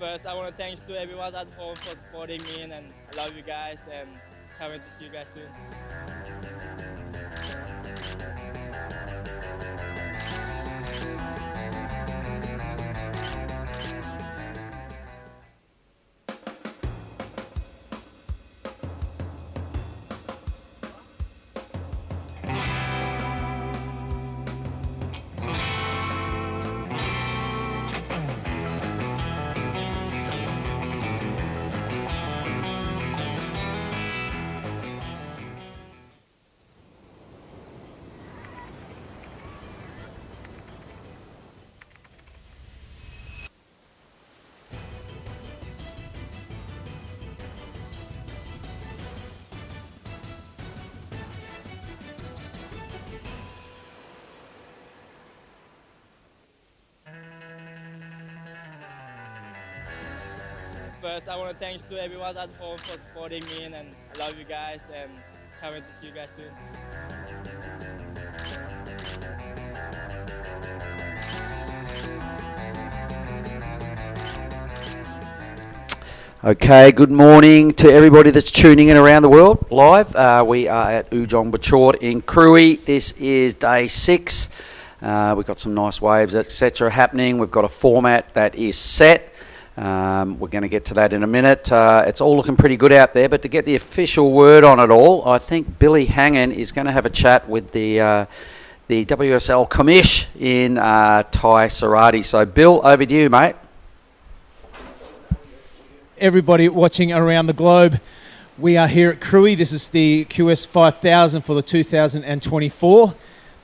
First, I want to thanks to everyone at home for supporting me, and I love you guys, and can't wait to see you guys soon. First, I want to thanks to everyone at home for supporting me, and I love you guys, and can't wait to see you guys soon. Okay, good morning to everybody that's tuning in around the world live. We are at Ujong Bachort in Krui. This is day 6. We've got some nice waves, etc. happening. We've got a format that is set. We're going to get to that in a minute. It's all looking pretty good out there, but to get the official word on it all, I think Billy Hangen is going to have a chat with the WSL commish in Thai Sarati. So, Bill, over to you, mate. Everybody watching around the globe, we are here at Krui. This is the QS 5000 for the 2024.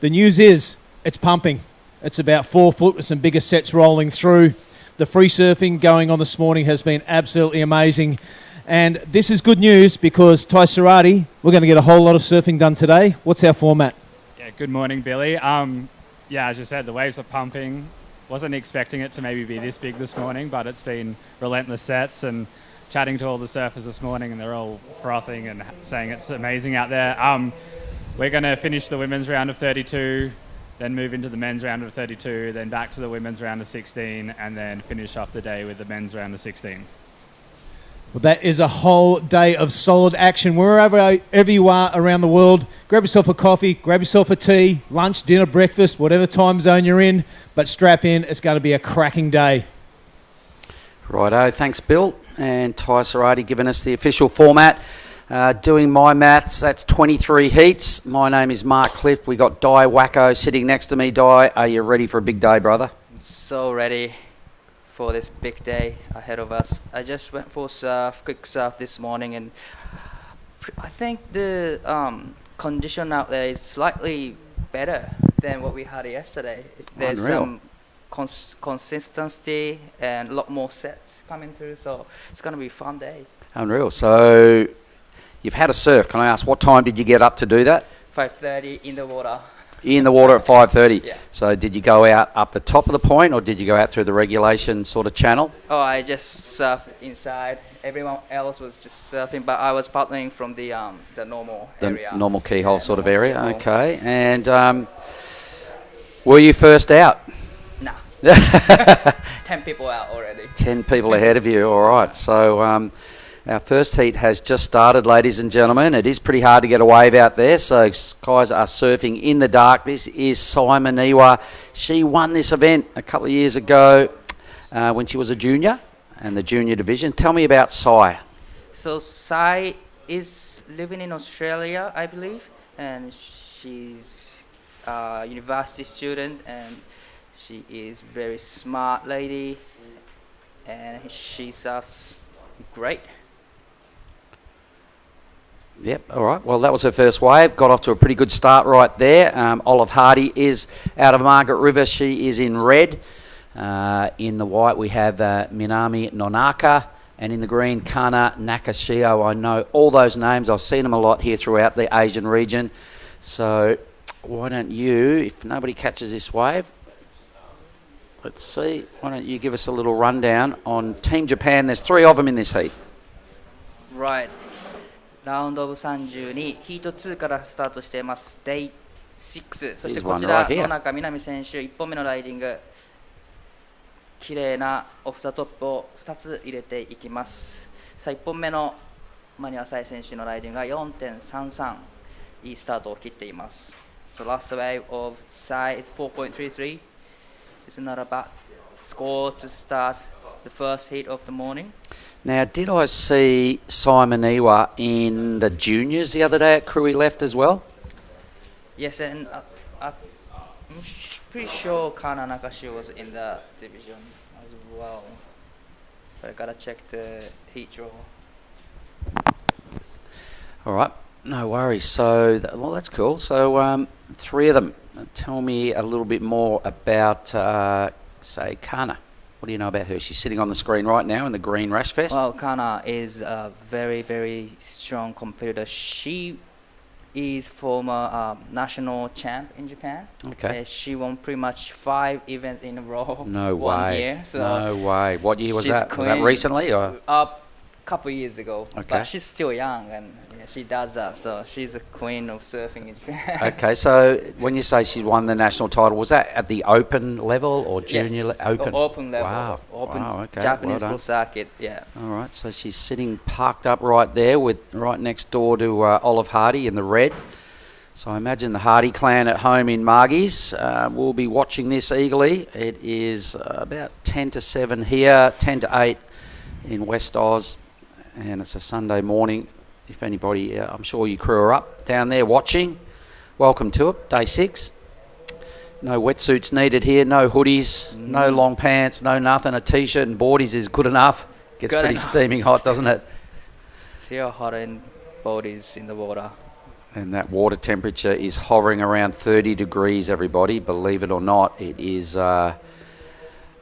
The news is it's pumping. It's about 4 foot with some bigger sets rolling through. The free surfing going on this morning has been absolutely amazing. And this is good news because Thai Sarati, we're going to get a whole lot of surfing done today. What's our format? Yeah, good morning, Billy. Yeah, as you said, the waves are pumping. Wasn't expecting it to maybe be this big this morning, but it's been relentless sets, and chatting to all the surfers this morning, and they're all frothing and saying it's amazing out there. We're going to finish the women's round of 32, then move into the men's round of 32, then back to the women's round of 16, and then finish off the day with the men's round of 16. Well, that is a whole day of solid action. Wherever you are around the world, grab yourself a coffee, grab yourself a tea, lunch, dinner, breakfast, whatever time zone you're in, but strap in. It's going to be a cracking day. Righto, thanks, Bill. And Thai Sarati giving us the official format. Doing my maths, that's 23 heats. My name is Mark Clift. We got Di Wacko sitting next to me. Di, are you ready for a big day, brother? So ready for this big day ahead of us. I just went for quick surf this morning, and I think the condition out there is slightly better than what we had yesterday. There's some consistency and a lot more sets coming through, so it's going to be a fun day. Unreal. So you've had a surf. Can I ask, what time did you get up to do that? 5:30 in the water. In the water at 5:30? Yeah. So did you go out up the top of the point, or did you go out through the regulation sort of channel? Oh, I just surfed inside. Everyone else was just surfing, but I was paddling from the normal area. The normal keyhole sort of area, keyhole. okay. And were you first out? Nah. 10 people out already. 10 people ahead of you, all right. So our first heat has just started, ladies and gentlemen. It is pretty hard to get a wave out there, so guys are surfing in the dark. This is Simon Niwa. She won this event a couple of years ago when she was a junior and the junior division. Tell me about Sai. So Sai is living in Australia, I believe, and she's a university student, and she is very smart lady, and she surfs great. Yep, all right. Well, that was her first wave. Got off to a pretty good start right there. Olive Hardy is out of Margaret River. She is in red. In the white, we have Minami Nonaka. And in the green, Kana Nakashio. I know all those names. I've seen them a lot here throughout the Asian region. So why don't you, if nobody catches this wave, let's see. Why don't you give us a little rundown on Team Japan? There's 3 of them in this heat. Right. ラウンドオブ32、ヒート2からスタートしています。Day 6、そしてこちら、野中みなみ選手、1本目のライディング。綺麗なオフザトップを2つ入れていきます。さあ1本目の間に合わさい選手のライディングが 4.33 いいスタートを切っています。So last wave of Sai is 4.33. It's not a bad score to start the first heat of the morning. Now, did I see Simon Iwa in the juniors the other day at Krui left as well? Yes, and I'm pretty sure Kana Nakashi was in the division as well. But I gotta check the heat draw. All right, no worries. So, well, that's cool. So, three of them. Tell me a little bit more about, say, Kana. What do you know about her? She's sitting on the screen right now in the green rash vest. Well, Kana is a very, very strong competitor. She is former national champ in Japan. Okay. She won pretty much 5 events in a row. No one way. year. So no way. What year was she's that? Was that queen. recently or? Couple years ago. Okay. But she's still young and she does that. So she's a queen of surfing in Japan. Okay, so when you say she won the national title, was that at the open level or junior Yes, open? Open level. Wow. Open Wow, okay. Japanese Well pro done. circuit. Yeah. All right, so she's sitting parked up right there, with right next door to Olive Hardy in the red. So I imagine the Hardy clan at home in Margie's will be watching this eagerly. It is about 10 to 7 here, 10 to 8 in West Oz, and it's a Sunday morning. If anybody, I'm sure you crew are up down there watching. Welcome to it, day 6. No wetsuits needed here, no hoodies, no long pants, no nothing. A t-shirt and boardies is good enough. Gets Good pretty enough. steaming hot, doesn't it? Still hot in bodies in the water. And that water temperature is hovering around 30 degrees, everybody. Believe it or not, it is.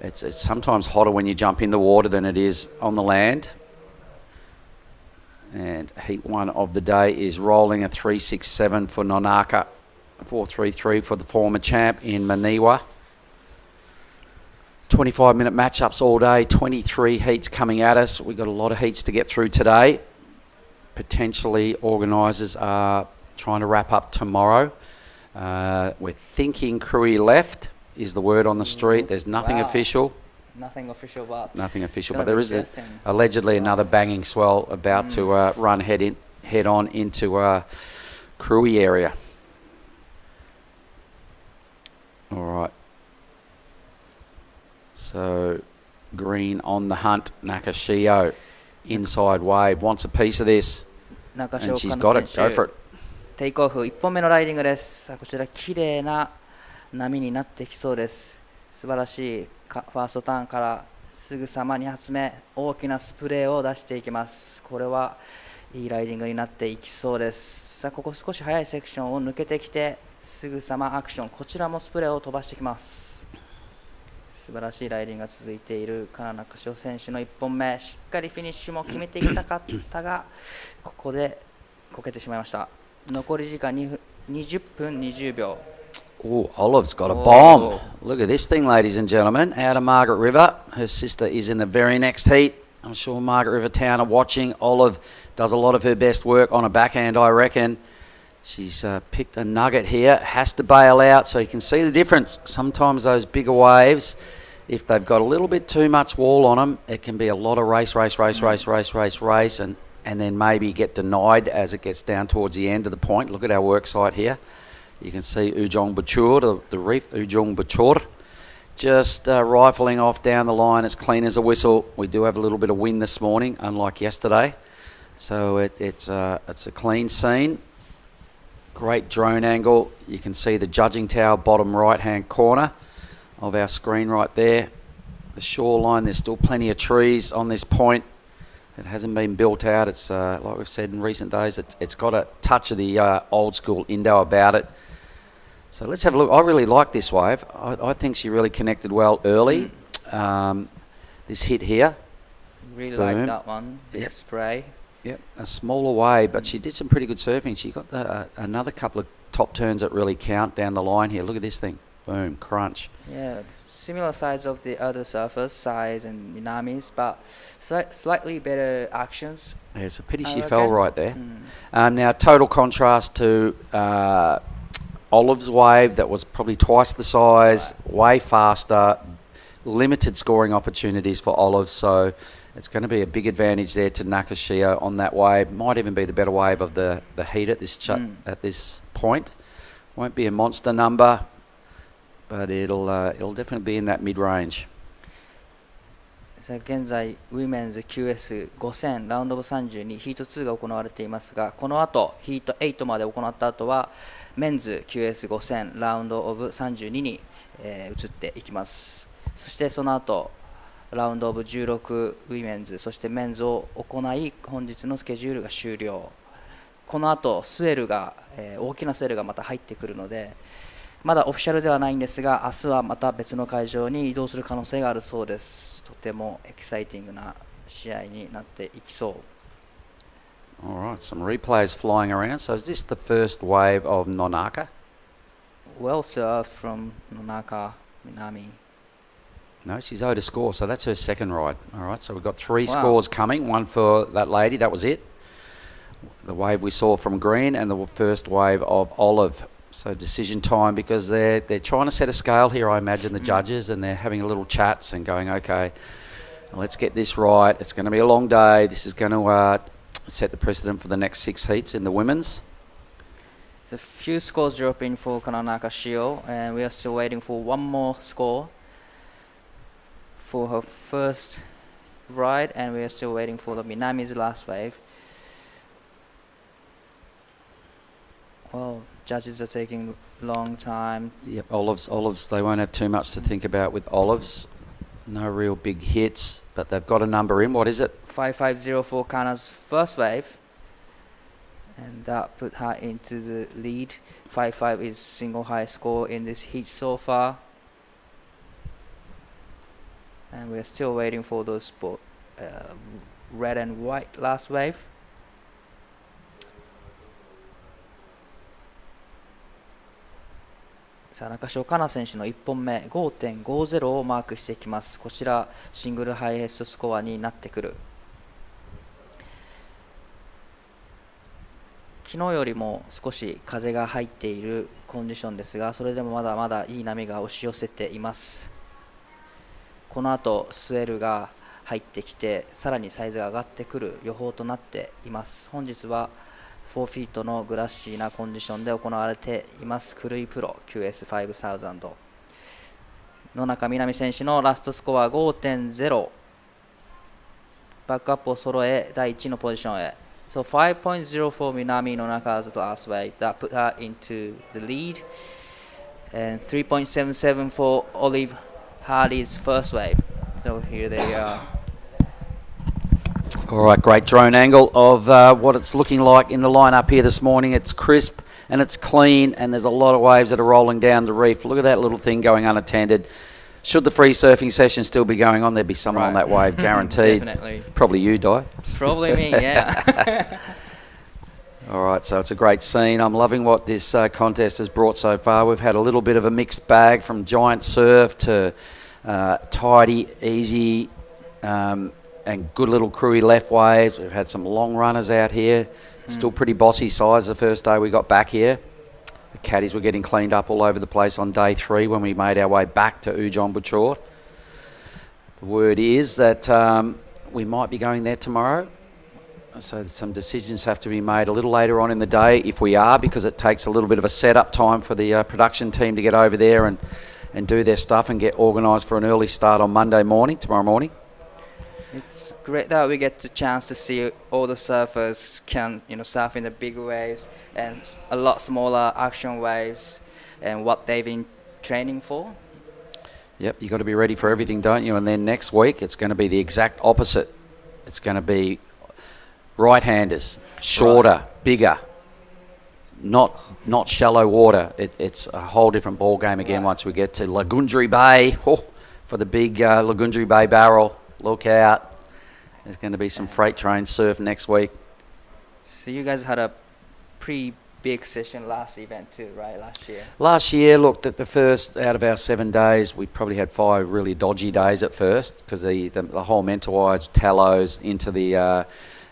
It's sometimes hotter when you jump in the water than it is on the land. And heat 1 of the day is rolling a 3.67 for Nonaka, 4.33 for the former champ in Maniwa. 25-minute matchups all day, 23 heats coming at us. We've got a lot of heats to get through today. Potentially, organisers are trying to wrap up tomorrow. We're thinking Krui left is the word on the street. There's nothing Wow. official. Nothing official, but Nothing official, Gonna but there be is interesting. allegedly another banging swell about to run head on into Krui area. All right. So green on the hunt, Nakashio, inside wave, wants a piece of this, 中 and she's 島 got の it. 選 Go 手 for it. テイクオフ1本目のライディングです。さあこちら綺麗な波になってきそうです。素晴らしいファーストターンからすぐさま2発目大きなスプレーを出していきます。これはいいライディングになっていきそうです。さあここ少し速いセクションを抜けてきてすぐさまアクション、こちらもスプレーを飛ばしてきます。素晴らしいライディングが続いている金中翔選手の1本目、しっかりフィニッシュも決めていきたかったがここでこけてしまいました。残り時間20分20秒。 Oh, Olive's got a bomb. Look at this thing, ladies and gentlemen. Out of Margaret River. Her sister is in the very next heat. I'm sure Margaret River Town are watching. Olive does a lot of her best work on a backhand, I reckon. She's picked a nugget here. Has to bail out, so you can see the difference. Sometimes those bigger waves, if they've got a little bit too much wall on them, it can be a lot of race, and then maybe get denied as it gets down towards the end of the point. Look at our work site here. You can see Ujong Bachur, the reef, Ujong Bachur, just rifling off down the line as clean as a whistle. We do have a little bit of wind this morning, unlike yesterday. So it's a clean scene. Great drone angle. You can see the judging tower bottom right-hand corner of our screen right there. The shoreline, there's still plenty of trees on this point. It hasn't been built out. It's like we've said in recent days, it's got a touch of the old school Indo about it. So let's have a look. I really like this wave. I think she really connected well early. This hit here. Really Boom. like that one. Big Yep. spray. Yep, a smaller wave, but she did some pretty good surfing. She got another couple of top turns that really count down the line here. Look at this thing. Boom, crunch. Yeah, similar size of the other surfers, size and Minamis, but slightly better actions. Yeah, it's a pity she Okay. fell right there. Now, total contrast to Olive's wave that was probably twice the size, way faster, limited scoring opportunities for Olive, so it's going to be a big advantage there to Nakashia on that wave. Might even be the better wave of the heat at this point. Won't be a monster number, but it'll definitely be in that mid-range. 現在、ウィメンズ QS5000 ラウンドオブ32ヒート2が行われていますが、この後ヒート8まで行った後はメンズ QS5000 ラウンドオブ32に、移っていきます。そしてその後ラウンドオブ16ウィメンズそしてメンズを行い、本日のスケジュールが終了。この後スエルが、大きなスエルがまた入ってくるので、まだオフィシャルではないんですが、明日はまた別の会場に移動する可能性があるそうです。とてもエキサイティングな試合になっていきそう。Alright, some replays flying around. So is this the first wave of Nonaka? Well served from Nonaka Minami. No, she's owed a score, so that's her second ride. Alright, so we've got 3 scores coming. One for that lady, that was it. The wave we saw from Green and the first wave of Olive. So decision time, because they're trying to set a scale here, I imagine, the judges, and they're having a little chats and going, okay, let's get this right. It's going to be a long day. This is going to set the precedent for the next 6 heats in the women's. A few scores dropping for Kananaka Shio, and we are still waiting for one more score for her first ride, and we are still waiting for the Minami's last wave. Well, judges are taking a long time. Yep, Olives, they won't have too much to think about with Olives. No real big hits, but they've got a number in. What is it? 5504 Kana's first wave, and that put her into the lead. 55 is single high score in this heat so far, and we're still waiting for those red and white last wave. さあ中潮かな選手の1本目 5.50 をマークしていきます。こちらシングルハイエストスコアになってくる。昨日よりも少し風が入っているコンディションですが、それでもまだまだいい波が押し寄せています。この後スエルが入ってきて、さらにサイズが上がってくる予報となっています。本日は4フィートのグラッシーなコンディションで行われていますクルイプロ QS5000 野中みなみ選手のラストスコア 5.0 バックアップを揃え第1のポジションへ。 So 5.0 for Minami Nonaka's last wave that put her into the lead, and 3.77 for Olive Hardy's first wave. So here they are. All right, great drone angle of what it's looking like in the lineup here this morning. It's crisp and it's clean, and there's a lot of waves that are rolling down the reef. Look at that little thing going unattended. Should the free surfing session still be going on, there'd be someone on that wave, guaranteed. Definitely. Probably you, Di. Probably me, yeah. All right, so it's a great scene. I'm loving what this contest has brought so far. We've had a little bit of a mixed bag, from giant surf to tidy, easy, and good little Krui left waves. We've had some long runners out here. Still pretty bossy size the first day we got back here. The caddies were getting cleaned up all over the place on day 3 when we made our way back to Ujong Buchor. The word is that we might be going there tomorrow. So some decisions have to be made a little later on in the day if we are, because it takes a little bit of a setup time for the production team to get over there and do their stuff and get organised for an early start on Monday morning, tomorrow morning. It's great that we get the chance to see all the surfers can, surf in the big waves and a lot smaller action waves and what they've been training for. Yep, you've got to be ready for everything, don't you? And then next week it's going to be the exact opposite. It's going to be right-handers, shorter, bigger, not shallow water. It's a whole different ball game again once we get to Lagundri Bay. For the big Lagundri Bay barrel. Look out. There's going to be some freight train surf next week. So you guys had a pretty big session last event too, right, last year? Last year, look, the first out of our 7 days, we probably had 5 really dodgy days at first, because the whole Mentawais, Tallows into the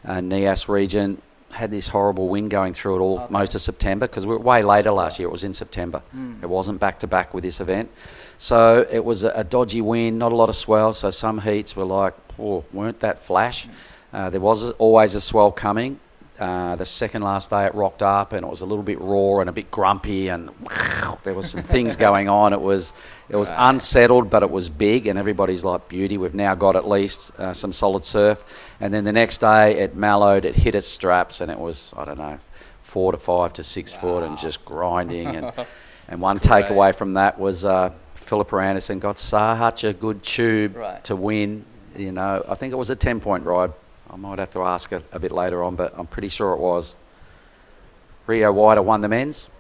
Nias region, had this horrible wind going through it all most of September, because we were way later last year. It was in September. It wasn't back to back with this event. So it was a dodgy wind, not a lot of swell. So some heats were like, oh, weren't that flash. There was always a swell coming. The second last day it rocked up and it was a little bit raw and a bit grumpy, and there was some things going on. It was unsettled, but it was big, and everybody's like, beauty, we've now got at least some solid surf. And then the next day it mellowed, it hit its straps, and it was, I don't know, 4 to 5 to 6 foot and just grinding. And one takeaway from that was Philippa Anderson got such a good tube to win. You know, I think it was a 10-point ride. I might have to ask it a bit later on, but I'm pretty sure it was. Rio Wider won the men's.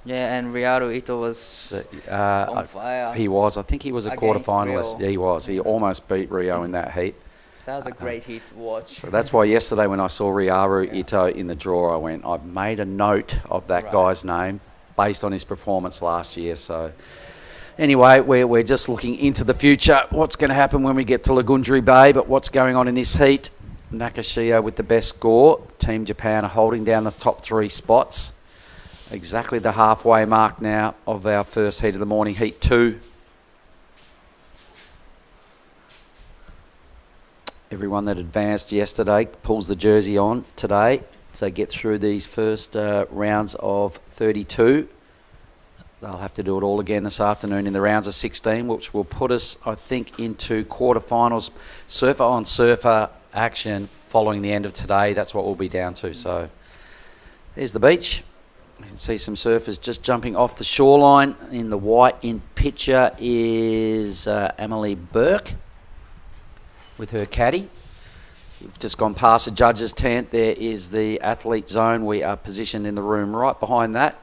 Yeah, and Ryaru Ito was on fire. He was. I think he was a quarterfinalist. Yeah, he was. He almost beat Rio in that heat. That was a great heat to watch. So that's why yesterday when I saw Ryaru Ito in the draw, I went, I've made a note of that guy's name based on his performance last year. So anyway, we're just looking into the future. What's going to happen when we get to Lagundri Bay, but what's going on in this heat? Nakashio with the best score. Team Japan are holding down the top 3 spots. Exactly the halfway mark now of our first heat of the morning, heat 2. Everyone that advanced yesterday pulls the jersey on today. If they get through these first rounds of 32, they'll have to do it all again this afternoon in the rounds of 16, which will put us, I think, into quarterfinals, surfer on surfer action following the end of today. That's what we'll be down to. So there's the beach. You can see some surfers just jumping off the shoreline. In the white in picture is Emily Burke with her caddy. We've just gone past the judges' tent. There is the athlete zone. We are positioned in the room right behind that.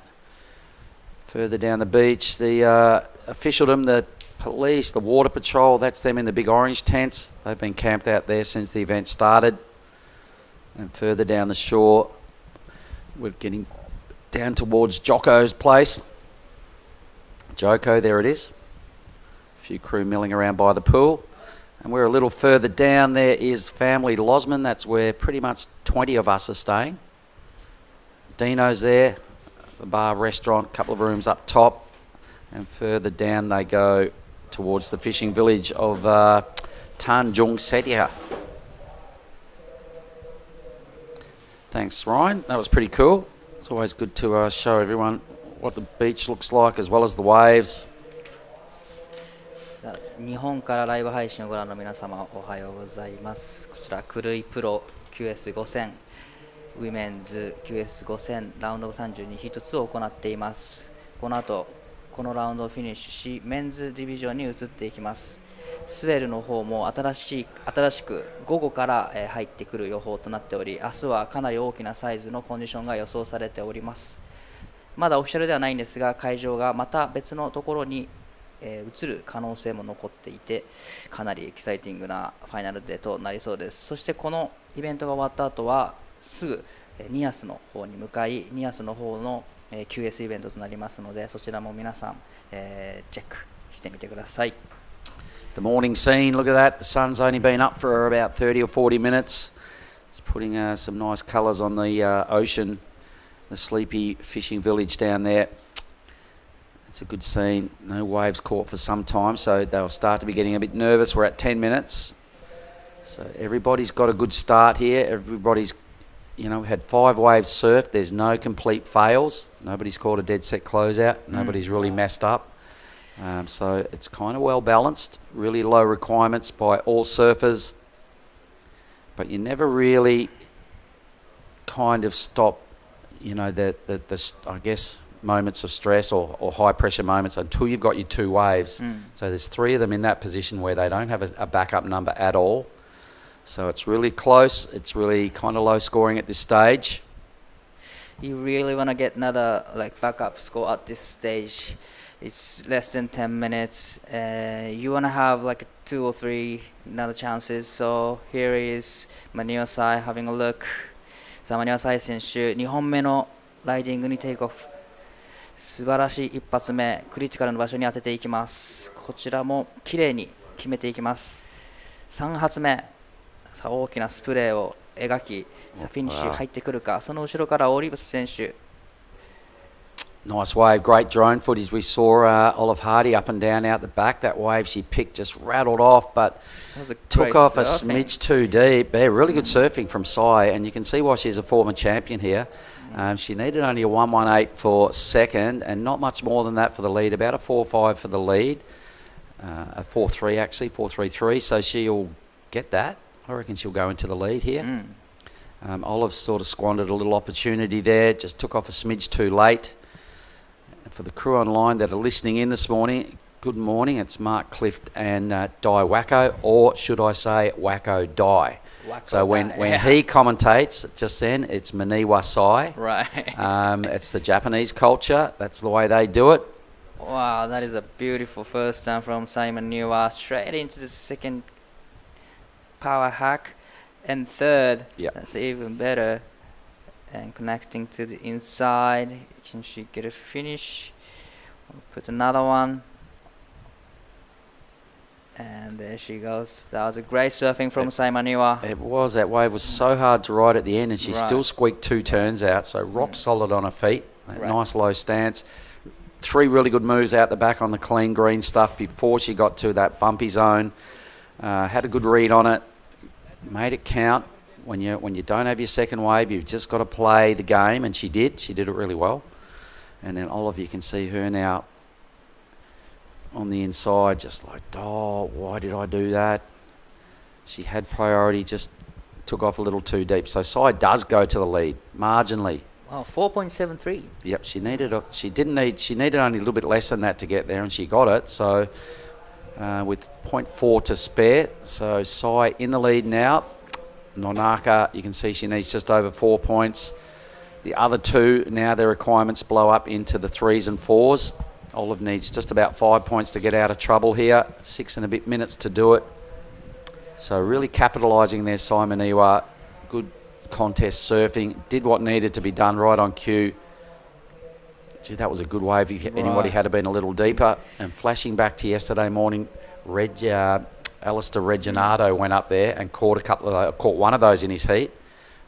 Further down the beach, the officialdom, the police, the water patrol, that's them in the big orange tents. They've been camped out there since the event started. And further down the shore, we're getting down towards Jocko's place. Joko, there it is. A few crew milling around by the pool. And we're a little further down. There is Family Losman. That's where pretty much 20 of us are staying. Dino's there, the bar, restaurant, couple of rooms up top. And further down they go towards the fishing village of Tanjung, Setia. Thanks, Ryan. That was pretty cool. It's always good to show everyone what the beach looks like as well as the waves. 日本からライブ配信をご覧の皆様、おはようございます。こちらクルイプロ QS5000 ウィメンズ QS5000 ラウンド32ヒート2を行っています。この後このラウンドをフィニッシュしメンズディビジョンに移っていきます。スウェルの方も新しく午後から入ってくる予報となっており、明日はかなり大きなサイズのコンディションが予想されております。まだオフィシャルではないんですが、会場がまた別のところに移る可能性も残っていて、かなりエキサイティングなファイナルデーとなりそうです。そしてこのイベントが終わった後はすぐニアスの方に向かい、ニアスの方のQS イベントとなりますので、そちらも皆さんチェックしてみてください。The morning scene, look at that. The sun's only been up for about 30 or 40 minutes. It's putting some nice colours on the ocean, the sleepy fishing village down there. It's a good scene. No waves caught for some time, so they'll start to be getting a bit nervous. We're at 10 minutes. So everybody's got a good start here. Everybody's, had 5 waves surfed. There's no complete fails. Nobody's caught a dead set closeout. Nobody's really messed up. So it's kind of well balanced. Really low requirements by all surfers. But you never really kind of stop, I guess, moments of stress or high pressure moments until you've got your 2 waves. So there's 3 of them in that position where they don't have a backup number at all. So it's really close. It's really kind of low scoring at this stage. You really want to get another backup score at this stage. It's less than 10 minutes. You want to have 2 or 3 another chances. So here is Maniosai having a look. さあ、Maniosai 選手、2本目のライディングにテイクオフ。素晴らしい一発目、クリティカルの場所に当てていきます。こちらも綺麗に決めていきます。3発目、さあ大きなスプレーを描き、さあフィニッシュ入ってくるか。その後ろからオリバス選手。Nice wave, great drone footage. We saw Olive Hardy up and down out the back. That wave she picked just rattled off, but took off a smidge too deep. Yeah, really good surfing from Sai, and you can see why she's a former champion here. She needed only a 118 for second, and not much more than that for the lead. About a 4.5 for the lead, a 4.3 actually, 4.33. So she'll get that. I reckon she'll go into the lead here. Olive sort of squandered a little opportunity there. Just took off a smidge too late. For the crew online that are listening in this morning, good morning. It's Mark Clift and Di Wacko, or should I say Wacko Di. So when he commentates just then, it's Maniwa Sai. Right. It's the Japanese culture. That's the way they do it. Wow, that is a beautiful first time from Simon Niwa. Straight into the second power hack. And third, that's even better. And connecting to the inside. Can she get a finish? We'll put another one. And there she goes. That was a great surfing from Simon Niwa. It was. That wave was so hard to ride at the end, and she still squeaked 2 turns out. So rock solid on her feet. Nice low stance. 3 really good moves out the back on the clean green stuff before she got to that bumpy zone. Had a good read on it. Made it count. When you don't have your second wave, you've just got to play the game, and she did. She did it really well. And then Olive, you can see her now on the inside, just like, oh, why did I do that? She had priority, just took off a little too deep. So Sai does go to the lead marginally. Wow, 4.73. Yep, she needed only a little bit less than that to get there, and she got it. So with 0.4 to spare, so Sai in the lead now. Nonaka, you can see she needs just over 4 points. The other two, now their requirements blow up into the 3s and 4s. Olive needs just about 5 points to get out of trouble here. 6 and a bit minutes to do it. So really capitalising there, Simon Iwa. Good contest surfing. Did what needed to be done right on cue. Gee, that was a good wave if anybody had been a little deeper. And flashing back to yesterday morning, Alistair Reginato went up there and caught one of those in his heat.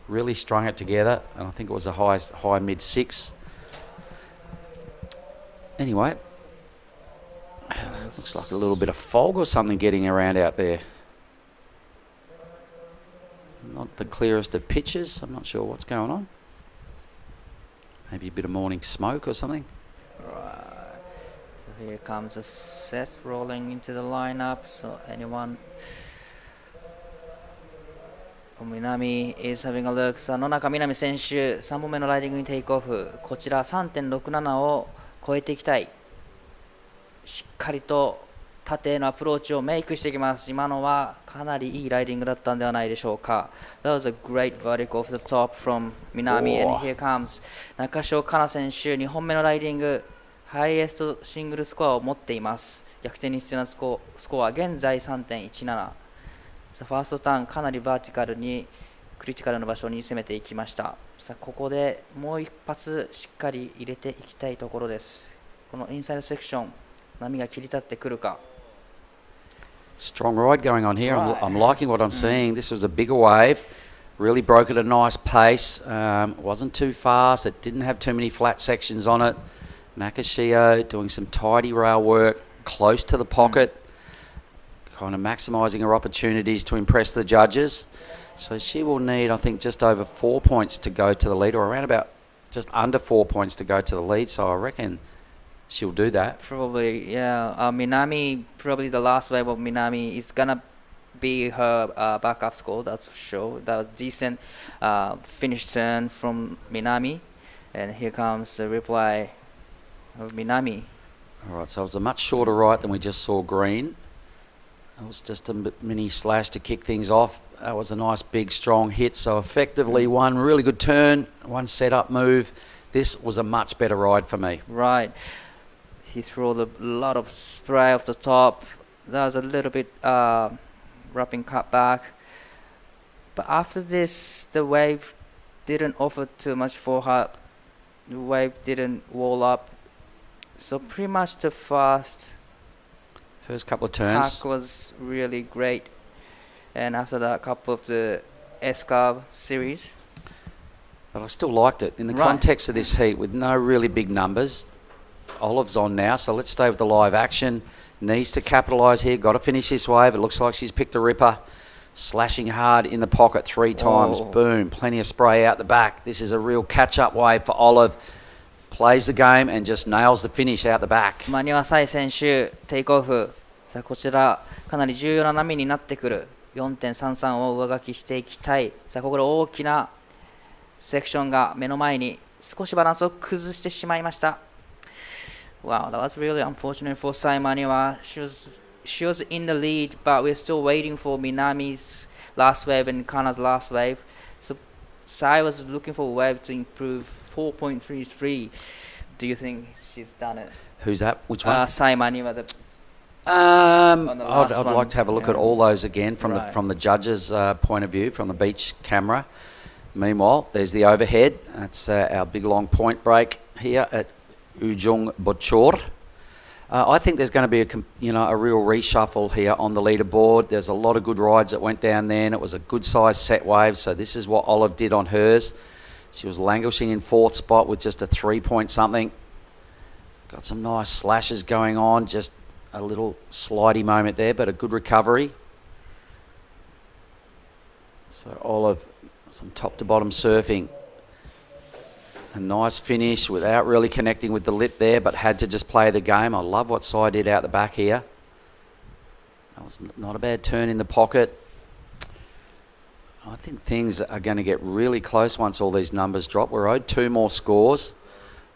Really strung it together, and I think it was a high mid-6. Anyway, looks like a little bit of fog or something getting around out there. Not the clearest of pictures. I'm not sure what's going on. Maybe a bit of morning smoke or something. Right. So here comes a set rolling into the lineup. So anyone? Minami is having a look. さあ野中みなみ選手3本目のライディングにテイクオフ。こちら 3.67 を超えていきたい。しっかりと縦へのアプローチをメイクしていきます。今のはかなりいいライディングだったんではないでしょうか。That was a great vertical off the top from Minami, and here comes 中潮かな選手2本目のライディング。ハイエストシングルスコアを持っています。逆転に必要なスコア現在 3.17。ファーストターンかなりバーティカルにクリティカルな場所に攻めていきました。さあここでもう一発しっかり入れていきたいところです。このインサイドセクション波が切り立ってくるか。Strong ride going on here. I'm liking what I'm seeing. This was a bigger wave. Really broke at a nice pace. Wasn't too fast. It didn't have too many flat sections on it. Makashio doing some tidy rail work close to the pocket. Kind of maximising her opportunities to impress the judges. So she will need, I think, just over 4 points to go to the lead, or around about just under 4 points to go to the lead. So I reckon she'll do that. Probably, yeah. Minami, probably the last wave of Minami is going to be her backup score, that's for sure. That was decent finish turn from Minami. And here comes the reply of Minami. All right, so it was a much shorter right than we just saw green. It was just a mini slash to kick things off. That was a nice big strong hit. So effectively one really good turn, one set up move. This was a much better ride for me. Right. He threw a lot of spray off the top. That was a little bit wrapping cut back. But after this, the wave didn't offer too much for her. The wave didn't wall up. So pretty much the first couple of turns hack was really great, and after that, a couple of the S-Curve series. But I still liked it. In the context of this heat, with no really big numbers, Olive's on now, so let's stay with the live action. Needs to capitalise here. Got to finish this wave. It looks like she's picked a ripper. Slashing hard in the pocket 3 times. Boom. Plenty of spray out the back. This is a real catch-up wave for Olive. Plays the game and just nails the finish out the back. マニュアサイ選手、テイクオフ。さあ、こちら、かなり重要な波になってくる。4.33 を上書きしていきたい。さあ、ここで大きなセクションが目の前に少しバランスを崩してしまいました。Wow, that was really unfortunate for Sai Maniwa. She was in the lead, but we're still waiting for Minami's last wave and Kana's last wave. So Sai was looking for a wave to improve 4.33. Do you think she's done it? Who's that? Which one? Sai Maniwa. I'd like to have a look at all those again from the judges' point of view, from the beach camera. Meanwhile, there's the overhead. That's our big long point break here at Ujung Bocor. I think there's going to be a real reshuffle here on the leaderboard. There's a lot of good rides that went down there, and it was a good size set wave. So this is what Olive did on hers. She was languishing in 4th spot with just a 3-point something. Got some nice slashes going on. Just a little slidey moment there, but a good recovery. So Olive, some top to bottom surfing. A nice finish without really connecting with the lip there, but had to just play the game. I love what Sai did out the back here. That was not a bad turn in the pocket. I think things are going to get really close once all these numbers drop. We're owed 2 more scores.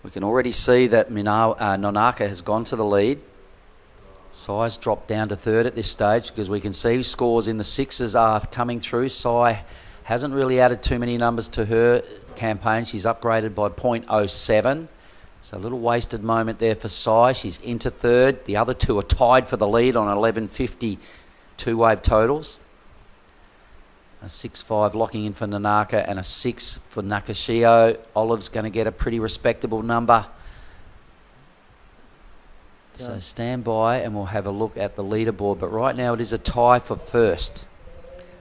We can already see that Nonaka has gone to the lead. Sai's dropped down to 3rd at this stage because we can see scores in the 6s are coming through. Sai hasn't really added too many numbers to her campaign. She's upgraded by 0.07. So a little wasted moment there for Sai. She's into 3rd. The other 2 are tied for the lead on 11.50 2-wave totals. A 6.5 locking in for Nanaka and a 6 for Nakashio. Olive's going to get a pretty respectable number. So stand by and we'll have a look at the leaderboard. But right now it is a tie for 1st.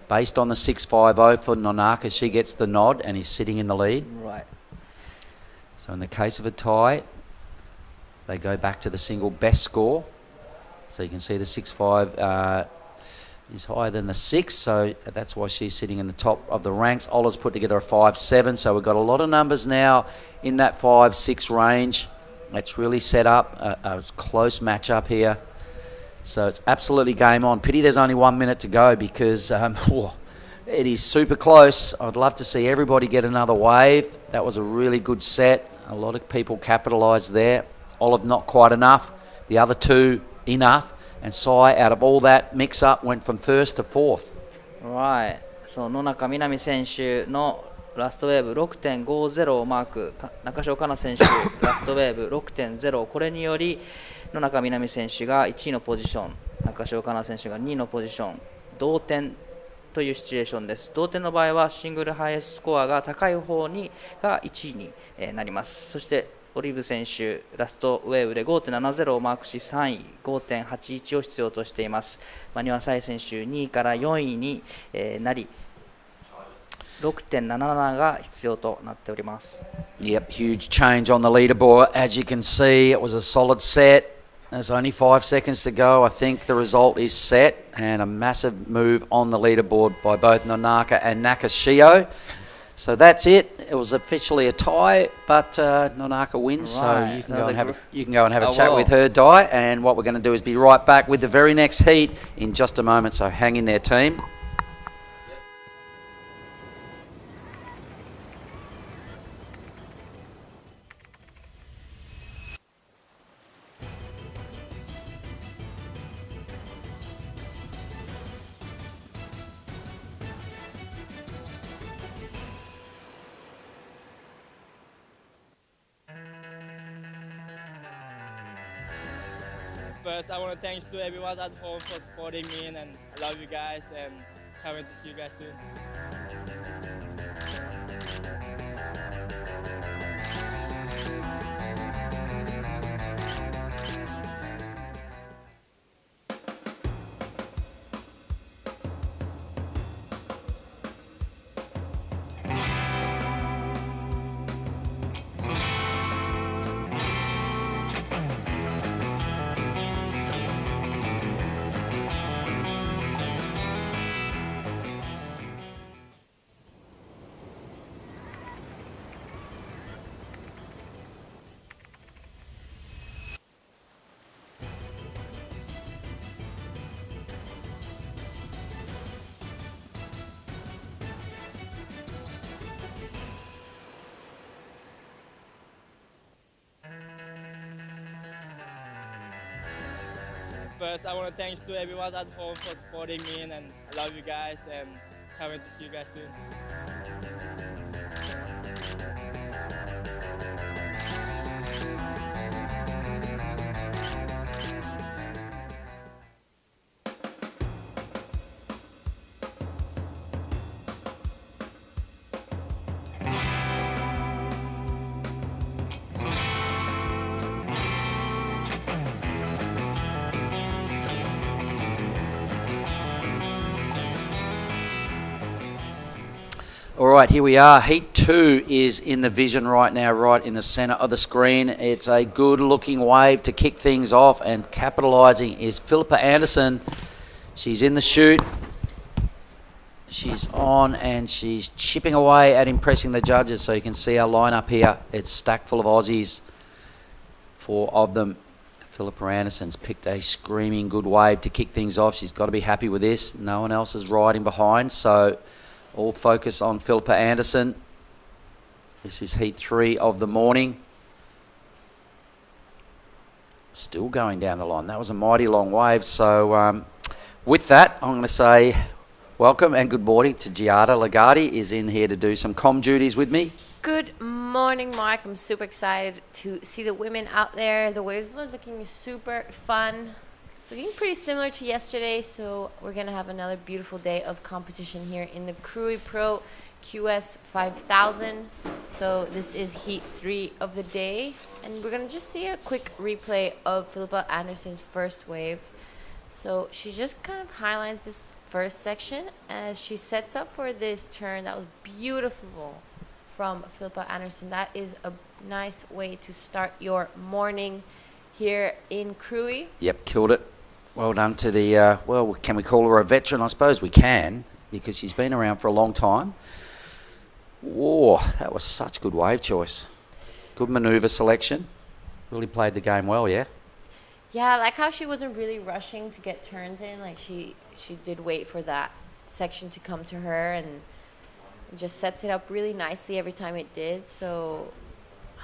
Based on the 6.50 for Nonaka, she gets the nod and is sitting in the lead. Right. So in the case of a tie, they go back to the single best score. So you can see the 6.5 is higher than the 6, so that's why she's sitting in the top of the ranks. Ola's put together a 5.7, so we've got a lot of numbers now in that 5-6 range. It's really set up a close matchup here. So it's absolutely game on. Pity there's only 1 minute to go because it is super close. I'd love to see everybody get another wave. That was a really good set. A lot of people capitalised there. Olive not quite enough. The other 2 enough. And Sai, out of all that mix-up, went from 1st to 4th. Right. So 野中みなみ選手のラストウェーブ 6.50 をマーク。中條香奈選手ラストウェーブ 6.0。これにより野中みなみ選手が1位のポジション、中條香奈選手が2位のポジション、同点というシチュエーションです。同点の場合はシングルハイエストスコアが高い方が1位になります。そしてオリーブ選手ラストウェーブで 5.70 をマークし3位 5.81 を必要としています。マニュアサイ選手2位から4位になり 6.77 が必要となっております。Yep, huge change on the leaderboard. As you can see, it was a solid set. There's only 5 seconds to go. I think the result is set, and a massive move on the leaderboard by both Nonaka and Nakashio. So that's it. It was officially a tie, but Nonaka wins. Right. So you can go and have a chat with her, Di. And what we're going to do is be right back with the very next heat in just a moment. So hang in there, team. First, I want to thanks to everyone at home for supporting me, and I love you guys, and can't wait to see you guys soon. first, I want to thanks to everyone at home for supporting me, and I love you guys, and can't wait to see you guys soon. All right, here we are. Heat 2 is in the vision right now, right in the centre of the screen. It's a good-looking wave to kick things off, and capitalising is Philippa Anderson. She's in the chute. She's on, and she's chipping away at impressing the judges. So you can see our lineup here. It's stacked full of Aussies, 4 of them. Philippa Anderson's picked a screaming good wave to kick things off. She's got to be happy with this. No one else is riding behind, so all focus on Philippa Anderson. This is heat 3 of the morning. Still going down the line. That was a mighty long wave. So with that, I'm going to say welcome and good morning to Giada Lagarde is in here to do some comm duties with me. Good morning, Mark. I'm super excited to see the women out there. The waves are looking super fun. It's looking pretty similar to yesterday, so we're going to have another beautiful day of competition here in the Krui Pro QS 5000. So this is heat 3 of the day, and we're going to just see a quick replay of Philippa Anderson's first wave. So she just kind of highlights this first section as she sets up for this turn. That was beautiful from Philippa Anderson. That is a nice way to start your morning here in Krui. Yep, killed it. Well done to the, well, can we call her a veteran? I suppose we can, because she's been around for a long time. Whoa, that was such good wave choice. Good manoeuvre selection. Really played the game well, yeah? Yeah, I like how she wasn't really rushing to get turns in. Like she did wait for that section to come to her, and just sets it up really nicely every time it did. So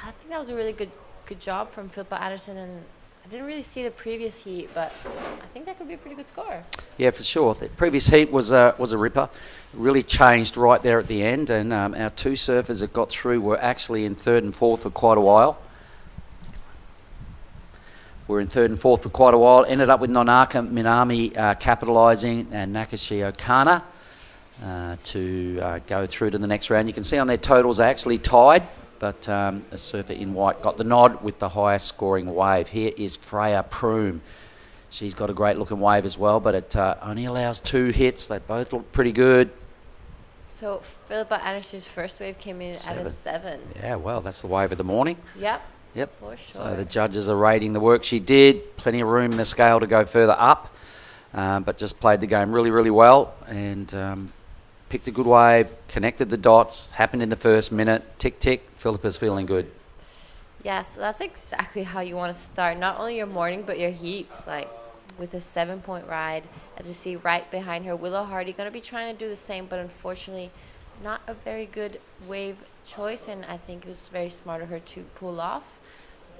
I think that was a really good job from Philippa Anderson, and I didn't really see the previous heat, but I think that could be a pretty good score. Yeah, for sure. The previous heat was a ripper. Really changed right there at the end, and our 2 surfers that got through were actually in 3rd and 4th for quite a while. We're in 3rd and 4th for quite a while. Ended up with Nonaka Minami capitalising and Nakashi Okana to go through to the next round. You can see on their totals they actually tied, but a surfer in white got the nod with the highest scoring wave. Here is Freya Proom. She's got a great looking wave as well, but it only allows 2 hits. They both look pretty good. So Philippa Anderson's first wave came in at a 7. Yeah, well, that's the wave of the morning. Yep. Yep. For sure. So the judges are rating the work she did. Plenty of room in the scale to go further up, but just played the game really, really well, and picked a good wave, connected the dots, happened in the first minute. Tick, tick, Philippa's feeling good. Yeah, so that's exactly how you want to start. Not only your morning, but your heats, like with a 7-point ride. As you see right behind her, Willow Hardy going to be trying to do the same, but unfortunately not a very good wave choice, and I think it was very smart of her to pull off.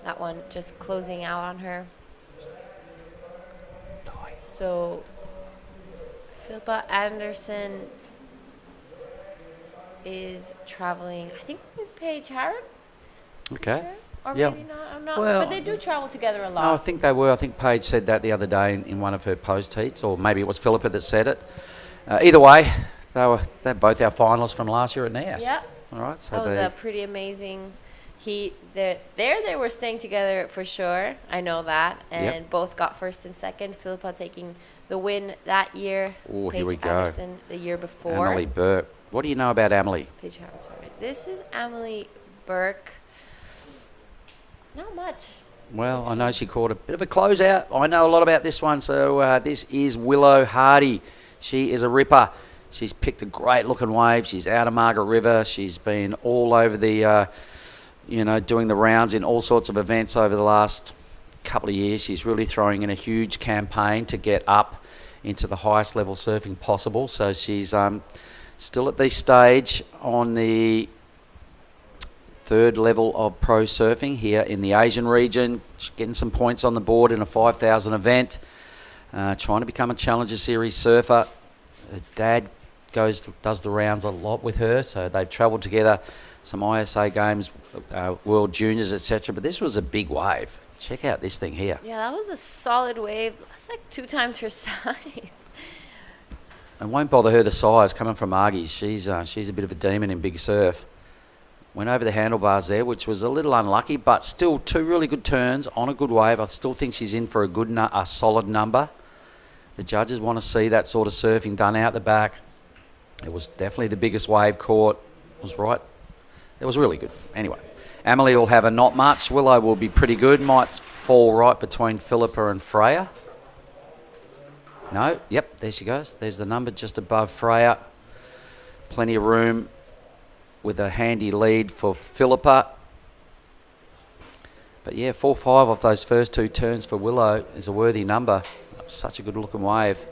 That one just closing out on her. So Philippa Anderson is traveling, I think, with Paige Harrop. Okay. Sure? Or Yeah. maybe not. I'm not. Well, but they do travel together a lot. No, I think they were. I think Paige said that the other day in one of her post heats, or maybe it was Philippa that said it. Either way, they're both our finalists from last year at NAS. Yep. All right. So That was a pretty amazing heat. They were staying together for sure. I know that. And both got first and second. Philippa taking the win that year. Oh, Paige here we go. Anderson the year before. Emily Burke. What do you know about Emily? Paige Harrop, sorry. This is Emily Burke. Not much. Well, I know she caught a bit of a closeout. I know a lot about this one. So this is Willow Hardy. She is a ripper. She's picked a great looking wave. She's out of Margaret River. She's been all over the, doing the rounds in all sorts of events over the last couple of years. She's really throwing in a huge campaign to get up into the highest level surfing possible. So she's still at this stage on the 3rd level of pro surfing here in the Asian region. She's getting some points on the board in a 5,000 event. trying to become a Challenger Series surfer. Her dad does the rounds a lot with her, so they've travelled together, some ISA games, World Juniors, etc. But this was a big wave. Check out this thing here. Yeah, that was a solid wave. That's like 2 times her size. And won't bother her the size coming from Margie's. She's a bit of a demon in big surf. Went over the handlebars there, which was a little unlucky, but still 2 really good turns on a good wave. I still think she's in for a solid number. The judges want to see that sort of surfing done out the back. It was definitely the biggest wave caught. It was right. It was really good. Anyway, Amelie will have a not much. Willow will be pretty good. Might fall right between Philippa and Freya. No, yep, there she goes. There's the number just above Freya. Plenty of room with a handy lead for Philippa. But yeah, 4-5 off those first 2 turns for Willow is a worthy number. Such a good looking wave.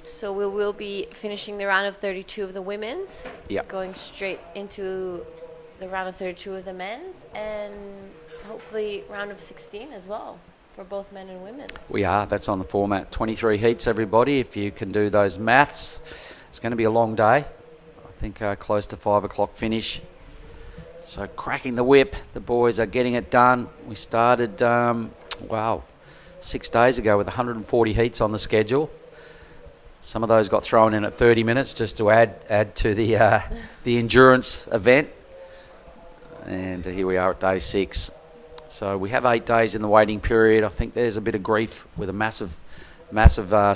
So we will be finishing the round of 32 of the women's. Yep. Going straight into the round of 32 of the men's, and hopefully round of 16 as well for both men and women's. We are. That's on the format. 23 heats, everybody. If you can do those maths, it's going to be a long day. I think close to 5 o'clock finish. So cracking the whip. The boys are getting it done. We started, 6 days ago with 140 heats on the schedule. Some of those got thrown in at 30 minutes just to add to the endurance event. And here we are at day 6. So we have 8 days in the waiting period. I think there's a bit of grief with a massive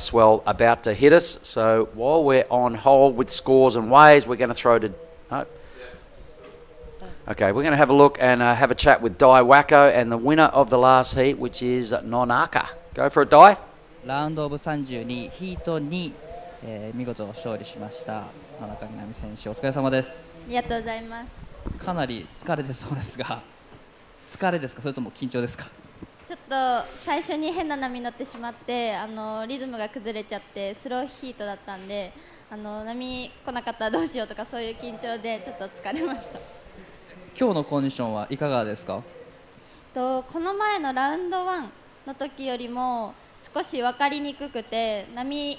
swell about to hit us. So while we're on hold with scores and waves, we're going to throw to... No. Okay, we're going to have a look and have a chat with Dai Wacko and the winner of the last heat, which is Nonaka. Go for it, Dai. ラウンドオブ32ヒート2、見事勝利しました野中みなみ選手お疲れ様です。ありがとうございます。かなり疲れてそうですが疲れですかそれとも緊張ですか。ちょっと最初に変な波に乗ってしまってリズムが崩れちゃってスローヒートだったんで波来なかったらどうしようとかそういう緊張でちょっと疲れました。今日のコンディションはいかがですか。この前のラウンド1の時よりも少し分かりにくくて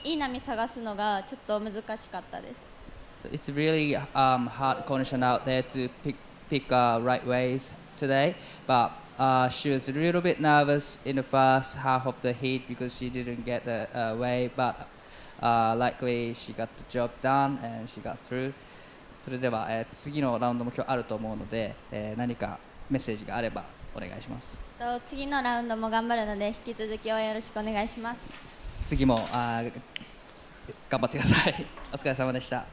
いい波探すのがちょっと難しかったです。So it's really hard condition out there to pick right waves today, but she was a little bit nervous in the first half of the heat because she didn't get the wave, but likely she got the job done and she got through. それでは、次のラウンドも今日あると思うので、何かメッセージがあればお願いします。次のラウンドも頑張るので引き続き応援よろしくお願いします。次も頑張ってください。お疲れ様でした。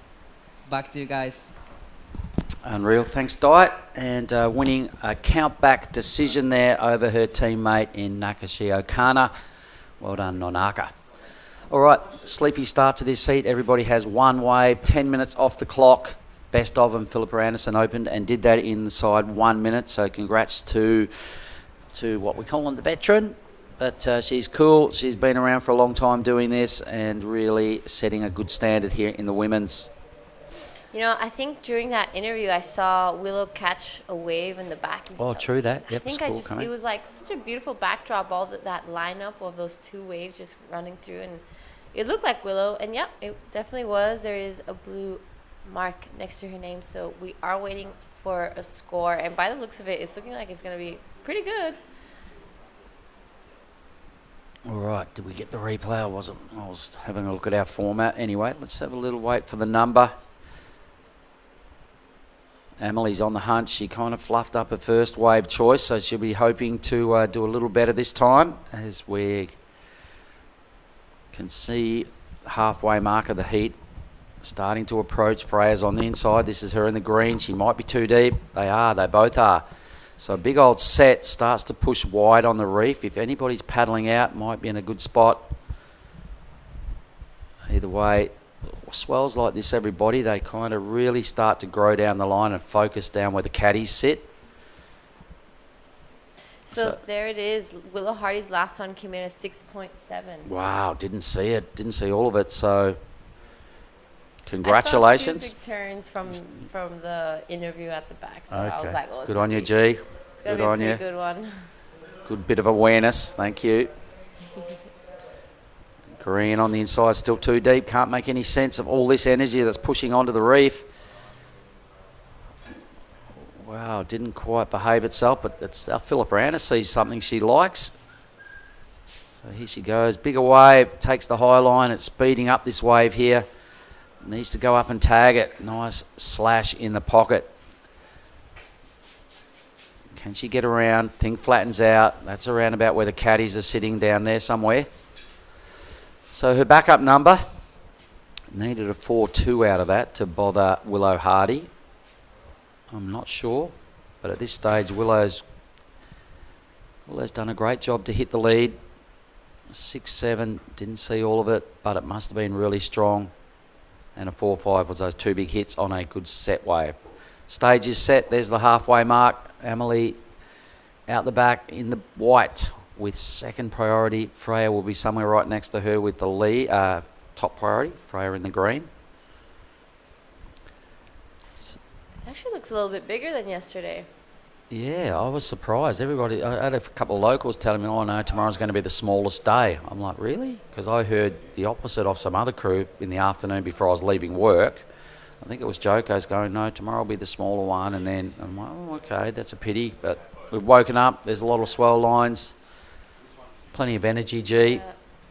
Back to you guys. Unreal. Thanks, Diet. And winning a count-back decision there over her teammate in Nakashi Okana. Well done, Nonaka. All right, sleepy start to this heat. Everybody has 1 wave, 10 minutes off the clock. Best of them, Philippa Anderson opened and did that inside 1 minute. So congrats to what we call the veteran. But she's cool. She's been around for a long time doing this and really setting a good standard here in the women's. You know, I think during that interview I saw Willow catch a wave in the back. Oh, true that. Yep, I think it was like such a beautiful backdrop, all that lineup of those 2 waves just running through, and it looked like Willow, and yeah, it definitely was. There is a blue mark next to her name, so we are waiting for a score, and by the looks of it, it's looking like it's going to be pretty good. All right, did we get the replay? I was having a look at our format. Anyway, let's have a little wait for the number. Amelie's on the hunt. She kind of fluffed up her first wave choice, so she'll be hoping to do a little better this time as we can see halfway mark of the heat starting to approach. Freya's on the inside. This is her in the green. She might be too deep. They both are. So a big old set starts to push wide on the reef. If anybody's paddling out, might be in a good spot. Either way, swells like this, everybody, they kind of really start to grow down the line and focus down where the caddies sit. So there it is. Willow Hardy's last one came in at 6.7. Wow, didn't see it. Didn't see all of it. So congratulations. I saw a few big turns from the interview at the back. So okay. I was like, oh, good on you, G. It's going to be a pretty good one. Good bit of awareness, thank you. Korean on the inside, still too deep. Can't make any sense of all this energy that's pushing onto the reef. Wow, didn't quite behave itself, but it's Philippa Anna sees something she likes. So here she goes, bigger wave, takes the high line. It's speeding up this wave here. Needs to go up and tag it. Nice slash in the pocket. Can she get around? Thing flattens out. That's around about where the caddies are sitting down there somewhere. So her backup number, needed a 4-2 out of that to bother Willow Hardy. I'm not sure, but at this stage Willow's done a great job to hit the lead. 6-7, didn't see all of it, but it must have been really strong. And a 4-5 was those two big hits on a good set wave. Stage is set. There's the halfway mark. Emily out the back in the white with second priority. Freya will be somewhere right next to her with the lead, top priority. Freya in the green. Actually looks a little bit bigger than yesterday. Yeah, I was surprised. Everybody, I had a couple of locals telling me, oh no, tomorrow's going to be the smallest day. I'm like, really? Because I heard the opposite of some other crew in the afternoon before I was leaving work. I think it was Joko's going, no, tomorrow will be the smaller one. And then I'm like, oh, okay, that's a pity. But we've woken up. There's a lot of swell lines. Plenty of energy, G.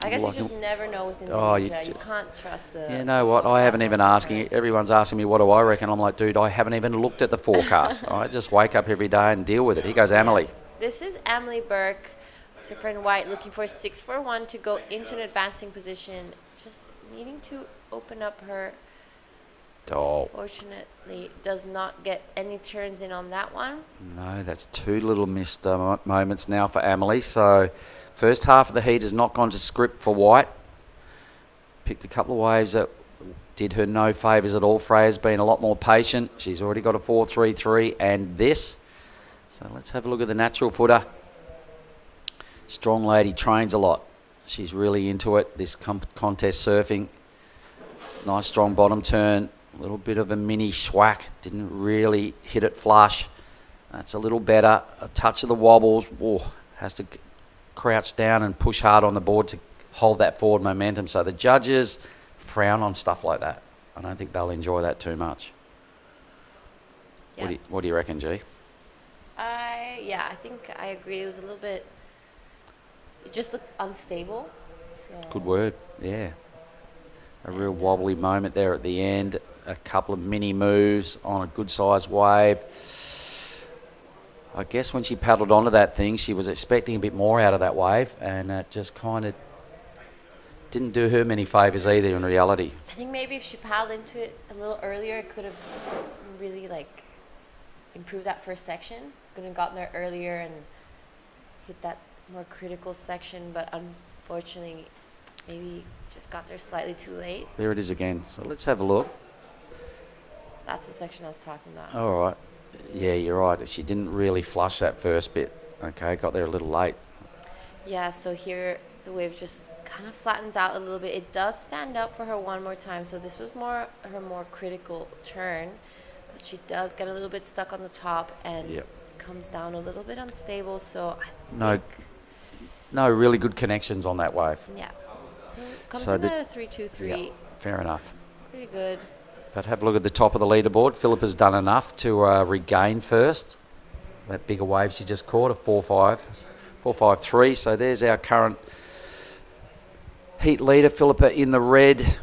I guess you just never know with Indonesia. You can't trust the... You know what? I haven't even asking. Everyone's asking me, what do I reckon? I'm like, dude, I haven't even looked at the forecast. I just wake up every day and deal with it. Here goes Emily. This is Emily Burke, surfer in white, looking for a 6-4-1 to go into an advancing position. Just needing to open up her... Fortunately, does not get any turns in on that one. No, that's two little missed moments now for Emily. So first half of the heat has not gone to script for white. Picked a couple of waves that did her no favours at all. Freya's been a lot more patient. She's already got a 4-3-3 and this. So let's have a look at the natural footer. Strong lady, trains a lot. She's really into it, this contest surfing. Nice strong bottom turn. A little bit of a mini schwack. Didn't really hit it flush. That's a little better. A touch of the wobbles. Whoa, has to crouch down and push hard on the board to hold that forward momentum. So the judges frown on stuff like that. I don't think they'll enjoy that too much. Yep. What do you reckon, G? Yeah, I think I agree. It was a little bit... It just looked unstable. So. Good word, yeah. A real wobbly moment there at the end. A couple of mini moves on a good sized wave. I guess when she paddled onto that thing, she was expecting a bit more out of that wave, and it just kind of didn't do her many favours either in reality. I think maybe if she paddled into it a little earlier, it could have really improved that first section. Could have gotten there earlier and hit that more critical section, but unfortunately, maybe just got there slightly too late. There it is again. So let's have a look. That's the section I was talking about. All right. Yeah, you're right. She didn't really flush that first bit. Okay, got there a little late. Yeah, so here the wave just kind of flattens out a little bit. It does stand up for her one more time, so this was her more critical turn. But she does get a little bit stuck on the top and comes down a little bit unstable. So I think no really good connections on that wave. Yeah. So comes in at a 3-2-3. Yeah, fair enough. Pretty good. But have a look at the top of the leaderboard. Philippa's done enough to regain first. That bigger wave she just caught, a 4-5-3. So there's our current heat leader, Philippa in the red.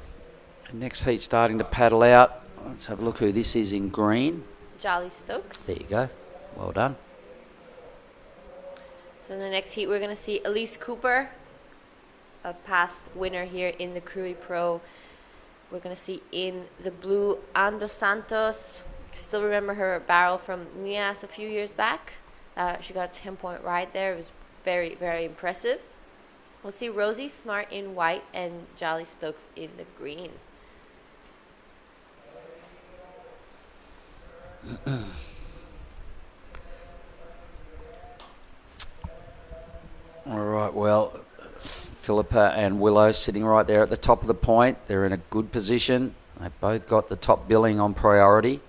Next heat starting to paddle out. Let's have a look who this is in green. Jolly Stokes. There you go. Well done. So in the next heat, we're going to see Elise Cooper, a past winner here in the Krui Pro. We're going to see in the blue Ando Santos. Still remember her barrel from Nias a few years back. She got a 10-point ride there. It was very, very impressive. We'll see Rosie Smart in white and Jolly Stokes in the green. All right, well, Philippa and Willow sitting right there at the top of the point. They're in a good position. They've both got the top billing on priority.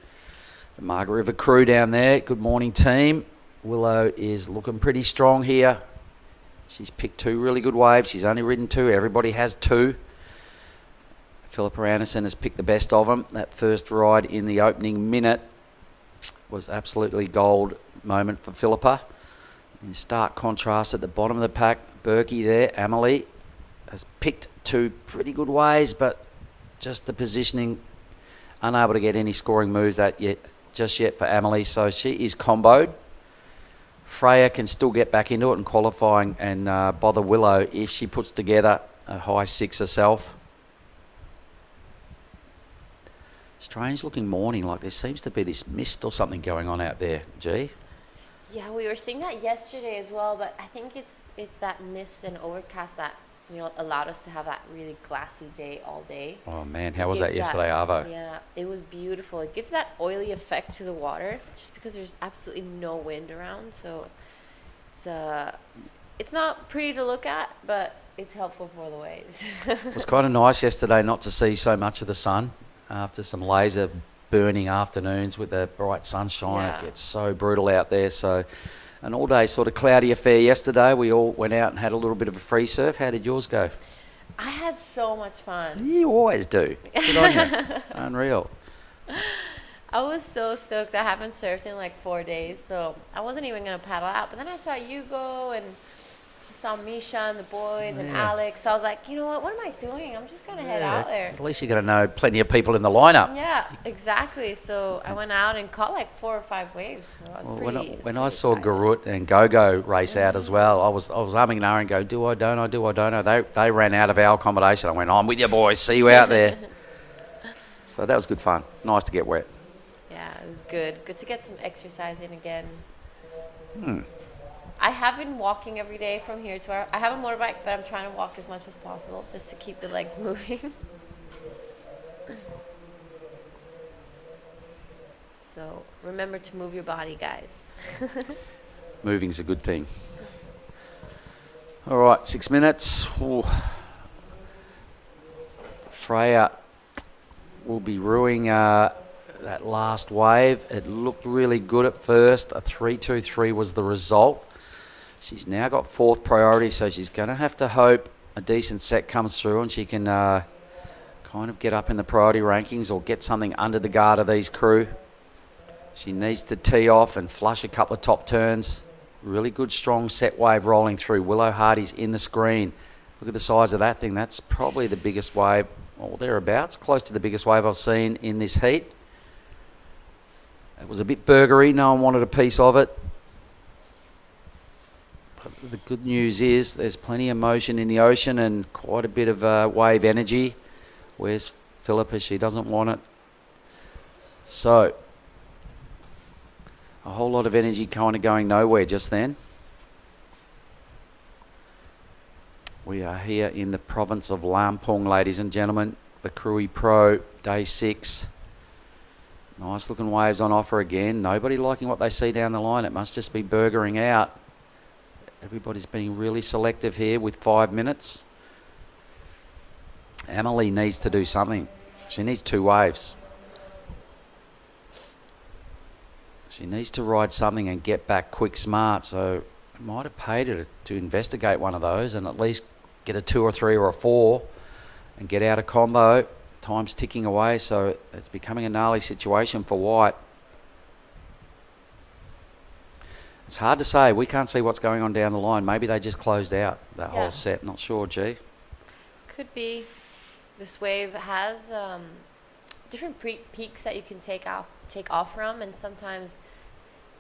The Margaret River crew down there. Good morning, team. Willow is looking pretty strong here. She's picked 2 really good waves. She's only ridden 2. Everybody has 2. Philippa Anderson has picked the best of them. That first ride in the opening minute was absolutely gold moment for Philippa. In stark contrast at the bottom of the pack, Berkey there, Amelie, has picked 2 pretty good waves, but just the positioning, unable to get any scoring moves just yet for Amelie, so she is comboed. Freya can still get back into it in qualifying and bother Willow if she puts together a high 6 herself. Strange looking morning, like there seems to be this mist or something going on out there, G. Yeah, we were seeing that yesterday as well, but I think it's that mist and overcast that allowed us to have that really glassy day all day. Oh man, how was that yesterday, Arvo? Yeah, it was beautiful. It gives that oily effect to the water just because there's absolutely no wind around, so it's not pretty to look at, but it's helpful for the waves. It was kind of nice yesterday not to see so much of the sun after some laser burning afternoons with the bright sunshine. Yeah. It gets so brutal out there. So an all-day sort of cloudy affair yesterday. We all went out and had a little bit of a free surf. How did yours go? I had so much fun. You always do. Good on you. Unreal. I was so stoked. I haven't surfed in like 4 days, so I wasn't even going to paddle out. But then I saw you go and I saw Misha and the boys and Alex. So I was like, you know what am I doing? I'm just going to head out there. At least you're going to know plenty of people in the lineup. Yeah, exactly. So I went out and caught like 4 or 5 waves. So I was when I saw Garut and Gogo race out as well, I was umming and ahhing, go, do I, don't I? They ran out of our accommodation. I went, I'm with you boys, see you out there. So that was good fun. Nice to get wet. Yeah, it was good. Good to get some exercise in again. Hmm. I have been walking every day from here to I have a motorbike, but I'm trying to walk as much as possible just to keep the legs moving. So remember to move your body, guys. Moving's a good thing. All right, 6 minutes. Ooh. Freya will be ruining that last wave. It looked really good at first. A 3-2-3 was the result. She's now got 4th priority, so she's going to have to hope a decent set comes through and she can kind of get up in the priority rankings or get something under the guard of these crew. She needs to tee off and flush a couple of top turns. Really good, strong set wave rolling through. Willow Hardy's in the screen. Look at the size of that thing. That's probably the biggest wave, or thereabouts, close to the biggest wave I've seen in this heat. It was a bit burgery. No one wanted a piece of it. The good news is there's plenty of motion in the ocean and quite a bit of wave energy. Where's Philippa? She doesn't want it. So, a whole lot of energy kind of going nowhere just then. We are here in the province of Lampung, ladies and gentlemen. The Krui Pro, day 6. Nice looking waves on offer again. Nobody liking what they see down the line. It must just be burgering out. Everybody's being really selective here with 5 minutes. Amelie needs to do something. She needs 2 waves. She needs to ride something and get back quick smart. So it might have paid her to investigate one of those and at least get a 2 or 3 or a 4 and get out of combo. Time's ticking away, so it's becoming a gnarly situation for White. It's hard to say. We can't see what's going on down the line. Maybe they just closed out that whole set. Not sure, G. Could be. This wave has different peaks that you can take off from, and sometimes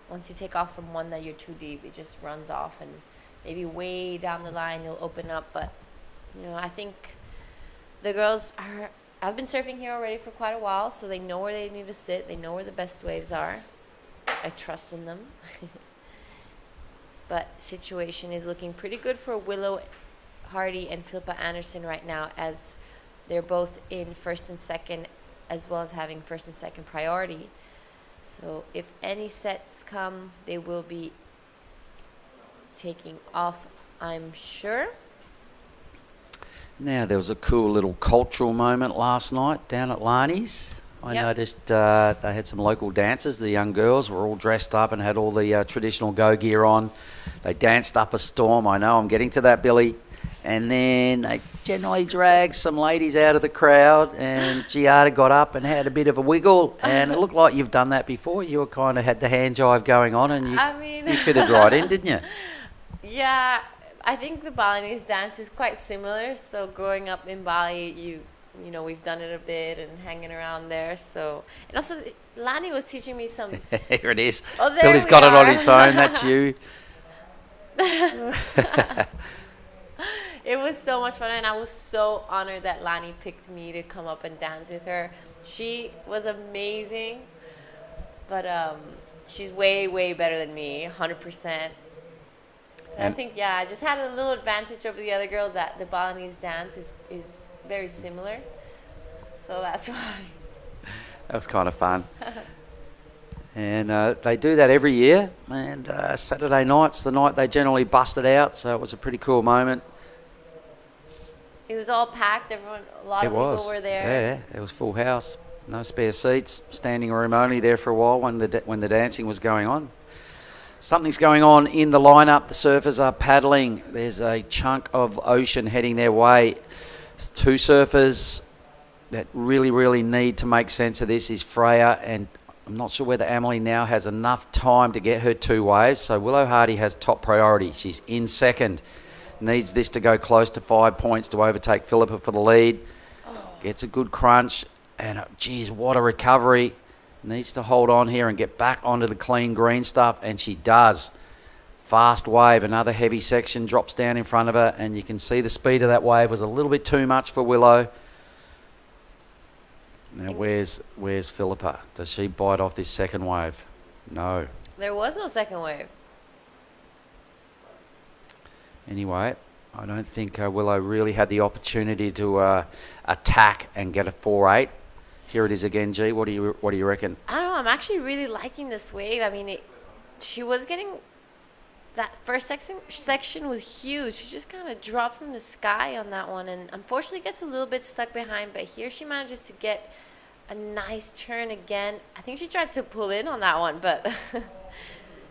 once you take off from one that you're too deep, it just runs off, and maybe way down the line you'll open up. But I think the girls I've been surfing here already for quite a while, so they know where they need to sit. They know where the best waves are. I trust in them. But situation is looking pretty good for Willow Hardy and Philippa Anderson right now, as they're both in 1st and 2nd, as well as having 1st and 2nd priority. So if any sets come, they will be taking off, I'm sure. Now, there was a cool little cultural moment last night down at Lani's. I Yep. noticed they had some local dancers. The young girls were all dressed up and had all the traditional go gear on. They danced up a storm. I know I'm getting to that, Billy. And then they generally dragged some ladies out of the crowd, and Giada got up and had a bit of a wiggle, and it looked like you've done that before. You were kind of had the hand jive going on, and you fitted right in, didn't you? Yeah, I think the Balinese dance is quite similar. So growing up in Bali, you know, we've done it a bit and hanging around there. So, and also Lani was teaching me some. Here it is. Oh, there Billy's we got it on are. his phone. That's you. It was so much fun, and I was so honored that Lani picked me to come up and dance with her. She was amazing, but she's way, way better than me, 100%. And I think, yeah, I just had a little advantage over the other girls that the Balinese dance is very similar. So that's why. That was kind of fun. And they do that every year, and Saturday night's the night they generally bust it out, so it was a pretty cool moment. It was all packed. A lot of people were there. Yeah, it was full house. No spare seats. Standing room only there for a while when the dancing was going on. Something's going on in the lineup. The surfers are paddling. There's a chunk of ocean heading their way. Two surfers that really, really need to make sense of this is Freya, and I'm not sure whether Emily now has enough time to get her two waves. So Willow Hardy has top priority. She's in second. Needs this to go close to 5 points to overtake Philippa for the lead. Gets a good crunch, and geez, what a recovery. Needs to hold on here and get back onto the clean green stuff, and she does. Fast wave, another heavy section drops down in front of her, and you can see the speed of that wave was a little bit too much for Willow. Now where's Philippa? Does she bite off this second wave? No. There was no second wave. Anyway, I don't think Willow really had the opportunity to attack and get a 4-8. Here it is again, G. What do you reckon? I don't know. I'm actually really liking this wave. I mean, she was getting that first section was huge. She just kind of dropped from the sky on that one, and unfortunately gets a little bit stuck behind. But here she manages to get a nice turn again. I think she tried to pull in on that one, but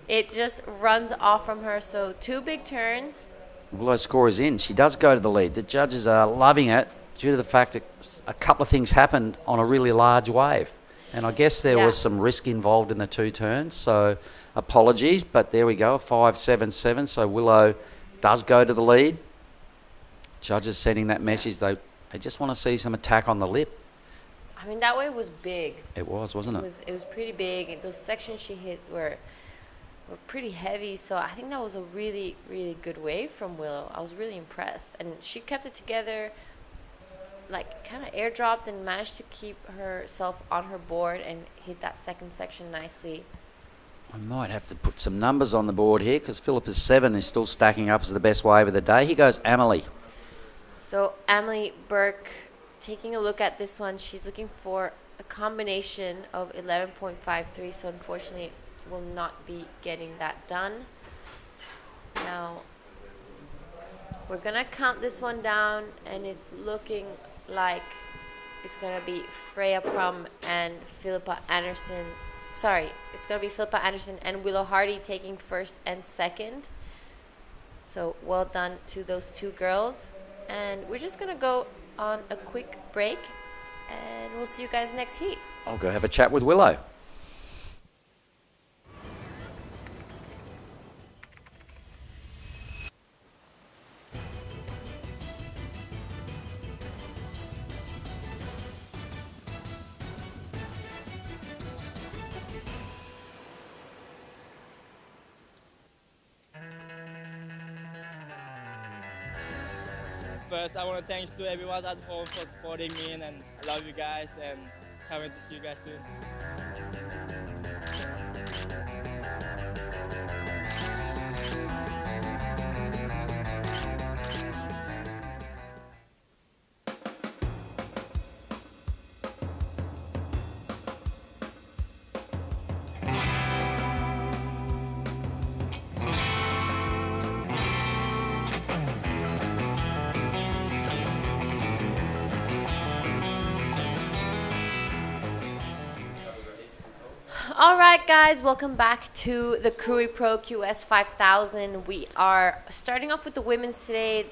it just runs off from her. So 2 big turns. Willow's score is in. She does go to the lead. The judges are loving it due to the fact that a couple of things happened on a really large wave. And I guess there was some risk involved in the 2 turns, so apologies. But there we go, a 5-7-7. So Willow does go to the lead. Judges sending that message. They just want to see some attack on the lip. I mean, that wave was big. It was, wasn't it? It was pretty big. Those sections she hit were pretty heavy, so I think that was a really, really good wave from Willow. I was really impressed, and she kept it together, like kind of airdropped and managed to keep herself on her board and hit that second section nicely. I might have to put some numbers on the board here because Philippa's 7 is still stacking up as the best wave of the day. Here goes Amelie. So Emily Burke, taking a look at this one, she's looking for a combination of 11.53, so unfortunately will not be getting that done. Now we're gonna count this one down, and it's looking like it's gonna be Freya Prum and Philippa Anderson. Sorry, it's gonna be Philippa Anderson and Willow Hardy taking first and second. So well done to those 2 girls, and we're just gonna go on a quick break, and we'll see you guys next heat. I'll go have a chat with Willow. First, I want to thanks to everyone at home for supporting me, and I love you guys, and can't wait to see you guys soon. All right, guys, welcome back to the Krui Pro QS 5000. We are starting off with the women's today.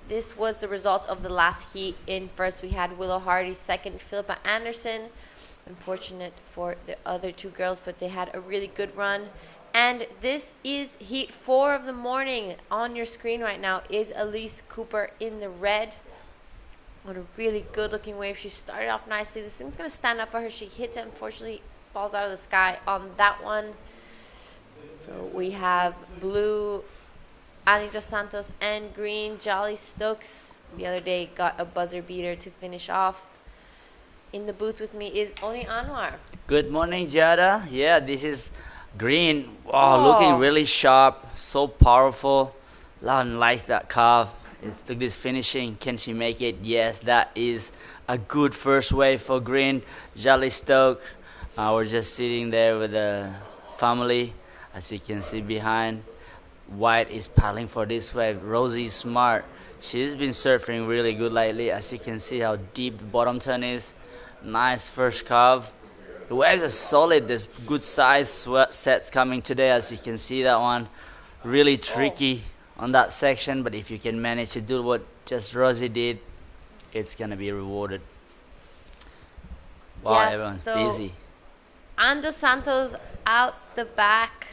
This was the results of the last heat. In first, we had Willow Hardy. Second, Philippa Anderson. Unfortunate for the other two girls, but they had a really good run. And this is heat 4 of the morning. On your screen right now is Elise Cooper in the red on a really good-looking wave. She started off nicely. This thing's going to stand up for her. She hits it, unfortunately, falls out of the sky on that one. So we have blue Ani dos Santos and green Jolly Stokes. The other day got a buzzer beater to finish off. In the booth with me is Oni Anwar. Good morning, Jada. Yeah, this is green. Wow, looking really sharp, so powerful. Loudon likes that carve. Look at this finishing. Can she make it? Yes, that is a good first wave for green. Jolly Stoke. We're just sitting there with the family, as you can see behind. White is paddling for this wave. Rosie Smart. She's been surfing really good lately, as you can see how deep the bottom turn is. Nice first carve. The waves are solid. There's good size sets coming today, as you can see that one. Really tricky on that section, but if you can manage to do what just Rosie did, it's gonna be rewarded. Wow, Yes, everyone's so busy. Ando Santos out the back.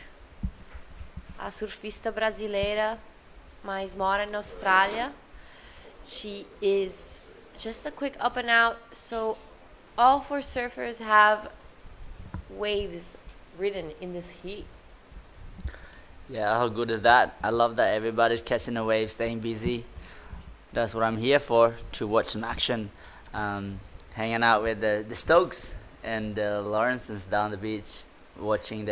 A surfista brasileira, mas mora na Austrália. She is just a quick up and out. So all 4 surfers have waves ridden in this heat. Yeah, how good is that? I love that everybody's catching a wave, staying busy. That's what I'm here for, to watch some action. Hanging out with the Stokes and the Lawrences down the beach, watching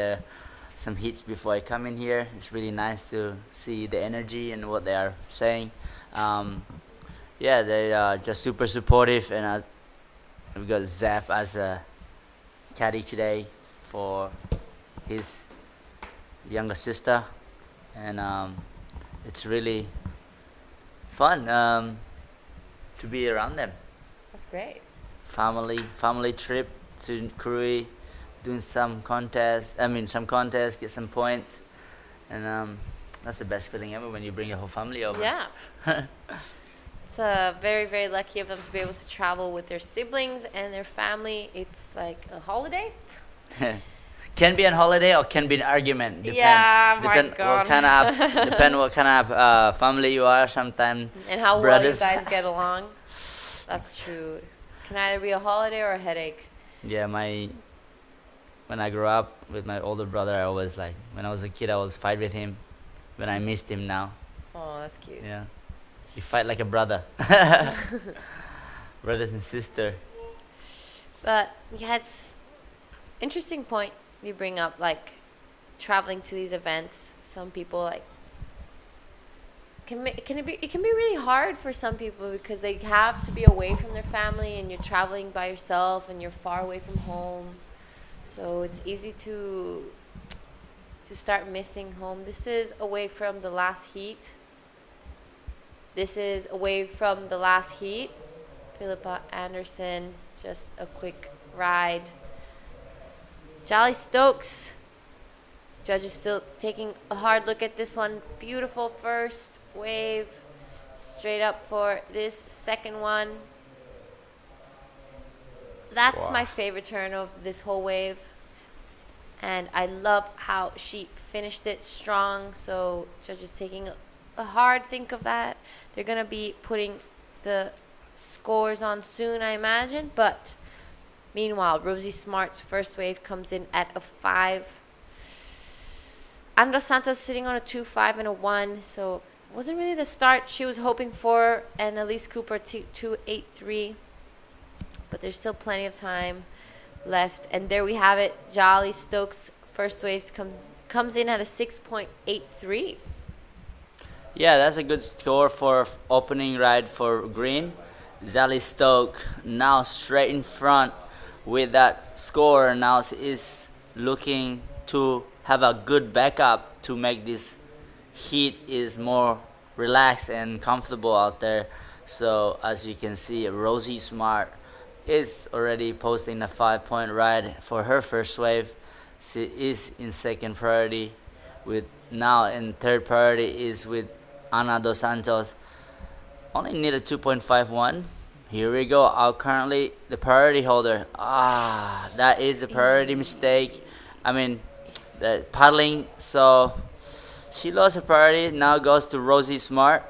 some hits before I come in here. It's really nice to see the energy and what they are saying. Yeah, they are just super supportive, and we've got Zap as a caddy today for his younger sister, and it's really fun to be around them. That's great. Family trip to Krui, doing some contests, get some points, and that's the best feeling ever when you bring your whole family over. Yeah. It's very, very lucky of them to be able to travel with their siblings and their family. It's like a holiday. Can be on holiday or can be an argument. Yeah, my God. Depend what kind of family you are. Sometimes And how brothers. well you guys get along. That's true. Can either be a holiday or a headache. Yeah, when I grew up with my older brother, I always when I was a kid, I always fight with him. When I missed him now. Oh, that's cute. Yeah, we fight like a brother. Brothers and sister. But yeah, it's interesting point you bring up, like traveling to these events. Some people it can be really hard for some people because they have to be away from their family, and you're traveling by yourself and you're far away from home. So it's easy to start missing home. This is away from the last heat. This is away from the last heat. Philippa Anderson, just a quick ride. Jolly Stokes. Judges still taking a hard look at this one. Beautiful first wave. Straight up for this second one. That's my favorite turn of this whole wave. And I love how she finished it strong. So judges taking a hard think of that. They're going to be putting the scores on soon, I imagine. But meanwhile, Rosie Smart's first wave comes in at a 5. Andros Santos sitting on a 2.5 and a 1. So it wasn't really the start she was hoping for. And Elise Cooper 2.83. But there's still plenty of time left. And there we have it. Jolly Stokes first waves comes in at a 6.83. Yeah, that's a good score for opening ride for green. Jolly Stoke now straight in front with that score. Now is looking to have a good backup to make this heat is more relaxed and comfortable out there. So as you can see, Rosie Smart is already posting a 5-point ride for her first wave. She is in second priority, with now in third priority is with Ana dos Santos. Only needed 2.51. Here we go. Currently the priority holder. That is the priority mistake. I mean, the paddling. So she lost her priority. Now goes to Rosie Smart.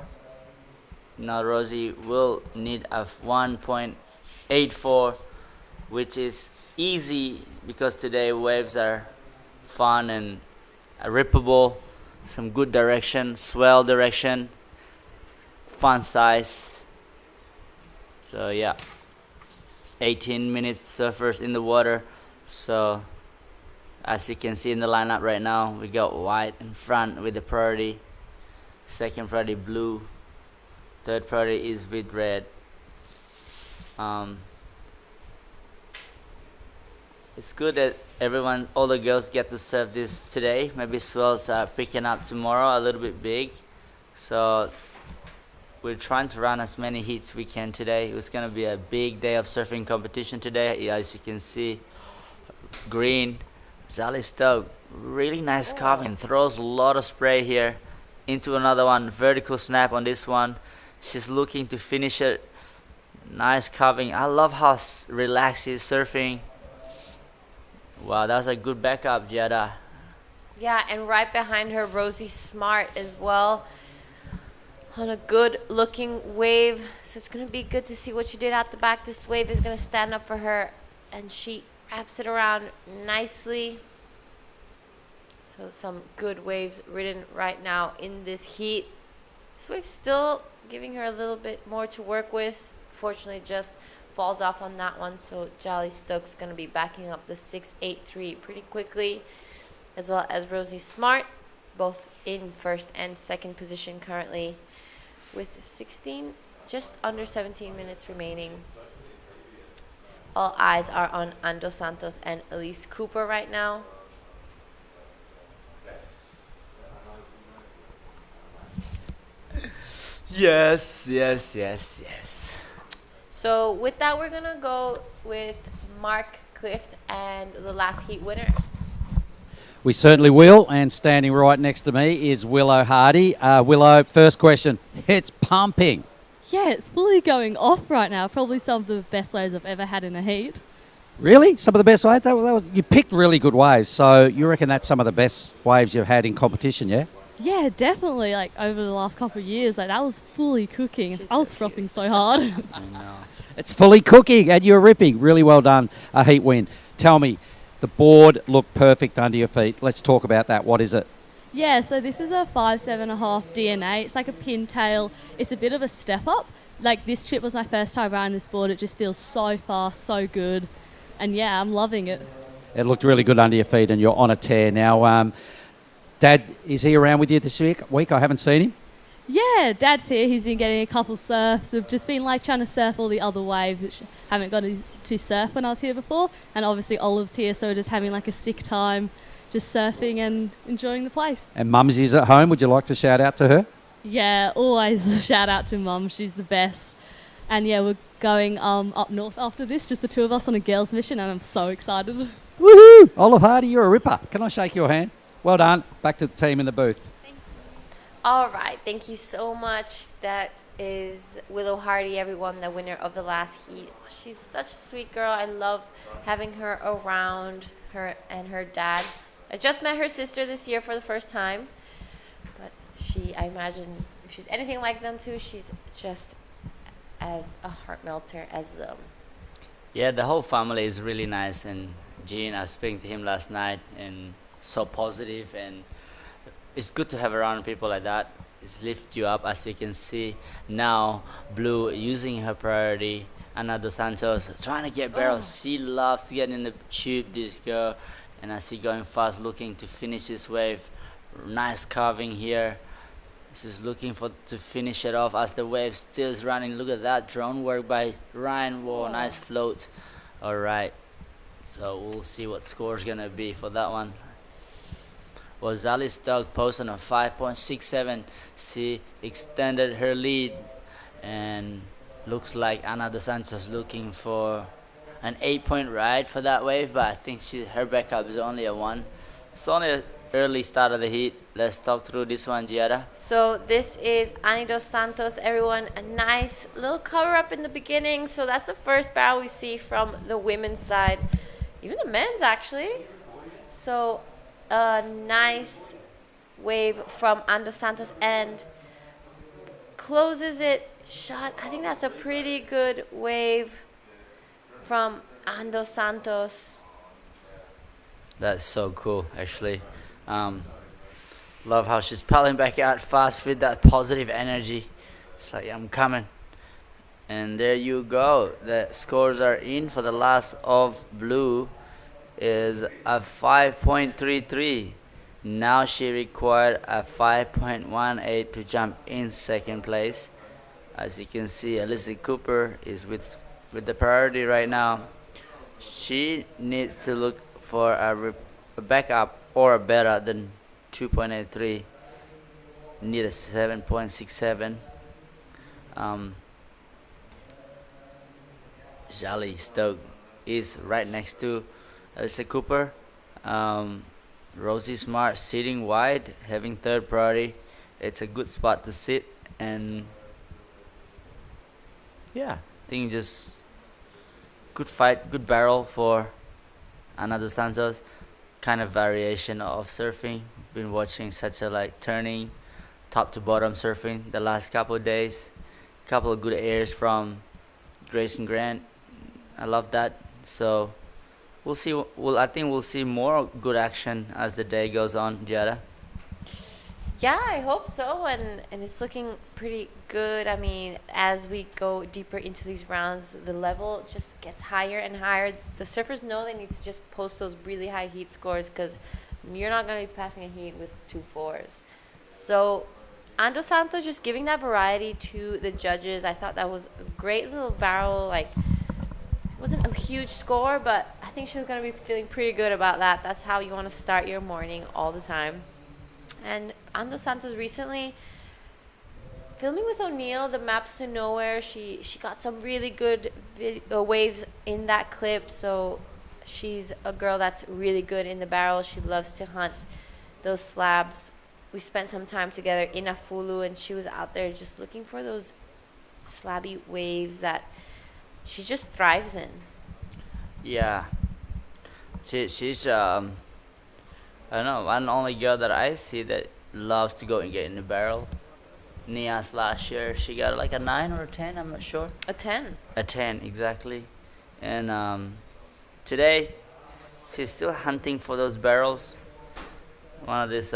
Now Rosie will need a 1.84, which is easy because today waves are fun and rippable. Some good direction, swell direction, fun size. So yeah, 18 minutes surfers in the water. So as you can see in the lineup right now, we got white in front with the priority, second priority blue, third priority is with red. It's good that all the girls get to surf this today. Maybe swells are picking up tomorrow a little bit big. So we're trying to run as many heats we can today. It's gonna be a big day of surfing competition today. As you can see, green, Sally Stoke, really nice carving, throws a lot of spray here into another one, vertical snap on this one. She's looking to finish it. Nice carving. I love how relaxed she's surfing. Wow, that was a good backup, Giada. Yeah, and right behind her, Rosie Smart as well, on a good looking wave. So it's going to be good to see what she did at the back. This wave is going to stand up for her, and she wraps it around nicely. So some good waves ridden right now in this heat. This wave's still giving her a little bit more to work with. Fortunately, just falls off on that one, so Jolly Stokes going to be backing up the 6.83 pretty quickly, as well as Rosie Smart, both in first and second position currently, with 16, just under 17 minutes remaining. All eyes are on Ando Santos and Elise Cooper right now. Yes. So with that, we're gonna go with Mark Clift and the last heat winner. We certainly will, and standing right next to me is Willow Hardy. Willow, first question. It's pumping. Yeah, it's fully going off right now. Probably some of the best waves I've ever had in a heat. Really? Some of the best waves? You picked really good waves, so you reckon that's some of the best waves you've had in competition, yeah? Yeah, definitely. Like over the last couple of years, that was fully cooking. I was frothing so hard. I know. It's fully cooking, and you're ripping. Really well done. A heat win. Tell me, the board looked perfect under your feet. Let's talk about that. What is it? Yeah, so this is a 5.7.5 DNA. It's like a pintail. It's a bit of a step up. Like this trip was my first time riding this board. It just feels so fast, so good. And yeah, I'm loving it. It looked really good under your feet, and you're on a tear now. Dad, is he around with you this week? I haven't seen him. Yeah, Dad's here. He's been getting a couple surfs. We've just been like trying to surf all the other waves which haven't got to surf when I was here before. And obviously Olive's here, so we're just having like a sick time, just surfing and enjoying the place. And Mumsy's at home. Would you like to shout out to her? Yeah, always shout out to Mum. She's the best. And yeah, we're going up north after this, just the two of us on a girls' mission, and I'm so excited. Woohoo! Olive Hardy, you're a ripper. Can I shake your hand? Well done. Back to the team in the booth. All right, thank you so much. That is Willow Hardy, everyone, the winner of the last heat. She's such a sweet girl. I love having her around, her and her dad. I just met her sister this year for the first time, but I imagine if she's anything like them too, she's just as a heart melter as them. Yeah, the whole family is really nice, and Gene, I was speaking to him last night, and so positive, and it's good to have around people like that. It lifts you up, as you can see now. Blue using her priority. Ana dos Santos trying to get barrels. She loves to get in the tube, this girl, and I see going fast, looking to finish this wave. Nice carving here. She's looking to finish it off as the wave still is running. Look at that drone work by Ryan. Whoa, nice float. All right, so we'll see what score's gonna be for that one. Alice Stock posted on 5.67. She extended her lead, and looks like Ana dos Santos looking for an 8-point ride for that wave, but I think her backup is only a 1. It's only an early start of the heat. Let's talk through this one, Giada. So this is Ani dos Santos, everyone. A nice little cover up in the beginning. So that's the first barrel we see from the women's side. Even the men's, actually. So a nice wave from Ani dos Santos and closes it shot. I think that's a pretty good wave from Ani dos Santos. That's so cool, actually. Love how she's paddling back out fast with that positive energy. It's like, I'm coming. And there you go. The scores are in for the last of blue is a 5.33. Now she required a 5.18 to jump in second place. As you can see, Alyssa Cooper is with the priority right now. She needs to look for a backup or a better than 2.83. Need a 7.67. Jolly Stoke is right next to Alyssa Cooper. Rosie Smart sitting wide, having third priority. It's a good spot to sit, and yeah, I think just good fight, good barrel for Ani dos Santos. Kind of variation of surfing. Been watching such a like turning, top to bottom surfing the last couple of days. Couple of good airs from Grayson Grant. I love that. So we'll see. I think we'll see more good action as the day goes on, Giada. Yeah, I hope so, and it's looking pretty good. I mean, as we go deeper into these rounds, the level just gets higher and higher. The surfers know they need to just post those really high heat scores because you're not going to be passing a heat with 2 4s. So Ani dos Santos just giving that variety to the judges. I thought that was a great little barrel. Like, it wasn't a huge score, but I think she's going to be feeling pretty good about that. That's how you want to start your morning all the time. And Ani dos Santos recently filming with O'Neill, the Maps to Nowhere. She got some really good waves in that clip. So she's a girl that's really good in the barrel. She loves to hunt those slabs. We spent some time together in Afulu, and she was out there just looking for those slabby waves that she just thrives in. Yeah, she's I don't know, one only girl that I see that loves to go and get in the barrel. Nias last year, she got like a 9 or a 10, I'm not sure. A 10. A 10, exactly. And today, she's still hunting for those barrels. One of this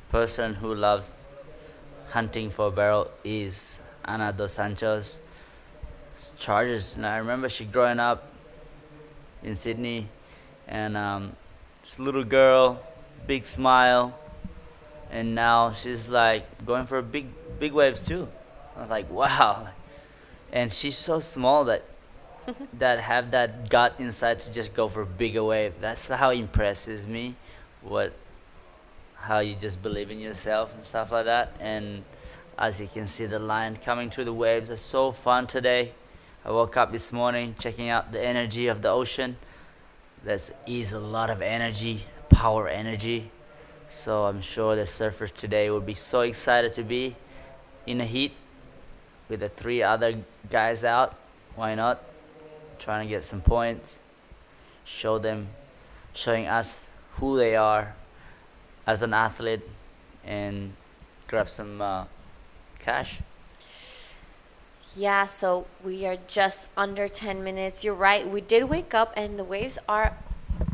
person who loves hunting for a barrel is Ani dos Santos. Chargers. And I remember she growing up in Sydney, and this little girl, big smile, and now she's like going for big waves too. I was like, wow. And she's so small that have that gut inside to just go for a bigger wave. That's how it impresses me. How you just believe in yourself and stuff like that. And as you can see, the line coming through the waves is so fun today. I woke up this morning checking out the energy of the ocean. There is a lot of energy, power energy. So I'm sure the surfers today will be so excited to be in the heat with the 3 other guys out. Why not? Trying to get some points, showing us who they are as an athlete, and grab some cash. Yeah, so we are just under 10 minutes. You're right. We did wake up, and the waves are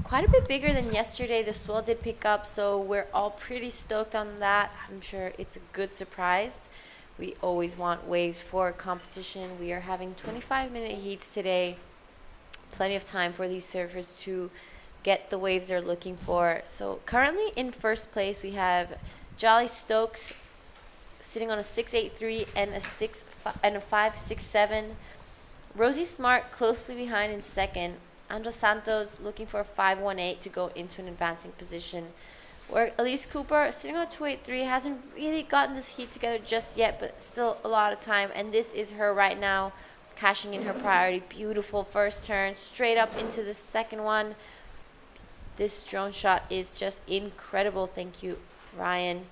quite a bit bigger than yesterday. The swell did pick up, so we're all pretty stoked on that. I'm sure it's a good surprise. We always want waves for competition. We are having 25-minute heats today. Plenty of time for these surfers to get the waves they're looking for. So currently in first place, we have Jolly Stokes sitting on a 6.83 and a 5.67. Rosie Smart closely behind in second. Ani dos Santos looking for a 5.18 to go into an advancing position. Where Elise Cooper sitting on a 2.83 hasn't really gotten this heat together just yet, but still a lot of time. And this is her right now cashing in her priority. Beautiful first turn, straight up into the second one. This drone shot is just incredible. Thank you, Ryan.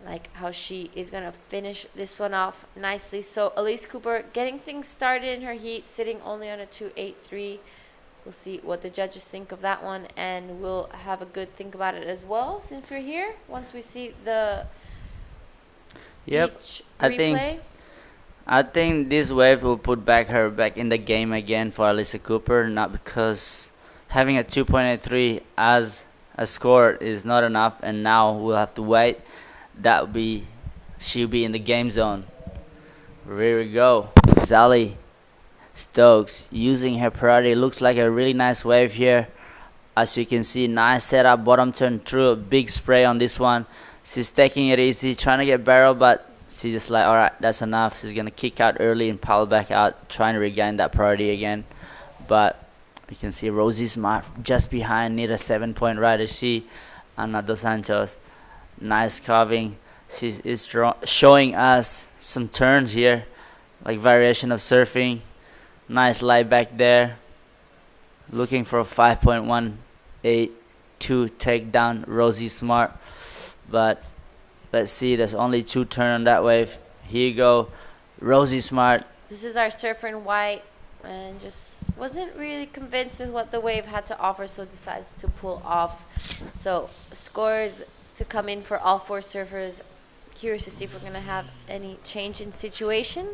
Like how she is going to finish this one off nicely. So Elise Cooper getting things started in her heat, sitting only on a 2.83. We'll see what the judges think of that one, and we'll have a good think about it as well since we're here. Once we see the beach replay. I think this wave will put her back in the game again for Alyssa Cooper, not because having a 2.83 as a score is not enough, and now we'll have to wait. She'll be in the game zone. Here we go. Zali Stokes using her priority. Looks like a really nice wave here. As you can see, nice setup, bottom turn through, a big spray on this one. She's taking it easy, trying to get barrel, but she's just like, alright, that's enough. She's going to kick out early and paddle back out, trying to regain that priority again. But you can see Rosie Smart just behind, near a 7-point rider. She, Ana Dos Santos. Nice carving. She is showing us some turns here, like variation of surfing. Nice lie back there. Looking for a 5.182 takedown, Rosie Smart. But let's see, there's only 2 turns on that wave. Here you go, Rosie Smart. This is our surfer in white, and just wasn't really convinced with what the wave had to offer, so decides to pull off. So scores to come in for all 4 surfers. Curious to see if we're going to have any change in situation.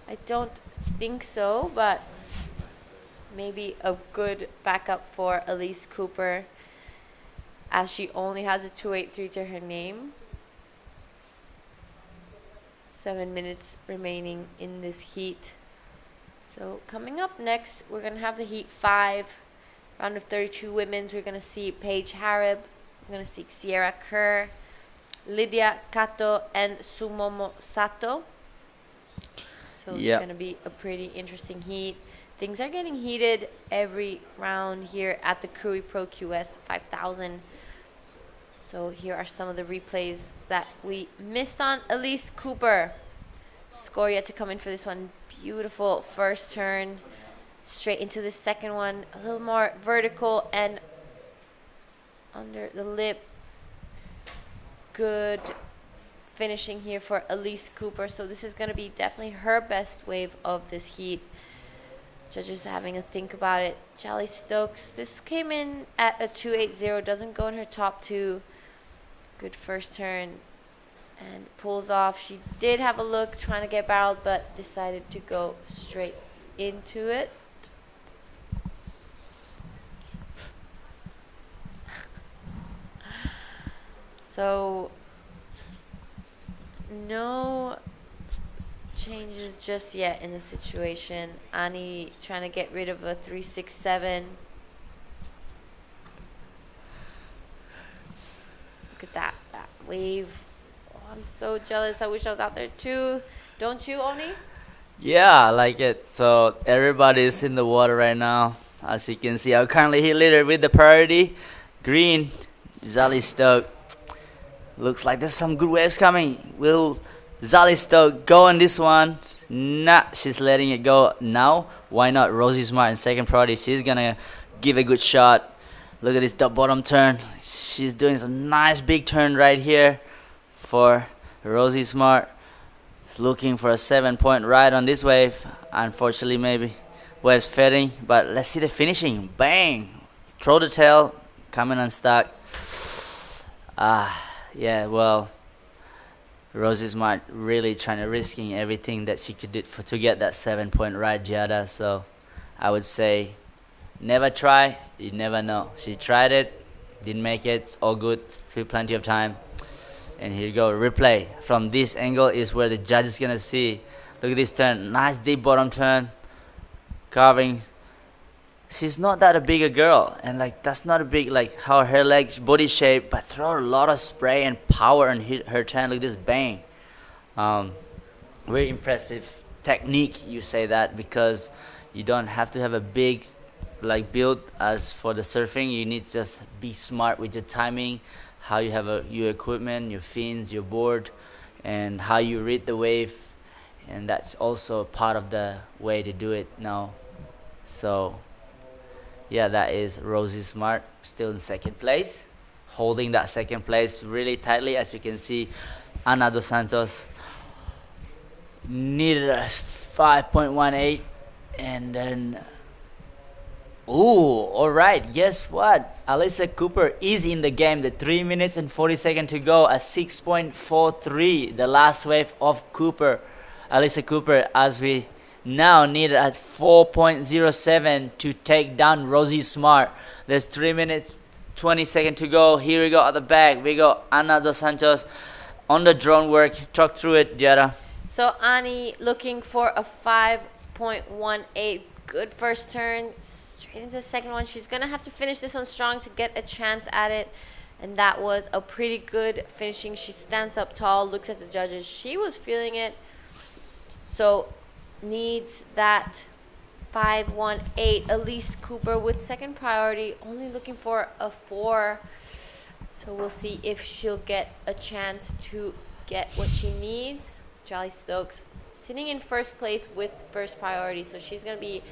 I don't think so, but maybe a good backup for Elise Cooper, as she only has a 2.83 to her name. 7 minutes remaining in this heat. So coming up next, we're going to have the heat 5, round of 32 women's. We're going to see Paige Harib. We're going to see Sierra Kerr, Lydia Kato, and Sumomo Sato. So it's going to be a pretty interesting heat. Things are getting heated every round here at the Krui Pro QS 5000. So here are some of the replays that we missed on. Elise Cooper, score yet to come in for this one. Beautiful first turn, straight into the second one. A little more vertical and under the lip. Good finishing here for Elise Cooper. So this is going to be definitely her best wave of this heat. Judges having a think about it. Jolly Stokes, this came in at a 2.80, doesn't go in her top 2. Good first turn and pulls off. She did have a look trying to get barreled, but decided to go straight into it. So no changes just yet in the situation. Ani trying to get rid of a 3.67. Look at that wave. Oh, I'm so jealous. I wish I was out there too. Don't you, Oni? Yeah, I like it. So everybody's in the water right now. As you can see, I'm currently heat leader with the priority. Green, Zali Stoke. Looks like there's some good waves coming. Will Zali Stoke go on this one? Nah, she's letting it go now. Why not? Rosie Smart in second priority. She's gonna give a good shot. Look at this bottom turn. She's doing some nice big turn right here for Rosie Smart. She's looking for a 7-point ride on this wave. Unfortunately, maybe wave's fading, but let's see the finishing. Bang! Throw the tail, coming unstuck. Yeah, well, Rosie Smart really trying to risking everything that she could do to get that 7-point ride, Giada. So I would say never try, you never know. She tried it, didn't make it, it's all good, still plenty of time. And here you go, replay. From this angle is where the judge is gonna see. Look at this turn, nice deep bottom turn, carving. She's not that a bigger girl, and like that's not a big like how her leg body shape, but throw a lot of spray and power and hit her turn. Look at this bang. Very impressive technique, you say that, because you don't have to have a big like build as for the surfing. You need to just be smart with your timing, how you have your equipment, your fins, your board, and how you read the wave. and that's also part of the way to do it now. So yeah, that is Rosie Smart still in second place, holding that second place really tightly. As you can see, Ana dos Santos needed a 5.18, and then all right, guess what? Alyssa Cooper is in the game. The 3 minutes and 40 seconds to go, a 6.43, the last wave of Cooper, Alyssa Cooper, as we now need at 4.07 to take down Rosie Smart. There's 3 minutes 20 seconds to go. Here we go at the back. We got Ana dos Santos on the drone work. Talk through it, Jada. So Ani looking for a 5.18. Good first turn. Straight into the second one. She's going to have to finish this one strong to get a chance at it. And that was a pretty good finishing. She stands up tall, looks at the judges. She was feeling it. So needs that 5.18. Elise Cooper with second priority, only looking for a 4. So we'll see if she'll get a chance to get what she needs. Jolly Stokes sitting in first place with first priority, so she's going to be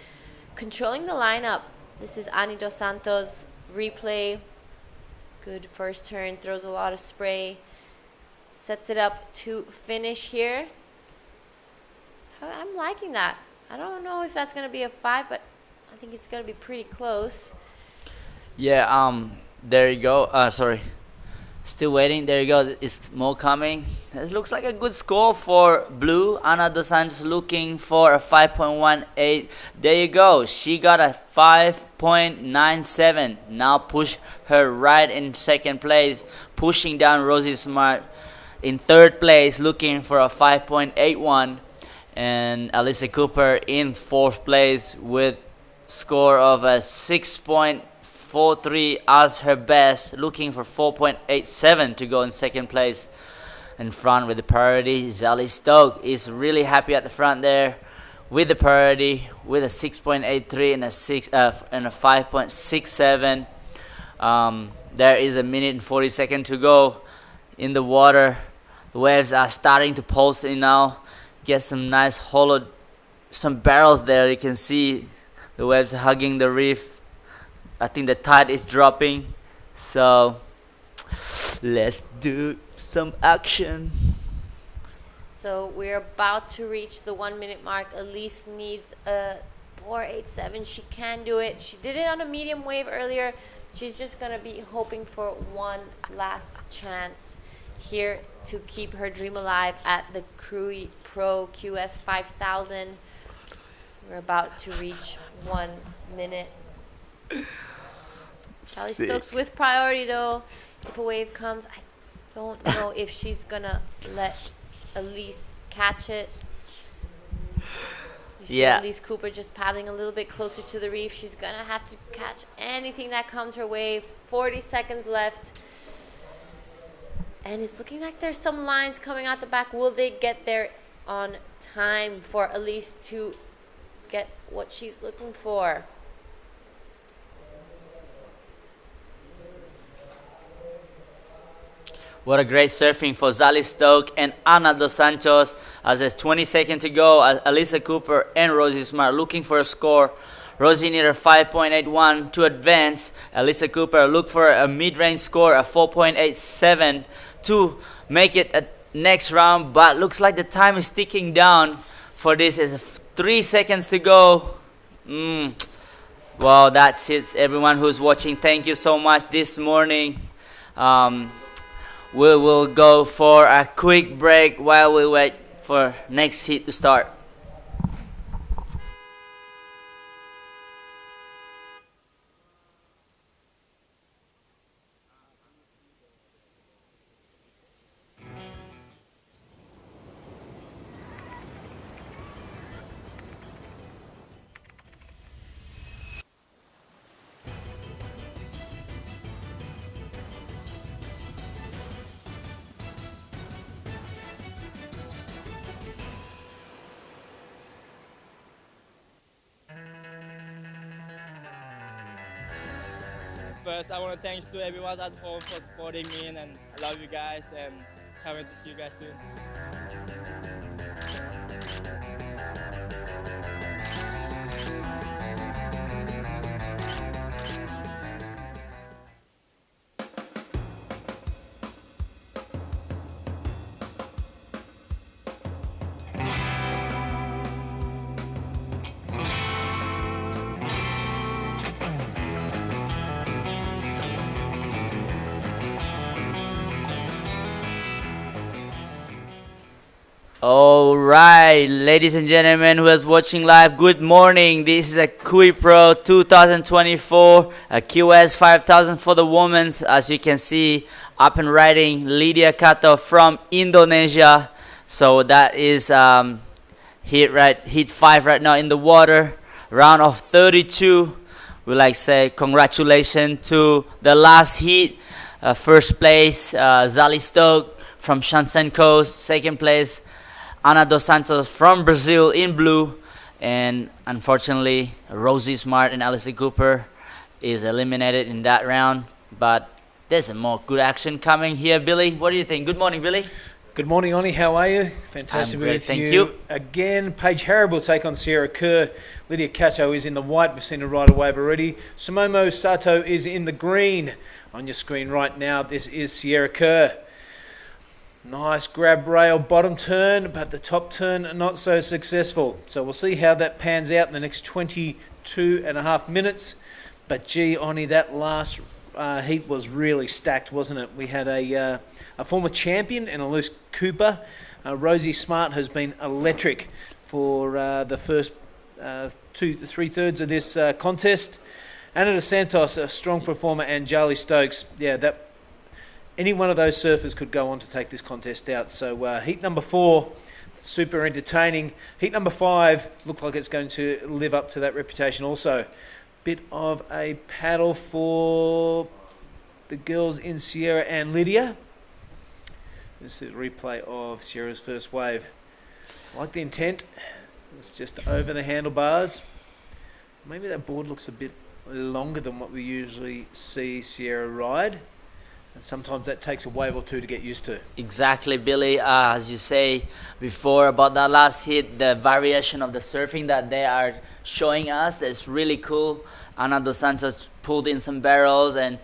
controlling the lineup. This is Ani dos Santos replay. Good first turn, throws a lot of spray, sets it up to finish here. I'm liking that. I don't know if that's going to be a 5, but I think it's going to be pretty close. Yeah, there you go. Sorry. Still waiting. There you go. It's more coming. It looks like a good score for Blue. Ana dos Santos looking for a 5.18. There you go. She got a 5.97. Now push her right in second place, pushing down Rosie Smart in third place, looking for a 5.81. And Alyssa Cooper in fourth place with score of a 6.43 as her best, looking for 4.87 to go in second place. In front with the priority, Jolly Stokes is really happy at the front there with the priority, with a 6.83 and a 5.67. There is a minute and 40 seconds to go in the water. The waves are starting to pulse in now. Get some nice hollowed, some barrels there. You can see the waves hugging the reef. I think the tide is dropping. So let's do some action. So we're about to reach the 1 minute mark. Elise needs a 4.87. She can do it. She did it on a medium wave earlier. She's just going to be hoping for one last chance here to keep her dream alive at the Krui Pro QS 5000. We're about to reach 1 minute. Jolly Stokes with priority though. If a wave comes, I don't know if she's gonna let Elise catch it. You see Elise Cooper just paddling a little bit closer to the reef. She's gonna have to catch anything that comes her way. 40 seconds left. And it's looking like there's some lines coming out the back. Will they get there on time for Elise to get what she's looking for? What a great surfing for Jolly Stokes and Ana dos Santos. As there's 20 seconds to go, Alyssa Cooper and Rosie Smart looking for a score. Rosie needed a 5.81 to advance. Alyssa Cooper look for a mid-range score, a 4.87 to make it a next round. But looks like the time is ticking down for this. Is 3 seconds to go. Well, that's it. Everyone who's watching, thank you so much this morning. We will go for a quick break while we wait for next heat to start. First, I want to thanks to everyone at home for supporting me, and I love you guys, and can't wait to see you guys soon. All right, ladies and gentlemen who is watching live, good morning. This is a Krui Pro 2024, a QS 5000 for the women. As you can see, up and riding Lydia Kato from Indonesia. So that is heat 5 right now in the water, round of 32. We like to say congratulations to the last heat. First place, Zali Stoke from Shansen Coast. Second place, Ana dos Santos from Brazil in blue. And unfortunately, Rosie Smart and Alice Cooper is eliminated in that round. But there's some more good action coming here, Billy. What do you think? Good morning, Billy. Good morning, Oni. How are you? Fantastic I'm great, with thank you. you. Again, Paige Harrod will take on Sierra Kerr. Lydia Kato is in the white. We've seen her ride a wave already. Sumomo Sato is in the green. On your screen right now, this is Sierra Kerr. Nice grab rail bottom turn, but the top turn not so successful. So we'll see how that pans out in the next 22.5 minutes. But gee, Oni, that last heat was really stacked, wasn't it? We had a former champion and a loose Cooper. Rosie Smart has been electric for the first 3/3 of this contest. Ana dos Santos, a strong performer, and Charlie Stokes. Yeah, any one of those surfers could go on to take this contest out. So heat number 4, super entertaining. Heat number 5 looked like it's going to live up to that reputation also. Bit of a paddle for the girls in Sierra and Lydia. This is a replay of Sierra's first wave. I like the intent. It's just over the handlebars. Maybe that board looks a bit longer than what we usually see Sierra ride. And sometimes that takes a wave or two to get used to. Exactly, Billy. As you say before about that last hit, the variation of the surfing that they are showing us, that's really cool. Ana dos Santos pulled in some barrels, and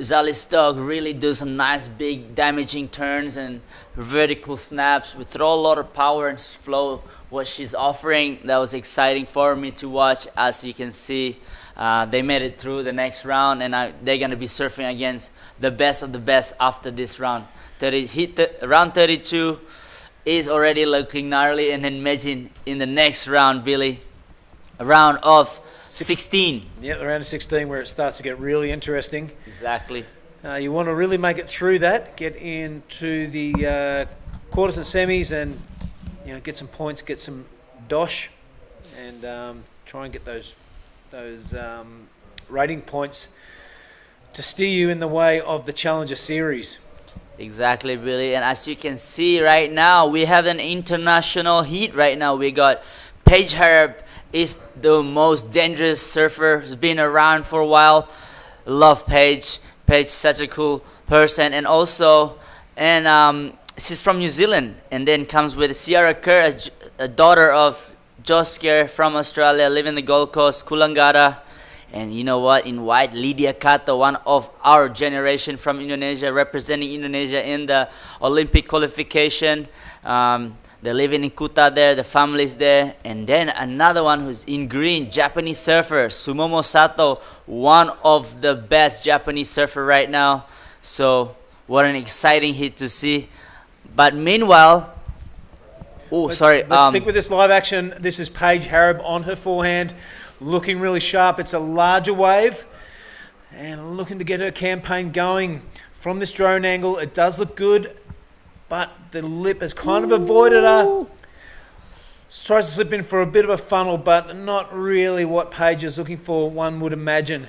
Zali Stock really do some nice big damaging turns and vertical snaps. We throw a lot of power and flow what she's offering. That was exciting for me to watch. As you can see, they made it through the next round, and they're going to be surfing against the best of the best after this round. Round 32 is already looking gnarly, and then imagine in the next round, Billy, a round of 16. Yeah, the round of 16 where it starts to get really interesting. Exactly. You want to really make it through that, get into the quarters and semis, and get some points, get some dosh, and try and get those rating points to steer you in the way of the Challenger Series. Exactly, Billy. And as you can see right now, we have an international heat right now. We got Paige Harrod is the most dangerous surfer. Has been around for a while. Love Paige. Paige is such a cool person. And also, she's from New Zealand. And then comes with Sierra Kerr, a daughter of Josh Kerr from Australia, living in the Gold Coast, Coolangatta. And you know what? In white, Lydia Kato, one of our generation from Indonesia, representing Indonesia in the Olympic qualification. They're living in Kuta there, the family's there. And then another one who's in green, Japanese surfer, Sumomo Sato, one of the best Japanese surfer right now. So what an exciting hit to see. But meanwhile, let's stick with this live action. This is Paige Harrod on her forehand, looking really sharp. It's a larger wave, and looking to get her campaign going from this drone angle. It does look good, but the lip has kind of avoided her. Tries to slip in for a bit of a funnel, but not really what Paige is looking for, one would imagine.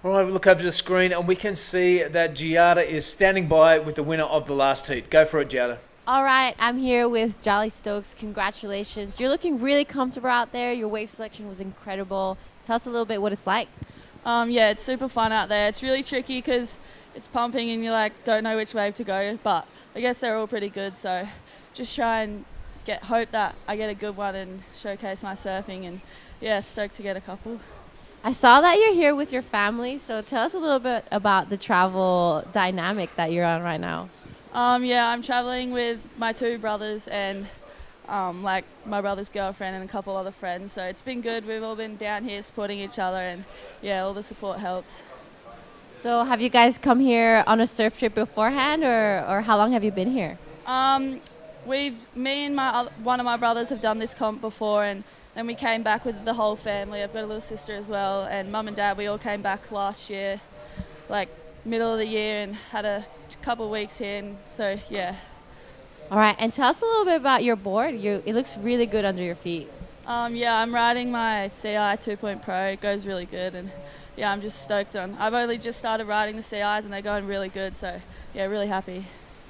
All right, we look over the screen, and we can see that Giada is standing by with the winner of the last heat. Go for it, Giada. All right, I'm here with Jolly Stokes. Congratulations. You're looking really comfortable out there. Your wave selection was incredible. Tell us a little bit what it's like. Yeah, it's super fun out there. It's really tricky because it's pumping and you don't know which wave to go, but I guess they're all pretty good, so just try and hope that I get a good one and showcase my surfing, and yeah, stoked to get a couple. I saw that you're here with your family, so tell us a little bit about the travel dynamic that you're on right now. Yeah, I'm traveling with my 2 brothers and my brother's girlfriend and a couple other friends, so it's been good. We've all been down here supporting each other, and yeah, all the support helps. So have you guys come here on a surf trip beforehand, or how long have you been here? Me and one of my brothers have done this comp before, and then we came back with the whole family. I've got a little sister as well, and mum and dad, we all came back last year, like middle of the year, and had a couple of weeks here, and so yeah. All right, and tell us a little bit about your board. It looks really good under your feet. Yeah, I'm riding my CI 2.0 Pro. It goes really good, and yeah, I'm just stoked on. I've only just started riding the CIs, and they're going really good, so yeah, really happy.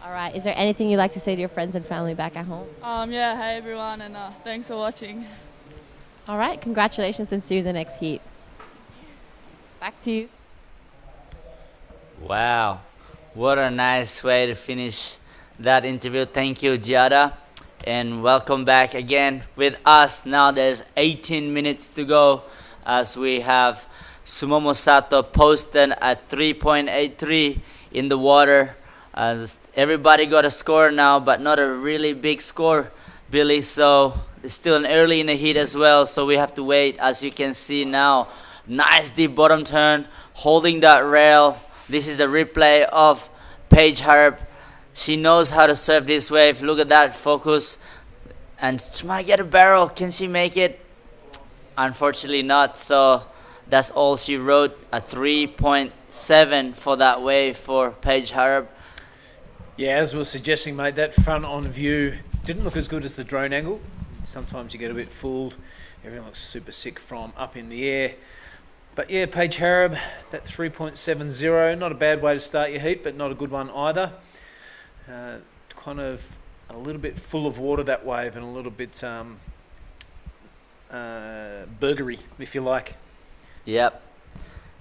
All right, is there anything you'd like to say to your friends and family back at home? Yeah, hey everyone, and thanks for watching. All right, congratulations, and see you in the next heat. Back to you. Wow, what a nice way to finish that interview. Thank you, Giada, and welcome back again with us. Now there's 18 minutes to go as we have Sumomo Sato posted at 3.83 in the water. As everybody got a score now, but not a really big score, Billy. So it's still early in the heat as well, so we have to wait. As you can see now, nice deep bottom turn, holding that rail. This is the replay of Paige Harp. She knows how to surf this wave. Look at that focus. And she might get a barrel. Can she make it? Unfortunately not. So that's all she wrote, a 3.7 for that wave for Paige Harp. Yeah, as we were suggesting, mate, that front-on view didn't look as good as the drone angle. Sometimes you get a bit fooled. Everything looks super sick from up in the air. But yeah, Paige Harab, that 3.70, not a bad way to start your heat, but not a good one either. Kind of a little bit full of water, that wave, and a little bit burgery, if you like. Yep.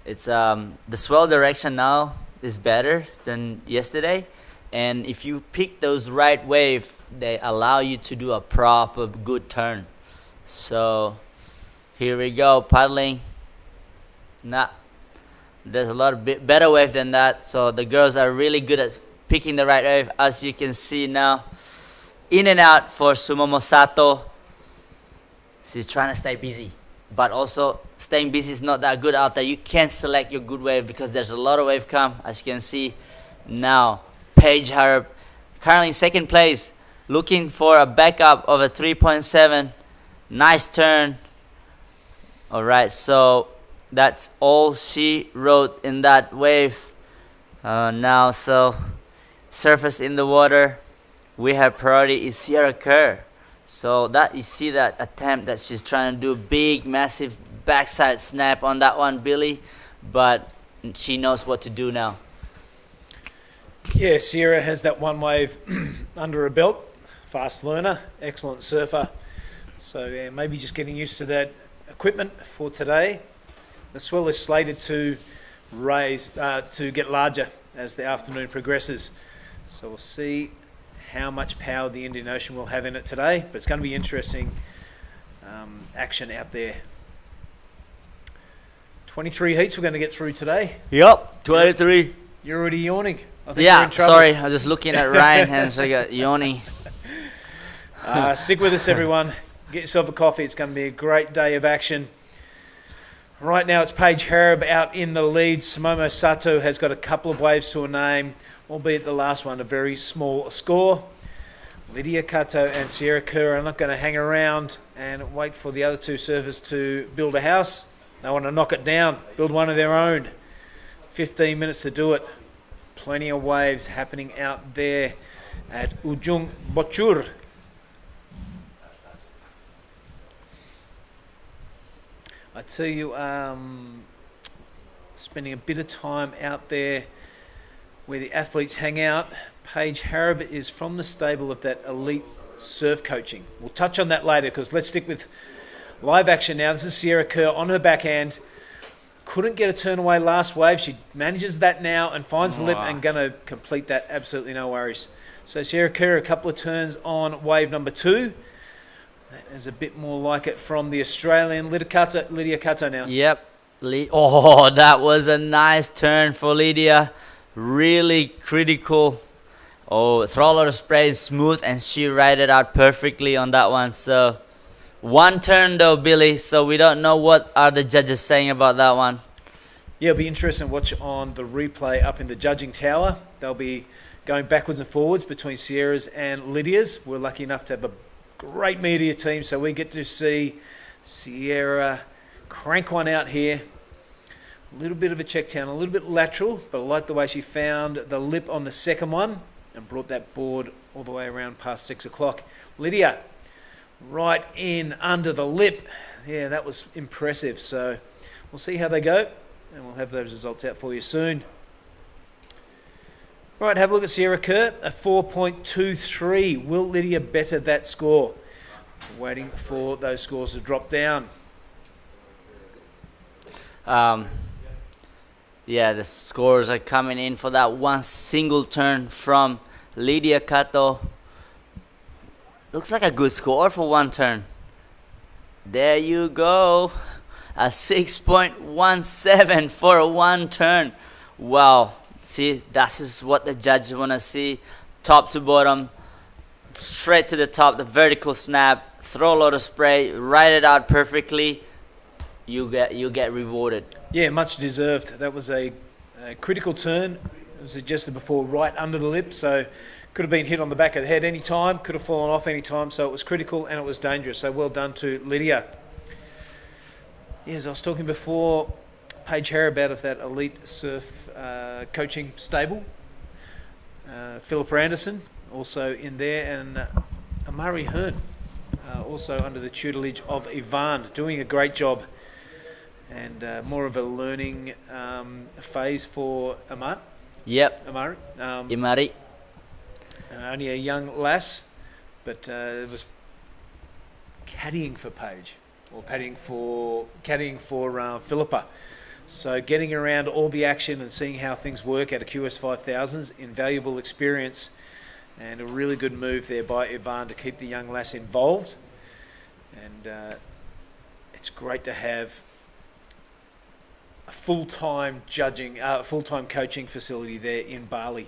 It's the swell direction now is better than yesterday. And if you pick those right wave, they allow you to do a proper good turn. So here we go, paddling. Nah, there's a lot of better wave than that. So the girls are really good at picking the right wave, as you can see now. In and out for Sumomo Sato. She's trying to stay busy, but also staying busy is not that good out there. You can't select your good wave because there's a lot of wave come, as you can see now. Paige Harp, currently in second place, looking for a backup of a 3.7. Nice turn. All right, so that's all she wrote in that wave. Now, so surface in the water, we have priority is Sierra Kerr. So that you see that attempt that she's trying to do, big, massive backside snap on that one, Billy, but she knows what to do now. Yeah, Sierra has that one wave under her belt. Fast learner, excellent surfer. So yeah, maybe just getting used to that equipment for today. The swell is slated to get larger as the afternoon progresses. So we'll see how much power the Indian Ocean will have in it today. But it's going to be interesting action out there. 23 heats we're going to get through today. Yep, 23. You're already yawning. I think you're Yeah, in trouble. sorry, I was just looking at Ryan and so I got yawning. Stick with us, everyone. Get yourself a coffee. It's going to be a great day of action. Right now, it's Paige Harab out in the lead. Sumomo Sato has got a couple of waves to her name, albeit the last one a very small score. Lydia Kato and Sierra Kerr are not going to hang around and wait for the other two surfers to build a house. They want to knock it down, build one of their own. 15 minutes to do it. Plenty of waves happening out there at Ujung Bocur. I tell you, spending a bit of time out there where the athletes hang out. Paige Harab is from the stable of that elite surf coaching. We'll touch on that later because let's stick with live action now. This is Sierra Kerr on her backhand. Couldn't get a turn away last wave. She manages that now and finds the lip and going to complete that. Absolutely no worries. So Sierra Kerr, a couple of turns on wave number 2. That is a bit more like it from the Australian Lydia Kato now. Yep. Oh, that was a nice turn for Lydia. Really critical. Oh, throw a lot of spray, smooth, and she ride it out perfectly on that one. So, one turn though, Billy. So we don't know what are the judges saying about that one. Yeah, it'll be interesting to watch on the replay up in the judging tower. They'll be going backwards and forwards between Sierra's and Lydia's. We're lucky enough to have a great media team, so we get to see Sierra crank one out here. A little bit of a check down, a little bit lateral, but I like the way she found the lip on the second one and brought that board all the way around past 6 o'clock. Lydia, right in under the lip. Yeah, that was impressive. So we'll see how they go, and we'll have those results out for you soon. Right, have a look at Sierra Kerr, a 4.23. Will Lydia better that score? Waiting for those scores to drop down. Yeah, the scores are coming in for that one single turn from Lydia Kato. Looks like a good score for one turn. There you go. A 6.17 for a one turn. Wow. See, that is what the judges want to see. Top to bottom, straight to the top, the vertical snap, throw a lot of spray, ride it out perfectly. You get rewarded. Yeah, much deserved. That was a critical turn. It was suggested before, right under the lip, so could have been hit on the back of the head any time, could have fallen off any time, so it was critical and it was dangerous. So well done to Lydia. Yeah, as I was talking before, Paige Harrop out of that elite surf coaching stable. Philippa Anderson also in there, and Amari Hearn also under the tutelage of Ivan, doing a great job. And more of a learning phase for Amari. Yep. Amari. Imari. Only a young lass, but it was caddying for Paige, or caddying for Philippa. So getting around all the action and seeing how things work at a QS 5000s, invaluable experience, and a really good move there by Ivan to keep the young lass involved. And it's great to have a full-time full-time coaching facility there in Bali.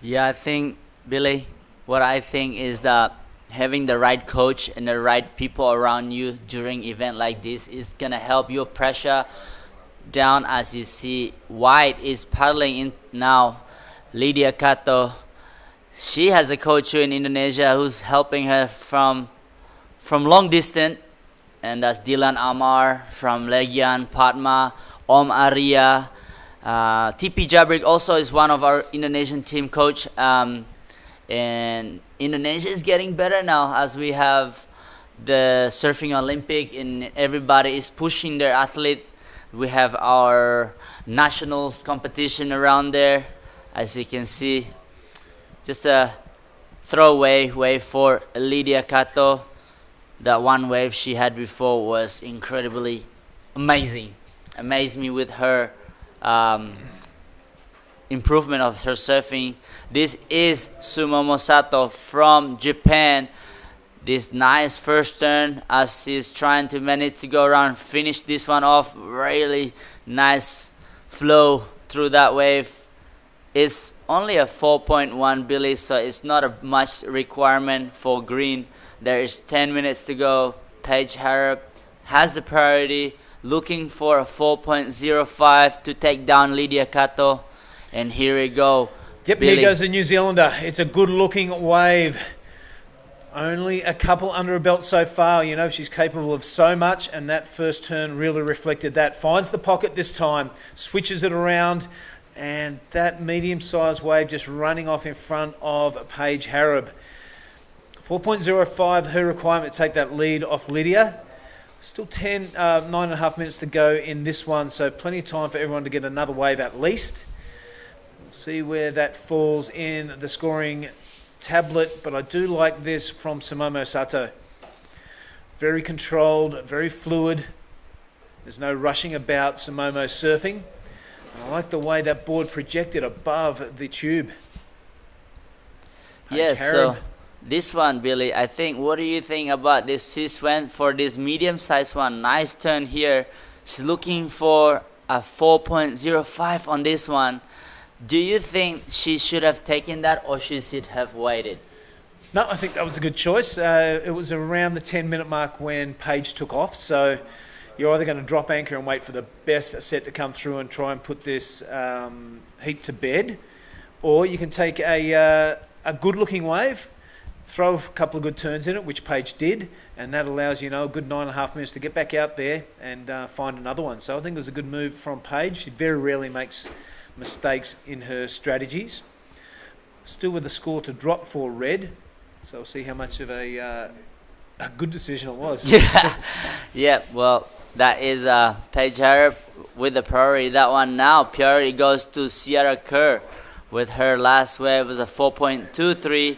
Yeah, I think, Billy, what I think is that having the right coach and the right people around you during event like this is going to help your pressure down. As you see, White is paddling in now. Lydia Kato, she has a coach in Indonesia who's helping her from long distance, and that's Dylan Amar from Legian, Padma, Om Arya. TP Jabrik also is one of our Indonesian team coach, and Indonesia is getting better now as we have the Surfing Olympic and everybody is pushing their athlete. We have our nationals competition around there, as you can see. Just a throwaway wave for Lydia Kato. That one wave she had before was incredibly amazing. Amazed me with her improvement of her surfing. This is Sumomo Sato from Japan. This nice first turn as she's trying to manage to go around, finish this one off. Really nice flow through that wave. It's only a 4.1 Billy, so it's not a much requirement for green. There is 10 minutes to go. Paige Harrop has the priority, looking for a 4.05 to take down Lydia Kato. And here we go. Yep, Billy. Here goes the New Zealander. It's a good-looking wave. Only a couple under her belt so far. You know, she's capable of so much, and that first turn really reflected that. Finds the pocket this time, switches it around, and that medium-sized wave just running off in front of Paige Harrop. 4.05, her requirement to take that lead off Lydia. Still 9.5 minutes to go in this one, so plenty of time for everyone to get another wave at least. We'll see where that falls in the scoring tablet, but I do like this from Sumomo Sato. Very controlled, very fluid. There's no rushing about Sumomo surfing. And I like the way that board projected above the tube. Yes, so this one, Billy, I think, what do you think about this? She went for this medium-sized one. Nice turn here. She's looking for a 4.05 on this one. Do you think she should have taken that, or she should have waited? No, I think that was a good choice. It was around the 10-minute mark when Paige took off, so you're either going to drop anchor and wait for the best set to come through and try and put this heat to bed, or you can take a good-looking wave, throw a couple of good turns in it, which Paige did, and that allows you a good 9.5 minutes to get back out there and find another one. So I think it was a good move from Paige. She very rarely makes mistakes in her strategies. Still with the score to drop for red, so we'll see how much of a good decision it was. Yeah, well, that is Paige Harrop with the priority. That one now, priority goes to Sierra Kerr with her last wave was a 4.23.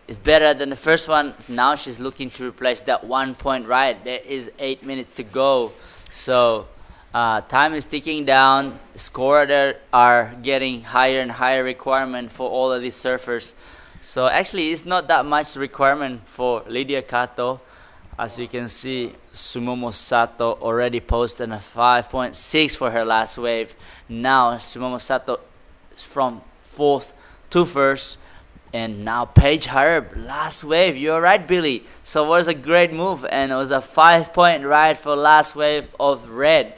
It's better than the first one. Now she's looking to replace that 1 point ride. There is 8 minutes to go. So time is ticking down. Scorers are getting higher and higher requirement for all of these surfers. So actually it's not that much requirement for Lydia Kato. As you can see, Sumomo Sato already posted a 5.6 for her last wave. Now Sumomo Sato is from 4th to 1st. And now Paige Harrop, last wave. You're right, Billy. So it was a great move, and it was a 5-point ride for last wave of red.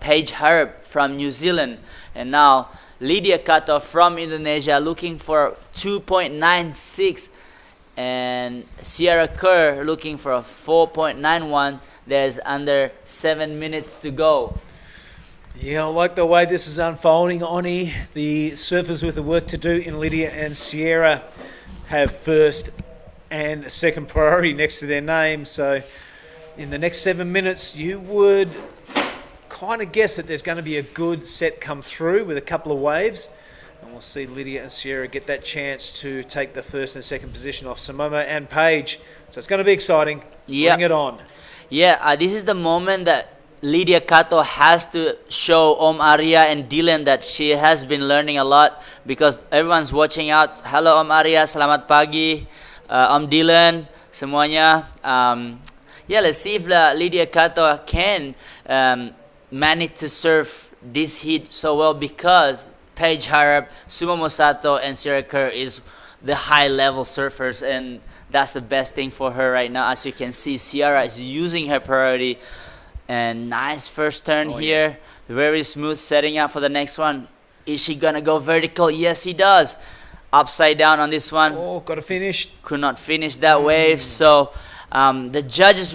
Paige Harrop from New Zealand. And now Lydia Kato from Indonesia looking for 2.96. And Sierra Kerr looking for a 4.91. There's under 7 minutes to go. Yeah, I like the way this is unfolding, Oni. The surfers with the work to do in Lydia and Sierra have first and second priority next to their name. So in the next 7 minutes, you would kind of guess that there's going to be a good set come through with a couple of waves. And we'll see Lydia and Sierra get that chance to take the first and second position off Sumomo and Paige. So it's going to be exciting. Yep. Bring it on. Yeah, this is the moment that Lydia Kato has to show Om Arya and Dylan that she has been learning a lot, because everyone's watching out. Hello Om Arya, selamat pagi. Om Dylan, semuanya. Yeah, let's see if Lydia Kato can manage to surf this heat so well, because Paige Harrop, Sumomo Sato, and Sierra Kerr is the high-level surfers, and that's the best thing for her right now. As you can see, Sierra is using her priority. And nice first turn here. Very smooth setting up for the next one. Is she going to go vertical? Yes, she does. Upside down on this one. Oh, got to finish. Could not finish that wave. So the judges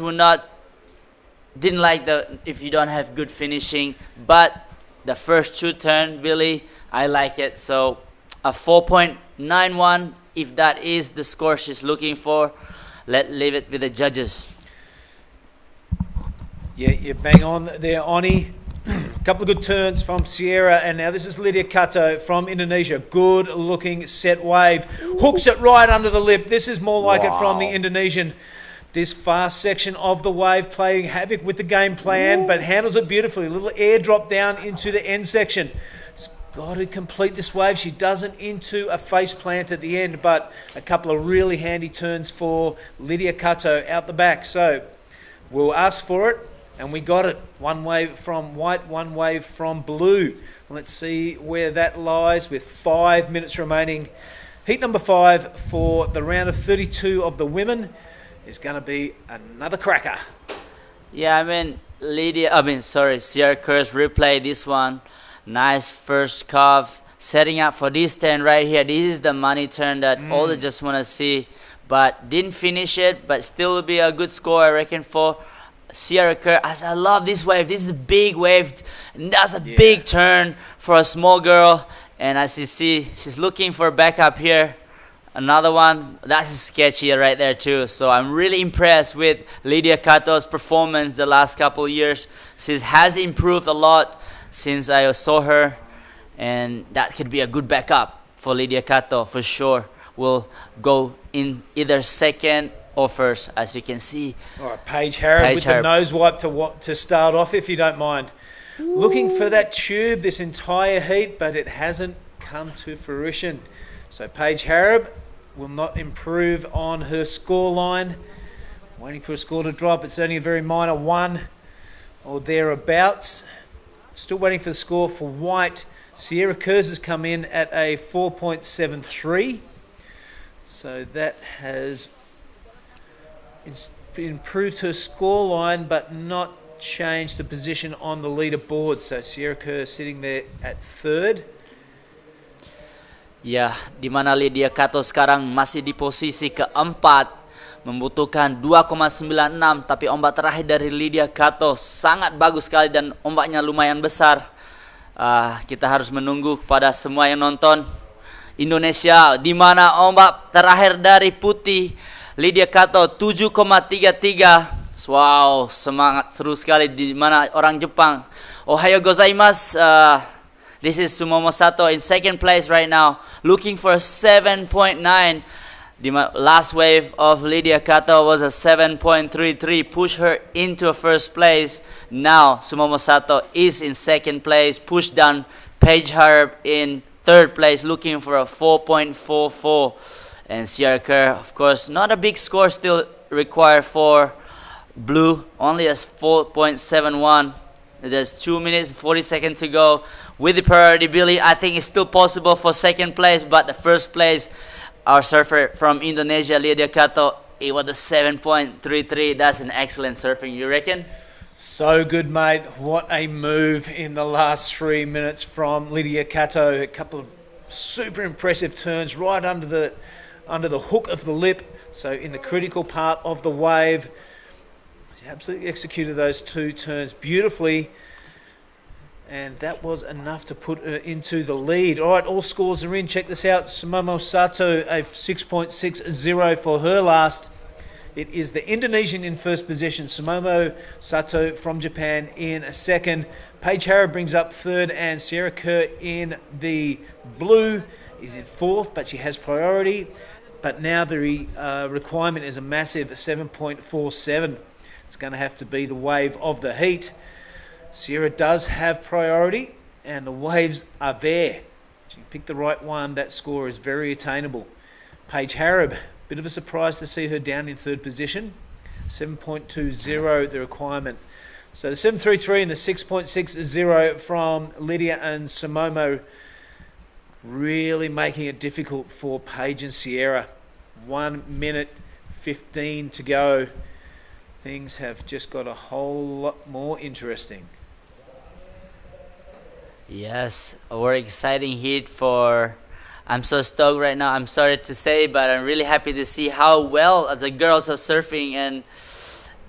didn't like if you don't have good finishing. But the first two turn, Billy, I like it. So a 4.91, if that is the score she's looking for. Leave it with the judges. Yeah, you're bang on there, Oni. A couple of good turns from Sierra, and now this is Lydia Kato from Indonesia. Good looking set wave. Hooks it right under the lip. This is more like it from the Indonesian. This fast section of the wave playing havoc with the game plan, but handles it beautifully. A little airdrop down into the end section. It's got to complete this wave. She doesn't into a face plant at the end, but a couple of really handy turns for Lydia Kato out the back. So we'll ask for it. And we got it. One wave from white, one wave from blue. Let's see where that lies with 5 minutes remaining. Heat number 5 for the round of 32 of the women is going to be another cracker. Yeah, Sierra Kerr's replay this one. Nice first carve. Setting up for this turn right here. This is the money turn that all the just want to see. But didn't finish it, but still will be a good score, I reckon, for Sierra Kerr. As I love this wave. This is a big wave. And that's a big turn for a small girl. And as you see, she's looking for backup here. Another one. That's sketchy right there too. So I'm really impressed with Lydia Kato's performance the last couple of years. She has improved a lot since I saw her. And that could be a good backup for Lydia Kato for sure. Will go in either second or first, as you can see. All right, Paige Harrop with the nose wipe to start off, if you don't mind. Ooh. Looking for that tube this entire heat, but it hasn't come to fruition. So Paige Harrop will not improve on her score line. Waiting for a score to drop. It's only a very minor 1 or thereabouts. Still waiting for the score for white. Sierra Kurz has come in at a 4.73. So that has improved her scoreline, but not changed the position on the leaderboard. So Sierra Kurz sitting there at third. Ya, di mana Lydia Kato sekarang masih di posisi keempat, membutuhkan 2,96, tapi ombak terakhir dari Lydia Kato sangat bagus sekali dan ombaknya lumayan besar. Kita harus menunggu kepada semua yang nonton. Indonesia, di mana ombak terakhir dari putih Lydia Kato 7,33. Wow, semangat, seru sekali. Di mana orang Jepang, Ohayo gozaimasu. This is Sumomo Sato in second place right now, looking for a 7.9. The last wave of Lydia Kato was a 7.33, push her into first place. Now Sumomo Sato is in second place, pushed down Paige Harb in third place, looking for a 4.44. And Sierra Kerr, of course, not a big score still required for blue, only as 4.71. There's 2 minutes and 40 seconds to go. With the priority, Billy, I think it's still possible for second place, but the first place, our surfer from Indonesia, Lydia Kato, it was a 7.33. That's an excellent surfing, you reckon? So good, mate. What a move in the last 3 minutes from Lydia Kato. A couple of super impressive turns right under the hook of the lip. So in the critical part of the wave, she absolutely executed those two turns beautifully. And that was enough to put her into the lead. All right, all scores are in. Check this out. Sumomo Sato, a 6.60 for her last. It is the Indonesian in first position. Sumomo Sato from Japan in a second. Paige Harab brings up third, and Sierra Kerr in the blue is in fourth, but she has priority. But now the requirement is a massive 7.47. It's going to have to be the wave of the heat. Sierra does have priority, and the waves are there. If you pick the right one, that score is very attainable. Paige Harab, bit of a surprise to see her down in third position. 7.20 the requirement. So the 7.33 and the 6.60 from Lydia and Sumomo really making it difficult for Paige and Sierra. 1 minute 15 to go. Things have just got a whole lot more interesting. Yes, a very exciting heat I'm so stoked right now. I'm sorry to say, but I'm really happy to see how well the girls are surfing and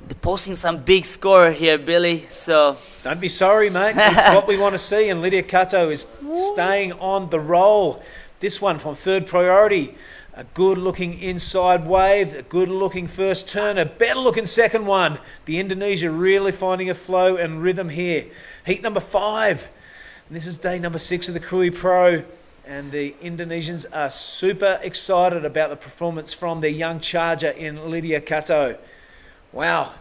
they're posting some big score here, Billy. So don't be sorry, mate. It's what we want to see, and Lydia Kato is staying on the roll. This one from third priority. A good-looking inside wave, a good-looking first turn, a better-looking second one. The Indonesia really finding a flow and rhythm here. Heat number 5. And this is day number 6 of the Krui Pro. And the Indonesians are super excited about the performance from their young charger in Lydia Kato. Wow.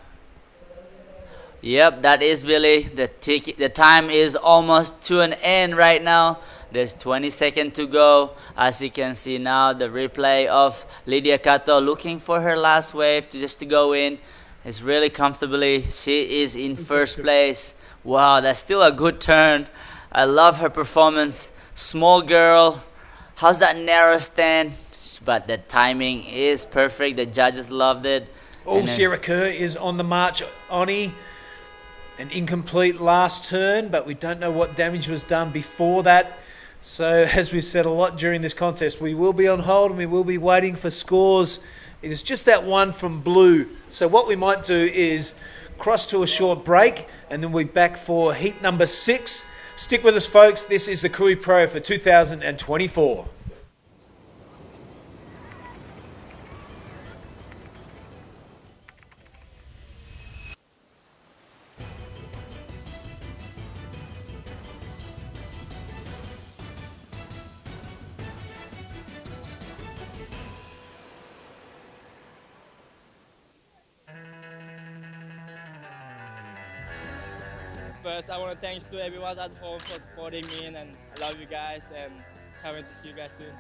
Yep, that is Billy. The time is almost to an end right now. There's 20 seconds to go. As you can see now, the replay of Lydia Kato looking for her last wave to go in. It's really comfortably. She is in first place. Wow, that's still a good turn. I love her performance. Small girl. How's that narrow stand? But the timing is perfect. The judges loved it. Sierra Kerr is on the march, Oni. An incomplete last turn, but we don't know what damage was done before that. So, as we've said a lot during this contest, we will be on hold and we will be waiting for scores. It is just that one from blue. So what we might do is cross to a short break and then we'll be back for heat number 6. Stick with us, folks. This is the Krui Pro for 2024. First, I want to thanks to everyone at home for supporting me, and I love you guys and can't wait to see you guys soon.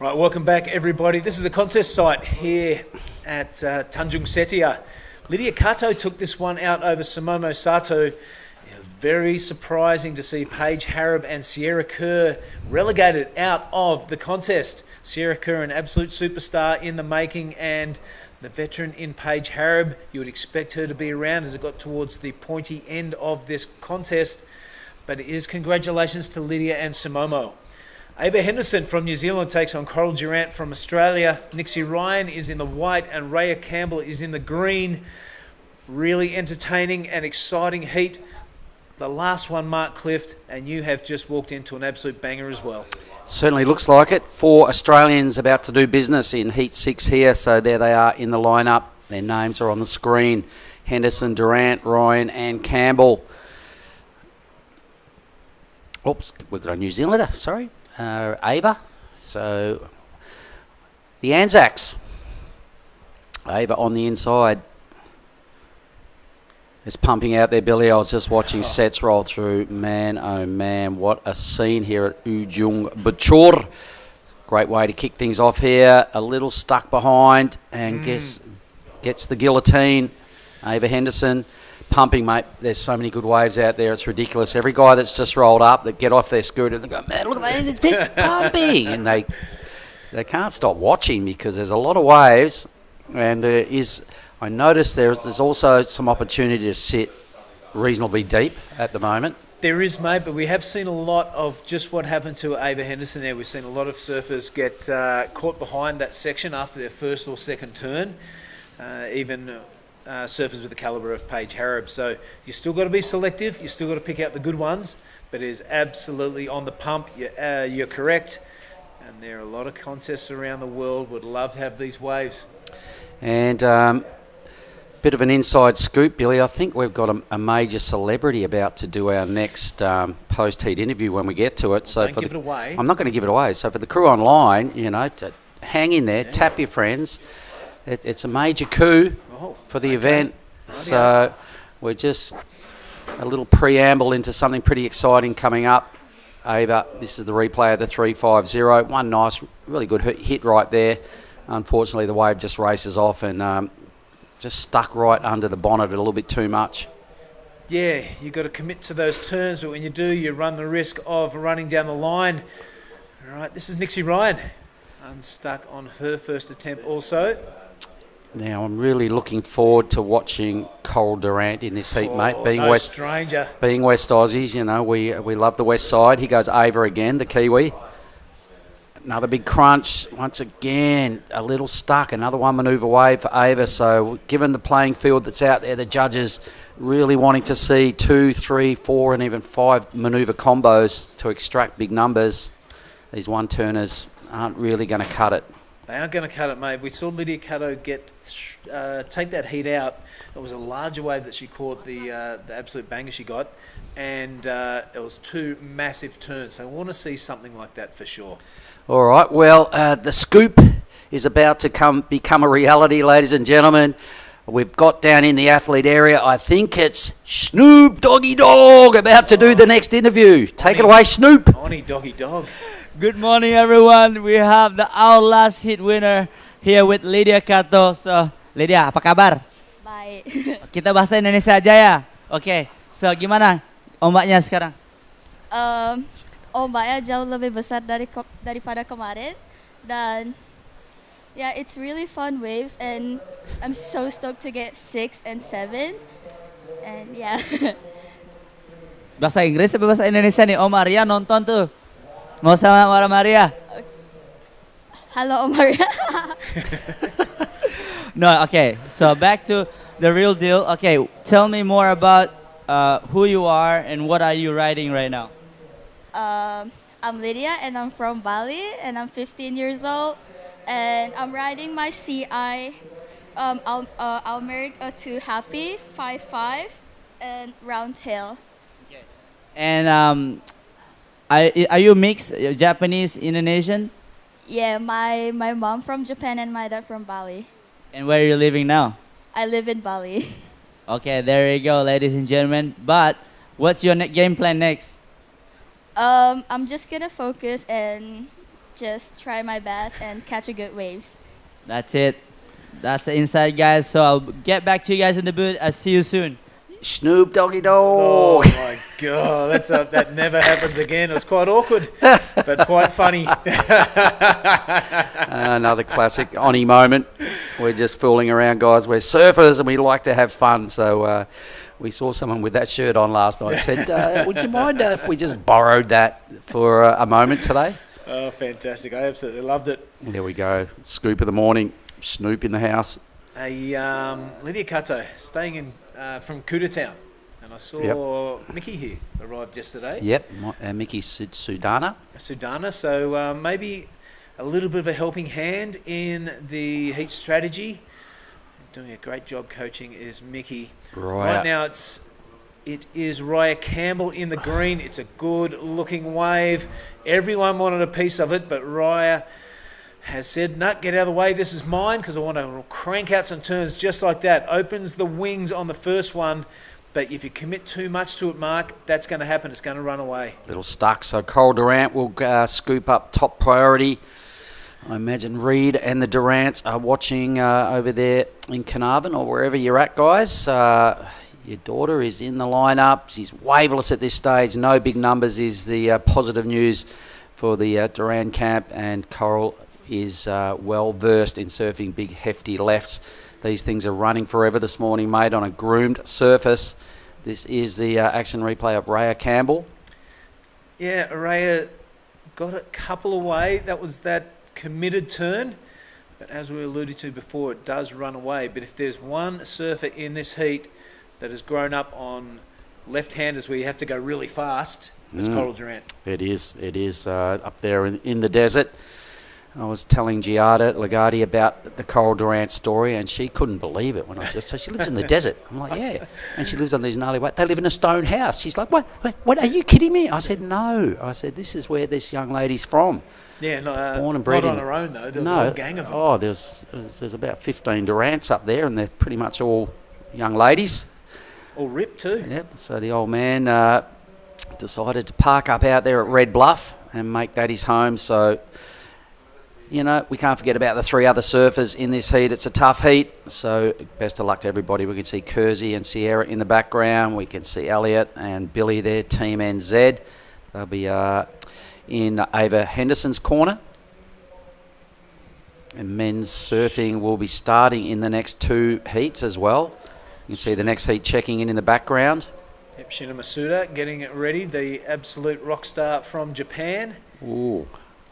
Right, welcome back everybody. This is the contest site here at Tanjung, Setia. Lydia Kato took this one out over Sumomo Sato. It was very surprising to see Paige Harab and Sierra Kerr relegated out of the contest. Sierra Kerr, an absolute superstar in the making, and the veteran in Paige Harab. You would expect her to be around as it got towards the pointy end of this contest. But it is congratulations to Lydia and Sumomo. Ava Henderson from New Zealand takes on Coral Durant from Australia. Nixie Ryan is in the white and Rhea Campbell is in the green. Really entertaining and exciting heat. The last one, Mark Clift, and you have just walked into an absolute banger as well. Certainly looks like it. 4 Australians about to do business in Heat 6 here, so there they are in the lineup. Their names are on the screen. Henderson, Durant, Ryan and Campbell. Oops, we've got a New Zealander, sorry. Ava. So the Anzacs. Ava on the inside. It's pumping out there, Billy. I was just watching sets roll through. Man, oh man, what a scene here at Ujung Bachor. Great way to kick things off here. A little stuck behind and gets the guillotine. Ava Henderson. Pumping, mate. There's so many good waves out there. It's ridiculous. Every guy that's just rolled up, that get off their scooter, they go, man, look at that, they're pumping. And they can't stop watching because there's a lot of waves. And there is, I noticed there's also some opportunity to sit reasonably deep at the moment. There is, mate, but we have seen a lot of just what happened to Ava Henderson there. We've seen a lot of surfers get caught behind that section after their first or second turn. Even surfers with the calibre of Paige Harab. So you still got to be selective. You still got to pick out the good ones. But it is absolutely on the pump. You're correct. And there are a lot of contests around the world would love to have these waves. And bit of an inside scoop, Billy. I think we've got a major celebrity about to do our next post-heat interview when we get to it. So Don't give it away. I'm not going to give it away. So for the crew online, you know, to hang in there, tap your friends. It's a major coup for the event. So we're just a little preamble into something pretty exciting coming up. Ava, this is the replay of the 350. One nice, really good hit right there. Unfortunately, the wave just races off and just stuck right under the bonnet a little bit too much. Yeah, you've got to commit to those turns, but when you do, you run the risk of running down the line. All right, this is Nixie Ryan. Unstuck on her first attempt also. Now, I'm really looking forward to watching Coral Durant in this heat, mate. Being no West stranger. Being West Aussies, you know, we love the West side. He goes Ava again, the Kiwi. Another big crunch. Once again, a little stuck. Another one manoeuvre wave for Ava. So, given the playing field that's out there, the judges really wanting to see 2, 3, 4, and even 5 manoeuvre combos to extract big numbers. These one-turners aren't really going to cut it. They aren't going to cut it, mate. We saw Lydia Kato take that heat out. It was a larger wave that she caught, the absolute banger she got, and it was 2 massive turns. So I want to see something like that for sure. All right, well, the scoop is about to become a reality, ladies and gentlemen. We've got down in the athlete area, I think it's Snoop Doggy Dog about to do the next interview. Take it away, Snoop. Oni Doggy Dog. Good morning, everyone. We have our last hit winner here with Lydia Kato. So, Lydia, apa kabar? Baik. Kita bahasa Indonesia aja ya. Oke. So, gimana ombaknya sekarang? Ombaknya jauh lebih besar daripada kemarin, dan yeah, it's really fun waves, and I'm so stoked to get 6 and 7, and yeah. Bahasa Inggris atau bahasa Indonesia nih? Om Maria nonton tuh. Mau sama Maria? Hello, Maria. No, okay. So back to the real deal. Okay, tell me more about who you are and what are you riding right now? I'm Lydia, and I'm from Bali, and I'm 15 years old, and I'm riding my CI Almeric to Happy 5.5 and round tail. Okay. And are you mixed, Japanese, Indonesian? Yeah, my mom from Japan and my dad from Bali. And where are you living now? I live in Bali. Okay, there you go, ladies and gentlemen. But what's your game plan next? I'm just gonna focus and just try my best and catch a good waves. That's it. That's the inside, guys. So I'll get back to you guys in the booth. I'll see you soon. Snoop Doggy Oh Dog. my God, that never happens again. It was quite awkward, but quite funny. Another classic Oni moment. We're just fooling around, guys. We're surfers and we like to have fun. So we saw someone with that shirt on last night. Said, would you mind if we just borrowed that for a moment today? Oh, fantastic. I absolutely loved it. There we go. Scoop of the morning. Snoop in the house. Lydia Kato staying in from Kudatown. And I saw Mickey here arrived yesterday. Yep, Mickey Sudana. Sudana. So maybe a little bit of a helping hand in the heat strategy. Doing a great job coaching is Mickey. Right now it is Raya Campbell in the green. It's a good looking wave. Everyone wanted a piece of it, but Raya has said, no, get out of the way. This is mine because I want to crank out some turns just like that. Opens the wings on the first one. But if you commit too much to it, Mark, that's going to happen. It's going to run away. Little stuck. So Coral Durant will scoop up top priority. I imagine Reed and the Durants are watching over there in Carnarvon or wherever you're at, guys. Your daughter is in the lineup. She's waveless at this stage. No big numbers is the positive news for the Durant camp. And Coral is well versed in surfing big, hefty lefts. These things are running forever this morning, mate, on a groomed surface. This is the action replay of Raya Campbell. Yeah, Raya got a couple away. That was that committed turn. But as we alluded to before, it does run away. But if there's one surfer in this heat that has grown up on left-handers where you have to go really fast, it's Coral Durant. It is up there in the desert. I was telling Giada Lagarde about the Coral Durant story, and she couldn't believe it when I said, so she lives in the desert. I'm like, yeah. And she lives on these gnarly waves. They live in a stone house. She's like, what, are you kidding me? I said, no. I said, this is where this young lady's from. Yeah, born and bred not on her own, though. There was a whole gang of them. Oh, there's about 15 Durants up there, and they're pretty much all young ladies. All ripped, too. Yep. So the old man decided to park up out there at Red Bluff and make that his home. So, you know, we can't forget about the three other surfers in this heat. It's a tough heat, so best of luck to everybody. We can see Kersey and Sierra in the background. We can see Elliot and Billy there, Team NZ. They'll be in Ava Henderson's corner. And men's surfing will be starting in the next two heats as well. You can see the next heat checking in the background. Yep, Shina Masuda getting it ready, the absolute rock star from Japan. Ooh.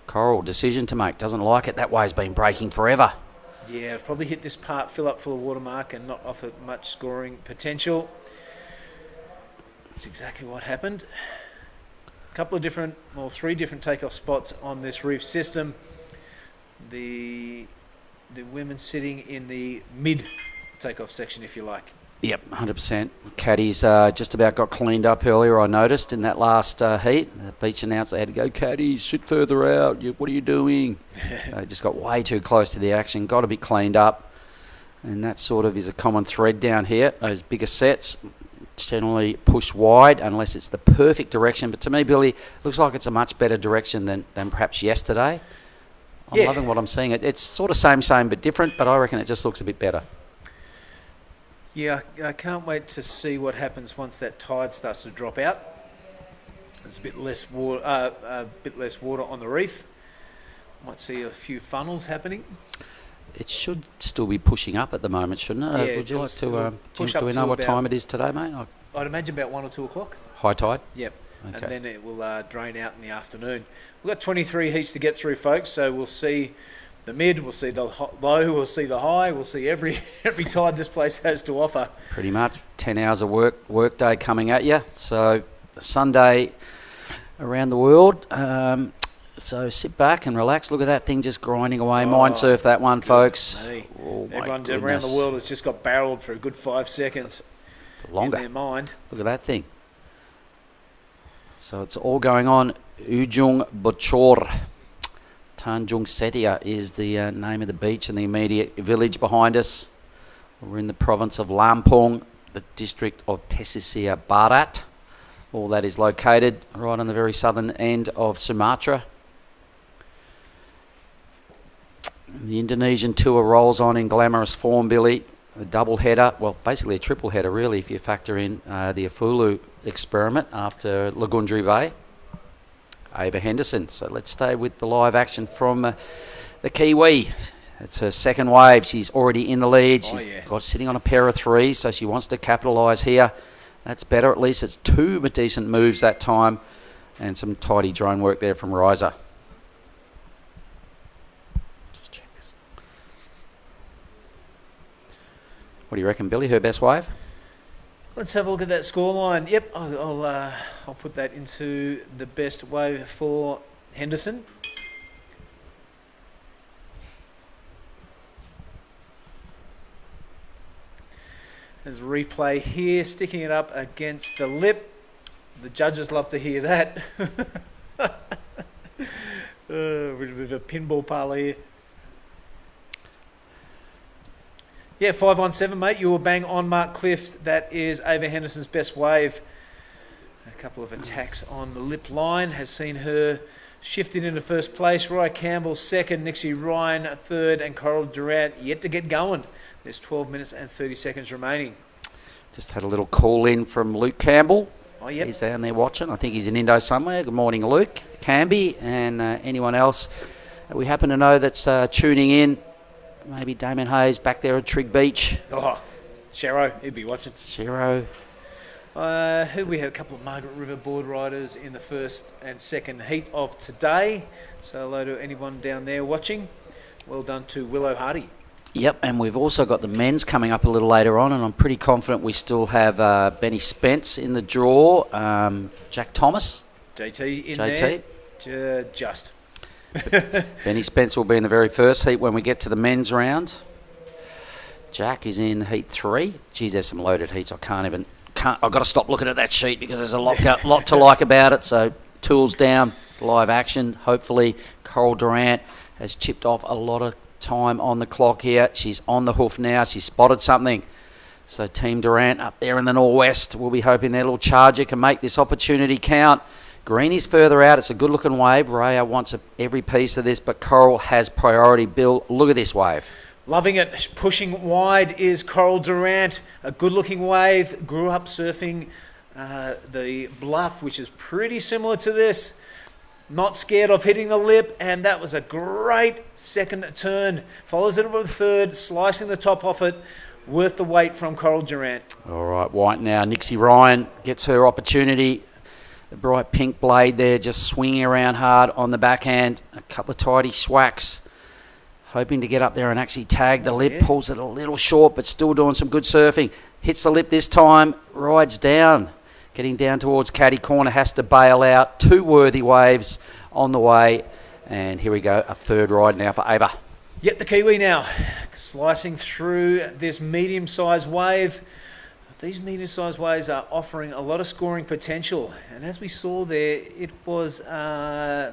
Coral, decision to make. Doesn't like it. That wave's been breaking forever. Yeah, probably hit this part, fill up full of watermark and not offer much scoring potential. That's exactly what happened. Three different takeoff spots on this reef system. The women sitting in the mid takeoff section, if you like. Yep, 100%. Caddies just about got cleaned up earlier, I noticed, in that last heat. The beach announced they had to go, caddies, sit further out. What are you doing? Just got way too close to the action, got to be cleaned up. And that sort of is a common thread down here. Those bigger sets generally push wide unless it's the perfect direction. But to me, Billy, looks like it's a much better direction than perhaps yesterday. I'm loving what I'm seeing. It's sort of same but different, but I reckon it just looks a bit better. Yeah, I can't wait to see what happens once that tide starts to drop out. There's a bit less water on the reef. Might see a few funnels happening. It should still be pushing up at the moment, shouldn't it? Yeah, would you like to push do up we to know what about- time it is today, mate? I'd imagine about 1 or 2 o'clock. High tide? Yep. Okay. And then it will drain out in the afternoon. We've got 23 heats to get through, folks, so we'll see the mid, we'll see the low, we'll see the high, we'll see every tide this place has to offer. Pretty much 10 hours of work day coming at you. So Sunday around the world. So sit back and relax. Look at that thing just grinding away. Mind surf that one, folks. Oh, Everyone around the world has just got barreled for a good 5 seconds. Longer. In their mind. Look at that thing. So it's all going on. Ujung Bocor. Tanjung Setia is the name of the beach and the immediate village behind us. We're in the province of Lampung, the district of Pesisir, Barat. All that is located right on the very southern end of Sumatra. The Indonesian tour rolls on in glamorous form, Billy. A double header, well, basically a triple header, really, if you factor in the Afulu experiment after Lagundri Bay. Ava Henderson. So let's stay with the live action from the Kiwi. It's her second wave. She's already in the lead. She's got sitting on a pair of threes, so she wants to capitalise here. That's better. At least it's two decent moves that time, and some tidy drone work there from Riser. Just check this. What do you reckon, Billy? Her best wave? Let's have a look at that scoreline. Yep, I'll put that into the best wave for Henderson. There's a replay here, sticking it up against the lip. The judges love to hear that. A bit of a pinball parlor here. Yeah, 517, mate. You were bang on, Mark Clift. That is Ava Henderson's best wave. A couple of attacks on the lip line has seen her shifted into first place. Roy Campbell second, Nixie Ryan third, and Coral Durant yet to get going. There's 12 minutes and 30 seconds remaining. Just had a little call in from Luke Campbell. Oh, yep. He's down there watching. I think he's in Indo somewhere. Good morning, Luke, Camby, and anyone else that we happen to know that's tuning in. Maybe Damien Hayes back there at Trig Beach. Oh, Shero, he'd be watching. Shero. We had a couple of Margaret River board riders in the first and second heat of today. So hello to anyone down there watching. Well done to Willow Hardy. Yep, and we've also got the men's coming up a little later on, and I'm pretty confident we still have Benny Spence in the draw, Jack Thomas. JT in JT. there. Just. Benny Spence will be in the very first heat when we get to the men's round. Jack is in heat 3. Geez, there's some loaded heats. I've got to stop looking at that sheet because there's a lot to like about it. So tools down, live action. Hopefully Coral Durant has chipped off a lot of time on the clock here. She's on the hoof now. She's spotted something. So Team Durant up there in the northwest, we'll be hoping their little charger can make this opportunity count. Greenie's further out. It's a good-looking wave. Raya wants every piece of this, but Coral has priority. Bill, look at this wave. Loving it. Pushing wide is Coral Durant. A good-looking wave. Grew up surfing the Bluff, which is pretty similar to this. Not scared of hitting the lip, and that was a great second turn. Follows it with a third, slicing the top off it. Worth the wait from Coral Durant. All right, white now. Nixie Ryan gets her opportunity. The bright pink blade there just swinging around hard on the backhand. A couple of tidy swacks. Hoping to get up there and actually tag the lip. Pulls it a little short, but still doing some good surfing. Hits the lip this time. Rides down. Getting down towards caddy corner. Has to bail out. Two worthy waves on the way. And here we go. A third ride now for Ava. Yet the Kiwi now. Slicing through this medium-sized wave. These medium-sized waves are offering a lot of scoring potential. And as we saw there, it was, I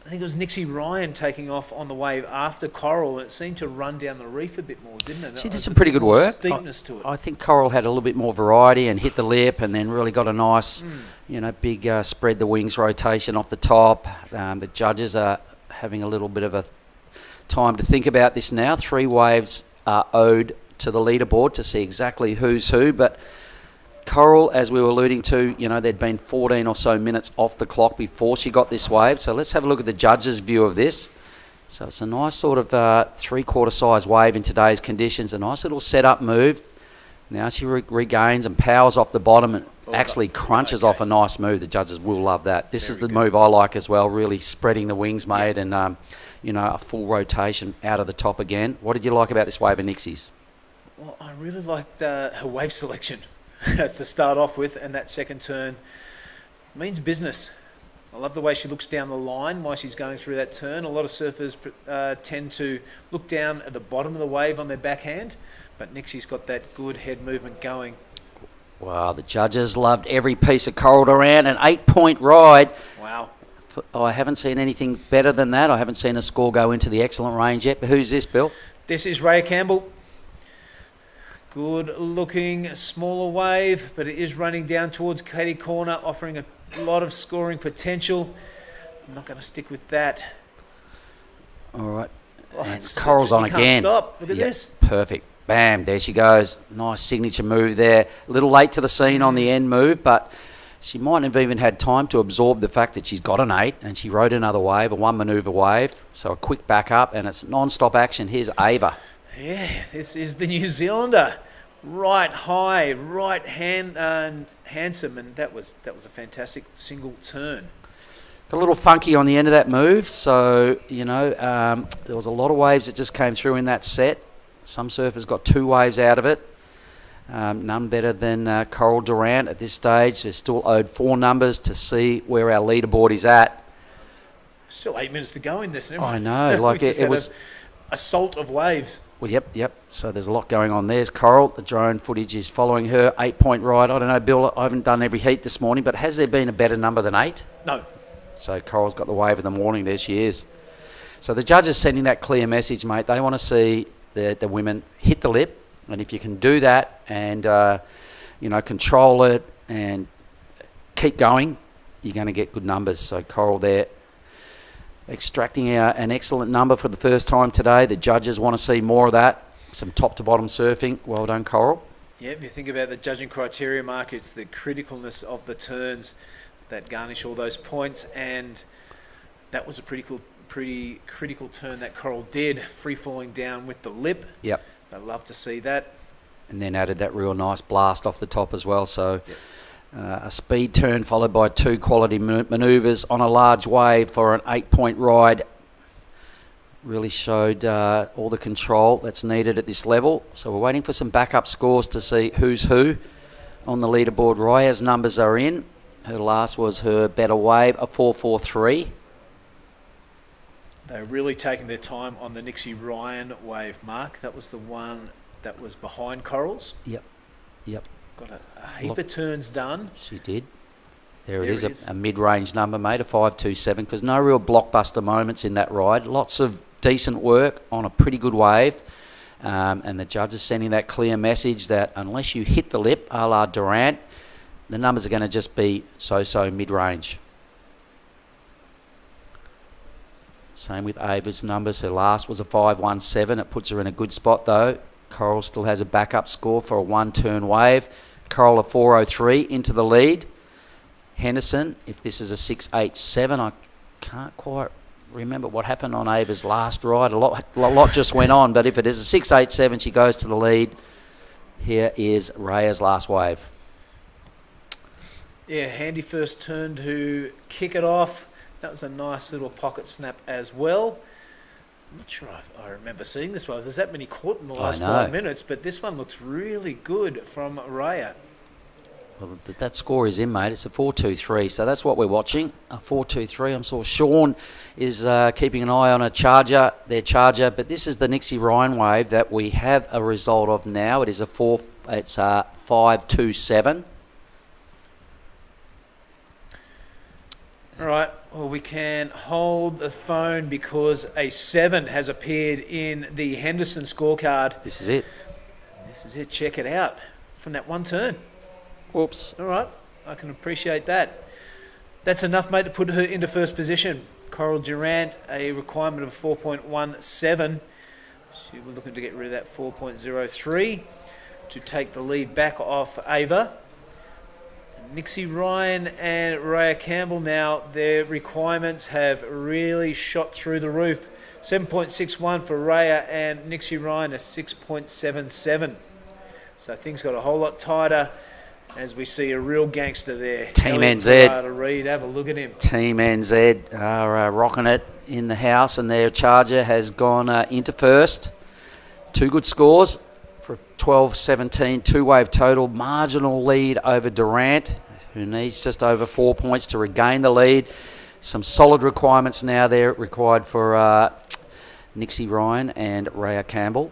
think it was Nixie Ryan taking off on the wave after Coral. And it seemed to run down the reef a bit more, didn't it? She did some pretty good work. Steepness to it. I think Coral had a little bit more variety and hit the lip and then really got a nice, big spread the wings rotation off the top. The judges are having a little bit of a time to think about this now. 3 waves are owed to the leaderboard to see exactly who's who, but Coral, as we were alluding to, there'd been 14 or so minutes off the clock before she got this wave. So let's have a look at the judges' view of this. So it's a nice sort of 3/4 size wave in today's conditions, a nice little setup move. Now she regains and powers off the bottom and actually crunches off a nice move. The judges will love that. This is the move I like as well, really spreading the wings, mate, and a full rotation out of the top again. What did you like about this wave of Nixie's? Well, I really liked her wave selection to start off with, and that second turn means business. I love the way she looks down the line while she's going through that turn. A lot of surfers tend to look down at the bottom of the wave on their backhand, but Nixie's got that good head movement going. Wow, the judges loved every piece of Coral Durant. An 8-point ride. Wow. I haven't seen anything better than that. I haven't seen a score go into the excellent range yet. But who's this, Bill? This is Raya Campbell. Good looking, smaller wave, but it is running down towards caddy corner, offering a lot of scoring potential. I'm not going to stick with that. All right. Oh, And it's- Coral's on you can't again. stop. Look at Yep, this. Perfect. Bam, there she goes. Nice signature move there. A little late to the scene on the end move, but she mightn't have even had time to absorb the fact that she's got an 8, and she rode another wave, a one manoeuvre wave. So a quick back up, and it's non-stop action. Here's Ava. Yeah, this is the New Zealander. Right high, right handsome, and that was a fantastic single turn. Got a little funky on the end of that move, so, there was a lot of waves that just came through in that set. Some surfers got 2 waves out of it. None better than Coral Durant at this stage. They're still owed 4 numbers to see where our leaderboard is at. Still 8 minutes to go in this. I know, like it was... assault of waves. Well, yep. So there's a lot going on. There's Coral. The drone footage is following her. 8-point ride. I don't know, Bill, I haven't done every heat this morning, but has there been a better number than 8? No. So Coral's got the wave of the morning. There she is. So the judge is sending that clear message, mate. They want to see the women hit the lip. And if you can do that and, control it and keep going, you're going to get good numbers. So Coral there extracting an excellent number for the first time today. The judges want to see more of that. Some top to bottom surfing. Well done, Coral. Yeah, if you think about the judging criteria, Mark, it's the criticalness of the turns that garnish all those points, and that was a pretty critical turn that Coral did, free falling down with the lip. Yep. They love to see that. And then added that real nice blast off the top as well. So a speed turn followed by 2 quality manoeuvres on a large wave for an 8-point ride. Really showed all the control that's needed at this level. So we're waiting for some backup scores to see who's who on the leaderboard. Raya's numbers are in. Her last was her better wave, a 4.43. They're really taking their time on the Nixie Ryan wave, Mark. That was the one that was behind Corals. Yep. Got a heap of turns done. She did. There it is, a mid-range number, mate, a 5.27, because no real blockbuster moments in that ride. Lots of decent work on a pretty good wave. And the judge is sending that clear message that unless you hit the lip, a la Durant, the numbers are going to just be so mid-range. Same with Ava's numbers. Her last was a 5.17. It puts her in a good spot, though. Coral still has a backup score for a 1-turn wave. Coral a 4.03 into the lead. Henderson, if this is a 6.87, I can't quite remember what happened on Ava's last ride. A lot just went on, but if it is a 6.87, she goes to the lead. Here is Raya's last wave. Yeah, handy first turn to kick it off. That was a nice little pocket snap as well. I'm not sure I remember seeing this one. There's that many caught in the last 5 minutes, but this one looks really good from Raya. Well, that score is in, mate. It's a 4.23, so that's what we're watching. A 4.23. I'm sure Sean is keeping an eye on their charger, but this is the Nixie Ryan wave that we have a result of now. It is a 5.27. All right, well, we can hold the phone because a 7 has appeared in the Henderson scorecard. This is it. Check it out from that one turn. Whoops. All right, I can appreciate that. That's enough, mate, to put her into first position. Coral Durant, a requirement of 4.17. She was looking to get rid of that 4.03 to take the lead back off Ava. Nixie Ryan and Raya Campbell now, their requirements have really shot through the roof. 7.61 for Raya and Nixie Ryan a 6.77. So things got a whole lot tighter as we see a real gangster there. Team NZ. Reed, have a look at him. Team NZ are rocking it in the house, and their charger has gone into first. 2 good scores. For 12-17, 2-wave total, marginal lead over Durant, who needs just over 4 points to regain the lead. Some solid requirements now there required for Nixie Ryan and Raya Campbell.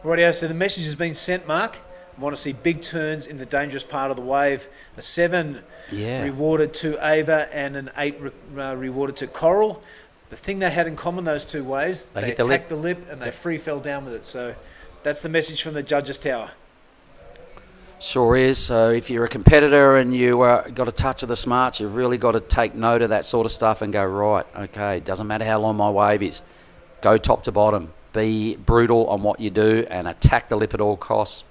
Rightio, so the message has been sent, Mark. I want to see big turns in the dangerous part of the wave. A 7 rewarded to Ava and an 8 rewarded to Coral. The thing they had in common, those 2 waves, they attacked the lip and they free fell down with it. So that's the message from the judges' tower. Sure is. So if you're a competitor and you got a touch of the smarts, you've really got to take note of that sort of stuff and go, right, okay, doesn't matter how long my wave is. Go top to bottom. Be brutal on what you do and attack the lip at all costs.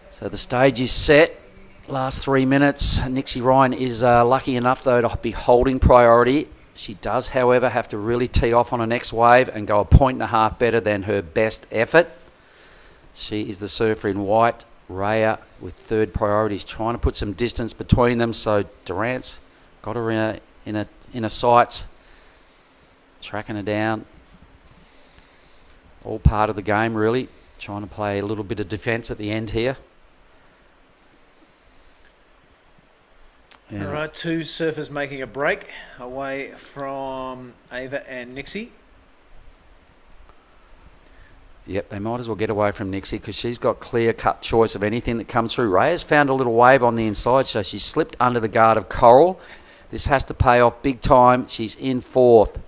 So the stage is set. Last 3 minutes. Nixie Ryan is lucky enough, though, to be holding priority. She does, however, have to really tee off on her next wave and go 1.5 points better than her best effort. She is the surfer in white. Raya with third priorities, trying to put some distance between them. So Durant's got her in her sights, tracking her down. All part of the game, really. Trying to play a little bit of defence at the end here. All right, two surfers making a break away from Ava and Nixie. Yep, they might as well get away from Nixie because she's got clear-cut choice of anything that comes through. Raya's found a little wave on the inside, so she slipped under the guard of Coral. This has to pay off big time. She's in fourth.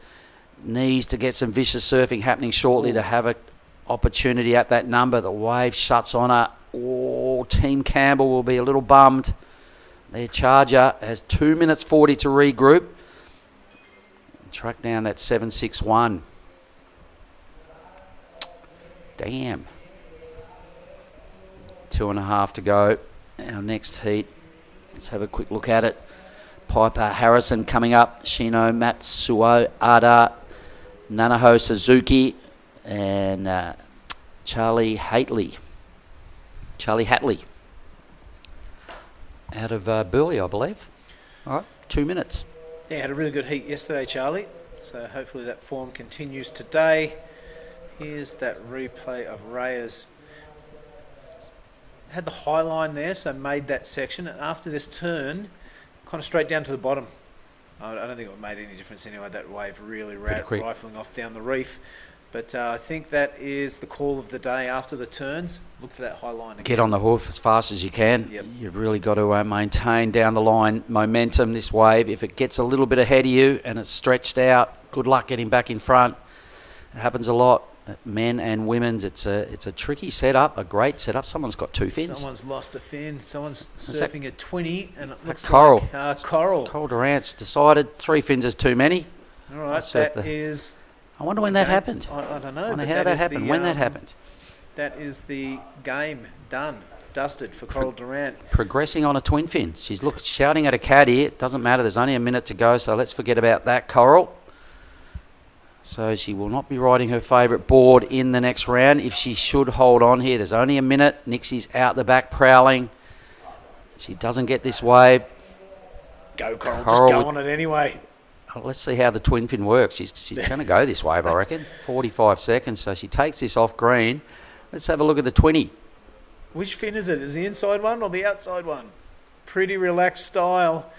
Needs to get some vicious surfing happening shortly to have an opportunity at that number. The wave shuts on her. Oh, Team Campbell will be a little bummed. Their charger has 2 minutes 40 to regroup. Track down that 761. Damn. 2.5 to go. Our next heat. Let's have a quick look at it. Piper Harrison coming up. Shino Matsuo, Ada, Nanaho Suzuki, and Charlie Hatley. Out of Burley, I believe. All right, 2 minutes. Yeah, had a really good heat yesterday, Charlie. So hopefully that form continues today. Here's that replay of Raya's. Had the high line there, so made that section. And after this turn, kind of straight down to the bottom. I don't think it made any difference anyway. That wave really rifling off down the reef. But I think that is the call of the day after the turns. Look for that high line again. Get on the hoof as fast as you can. Yep. You've really got to maintain down the line momentum, this wave. If it gets a little bit ahead of you and it's stretched out, good luck getting back in front. It happens a lot. Men and women's, it's a tricky setup, a great setup. Someone's got two fins. Someone's lost a fin. Someone's surfing a 20, and it looks Coral. like Coral. Coral Durant's decided 3 fins is too many. All right, that is. I wonder when that happened. I don't know. I wonder how that happened. When that happened. That is the game done, dusted for Coral Durant. Progressing on a twin fin. She's shouting at a caddy. It doesn't matter. There's only a minute to go, so let's forget about that, Coral. So she will not be riding her favourite board in the next round if she should hold on here. There's only a minute. Nixie's out the back prowling. She doesn't get this wave. Go, Coral. Just go on it anyway. Let's see how the twin fin works. She's going to go this wave, I reckon. 45 seconds. So she takes this off green. Let's have a look at the 20. Which fin is it? Is the inside one or the outside one? Pretty relaxed style.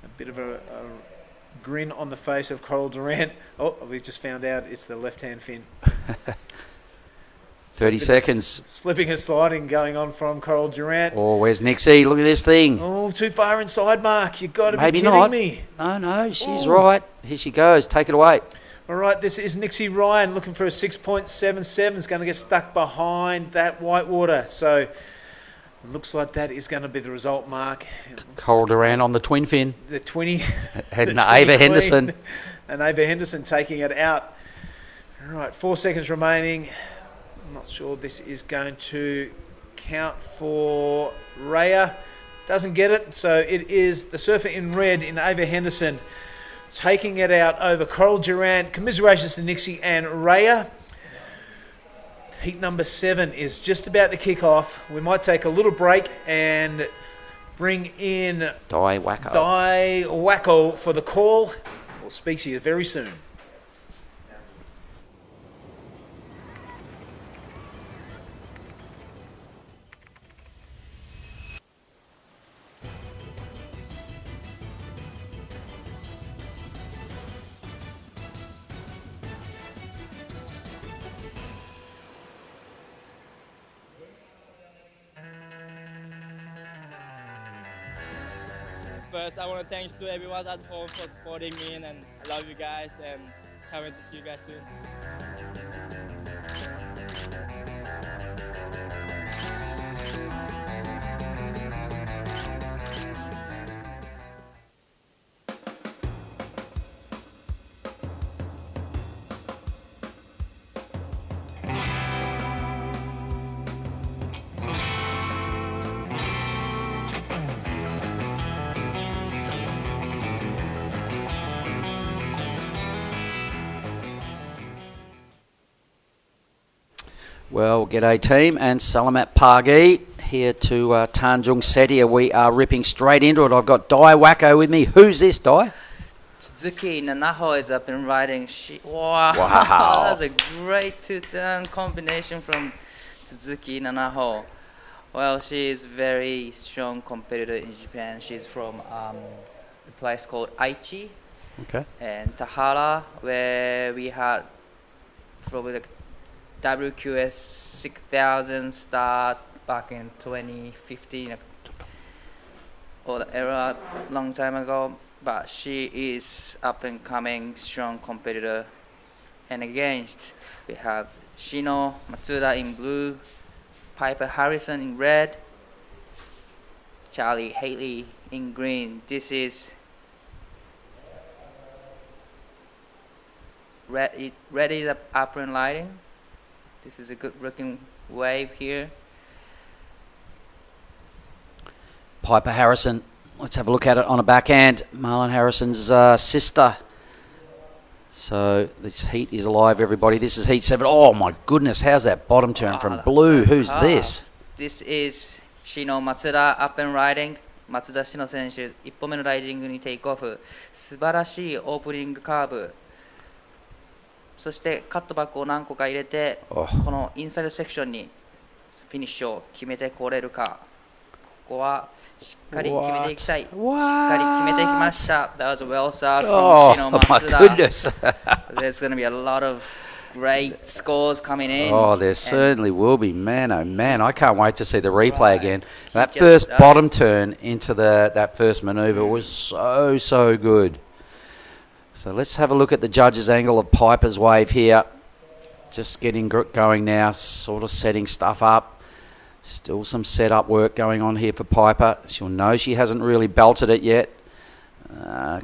A bit of a grin on the face of Coral Durant. Oh, we just found out it's the left-hand fin. 30 seconds. Slipping and sliding going on from Coral Durant. Oh, where's Nixie? Look at this thing. Oh, too far inside, Mark. You've got to Maybe be kidding not. me. No, she's right. Here she goes. Take it away. All right, this is Nixie Ryan looking for a 6.77. Is going to get stuck behind that whitewater. So it looks like that is going to be the result, Mark. Coral Durant on the twin fin. The 20. And Ava Henderson. And Ava Henderson taking it out. All right, 4 seconds remaining. I'm not sure this is going to count for Raya. Doesn't get it, so it is the surfer in red in Ava Henderson taking it out over Coral Durant. Commiserations to Nixie and Raya. Heat number 7 is just about to kick off. We might take a little break and bring in Di Wacko for the call. We'll speak to you very soon. First, I want to thanks to everyone at home for supporting me, and I love you guys, and can't wait to see you guys soon. Well, g'day team, and Salamat Pagi here to Tanjung Setia. We are ripping straight into it. I've got Dai Wacko with me. Who's this, Dai? Suzuki Nanaho is up and riding. Wow. That's a great two-turn combination from Suzuki Nanaho. Well, she is very strong competitor in Japan. She's from the place called Aichi. Okay. And Tahara, where we had probably the WQS 6000 start back in 2015, or the era long time ago. But she is up and coming, strong competitor. And against, we have Shino Matsuda in blue, Piper Harrison in red, Charlie Haley in green. This is red is the apron lighting. This is a good looking wave here. Piper Harrison. Let's have a look at it on a backhand. Marlon Harrison's sister. So this heat is alive, everybody. This is heat 7. Oh my goodness, how's that bottom turn from blue? Who's this? This is Shino Matsuda up and riding. 松田詩乃選手、1歩目のライディングにテイクオフ。素晴らしいオープニングカーブ。そしてカットバックを何個か入れて、このインサイドセクションにフィニッシュを決めてこれるか。ここはしっかり決めていきたい。しっかり決めていきました。That was a well served from Shino Matsuda. Oh my goodness. There's going to be a lot of great scores coming in. Oh, there certainly will be. Man, oh man, I can't wait to see the replay again. That first bottom turn into that first manoeuvre was so good. So let's have a look at the judge's angle of Piper's wave here. Just getting going now, sort of setting stuff up. Still some setup work going on here for Piper. She'll know she hasn't really belted it yet.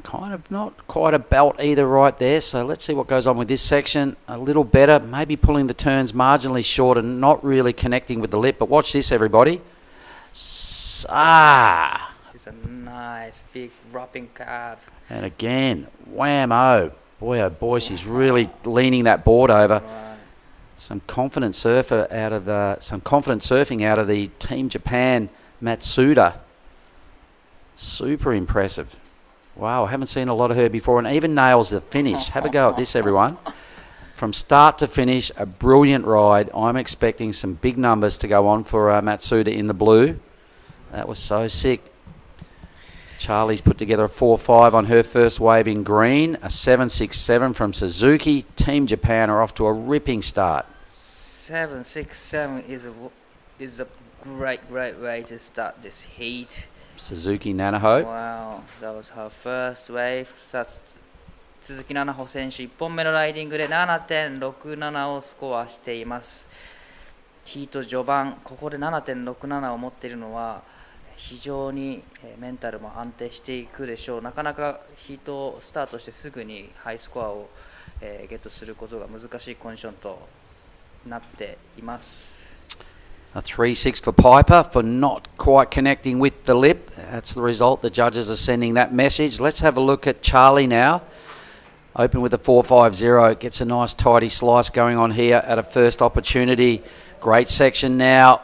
Kind of not quite a belt either right there. So let's see what goes on with this section. A little better, maybe pulling the turns marginally short and not really connecting with the lip. But watch this, everybody. She's a nice big wrapping calf. And again, whammo. Boy, oh boy, she's really leaning that board over. Some confident surfing out of the Team Japan Matsuda. Super impressive. Wow, I haven't seen a lot of her before, and even nails the finish. Have a go at this, everyone. From start to finish, a brilliant ride. I'm expecting some big numbers to go on for Matsuda in the blue. That was so sick. Charlie's put together a 4.5 on her first wave in green, a 7.67 from Suzuki. Team Japan are off to a ripping start. 7.67 is a great way to start this heat. Suzuki Nanaho. Wow, that was her first wave. 鈴木菜々穂選手1本目のライディングで 7.67 をスコアしています。ヒート序盤、ここで 7.67 を持っているのは非常にメンタルも安定していくでしょう。なかなかヒートをスタートしてすぐにハイスコアをゲットすることが難しいコンディションとなっています。A 3.6 for Piper for not quite connecting with the lip. That's the result. The judges are sending that message. Let's have a look at Charlie now. Open with a 4.50. Gets a nice tidy slice going on here at a first opportunity. Great section now.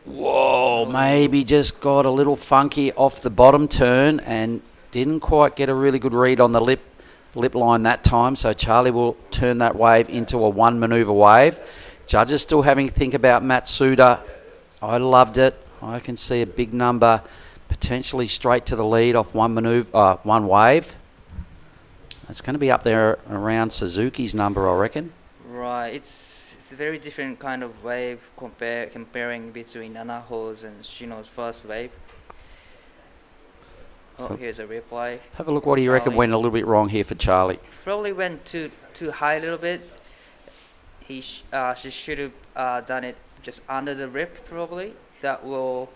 Whoa, maybe just got a little funky off the bottom turn and didn't quite get a really good read on the lip line that time. So Charlie will turn that wave into a one manoeuvre wave. Judges still having to think about Matsuda. I loved it. I can see a big number potentially straight to the lead off one wave. It's going to be up there around Suzuki's number, I reckon. Right, it's a very different kind of wave comparing between Nanaho's and Shino's first wave. Oh, so here's a replay. Have a look. What do you reckon went a little bit wrong here for Charlie? Probably went too high a little bit. She should have done it just under the rip, probably. That will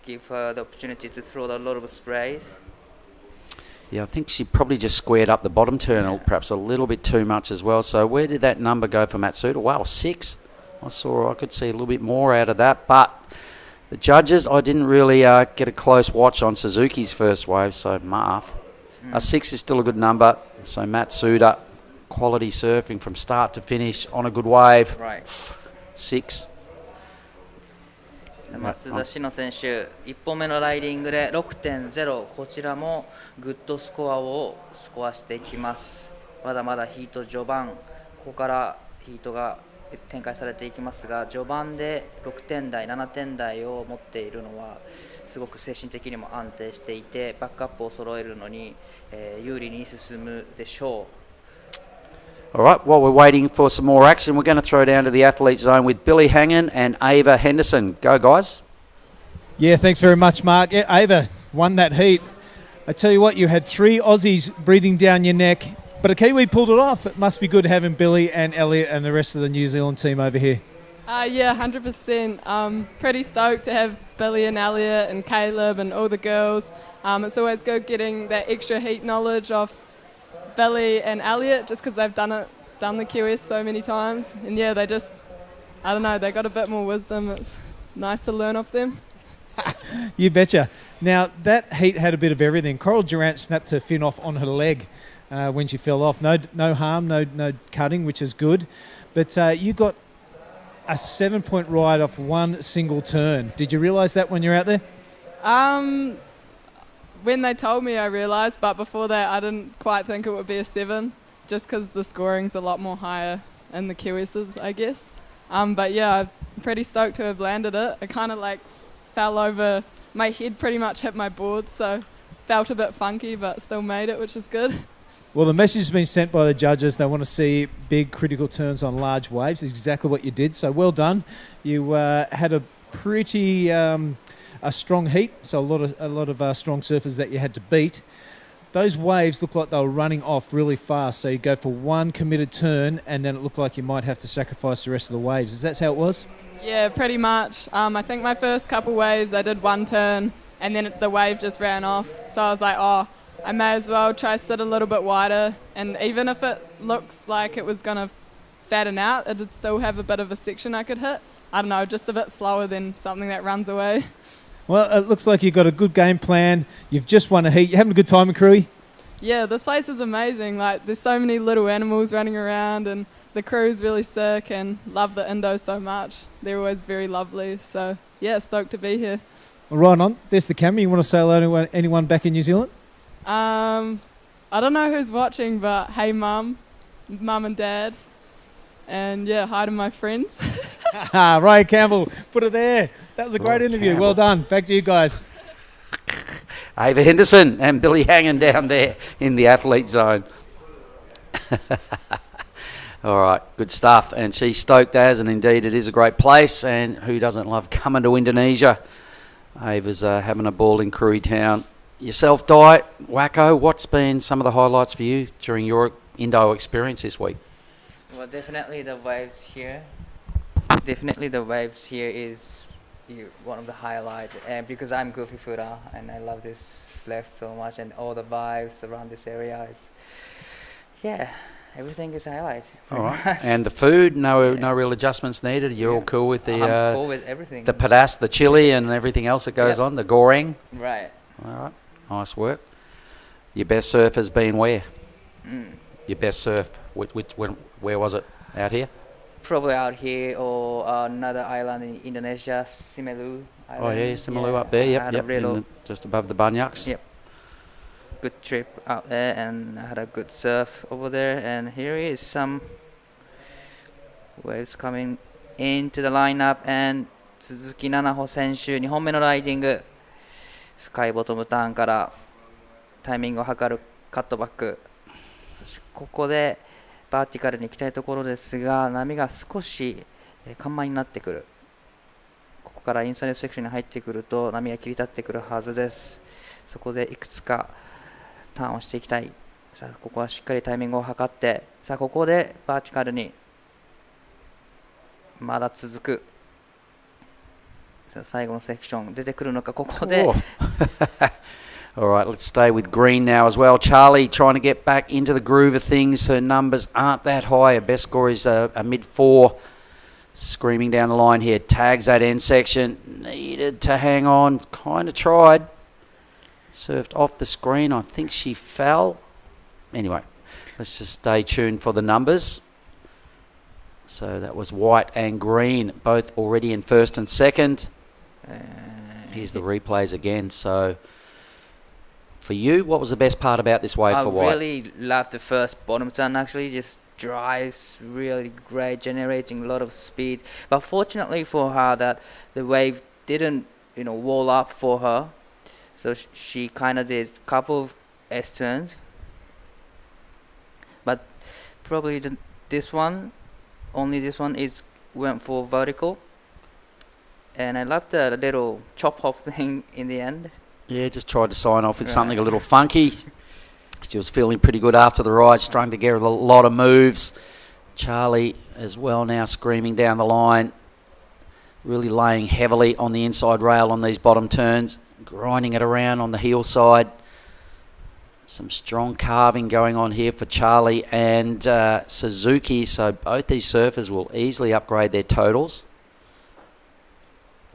give her the opportunity to throw a lot of sprays. Yeah, I think she probably just squared up the bottom turn perhaps a little bit too much as well. So where did that number go for Matsuda? Wow, 6. I could see a little bit more out of that. But the judges, I didn't really get a close watch on Suzuki's first wave, so Marv. A 6 is still a good number. So Matsuda, quality surfing from start to finish on a good wave. Right. 6. 松田詩野選手、1本目のライディングで 6.0、こちらもグッドスコアをスコアしていきます。まだまだヒート序盤、ここからヒートが展開されていきますが、序盤で6点台、7点台を持っているのはすごく精神的にも安定していて、バックアップを揃えるのに、有利に進むでしょう。All right, while we're waiting for some more action, we're going to throw down to the athlete zone with Billy Hangen and Ava Henderson. Go, guys. Yeah, thanks very much, Mark. Yeah, Ava won that heat. I tell you what, you had 3 Aussies breathing down your neck, but a Kiwi pulled it off. It must be good having Billy and Elliot and the rest of the New Zealand team over here. Yeah, 100%. Pretty stoked to have Billy and Elliot and Caleb and all the girls. It's always good getting that extra heat knowledge off Billy and Elliot, just because they've done the QS so many times, and yeah, they just, I don't know, they got a bit more wisdom. It's nice to learn off them. You betcha. Now, that heat had a bit of everything. Coral Durant snapped her fin off on her leg when she fell off. No harm, no cutting, which is good. But you got a 7-point ride off one single turn. Did you realise that when you're out there? When they told me, I realised, but before that, I didn't quite think it would be a 7, just because the scoring's a lot more higher in the QSs, I guess. But yeah, I'm pretty stoked to have landed it. It kind of like fell over, my head pretty much hit my board, so felt a bit funky, but still made it, which is good. Well, the message has been sent by the judges. They want to see big critical turns on large waves. It's exactly what you did, so well done. You had a pretty... a strong heat, so a lot of strong surfers that you had to beat. Those waves looked like they were running off really fast, so you go for one committed turn and then it looked like you might have to sacrifice the rest of the waves. Is that how it was? Yeah, pretty much. I think my first couple waves I did one turn and then the wave just ran off, so I was like, oh, I may as well try to sit a little bit wider, and even if it looks like it was going to fatten out, it did still have a bit of a section I could hit. I don't know, just a bit slower than something that runs away. Well, it looks like you've got a good game plan. You've just won a heat. You having a good time in Krui? Yeah, this place is amazing. Like, there's so many little animals running around, and the crew's really sick, and love the Indos so much. They're always very lovely. So, yeah, stoked to be here. Well, right on. There's the camera. You want to say hello to anyone back in New Zealand? I don't know who's watching, but hey, Mum and Dad. And, yeah, hi to my friends. Ray Campbell, put it there. That was a great interview. Campbell. Well done. Back to you guys. Ava Henderson and Billy Hangen down there in the athlete zone. All right, good stuff. And she's stoked as, and indeed it is a great place. And who doesn't love coming to Indonesia? Ava's having a ball in Krui town. Yourself, Di, Wacko, what's been some of the highlights for you during your Indo experience this week? Well, definitely the waves here. Definitely the waves here is one of the highlights, and because I'm goofy footer and I love this left so much, and all the vibes around this area is, yeah, everything is a highlight. All right, and the food, no real adjustments needed. You're all cool with the I'm cool with everything. The padas, the chili, and everything else that goes on. The goreng. Right. All right, nice work. Your best surf has been where? Your best surf, where was it? Out here? Probably out here or another island in Indonesia, Simelu Island. Oh yeah, Simelu up there. Yep. Just above the Banyaks. Yep. Good trip out there, and I had a good surf over there. And here is some waves coming into the lineup. And 鈴木菜々穂選手、2本目のライディング、深いボトムターンからタイミングを測るカットバック。そしてここでバーティカルに行きたいところですが、波が少し緩慢になってくる。ここからインサイドセクションに入ってくると波が切り立ってくるはずです。そこでいくつかターンをしていきたい。さあここはしっかりタイミングを測って、さあここでバーティカルにまだ続く。さあ最後のセクション出てくるのか、ここで。All right, let's stay with green now as well. Charlie trying to get back into the groove of things. Her numbers aren't that high. Her best score is a mid-4. Screaming down the line here. Tags that end section. Needed to hang on. Kind of tried. Surfed off the screen. I think she fell. Anyway, let's just stay tuned for the numbers. So that was white and green, both already in first and second. Here's the replays again. So for you, what was the best part about this wave for white? I really loved the first bottom turn, actually. Just drives really great, generating a lot of speed. But fortunately for her, that the wave didn't, wall up for her. So she kind of did a couple of S turns. But probably this one went for vertical. And I loved the little chop hop thing in the end. Yeah, just tried to sign off with something a little funky. She was feeling pretty good after the ride, strung together a lot of moves. Charlie as well now screaming down the line, really laying heavily on the inside rail on these bottom turns, grinding it around on the heel side. Some strong carving going on here for Charlie and Suzuki, so both these surfers will easily upgrade their totals.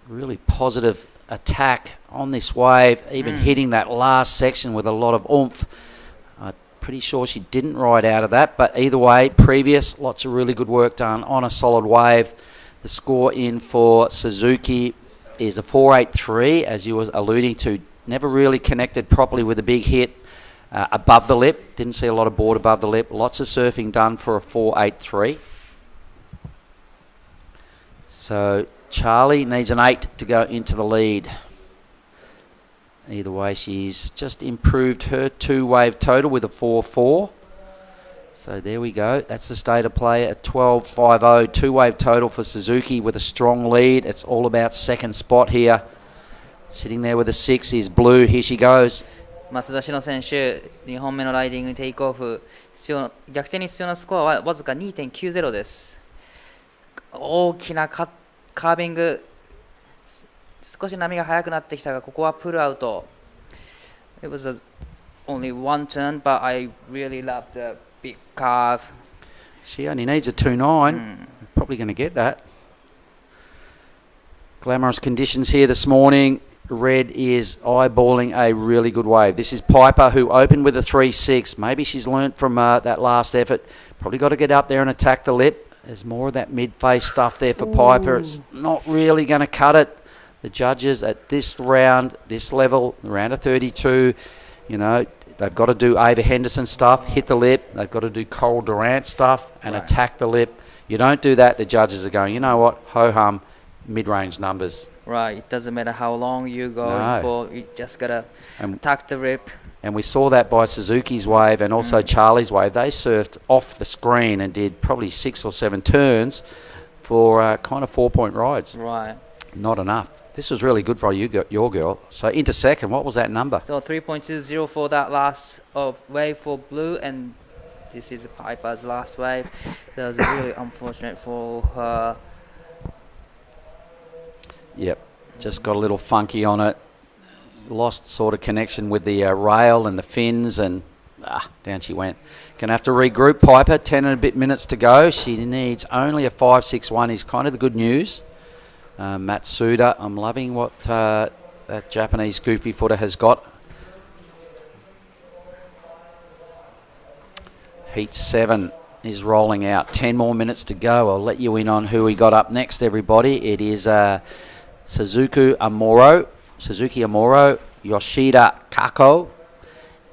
Really positive attack on this wave, even hitting that last section with a lot of oomph. I'm pretty sure she didn't ride out of that, but either way, previous, lots of really good work done on a solid wave. The score in for Suzuki is a 4.83, as you were alluding to. Never really connected properly with a big hit above the lip. Didn't see a lot of board above the lip. Lots of surfing done for a 4.83. So Charlie needs an 8 to go into the lead. Either way, she's just improved her 2-wave total with a 4.4. So there we go. That's the state of play at 12.50. 2-wave total for Suzuki with a strong lead. It's all about second spot here. Sitting there with a 6 is Blue. Here she goes. 松田詩野選手、2本目のライディングテイクオフ、逆転に必要なスコアはわずか 2.90 です。大きなカービング、少し波が速くなってきたが、ここはプルアウト。It was only one turn, but I really loved the big carve. She only needs a 2.9. Probably going to get that. Glamorous conditions here this morning. Red is eyeballing a really good wave. This is Piper, who opened with a 3.6. Maybe she's learnt from that last effort. Probably got to get up there and attack the lip. There's more of that mid-face stuff there for Piper. It's not really going to cut it. The judges at this round, this level, the round of 32, they've got to do Ava Henderson stuff, hit the lip. They've got to do Coral Durant stuff and attack the lip. You don't do that, the judges are going, you know what, ho-hum, mid-range numbers. Right, it doesn't matter how long you go for, you just got to attack the lip. And we saw that by Suzuki's wave and also Charlie's wave. They surfed off the screen and did probably 6 or 7 turns for kind of 4-point rides. Right. Not enough. This was really good for your girl. So into second, what was that number? So 3.20 for that last wave for Blue, and this is Piper's last wave. That was really unfortunate for her. Yep, just got a little funky on it. Lost sort of connection with the rail and the fins, and down she went. Gonna have to regroup Piper. 10 and a bit minutes to go. She needs only a 5.61 is kind of the good news. Matsuda, I'm loving what that Japanese goofy footer has got. Heat 7 is rolling out. 10 more minutes to go. I'll let you in on who we got up next, everybody. It is Suzuki Amuro, Yoshida Kako,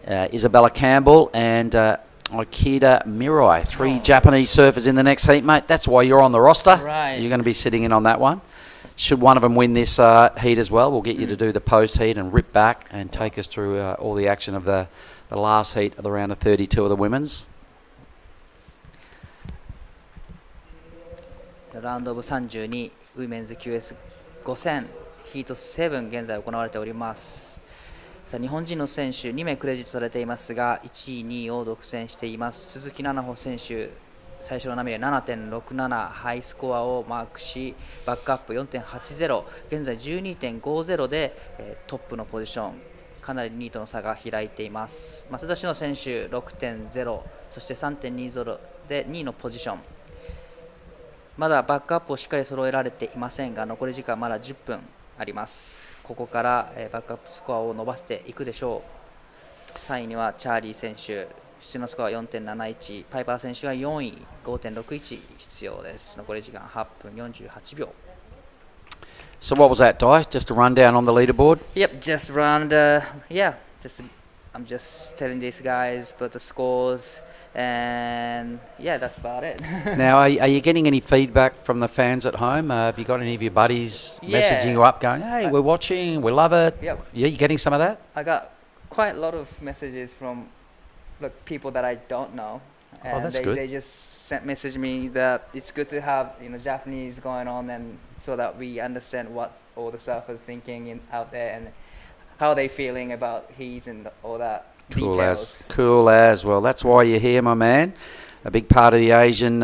Isabella Campbell, and Akita Mirai. 3 Japanese surfers in the next heat, mate. That's why you're on the roster. Right. You're going to be sitting in on that one. Should one of them win this heat as well, we'll get you to do the post-heat and rip back and take us through all the action of the last heat of the round of 32 of the women's. The round of 32 Women's QS 5000ヒート7現在行われております。さあ日本人の選手2名クレジットされていますが、1位、2位を独占しています。鈴木菜々穂選手、最初の波で 7.67 ハイスコアをマークし、バックアップ 4.80、現在 12.50 で、トップのポジション、かなり2位との差が開いています。松田詩野選手 6.0、そして 3.20 で2位のポジション。まだバックアップをしっかり揃えられていませんが、残り時間まだ10分あります。ここからバックアップスコアを伸ばしていくでしょう。3位にはチャーリー選手、出のスコアは 4.71、パイパー選手が4位、5.61 必要です。残り時間8分48秒。So what was that, Di? Just a rundown on the leaderboard? Yep, just I'm just telling these guys about the scores, and yeah, that's about it. Now, are you getting any feedback from the fans at home? Have you got any of your buddies messaging you up going, hey, we're watching, we love it? Yep. Yeah, you getting some of that? I got quite a lot of messages from people that I don't know. And that's good. They just message me that it's good to have Japanese going on, and so that we understand what all the surfers thinking out there and how they feeling about heat and all that details. Cool as. Well, that's why you're here, my man. A big part of the Asian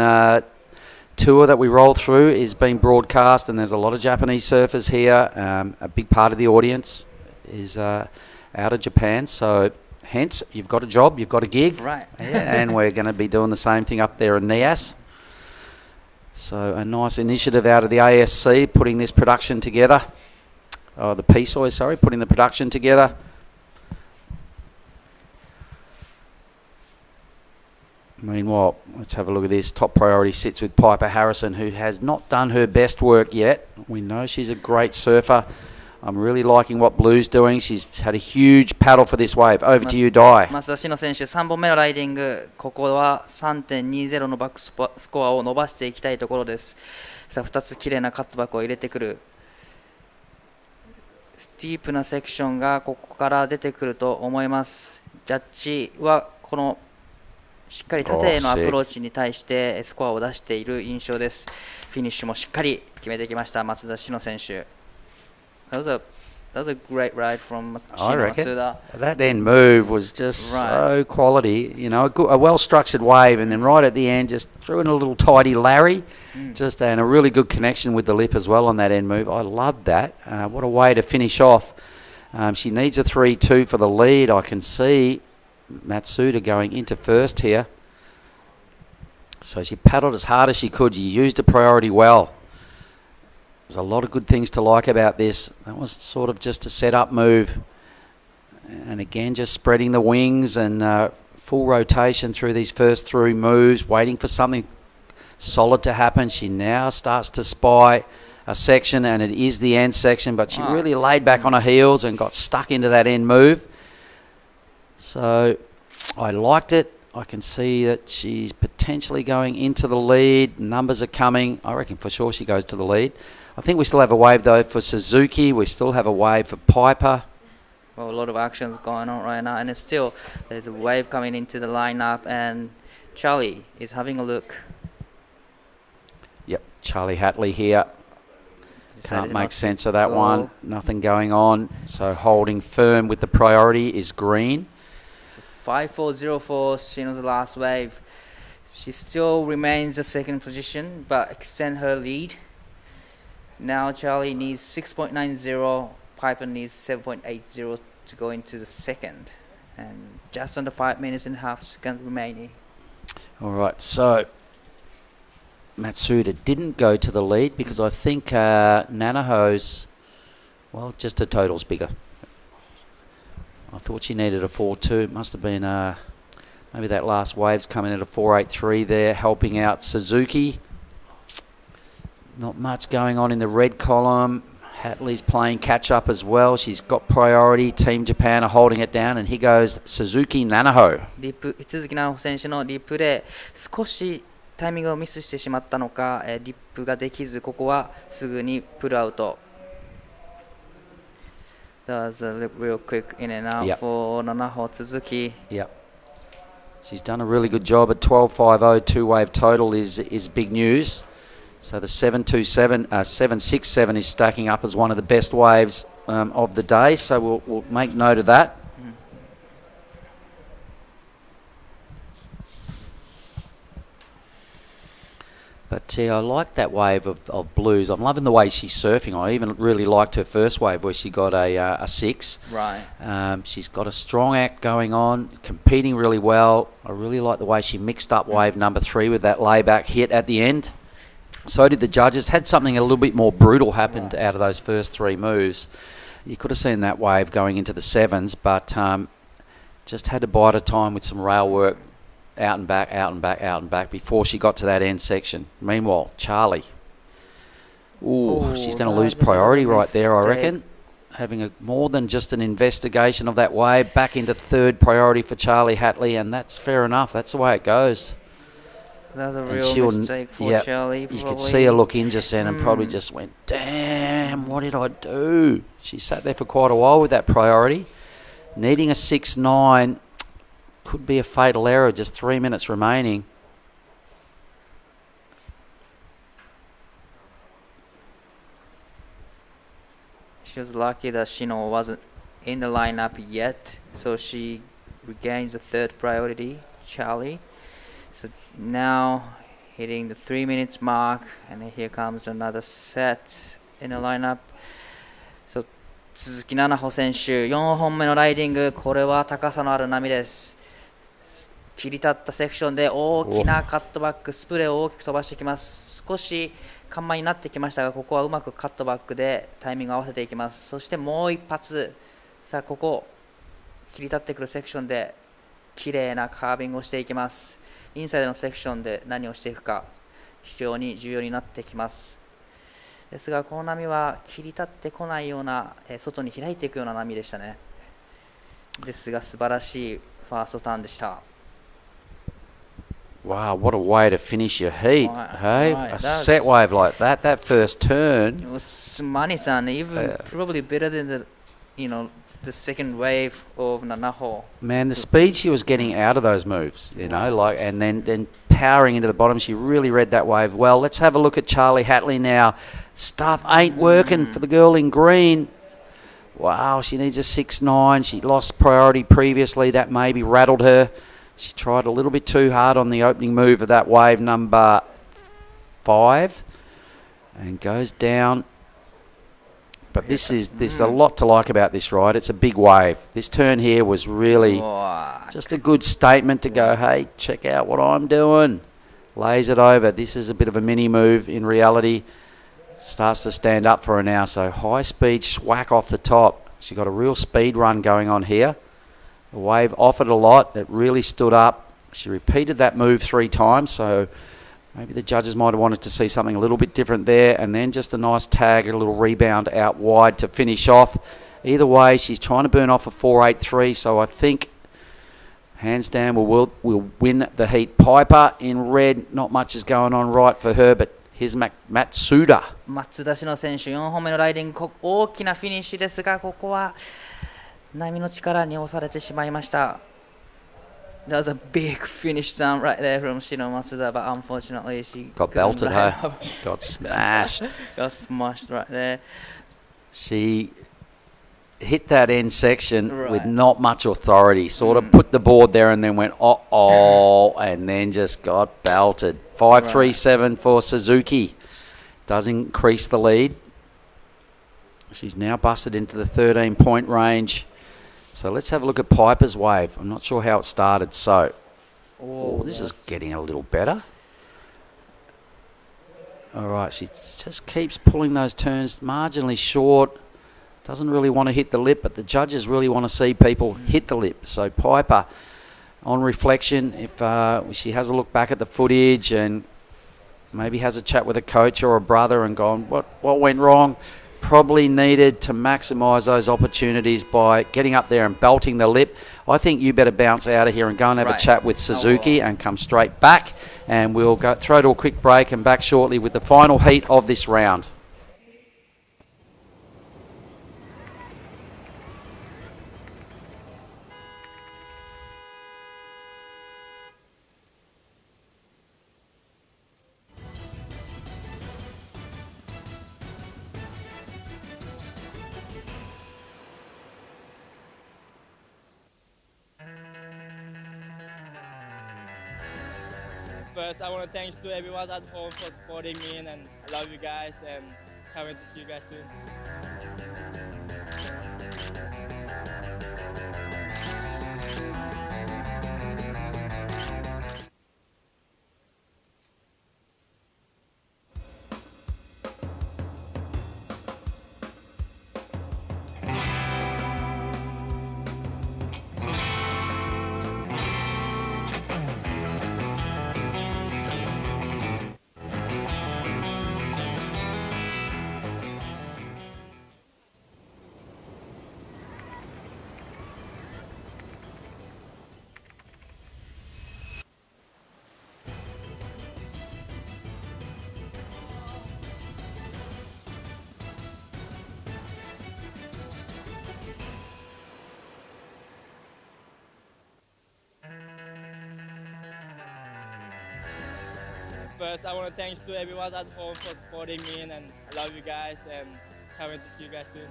tour that we roll through is being broadcast, and there's a lot of Japanese surfers here. A big part of the audience is out of Japan, so hence you've got a job, you've got a gig. Right. Yeah, and we're going to be doing the same thing up there in Nias. So a nice initiative out of the ASC putting this production together. The PSOI, sorry, putting the production together. Meanwhile, let's have a look at this. Top priority sits with Piper Harrison, who has not done her best work yet. We know she's a great surfer. I'm really liking what Blue's doing. She's had a huge paddle for this wave. Over to you, Dai. 増田篠選手、3本目のライディング、ここは 3.20 のバックスコアを伸ばしていきたいところです。さあ、2つきれいなカットバックを入れてくる。スティープなセクションがここから出てくると思います。ジャッジはこのしっかり縦へのアプローチに対してスコアを出している印象です。フィニッシュもしっかり決めてきました、松田篠選手。That was a great ride from Matsuda. That end move was just so quality. You know, a well-structured wave, and then right at the end, just threw in a little tidy Larry, and a really good connection with the lip as well on that end move. I loved that. What a way to finish off. She needs a 3-2 for the lead. I can see Matsuda going into first here. So she paddled as hard as she could. She used a priority well. There's a lot of good things to like about this. That was sort of just a set-up move. And again, just spreading the wings and full rotation through these first three moves, waiting for something solid to happen. She now starts to spy a section, and it is the end section, but she really laid back on her heels and got stuck into that end move. So I liked it. I can see that she's potentially going into the lead. Numbers are coming. I reckon for sure she goes to the lead. I think we still have a wave, though, for Suzuki. We still have a wave for Piper. Well, a lot of actions going on right now, and still there's a wave coming into the lineup, and Charlie is having a look. Yep, Charlie Hatley here. Can't make sense of that one. Nothing going on. So holding firm with the priority is Green. So 5-4-0-4, Shino's last wave. She still remains the second position, but extend her lead. Now Charlie needs 6.90, Piper needs 7.80 to go into the second. And just under 5 minutes and a half seconds remaining. All right, so Matsuda didn't go to the lead because I think Nanaho's, well, just her total's bigger. I thought she needed a 4-2. Must have been maybe that last wave's coming at a 4.83 there, helping out Suzuki. Not much going on in the red column. Hatley's playing catch-up as well. She's got priority. Team Japan are holding it down, and here goes Suzuki Nanaho. 鈴木奈穂選手のリップで少しタイミングをミスしてしまったのか、リップができず、ここはすぐにプルアウト。That was a real quick in and out for Nanaho Suzuki. Yep. She's done a really good job at 12.50. Two-wave total is big news. So the 7.67 is stacking up as one of the best waves of the day. So we'll make note of that. But I like that wave of Blues. I'm loving the way she's surfing. I even really liked her first wave where she got a 6. Right. She's got a strong act going on, competing really well. I really like the way she mixed up wave number 3 with that layback hit at the end. So did the judges. Had something a little bit more brutal happened out of those first 3 moves. You could have seen that wave going into the 7s, but Just had to bide her time with some rail work, out and back, out and back, out and back before she got to that end section. Meanwhile, Charlie. Ooh, she's going to lose priority right there, I reckon. Having more than just an investigation of that wave, back into third priority for Charlie Hatley, and that's fair enough. That's the way it goes. That was a real mistake for Charlie. You could see her look in just then and probably just went, damn, what did I do? She sat there for quite a while with that priority. Needing a 6.9 could be a fatal error, just 3 minutes remaining. She was lucky that Shino wasn't in the lineup yet, so she regains the third priority, Charlie. So now hitting the 3 minutes mark, and here comes another set in the lineup. So 鈴木菜々穂選手、4本目のライディング、これは高さのある波です。切り立ったセクションで大きなカットバック、スプレーを大きく飛ばしてきます。少し緩慢になってきましたが、ここはうまくカットバックでタイミングを合わせていきます。そしてもう一発、さあここ切り立ってくるセクションで綺麗なカービングをしていきます。インサイドのセクションで何をしていくか非常に重要になってきます。ですがこの波は切り立ってこないような、外に開いていくような波でしたね。ですが素晴らしいファーストターンでした。Wow, what a way to finish your heat, hey? A set wave like that, that first turn. It was money-san, even probably better than the second wave of Nanaho. Man, the speed she was getting out of those moves, and then powering into the bottom, she really read that wave well. Let's have a look at Charlie Hatley now. Stuff ain't working for the girl in green. Wow, she needs a 6.9. She lost priority previously. That maybe rattled her. She tried a little bit too hard on the opening move of that wave number 5 and goes down. But there's a lot to like about this ride. It's a big wave. This turn here was really just a good statement to go, hey, check out what I'm doing. Lays it over. This is a bit of a mini move in reality. Starts to stand up for her now. So high speed swack off the top. She got a real speed run going on here. The wave offered a lot. It really stood up. She repeated that move 3 times, so maybe the judges might have wanted to see something a little bit different there. And then just a nice tag, a little rebound out wide to finish off. Either way, she's trying to burn off a 4.83, so I think hands down will win the heat. Piper in red, not much is going on right for her, but here's Matsuda. 松田篠選手4本目のライディング、大きなフィニッシュですが、ここは波の力に押されてしまいました。That was a big finish down right there from Shino Matsuda, but unfortunately she got belted, hey? Got smashed. Got smashed right there. She hit that end section with not much authority. Sort of put the board there and then went, and then just got belted. 5.37 for Suzuki. Does increase the lead. She's now busted into the 13-point range. So let's have a look at Piper's wave. I'm not sure how it started. So, this is getting a little better. All right, she just keeps pulling those turns marginally short. Doesn't really want to hit the lip, but the judges really want to see people hit the lip. So Piper, on reflection, if she has a look back at the footage and maybe has a chat with a coach or a brother and gone, what went wrong? Probably needed to maximise those opportunities by getting up there and belting the lip. I think you better bounce out of here and go and have a chat with Suzuki and come straight back. And we'll go throw to a quick break and back shortly with the final heat of this round. First, I want to thanks to everyone at home for supporting me, and I love you guys, and can't wait to see you guys soon. first, I want to thanks to everyone at home for supporting me, and I love you guys, and can't wait to see you guys soon.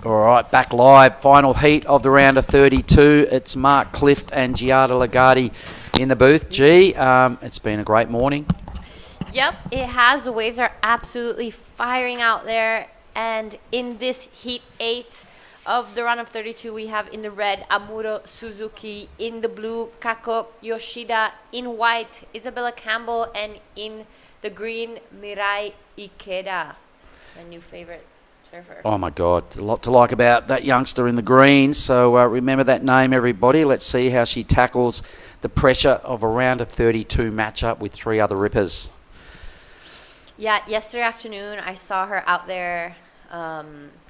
All right, back live. Final heat of the round of 32. It's Mark Clift and Giada Lagarde in the booth. G, it's been a great morning. Yep, it has. The waves are absolutely firing out there. And in this heat 8 of the round of 32, we have in the red Amuro Suzuki, in the blue Kako Yoshida, in white Isabella Campbell, and in the green Mirai Ikeda, my new favorite surfer. Oh my God, a lot to like about that youngster in the green. So remember that name, everybody. Let's see how she tackles the pressure of a round of 32 matchup with 3 other rippers. Yeah, yesterday afternoon I saw her out there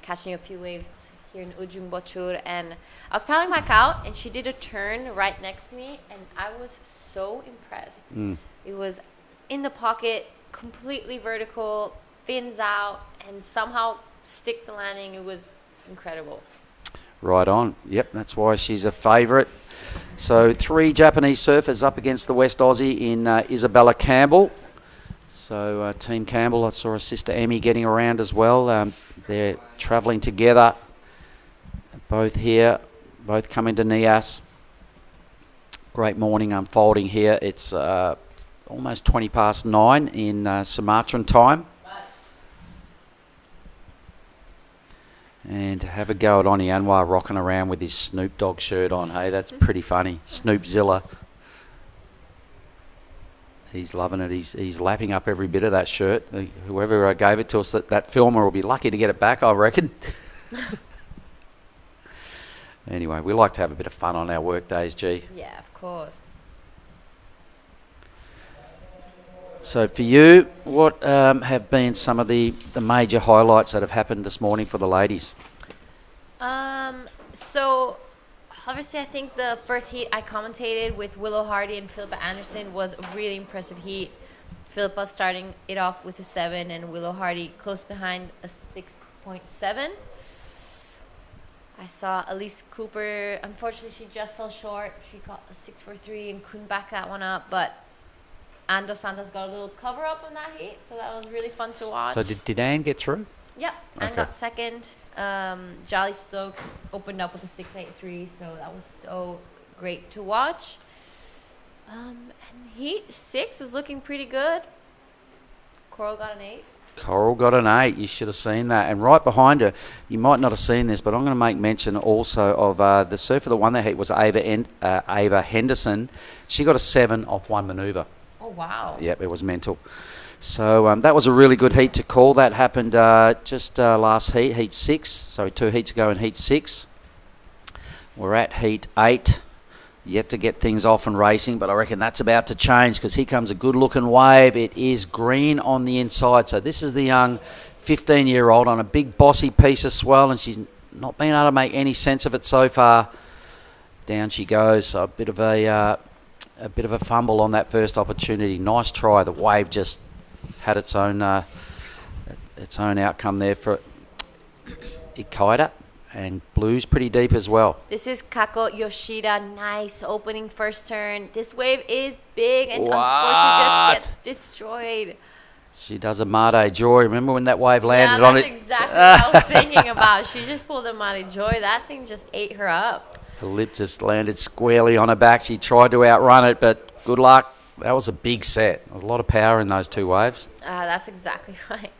catching a few waves here in Ujung Bochur, and I was paddling back out and she did a turn right next to me, and I was so impressed. It was in the pocket, completely vertical, fins out, and somehow stick the landing. It was incredible. Right on. Yep, that's why she's a favourite. So 3 Japanese surfers up against the West Aussie in Isabella Campbell. So Team Campbell, I saw her sister Emmy getting around as well. They're travelling together. Both here, both coming to Nias. Great morning unfolding here. It's almost 20 past 9 in Sumatran time. And to have a go at Oni Anwar rocking around with his Snoop Dogg shirt on. Hey, that's pretty funny. Snoopzilla. He's loving it. He's lapping up every bit of that shirt. Whoever gave it to us, that filmer will be lucky to get it back, I reckon. Anyway, we like to have a bit of fun on our work days, G. Yeah, of course. So for you, what have been some of the major highlights that have happened this morning for the ladies? So obviously I think the first heat I commentated with Willow Hardy and Philippa Anderson was a really impressive heat. Philippa starting it off with a 7 and Willow Hardy close behind a 6.7. I saw Elise Cooper, unfortunately she just fell short. She got a 6.43 and couldn't back that one up, but Ando Santos got a little cover up on that heat, so that was really fun to watch. So did Anne get through? Yep, Anne Okay. got second. Jolly Stokes opened up with a 6.83, so that was so great to watch. And heat 6 was looking pretty good. Coral got an 8. Coral got an 8. You should have seen that. And right behind her, you might not have seen this, but I'm going to make mention also of the surfer that won that heat was Ava Henderson. She got a 7 off one manoeuvre. Oh, wow. Yep, it was mental. So that was a really good heat to call. That happened just last heat, heat 6. So 2 heats ago in heat 6. We're at heat 8. Yet to get things off and racing, but I reckon that's about to change because here comes a good-looking wave. It is green on the inside. So this is the young 15-year-old on a big bossy piece of swell, and she's not been able to make any sense of it so far. Down she goes. So a bit of a fumble on that first opportunity. Nice try. The wave just had its own outcome there for Ikaida. And blue's pretty deep as well. This is Kako Yoshida. Nice opening first turn. This wave is big, and unfortunately just gets destroyed. She does a Mate Joy. Remember when that wave landed on it? That's exactly what I was thinking about. She just pulled a Mate Joy. That thing just ate her up. The lip just landed squarely on her back. She tried to outrun it, but good luck. That was a big set. There was a lot of power in those 2 waves. That's exactly right.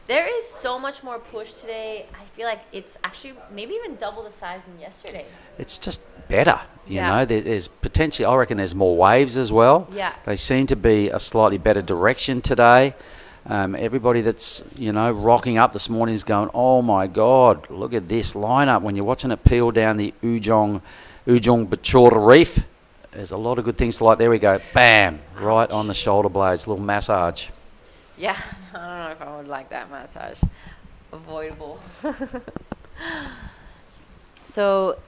There is so much more push today. I feel like it's actually maybe even double the size than yesterday. It's just better, you Yeah. know. There's potentially, I reckon there's more waves as well. Yeah. They seem to be a slightly better direction today. Everybody that's, rocking up this morning is going, oh my God, look at this lineup. When you're watching it peel down the Ujung Bachora Reef, there's a lot of good things to like. There we go. Bam. Right on the shoulder blades. Little massage. Yeah, I don't know if I would like that massage. Avoidable. So,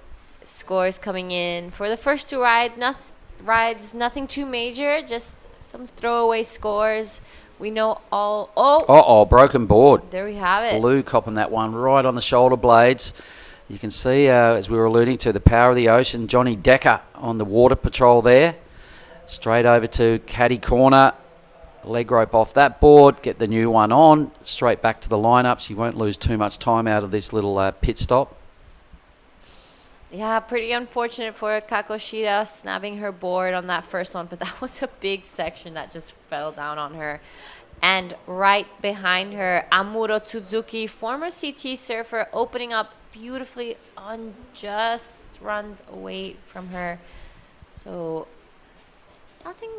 scores coming in for the first 2 rides. Nothing too major, just some throwaway scores we know all. Broken board. There we have it. Blue copping that one right on the shoulder blades. You can see, as we were alluding to, the power of the ocean. Johnny Decker on the water patrol there. Straight over to caddy corner. Leg rope off that board. Get the new one on. Straight back to the lineups. You won't lose too much time out of this little pit stop. Yeah, pretty unfortunate for Kakoshida snapping her board on that first one, but that was a big section that just fell down on her. And right behind her, Amuro Tsuzuki, former CT surfer, opening up beautifully on just runs away from her. So nothing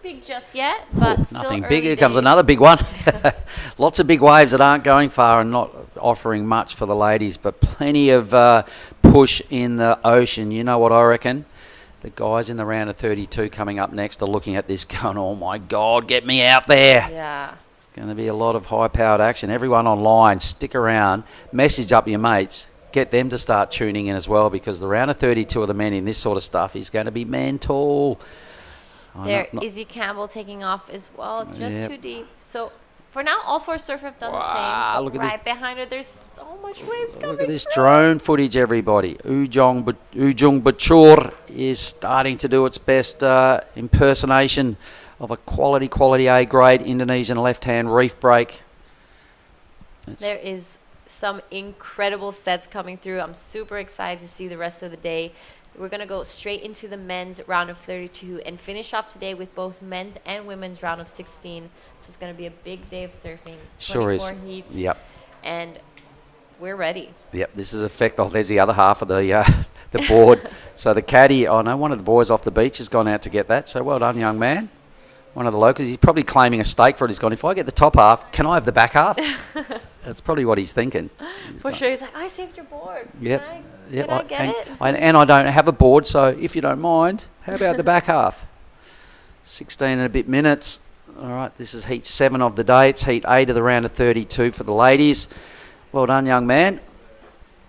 big just yet, but still nothing early big. Here days. comes another big one. Lots of big waves that aren't going far and not offering much for the ladies, but plenty of push in the ocean. You know what I reckon? The guys in the round of 32 coming up next are looking at this going, oh my God, get me out there. Yeah. It's going to be a lot of high-powered action. Everyone online, stick around, message up your mates, get them to start tuning in as well, because the round of 32 of the men in this sort of stuff is going to be mental. There, Izzy Campbell taking off as well, just too deep. So for now, all four surfers have done the same. Look at right behind her, there's so much waves coming. Look at this drone footage, everybody. Ujung Bachur is starting to do its best impersonation of a quality A-grade Indonesian left-hand reef break. There is some incredible sets coming through. I'm super excited to see the rest of the day. We're going to go straight into the men's round of 32 and finish off today with both men's and women's round of 16. So it's going to be a big day of surfing. Sure is. 24 heats. Yep. And we're ready. Yep, this is effect. Oh, there's the other half of the board. So the caddy, I know one of the boys off the beach has gone out to get that. So well done, young man. One of the locals. He's probably claiming a stake for it. He's gone, if I get the top half, can I have the back half? That's probably what he's thinking. For sure. He's like, I saved your board. Yep. Can I get it? And I don't have a board, so if you don't mind, how about the back half? 16 and a bit minutes. All right, this is heat 7 of the day. It's heat 8 of the round of 32 for the ladies. Well done, young man.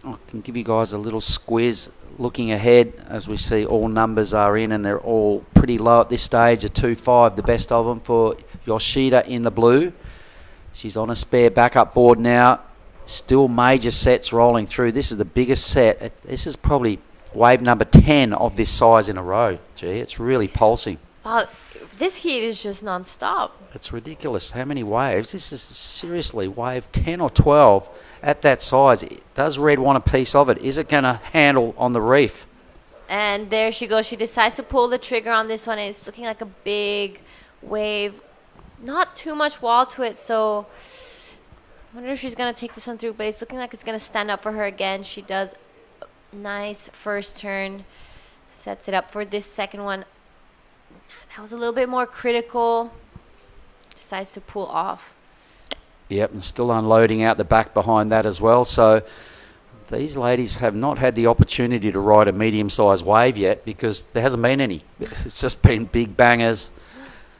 I can give you guys a little squiz looking ahead. As we see, all numbers are in and they're all pretty low at this stage. A 2.5, the best of them for Yoshida in the blue. She's on a spare backup board now. Still major sets rolling through. This is the biggest set. This is probably wave number 10 of this size in a row. Gee, it's really pulsing. Wow, this heat is just non-stop. It's ridiculous how many waves. This is seriously wave 10 or 12 at that size. Does Red want a piece of it? Is it going to handle on the reef? And there she goes. She decides to pull the trigger on this one. It's looking like a big wave. Not too much wall to it, so I wonder if she's going to take this one through, but it's looking like it's going to stand up for her again. She does a nice first turn, sets it up for this second one. That was a little bit more critical. Decides to pull off. Yep, and still unloading out the back behind that as well. So these ladies have not had the opportunity to ride a medium-sized wave yet because there hasn't been any. It's just been big bangers.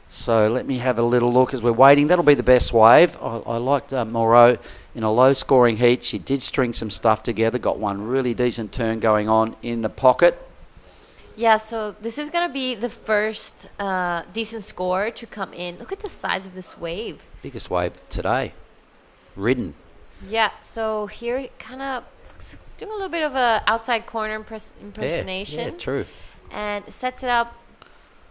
So let me have a little look as we're waiting. That'll be the best wave. I liked Moreau in a low-scoring heat. She did string some stuff together, got one really decent turn going on in the pocket. Yeah, so this is going to be the first decent score to come in. Look at the size of this wave. Biggest wave today. Ridden. Yeah, so here it kind of looks doing a little bit of a outside corner impersonation. Yeah, true. And sets it up.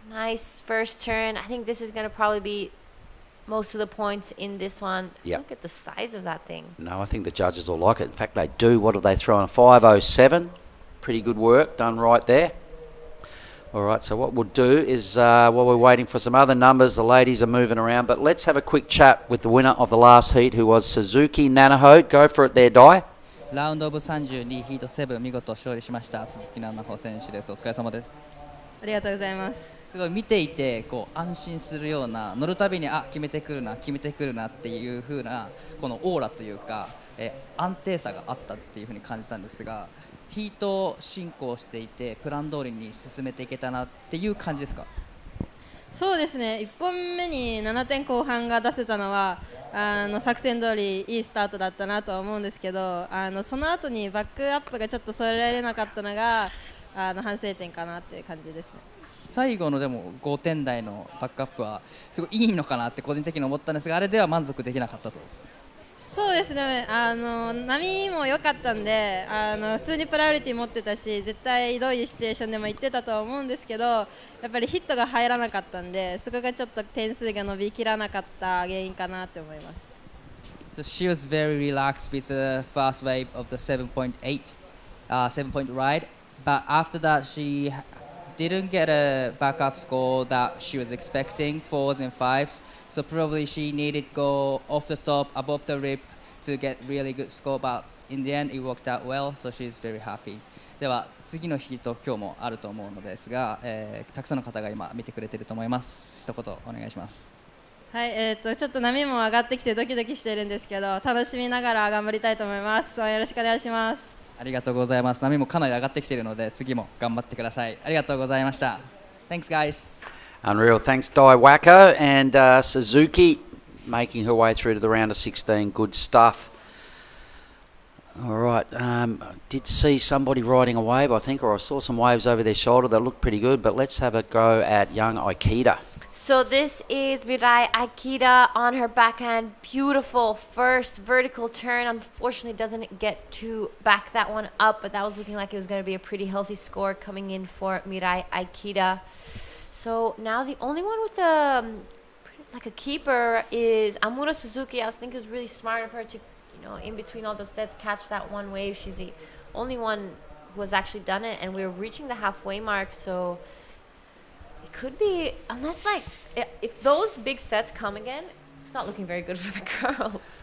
Nice first turn. I think this is going to probably be most of the points in this one. Yep. Look at the size of that thing. No, I think the judges will like it. In fact, they do. What have they thrown? A 5.07. Pretty good work done right there. All right, so what we'll do is while we're waiting for some other numbers, the ladies are moving around, but let's have a quick chat with the winner of the last heat, who was Suzuki Nanaho. Go for it there, Dai. ラウンドオブ32ヒート7見事勝利しました鈴木奈々穂選手です。お疲れ様です。ありがとうございます。すごい見ていてこう安心するような乗るたびに決めてくるなっていう風なこのオーラというか、安定さがあったっていう風に感じたんですが、ヒート進行していてプラン通りに進めていけたなっていう感じですか？そうですね。1本目に7点後半が出せたのは作戦通りいいスタートだったなとは思うんですけど、その後にバックアップがちょっと添えられなかったのが反省点かなっていう感じですね。最後のでも5点台のバックアップはすごいいいのかなって個人的に思ったんですが、あれでは満足できなかったと。そうですね、波も良かったんで普通にプライオリティ持ってたし、絶対どういうシチュエーションでも行ってたとは思うんですけど、やっぱりヒットが入らなかったんで、そこがちょっと点数が伸びきらなかった原因かなって思います。So she was very relaxed with the first wave of the 7.8 7-point ride, but after that she didn't get a backup score that she was expecting, 4s and 5s. So probably she needed go off the top, above the rip to get really good score. But in the end, it worked out well. So she's very happy. では次の日と今日もあると思うのですが、たくさんの方が今見てくれていると思います。一言お願いします。はい、ちょっと波も上がってきてドキドキしてるんですけど、楽しみながら頑張りたいと思います。よろしくお願いします。ありがとうございます。波もかなり上がってきているので、次も頑張ってください。ありがとうございました。Thanks, guys. Unreal. Thanks, Dai Wacko and Suzuki making her way through to the round of 16. Good stuff. All right. Did see somebody riding a wave, I think, or I saw some waves over their shoulder that looked pretty good. But let's have a go at young Aikida. So this is Mirai Aikida on her backhand. Beautiful first vertical turn. Unfortunately, doesn't get to back that one up, but that was looking like it was going to be a pretty healthy score coming in for Mirai Aikida. So now the only one with like a keeper is Amuro Suzuki. I think it was really smart of her to, in between all those sets, catch that one wave. She's the only one who has actually done it, and we're reaching the halfway mark, so it could be, unless if those big sets come again, it's not looking very good for the girls.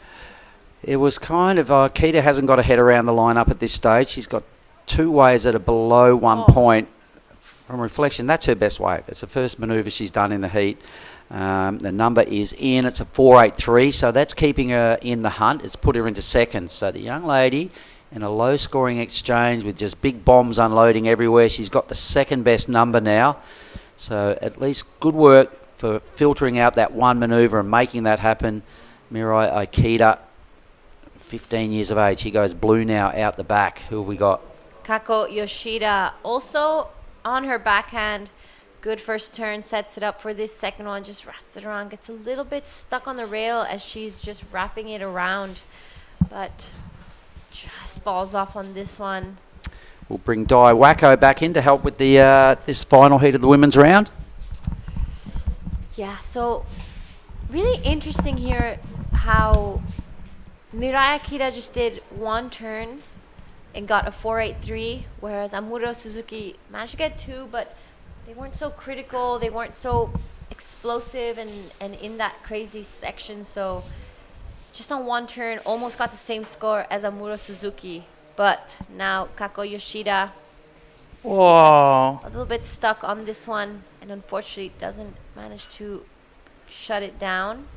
It was kind of, Keita hasn't got a head around the lineup at this stage. She's got 2 waves that are below 1 point. From reflection, that's her best wave. It's the first manoeuvre she's done in the heat. The number is in. It's a 4.83, so that's keeping her in the hunt. It's put her into second. So the young lady in a low-scoring exchange with just big bombs unloading everywhere. She's got the second best number now. So at least good work for filtering out that one manoeuvre and making that happen. Mirai Aikida, 15 years of age. He goes blue now out the back. Who have we got? Kako Yoshida also on her backhand. Good first turn, sets it up for this second one, just wraps it around, gets a little bit stuck on the rail as she's just wrapping it around, but just falls off on this one. We'll bring Dai Wacko back in to help with the this final heat of the women's round. Yeah, so really interesting here how Mirai Akita just did one turn and got a 4.83, whereas Amuro Suzuki managed to get 2, but they weren't so critical, they weren't so explosive and in that crazy section, so just on one turn, almost got the same score as Amuro Suzuki. But now Kako Yoshida a little bit stuck on this one and unfortunately doesn't manage to shut it down.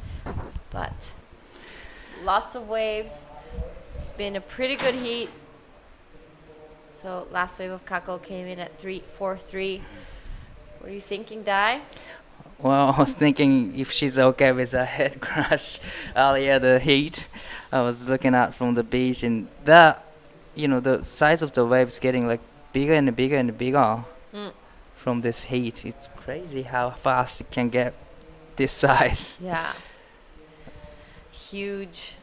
But lots of waves. It's been a pretty good heat. So last wave of Kako came in at 3.43. What are you thinking, Dai? Well, I was thinking if she's okay with a head crash earlier the heat. I was looking out from the beach and the size of the waves getting like bigger and bigger and bigger from this heat. It's crazy how fast it can get this size. Yeah. Huge.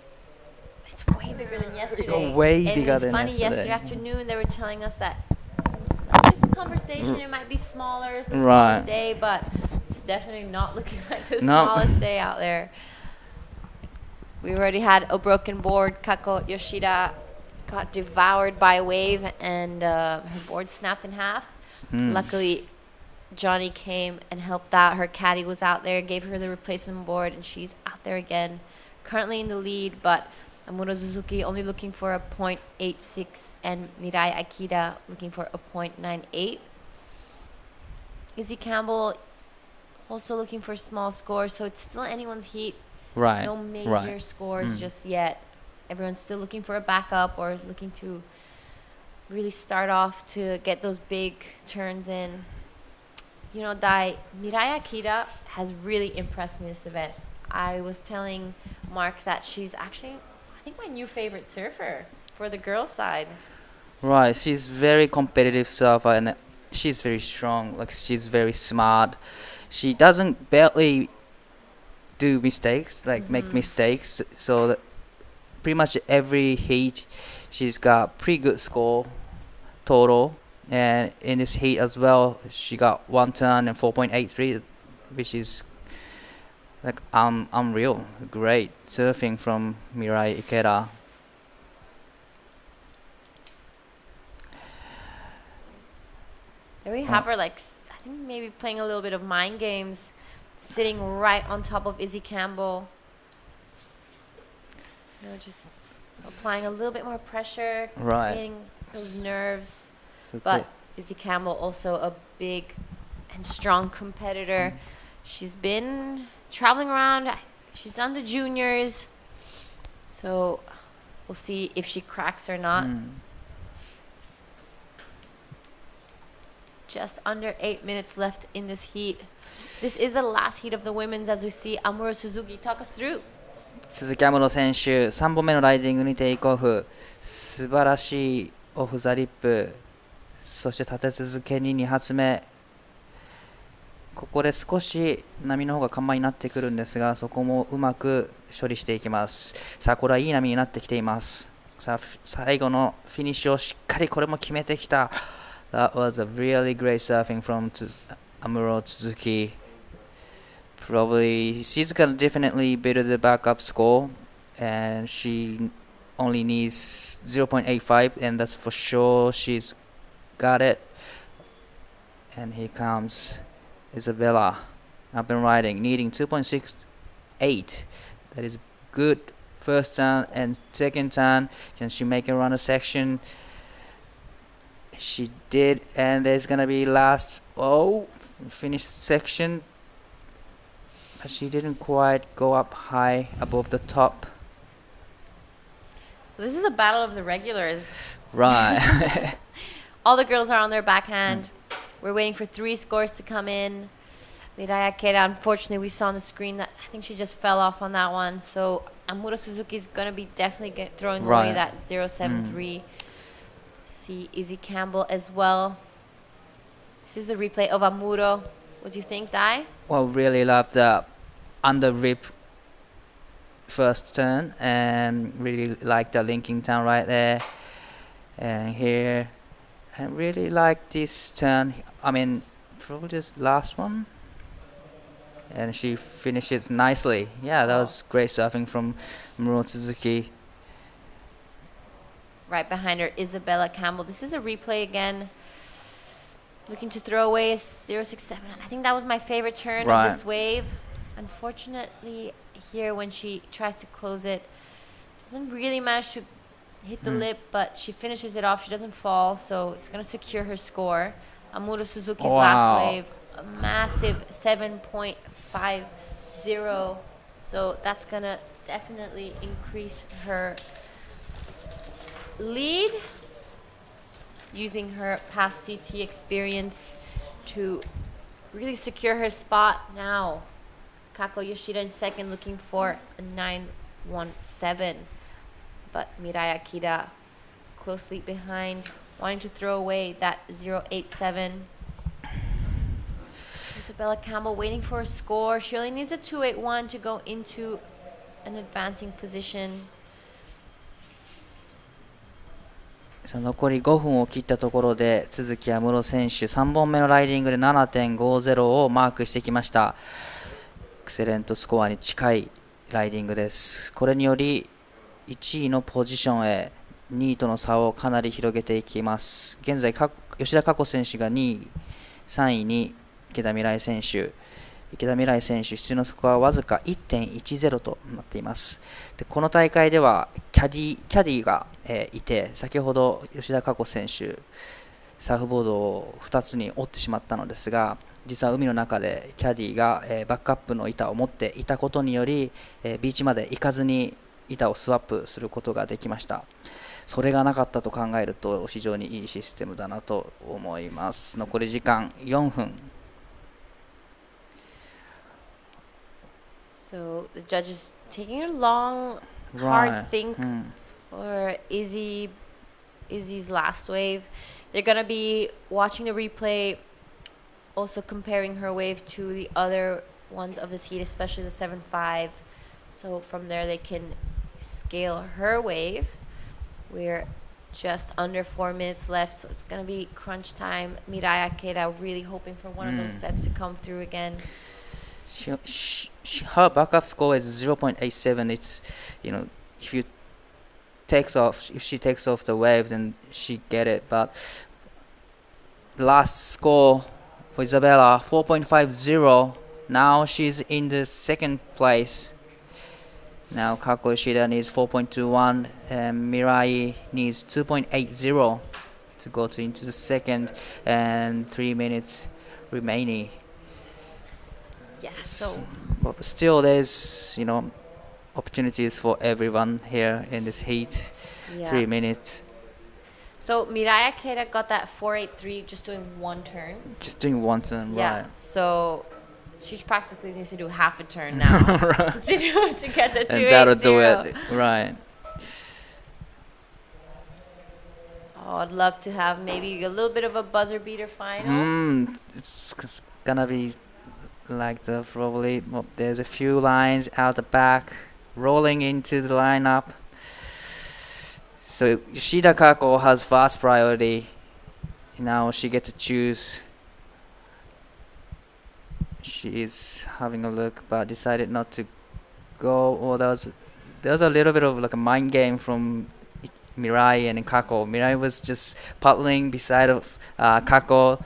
It's way bigger than yesterday. Way and bigger it was than funny, yesterday. afternoon they were telling us that just conversation, it might be smaller, it's the smallest day, but it's definitely not looking like the smallest day out there. We already had a broken board. Kako Yoshida got devoured by a wave and her board snapped in half. Luckily, Johnny came and helped out. Her caddy was out there, gave her the replacement board, and she's out there again. Currently in the lead, but Amuro Suzuki only looking for a 0.86 and Mirai Akita looking for a 0.98. Izzy Campbell also looking for small scores, so it's still anyone's heat. Right. No major scores just yet. Everyone's still looking for a backup or looking to really start off to get those big turns in. Dai, Mirai Akita has really impressed me this event. I was telling Mark that she's actually, I think, my new favorite surfer for the girls' side. Right, she's very competitive surfer, and she's very strong. Like she's very smart. She doesn't barely do mistakes, like make mistakes. So that pretty much every heat, she's got pretty good score total. And in this heat as well, she got 1 turn and 4.83, which is like unreal. Great surfing from Mirai Ikeda. There we have her, like, I think maybe playing a little bit of mind games, sitting right on top of Izzy Campbell. You know, just applying a little bit more pressure, creating those nerves. But Izzy Campbell, also a big and strong competitor. She's been traveling around. She's done the juniors. So we'll see if she cracks or not. Just under 8 minutes left in this heat. This is the last heat of the women's, as we see. Amuro Suzuki, talk us through. 鈴木安室選手、3本目のライディングにテイクオフ。素晴らしいオフザリップ。そして立て続けに2発目。ここで少し波の方が緩慢になってくるんですが、そこもうまく処理していきます。さあ、これはいい波になってきています。さあ、最後のフィニッシュをしっかりこれも決めてきた。That was a really great surfing from Amuro Suzuki. Probably she's gonna definitely beat the backup score, and she only needs 0.85, and that's for sure. She's got it. And here comes Isabella up and riding, needing 2.68. That is good first turn and second turn. Can she make a runner section? She did, and there's gonna be last finish section, but she didn't quite go up high above the top. So this is a battle of the regulars. Right. All the girls are on their backhand. We're waiting for 3 scores to come in. Mirai Akeda, unfortunately, we saw on the screen that I think she just fell off on that one. So Amuro Suzuki is going to be definitely throwing away that 0.73. See Izzy Campbell as well. This is the replay of Amuro. What do you think, Dai? Well, really love the under rip first turn, and really like the linking turn right there. And here, I really like this turn. I mean, probably just last one. And she finishes nicely. Yeah, that was great surfing from Amuro Suzuki. Right behind her, Isabella Campbell. This is a replay again. Looking to throw away a 0.67. I think that was my favorite turn of this wave. Unfortunately, here when she tries to close it, doesn't really manage to hit the lip, but she finishes it off. She doesn't fall, so it's going to secure her score. Amuro Suzuki's last wave, a massive 7.50. So that's going to definitely increase her lead, using her past CT experience to really secure her spot now. Kako Yoshida in second, looking for a 9.17. But Mirai Akeda closely behind, wanting to throw away that 0.87. Isabella Campbell waiting for a score. She only needs a 2.81 to go into an advancing position. 残り5分を切ったところで都筑有室選手3本目のライディングで 7.50 をマークしてきました。エクセレントスコアに近いライディングです。これにより1位のポジションへ2位との差をかなり広げていきます。現在吉田佳子選手が2位、3位に池田未来選手。池田未来選手必要のスコアはわずか 1.10 となっています。でこの大会ではキャディが、いて、先ほど吉田佳子選手サーフボードを2つに折ってしまったのですが、実は海の中でキャディが、バックアップの板を持っていたことにより、ビーチまで行かずに板をスワップすることができました。それがなかったと考えると非常にいいシステムだなと思います。残り時間4分。So the judge is taking a long, hard think for Izzy's last wave. they're gonna be watching the replay, also comparing her wave to the other ones of this heat, especially the 7.5. So from there they can scale her wave. We're just under 4 minutes left, so it's gonna be crunch time. Mirai Akeda really hoping for one of those sets to come through again. Her backup score is 0.87. It's, if she takes off the wave, then she get it. But the last score for Isabella, 4.50. Now she's in the second place. Now Kako Yoshida needs 4.21 and Mirai needs 2.80 to go into the second, and 3 minutes remaining. Yeah, so but still there's opportunities for everyone here in this heat. Yeah. 3 minutes. So Mirai Akeda got that 4.83 just doing one turn. Just doing one turn, Yeah, right. so she practically needs to do half a turn now Right. to get the 2.80. And that'll do it, right. Oh, I'd love to have maybe a little bit of a buzzer beater final. It's gonna be like probably there's a few lines out the back rolling into the lineup. So Yoshida Kako has first priority. Now she gets to choose. She is having a look, but decided not to go. Or there was a little bit of like a mind game from Mirai and Kako. Mirai was just paddling beside of Kako,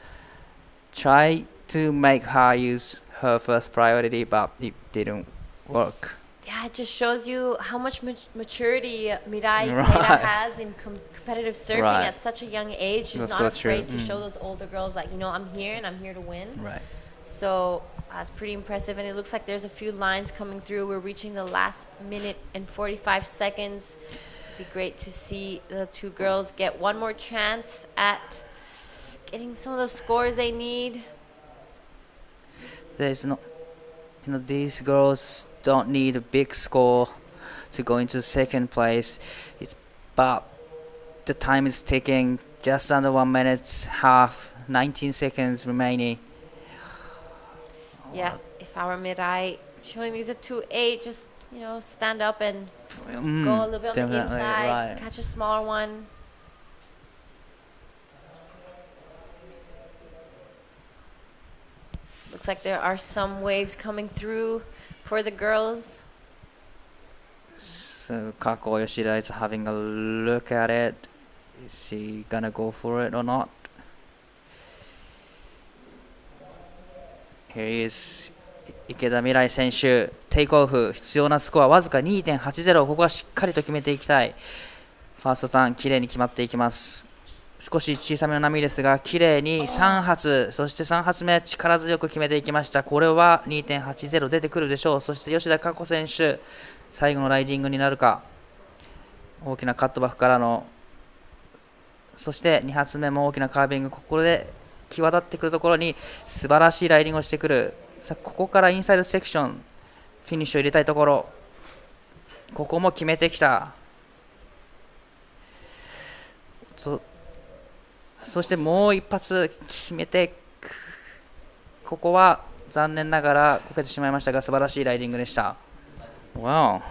try to make her use her first priority, but it didn't work. Yeah, it just shows you how much maturity Mirai Right. Ikeda has in competitive surfing Right. at such a young age. She's That's not so true. afraid to show those older girls that, I'm here and I'm here to win. Right. So that's pretty impressive, and it looks like there's a few lines coming through. We're reaching the last minute and 45 seconds. It'd be great to see the two girls get one more chance at getting some of those scores they need. There's no, these girls don't need a big score to go into second place. But the time is ticking, just under 1 minute, half, 19 seconds remaining. Yeah, if I were Mirai, she only needs a 2.8. Just, stand up and go a little bit on the Definitely, inside, right. catch a smaller one. Looks like there are some waves coming through for the girls. So Kako Yoshida is having a look at it. Is she gonna go for it or not? Here is池田未来選手、テイクオフ、必要なスコアわずか 2.80、ここはしっかりと決めていきたい。ファーストターン、きれいに決まっていきます。少し小さめの波ですが、きれいに3発、そして3発目、力強く決めていきました。これは 2.80 出てくるでしょう。そして吉田佳子選手、最後のライディングになるか。大きなカットバックからの、そして2発目も大きなカービング、ここで際立ってくるところに素晴らしいライディングをしてくる。さあここからインサイドセクションフィニッシュを入れたいところ、ここも決めてきた。そしてもう一発決めて、ここは残念ながらこけてしまいましたが、素晴らしいライディングでした。Wow,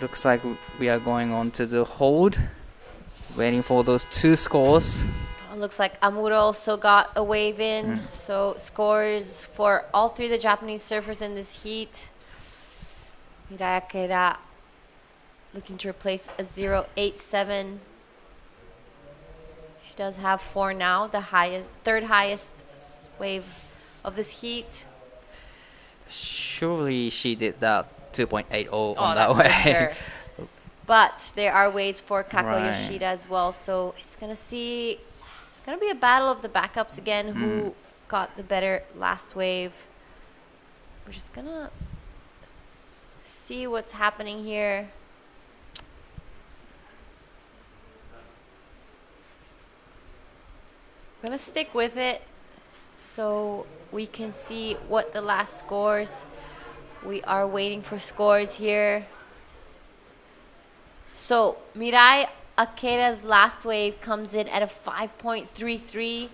looks like we are going on to the hold, waiting for those two scores. Looks like Amuro also got a wave in. So scores for all three of the Japanese surfers in this heat. Mirai Akeda looking to replace a 0.87. She does have 4 now, the third highest wave of this heat. Surely she did that 2.80 Oh, on that that's way. for sure. But there are waves for Kako Right. Yoshida as well. So it's going to be a battle of the backups again, who got the better last wave. We're just going to see what's happening here. I'm going to stick with it so we can see what the last scores. We are waiting for scores here. So Mirai Akeda's last wave comes in at a 5.33.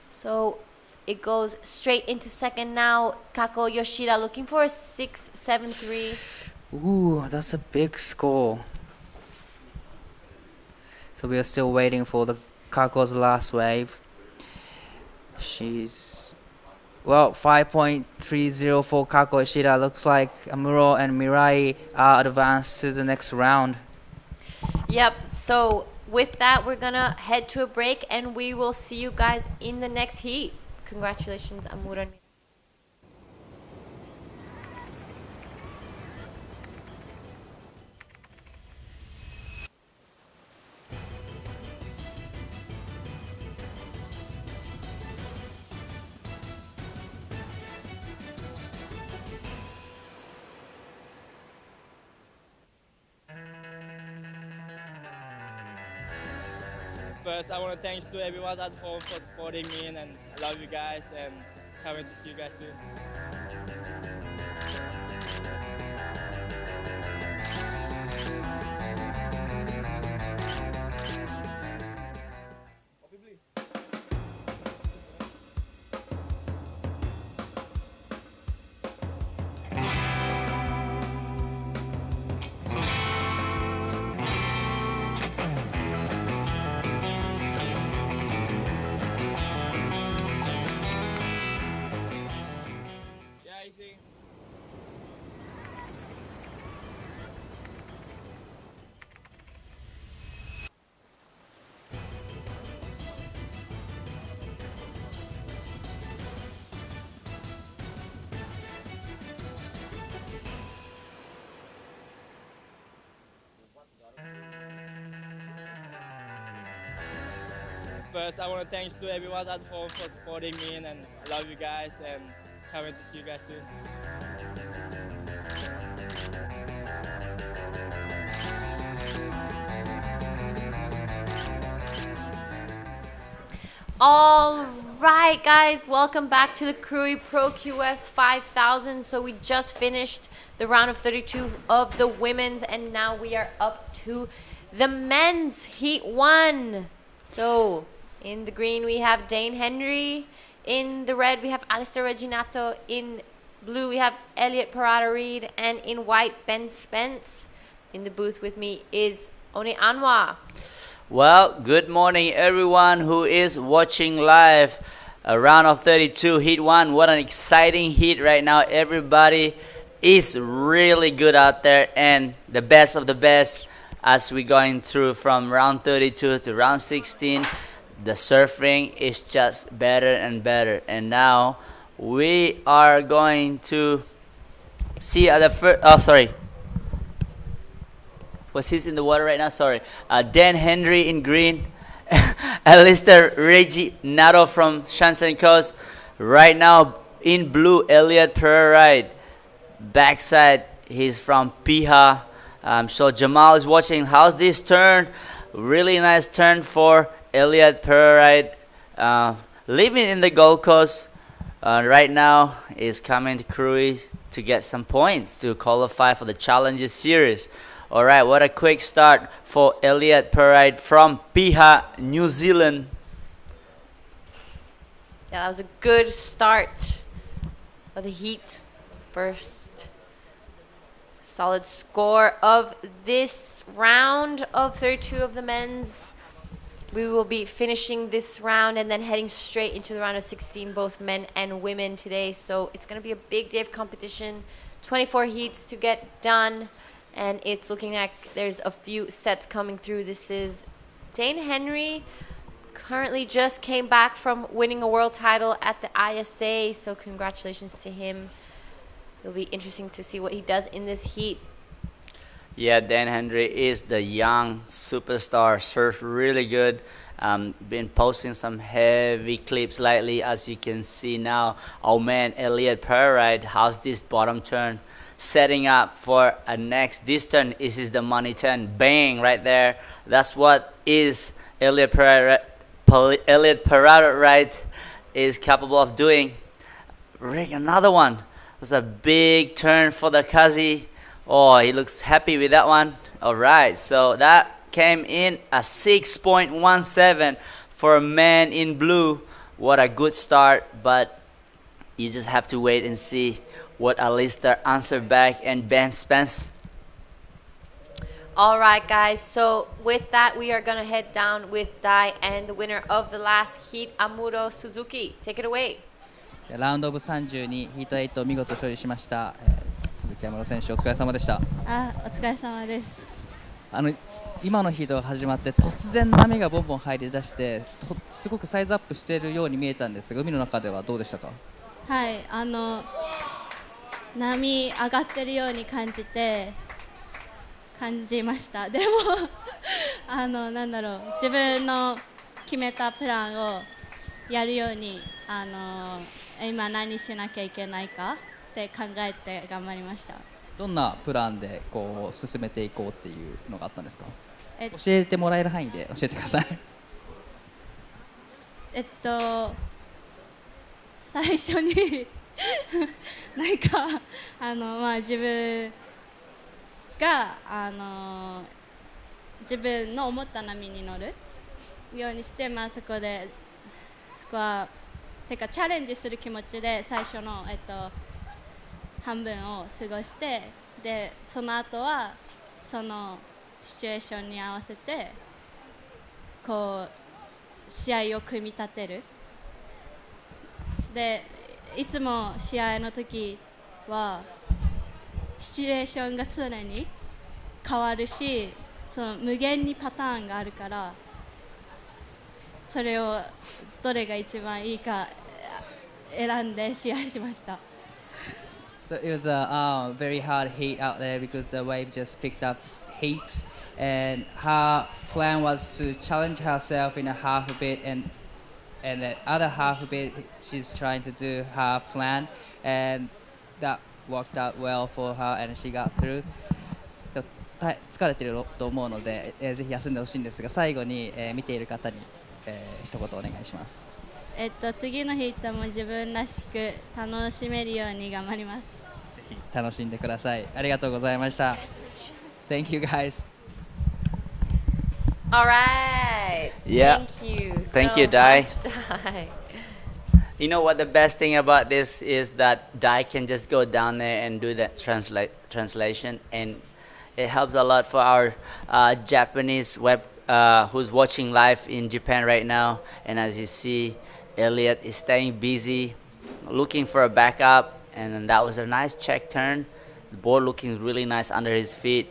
So it goes straight into second now. Kako Yoshida looking for a 6.73. Ooh, that's a big score. So we are still waiting for the Kako's last wave. She's 5.30 for Kako Yoshida. Looks like Amuro and Mirai are advanced to the next round. Yep, so with that, we're gonna head to a break and we will see you guys in the next heat. Congratulations, Amuro and Mirai. First, I want to thanks to everyone at home for supporting me, and I love you guys, and can't wait to see you guys soon. First, I want to thanks to everyone at home for supporting me, and I love you guys, and can't wait to see you guys soon. All right, guys, welcome back to the Krui Pro QS 5000. So we just finished the round of 32 of the women's, and now we are up to the men's heat 1. So in the green, we have Dane Henry. In the red, we have Alistair Reginato. In blue, we have Elliot Parada-Reed. And in white, Ben Spence. In the booth with me is Oni Anwa. Well, good morning everyone who is watching live. A round of 32, heat 1. What an exciting heat right now. Everybody is really good out there, and the best of the best as we're going through from round 32 to round 16. The surfing is just better and better, and now we are going to see the first. Was he's in the water right now? Sorry. Dan Henry in green. Alistair Reginato from Shansen Coast. Right now in blue, Elliot Parada-Reed. Backside, he's from Piha. So Jamal is watching. How's this turn? Really nice turn for Elliot Parada-Reed. Living in the Gold Coast right now is coming to Krui to get some points to qualify for the Challenger Series. All right, what a quick start for Elliot Parada-Reed from Piha, New Zealand. Yeah, that was a good start of the heat. First solid score of this round of 32 of the men's. We will be finishing this round and then heading straight into the round of 16, both men and women today. So it's going to be a big day of competition. 24 heats to get done. And it's looking like there's a few sets coming through. This is Dane Henry, currently just came back from winning a world title at the ISA. So congratulations to him. It'll be interesting to see what he does in this heat. Yeah, Dan Henry is the young superstar. Surf really good. Been posting some heavy clips lately, as you can see now. Oh man, Elliot Parada-Reed, how's this bottom turn? Setting up for a next. This turn, this is the money turn. Bang, right there. That's what is Elliot Parada-Reed is capable of doing. Rick, another one. That's a big turn for the Kazi. Oh, he looks happy with that one. All right, so that came in a 6.17 for a man in blue. What a good start, but you just have to wait and see what Alistair answered back and Ben Spence. All right, guys. So with that, we are going to head down with Dai and the winner of the last heat, Amuro Suzuki. Take it away. ラウンドオブ32ヒート8見事勝利しました、鈴木安室選手お疲れ様でした。お疲れ様です。今のヒートが始まって突然波がボンボン入り出してすごくサイズアップしているように見えたんですが、海の中ではどうでしたか？はい、波上がってるように感じました。でもなんだろう、自分の決めたプランをやるように今何しなきゃいけないかって考えて頑張りました。どんなプランでこう進めていこうっていうのがあったんですか？教えてもらえる範囲で教えてください。最初になんか自分が自分の思った波に乗るようにして、そこはてかチャレンジする気持ちで最初の半分を過ごして、でその後はそのシチュエーションに合わせてこう試合を組み立てる。でいつも試合の時はシチュエーションが常に変わるし、その無限にパターンがあるから、それをどれが一番いいか選んで試合しました。So it was a very hard heat out there because the wave just picked up heaps, and her plan was to challenge herself in a half a bit, and the other half a bit she's trying to do her plan, and that worked out well for her and she got through. 疲れてると思うので、ぜひ休んでほしいんですが、最後に、見ている方に、一言お願いします。次のヒットも自分らしく楽しめるように頑張ります。ぜひ楽しんでください。ありがとうございました。Thank you guys. All right. Yeah. Thank you. Thank you, Dai. Dai. You know what the best thing about this is that Dai can just go down there and do that translation, and it helps a lot for our Japanese who's watching live in Japan right now. And as you see, Elliot is staying busy, looking for a backup, and that was a nice check turn. The board looking really nice under his feet.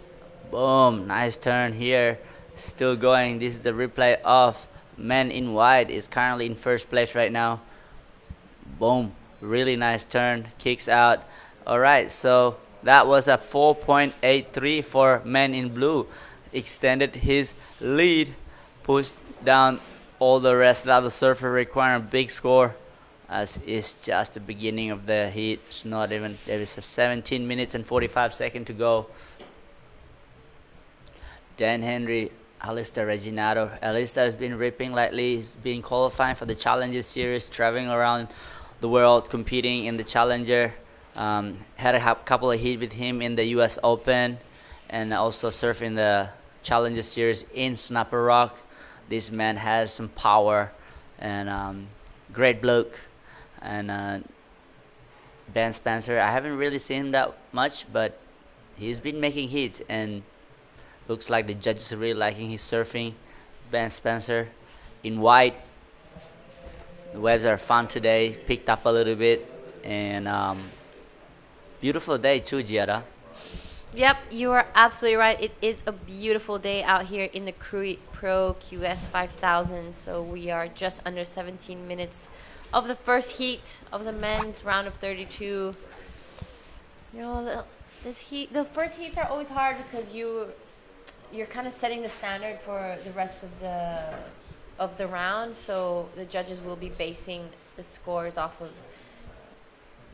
Boom, nice turn here. Still going. This is the replay of men in white. Is currently in first place right now. Boom, really nice turn, kicks out. All right, so that was a 4.83 for men in blue. Extended his lead, pushed down all the rest of the surfer, requiring a big score, as it's just the beginning of the heat. It's not even, there is 17 minutes and 45 seconds to go. Dan Henry, Alistair Reginato. Alistair has been ripping lately. He's been qualifying for the Challenger Series, traveling around the world, competing in the Challenger. Had a couple of heats with him in the US Open, and also surfing the Challenger Series in Snapper Rock. This man has some power, and great bloke. And Ben Spencer, I haven't really seen him that much, but he's been making hits, and looks like the judges are really liking his surfing. Ben Spencer in white. The waves are fun today, picked up a little bit, and beautiful day too, Giada. Yep, you are absolutely right. It is a beautiful day out here in the Krui Pro QS 5000. So we are just under 17 minutes of the first heat of the men's round of 32. You know, the first heats are always hard because you're kind of setting the standard for the rest of the round. So the judges will be basing the scores off of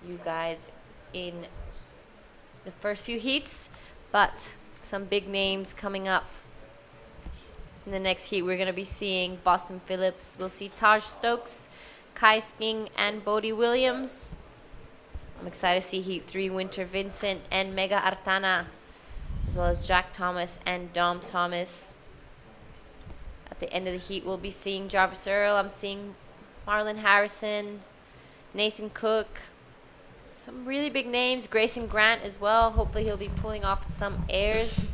you guys in the first few heats, but some big names coming up. In the next heat, we're going to be seeing Boston Phillips. We'll see Taj Stokes, Kai Sking, and Bodie Williams. I'm excited to see Heat 3, Winter Vincent and Mega Artana, as well as Jack Thomas and Dom Thomas. the end of the heat, we'll be seeing Jarvis Earl. I'm seeing Marlon Harrison, Nathan Cook, some really big names. Grayson Grant as well. Hopefully he'll be pulling off some airs.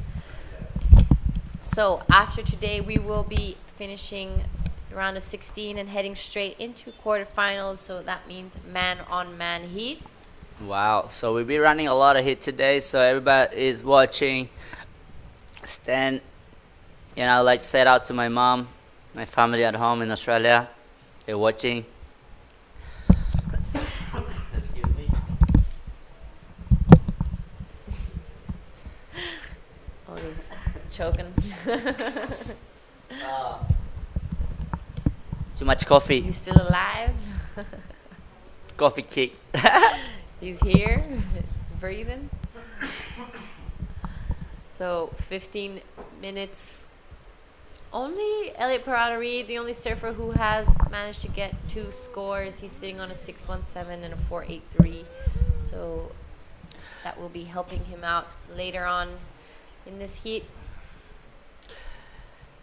So after today, we will be finishing the round of 16 and heading straight into quarterfinals. So that means man-on-man heats. Wow, so we'll be running a lot of heat today, so everybody is watching. Stand, I'd like to shout out to my mom, my family at home in Australia. They're watching. Excuse me. Oh, he's choking. Too much coffee. He's still alive. Coffee kick. He's here, breathing. So 15 minutes. Only Elliot Parada-Reed, the only surfer who has managed to get 2 scores. He's sitting on a 617 and a 483. So that will be helping him out later on in this heat.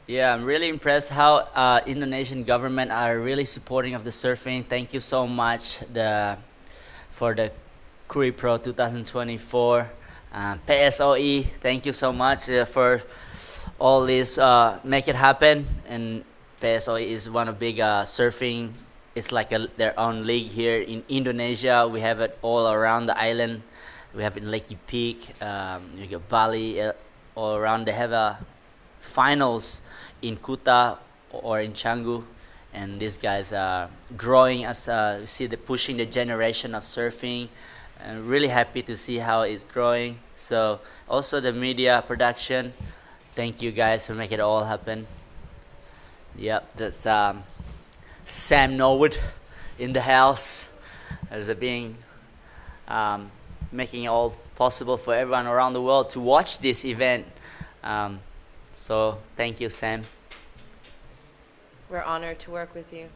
Yeah, I'm really impressed how Indonesian government are really supporting of the surfing. Thank you so much for the Krui Pro 2024. PSOE, thank you so much for all this, make it happen. And PSOE is one of big surfing. It's like their own league here in Indonesia. We have it all around the island. We have it in Lake Peak, you got Bali, all around. They have finals in Kuta or in Canggu. And these guys are growing as you see, they're pushing the generation of surfing. And really happy to see how it's growing. So also the media production, thank you guys for making it all happen. Yep, that's Sam Norwood in the house as being making it all possible for everyone around the world to watch this event. So thank you, Sam. We're honored to work with you.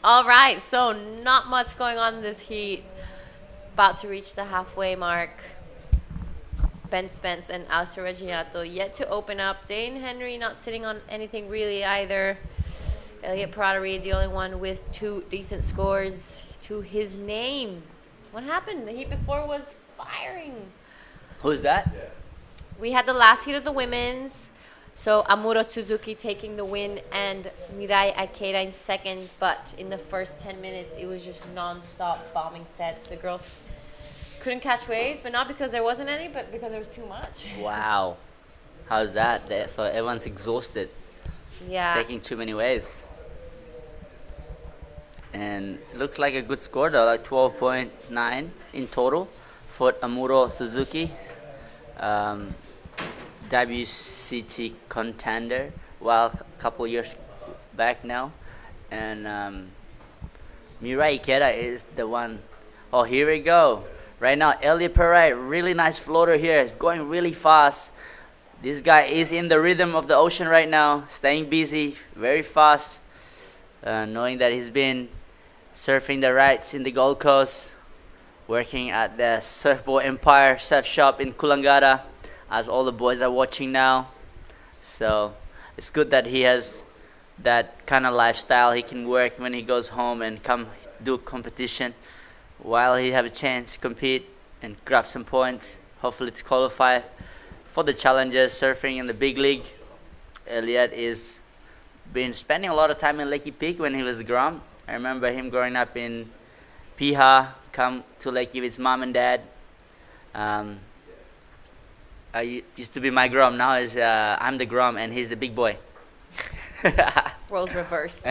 All right, so not much going on in this heat. About to reach the halfway mark. Ben Spence and Alistair Reginato yet to open up. Dane Henry not sitting on anything really either. Elliot Parada-Reed, the only one with 2 decent scores to his name. What happened? The heat before was firing. Who's that? We had the last heat of the women's. So Amuro Suzuki taking the win and Mirai Ikeda in second. But in the first 10 minutes, it was just non-stop bombing sets. The girls couldn't catch waves, but not because there wasn't any, but because there was too much. Wow. How's that? So everyone's exhausted. Yeah. Taking too many waves. And it looks like a good score though, like 12.9 in total for Amuro Suzuki. WCT contender, well, a couple years back now. And Mirai Ikeda is the one. Oh, here we go. Right now, Elliot Parada, really nice floater here. It's going really fast. This guy is in the rhythm of the ocean right now, staying busy, very fast, knowing that he's been surfing the rights in the Gold Coast, working at the Surfboard Empire Surf Shop in Coolangatta, as all the boys are watching now. So it's good that he has that kind of lifestyle. He can work when he goes home and come do competition while he have a chance to compete and grab some points, hopefully to qualify for the challenges surfing in the big league. Elliot is been spending a lot of time in Lake Peak when he was Grom. I remember him growing up in Piha, come to Lake with his mom and dad. I used to be my Grom, now is I'm the Grom and he's the big boy. Roles reversed.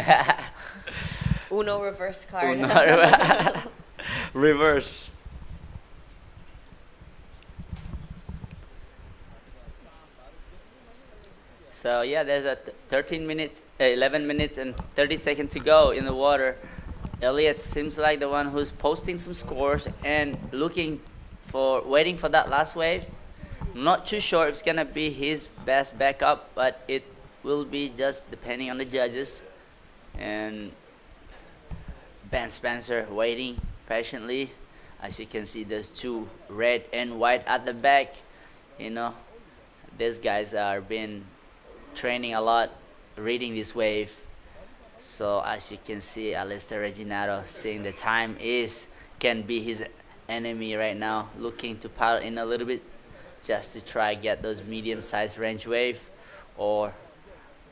Uno reverse card. Uno reverse. So yeah, there's a 11 minutes and 30 seconds to go in the water. Elliot seems like the one who's posting some scores and waiting for that last wave. I'm not too sure if it's gonna be his best backup, but it will be just depending on the judges. And Ben Spencer waiting patiently. As you can see, there's two red and white at the back. You know, these guys are been training a lot, reading this wave. So as you can see, Alistair Reginato seeing the time can be his enemy right now, looking to paddle in a little bit just to try get those medium-sized range wave, or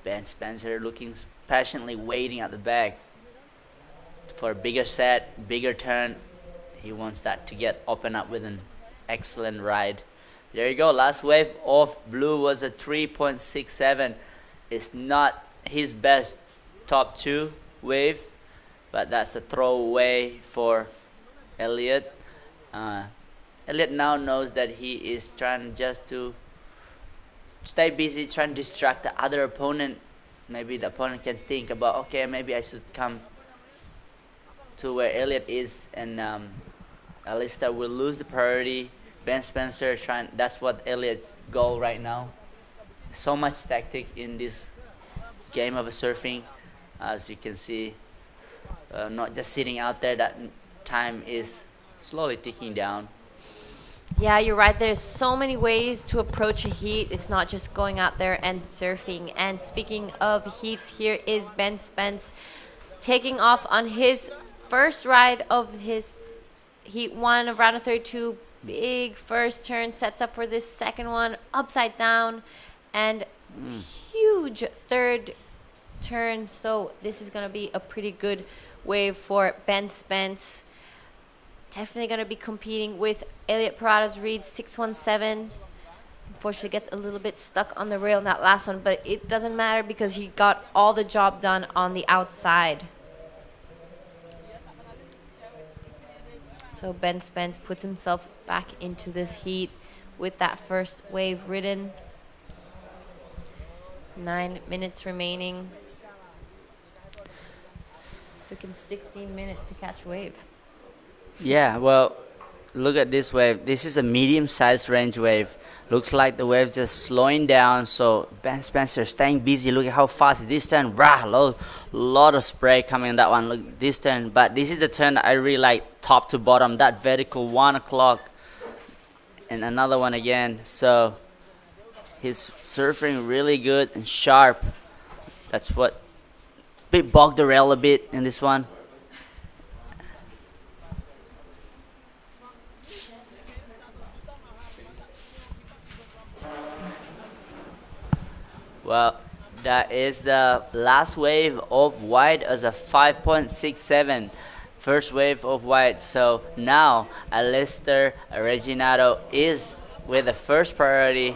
Ben Spencer looking patiently waiting at the back for a bigger set, bigger turn. He wants that to get open up with an excellent ride. There you go. Last wave of blue was a 3.67. It's not his best top two wave, but that's a throwaway for Elliot. Elliot now knows that he is trying just to stay busy, trying to distract the other opponent. Maybe the opponent can think about, okay, maybe I should come to where Elliot is, and Alistair will lose the priority. Ben Spencer that's what Elliot's goal right now. So much tactic in this game of surfing. As you can see, not just sitting out there, that time is slowly ticking down. Yeah, you're right. There's so many ways to approach a heat. It's not just going out there and surfing. And speaking of heats, here is Ben Spence taking off on his first ride of his heat 1 of round of 32. Big first turn, sets up for this second one, upside down, and huge third turn. So this is going to be a pretty good wave for Ben Spence. Definitely going to be competing with Elliot Parada's read 617. Unfortunately gets a little bit stuck on the rail in that last one, but it doesn't matter because he got all the job done on the outside. So Ben Spence puts himself back into this heat with that first wave ridden. 9 minutes remaining. Took him 16 minutes to catch a wave. Yeah, well, look at this wave. This is a medium-sized range wave. Looks like the wave's just slowing down. So Ben Spencer staying busy. Look at how fast this turn. Lot of spray coming on that one. Look, this turn. But this is the turn that I really like, top to bottom. That vertical 1 o'clock. And another one again. So he's surfing really good and sharp. That's what bit bogged the rail a bit in this one. Well, that is the last wave of white as a 5.67. First wave of white. So now Alistair Reginato is with the first priority.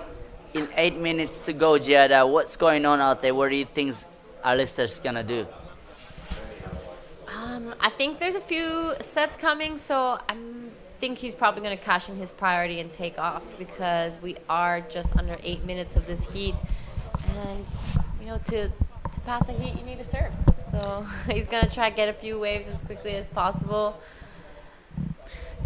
In 8 minutes to go, Giada, what's going on out there? What do you think Alistair's gonna do? I think there's a few sets coming, so I think he's probably going to cash in his priority and take off, because we are just under 8 minutes of this heat. And, you know, to pass a heat, you need to surf. So he's going to try to get a few waves as quickly as possible.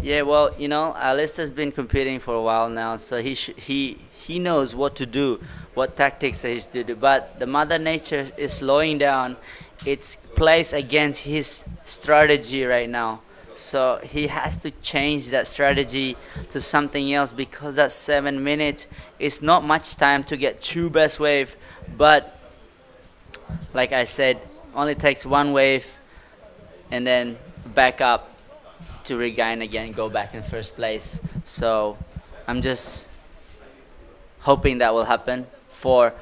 Yeah, well, you know, Alistair's been competing for a while now, so he knows what to do, what tactics he should do. But the Mother Nature is slowing down. It's plays against his strategy right now. So he has to change that strategy to something else, because that 7 minutes is not much time to get two best wave. But like I said, only takes one wave and then back up to regain again, go back in first place. So I'm just hoping that will happen for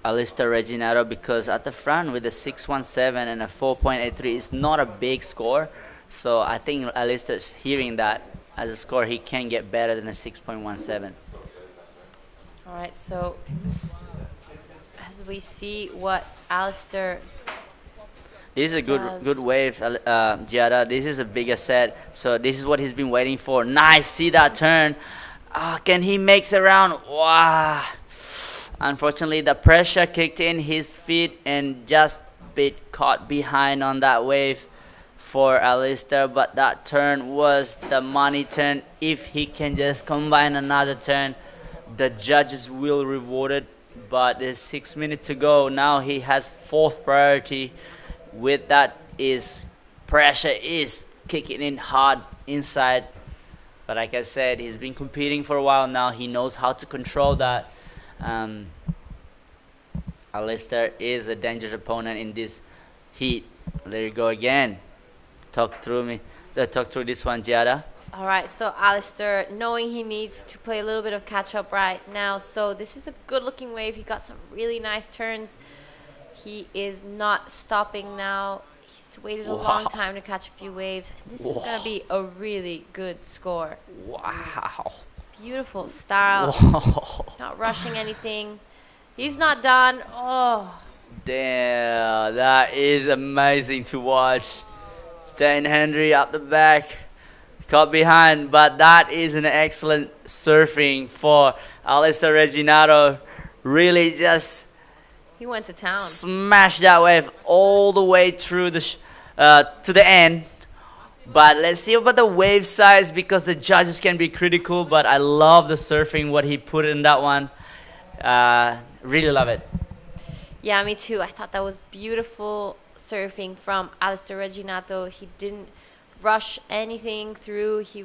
Alistair Reginato, because at the front with a 617 and a 4.83 is not a big score. So I think Alistair's hearing that as a score, he can get better than a 6.17. All right, so as we see what Alistair This is a good wave, Giada. This is a bigger set. So this is what he's been waiting for. Nice, see that turn. Can he make it around? Wow. Unfortunately, the pressure kicked in his feet and just bit caught behind on that wave for Alistair. But that turn was the money turn. If he can just combine another turn, the judges will reward it. But there's 6 minutes to go. Now he has fourth priority. With that, is pressure is kicking in hard inside. But like I said, he's been competing for a while now. He knows how to control that. Alistair is a dangerous opponent in this heat. There you go again. Talk through this one, Giada. All right, so Alistair, knowing he needs to play a little bit of catch-up right now, so this is a good-looking wave. He got some really nice turns. He is not stopping now. He's waited a long time to catch a few waves. This is going to be a really good score. Wow. Beautiful style. Not rushing anything. He's not done. Oh. Damn, that is amazing to watch. Dan Henry up the back. Caught behind, but that is an excellent surfing for Alistair Reginato. Really just he went to town. Smashed that wave all the way through the to the end. But let's see about the wave size, because the judges can be critical. But I love the surfing, what he put in that one. Really love it. Yeah, me too. I thought that was beautiful surfing from Alistair Reginato. He didn't rush anything through. He,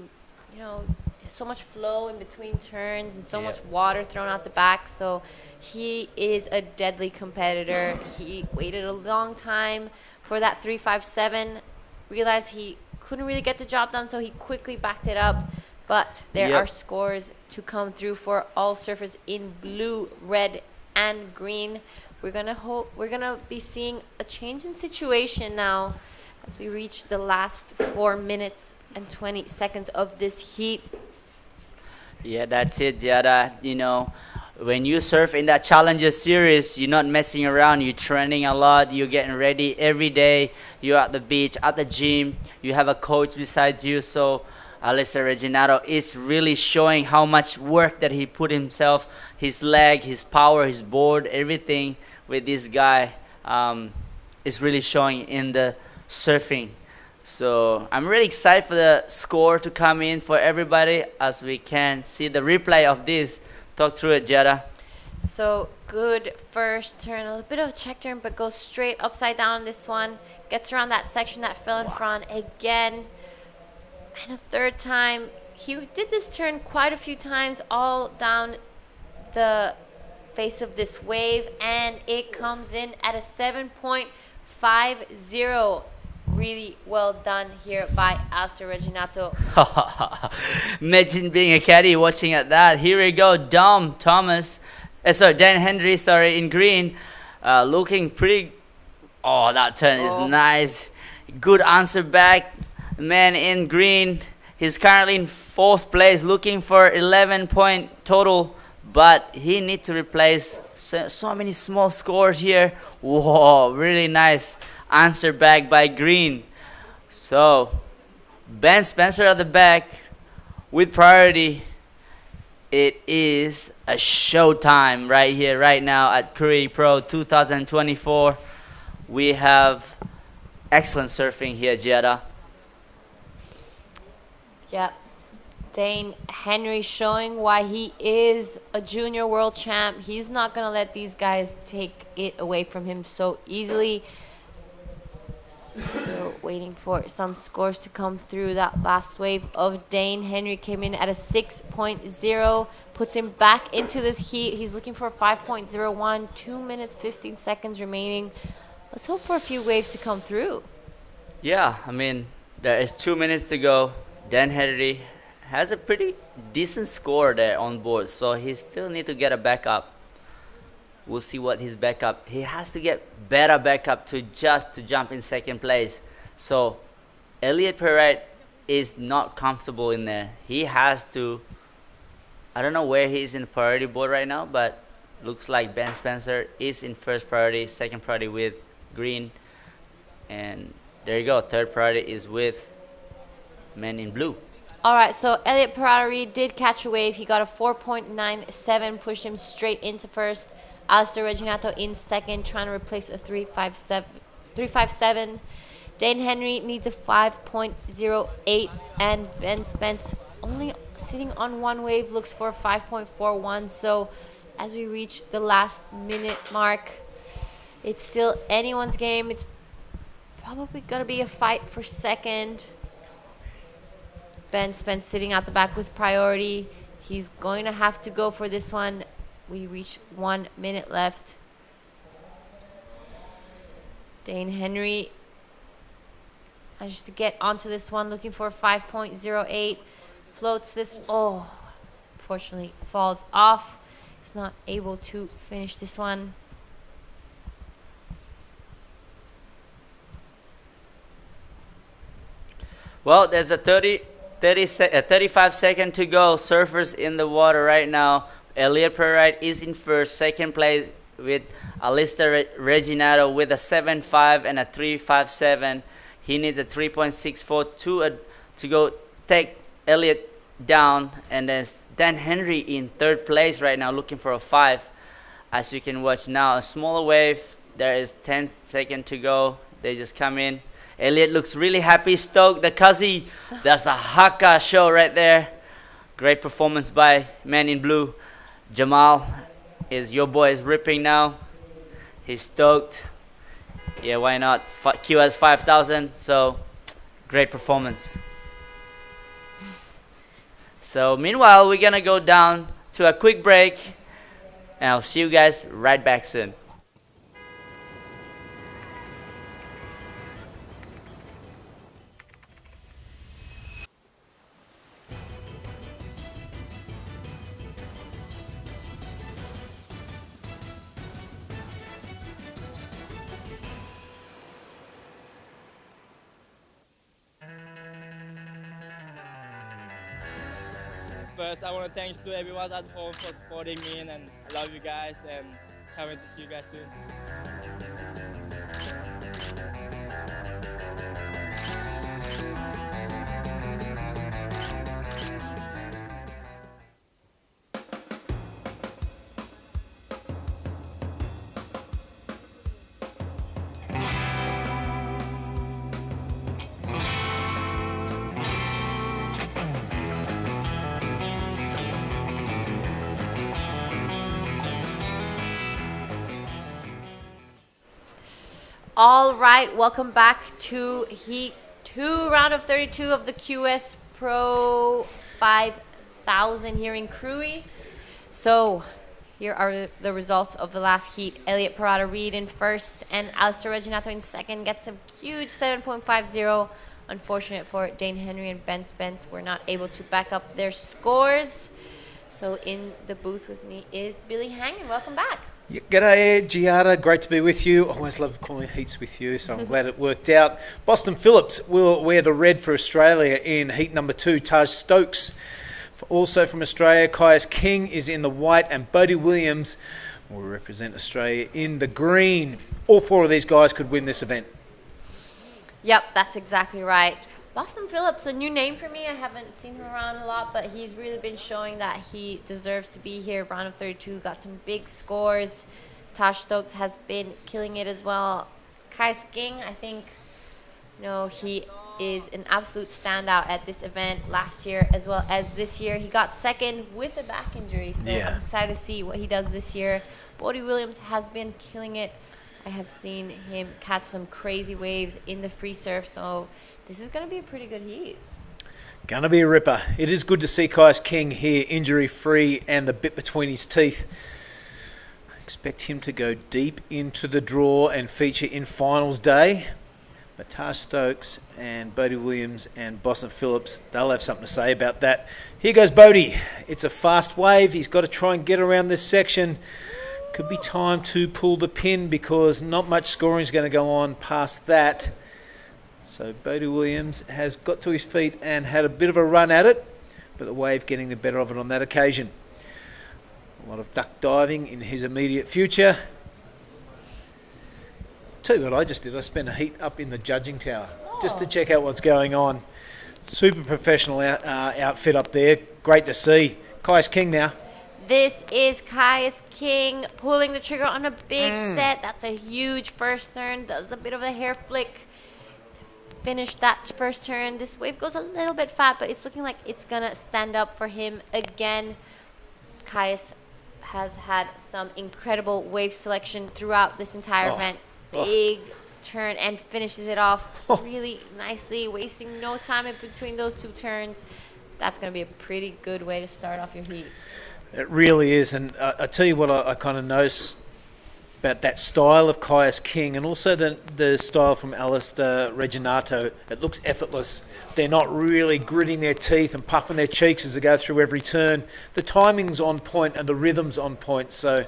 there's so much flow in between turns and so much water thrown out the back. So he is a deadly competitor. He waited a long time for that 357. Realized he couldn't really get the job done, so he quickly backed it up. But there are scores to come through for all surfers in blue, red, and green. We're gonna be seeing a change in situation now as we reach the last 4 minutes and 20 seconds of this heat. Yeah, that's it, Giada. When you surf in that Challenger series, you're not messing around. You're training a lot. You're getting ready every day. You're at the beach, at the gym. You have a coach beside you. So Alistair Reginato is really showing how much work that he put himself, his leg, his power, his board, everything with this guy is really showing in the surfing. So I'm really excited for the score to come in for everybody as we can see the replay of this. Talk through it, Giada. So good first turn, a little bit of a check turn, but goes straight upside down on this one. Gets around that section that fell in front again. And a third time. He did this turn quite a few times all down the face of this wave, and it comes in at a 7.50. Really well done here by Alistair Reginato. Imagine being a caddy watching at that. Here we go, Dan Henry, in green, looking pretty. Oh, that turn is nice. Good answer back. The man in green, he's currently in 4th place, looking for 11-point total, but he needs to replace so many small scores here. Whoa, really nice answer back by green. So Ben Spencer at the back with priority. It is a showtime right here, right now at Krui Pro 2024. We have excellent surfing here, Giada. Yeah, Dane Henry showing why he is a junior world champ. He's not going to let these guys take it away from him so easily. Still waiting for some scores to come through. That last wave of Dane Henry came in at a 6.0, puts him back into this heat. He's looking for a 5.01, 2 minutes, 15 seconds remaining. Let's hope for a few waves to come through. Yeah, I mean, there is 2 minutes to go. Dan Henry has a pretty decent score there on board, so he still need to get a backup. We'll see what his backup. He has to get better backup to jump in 2nd place. So Elliot Perrette is not comfortable in there. He has to. I don't know where he is in the priority board right now, but looks like Ben Spencer is in 1st priority, 2nd priority with green, and there you go. 3rd priority is with men in blue. All right, so Elliot Perrette did catch a wave. He got a 4.97, pushed him straight into 1st. Alistair Reginato in 2nd, trying to replace a 3.57. Dane Henry needs a 5.08, and Ben Spence, only sitting on 1 wave, looks for a 5.41. So as we reach the last minute mark, it's still anyone's game. It's probably going to be a fight for 2nd. Ben Spence sitting at the back with priority. He's going to have to go for this one. We reach 1 minute left. Dane Henry managed to get onto this one, looking for 5.08. Floats this. Oh, unfortunately falls off. He's not able to finish this one. Well, there's a 35 second to go. Surfers in the water right now. Elliot Perrite is in first, second place with Alistair Reginato with a 7.5 and a 3.57. He needs a 3.64 to go take Elliot down, and then Dan Henry in third place right now looking for a 5. As you can watch now, a smaller wave. There is 10 seconds to go. They just come in. Elliot looks really happy, stoked. The Kazi, that's the Haka show right there. Great performance by man in blue. Jamal your boy is ripping now. He's stoked. Yeah, why not? QS 5000. So great performance. So meanwhile, we're gonna go down to a quick break, and I'll see you guys right back soon. First, I want to thanks to everyone at home for supporting me, and I love you guys, and can't wait to see you guys soon. All right, welcome back to Heat 2, round of 32 of the QS Pro 5000 here in Krui. So here are the results of the last heat. Elliot Parada-Reed in first and Alistair Reginato in second gets a huge 7.50. Unfortunate for Dane Henry and Ben Spence were not able to back up their scores. So in the booth with me is Billy Hangen. Welcome back. Yeah, g'day, Giada. Great to be with you. I always love calling heats with you, so I'm glad it worked out. Boston Phillips will wear the red for Australia in heat number 2. Taj Stokes, also from Australia. Caius King is in the white, and Bodie Williams will represent Australia in the green. All 4 of these guys could win this event. Yep, that's exactly right. Boston Phillips, a new name for me. I haven't seen him around a lot, but he's really been showing that he deserves to be here. Round of 32, got some big scores. Taj Stokes has been killing it as well. Kais King, I think, he is an absolute standout at this event last year as well as this year. He got second with a back injury, so yeah. I'm excited to see what he does this year. Bodie Williams has been killing it. I have seen him catch some crazy waves in the free surf, so this is going to be a pretty good heat. Going to be a ripper. It is good to see Kais King here, injury-free and the bit between his teeth. I expect him to go deep into the draw and feature in finals day. But Taj Stokes and Bodie Williams and Boston Phillips, they'll have something to say about that. Here goes Bodie. It's a fast wave. He's got to try and get around this section. Could be time to pull the pin because not much scoring is going to go on past that. So Bodie Williams has got to his feet and had a bit of a run at it, but the wave getting the better of it on that occasion. A lot of duck diving in his immediate future. Tell you what I just did, I spent a heat up in the judging tower just to check out what's going on. Super professional outfit up there, great to see. Kais King now. This is Kais King pulling the trigger on a big set. That's a huge first turn, does a bit of a hair flick. Finish that first turn. This wave goes a little bit fat, but it's looking like it's gonna stand up for him again. Kais has had some incredible wave selection throughout this entire event. Big turn and finishes it off really nicely, wasting no time in between those two turns. That's going to be a pretty good way to start off your heat. It really is, and I tell you what I kind of noticed about that style of Caius King, and also the style from Alistair Reginato. It looks effortless. They're not really gritting their teeth and puffing their cheeks as they go through every turn. The timing's on point and the rhythm's on point, so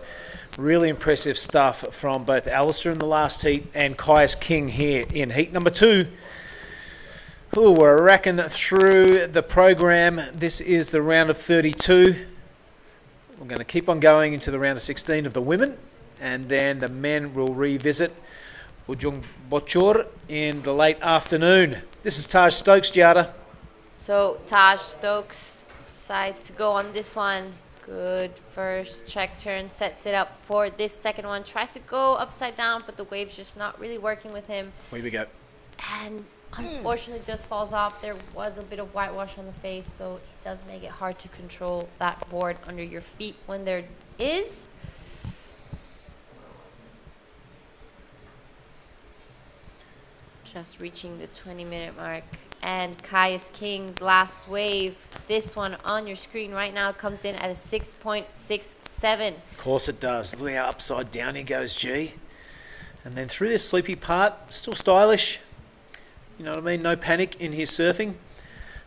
really impressive stuff from both Alistair in the last heat and Caius King here in heat number 2. Ooh, we're racking through the program. This is the round of 32. We're going to keep on going into the round of 16 of the women, and then the men will revisit Ujung Bocor in the late afternoon. This is Taj Stokes, Giada. So Taj Stokes decides to go on this one. Good first check turn, sets it up for this second one. Tries to go upside down, but the wave's just not really working with him. Here we go. And unfortunately just falls off. There was a bit of whitewash on the face, so it does make it hard to control that board under your feet when there is. Just reaching the 20-minute mark. And Caius King's last wave, this one on your screen right now, comes in at a 6.67. Of course it does. Look how upside down he goes, G. And then through this sleepy part, still stylish. You know what I mean? No panic in his surfing.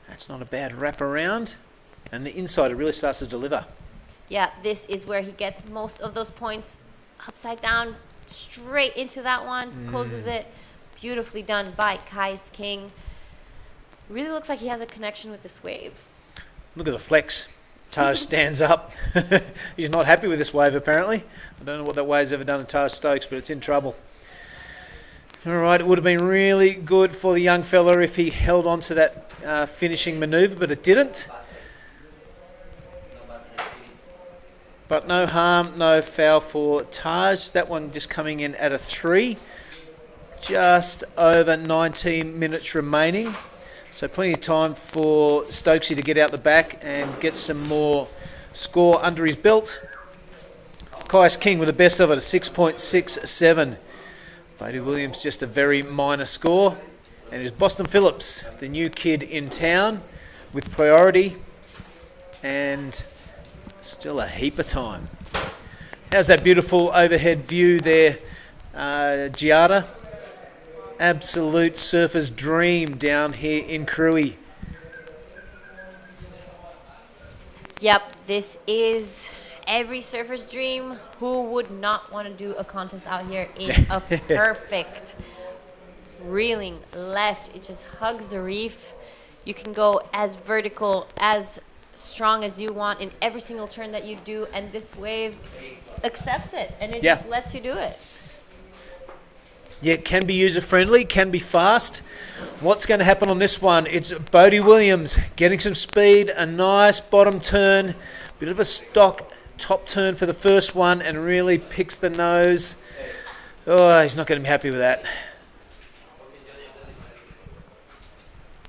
That's not a bad wrap around. And the inside, it really starts to deliver. Yeah, this is where he gets most of those points. Upside down, straight into that one. Closes it. Beautifully done by Caius King. Really looks like he has a connection with this wave. Look at the flex. Taj stands up. He's not happy with this wave, apparently. I don't know what that wave's ever done to Taj Stokes, but it's in trouble. All right, it would have been really good for the young fella if he held on to that finishing manoeuvre, but it didn't. But no harm, no foul for Taj. That one just coming in at a 3. Just over 19 minutes remaining. So plenty of time for Stokesy to get out the back and get some more score under his belt. Caius King with the best of it, a 6.67. Bodie Williams just a very minor score. And it's Boston Phillips, the new kid in town, with priority. And still a heap of time. How's that beautiful overhead view there, Giada? Absolute surfer's dream down here in Krui. Yep, this is every surfer's dream. Who would not want to do a contest out here in a perfect reeling left? It just hugs the reef. You can go as vertical, as strong as you want in every single turn that you do, and this wave accepts it, and it just lets you do it. Yeah, it can be user-friendly, can be fast. What's going to happen on this one? It's Bodie Williams getting some speed, a nice bottom turn, bit of a stock top turn for the first one, and really picks the nose. Oh, he's not going to be happy with that.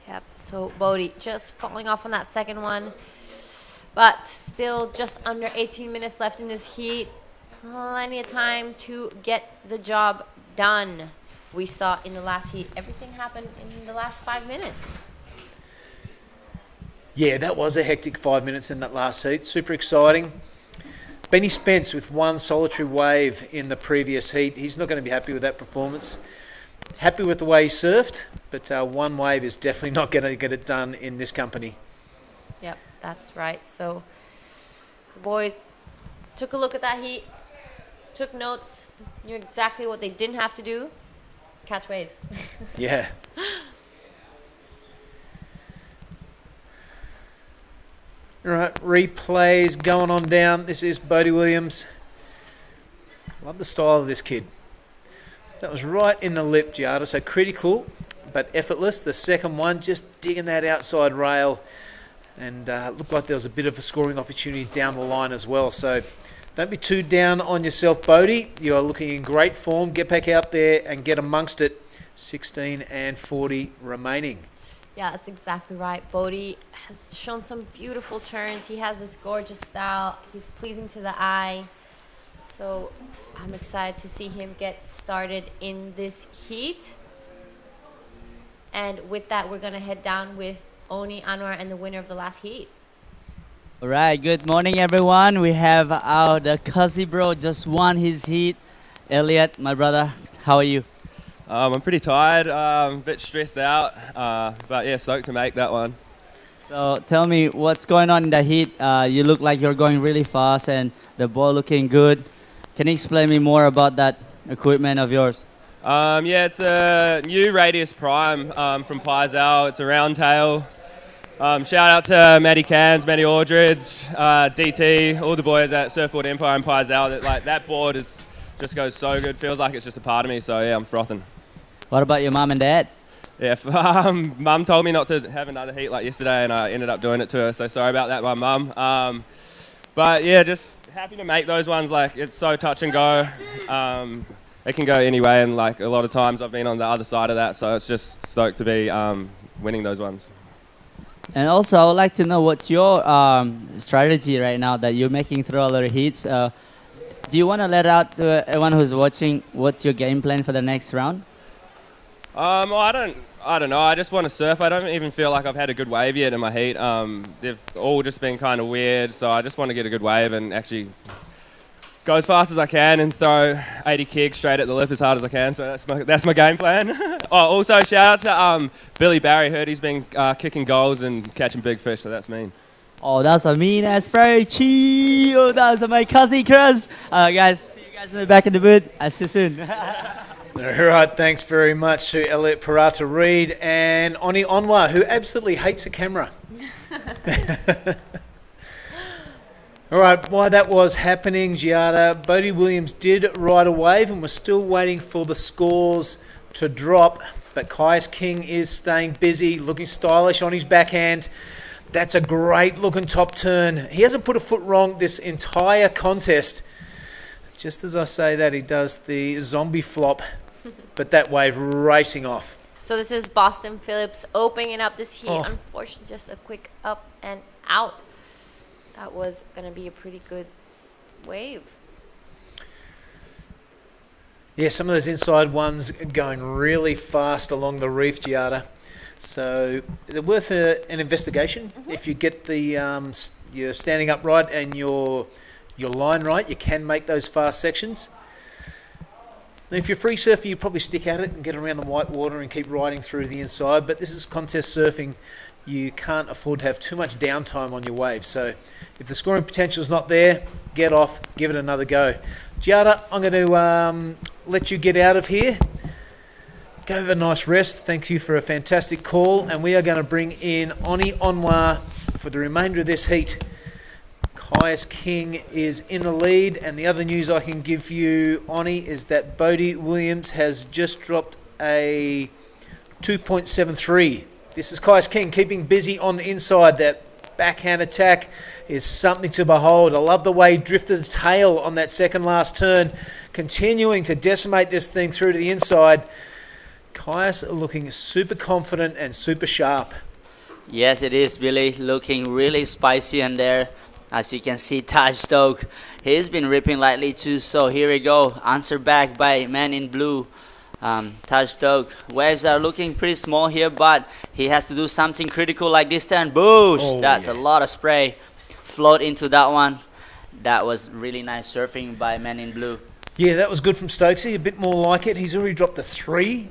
Yep, so Bodie just falling off on that second one, but still just under 18 minutes left in this heat. Plenty of time to get the job done. We saw in the last heat, everything happened in the last 5 minutes. Yeah, that was a hectic 5 minutes in that last heat. Super exciting. Benny Spence with one solitary wave in the previous heat. He's not going to be happy with that performance. Happy with the way he surfed, but one wave is definitely not going to get it done in this company. Yep, that's right. So the boys took a look at that heat, took notes, knew exactly what they didn't have to do. Catch waves. Yeah. All right, replays going on down. This is Bodie Williams. Love the style of this kid. That was right in the lip, Giada, so critical but effortless. The second one, just digging that outside rail, and looked like there was a bit of a scoring opportunity down the line as well. So don't be too down on yourself, Bodie. You are looking in great form. Get back out there and get amongst it. 16 and 40 remaining. Yeah, that's exactly right. Bodie has shown some beautiful turns. He has this gorgeous style. He's pleasing to the eye. So I'm excited to see him get started in this heat. And with that, we're going to head down with Oni Anwar and the winner of the last heat. All right, good morning, everyone. We have the Krui Pro just won his heat. Elliot, my brother, how are you? I'm pretty tired, a bit stressed out, but yeah, stoked to make that one. So tell me what's going on in the heat. You look like you're going really fast and the ball looking good. Can you explain me more about that equipment of yours? Yeah, it's a new Radius Prime from Paisal. It's a round tail. Shout out to Matty Cairns, Matty Aldridge, DT, all the boys at Surfboard Empire and Paisal. That board just goes so good. Feels like it's just a part of me. So yeah, I'm frothing. What about your mum and dad? Yeah, mum told me not to have another heat like yesterday, and I ended up doing it to her. So sorry about that, my mum. But yeah, just happy to make those ones. Like, it's so touch and go. It can go any way, and like a lot of times I've been on the other side of that. So it's just stoked to be winning those ones. And also, I would like to know what's your strategy right now that you're making through all the heats. Do you want to let out to everyone who's watching what's your game plan for the next round? Well, I don't know. I just want to surf. I don't even feel like I've had a good wave yet in my heat. They've all just been kind of weird, so I just want to get a good wave and actually go as fast as I can and throw 80 kicks straight at the lip as hard as I can. So that's my game plan. Oh, also shout out to Billy Barry. Heard he's been kicking goals and catching big fish, so that's mean. Oh, that's a mean-ass spray. Oh, that was my cousin, Chris. Guys, see you guys in the back of the booth. I'll see you soon. All right, thanks very much to Elliot Parata Reid and Oni Anwar, who absolutely hates a camera. All right, while that was happening, Giada, Bodie Williams did ride a wave and we're still waiting for the scores to drop, but Kai's King is staying busy, looking stylish on his backhand. That's a great looking top turn. He hasn't put a foot wrong this entire contest. Just as I say that, he does the zombie flop, but that wave racing off. So this is Boston Phillips opening up this heat. Oh. Unfortunately, just a quick up and out. That was going to be a pretty good wave. Yeah, some of those inside ones going really fast along the reef, Giada. So they're worth an investigation. If you get the you're standing upright and your line right, you can make those fast sections. And if you're free surfer, you probably stick at it and get around the white water and keep riding through the inside. But this is contest surfing. You can't afford to have too much downtime on your wave. So if the scoring potential is not there, get off, give it another go. Giada, I'm going to let you get out of here. Go have a nice rest. Thank you for a fantastic call. And we are going to bring in Oni Anwar for the remainder of this heat. Kai's King is in the lead. And the other news I can give you, Oni, is that Bodie Williams has just dropped a 2.73. This is Kai's King keeping busy on the inside. That backhand attack is something to behold. I love the way he drifted the tail on that second last turn, continuing to decimate this thing through to the inside. Kai's looking super confident and super sharp. Yes, it is, Billy. Looking really spicy in there. As you can see, Taj Stoke, he's been ripping lightly too. So here we go. Answer back by man in blue. Taj Stoke. Waves are looking pretty small here, but he has to do something critical like this turn. Boosh! Oh, That's yeah. a lot of spray. Float into that one. That was really nice surfing by man in blue. Yeah, that was good from Stokesy. A bit more like it. He's already dropped a 3,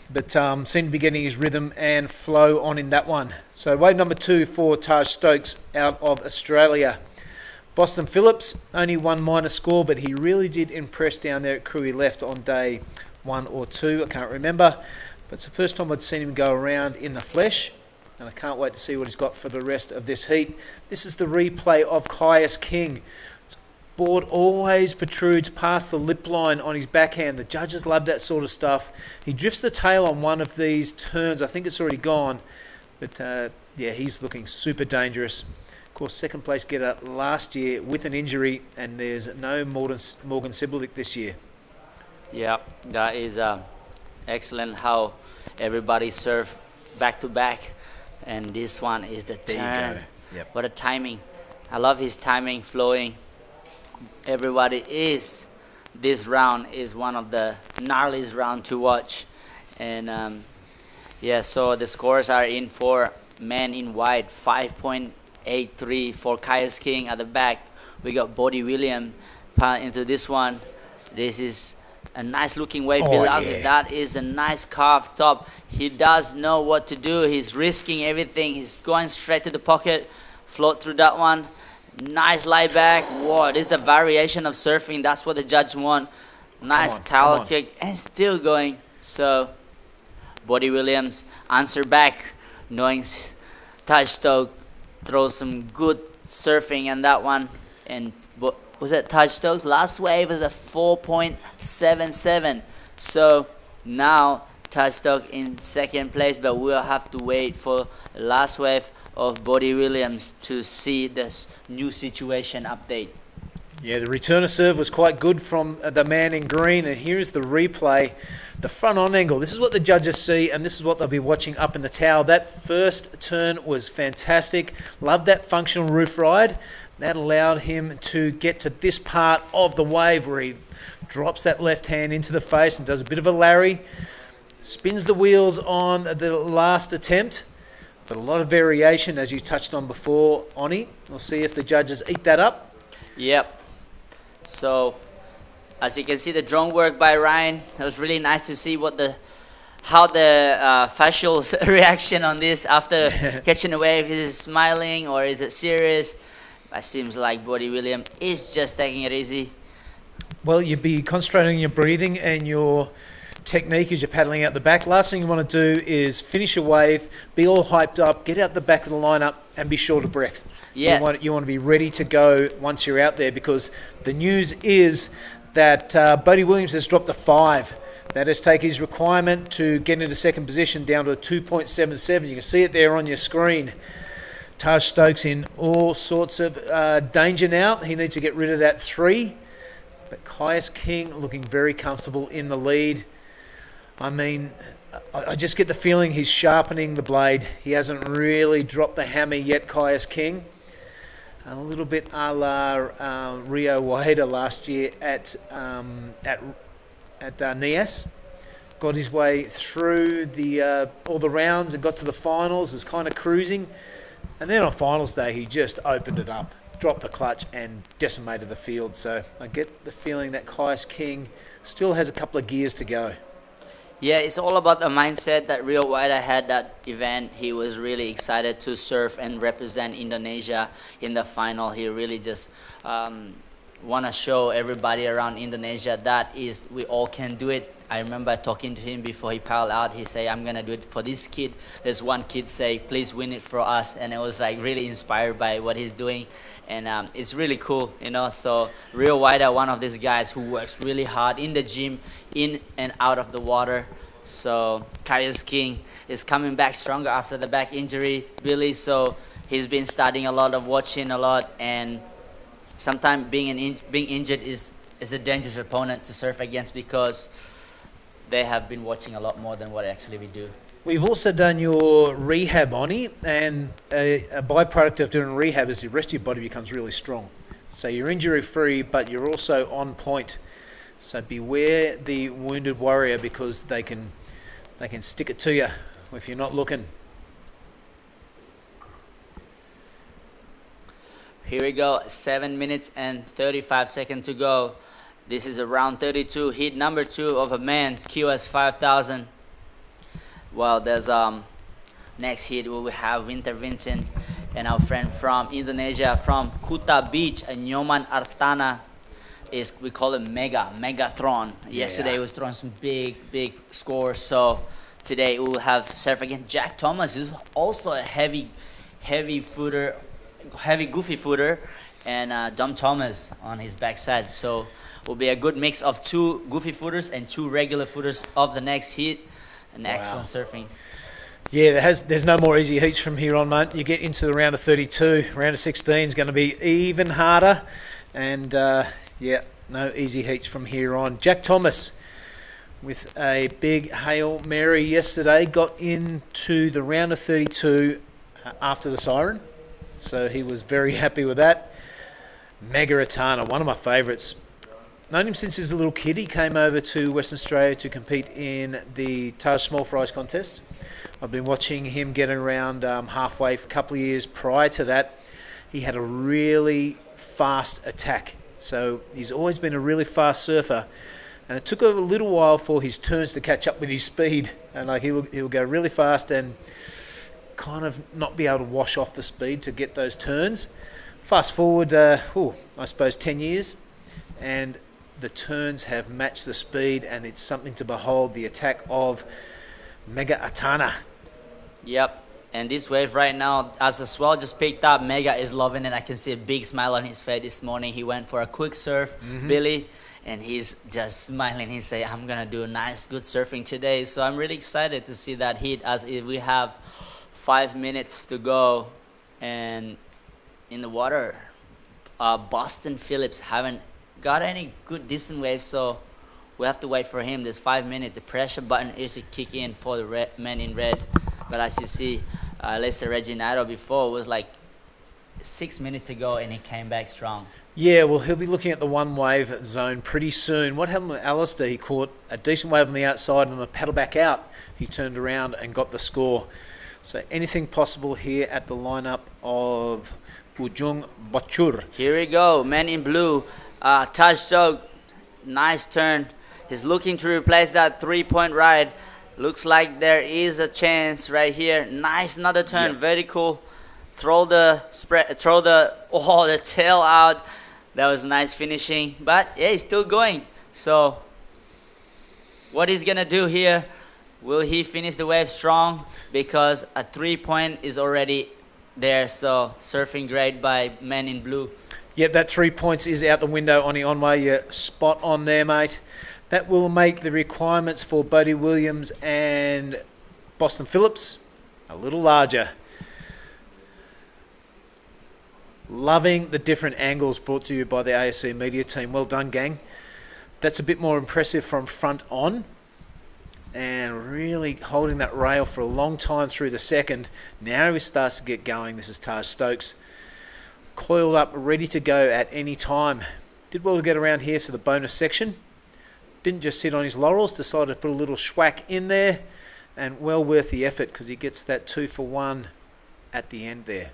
but seemed to be getting his rhythm and flow on in that one. So wave number 2 for Taj Stokes out of Australia. Boston Phillips, only 1 minor score, but he really did impress down there at Krui left on day 1 or 2. I can't remember, but it's the first time I'd seen him go around in the flesh, and I can't wait to see what he's got for the rest of this heat. This is the replay of Kai's King. Board always protrudes past the lip line on his backhand. The judges love that sort of stuff. He drifts the tail on one of these turns. I think it's already gone. But yeah, he's looking super dangerous. Of course, second place getter last year with an injury, and there's no Morgan Sibulik this year. Yeah, that is excellent how everybody surf back to back. And this one is the turn. Yep. What a timing. I love his timing, flowing. everybody is, this round is one of the gnarliest round to watch. And yeah, so the scores are in for men in white, 5.83 for Kai's King at the back. We got Bodie William into this one. This is a nice looking wave below. Yeah. That is a nice carved top. He does know what to do. He's risking everything. He's going straight to the pocket. Float through that one. Nice lie back. Whoa, this is a variation of surfing. That's what the judge want. Nice towel kick and still going. So Bodie Williams answer back, knowing Touchstoke throws some good surfing in that one. And was that Touchstoke's last wave is a 4.77. So now Touchstoke in second place, but we'll have to wait for the last wave of Bodie Williams to see this new situation update. Yeah, the return of serve was quite good from the man in green, and here's the replay. The front on angle, this is what the judges see, and this is what they'll be watching up in the tower. That first turn was fantastic. Loved that functional roof ride. That allowed him to get to this part of the wave where he drops that left hand into the face and does a bit of a Larry. Spins the wheels on the last attempt, but a lot of variation, as you touched on before, Oni. We'll see if the judges eat that up. Yep. So, as you can see, the drone work by Ryan. It was really nice to see how the facial reaction on this after catching a wave. Is it smiling or is it serious? It seems like Bodie William is just taking it easy. Well, you'd be concentrating on your breathing and your technique as you're paddling out the back. Last thing you want to do is finish a wave, be all hyped up, get out the back of the lineup and be short of breath. Yeah. You want to be ready to go once you're out there, because the news is that Bodie Williams has dropped a 5. That has taken his requirement to get into second position down to a 2.77. You can see it there on your screen. Taj Stokes in all sorts of danger now. He needs to get rid of that 3. But Kai's King looking very comfortable in the lead. I mean, I just get the feeling he's sharpening the blade. He hasn't really dropped the hammer yet, Kai's King. A little bit a la Rio Waida last year at Nias. Got his way through all the rounds and got to the finals. Is kind of cruising. And then on finals day, he just opened it up, dropped the clutch and decimated the field. So I get the feeling that Kai's King still has a couple of gears to go. Yeah, it's all about the mindset that Rio Waida had that event. He was really excited to surf and represent Indonesia in the final. He really just want to show everybody around Indonesia that we all can do it. I remember talking to him before he paddled out. He said, I'm going to do it for this kid. There's one kid say, please win it for us. And it was like really inspired by what he's doing. And it's really cool, you know. So Rio Waida, one of these guys who works really hard in the gym, in and out of the water. So Kai's King is coming back stronger after the back injury, Billy. So he's been studying a lot, watching a lot. And sometimes being injured is a dangerous opponent to surf against, because they have been watching a lot more than what actually we do. We've also done your rehab, Oni, and a byproduct of doing rehab is the rest of your body becomes really strong. So you're injury-free, but you're also on point. So beware the wounded warrior, because they can stick it to you if you're not looking. Here we go, 7 minutes and 35 seconds to go. This is a round 32, heat number 2 of a men's QS 5000. Well, there's next heat we will have Winter Vincent and our friend from Indonesia, from Kuta Beach, Nyoman Artana. We call it Megatron. Yesterday we was throwing some big scores. So today we will have surf against Jack Thomas, who's also a heavy goofy footer, and Dom Thomas on his backside. So will be a good mix of 2 goofy footers and 2 regular footers of the next heat. And excellent surfing. Yeah, there's no more easy heats from here on, mate. You get into the round of 32, round of 16 is going to be even harder. And yeah, no easy heats from here on. Jack Thomas with a big Hail Mary yesterday got into the round of 32 after the siren. So he was very happy with that. Mega Atana, one of my favourites. Known him since he's a little kid. He came over to Western Australia to compete in the Taj Small Fries contest. I've been watching him get around halfway for a couple of years. Prior to that, he had a really fast attack. So he's always been a really fast surfer. And it took a little while for his turns to catch up with his speed. And like he'll go really fast and kind of not be able to wash off the speed to get those turns. Fast forward, I suppose 10 years, and the turns have matched the speed, and it's something to behold, the attack of Mega Atana. Yep. And this wave right now, as the swell just picked up, Mega is loving it. I can see a big smile on his face this morning. He went for a quick surf, Billy, and he's just smiling. He said, I'm going to do nice, good surfing today. So I'm really excited to see that hit, as if we have 5 minutes to go. And in the water, Boston Phillips haven't got any good decent waves, so we have to wait for him. There's 5 minutes. The pressure button is to kick in for the men in red. But as you see, Lester Reginato before was like 6 minutes ago, and he came back strong. Yeah, well, he'll be looking at the one wave zone pretty soon. What happened with Alistair? He caught a decent wave on the outside, and on the paddle back out, he turned around and got the score. So anything possible here at the lineup of Ujung Bachur. Here we go, men in blue. Taj Dog, nice turn. He's looking to replace that 3-point ride. Looks like there is a chance right here. Nice, another turn, very cool. Throw the tail out. That was nice finishing, but yeah, he's still going. So what he's gonna do here? Will he finish the wave strong? Because a 3-point is already there. So surfing great by men in blue. Yep, that 3 points is out the window on the on-way. You're spot on there, mate. That will make the requirements for Bodie Williams and Boston Phillips a little larger. Loving the different angles brought to you by the ASC media team. Well done, gang. That's a bit more impressive from front on, and really holding that rail for a long time through the second. Now he starts to get going. This is Taj Stokes. Coiled up, ready to go at any time. Did well to get around here to the bonus section. Didn't just sit on his laurels, decided to put a little schwack in there, and well worth the effort because he gets that 2 for 1 at the end there.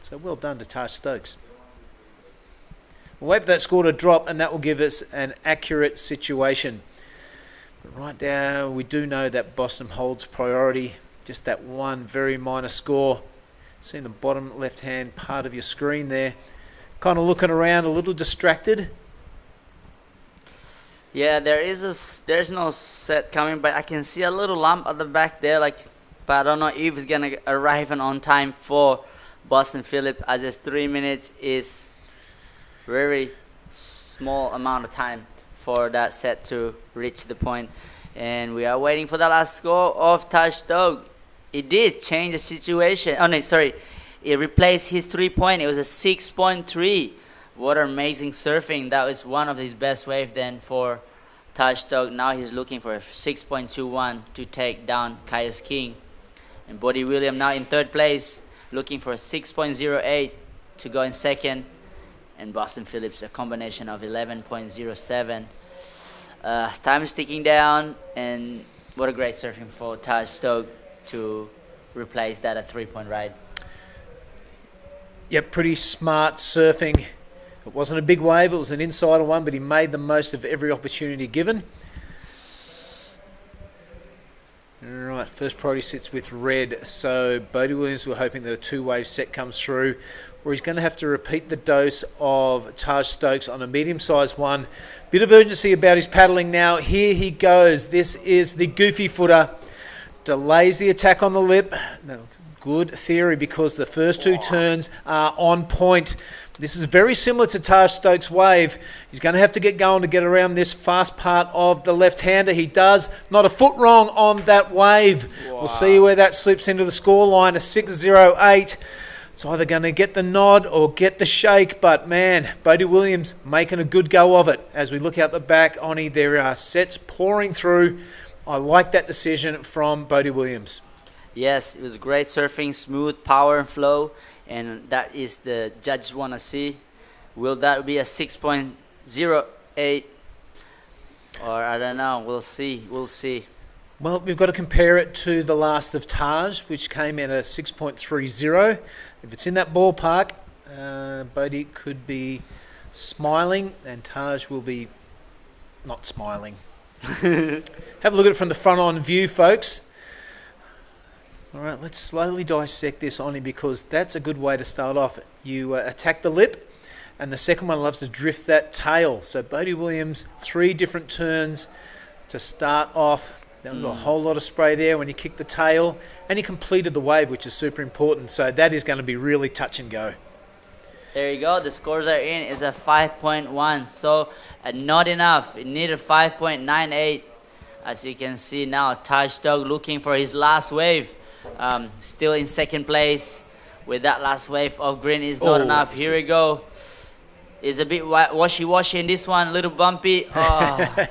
So well done to Taj Stokes. We'll wait for that score to drop, and that will give us an accurate situation. But right now, we do know that Boston holds priority. Just that one very minor score. See in the bottom left-hand part of your screen there. Kind of looking around, a little distracted. Yeah, there's no set coming, but I can see a little lump at the back there, but I don't know if it's gonna arrive on time for Boston Phillips, as this 3 minutes is very small amount of time for that set to reach the point. And we are waiting for the last score of Taj Dog. It did change the situation. Oh no, sorry. It replaced his 3-point. It was a 6.3. What amazing surfing. That was one of his best waves then for Taj Dog. Now he's looking for a 6.21 to take down Caius King. And Bodie Williams now in third place, looking for a 6.08 to go in second. And Boston Phillips, a combination of 11.07. Time is ticking down, and what a great surfing for Taj Dog to replace that a 3-point ride. Yep, pretty smart surfing. It wasn't a big wave, it was an insider one, but he made the most of every opportunity given. Alright, first priority sits with red, so Bodie Williams, we're hoping that a 2-wave set comes through, where he's going to have to repeat the dose of Taj Stokes on a medium-sized one. Bit of urgency about his paddling now. Here he goes. This is the goofy footer. Delays the attack on the lip. No, good theory, because the first 2 turns are on point. This is very similar to Taj Stokes' wave. He's going to have to get going to get around this fast part of the left-hander. He does. Not a foot wrong on that wave. Wow. We'll see where that slips into the scoreline, a 6.08. It's either going to get the nod or get the shake, but man, Bodie Williams making a good go of it. As we look out the back, Oni, there are sets pouring through. I like that decision from Bodie Williams. Yes, it was great surfing, smooth, power and flow, and that is the judges want to see. Will that be a 6.08? Or I don't know. We'll see. We'll see. Well, we've got to compare it to the last of Taj, which came in at a 6.30. If it's in that ballpark, Bodhi could be smiling and Taj will be not smiling. Have a look at it from the front-on view, folks. All right, let's slowly dissect this, Oni, because that's a good way to start off. You attack the lip, and the second one loves to drift that tail. So Bodhi Williams, 3 different turns to start off. There was a whole lot of spray there when he kicked the tail, and he completed the wave, which is super important. So that is going to be really touch and go. There you go. The scores are in. It's a 5.1. So not enough. It needed 5.98. As you can see now, Taj Dog looking for his last wave. Still in second place with that last wave of green is not enough. Here we go. It's a bit washy-washy in this one. A little bumpy. Oh.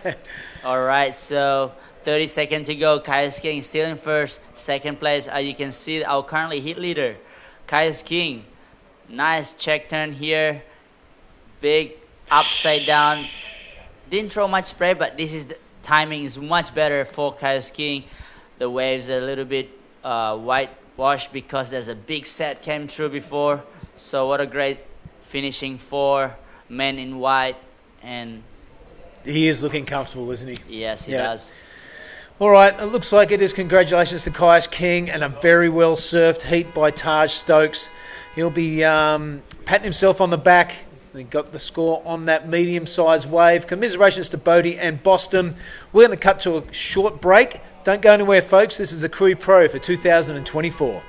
All right. So 30 seconds to go. Kais King still in first. Second place. As you can see, our currently hit leader, Kais King. Nice check turn here. Big upside down. Didn't throw much spray, but this is the timing is much better for Kais King. The waves are a little bit whitewashed because there's a big set came through before. So what a great finishing for men in white. And he is looking comfortable, isn't he? Yes, he does. All right, it looks like it is. Congratulations to Kais King and a very well surfed heat by Taj Stokes. He'll be patting himself on the back. He got the score on that medium-sized wave. Commiserations to Bodhi and Boston. We're going to cut to a short break. Don't go anywhere, folks. This is a Krui Pro for 2024.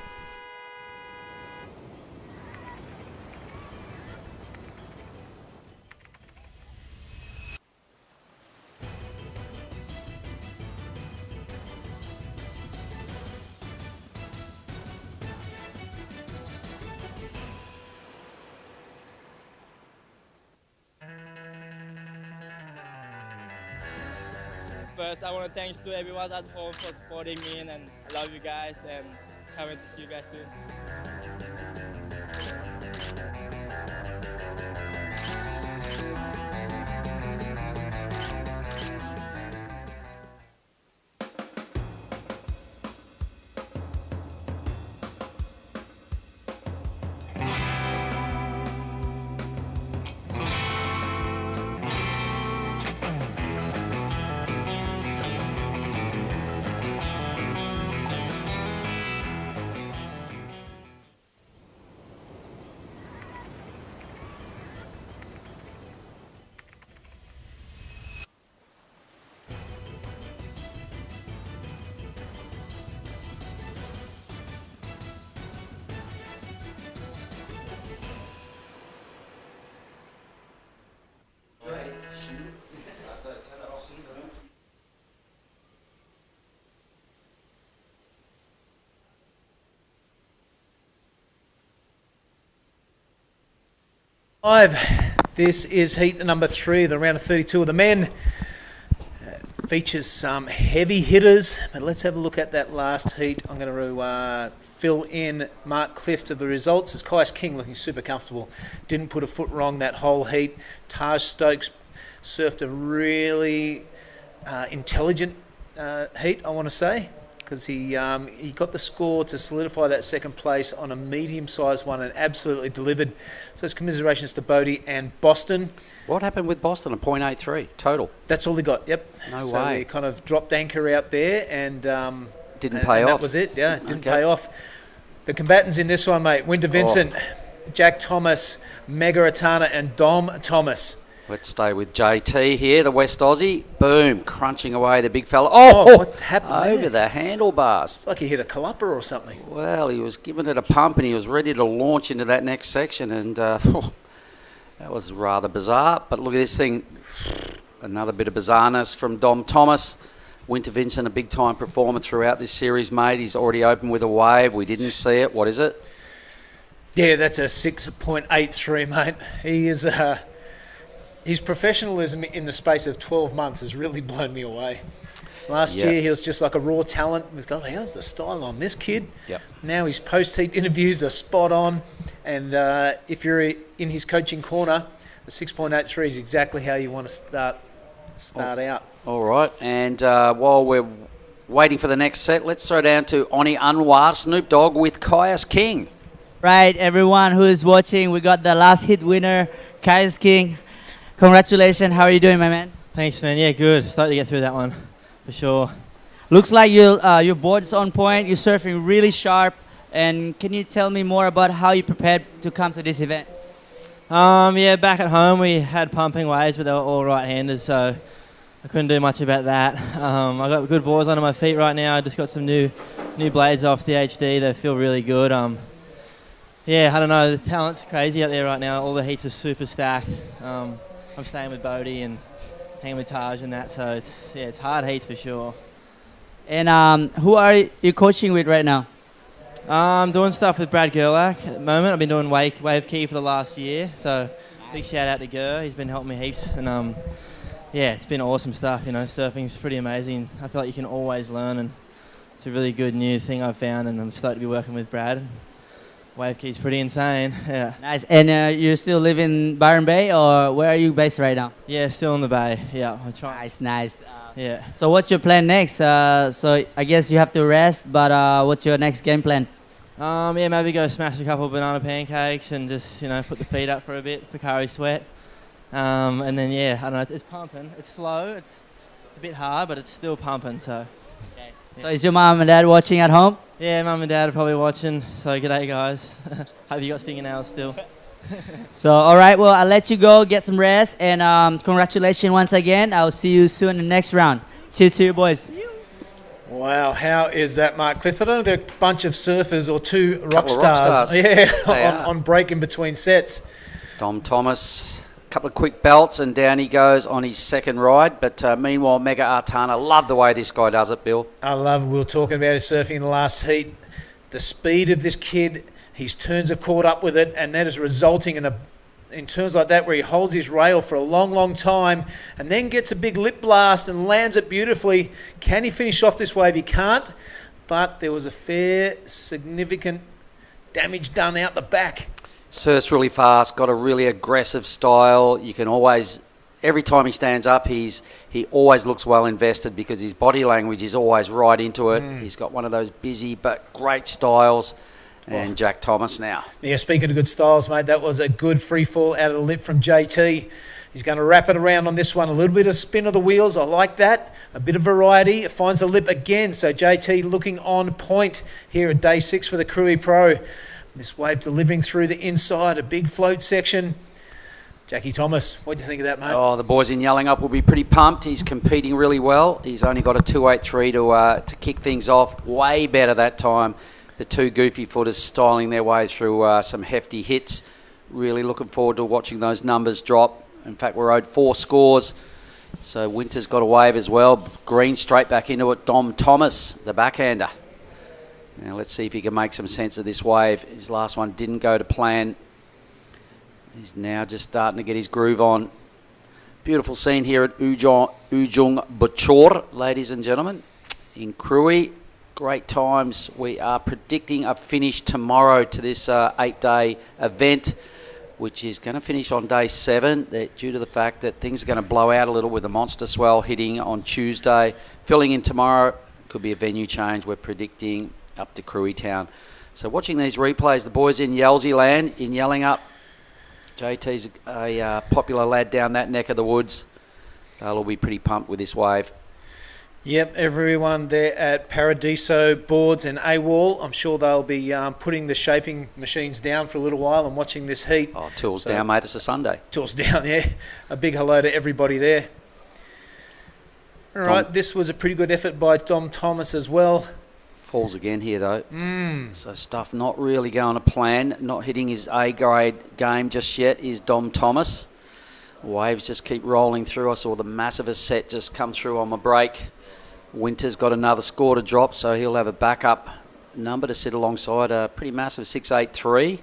First, I want to thanks to everyone at home for supporting me, and I love you guys, and can't wait to see you guys soon. This is heat number 3, the round of 32 of the men. Features some heavy hitters, but let's have a look at that last heat. I'm going to fill in Mark Clift of the results. As Kais King looking super comfortable. Didn't put a foot wrong that whole heat. Taj Stokes surfed a really intelligent heat, I want to say, because he got the score to solidify that second place on a medium-sized one and absolutely delivered. So it's commiserations to Bodhi and Boston. What happened with Boston? A 0.83 total. That's all he got. Yep. No so way. He kind of dropped anchor out there and didn't pay off. That was it. Yeah, didn't pay off. The combatants in this one, mate: Winter Vincent, Jack Thomas, Mega Atana, and Dom Thomas. Let's stay with JT here, the West Aussie. Boom, crunching away the big fella. Oh, what happened over there? The handlebars. It's like he hit a calipper or something. Well, he was giving it a pump and he was ready to launch into that next section, and that was rather bizarre. But look at this thing. Another bit of bizarreness from Dom Thomas. Winter Vincent, a big-time performer throughout this series, mate. He's already opened with a wave. We didn't see it. What is it? Yeah, that's a 6.83, mate. He is... his professionalism in the space of 12 months has really blown me away. Last year, he was just like a raw talent. He was going, how's the style on this kid? Yep. Now his post-heat interviews are spot on. And if you're in his coaching corner, The 6.83 is exactly how you want to start out. All right, and while we're waiting for the next set, let's throw down to Oni Anwar, Snoop Dogg with Kaius King. Right, everyone who is watching, we got the last hit winner, Kaius King. Congratulations. How are you doing, my man? Thanks, man. Yeah, good. Starting to get through that one, for sure. Looks like your board's on point. You're surfing really sharp. And can you tell me more about how you prepared to come to this event? Yeah, back at home we had pumping waves, but they were all right-handers, so I couldn't do much about that. I got good boards under my feet right now. I just got some new blades off the HD. They feel really good. Yeah, I don't know. The talent's crazy out there right now. All the heats are super stacked. I'm staying with Bodie and hanging with Taj and that, so it's hard heats for sure. And who are you coaching with right now? I'm doing stuff with Brad Gerlach at the moment. I've been doing wave key for the last year, so big shout out to Ger. He's been helping me heaps, and yeah, it's been awesome stuff. You know, surfing's pretty amazing. I feel like you can always learn, and it's a really good new thing I've found, and I'm stoked to be working with Brad. Wave key's pretty insane. Yeah. Nice. And you still live in Byron Bay, or where are you based right now? Yeah, still in the Bay. Yeah, I try. Nice. Yeah. So what's your plan next? So I guess you have to rest, but what's your next game plan? Yeah, maybe go smash a couple of banana pancakes and just, put the feet up for a bit, Picari sweat. And then, yeah, I don't know, it's pumping. It's slow, it's a bit hard, but it's still pumping, so. Okay. Yeah. So is your mum and dad watching at home? Yeah, mum and dad are probably watching, so g'day guys. Hope you got fingernails still. So, all right, well, I'll let you go, get some rest, and congratulations once again. I'll see you soon in the next round. Cheers to you, boys. Wow, how is that, Mark Clifford? I know they're a bunch of surfers or two rock stars. Yeah, on break in between sets. Dom Thomas, a couple of quick belts, and down he goes on his second ride. But meanwhile, Mega Artana, love the way this guy does it, Bill. I love it. We were talking about his surfing in the last heat. The speed of this kid, his turns have caught up with it, and that is resulting in turns like that where he holds his rail for a long, long time and then gets a big lip blast and lands it beautifully. Can he finish off this wave? He can't, but there was a fair, significant damage done out the back. Surf's really fast, got a really aggressive style. You can always, every time he stands up, he always looks well invested because his body language is always right into it. He's got one of those busy but great styles. And Jack Thomas now. Yeah, speaking of good styles, mate, that was a good free fall out of the lip from JT. He's going to wrap it around on this one. A little bit of spin of the wheels. I like that. A bit of variety. It finds the lip again. So JT looking on point here at day 6 for the Krui Pro. This wave delivering through the inside. A big float section. Jackie Thomas, what do you think of that, mate? Oh, the boys in Yelling Up will be pretty pumped. He's competing really well. He's only got a 2.83 to kick things off. Way better that time. The two goofy footers styling their way through some hefty hits. Really looking forward to watching those numbers drop. In fact, we're owed 4 scores. So Winter's got a wave as well. Green straight back into it. Dom Thomas, the backhander. Now let's see if he can make some sense of this wave. His last one didn't go to plan. He's now just starting to get his groove on. Beautiful scene here at Ujung Bachor, ladies and gentlemen, in Krui. Great times. We are predicting a finish tomorrow to this 8-day event, which is going to finish on day 7 due to the fact that things are going to blow out a little with the monster swell hitting on Tuesday. Filling in tomorrow, could be a venue change. We're predicting up to Krui Town. So watching these replays, the boys in Yelzy land, in Yelling Up. JT's a popular lad down that neck of the woods. They'll all be pretty pumped with this wave. Yep, everyone there at Paradiso Boards and AWOL, I'm sure they'll be putting the shaping machines down for a little while and watching this heat. Oh, tools down, mate. It's a Sunday. Tools down, yeah. A big hello to everybody there. All right, this was a pretty good effort by Dom Thomas as well. Falls again here, though. So stuff not really going to plan. Not hitting his A-grade game just yet is Dom Thomas. Waves just keep rolling through. I saw the massivest set just come through on my break. Winter's got another score to drop, so he'll have a backup number to sit alongside a pretty massive 6.83.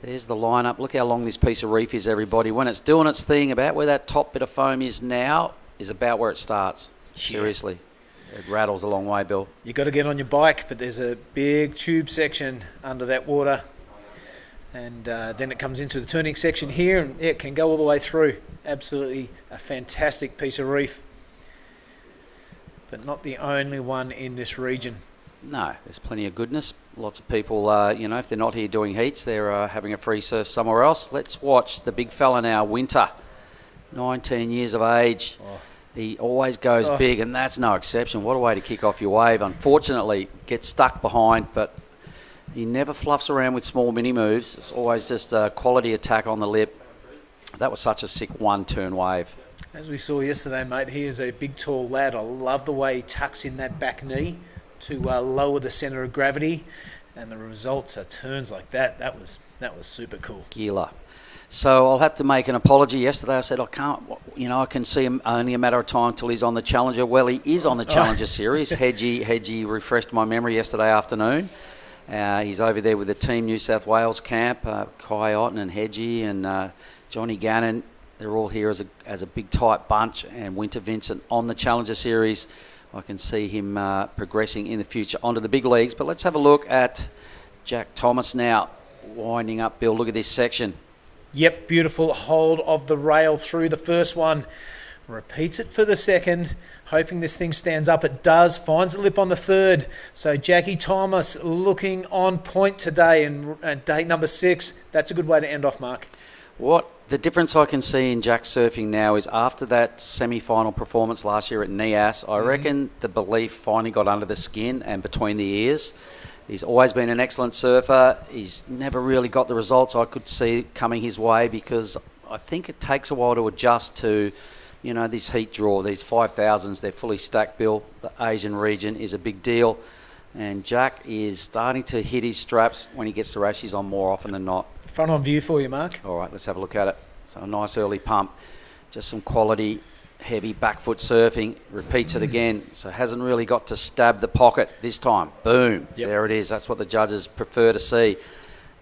There's the lineup. Look how long this piece of reef is, everybody. When it's doing its thing, about where that top bit of foam is now is about where it starts. Seriously. It rattles a long way, Bill. You've got to get on your bike, but there's a big tube section under that water. And then it comes into the turning section here, and it can go all the way through. Absolutely a fantastic piece of reef, but not the only one in this region. No, there's plenty of goodness. Lots of people, you know, if they're not here doing heats, they're having a free surf somewhere else. Let's watch the big fella now, Winter, 19 years of age. Oh. He always goes big, and that's no exception. What a way to kick off your wave. Unfortunately, gets stuck behind, but he never fluffs around with small mini moves. It's always just a quality attack on the lip. That was such a sick one-turn wave. As we saw yesterday, mate, he is a big, tall lad. I love the way he tucks in that back knee to lower the centre of gravity, and the results are turns like that. That was super cool. Gila. So I'll have to make an apology. Yesterday I said I can't, you know, I can see him only a matter of time till he's on the Challenger. Well, he is on the Challenger Series. Hedgie refreshed my memory yesterday afternoon. He's over there with the Team New South Wales camp, Kai Otten and Hedgie and Johnny Gannon. They're all here as a big tight bunch, and Winter Vincent on the Challenger Series. I can see him progressing in the future onto the big leagues. But let's have a look at Jack Thomas now, winding up, Bill. Look at this section. Yep, beautiful hold of the rail through the first one. Repeats it for the second, hoping this thing stands up. It does. Finds a lip on the third. So Jackie Thomas looking on point today, and day number 6. That's a good way to end off, Mark. What the difference I can see in Jack surfing now is after that semi-final performance last year at NIAS, I reckon the belief finally got under the skin and between the ears. He's always been an excellent surfer. He's never really got the results I could see coming his way, because I think it takes a while to adjust to, you know, this heat draw. These 5,000s, they're fully stacked, Bill. The Asian region is a big deal. And Jack is starting to hit his straps when he gets to races on more often than not. Front on view for you, Mark. All right, let's have a look at it. So a nice early pump. Just some quality, heavy back foot surfing. Repeats it again. So hasn't really got to stab the pocket this time. Boom. Yep. There it is. That's what the judges prefer to see.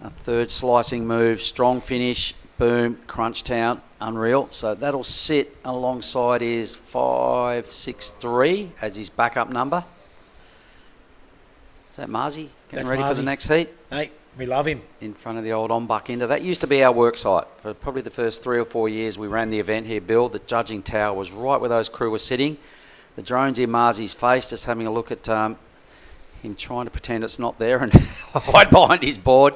A third slicing move. Strong finish. Boom. Crunchtown. Unreal. So that'll sit alongside his 5.63 as his backup number. Is that Marzi? Getting ready for the next heat? Hey, we love him. In front of the old Ombak Inder. That used to be our work site. For probably the first 3 or 4 years we ran the event here, Bill. The judging tower was right where those crew were sitting. The drone's in Marzi's face, just having a look at him trying to pretend it's not there and hide behind his board.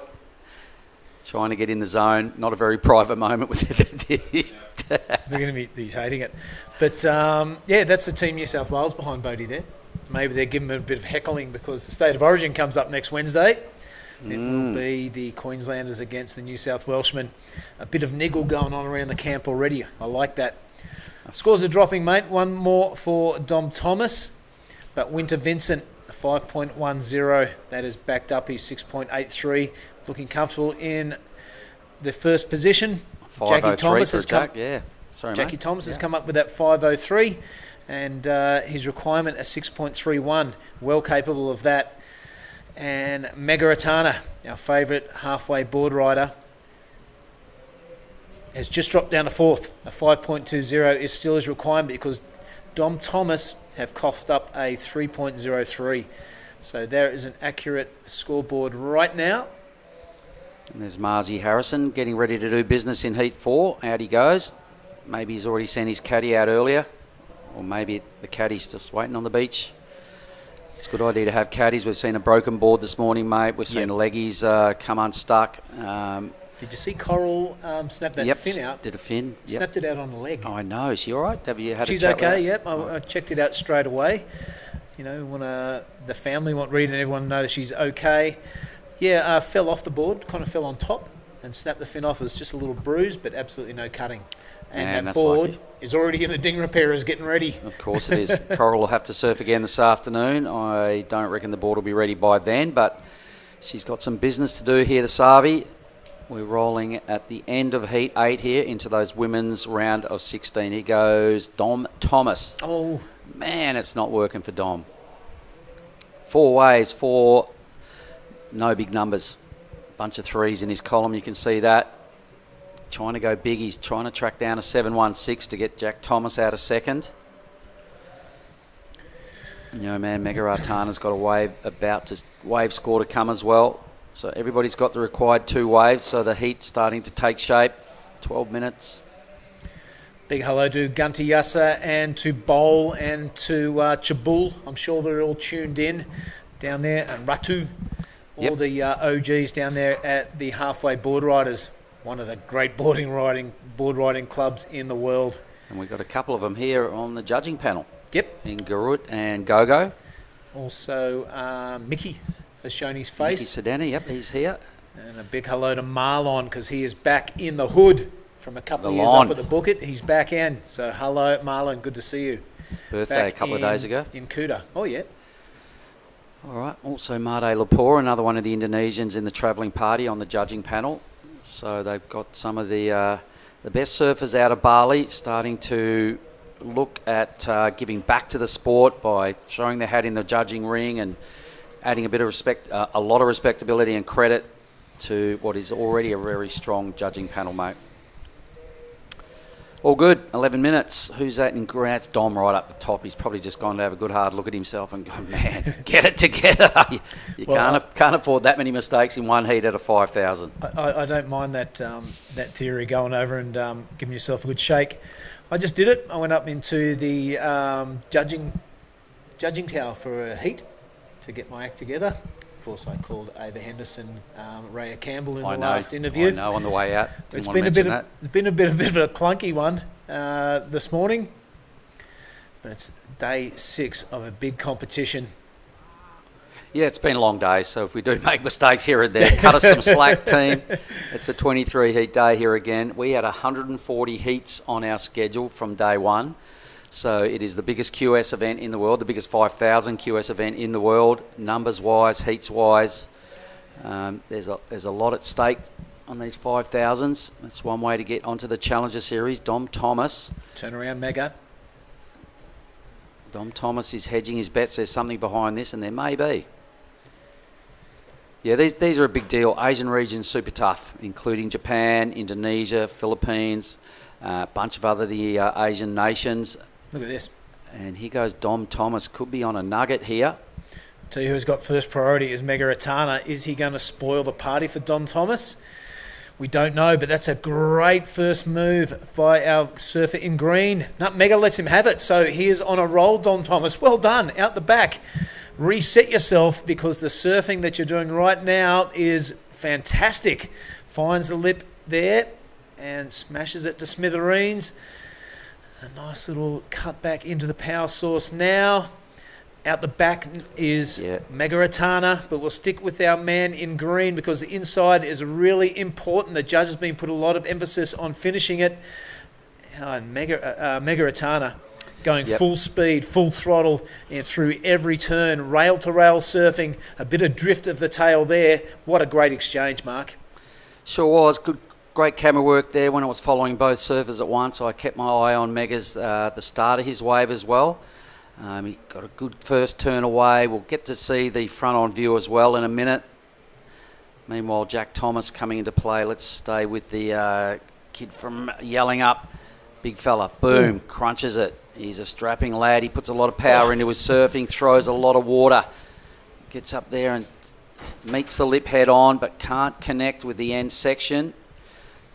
Trying to get in the zone. Not a very private moment with it. They're going to be, he's hating it. But, yeah, that's the Team New South Wales behind Bodie there. Maybe they're giving him a bit of heckling because the State of Origin comes up next Wednesday. It will be the Queenslanders against the New South Welshmen. A bit of niggle going on around the camp already. I like that. Scores are dropping, mate. One more for Dom Thomas. But Winter Vincent, a 5.10. That is backed up his 6.83. Looking comfortable in the first position. Jackie Thomas has come. Yeah. Sorry, Jackie Thomas has come up with that 5.03. And his requirement a 6.31, well capable of that. And Megaratana, our favourite halfway board rider, has just dropped down to 4th. A 5.20 is still his requirement because Dom Thomas have coughed up a 3.03. So there is an accurate scoreboard right now. And there's Marzi Harrison getting ready to do business in Heat 4. Out he goes. Maybe he's already sent his caddy out earlier. Or maybe the caddy's just waiting on the beach. It's a good idea to have caddies. We've seen a broken board this morning, mate. We've seen leggies come unstuck. Did you see Coral snap that fin out? Did a fin. Snapped it out on the leg. I know. Is she all right? Have you had She's a chat okay, with her? yep. I checked it out straight away. You know, the family want Reed and everyone to know that she's okay. Yeah, fell off the board, kind of fell on top and snapped the fin off. It was just a little bruise, but absolutely no cutting. And that board is already in the ding repairers getting ready. Of course it is. Coral will have to surf again this afternoon. I don't reckon the board will be ready by then, but she's got some business to do here, the Savi. We're rolling at the end of Heat 8 here into those women's round of 16. Here goes Dom Thomas. Oh. Man, it's not working for Dom. 4 waves, 4 no big numbers. Bunch of 3s in his column, you can see that. Trying to go big. He's trying to track down a 7.16 to get Jack Thomas out of second. You know, man, Megaratana's got a wave score to come as well. So everybody's got the required 2 waves, so the heat's starting to take shape. 12 minutes. Big hello to Gunter Yassa and to Bowl and to Chabul. I'm sure they're all tuned in down there. And Ratu, all the OGs down there at the Halfway Board Riders, one of the great board riding clubs in the world. And we've got a couple of them here on the judging panel. Yep. In Garut and Gogo. Also, Mickey has shown his face. Mickey Sedana, yep, he's here. And a big hello to Marlon, because he is back in the hood from a couple of years up at the Bukit. He's back in. So hello, Marlon. Good to see you. Birthday back a couple of days ago. In Kuta. Oh, yeah. All right. Also, Made Lapore, another one of the Indonesians in the travelling party on the judging panel. So they've got some of the best surfers out of Bali starting to look at giving back to the sport by throwing their hat in the judging ring and adding a bit of respect, a lot of respectability and credit to what is already a very strong judging panel, mate. All good, 11 minutes. Who's that in Grant's Dom right up the top? He's probably just gone to have a good hard look at himself and gone, man, get it together. You can't afford that many mistakes in one heat out of 5,000. I don't mind that theory, going over and giving yourself a good shake. I just did it. I went up into the judging tower for a heat to get my act together. Of course, I called Ava Henderson, Raya Campbell in the last interview. I know, on the way out. It's been a bit of a clunky one this morning, but it's day 6 of a big competition. Yeah, it's been a long day, so if we do make mistakes here and there, cut us some slack, team. It's a 23 heat day here again. We had 140 heats on our schedule from day 1. So it is the biggest QS event in the world, the biggest 5,000 QS event in the world, numbers-wise, heats-wise. There's a lot at stake on these 5,000s. That's one way to get onto the Challenger Series. Dom Thomas. Turn around, Mega. Dom Thomas is hedging his bets. There's something behind this, and there may be. Yeah, these are a big deal. Asian region super tough, including Japan, Indonesia, Philippines, a bunch of other Asian nations. Look at this. And here goes Dom Thomas. Could be on a nugget here. I'll tell you who's got first priority is Mega Atana. Is he going to spoil the party for Dom Thomas? We don't know, but that's a great first move by our surfer in green. No, Mega lets him have it, so he is on a roll, Dom Thomas. Well done, out the back. Reset yourself, because the surfing that you're doing right now is fantastic. Finds the lip there and smashes it to smithereens. A nice little cut back into the power source now. Out the back is Mega Atana, but we'll stick with our man in green because the inside is really important. The judge has been put a lot of emphasis on finishing it. And Mega Atana going full speed, full throttle, and through every turn, rail to rail surfing, a bit of drift of the tail there. What a great exchange, Mark. Sure was. Great camera work there when I was following both surfers at once. I kept my eye on Mega's the start of his wave as well. He got a good first turn away. We'll get to see the front-on view as well in a minute. Meanwhile, Jack Thomas coming into play. Let's stay with the kid from Yelling Up. Big fella. Boom. Crunches it. He's a strapping lad. He puts a lot of power into his surfing, throws a lot of water. Gets up there and meets the lip head on, but can't connect with the end section.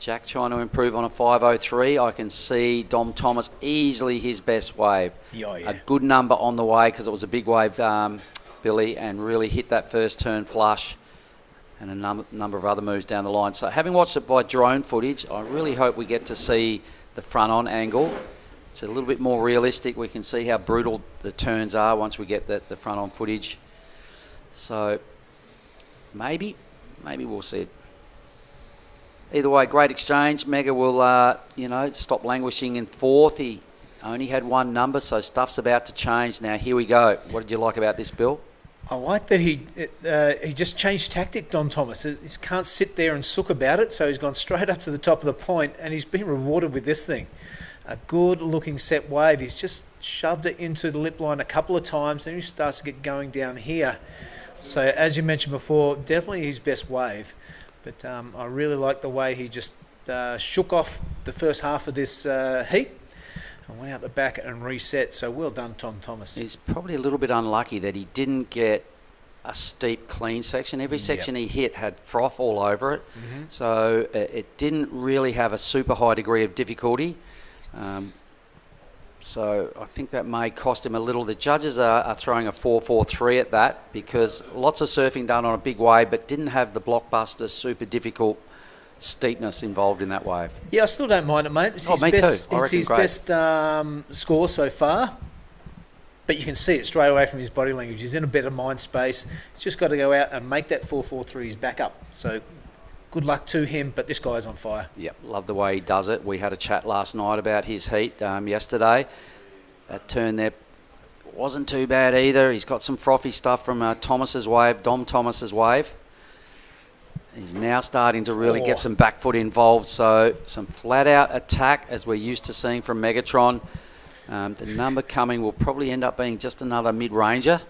Jack trying to improve on a 503. I can see Dom Thomas easily his best wave. A good number on the way because it was a big wave, Billy, and really hit that first turn flush and a number of other moves down the line. So having watched it by drone footage, I really hope we get to see the front-on angle. It's a little bit more realistic. We can see how brutal the turns are once we get the front-on footage. So maybe we'll see it. Either way, great exchange. Mega will, stop languishing in 4th. He only had one number, so stuff's about to change. Now, here we go. What did you like about this, Bill? I like that he just changed tactic, Dom Thomas. He can't sit there and sook about it, so he's gone straight up to the top of the point, and he's been rewarded with this thing. A good-looking set wave. He's just shoved it into the lip line a couple of times, then he starts to get going down here. So, as you mentioned before, definitely his best wave. But I really like the way he just shook off the first half of this heat and went out the back and reset. So well done, Tom Thomas. He's probably a little bit unlucky that he didn't get a steep, clean section. Every section he hit had froth all over it. So it didn't really have a super high degree of difficulty. So I think that may cost him a little. The judges are throwing a 4.43 at that because lots of surfing done on a big wave, but didn't have the blockbuster, super difficult steepness involved in that wave. Yeah, I still don't mind it, mate. It's me too. It's his best score so far. But you can see it straight away from his body language. He's in a better mind space. He's just got to go out and make that 4.43 his back up. So good luck to him, but this guy's on fire. Yep, love the way he does it. We had a chat last night about his heat yesterday. That turn there wasn't too bad either. He's got some frothy stuff from Thomas's wave, Dom Thomas's wave. He's now starting to really get some back foot involved. So some flat-out attack, as we're used to seeing from Megatron. The number coming will probably end up being just another mid-ranger.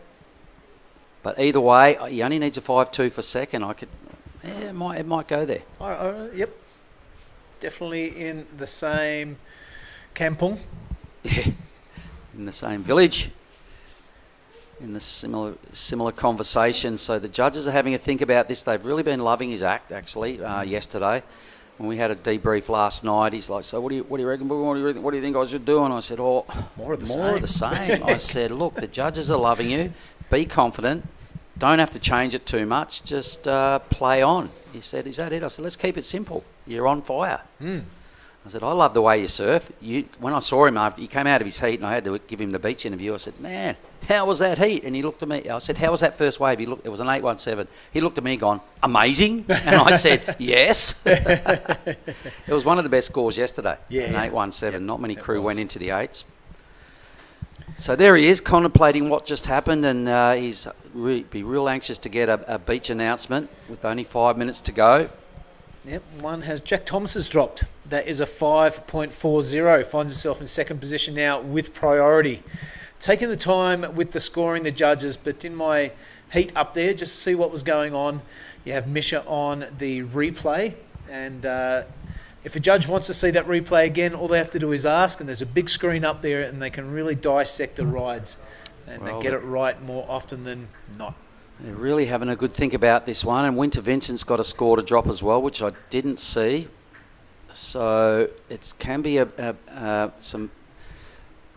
But either way, he only needs a 5.2 for second. It might go there. Yep. Definitely in the same kampung. Yeah. In the same village. In the similar conversation. So the judges are having a think about this. They've really been loving his act, actually, yesterday. When we had a debrief last night, he's like, so what do you reckon? What do you think I should do? And I said, more of the same. I said, look, the judges are loving you. Be confident. Don't have to change it too much. Just play on. He said, is that it? I said, let's keep it simple. You're on fire. I said, I love the way you surf. When I saw him after he came out of his heat and I had to give him the beach interview, I said, man, how was that heat? And he looked at me. I said, how was that first wave? It was an 817. He looked at me gone, amazing. And I said, yes. It was one of the best scores yesterday, an 817. Yep, not many crew went into the 8s. So there he is, contemplating what just happened, and he's be real anxious to get a beach announcement with only 5 minutes to go. Yep, one has Jack Thomas has dropped. That is a 5.40. Finds himself in second position now with priority. Taking the time with the scoring, the judges, but in my heat up there, just to see what was going on, you have Misha on the replay, and if a judge wants to see that replay again, all they have to do is ask, and there's a big screen up there, and they can really dissect the rides, and they get it right more often than not. They're really having a good think about this one, and Winter Vincent's got a score to drop as well, which I didn't see. So it can be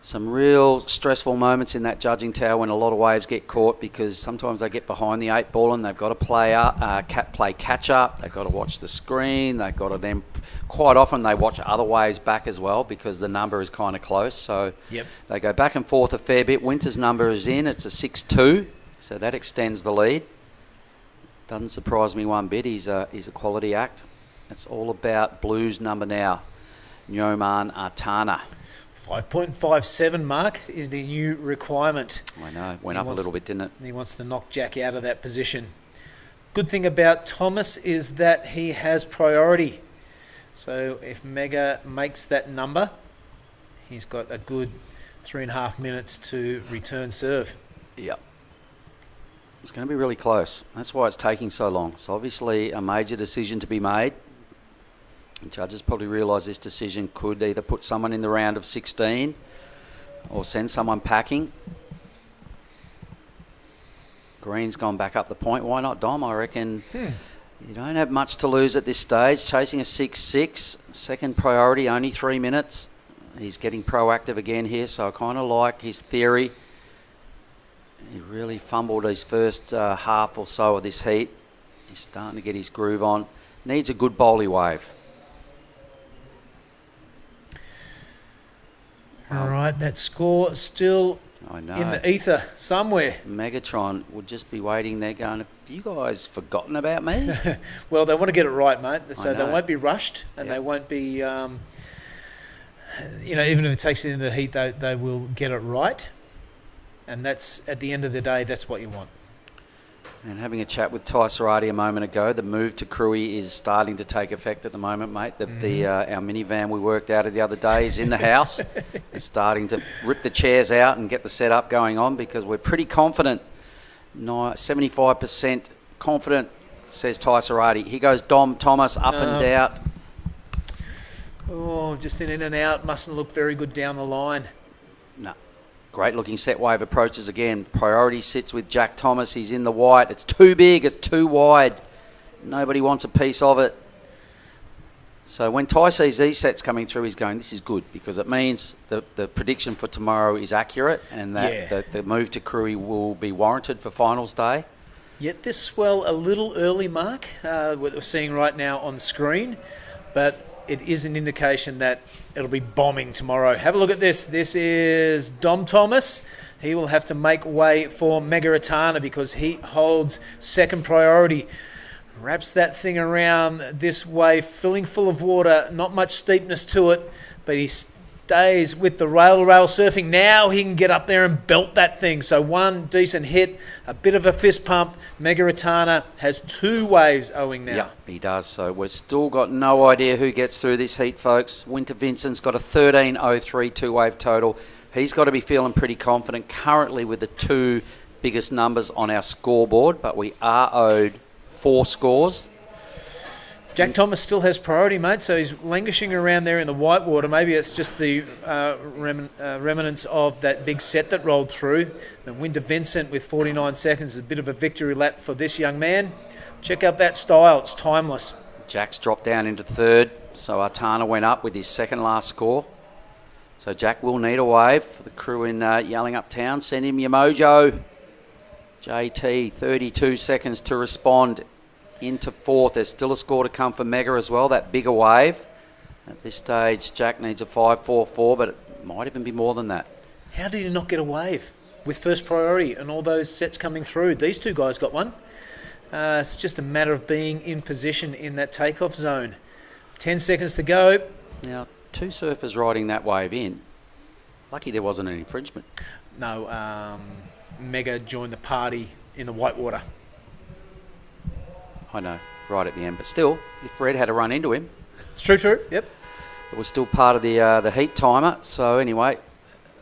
some real stressful moments in that judging tower when a lot of waves get caught, because sometimes they get behind the 8 ball and they've got to play catch up. They've got to watch the screen. They've got to then, quite often they watch other waves back as well because the number is kind of close. So they go back and forth a fair bit. Winter's number is in. It's a 6.2. So that extends the lead. Doesn't surprise me one bit. He's a quality act. It's all about Blues number now, Nyoman Artana. 5.57 mark is the new requirement. I know, went up a little bit, didn't it? He wants to knock Jack out of that position. Good thing about Thomas is that he has priority. So if Mega makes that number, he's got a good 3.5 minutes to return serve. Yep. It's going to be really close. That's why it's taking so long. It's obviously a major decision to be made. The judges probably realise this decision could either put someone in the round of 16 or send someone packing. Green's gone back up the point. Why not, Dom? I reckon you don't have much to lose at this stage. Chasing a 6.6. Second priority, only 3 minutes. He's getting proactive again here, so I kind of like his theory. He really fumbled his first half or so of this heat. He's starting to get his groove on. Needs a good bowly wave. All right, that score still in the ether somewhere. Megatron would just be waiting there going, have you guys forgotten about me? Well, they want to get it right, mate. So they won't be rushed, and they won't be, even if it takes it into the heat, they will get it right. And that's, at the end of the day, that's what you want. And having a chat with Ty Sarati a moment ago, the move to Krui is starting to take effect at the moment, mate. Our minivan we worked out of the other day is in the house. It's starting to rip the chairs out and get the setup going on because we're pretty confident. 75% confident, says Ty Sarati. He goes Dom Thomas up and out. Oh, just in and out. Mustn't look very good down the line. No. Great looking set wave approaches again. Priority sits with Jack Thomas. He's in the white. It's too big. It's too wide. Nobody wants a piece of it. So when Ty sees these sets coming through, he's going, this is good, because it means the prediction for tomorrow is accurate, and that the move to Krui will be warranted for finals day. Yet this swell a little early, Mark, what we're seeing right now on screen, but it is an indication that it'll be bombing tomorrow. Have a look at this. This is Dom Thomas. He will have to make way for Mega Etana because he holds second priority. Wraps that thing around this wave, filling full of water, not much steepness to it, but he stays with the rail-to-rail surfing. Now he can get up there and belt that thing. So one decent hit, a bit of a fist pump. Mega Etana has 2 waves owing now. Yeah, he does. So we've still got no idea who gets through this heat, folks. Winter Vincent's got a 13.03 2-wave total. He's got to be feeling pretty confident currently with the 2 biggest numbers on our scoreboard, but we are owed 4 scores. Jack Thomas still has priority, mate, so he's languishing around there in the white water. Maybe it's just the remnants of that big set that rolled through. And Winter Vincent with 49 seconds is a bit of a victory lap for this young man. Check out that style. It's timeless. Jack's dropped down into third, so Artana went up with his second last score. So Jack will need a wave for the crew in Yelling Uptown. Send him your mojo. JT, 32 seconds to respond. Into fourth. There's still a score to come for Mega as well, that bigger wave. At this stage, Jack needs a 5.44, but it might even be more than that. How did he not get a wave with first priority and all those sets coming through? These 2 guys got one. It's just a matter of being in position in that takeoff zone. 10 seconds to go. Now, 2 surfers riding that wave in. Lucky there wasn't an infringement. No, Mega joined the party in the whitewater. I know, right at the end, but still, if Brett had a run into him, it's true. Yep, it was still part of the heat timer. So anyway,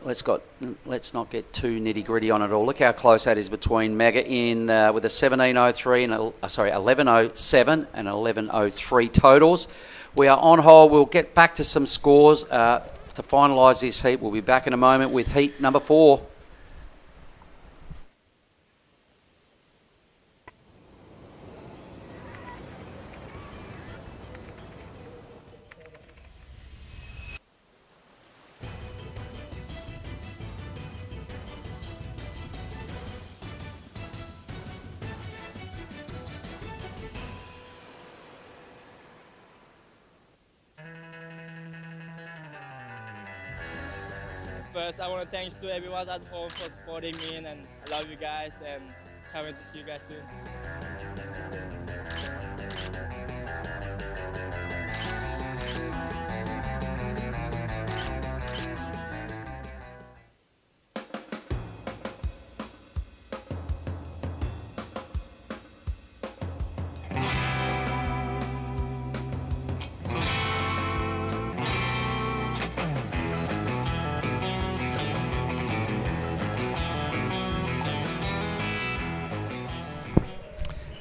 let's not get too nitty gritty on it all. Look how close that is between Mega in with a 17.03 and 11.07 and 11.03 totals. We are on hold. We'll get back to some scores to finalise this heat. We'll be back in a moment with heat number 4. First, I want to thanks to everyone at home for supporting me, and I love you guys, and can't wait to see you guys soon.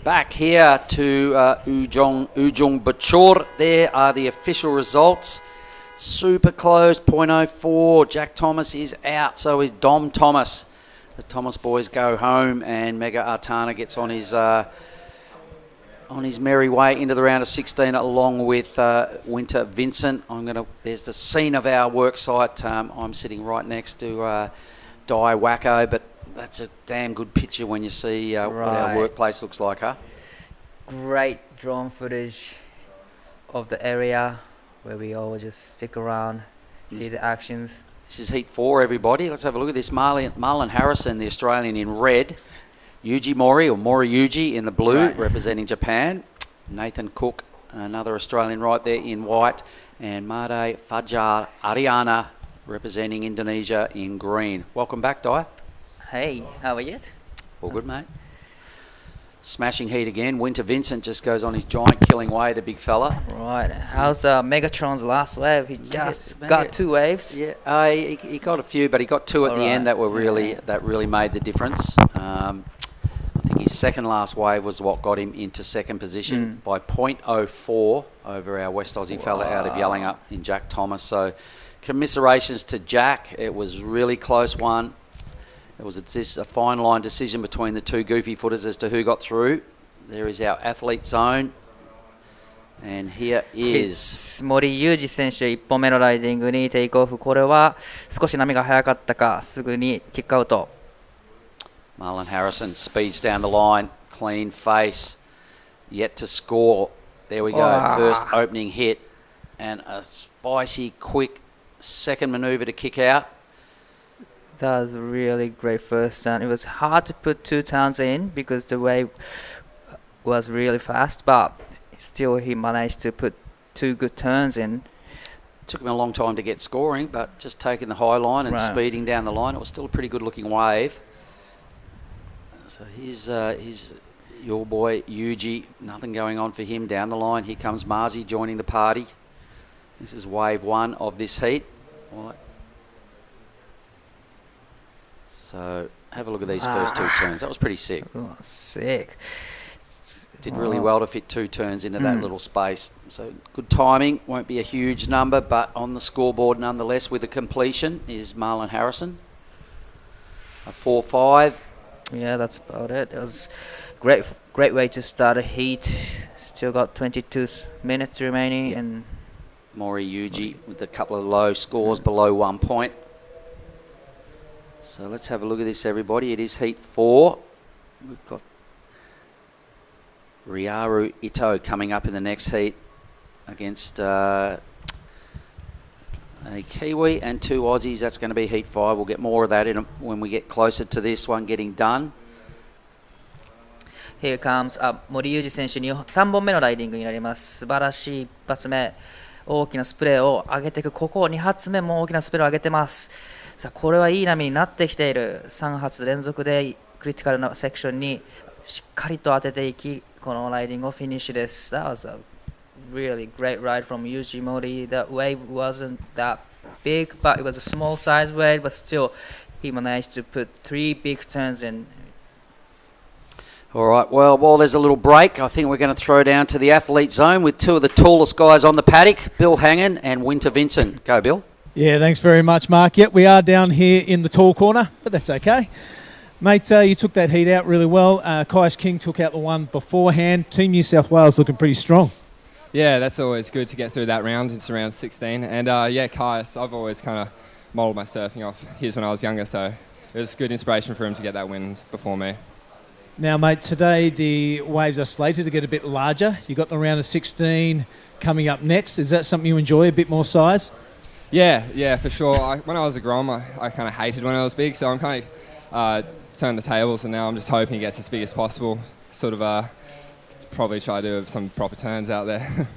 Back here to Ujung Bachor. There are the official results. Super close, 0.04. Jack Thomas is out, so is Dom Thomas. The Thomas boys go home, and Mega Artana gets on his merry way into the round of 16, along with Winter Vincent. There's the scene of our work site. I'm sitting right next to Di Wacko, but that's a damn good picture when you see what our workplace looks like, huh? Great drone footage of the area where we all just stick around, see the actions. This is Heat 4, everybody. Let's have a look at this. Marlon Harrison, the Australian, in red. Yuji Mori, or Mori Yuji, in the blue, representing Japan. Nathan Cook, another Australian, right there in white. And Made Fajar Ariana, representing Indonesia, in green. Welcome back, Di. Hey, how are you? All good, mate. Smashing heat again. Winter Vincent just goes on his giant killing way, the big fella. Right. How's Megatron's last wave? He just got 2 waves. Yeah, he got a few, but he got 2 at the end that were really made the difference. I think his second last wave was what got him into second position by 0.04 over our West Aussie fella out of Yelling Up in Jack Thomas. So commiserations to Jack. It was really close one. There was a fine line decision between the two goofy footers as to who got through. There is our athlete zone. And here is 森裕二選手1本目のライディングにテイクオフ。これは少し波が速かったか、すぐにキックアウト。Marlon Harrison speeds down the line, clean face, yet to score. There we go, first opening hit, and a spicy, quick second manoeuvre to kick out. That was a really great first turn. It was hard to put 2 turns in because the wave was really fast, but still he managed to put 2 good turns in. Took him a long time to get scoring, but just taking the high line and speeding down the line, it was still a pretty good looking wave. So here's your boy Yuji, nothing going on for him down the line. Here comes Marzi joining the party. This is wave 1 of this heat. Right. So have a look at these first 2 turns. That was pretty sick. Oh, sick. Did really well to fit 2 turns into that little space. So good timing. Won't be a huge number, but on the scoreboard nonetheless with a completion is Marlon Harrison. A 4-5. Yeah, that's about it. It was great way to start a heat. Still got 22 minutes remaining, and Mori Yuji with a couple of low scores below 1 point. So let's have a look at this, everybody. It is heat 4. We've got Ryaru Ito coming up in the next heat against a Kiwi and 2 Aussies. That's going to be heat 5. We'll get more of that when we get closer to this one getting done. Here comes 森裕二選手に3本目のライディングになります。素晴らしい一発目、大きなスプレーを上げていく。ここ2発目も大きなスプレーを上げてます。さあこれはいい波になってきている。3発連続でクリティカルなセクションにしっかりと当てていき、このライディングをフィニッシュです。That was a really great ride from Yuji Mori. That wave wasn't that big, but it was a small size wave, but still he managed to put 3 big turns in. All right, well, while there's a little break, I think we're going to throw down to the athlete zone with 2 of the tallest guys on the paddock, Bill Hangen and Winter Vincent. Go, Bill. Yeah, thanks very much, Mark. Yep, we are down here in the tall corner, but that's okay. Mate, you took that heat out really well. Kaius King took out the one beforehand. Team New South Wales looking pretty strong. Yeah, that's always good to get through that round. It's round 16. And yeah, Kaius, I've always kind of modelled my surfing off his when I was younger, so it was good inspiration for him to get that win before me. Now, mate, today the waves are slated to get a bit larger. You got the round of 16 coming up next. Is that something you enjoy, a bit more size? Yeah, for sure. When I was a Grom, I kind of hated when I was big, so I'm kind of turned the tables, and now I'm just hoping it gets as big as possible. Sort of probably try to do some proper turns out there.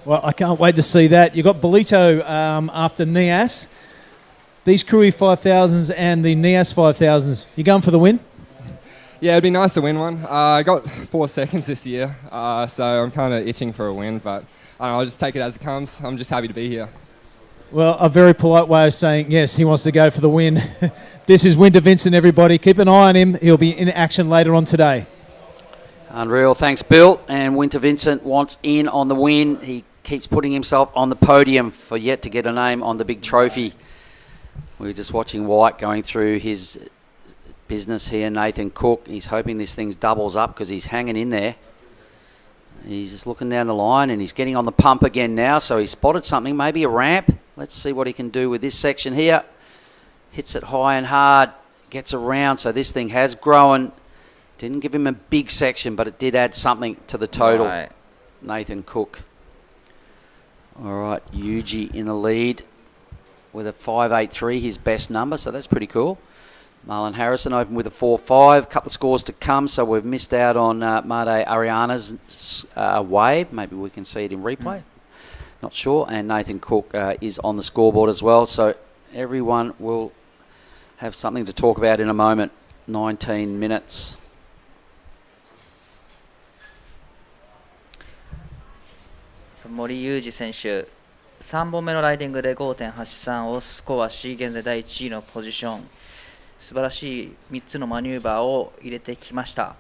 Well, I can't wait to see that. You got Bolito after Nias. These Krui 5000s and the Nias 5000s. You going for the win? Yeah, it'd be nice to win one. I got 4 seconds this year, so I'm kind of itching for a win, but I don't know, I'll just take it as it comes. I'm just happy to be here. Well, a very polite way of saying, yes, he wants to go for the win. This is Winter Vincent, everybody. Keep an eye on him. He'll be in action later on today. Unreal. Thanks, Bill. And Winter Vincent wants in on the win. He keeps putting himself on the podium for yet to get a name on the big trophy. We're just watching White going through his business here, Nathan Cook. He's hoping this thing doubles up because he's hanging in there. He's just looking down the line and he's getting on the pump again now, so he spotted something, maybe a ramp. Let's see what he can do with this section here. Hits it high and hard, gets around, so this thing has grown. Didn't give him a big section, but it did add something to the total. Right. Nathan Cook. All right, Yuji in the lead with a 5.83, his best number, so that's pretty cool. Marlon Harrison open with a 4.5. Couple of scores to come, so we've missed out on Made Ariana's wave. Maybe we can see it in replay. Not sure. And Nathan Cook is on the scoreboard as well. So everyone will have something to talk about in a moment. 19 minutes. So 森裕二選手、3本目のライディングで 5.83 をスコアし、現在第1位のポジション。素晴らしい3つのマニューバーを入れてきました。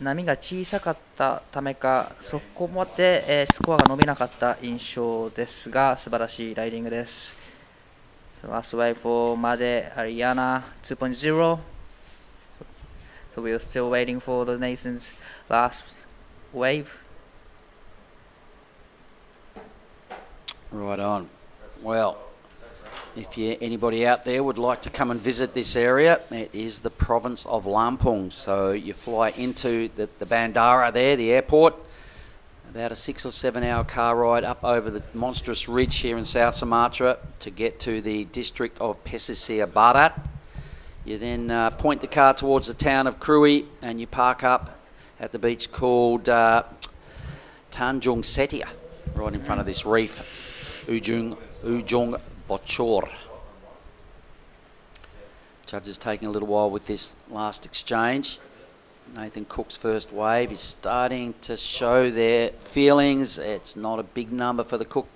波が小さかったためか、そこまでスコアが伸びなかった印象ですが、素晴らしいライディングです。So last wave for Made Ariana 2.0. So we're still waiting for the Nathan's last wave. Right on. Well, if anybody out there would like to come and visit this area, it is the province of Lampung. So you fly into the bandara there, the airport, about a 6 or 7 hour car ride up over the monstrous ridge here in South Sumatra to get to the district of Pesisir, Barat. You then point the car towards the town of Krui and you park up at the beach called Tanjung, Setia, right in front of this reef. Ujung Bocor. Judges taking a little while with this last exchange. Nathan Cook's first wave is starting to show their feelings. It's not a big number for the Cook.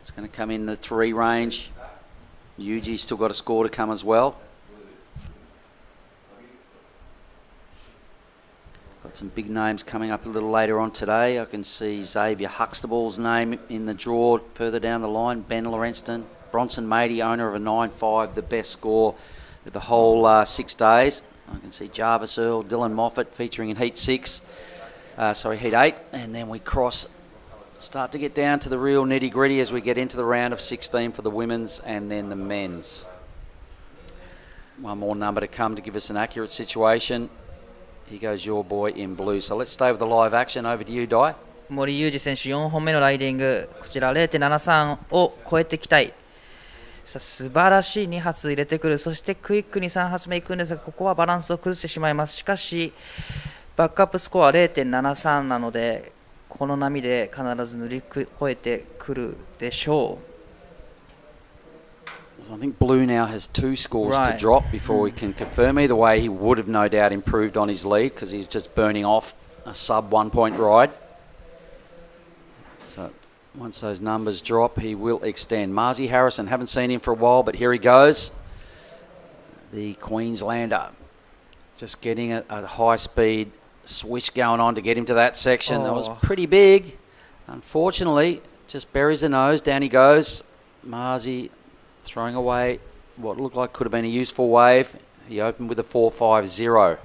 It's going to come in the 3 range. Yuji's still got a score to come as well. Got some big names coming up a little later on today. I can see Xavier Huxtable's name in the draw further down the line. Ben Lorenston, Bronson Mady, owner of a 9.5, the best score of the whole 6 days. I can see Jarvis Earl, Dylan Moffat featuring in Heat 8. And then we start to get down to the real nitty-gritty as we get into the round of 16 for the women's and then the men's. One more number to come to give us an accurate situation. Here goes your boy in blue. So let's stay with the live action. Over to you, Dai. 森裕二選手4本目のライディング、こちら 0.73 を超えていきたい。さあ素晴らしい2発入れてくる。そしてクイックに3発目いくんですが、ここはバランスを崩してしまいます。しかしバックアップスコア 0.73 なので、この波で必ず乗り越えてくるでしょう。So I think Blue now has 2 scores to drop before we can confirm. Either way, he would have no doubt improved on his lead because he's just burning off a sub 1 point ride. So once those numbers drop, he will extend. Marzi Harrison, haven't seen him for a while, but here he goes. The Queenslander just getting a high speed swish going on to get him to that section. That was pretty big. Unfortunately, just buries the nose. Down he goes. Marzi throwing away what looked like could have been a useful wave. He opened with a 4.50.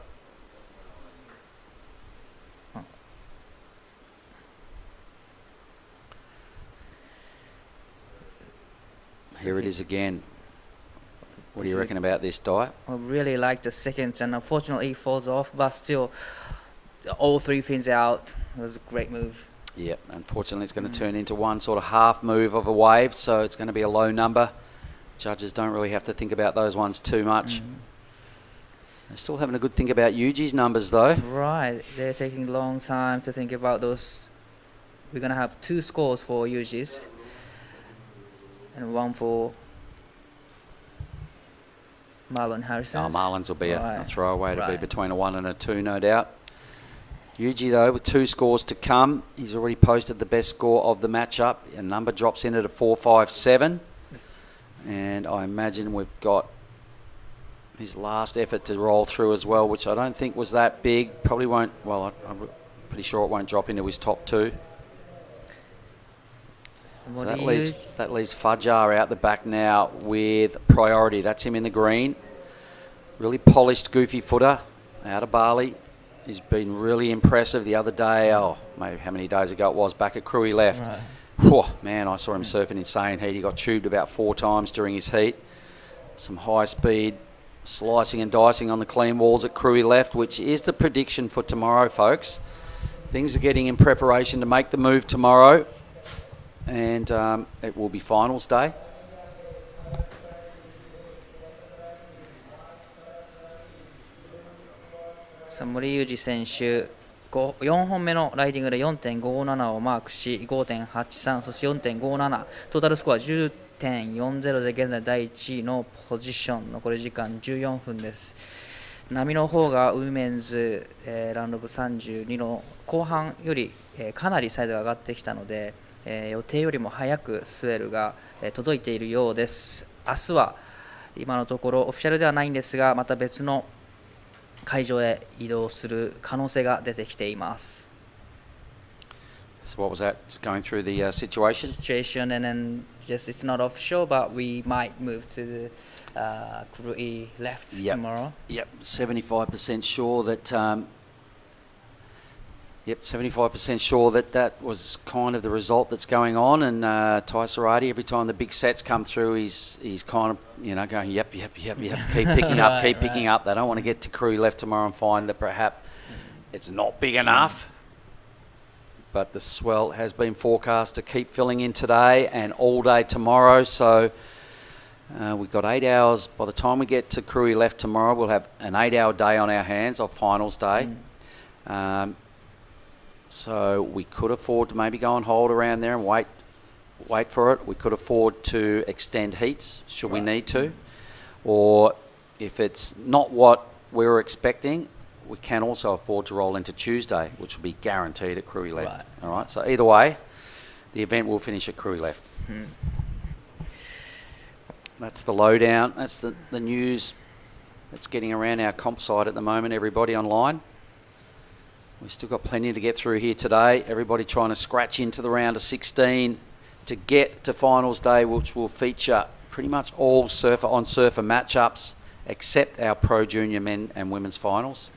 Here it is again. What do you reckon about this, Dai? I really like the second, and unfortunately he falls off, but still all 3 fins out. It was a great move. Yep, unfortunately it's going to turn into one sort of half move of a wave, so it's going to be a low number. Judges don't really have to think about those ones too much. They're still having a good think about Yuji's numbers though. Right, they're taking a long time to think about those. We're going to have 2 scores for Yuji's and 1 for Marlon Harrison. Oh, Marlon's will be a throwaway to be between a 1 and a 2, no doubt. Yuji, though, with 2 scores to come. He's already posted the best score of the matchup. A number drops in at a 4.57. And I imagine we've got his last effort to roll through as well, which I don't think was that big. Probably won't, well, I'm pretty sure it won't drop into his top 2. So that leaves Fajar out the back now with priority. That's him in the green. Really polished, goofy footer out of Bali. He's been really impressive the other day. Oh, maybe how many days ago it was, back at Krui left. Right. Whew, man, I saw him surfing insane heat. He got tubed about 4 times during his heat. Some high speed slicing and dicing on the clean walls at Krui left, which is the prediction for tomorrow, folks. Things are getting in preparation to make the move tomorrow. And it will be finals day. So 森裕二選手、4本目のライディングで 4.57 をマークし 5.83 そして 4.57 トータルスコア 10.40 で現在第1位のポジション。残り時間14分です。波の方がウィメンズ、ラウンド部32の後半より、かなりサイドが上がってきたので、予定よりも早くスウェルが、届いているようです。明日は今のところオフィシャルではないんですが、また別の会場へ移動する可能性が出てきています。So what was that? Just going through the situation? Situation, and then just it's not official, but we might move to the Krui left tomorrow. Yep, 75% sure that. 75% sure that was kind of the result that's going on. And Taisarati, every time the big sets come through, he's kind of going yep, keep picking up, keep picking up. They don't want to get to Krui left tomorrow and find that perhaps it's not big enough. But the swell has been forecast to keep filling in today and all day tomorrow. So we've got 8 hours. By the time we get to Krui left tomorrow, we'll have an 8-hour day on our hands of finals day. So we could afford to maybe go and hold around there and wait for it. We could afford to extend heats should we need to. Or if it's not what we were expecting, we can also afford to roll into Tuesday, which will be guaranteed at Krui left. All right. So either way, the event will finish at Krui left. That's the lowdown. That's the news that's getting around our comp site at the moment. Everybody online. We've still got plenty to get through here today. Everybody trying to scratch into the round of 16 to get to finals day, which will feature pretty much all surfer on surfer matchups except our pro junior men and women's finals.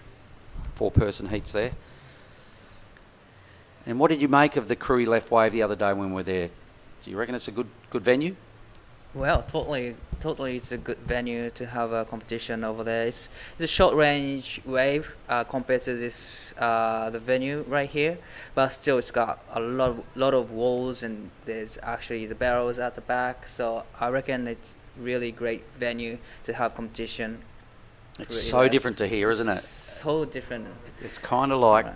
4-person heats there. And what did you make of the Krui left wave the other day when we were there? Do you reckon it's a good venue? Well, totally, it's a good venue to have a competition over there. It's a short range wave compared to this the venue right here, but still it's got a lot of walls, and there's actually the barrels at the back. So I reckon it's really great venue to have competition. It's so different to here, isn't it? So different. It's kind of like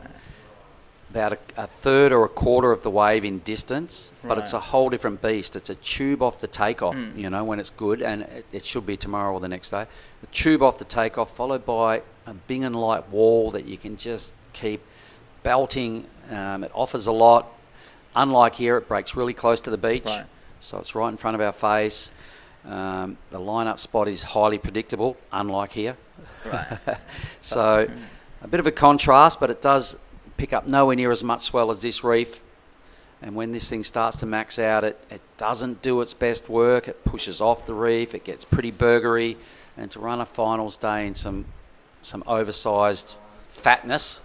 about a third or a quarter of the wave in distance, but it's a whole different beast. It's a tube off the takeoff, when it's good, and it should be tomorrow or the next day. The tube off the takeoff, followed by a big and light wall that you can just keep belting. It offers a lot. Unlike here, it breaks really close to the beach, so it's right in front of our face. The lineup spot is highly predictable, unlike here. So a bit of a contrast, but it does pick up nowhere near as much swell as this reef. And when this thing starts to max out, it doesn't do its best work. It pushes off the reef. It gets pretty burgery. And to run a finals day in some oversized fatness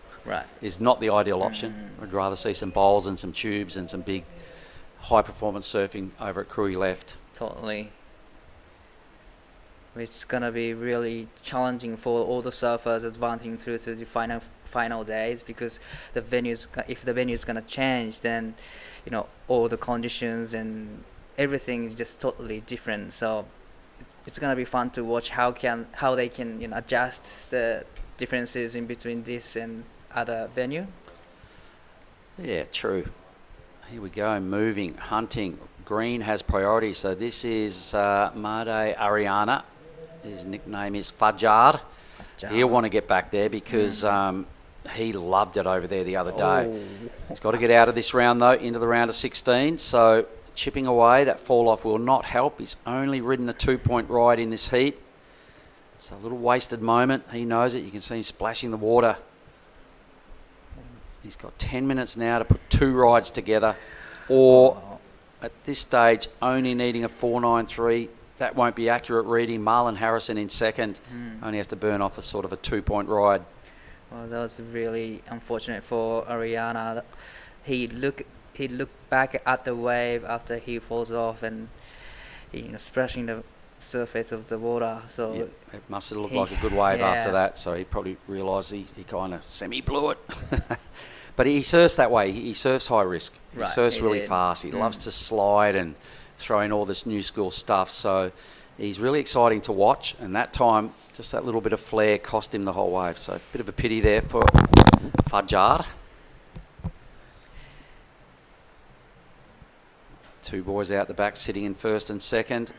is not the ideal option. I'd rather see some bowls and some tubes and some big high-performance surfing over at Krui left. Totally. It's gonna be really challenging for all the surfers advancing through to the final days, because if the venue is gonna change, then all the conditions and everything is just totally different. So it's gonna be fun to watch how they can adjust the differences in between this and other venue. Yeah, true. Here we go, moving, hunting. Green has priority, so this is Made Ariana. His nickname is Fajar. He'll want to get back there because he loved it over there the other day. He's got to get out of this round, though, into the round of 16. So chipping away, that fall-off will not help. He's only ridden a 2-point ride in this heat. It's a little wasted moment. He knows it. You can see him splashing the water. He's got 10 minutes now to put 2 rides together, or at this stage only needing a 4.93. That won't be accurate reading. Marlon Harrison in second only has to burn off a sort of a 2-point ride. Well, that was really unfortunate for Ariana. He looked back at the wave after he falls off and splashing the surface of the water. So it must have looked like a good wave after that. So he probably realised he kind of semi-blew it. But he surfs that way. He surfs high risk. He surfs really fast. He loves to slide and throw in all this new school stuff. So he's really exciting to watch. And that time, just that little bit of flair cost him the whole wave. So a bit of a pity there for Fajar. 2 boys out the back sitting in first and second.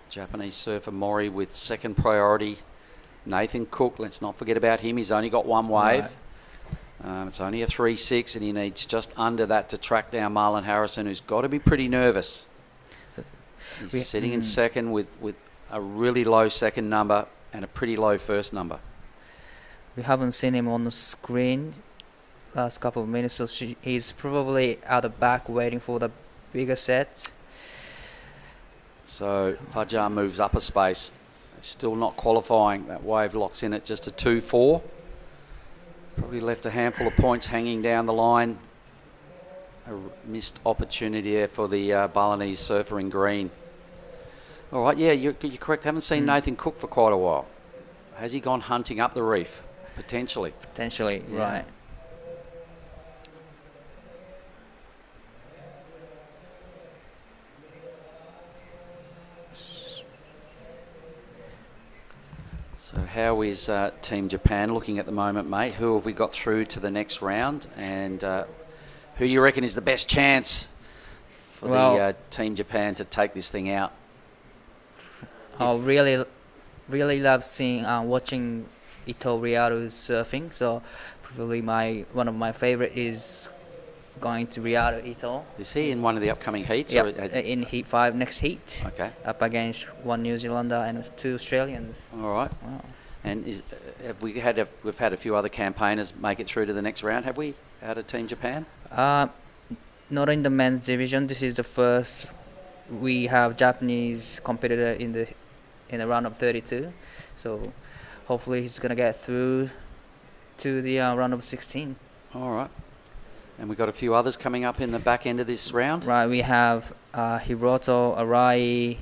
Japanese surfer Mori with second priority. Nathan Cook, let's not forget about him. He's only got 1 wave. It's only a 3.6 and he needs just under that to track down Marlon Harrison, who's got to be pretty nervous. He's sitting in second with a really low second number and a pretty low first number. We haven't seen him on the screen last couple of minutes, so he's probably out the back waiting for the bigger sets. So Fajar moves up a space. Still not qualifying. That wave locks in at just a 2-4. Probably left a handful of points hanging down the line. A missed opportunity there for the Balinese surfer in green. All right, yeah, you're correct. Haven't seen Nathan Cook for quite a while. Has he gone hunting up the reef? Potentially. Potentially, yeah. Right. So how is Team Japan looking at the moment, mate? Who have we got through to the next round? And who do you reckon is the best chance for the Team Japan to take this thing out? I really love watching Ito Ryaru's surfing. So probably one of my favorite is going to Ryaru Ito. Is he in one of the upcoming heats? Yep, or in Heat 5, next heat. Okay. Up against one New Zealander and 2 Australians. All right. Wow. And we've had a few other campaigners make it through to the next round, have we, out of Team Japan? Not in the men's division. This is the first we have Japanese competitor in the round of 32. So hopefully he's going to get through to the round of 16. All right. And we've got a few others coming up in the back end of this round. Right, we have Hiroto Arai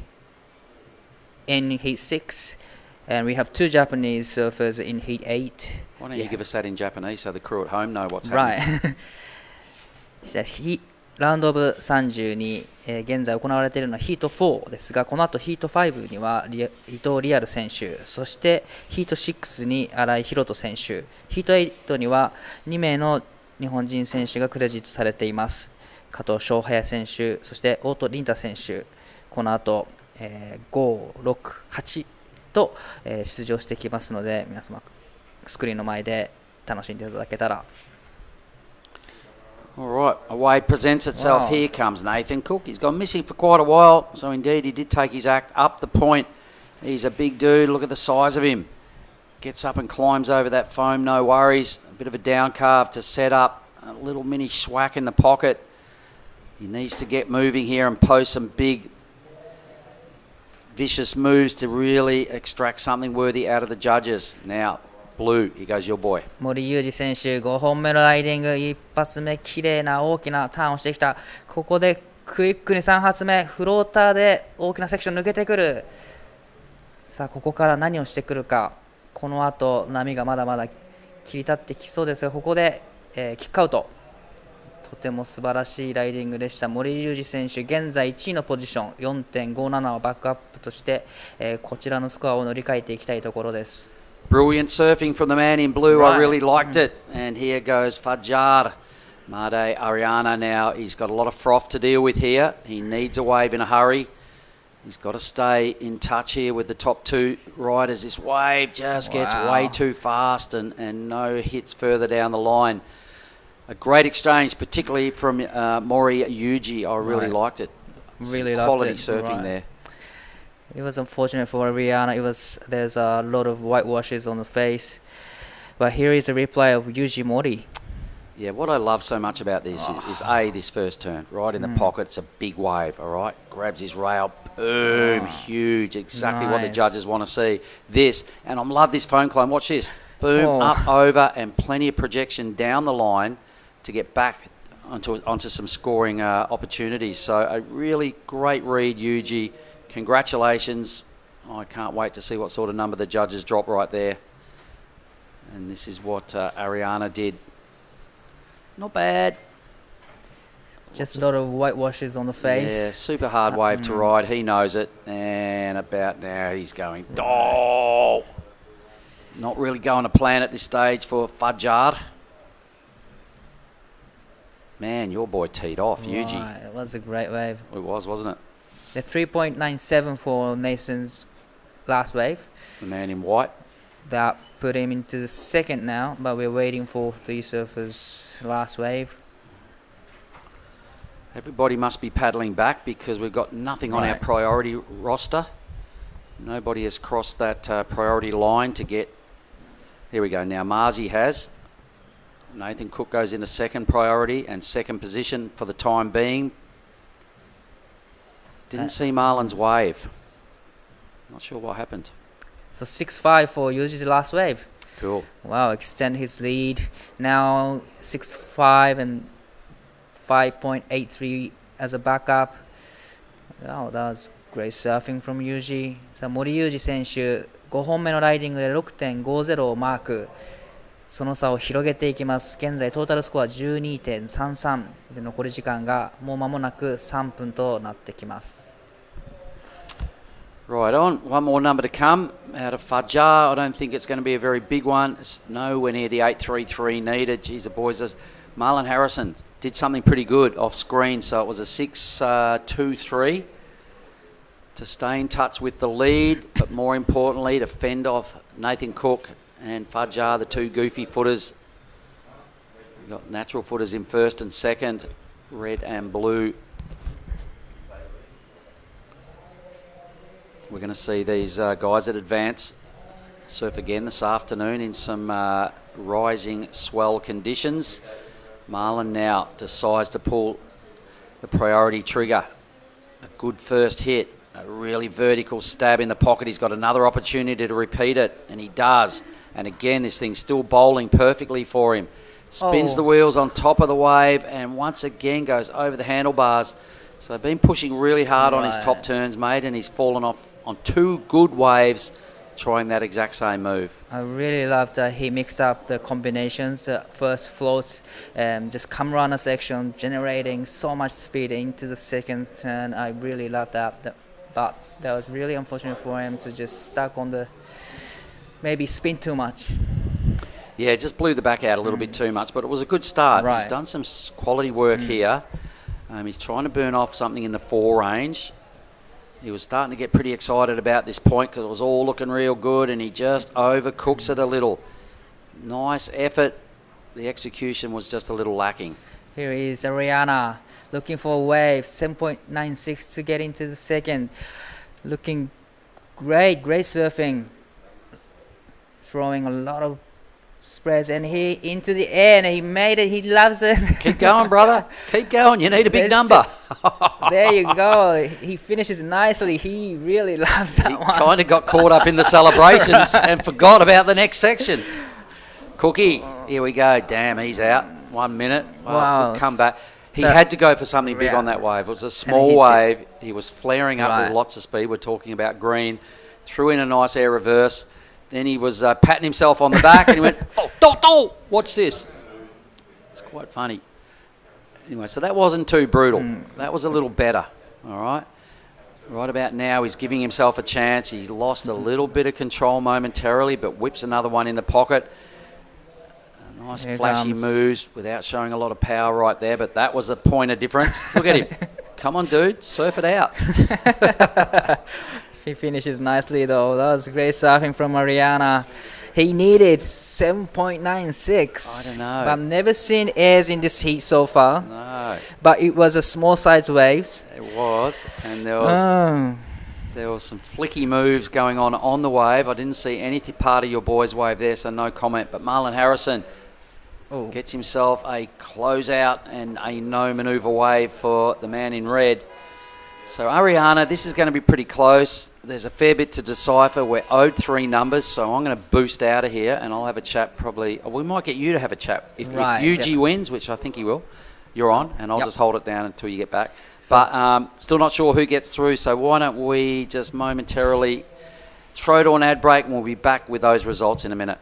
in Heat 6, and we have 2 Japanese surfers in Heat 8. Why don't you give us that in Japanese so the crew at home know what's happening? Right. ラウンドオブ30に、現在行われているのはヒート4ですが、この後ヒート5には伊藤リアル選手、そしてヒート6に新井宏斗選手、ヒート8には2名の日本人選手がクレジットされています。加藤翔平選手、そして大戸凛太選手、この後、5、6、8と、出場してきますので、皆様スクリーンの前で楽しんでいただけたら。All right, a wave presents itself. Here comes Nathan Cook. He's gone missing for quite a while, so indeed he did take his act up the point. He's a big dude. Look at the size of him. Gets up and climbs over that foam, no worries. A bit of a down carve to set up. A little mini schwack in the pocket. He needs to get moving here and post some big, vicious moves to really extract something worthy out of the judges. Now, Blue, here goes your boy. 森裕二選手5本目のライディング、一発目綺麗な大きなターンをしてきた。ここでクイックに3発目、フローターで大きなセクション抜けてくる。さあここから何をしてくるか。この後波がまだまだ切り立ってきそうですが、ここで、キックアウト。とても素晴らしいライディングでした。森裕二選手現在1位のポジション 4.57 をバックアップとして、こちらのスコアを乗り換えていきたいところです。Brilliant surfing from the man in blue. Right. I really liked it. And here goes Fajar. Made Ariana now. He's got a lot of froth to deal with here. He needs a wave in a hurry. He's got to stay in touch here with the top 2 riders. This wave just gets way too fast and no hits further down the line. A great exchange, particularly from Mori Yuji. I really liked it. Really loved loved quality it. Surfing there. It was unfortunate for Rihanna. There's a lot of whitewashes on the face, but here is a replay of Yuji Mori. Yeah, what I love so much about this is this first turn, right in the pocket. It's a big wave, all right? Grabs his rail, boom, huge, exactly what the judges want to see. This, and I love this phone climb. Watch this, boom, up, over, and plenty of projection down the line to get back onto some scoring opportunities. So a really great read, Yuji. Congratulations. I can't wait to see what sort of number the judges drop right there. And this is what Ariana did. Not bad. Just a lot of whitewashes on the face. Yeah, super hard wave to ride. He knows it. And about now he's going, oh! Not really going to plan at this stage for Fajar. Man, your boy teed off, Yuji. It was a great wave. It was, wasn't it? The 3.97 for Nathan's last wave. The man in white. That put him into the second now, but we're waiting for 3 surfers' last wave. Everybody must be paddling back because we've got nothing on our priority roster. Nobody has crossed that priority line to get... Here we go. Now Marzi has. Nathan Cook goes into second priority and second position for the time being. Didn't see Marlon's wave. Not sure what happened. So 6-5 for Yuji's last wave. Cool. Wow, extend his lead. Now 6-5 and 5.83 as a backup. Wow, that was great surfing from Yuji. さあ、森裕二選手、5本目のライディングで 6.50 をマーク。その差を広げていきます。現在トータルスコア 12.33 で残り時間がもう間もなく3分となってきます。Right on. One more number to come out of Fajar. I don't think it's going to be a very big one. It's nowhere near the 8.33 needed. Geez, the boys, Marlon Harrison did something pretty good off screen. So it was a 6.23 to stay in touch with the lead, but more importantly, to fend off Nathan Cook and Fajar, the two goofy footers. We've got natural footers in first and second, red and blue. We're going to see these guys at advance surf again this afternoon in some rising swell conditions. Marlon now decides to pull the priority trigger. A good first hit, a really vertical stab in the pocket. He's got another opportunity to repeat it, and he does. And again, this thing's still bowling perfectly for him. Spins the wheels on top of the wave and once again goes over the handlebars. So been pushing really hard on his top turns, mate, and he's fallen off on two good waves trying that exact same move. I really love that he mixed up the combinations, the first floats, just come around a section, generating so much speed into the second turn. I really love that. But that was really unfortunate for him to just stuck on the, maybe spin too much. Yeah, just blew the back out a little bit too much, but it was a good start. Right. He's done some quality work here. He's trying to burn off something in the 4 range. He was starting to get pretty excited about this point because it was all looking real good, and he just overcooks it a little. Nice effort. The execution was just a little lacking. Here is Ariana looking for a wave, 7.96 to get into the second. Looking great surfing. Throwing a lot of spreads, and he into the air, and he made it. He loves it. Keep going, brother. Keep going. You need a big number. There you go. He finishes nicely. He really loves that one. Kind of got caught up in the celebrations and forgot about the next section. Cookie, here we go. Damn, he's out. 1 minute. Wow. Come back. He So- had to go for something big on that wave. It was a small wave. He was flaring up with lots of speed. We're talking about green. Threw in a nice air reverse. Then he was patting himself on the back and he went, oh, watch this. It's quite funny. Anyway, so that wasn't too brutal. That was a little better, all right? Right about now, he's giving himself a chance. He lost a little bit of control momentarily, but whips another one in the pocket. Nice flashy moves without showing a lot of power right there, but that was a point of difference. Look at him. Come on, dude, surf it out. He finishes nicely though. That was great surfing from Ariana. He needed 7.96. I don't know. I've never seen airs in this heat so far. No. But it was a small size waves. It was, and there was some flicky moves going on the wave. I didn't see any part of your boy's wave there, so no comment. But Marlon Harrison gets himself a closeout and a no manoeuvre wave for the man in red. So Ariana, this is going to be pretty close. There's a fair bit to decipher. We're owed 3 numbers, so I'm going to boost out of here and I'll have a chat probably. We might get you to have a chat. If Yuji wins, which I think he will, you're on, and I'll just hold it down until you get back. But still not sure who gets through, so why don't we just momentarily throw to an ad break and we'll be back with those results in a minute.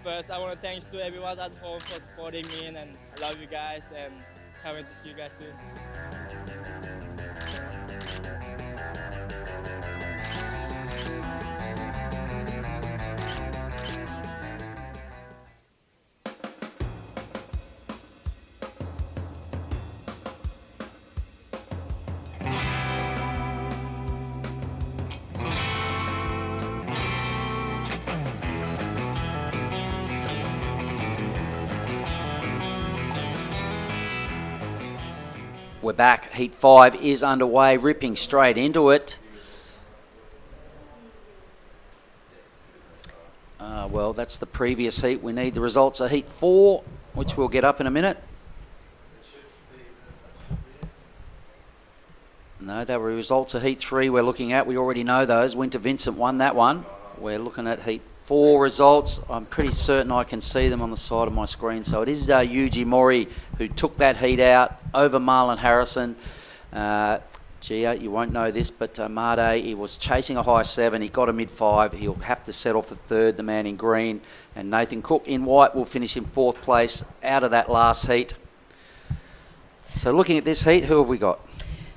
First, I want to thanks to everyone at home for supporting me, and I love you guys, and can't wait to see you guys soon. We're back. Heat 5 is underway, ripping straight into it. Well, that's the previous heat. We need the results of Heat 4, which we'll get up in a minute. No, they were results of Heat 3 we're looking at. We already know those. Winter Vincent won that one. We're looking at Heat 4 results. I'm pretty certain I can see them on the side of my screen. So it is Yuji Mori who took that heat out over Marlon Harrison. Gia, you won't know this, but Made, he was chasing a high 7. He got a mid-5. He'll have to settle for third, the man in green. And Nathan Cook in white will finish in 4th place out of that last heat. So looking at this heat, who have we got?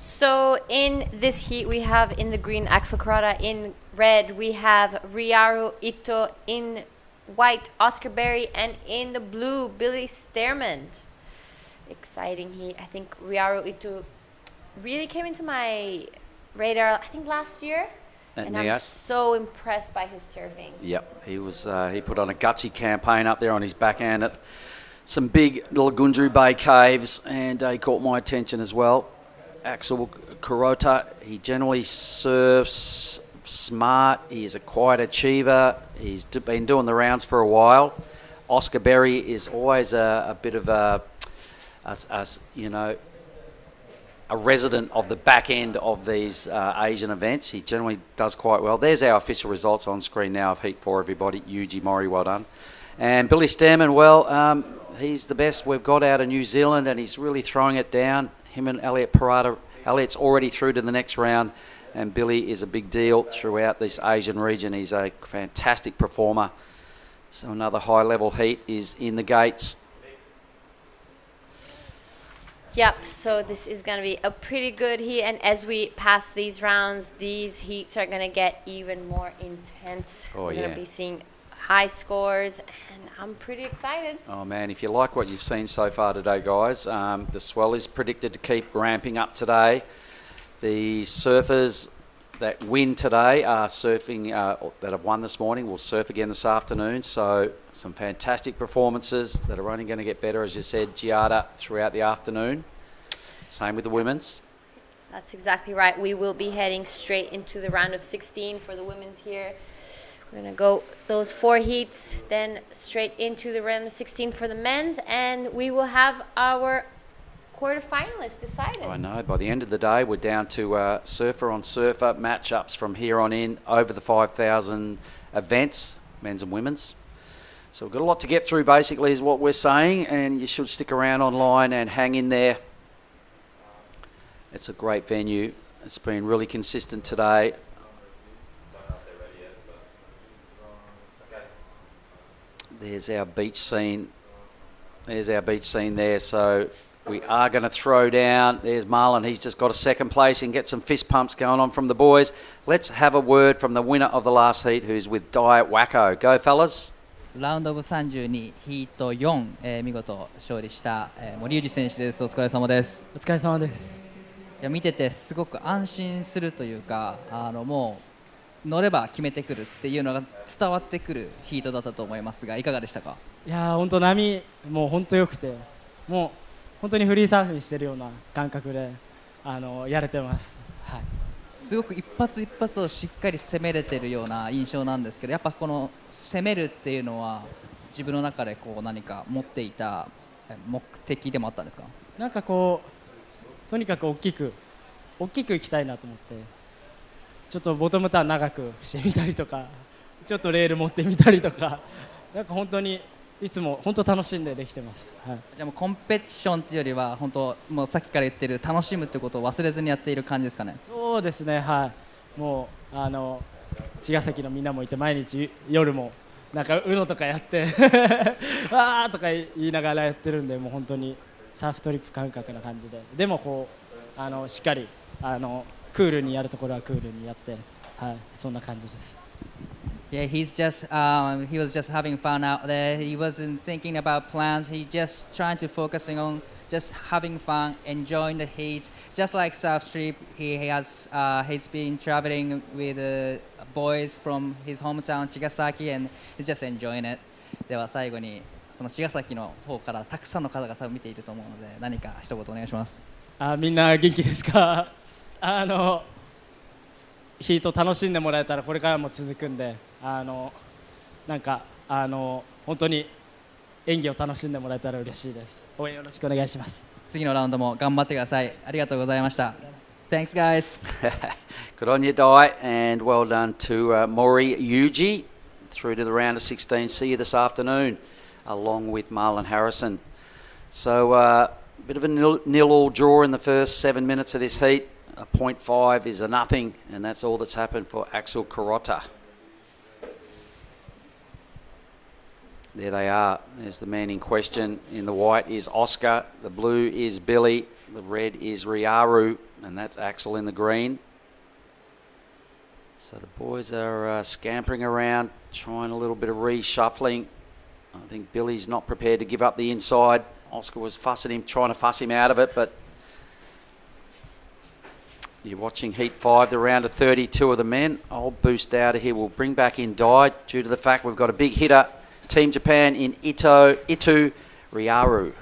So in this heat, we have in the green Axel Kurata, in red we have Ryaru Ito, in white Oscar Berry, and in the blue Billy Stearman. Exciting heat. I think Ryaru Ito really came into my radar, I think last year, and I'm so impressed by his surfing. Yep, he was. He put on a gutsy campaign up there on his backhand at some big little Gundru Bay caves, and he caught my attention as well. Axel Kurota, he generally surfs smart. He's a quiet achiever. He's been doing the rounds for a while. Oscar Berry is always a bit of a resident of the back end of these Asian events. He generally does quite well. There's our official results on screen now of Heat 4, everybody. Yuji Mori, well done. And Billy Stearman, well, he's the best we've got out of New Zealand, and he's really throwing it down. Him and Elliot Parada. Elliot's already through to the next round, and Billy is a big deal throughout this Asian region. He's a fantastic performer. So another high-level heat is in the gates. Yep, so this is going to be a pretty good heat, and as we pass these rounds, these heats are going to get even more intense. We're going to be seeing high scores, and I'm pretty excited. Oh man, if you like what you've seen so far today, guys, the swell is predicted to keep ramping up today. The surfers that win today are surfing, that have won this morning, will surf again this afternoon. So some fantastic performances that are only going to get better, as you said, Giada, throughout the afternoon. Same with the women's. That's exactly right. We will be heading straight into the round of 16 for the women's here. We're going to go those 4 heats, then straight into the round of 16 for the men's, and we will have our quarterfinalists decided. I know. By the end of the day, we're down to surfer on surfer matchups from here on in over the 5,000 events, men's and women's. So we've got a lot to get through, basically, is what we're saying, and you should stick around online and hang in there. It's a great venue. It's been really consistent today. There's our beach scene. There's our beach scene there. So we are going to throw down. There's Marlon. He's just got a second place and get some fist pumps going on from the boys. Let's have a word from the winner of the last heat, who's with Diet Wacko. Go, fellas. ラウンドオブ32ヒート4、見事勝利した、森裕二選手です。お疲れ様です。お疲れ様です。いや見ててすごく安心するというか、もう乗れば決めてくるっていうのが伝わってくるヒートだったと思いますが、いかがでしたか？いや本当波もう本当良くて、もう本当にフリーサーフィンしてるような感覚でやれてます。はい。すごく一発一発をしっかり攻めれてるような印象なんですけど、やっぱこの攻めるっていうのは自分の中でこう何か持っていた目的でもあったんですか？なんかこうとにかく大きくいきたいなと思って、ちょっとボトムターン長くしてみたりとか、ちょっとレール持ってみたりとか、なんか本当にいつも本当楽しんでできてます。はい、じゃあもうコンペティションっていうよりは本当もうさっきから言ってる楽しむってことを忘れずにやっている感じですかね。そうですね、はい。もう茅ヶ崎のみんなもいて、毎日夜もなんかUNOとかやってわーとか言いながらやってるんで、もう本当にサーフトリップ感覚な感じで、でもこうしっかりクールにやるところはクールにやって、はい、そんな感じです。Yeah, he was just having fun out there. He wasn't thinking about plans. He just trying to focusing on just having fun, enjoying the heat. Just like Surf Trip, he's been traveling with boys from his hometown, Chigasaki, and he's just enjoying it. では最後にその茅ヶ崎の方からたくさんの方が多分見ていると思うので、何か一言お願いします。みんな元気ですか？ヒート楽しんでもらえたらこれからも続くんで、なんか本当に演技を楽しんでもらえたら嬉しいです。応援よろしくお願いします。次のラウンドも頑張ってください。ありがとうございました。Thanks, guys. Good on you, Dai, and well done to Mori Yuji through to the round of 16. See you this afternoon, along with Marlon Harrison. So a bit of a nil-all draw in the first 7 minutes of this heat. A 0.5 is a nothing, and that's all that's happened for Axel Carota. There they are. There's the man in question. In the white is Oscar. The blue is Billy. The red is Riaru. And that's Axel in the green. So the boys are scampering around, trying a little bit of reshuffling. I think Billy's not prepared to give up the inside. Oscar was fussing him, trying to fuss him out of it, but you're watching Heat 5, the round of 32 of the men. I'll boost out of here. We'll bring back in Dai due to the fact we've got a big hitter, Team Japan in Itu Riaru.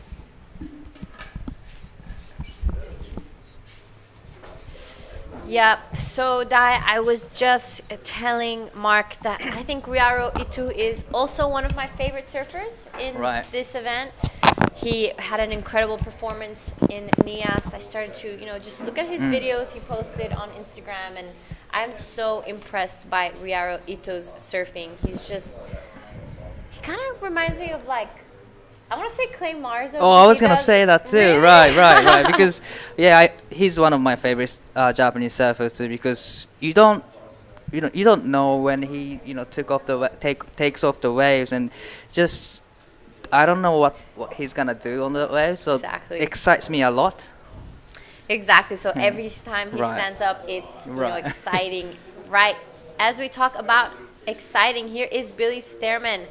Yeah, so Dai, I was just telling Mark that I think Riaru Itu is also one of my favorite surfers in this event. He had an incredible performance in Nias. I started to, just look at his videos he posted on Instagram, and I'm so impressed by Riaru Ito's surfing. He kind of reminds me of I want to say Clay Marzo. Oh, I was gonna say that too. Really? Right. Because he's one of my favorite Japanese surfers too. Because you don't know when he takes off the waves, and just I don't know what he's gonna do on the waves. So it excites me a lot. Exactly. So every time he stands up, it's exciting. Right. As we talk about exciting, here is Billy Stearman.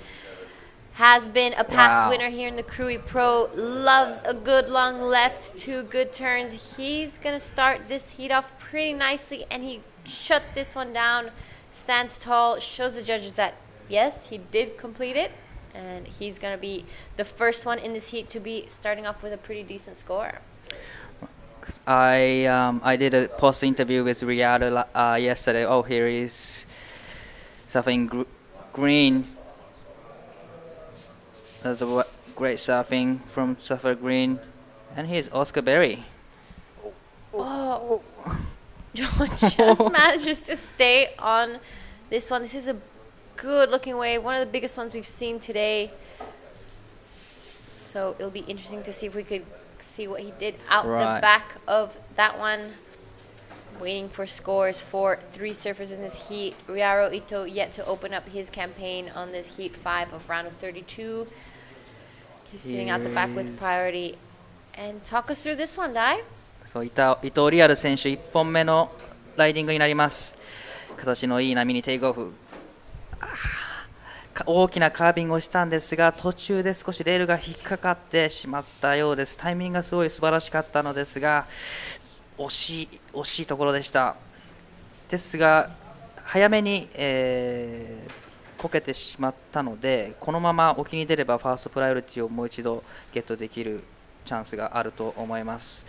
Has been a past winner here in the Krui Pro, loves a good long left, 2 good turns. He's going to start this heat off pretty nicely, and he shuts this one down, stands tall, shows the judges that, yes, he did complete it, and he's going to be the first one in this heat to be starting off with a pretty decent score. I did a post interview with Riyadh yesterday. Oh, here is surfing green. That's a great surfing from Surfer Green. And here's Oscar Berry. Oh, John just manages to stay on this one. This is a good looking wave, one of the biggest ones we've seen today. So it'll be interesting to see if we could see what he did out the back of that one. Waiting for scores for 3 surfers in this heat. Riaru Ito yet to open up his campaign on this heat 5 of round of 32. He's sitting out the back with priority. And talk us through this one, Dai. そう伊藤リアル選手1本目のライディングになります。形のいい波にテイクオフ。大きなカービングをしたんですが、途中で少しレールが引っかかってしまったようです。タイミングがすごい素晴らしかったのですが、惜しいところでした。ですが早めに、こけてしまったので、このまま沖に出ればファーストプライオリティをもう一度ゲットできるチャンスがあると思います。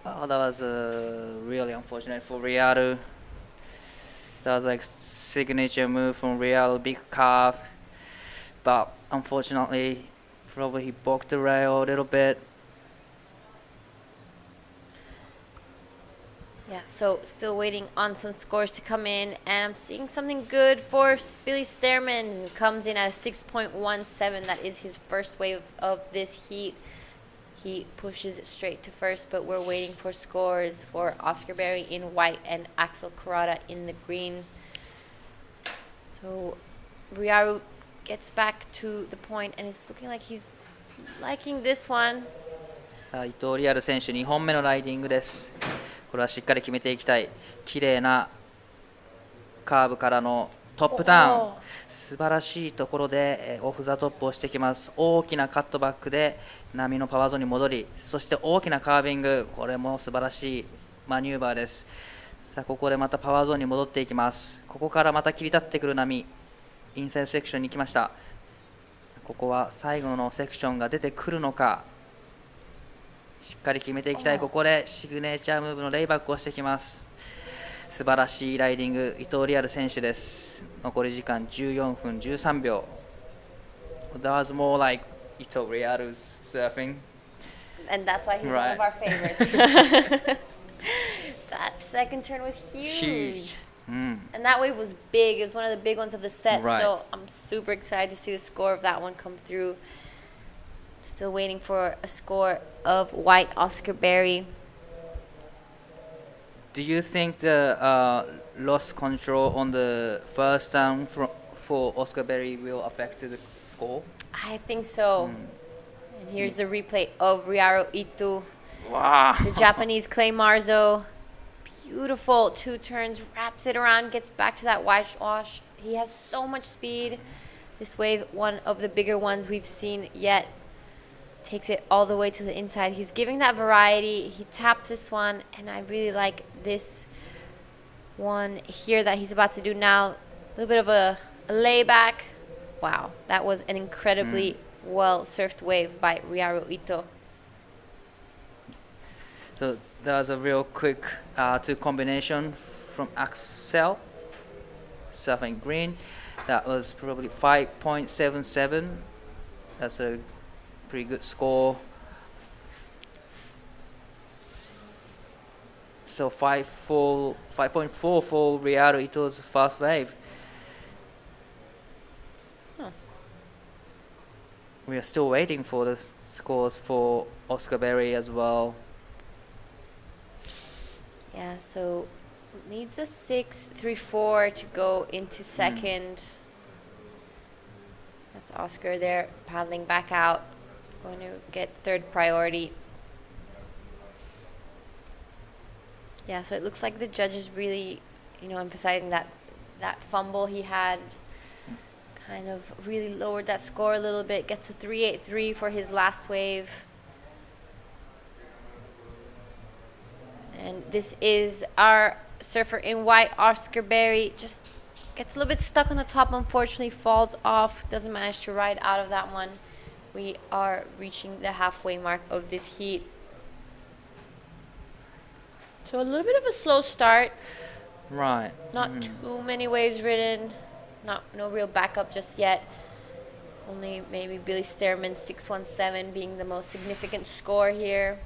Well, that was really unfortunate for Riaru. That was like signature move from Riaru, big carve, but unfortunately, probably he broke the rail a little bit. Yeah, so still waiting on some scores to come in, and I'm seeing something good for Billy Stearman, who comes in at a 6.17. That is his first wave of this heat. He pushes it straight to first, but we're waiting for scores for Oscar Berry in white and Axel Carota in the green. So Riaru gets back to the point, and it's looking like he's liking this one. さあ伊藤リアル選手2本目のライディングです。これはしっかり決めていきたい。綺麗なカーブからのトップターン、素晴らしいところでオフザトップをしてきます。大きなカットバックで波のパワーゾーンに戻り、そして大きなカービング、これも素晴らしいマニューバーです。さあここでまたパワーゾーンに戻っていきます。ここからまた切り立ってくる波、インサイドセクションに行きました。ここは最後のセクションが出てくるのか。しっかり決めていきたい。ここでシグネチャームーブのレイバックをしてきます。素晴らしいライディング、伊藤リアル選手です。残り時間14分13秒。That was more like Ito Riaru's surfing. And that's why he's one Right. of our favorites. That second turn was huge. And that wave was big. It was one of the big ones of the set. Right. So I'm super excited to see the score of that one come through. Still waiting for a score of white Oscar Berry. Do you think the lost control on the first turn for Oscar Berry will affect the score? I think so. And here's the replay of Ryaru Ito. Wow. The Japanese Clay Marzo. Beautiful 2 turns, wraps it around, gets back to that whitewash. He has so much speed. This wave, one of the bigger ones we've seen yet. Takes it all the way to the inside. He's giving that variety. He taps this one, and I really like this one here that he's about to do now. A little bit of a layback. Wow, that was an incredibly well-surfed wave by Ryaru Ito. So that was a real quick 2 combination from Axel, surfing green. That was probably 5.77. That's a pretty good score. So 5.4 for Ryaru Ito's first wave. We are still waiting for the scores for Oscar Berry as well. Yeah, so needs a 6.34 to go into second. That's Oscar there paddling back out, going to get third priority. Yeah, so it looks like the judges really, emphasizing that fumble he had kind of really lowered that score a little bit. Gets a 3.83 for his last wave. And this is our surfer in white, Oscar Berry. Just gets a little bit stuck on the top, unfortunately, falls off, doesn't manage to ride out of that one. We are reaching the halfway mark of this heat. So a little bit of a slow start. Right. Not too many waves ridden. No real backup just yet. Only maybe Billy Stearman's 617 being the most significant score here.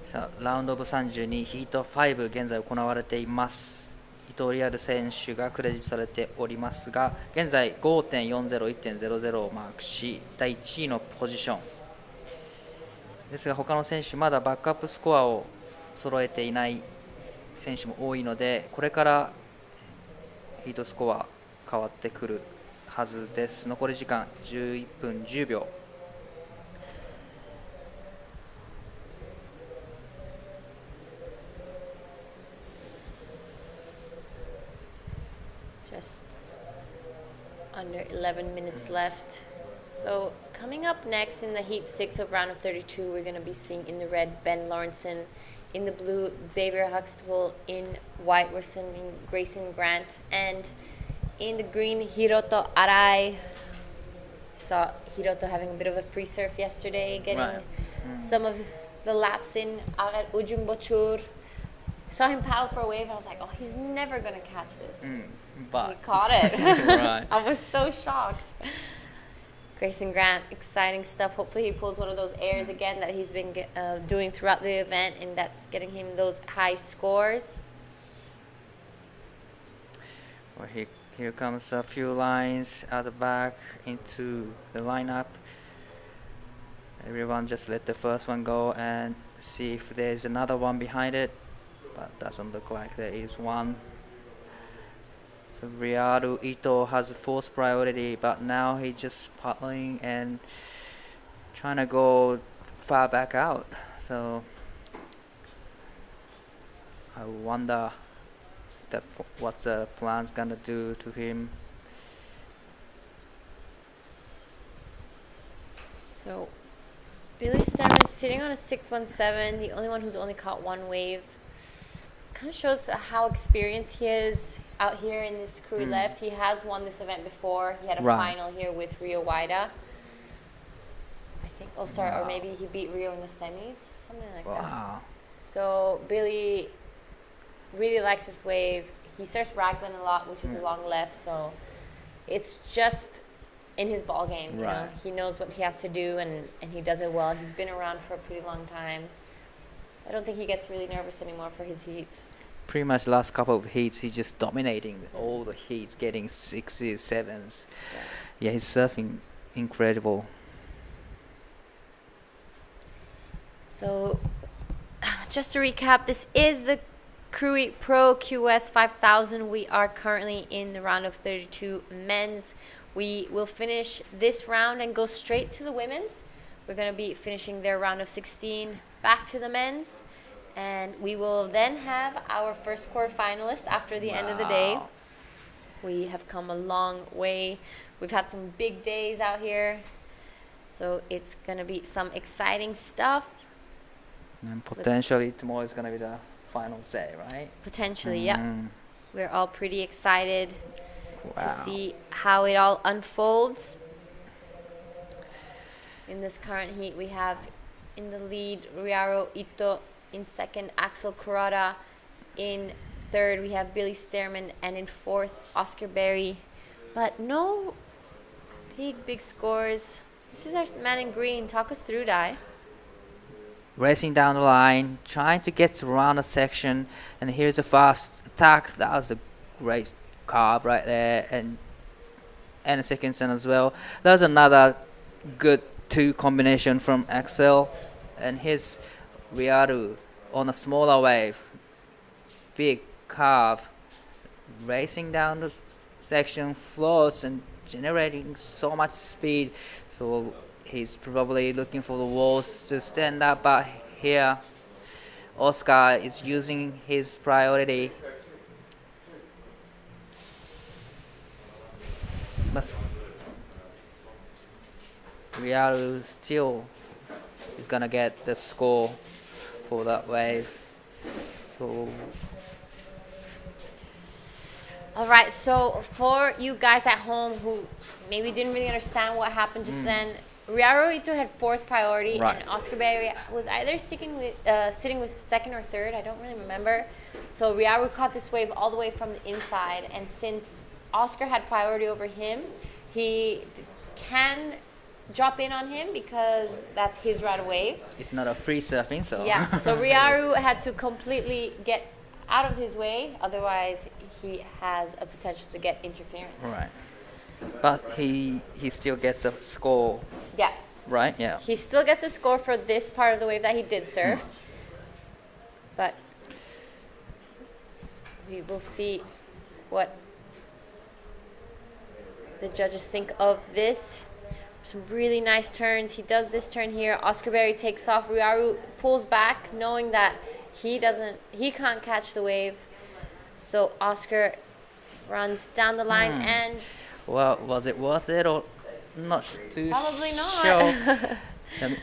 さあラウンドオブ32ヒート5現在行われています。伊藤リアル選手がクレジットされておりますが、現在 5.40、1.00 をマークし第1位のポジションですが、他の選手まだバックアップスコアを揃えていない選手も多いので、これからヒートスコア変わってくるはずです。残り時間11分10秒。Just under 11 minutes left. So coming up next in the Heat 6 of round of 32, we're going to be seeing in the red Ben Lawrenson, in the blue Xavier Huxtable, in white we're sending Grayson Grant, and in the green Hiroto Arai. Saw Hiroto having a bit of a free surf yesterday, getting some of the laps in out at Ujung Bochur. Saw him paddle for a wave, and I was like, oh, he's never going to catch this. But he caught it. Right. I was so shocked. Grayson Grant, exciting stuff. Hopefully he pulls one of those airs again that he's been doing throughout the event, and that's getting him those high scores. Well, here comes a few lines at the back into the lineup. Everyone just let the first one go and see if there's another one behind it, but doesn't look like there is one. So Ryaru Ito has fourth priority, but now he's just paddling and trying to go far back out. So I wonder what's the plan's gonna do to him. So Billy Stearman sitting on a 617, the only one who's only caught one wave. Kind of shows how experienced he is out here in this Krui left. He has won this event before. He had a final here with Rio Waida. I think. Oh, sorry, or maybe he beat Rio in the semis, something like that. Wow. So Billy really likes this wave. He surfs raglan a lot, which is a long left, so it's just in his ball game. You know, he knows what he has to do, and he does it well. He's been around for a pretty long time, so I don't think he gets really nervous anymore for his heats. Pretty much last couple of heats, he's just dominating all the heats, getting 6s, 7s. Yeah, he's surfing incredible. So, just to recap, this is the Krui Pro QS 5000. We are currently in the round of 32 men's. We will finish this round and go straight to the women's. We're going to be finishing their round of 16 back to the men's. And we will then have our first quarterfinalist after the end of the day. We have come a long way. We've had some big days out here. So it's going to be some exciting stuff. And potentially tomorrow is going to be the final day, right? Potentially, yeah. We're all pretty excited to see how it all unfolds. In this current heat, we have in the lead Ryohiro Ito, in second Axel Kurata, in third we have Billy Stearman, and in fourth Oscar Berry. But no big scores. This is our man in green. Talk us through, Dai. Racing down the line, trying to get around a section, and here's a fast attack. That was a great carve right there, and a second turn as well. There's another good 2 combination from Axel, and his Ryaru on a smaller wave, big carve, racing down the section, floats and generating so much speed. So he's probably looking for the walls to stand up, but here Oscar is using his priority. But Ryaru still is gonna get the score for that wave. So all right, so for you guys at home who maybe didn't really understand what happened just then, Ryohiro Ito had 4th priority, and Oscar Berry was either sitting with 2nd or 3rd. I don't really remember. So Ryohiro caught this wave all the way from the inside, and since Oscar had priority over him, he can drop in on him because that's his right of wave. It's not a free surfing, so yeah. So Ryohiro had to completely get out of his way, otherwise he has a potential to get interference. Right. But he still gets a score. Yeah. Right? Yeah. He still gets a score for this part of the wave that he did surf. But we will see what the judges think of this. Some really nice turns. He does this turn here. Oscar Berry takes off. Ryohiro pulls back, knowing that he can't catch the wave. So Oscar runs down the line and... Well, was it worth it or not too Probably not. sure.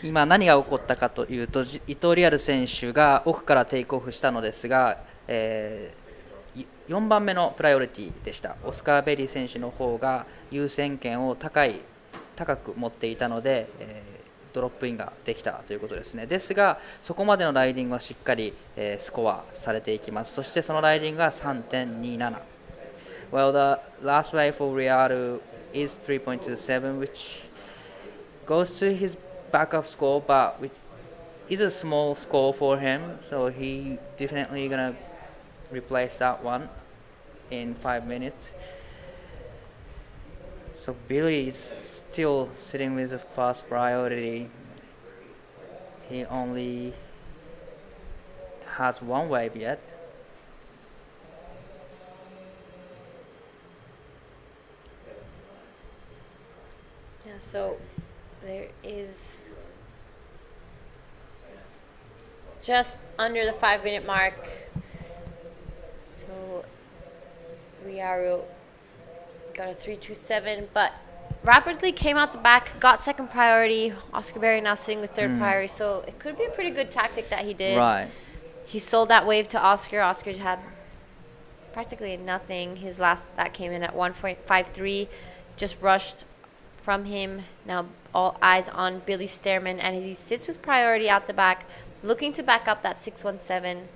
今何が起こったかというと、伊藤リアル選手が奥からテイクオフしたのですが、4番目のプライオリティでした。オスカー・ベリー選手の方が優先権を高く持っていたので、ドロップインができたということですね。ですが、そこまでのライディングはしっかり、スコアされていきます。そしてそのライディングが 3.27。Well, the last wave for Ryohiro is 3.27, which goes to his backup score, but which is a small score for him. So he definitely gonna replace that one in 5 minutes. So Billy is still sitting with the first priority. He only has 1 wave yet. Yeah, so there is just under the 5-minute mark. So Ryohiro got a 3.27, but rapidly came out the back, got 2nd priority. Oscar Berry now sitting with 3rd priority, so it could be a pretty good tactic that he did. Right. He sold that wave to Oscar. Oscar had practically nothing. His last that came in at 1.53. Just rushed from him. Now all eyes on Billy Stearman, and he sits with priority out the back, looking to back up that 617.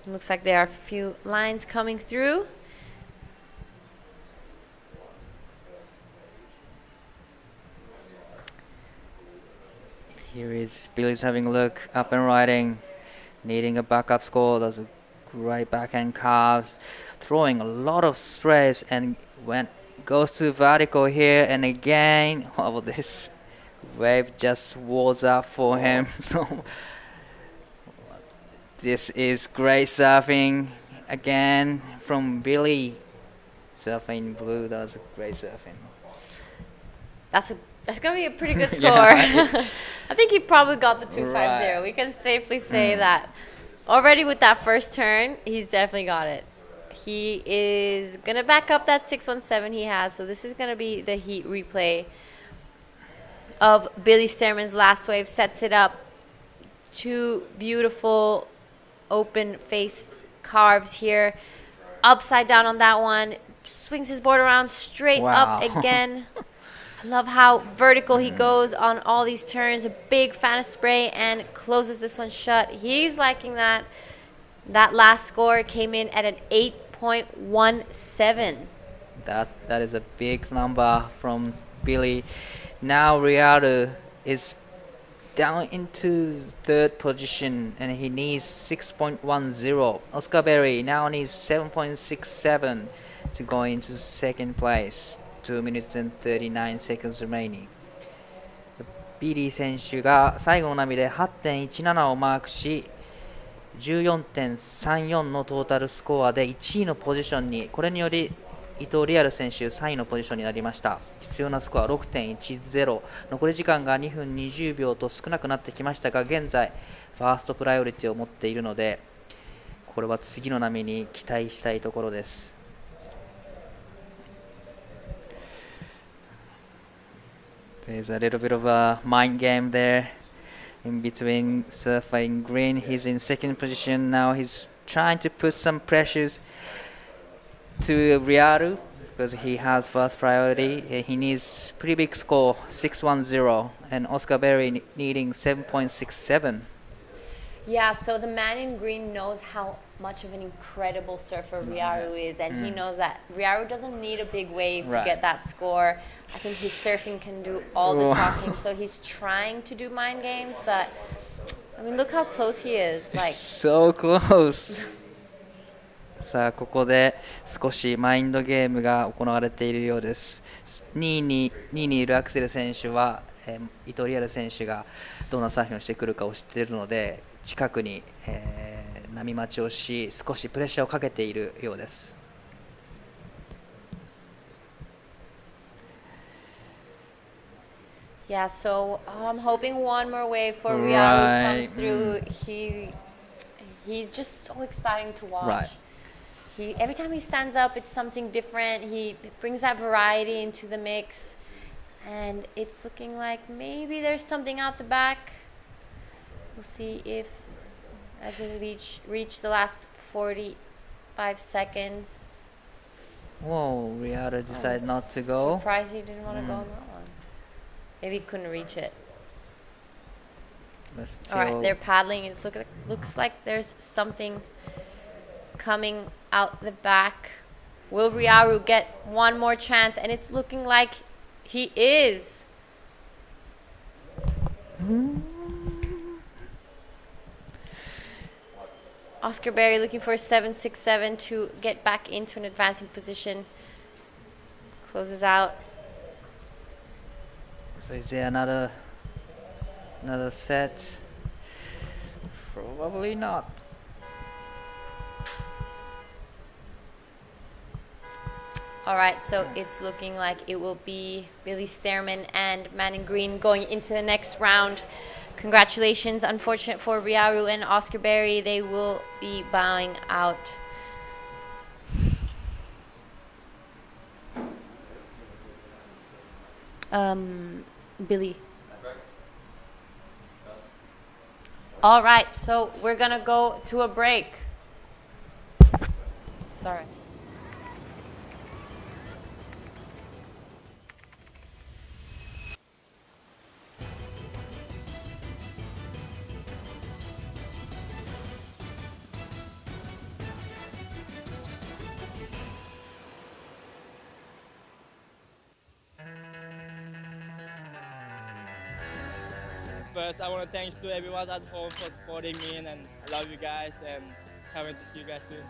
Looks like there are a few lines coming through. Here is Billy's having a look, up and riding, needing a backup score. Does a great backhand carves, throwing a lot of sprays, and goes to vertical here, and again, oh, this wave just walls up for him. So this is great surfing again from Billy. Surfing blue, that was a great surfing. That's going to be a pretty good score. Yeah. I think he probably got the 250. Right. We can safely say that. Already with that first turn, he's definitely got it. He is going to back up that 617 he has. So this is going to be the heat replay of Billy Stearman's last wave. Sets it up. Two beautiful open-faced carves here. Upside down on that one. Swings his board around straight up again. I love how vertical he goes on all these turns. A big fan of spray and closes this one shut. He's liking that. That last score came in at an 8.17. That is a big number from Billy. Now Ryaru is down into third position, and he needs 6.10. Oscar Berry now needs 7.67 to go into second place. 2 minutes and 39 seconds remaining. ビリー選手が最後の波で 8.17 をマークし 14.34 のトータルスコアで1位のポジションに、これにより伊藤リアル選手3位のポジションになりました。必要なスコア 6.10、 残り時間が2分20秒と少なくなってきましたが、現在ファーストプライオリティを持っているので、これは次の波に期待したいところです。There's a little bit of a mind game there in between Surfer and Green. He's in second position now. He's trying to put some pressures to Ryaru because he has first priority. He needs pretty big score, 610, and Oscar Berry needing 7.67. Yeah, so the man in green knows how much of an incredible surfer Ryaru is, and he knows that Ryaru doesn't need a big wave to get that score. I think his surfing can do all the talking, so he's trying to do mind games, but I mean, look how close he is. Like so close. さあここで少しマインドゲームが行われているようです。2位にいるアクセル選手は、伊藤リアル選手がどんなサーフィンをしてくるかを知っているので、近くに、波待ちをし少しプレッシャーをかけているようです。Yeah, so I'm hoping one more wave for Ryaru comes through. He's just so exciting to watch. Every time he stands up, it's something different. He brings that variety into the mix, and it's looking like maybe there's something out the back. We'll see if as we reach the last 45 seconds. Whoa, Ryaru decided not to go. Surprised he didn't want to go on that one. Maybe he couldn't reach it. All right, they're paddling. It looks like there's something coming out the back. Will Ryaru get one more chance? And it's looking like he is. Oscar Berry looking for a 7.67 to get back into an advancing position. Closes out. So is there another set? Probably not. All right, so it's looking like it will be Billy Stearman and Man in Green going into the next round. Congratulations. Unfortunate for Ryaru and Oscar Berry. They will be bowing out. Billy. All right, so we're going to go to a break. Sorry. first, I want to thanks to everyone at home for supporting me, and I love you guys, and can't wait to see you guys soon.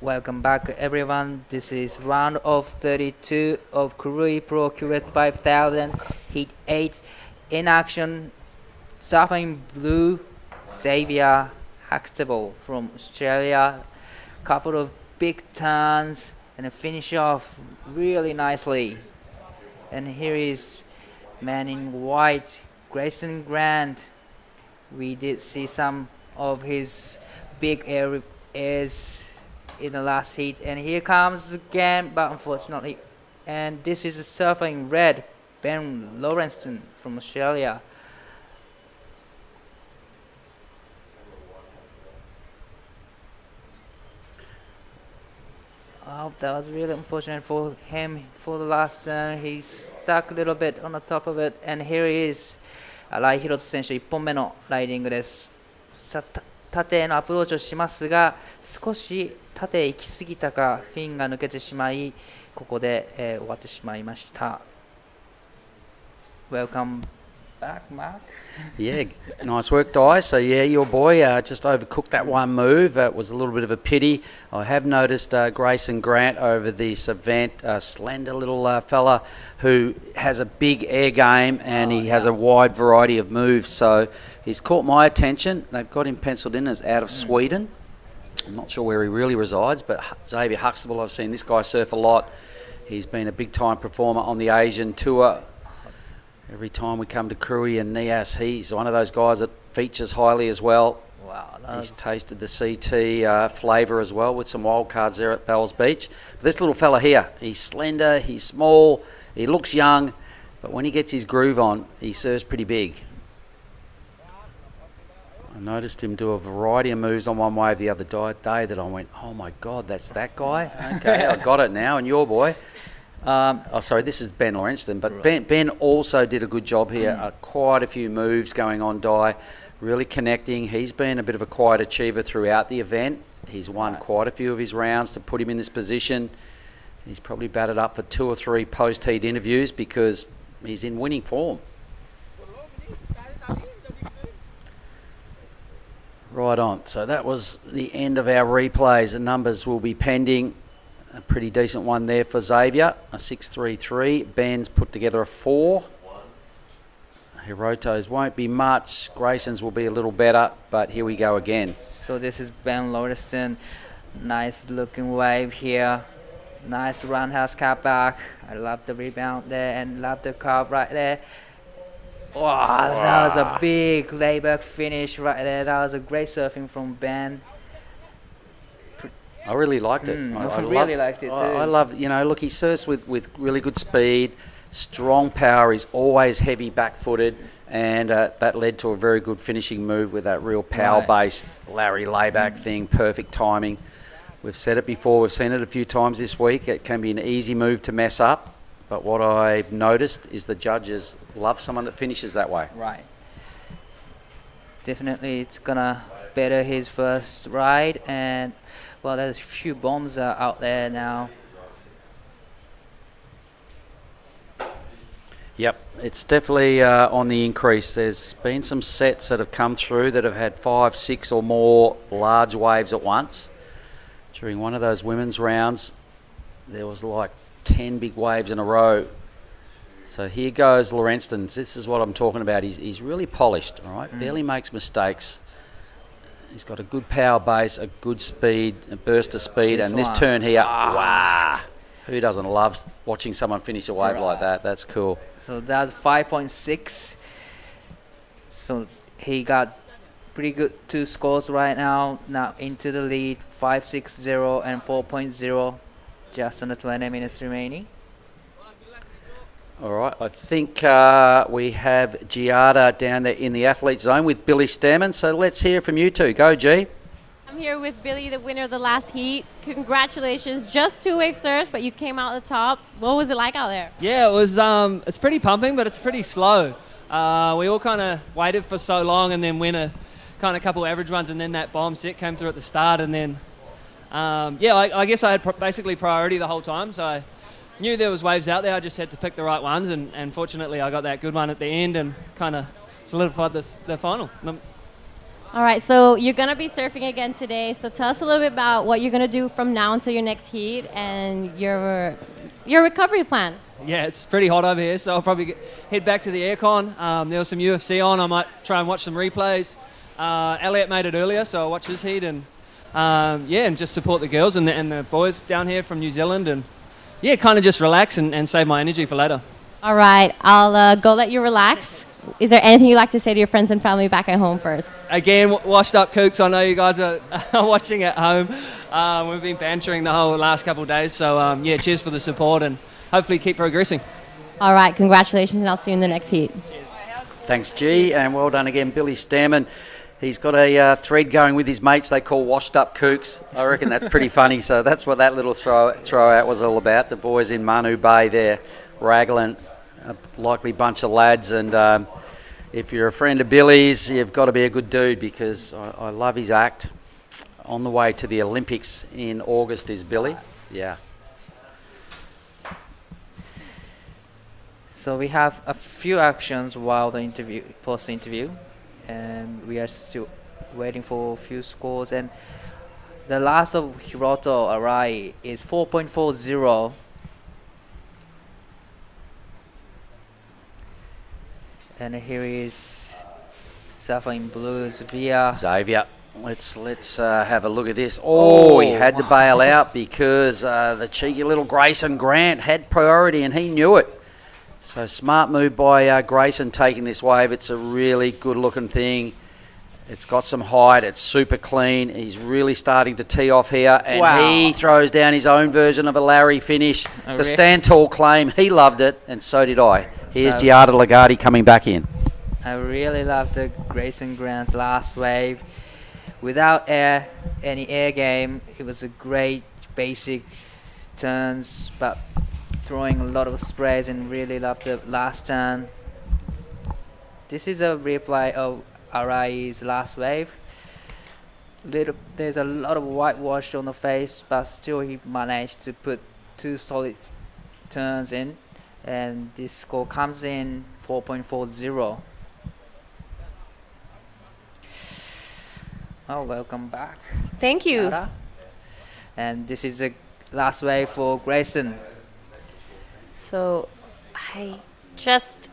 Welcome back, everyone. This is round of 32 of Krui Pro QS 5000, Heat 8. In action, surfing blue, Xavier Huxtable from Australia. Couple of big turns and a finish off really nicely. And here is man in white, Grayson Grant. We did see some of his big airs in the last heat, and here comes again, but unfortunately, and this is a surfer in red, Ben Lawrenston from Australia. Oh, that was really unfortunate for him for the last turn. He stuck a little bit on the top of it, and here he is. 新井宏斗選手1本目のライディングです。縦へのアプローチをしますが、少し縦へ行き過ぎたか、フィンが抜けてしまい、ここで、終わってしまいました。Welcome back, Mark. Yeah, nice work, Di. So, yeah, your boy just overcooked that one move. It was a little bit of a pity. I have noticed Grayson Grant over this event, a slender little fella who has a big air game, and he has a wide variety of moves. So he's caught my attention. They've got him penciled in as out of Sweden. I'm not sure where he really resides, but Xavier Huxtable, I've seen this guy surf a lot. He's been a big-time performer on the Asian Tour. Every time we come to Krui and Nias, he's one of those guys that features highly as well. Wow, he's tasted the CT flavour as well with some wild cards there at Bells Beach. But this little fella here, he's slender, he's small, he looks young, but when he gets his groove on, he surfs pretty big. I noticed him do a variety of moves on one wave the other day that I went, oh my God, that's that guy? Okay, I got it now, and your boy. Sorry, this is Ben Lawrenston, but right. Ben also did a good job here. Quite a few moves going on, Di, really connecting. He's been a bit of a quiet achiever throughout the event. He's won quite a few of his rounds to put him in this position. He's probably batted up for 2 or 3 post-heat interviews because he's in winning form. Right on. So that was the end of our replays. The numbers will be pending. A pretty decent one there for Xavier, a 6.33. Ben's put together a 4. Hiroto's won't be much. Grayson's will be a little better, but here we go again. So this is Ben Lawrenston. Nice looking wave here. Nice roundhouse cut back. I love the rebound there and love the curve right there. Wow, that was a big layback finish right there. That was a great surfing from Ben. I really liked it. I really liked it too. I love, look, he surfs with really good speed, strong power. He's always heavy back-footed, and that led to a very good finishing move with that real power-based Larry layback thing, perfect timing. We've said it before, we've seen it a few times this week. It can be an easy move to mess up, but what I've noticed is the judges love someone that finishes that way. Right. Definitely it's going to better his first ride, and well, there's a few bombs out there now. Yep, it's definitely on the increase. There's been some sets that have come through that have had 5, 6 or more large waves at once. During one of those women's rounds, there was like 10 big waves in a row. So here goes Lawrenston. This is what I'm talking about. He's really polished, all right? Barely makes mistakes. He's got a good power base, a good speed, a burst of speed, and this turn here, wow. Who doesn't love watching someone finish a wave like that? That's cool. So that's 5.6. So he got pretty good 2 scores right now. Now into the lead, 5.60 and 4.0. Just under 20 minutes remaining. All right, I think we have Giada down there in the athlete zone with Billy Stammen. So let's hear from you two. Go, G. I'm here with Billy, the winner of the last heat. Congratulations. Just 2-wave surf, but you came out the top. What was it like out there? Yeah, it was. It's pretty pumping, but it's pretty slow. We all kind of waited for so long and then went a kind of couple average runs, and then that bomb set came through at the start, and then I guess I had basically priority the whole time, so I knew there was waves out there. I just had to pick the right ones, and fortunately I got that good one at the end and kind of solidified the final. All right, so you're going to be surfing again today. So tell us a little bit about what you're going to do from now until your next heat and your recovery plan. Yeah, it's pretty hot over here, so I'll probably head back to the aircon. There was some UFC on. I might try and watch some replays. Elliot made it earlier, so I'll watch his heat and and just support the girls and the boys down here from New Zealand, and kind of just relax and save my energy for later. All right, I'll go let you relax. Is there anything you'd like to say to your friends and family back at home first? Again, washed up kooks. I know you guys are watching at home. We've been bantering the whole last couple of days, so cheers for the support and hopefully keep progressing. All right, congratulations, and I'll see you in the next heat. Thanks, G, and well done again, Billy Stammen. He's got a thread going with his mates they call washed up kooks. I reckon that's pretty funny, so that's what that little throw out was all about. The boys in Manu Bay there, Raglan, a likely bunch of lads, and if you're a friend of Billy's, you've got to be a good dude, because I love his act. On the way to the Olympics in August is Billy. Yeah. So we have a few actions while the post-interview, and we are still waiting for a few scores. And the last of Hiroto Arai is 4.40. And here is Suffering Blues via Xavier. Let's have a look at this. Oh, he had to bail out because the cheeky little Grayson Grant had priority and he knew it. So smart move by Grayson taking this wave. It's a really good looking thing. It's got some height. It's super clean. He's really starting to tee off here, and he throws down his own version of a Larry finish. The stand tall claim. He loved it, and so did I. Here's Giada Lagarde coming back in. I really loved the Grayson Grant's last wave. Without any air game, it was a great basic turns, but throwing a lot of sprays, and really loved the last turn. This is a replay of Arai's last wave. There's a lot of whitewash on the face, but still he managed to put 2 solid turns in, and this score comes in 4.40. Oh, welcome back. Thank you. Yara. And this is the last wave for Grayson. So I just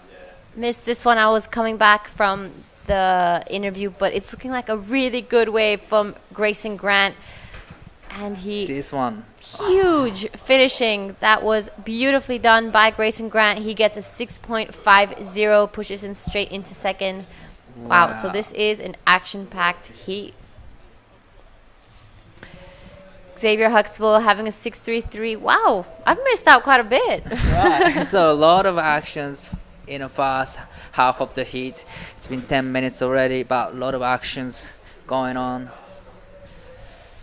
missed this one. I was coming back from the interview, but it's looking like a really good wave from Grayson Grant. And this one. Huge finishing. That was beautifully done by Grayson Grant. He gets a 6.50, pushes him straight into second. Wow, so this is an action-packed heat. Xavier Huxtable having a 6.33. Wow, I've missed out quite a bit. Right. So a lot of actions in a fast half of the heat. It's been 10 minutes already, but a lot of actions going on.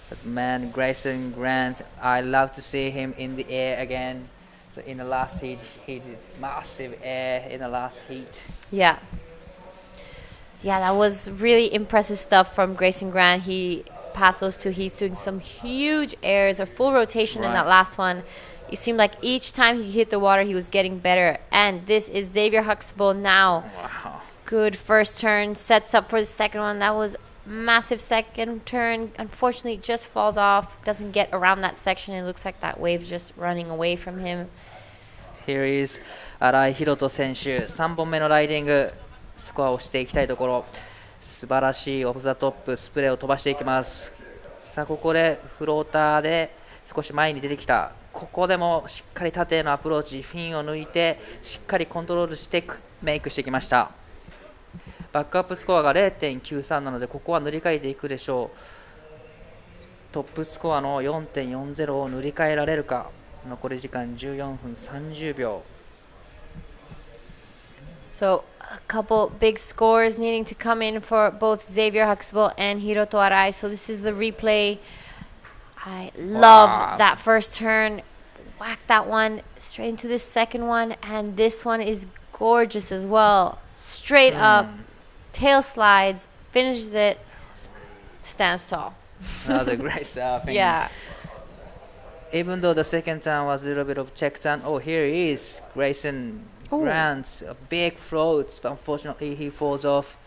But man, Grayson Grant, I love to see him in the air again. So in the last heat, he did massive air in the last heat. Yeah. Yeah, that was really impressive stuff from Grayson Grant. He passed those 2 heats doing some huge airs, a full rotation in that last one. It seemed like each time he hit the water, he was getting better. And this is Xavier Huxtable now. Wow. Good first turn, sets up for the second one. That was massive second turn. Unfortunately, just falls off, doesn't get around that section. It looks like that wave's just running away from him. Here is 新井宏斗選手、3本目のライディング、スコアをしていきたいところ。素晴らしいオフザトップスプレーを飛ばしていきます。さあここでフローターで少し前に出てきた。ここでもしっかり縦へのアプローチ、フィンを抜いてしっかりコントロールしてメイクしてきました。バックアップスコアが 0.93 なのでここは塗り替えていくでしょう。トップスコアの 4.40 を塗り替えられるか。残り時間14分30秒。So a couple big scores needing to come in for both Xavier Huxtable and Hiroto Arai. So this is the replay. I love that first turn. Whack that one straight into this second one. And this one is gorgeous as well. Straight up, tail slides, finishes it, stands tall. Another great surfing. Yeah. Even though the second turn was a little bit of check turn. Oh, here he is, Grayson Grant, a big float, but unfortunately he falls off.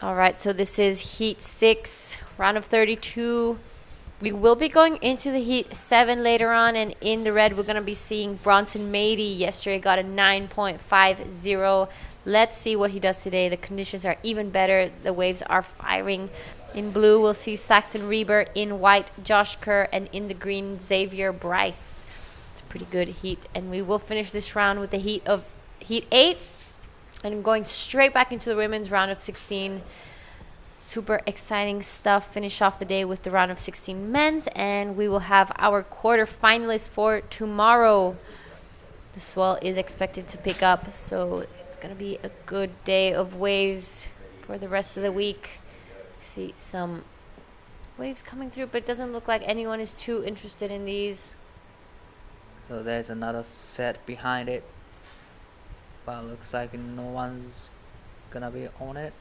All right, so this is Heat 6, round of 32. We will be going into the Heat 7 later on, and in the red, we're going to be seeing Bronson Mady. Yesterday got a 9.50. Let's see what he does today. The conditions are even better. The waves are firing. In blue, we'll see Saxon Reber. In white, Josh Kerr. And in the green, Xavier Bryce. It's a pretty good heat. And we will finish this round with the heat 8. And going straight back into the women's round of 16. Super exciting stuff. Finish off the day with the round of 16 men's. And we will have our quarterfinalists for tomorrow. The swell is expected to pick up, so it's going to be a good day of waves for the rest of the week. See some waves coming through, but it doesn't look like anyone is too interested in these. So there's another set behind it. But looks like no one's going to be on it.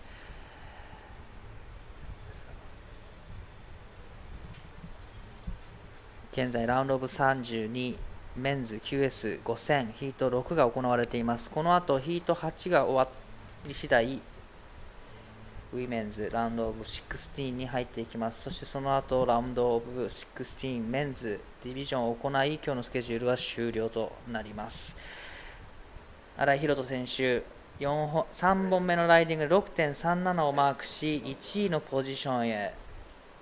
現在ラウンドオブ32メンズ QS5000 ヒート6が行われています。この後ヒート8が終わり次第ウィメンズラウンドオブ16に入っていきます。そしてその後ラウンドオブ16メンズディビジョンを行い、今日のスケジュールは終了となります。新井宏斗選手3本目のライディングで 6.37 をマークし1位のポジションへ。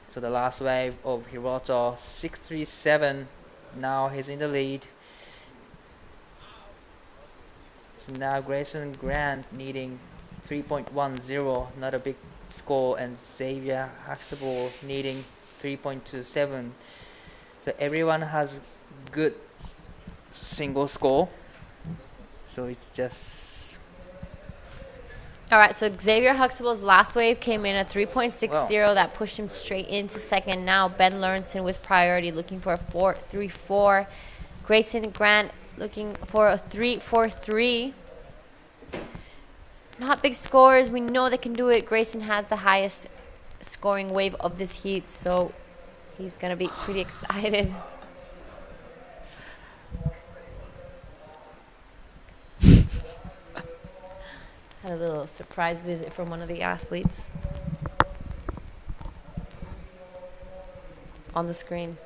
So the last wave of Hiroto 637. Now he's in the lead. So now Grayson Grant needing 3.10, not a big score, and Xavier Huxtable needing 3.27. So everyone has good single score. So it's just... All right, so Xavier Huxtable's last wave came in at 3.60. Wow. That pushed him straight into second. Now Ben Lawrenson with priority, looking for a 4.34. Grayson Grant looking for a 3.43. Not big scores. We know they can do it. Grayson has the highest scoring wave of this heat, so he's going to be pretty excited. Had a little surprise visit from one of the athletes on the screen.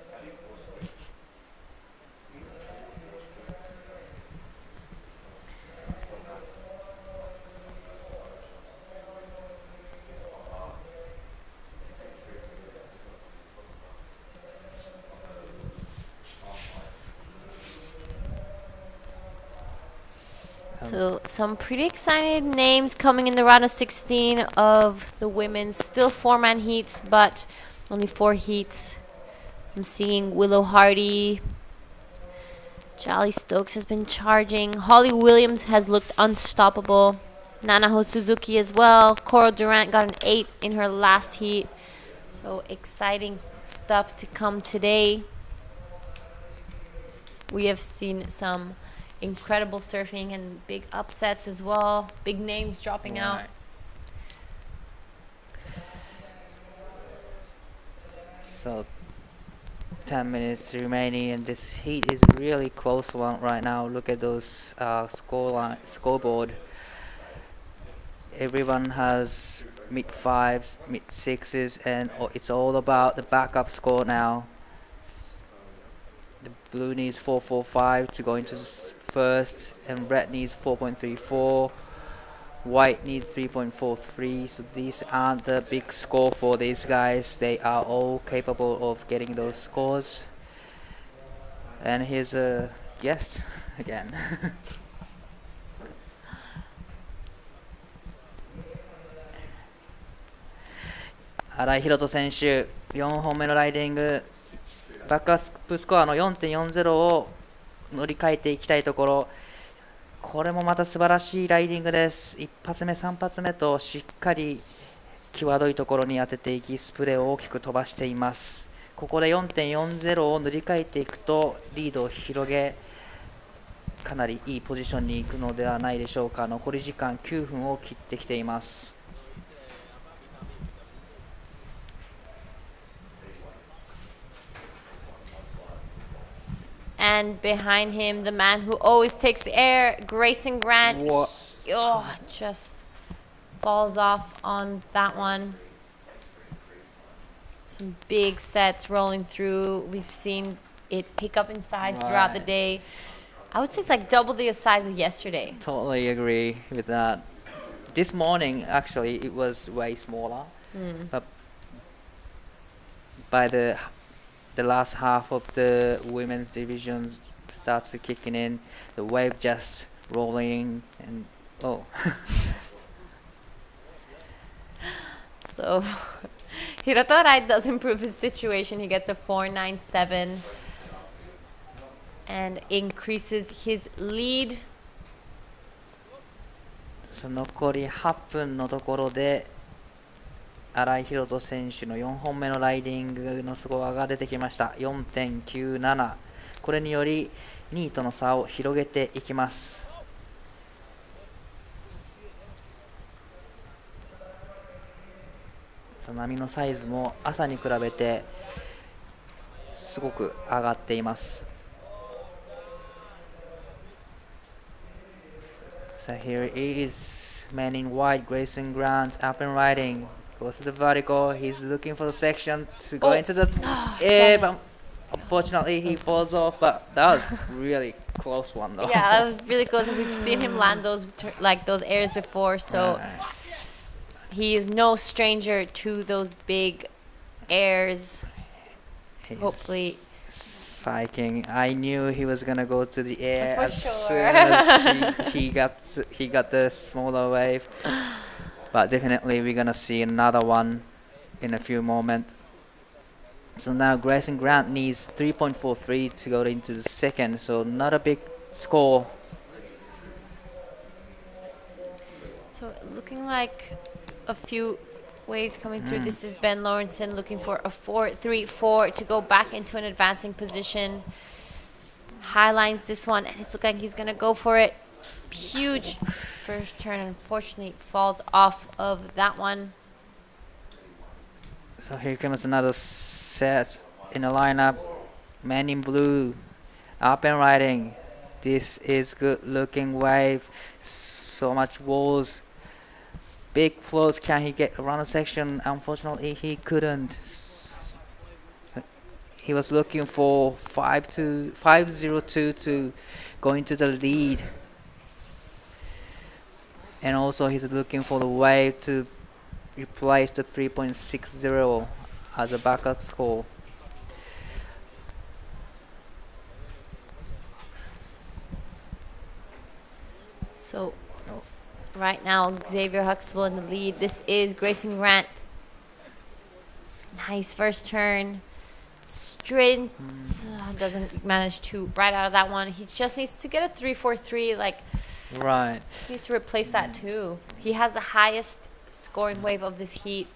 So some pretty excited names coming in the round of 16 of the women's. Still 4-man heats, but only 4 heats. I'm seeing Willow Hardy. Jolly Stokes has been charging. Holly Williams has looked unstoppable. Nanaho Suzuki as well. Coral Durant got an 8 in her last heat. So exciting stuff to come today. We have seen some incredible surfing and big upsets as well. Big names dropping out. So 10 minutes remaining, and this heat is really close one right now. Look at those scoreboard. Everyone has mid 5s, mid 6s, and it's all about the backup score now. The blue needs 4.45 to go into first, and red needs 4.34. White needs 3.43. So these aren't the big score for these guys. They are all capable of getting those scores. And here's a guest again. 新井宏斗選手、4本目のライディング、バックアップスコアの 4.40 を乗り換えていきたいところ。これもまた素晴らしいライディングです。1発目、3発目としっかり際どいところに当てていき、スプレーを大きく飛ばしています。ここで 4.40 を塗り替えていくとリードを広げ、かなりいいポジションに行くのではないでしょうか。残り時間9分を切ってきています。And behind him, the man who always takes the air, Grayson Grant. Oh, just falls off on that one. Some big sets rolling through. We've seen it pick up in size throughout the day. I would say it's like double the size of yesterday. Totally agree with that. This morning, actually, it was way smaller. But by the last half of the women's division starts kicking in, the wave just rolling and So Hiroto Arai does improve his situation. He gets a 4.97 and increases his lead. 残り8分のところで新井宏斗選手の4本目のライディングのスコアが出てきました。 4.97。 これにより2位との差を広げていきます。波のサイズも朝に比べてすごく上がっています。So here is man in white, Grayson Grant, up and riding, goes to the vertical. He's looking for the section to go into the air, but unfortunately he falls off. But that was really close one though. Yeah, that was really close. And we've seen him land those those airs before, so he is no stranger to those big airs. Hopefully. Psyching. I knew he was gonna go to the air as soon as he got the smaller wave. But definitely we're gonna see another one in a few moments. So now Grayson Grant needs 3.43 to go into the second, so not a big score. So looking like a few waves coming through. This is Ben Lawrenson looking for a 4.34 to go back into an advancing position. Highlines this one, and it's looking like he's gonna go for it. Huge first turn, unfortunately falls off of that one. So here comes another set in the lineup. Man in blue, up and riding. This is good looking wave. So much walls. Big flows. Can he get around the section? Unfortunately, he couldn't. So he was looking for 502 to go into the lead. And also he's looking for the wave to replace the 3.60 as a backup score. So right now, Xavier Huxtable in the lead. This is Grayson Grant. Nice first turn. Straight. Doesn't manage to ride out of that one. He just needs to get a 3.43. Just needs to replace that too. He has the highest scoring wave of this heat,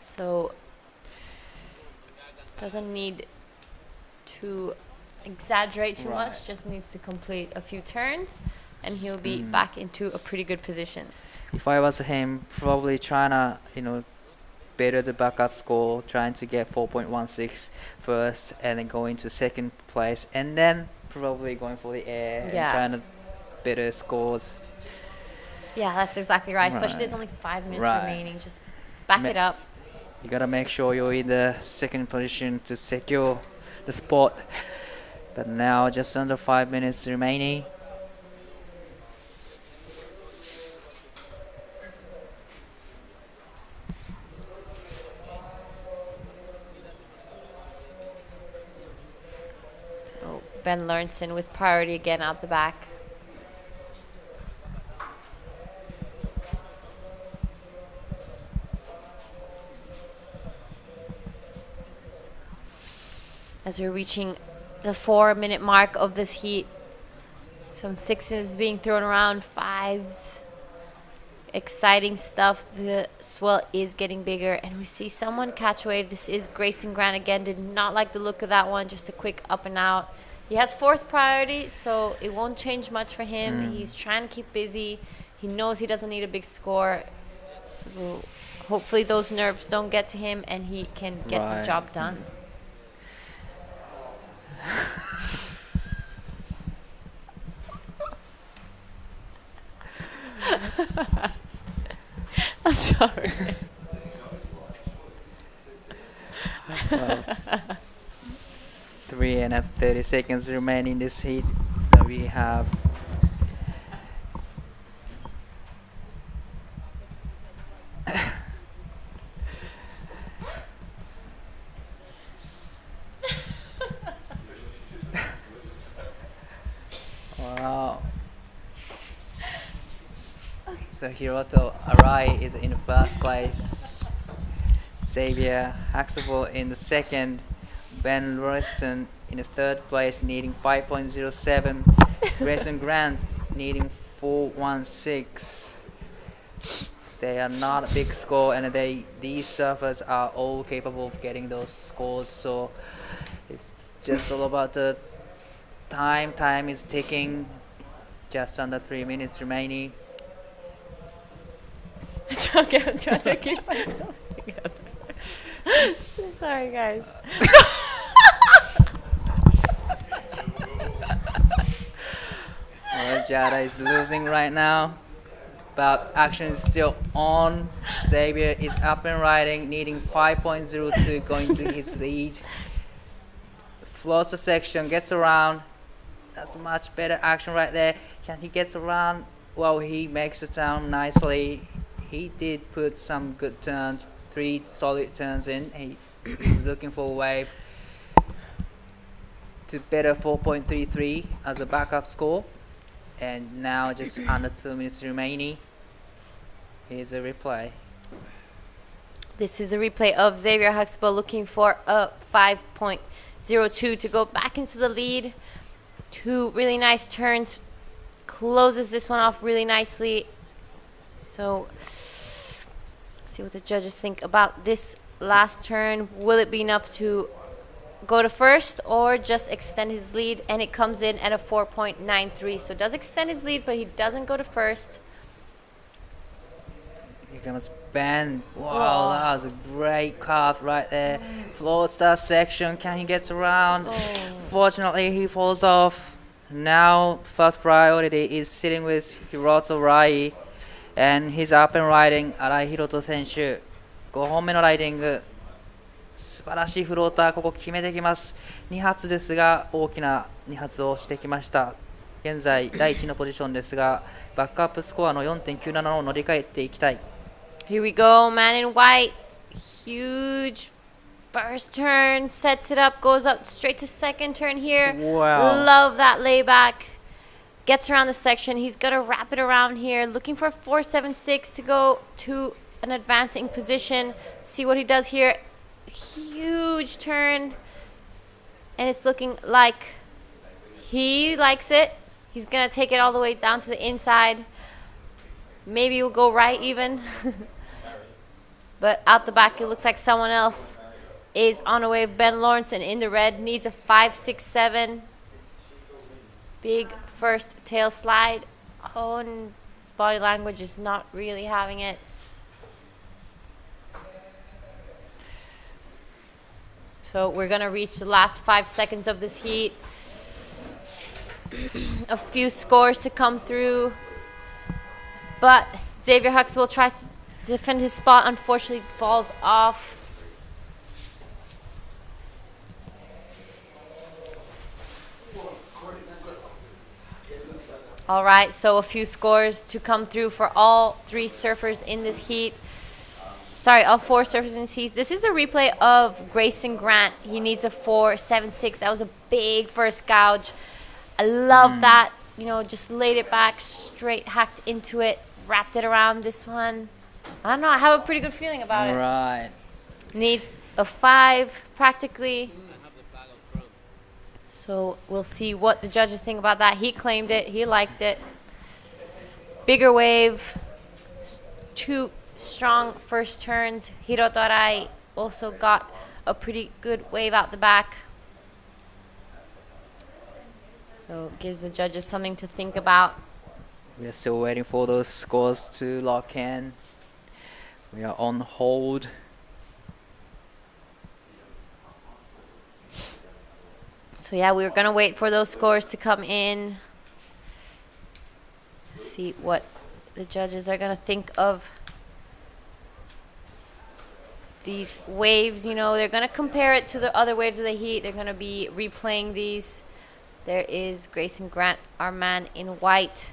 so doesn't need to exaggerate too much. Just needs to complete a few turns, and he'll be back into a pretty good position. If I was him, probably trying to, better the backup score, trying to get 4.16 first, and then go into second place, and then probably going for the air and trying to better scores. Yeah, that's exactly right. Especially there's only 5 minutes remaining. Just back it up. You gotta make sure you're in the second position to secure the spot. But now just under 5 minutes remaining. So Ben Lawrenson with priority again out the back. as we're reaching the 4-minute mark of this heat. Some sixes being thrown around, fives. Exciting stuff. The swell is getting bigger, and we see someone catch wave. This is Grayson Grant again. Did not like the look of that one. Just a quick up and out. He has 4th priority, so it won't change much for him. He's trying to keep busy. He knows he doesn't need a big score. So hopefully those nerves don't get to him and he can get the job done. I'm sorry. 3 and 30 seconds remaining in this heat. We have wow. So Hiroto Arai is in the first place. Xavier Huxtable in the second. Ben Royston in the third place, needing 5.07. Grayson Grant needing 4.16. They are not a big score, and these surfers are all capable of getting those scores. So it's just all about the time. Time is ticking. Just under 3 minutes remaining. Okay, I'm trying to keep myself together. Sorry, guys. Jada is losing right now, but action is still on. Xavier is up and riding, needing 5.02 going to his lead. Floats a section, gets around. That's much better action right there. He gets around. Well, he makes the turn nicely. He did put some good turns, 3 solid turns in. He's looking for a wave to better 4.33 as a backup score. And now just under 2 minutes remaining. Here's a replay. This is a replay of Xavier Huxtable looking for a 5.02 to go back into the lead. 2 really nice turns. Closes this one off really nicely. So, see what the judges think about this last turn. Will it be enough to go to first or just extend his lead? And it comes in at a 4.93. So it does extend his lead, but he doesn't go to first. Here comes Ben. Wow, that was a great carve right there. Floats that section. Can he get around? Fortunately, he falls off. Now, first priority is sitting with Hiroto Rai. And he's up and riding. Arai Hiroto 選手。5本目のライディング。素晴らしいフローター、ここ決めてきます。2発ですが、大きな2発をしてきました。現在、第1のポジションですが、バックアップスコアの 4.97 を乗り換えていきたい。Here we go, man in white. Huge first turn, sets it up, goes up straight to second turn here. Wow. Love that layback. Gets around the section. He's going to wrap it around here. Looking for 4.76 to go to an advancing position. See what he does here. Huge turn. And it's looking like he likes it. He's going to take it all the way down to the inside. Maybe he'll go right even. But out the back, it looks like someone else is on a wave. Ben Lawrence in the red needs a 5.67. Big first tail slide. Oh, and his body language is not really having it. So we're going to reach the last 5 seconds of this heat. A few scores to come through. But Xavier Huxtable tries to defend his spot. Unfortunately, falls off. All right, so a few scores to come through for all 3 surfers in this heat. Sorry, all 4 surfers in this heat. This is a replay of Grayson Grant. He needs a 4.76. That was a big first gouge. I love that. You know, just laid it back, straight hacked into it, wrapped it around this one. I don't know, I have a pretty good feeling about it. Right. Needs a 5 practically. So we'll see what the judges think about that. He claimed it. He liked it. Bigger wave. 2 strong first turns. Hiroto Arai also got a pretty good wave out the back. So it gives the judges something to think about. We are still waiting for those scores to lock in. We are on hold. So yeah, we were gonna wait for those scores to come in. See what the judges are gonna think of these waves. You know, they're gonna compare it to the other waves of the heat. They're gonna be replaying these. There is Grayson Grant, our man in white.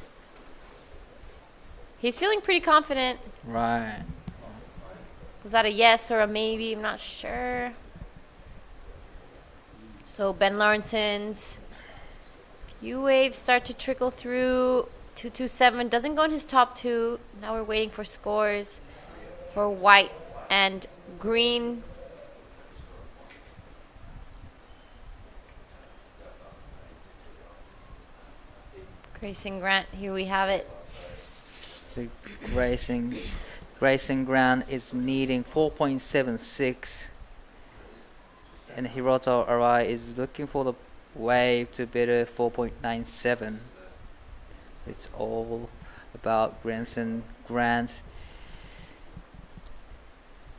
He's feeling pretty confident. Right. Was that a yes or a maybe? I'm not sure. So Ben Lawrenson's few waves start to trickle through. 227 doesn't go in his top 2. Now we're waiting for scores for white and green. Grayson Grant, here we have it. So Grayson Grant is needing 4.76. And Hiroto Arai is looking for the wave to better 4.97. It's all about Grayson Grant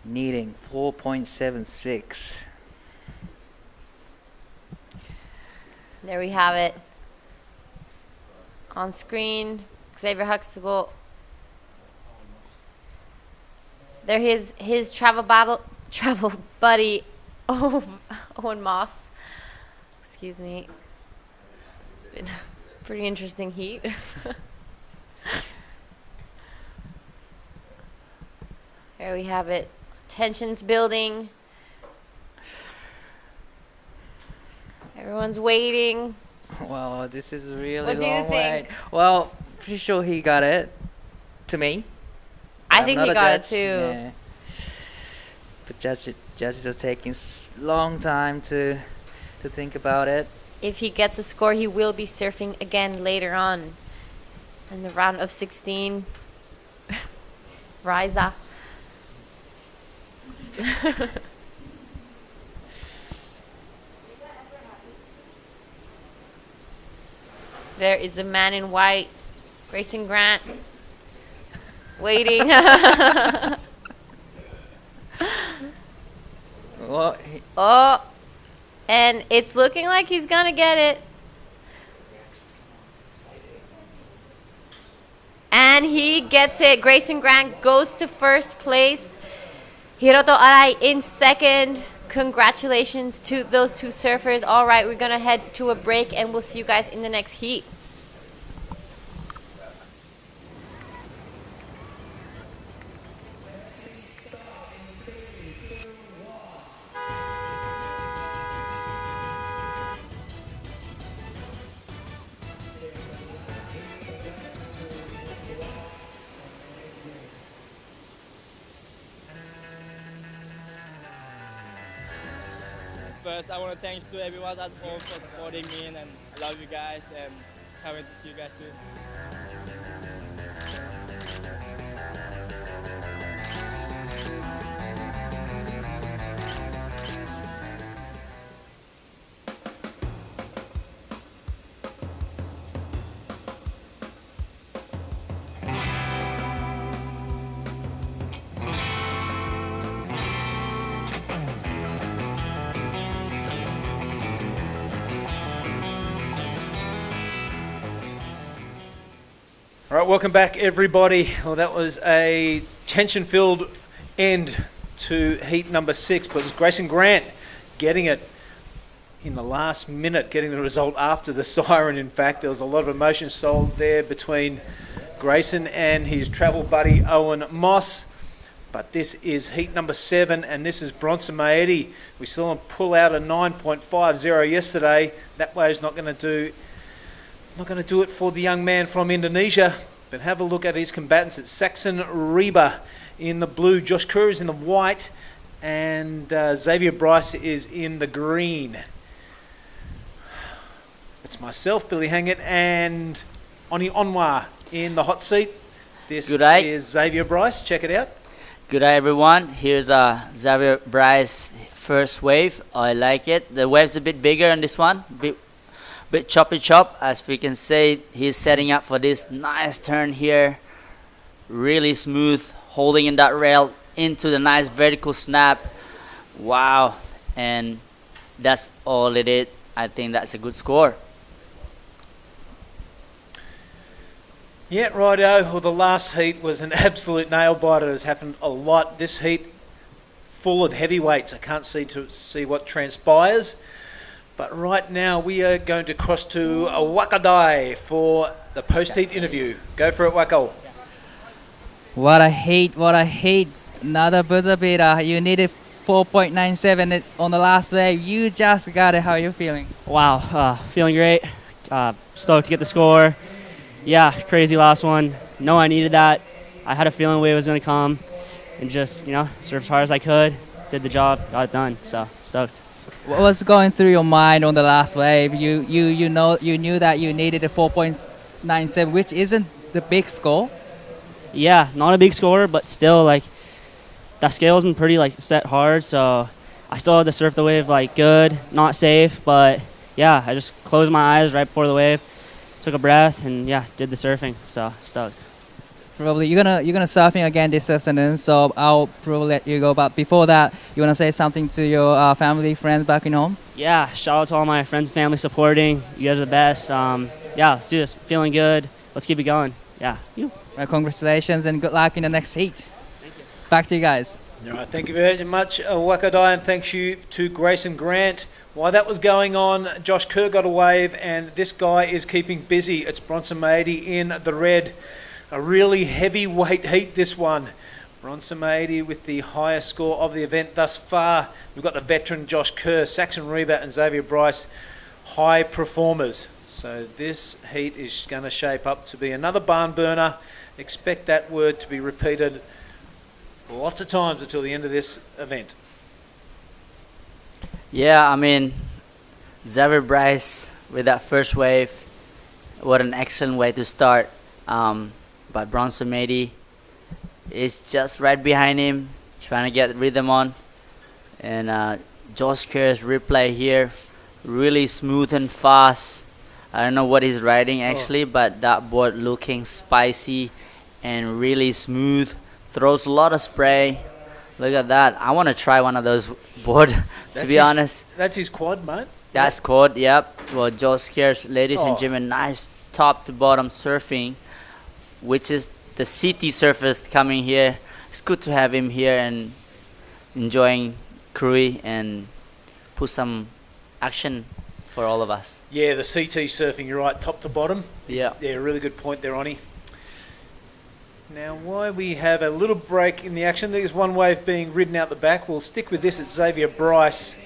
needing 4.76. There we have it. On screen, Xavier Huxtable. There his travel buddy, Owen Moss. Excuse me. It's been a pretty interesting heat. There we have it. Tensions building. Everyone's waiting. Well, this is a really What do you long way. think? Well, pretty sure he got it. To me. I I'm think not he a got it judge. too. Yeah. But judges are taking long time to think about it. If he gets a score, he will be surfing again later on in the round of 16. Riza. There is the man in white, Grayson Grant, waiting. Oh, and it's looking like he's gonna get it. And he gets it. Grayson Grant goes to first place. Hiroto Arai in second. Congratulations to those two surfers. All right, we're gonna head to a break and we'll see you guys in the next heat. First, I want to thanks to everyone at home for supporting me, and I love you guys, and can't wait to see you guys soon. All right, welcome back, everybody. Well, that was a tension-filled end to heat number 6, but it was Grayson Grant getting it in the last minute, getting the result after the siren. In fact, there was a lot of emotion sold there between Grayson and his travel buddy, Owen Moss. But this is heat number 7, and this is Bronson Maedi. We saw him pull out a 9.50 yesterday. That wave's not going to do it for the young man from Indonesia, but have a look at his combatants. It's Saxon Reba in the blue, Josh Kerr is in the white, and Xavier Bryce is in the green. It's myself, Billy Hangett, and Oni Onwa in the hot seat. This Good day. is Xavier Bryce. Check it out. Good day, everyone. Here's Xavier Bryce first wave. I like it. The wave's a bit bigger on this one, bit choppy chop. As we can see, he's setting up for this nice turn here. Really smooth, holding in that rail into the nice vertical snap. Wow, and that's all it is. I think that's a good score. Yeah, righto. Well, the last heat was an absolute nail biter. It's happened a lot. This heat full of heavyweights. I can't see what transpires. But right now we are going to cross to Wakadai for the post-heat interview. Go for it, Wako. What I hate. Another buzzer beater. You needed 4.97 on the last wave. You just got it. How are you feeling? Wow, feeling great. Stoked to get the score. Yeah, crazy last one. No, I needed that. I had a feeling wave was going to come, and just, surfed as hard as I could, did the job, got it done. So stoked. What was going through your mind on the last wave? You knew that you needed a 4.97, which isn't the big score. Yeah, not a big score, but still, that scale's been pretty, set hard, so I still had to surf the wave, good, not safe, but, yeah, I just closed my eyes right before the wave, took a breath, and, yeah, did the surfing, so stoked. Probably you're gonna surfing again this afternoon, so I'll probably let you go. But before that, you wanna say something to your family, friends back in home? Yeah, shout out to all my friends and family supporting. You guys are the best. Yeah, let's do this. Feeling good. Let's keep it going. Yeah. Well, congratulations and good luck in the next heat. Thank you. Back to you guys. All right, thank you very much, Wakadai, and thanks you to Grayson Grant. While that was going on, Josh Kerr got a wave, and this guy is keeping busy. It's Bronson Mady in the red. A really heavyweight heat, this one. Bronson Mady with the highest score of the event thus far. We've got the veteran Josh Kerr, Saxon Reba and Xavier Bryce, high performers. So this heat is going to shape up to be another barn burner. Expect that word to be repeated lots of times until the end of this event. Yeah, I mean, Xavier Bryce with that first wave, what an excellent way to start. But Bronson Mady is just right behind him, trying to get rhythm on. And Josh Kerr's replay here, really smooth and fast. I don't know what he's riding actually, but that board looking spicy and really smooth. Throws a lot of spray. Look at that. I want to try one of those board, to be honest. That's his quad, mate. That's quad, yep. Well, Josh Kerr's, ladies and gentlemen, nice top to bottom surfing, which is the CT surfers coming here. It's good to have him here and enjoying Krui and put some action for all of us. Yeah, the CT surfing, you're right, top to bottom. Yeah. Yeah, really good point there, Oni. Now, while we have a little break in the action, there's one wave being ridden out the back. We'll stick with this at Xavier Bryce.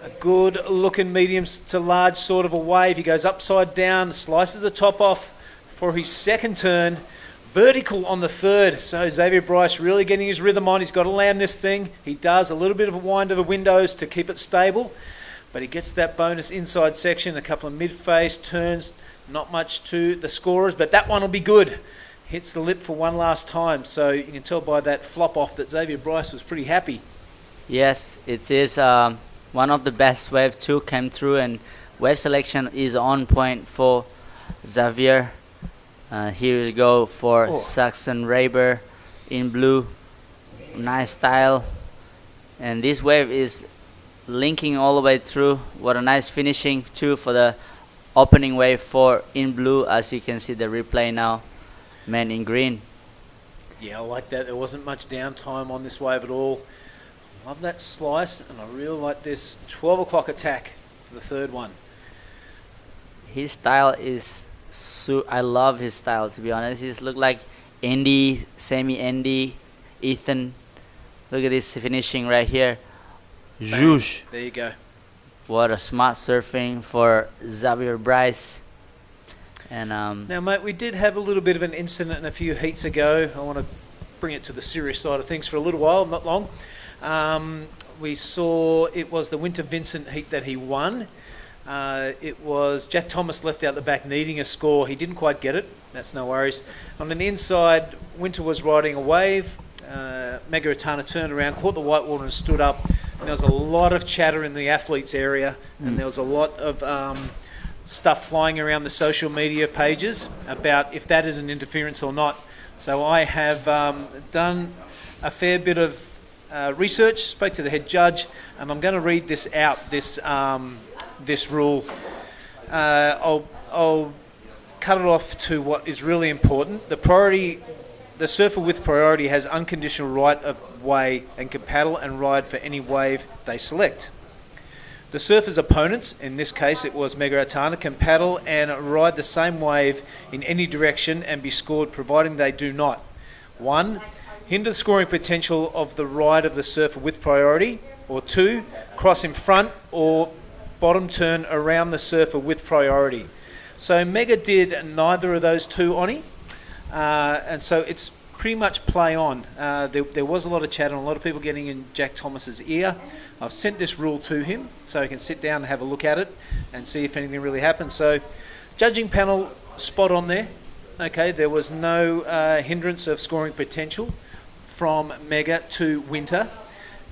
A good looking medium to large sort of a wave. He goes upside down, slices the top off for his second turn. Vertical on the third. So Xavier Bryce really getting his rhythm on. He's got to land this thing. He does a little bit of a wind to the windows to keep it stable. But he gets that bonus inside section, a couple of mid-face turns, not much to the scorers, but that one will be good. Hits the lip for one last time. So you can tell by that flop off that Xavier Bryce was pretty happy. Yes, it is one of the best wave too came through, and wave selection is on point for Xavier. Here we go for Saxon Raber in blue. Nice style. And this wave is linking all the way through. What a nice finishing too for the opening wave for in blue, as you can see the replay now. Man in green. Yeah, I like that. There wasn't much downtime on this wave at all. Love that slice, and I really like this 12 o'clock attack for the third one. His style is I love his style, to be honest. He just look like Andy, semi-Andy, Ethan. Look at this finishing right here. Zhoosh. There you go. What a smart surfing for Xavier Bryce. And now, mate, we did have a little bit of an incident a few heats ago. I want to bring it to the serious side of things for a little while, not long. We saw it was the Winter Vincent heat that he won. It was Jack Thomas left out the back needing a score. He didn't quite get it. That's no worries. On the inside, Winter was riding a wave. Megaratana turned around, caught the whitewater and stood up. And there was a lot of chatter in the athletes area, and there was a lot of stuff flying around the social media pages about if that is an interference or not. So I have done a fair bit of research, spoke to the head judge, and I'm going to read this out, this rule. I'll cut it off to what is really important. The surfer with priority has unconditional right of way and can paddle and ride for any wave they select. The surfer's opponents, in this case it was Megaratana, can paddle and ride the same wave in any direction and be scored providing they do not 1. Hinder the scoring potential of the ride of the surfer with priority, or 2. Cross in front or bottom turn around the surfer with priority. So Mega did neither of those two, Oni. And so it's pretty much play on. There was a lot of chatter and a lot of people getting in Jack Thomas's ear. I've sent this rule to him so he can sit down and have a look at it and see if anything really happens. So judging panel spot on there. Okay, there was no hindrance of scoring potential from Mega to Winter,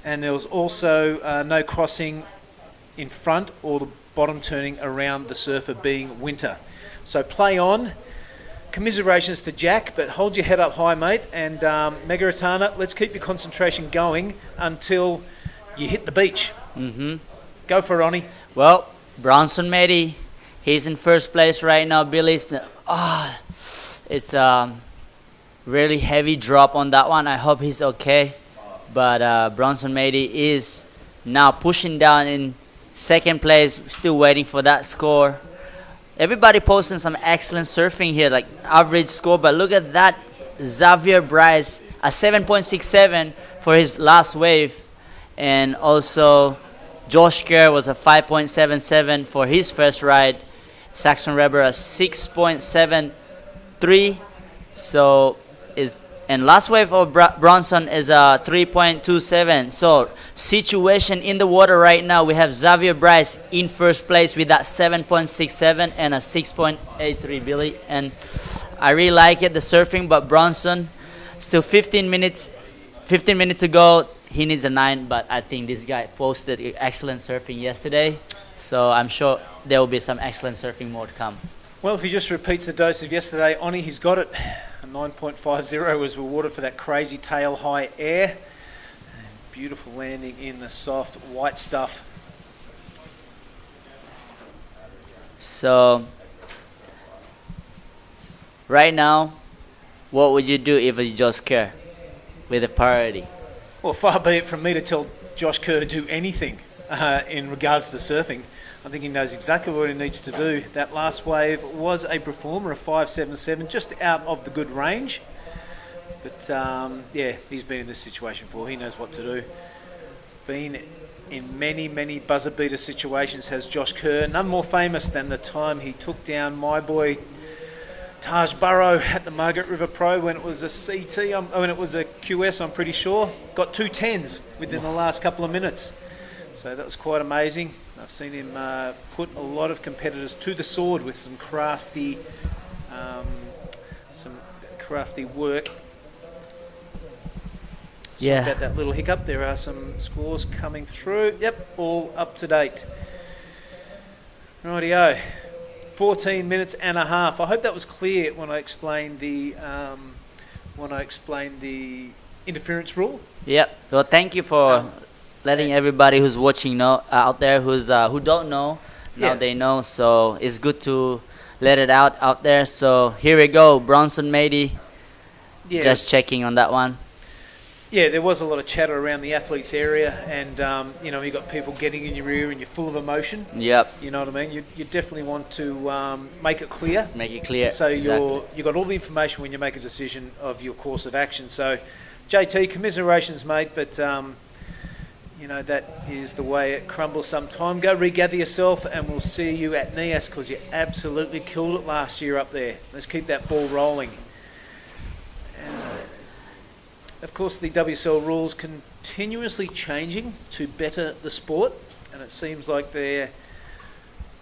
and there was also no crossing in front or the bottom turning around the surfer being Winter. So play on. Commiserations to Jack, but hold your head up high, mate. And Megaratana, let's keep your concentration going until you hit the beach. Mm-hmm. Go for it, Ronnie. Well, Bronson Medi, he's in first place right now. Billy's, it's a really heavy drop on that one. I hope he's okay. But Bronson Medi is now pushing down in second place, still waiting for that score. Everybody posting some excellent surfing here, like average score, but look at that Xavier Bryce, a 7.67 for his last wave, and also Josh Kerr was a 5.77 for his first ride, Saxon Reber a 6.73, so and last wave of Bronson is a 3.27. So situation in the water right now, we have Xavier Bryce in first place with that 7.67 and a 6.83 Billy. And I really like it, the surfing, but Bronson still 15 minutes to go. He needs a 9, but I think this guy posted excellent surfing yesterday. So I'm sure there will be some excellent surfing more to come. Well, if he just repeats the dose of yesterday, Oni, he's got it. A 9.50 was rewarded for that crazy tail high air. And beautiful landing in the soft white stuff. So, right now, what would you do if you just care with a priority? Well, far be it from me to tell Josh Kerr to do anything in regards to surfing. I think he knows exactly what he needs to do. That last wave was a performer, a 5.77, just out of the good range. But yeah, he's been in this situation before. He knows what to do. Been in many, many buzzer beater situations has Josh Kerr. None more famous than the time he took down my boy Taj Burrow at the Margaret River Pro when it was a CT, when it was a QS, I'm pretty sure. Got 2 10s within the last couple of minutes. So that was quite amazing. I've seen him put a lot of competitors to the sword with some crafty work. Sorry about that little hiccup. There are some scores coming through. Yep, all up to date. Rightio. 14 minutes and a half. I hope that was clear when I explained the interference rule. Yep. Well, thank you for letting everybody who's watching know out there who don't know now they know. So it's good to let it out there. So here we go, Bronson Mady. Just checking on that one. Yeah, there was a lot of chatter around the athletes area, and you know, you got people getting in your ear, and you're full of emotion. Yep. You know what I mean. You definitely want to make it clear. Make it clear. So exactly. you got all the information when you make a decision of your course of action. So, JT, commiserations, mate, but you know, that is the way it crumbles sometime. Go regather yourself, and we'll see you at NIAS, because you absolutely killed it last year up there. Let's keep that ball rolling. Of course, the WSL rules continuously changing to better the sport, and it seems like they're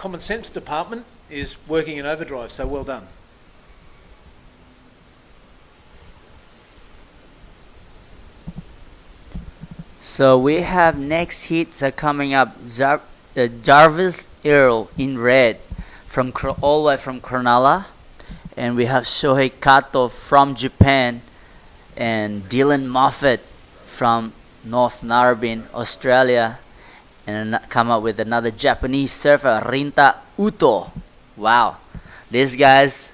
common sense department is working in overdrive, so well done. So we have next hits are coming up. Jarvis Earl in red from all the way from Cronulla, and we have Shohei Kato from Japan, and Dylan Moffat from North Narrabeen, Australia, and come up with another Japanese surfer, Rinta Uto. Wow, these guys,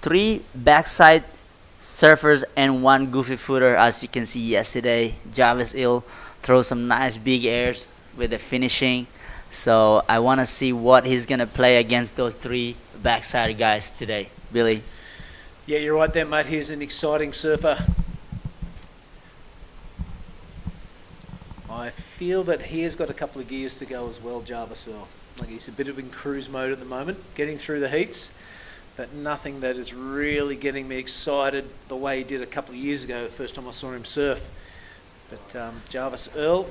3 backside surfers and 1 goofy footer. As you can see yesterday, Jarvis Earl throws some nice big airs with the finishing. So I want to see what he's going to play against those 3 backside guys today. Billy? Yeah, you're right there, mate. He's an exciting surfer. I feel that he has got a couple of gears to go as well, Jarvis Earl. Like, he's a bit of in cruise mode at the moment, getting through the heats, but nothing that is really getting me excited the way he did a couple of years ago, the first time I saw him surf. But Jarvis Earl,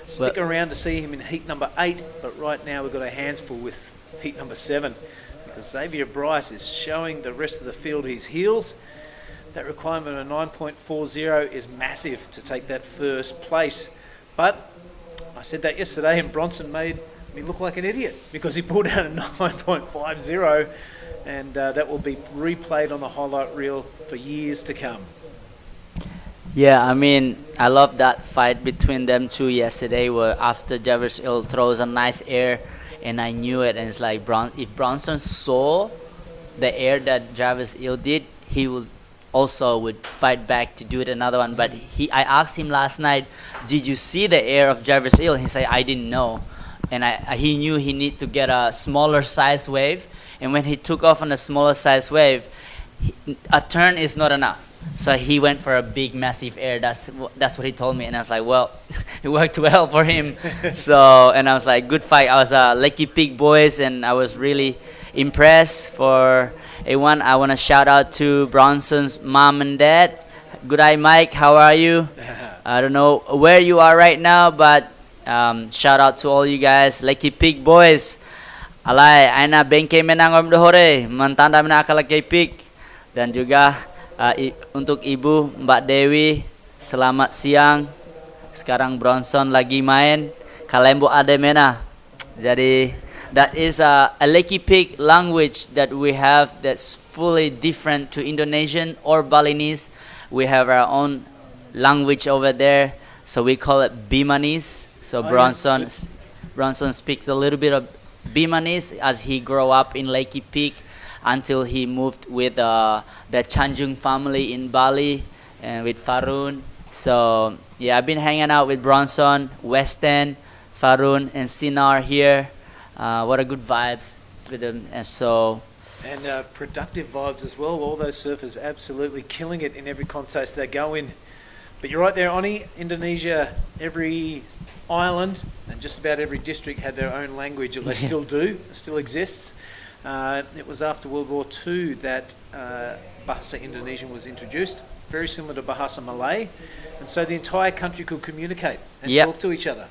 stick around to see him in heat number 8, but right now we've got our hands full with heat number 7, because Xavier Bryce is showing the rest of the field his heels. That requirement of 9.40 is massive to take that first place. But I said that yesterday, and Bronson made me look like an idiot because he pulled out a 9.50, and that will be replayed on the highlight reel for years to come. Yeah, I mean, I love that fight between them two yesterday, where after Jarvis Earl throws a nice air, and I knew it, and it's like if Bronson saw the air that Jarvis Earl did, he would fight back to do it another one. But I asked him last night, did you see the air of Jarvis Earl? He said, I didn't know. And he knew he need to get a smaller size wave. And when he took off on a smaller size wave, a turn is not enough. So he went for a big, massive air. That's what he told me. And I was like, well, it worked well for him. And I was like, good fight. I was Lucky Pig boys, and I was really impressed. For A1, I want to shout out to Bronson's mom and dad. Good day, Mike. How are you? I don't know where you are right now, but shout out to all you guys. Lucky Pig boys. Alay, aina bengke menangom dohore. Mantanda mena Lucky Pig. Dan juga untuk Ibu Mbak Dewi, selamat siang. Sekarang Bronson lagi main. Kalembo ademena. Jadi that is a Lucky Pig language that we have that's fully different to Indonesian or Balinese. We have our own language over there, so we call it Bimanese. So Bronson speaks a little bit of Bimanese as he grew up in Lucky Pig until he moved with the Tanjung family in Bali and with Farun. So yeah, I've been hanging out with Bronson, Weston, Farun, and Sinar here. What a good vibes with them, and productive vibes as well. All those surfers absolutely killing it in every contest they go in. But you're right there, Oni. Indonesia, every island and just about every district had their own language, or they still do. It still exists. It was after World War II that Bahasa Indonesian was introduced, very similar to Bahasa Malay, and so the entire country could communicate and talk to each other.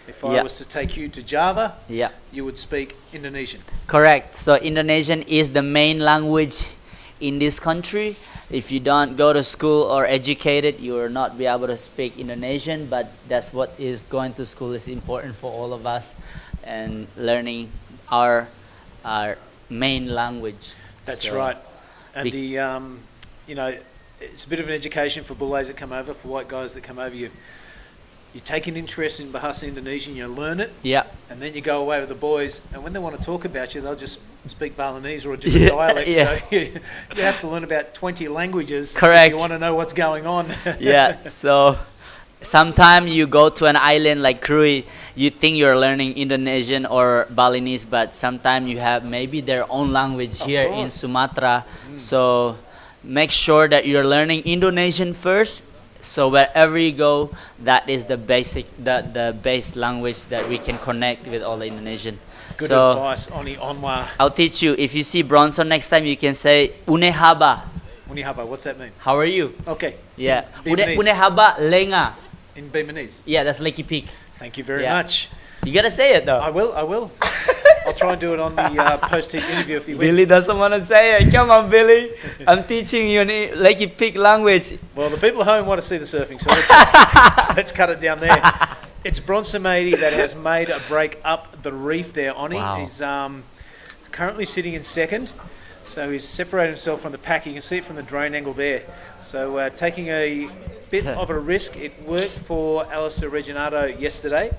If I was to take you to Java, you would speak Indonesian. Correct. So Indonesian is the main language in this country. If you don't go to school or educated, you will not be able to speak Indonesian, but that's what is going to school is important for all of us, and learning our main language. That's right. And it's a bit of an education for bullays that come over, for white guys that come over. You take an interest in Bahasa Indonesian, you learn it, and then you go away with the boys, and when they want to talk about you, they'll just speak Balinese or a different dialect. So you have to learn about 20 languages if you want to know what's going on. So sometimes you go to an island like Krui, you think you're learning Indonesian or Balinese, but sometimes you have maybe their own language here in Sumatra. So make sure that you're learning Indonesian first. So wherever you go, that is the base language that we can connect with all the Indonesian. Good advice, Oni Onwa. I'll teach you. If you see Bronson next time, you can say Unehaba. Unehaba, what's that mean? How are you? Okay. Yeah. Unehaba lenga. In Bemanese? Yeah, that's Lucky Pig. Thank you very much. You gotta say it though. I will. try and do it on the post-heat interview if he wins. Billy doesn't want to say it. Come on, Billy. I'm teaching you Lakey Peak language. Well, the people at home want to see the surfing, so let's cut it down there. It's Bronson Matey that has made a break up the reef there, Oni. Wow. He's currently sitting in second, so he's separated himself from the pack. You can see it from the drone angle there. So taking a bit of a risk. It worked for Alistair Reginato yesterday.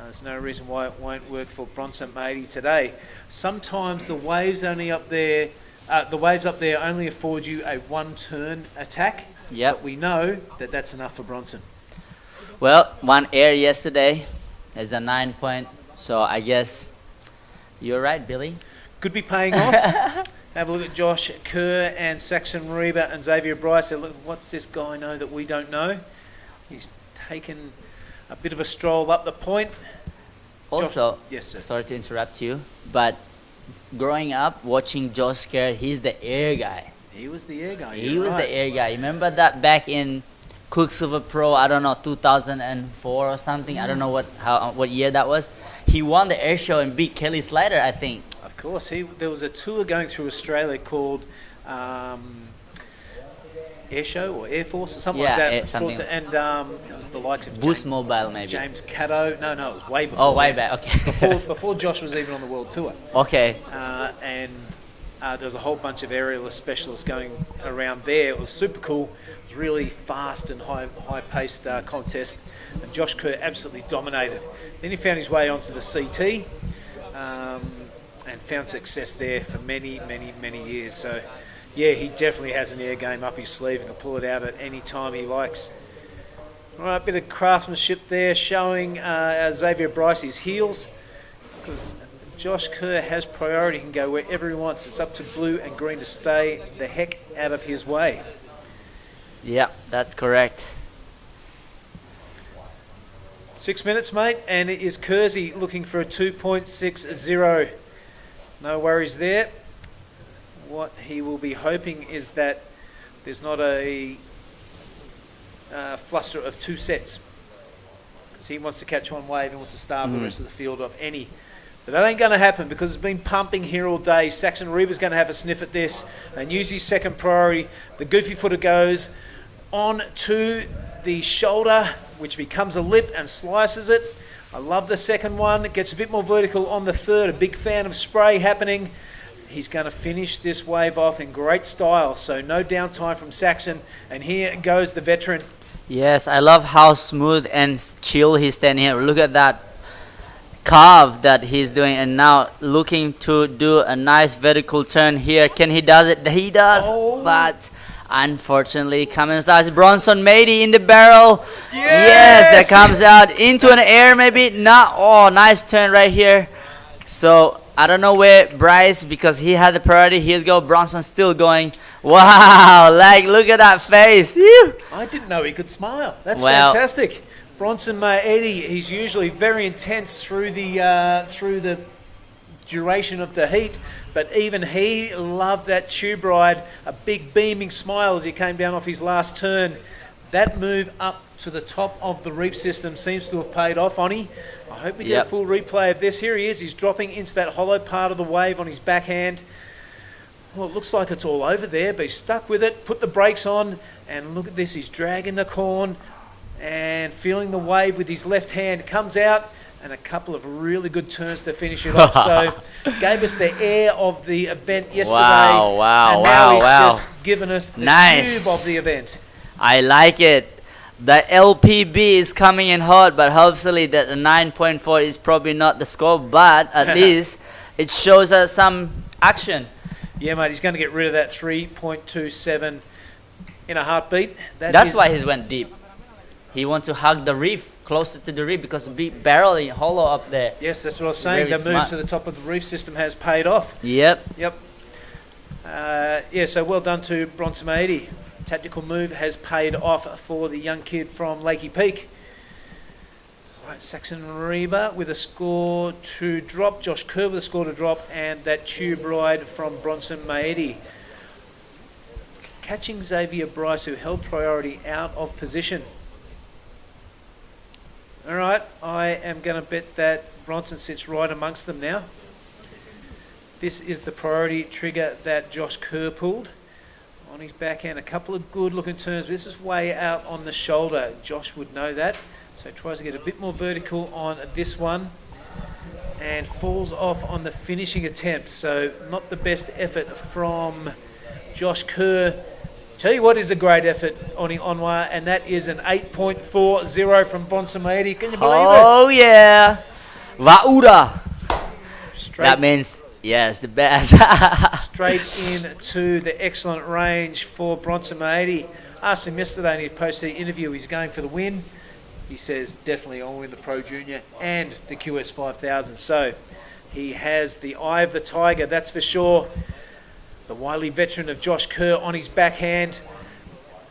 There's no reason why it won't work for Bronson Matey today. Sometimes the waves only up there, only afford you a one-turn attack. Yep. But we know that that's enough for Bronson. Well, one air yesterday is a 9 point, so I guess you're right, Billy. Could be paying off. Have a look at Josh Kerr and Saxon Reba and Xavier Bryce. Say, look, what's this guy know that we don't know? He's taken a bit of a stroll up the point. Also, yes, sir. Sorry to interrupt you, but growing up watching Josh Kerr, he's the air guy. He was the air guy. He was the air guy. Remember that back in Quicksilver Pro, I don't know, 2004 or something. I don't know what year that was. He won the air show and beat Kelly Slater, I think. Of course, there was a tour going through Australia called Air Show or Air Force or something like that. Something. And it was the likes of Boost Mobile, maybe. James Caddo. No, it was way before. Oh, way back. Okay. before Josh was even on the world tour. Okay. And there was a whole bunch of aerialist specialists going around there. It was super cool. It was really fast and high-paced contest. And Josh Kerr absolutely dominated. Then he found his way onto the CT and found success there for many, many, many years. So, yeah, he definitely has an air game up his sleeve and can pull it out at any time he likes. All right, bit of craftsmanship there showing Xavier Bryce his heels, because Josh Kerr has priority, can go wherever he wants. It's up to blue and green to stay the heck out of his way. Yeah, that's correct. 6 minutes, mate, and it is Kersey looking for a 2.60. No worries there. What he will be hoping is that there's not a fluster of two sets, because he wants to catch one wave and wants to starve the rest of the field of any. But that ain't going to happen because it's been pumping here all day. Saxon Reba's going to have a sniff at this and use his second priority. The goofy footer goes on to the shoulder, which becomes a lip and slices it. I love the second one. It gets a bit more vertical on the third. A big fan of spray happening. He's going to finish this wave off in great style. So no downtime from Saxon. And here goes the veteran. Yes, I love how smooth and chill he's standing here. Look at that carve that he's doing, and now looking to do a nice vertical turn here. Can he does it? He does, but unfortunately Cummins does. Bronson Matey in the barrel. Yes, that comes out into an air, maybe not. Oh, nice turn right here. So I don't know where Bryce, because he had the priority. Here's go Bronson still going. Wow, like look at that face. Ew. I didn't know he could smile. That's fantastic. Bronson Matey, he's usually very intense through the duration of the heat, but even he loved that tube ride. A big beaming smile as he came down off his last turn. That move up to the top of the reef system seems to have paid off, Oni. I hope we get a full replay of this. Here he is. He's dropping into that hollow part of the wave on his backhand. Well, it looks like it's all over there, but he's stuck with it. Put the brakes on, and look at this. He's dragging the corn and feeling the wave with his left hand. Comes out, and a couple of really good turns to finish it off. So gave us the air of the event yesterday. And now he's just given us the tube of the event. I like it. The LPB is coming in hot, but hopefully that 9.4 is probably not the score, but at least it shows us some action. Yeah, mate, he's going to get rid of that 3.27 in a heartbeat. That's why he went deep. He wants to hug the reef, closer to the reef, because the big barrel in hollow up there. Yes, that's what I was saying. The move to the top of the reef system has paid off. Yep. Yeah, so well done to Bronson Matey. Tactical move has paid off for the young kid from Lakey Peak. All right, Saxon Reba with a score to drop. Josh Kerr with a score to drop. And that tube ride from Bronson Matey. Catching Xavier Bryce, who held priority out of position. All right, I am going to bet that Bronson sits right amongst them now. This is the priority trigger that Josh Kerr pulled on his backhand. A couple of good looking turns. This is way out on the shoulder. Josh would know that. So he tries to get a bit more vertical on this one and falls off on the finishing attempt. So not the best effort from Josh Kerr. Tell you what is a great effort on Onwa, and that is an 8.40 from Bonsamedi. Can you believe it? Oh yeah, Vaura. Straight. That means yes, the best. Straight into the excellent range for Bronson Maedy. Asked him yesterday in his post-season interview, he's going for the win. He says, definitely I'll win the Pro Junior and the QS 5000. So he has the eye of the tiger, that's for sure. The wily veteran of Josh Kerr on his backhand.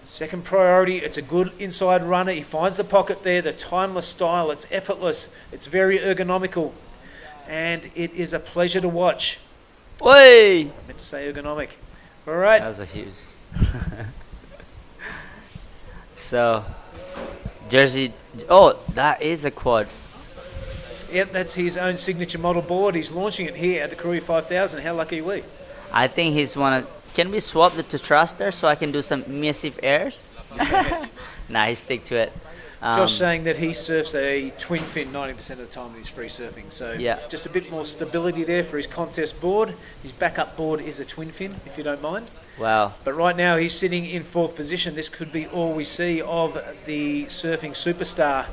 Second priority, it's a good inside runner. He finds the pocket there, the timeless style. It's effortless. It's very ergonomical. And it is a pleasure to watch. Oi! I meant to say ergonomic. All right. That was a huge. So, Jersey. Oh, that is a quad. Yep, that's his own signature model board. He's launching it here at the Krui 5000. How lucky are we? I think he's wanna. Can we swap the to thruster so I can do some massive airs? Nah, he stick to it. Josh saying that he surfs a twin fin 90% of the time when he's free surfing. So yeah, just a bit more stability there for his contest board. His backup board is a twin fin, if you don't mind. Wow. But right now he's sitting in 4th position. This could be all we see of the surfing superstar.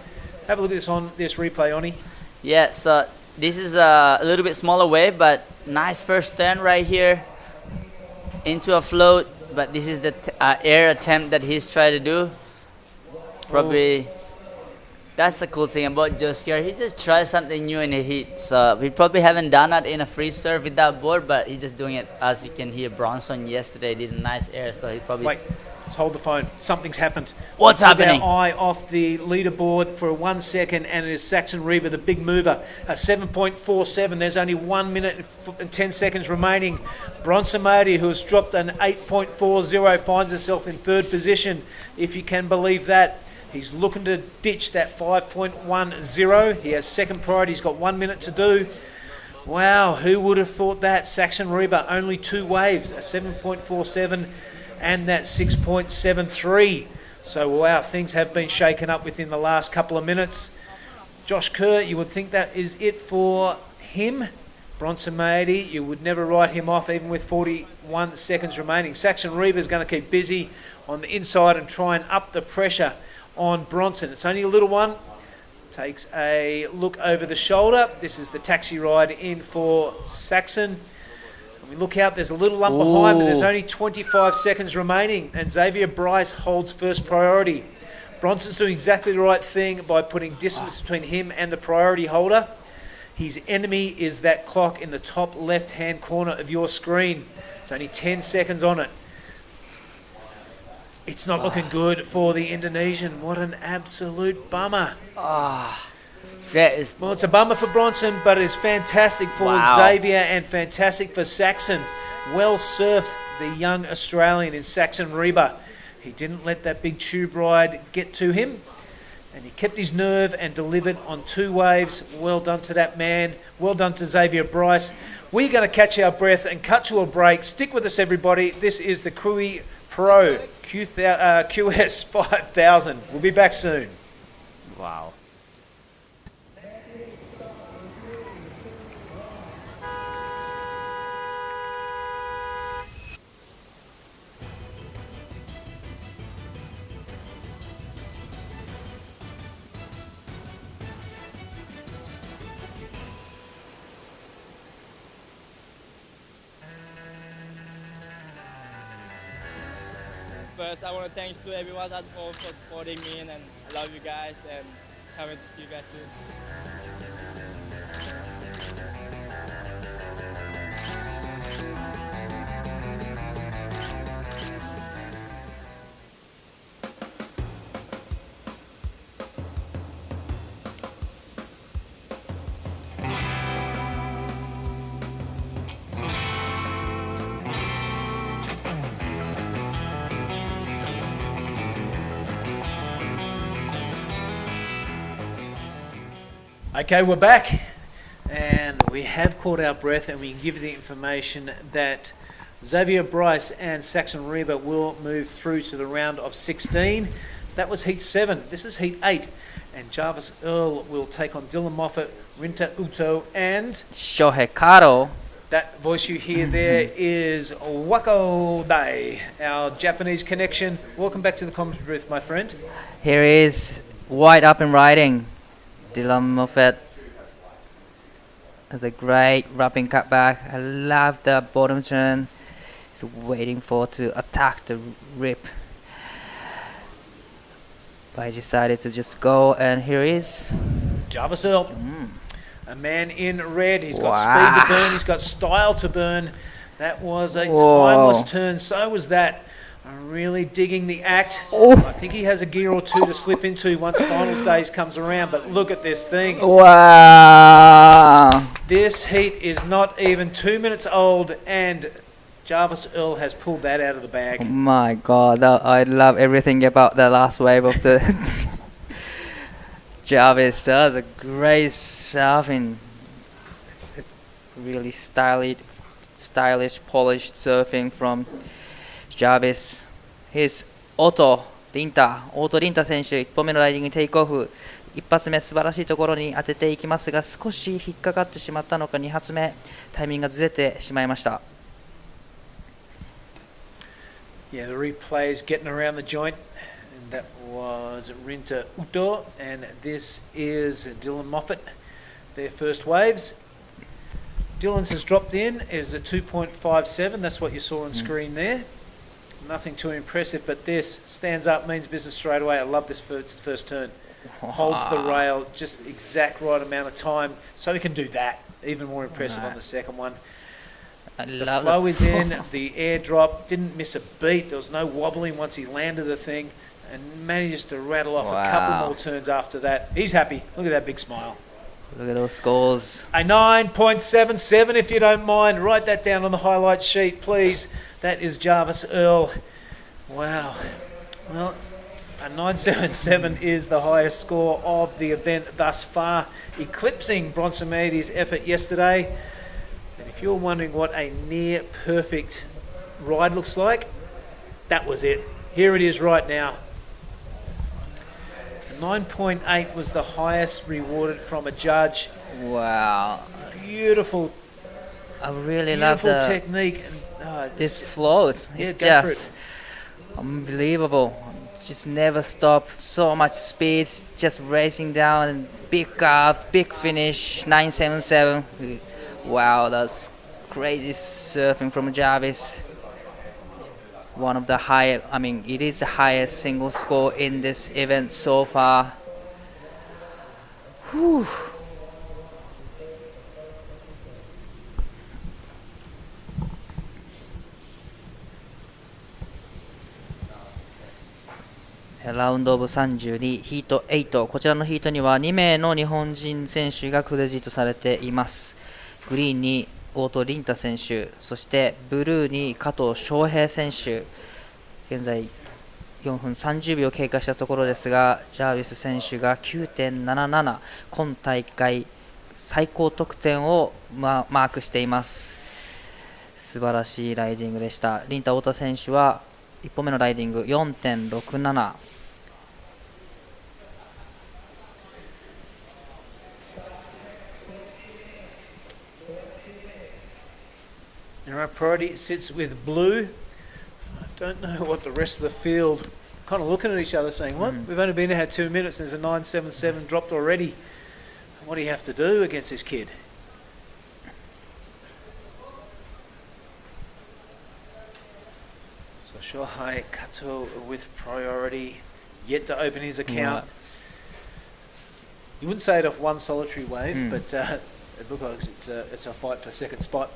Have a look at this on this replay, Oni. Yeah, so this is a little bit smaller wave, but nice first turn right here into a float. But this is the air attempt that he's trying to do. Probably that's the cool thing about Josh Kerr. He just tries something new in the heat. So we probably haven't done that in a free surf with that board, but he's just doing it. As you can hear, Bronson yesterday did a nice air, so he probably. Wait, let's hold the phone. Something's happened. What's happening? Our eye off the leaderboard for 1 second, and it is Saxon Reba, the big mover. A 7.47. There's only 1 minute and 10 seconds remaining. Bronson Maedy, who has dropped an 8.40, finds herself in 3rd position, if you can believe that. He's looking to ditch that 5.10. He has second priority. He's got 1 minute to do. Wow, who would have thought that? Saxon Reba, only 2 waves, a 7.47 and that 6.73. So, wow, things have been shaken up within the last couple of minutes. Josh Kerr, you would think that is it for him. Bronson Maedy, you would never write him off even with 41 seconds remaining. Saxon Reba is going to keep busy on the inside and try and up the pressure on Bronson. It's only a little one. Takes a look over the shoulder. This is the taxi ride in for Saxon. And we look out, there's a little lump behind, but there's only 25 seconds remaining, and Xavier Bryce holds first priority. Bronson's doing exactly the right thing by putting distance between him and the priority holder. His enemy is that clock in the top left-hand corner of your screen. It's only 10 seconds on it. It's not looking good for the Indonesian. What an absolute bummer. That is. Well, it's a bummer for Bronson, but it is fantastic for Xavier and fantastic for Saxon. Well surfed, the young Australian in Saxon Reba. He didn't let that big tube ride get to him, and he kept his nerve and delivered on 2 waves. Well done to that man. Well done to Xavier Bryce. We're going to catch our breath and cut to a break. Stick with us, everybody. This is the Krui Pro QS 5000. We'll be back soon. Wow. First, I want to thanks to everyone at home for supporting me, and I love you guys, and can't wait to see you guys soon. Okay, we're back, and we we have caught our breath, and we can give you the information that Xavier Bryce and Saxon Reba will move through to the round of 16. That was Heat 7. This is Heat 8. And Jarvis Earl will take on Dylan Moffat, Rinta Uto, and Shohei Karo. that voice you hear there is Wako Dai, our Japanese connection. Welcome back to the commentary booth, my friend. Here is White Up and Riding. Dylan Moffat. The great wrapping cutback. I love the bottom turn. He's waiting to attack the rip. But I decided to just go, and here is Jarvis Earl. A man in red. He's got speed to burn. He's got style to burn. That was a timeless turn. So was that. I'm really digging the act. I think he has a gear or two to slip into once finals days comes around. But look at this thing. Wow. This heat is not even 2 minutes old, and Jarvis Earl has pulled that out of the bag. Oh my God, I love everything about the last wave of the Jarvis. That was a great surfing. Really stylish, polished surfing from Jarvis. His オートリンタ選手、1本目のライディングテイクオフ。一発目素晴らしいところに当てていきますが、少し引っかかってしまったのか、2発目タイミングがずれてしまいました。Yeah, the replay is getting around the joint, and that was Rinta Uto, and this is Dylan Moffat, their first waves. Dylan's has dropped in, is a 2.57, that's what you saw on screen there. Nothing too impressive, but this stands up, means business straight away. I love this first turn. Holds the rail, just exact right amount of time, so he can do that. Even more impressive on the second one. The flow is in, the airdrop, didn't miss a beat. There was no wobbling once he landed the thing, and manages to rattle off a couple more turns after that. He's happy. Look at that big smile. Look at those scores. A 9.77 if you don't mind. Write that down on the highlight sheet, please. That is Jarvis Earl. Wow. Well, a 9.77 is the highest score of the event thus far, eclipsing Bronson Meady's effort yesterday. If you're wondering what a near perfect ride looks like, that was it. Here it is right now. 9.8 was the highest rewarded from a judge. Wow. Beautiful. I really love the technique. And, this float. It's just unbelievable. Just never stop. So much speed. Just racing down and big curves, big finish. 9.77. Wow, that's crazy surfing from Jarvis. One of the highest, it is the highest single score in this event so far. Whew.ラウンドオブ32ヒート8、こちらのヒートには2名の日本人選手がクレジットされています。グリーンに大戸凛太選手、そしてブルーに加藤翔平選手。現在4分30秒経過したところですが、ジャービス選手が 9.77、今大会最高得点をマークしています。素晴らしいライディングでした。凛太太田選手は1本目のライディング 4.67。Our priority sits with blue. I don't know what the rest of the field, kind of looking at each other saying, what? We've only been here 2 minutes and there's a 9.77 dropped already. What do you have to do against this kid? So Shohei Kato with priority, yet to open his account. You wouldn't say it off one solitary wave, but it looks like it's a fight for second spot.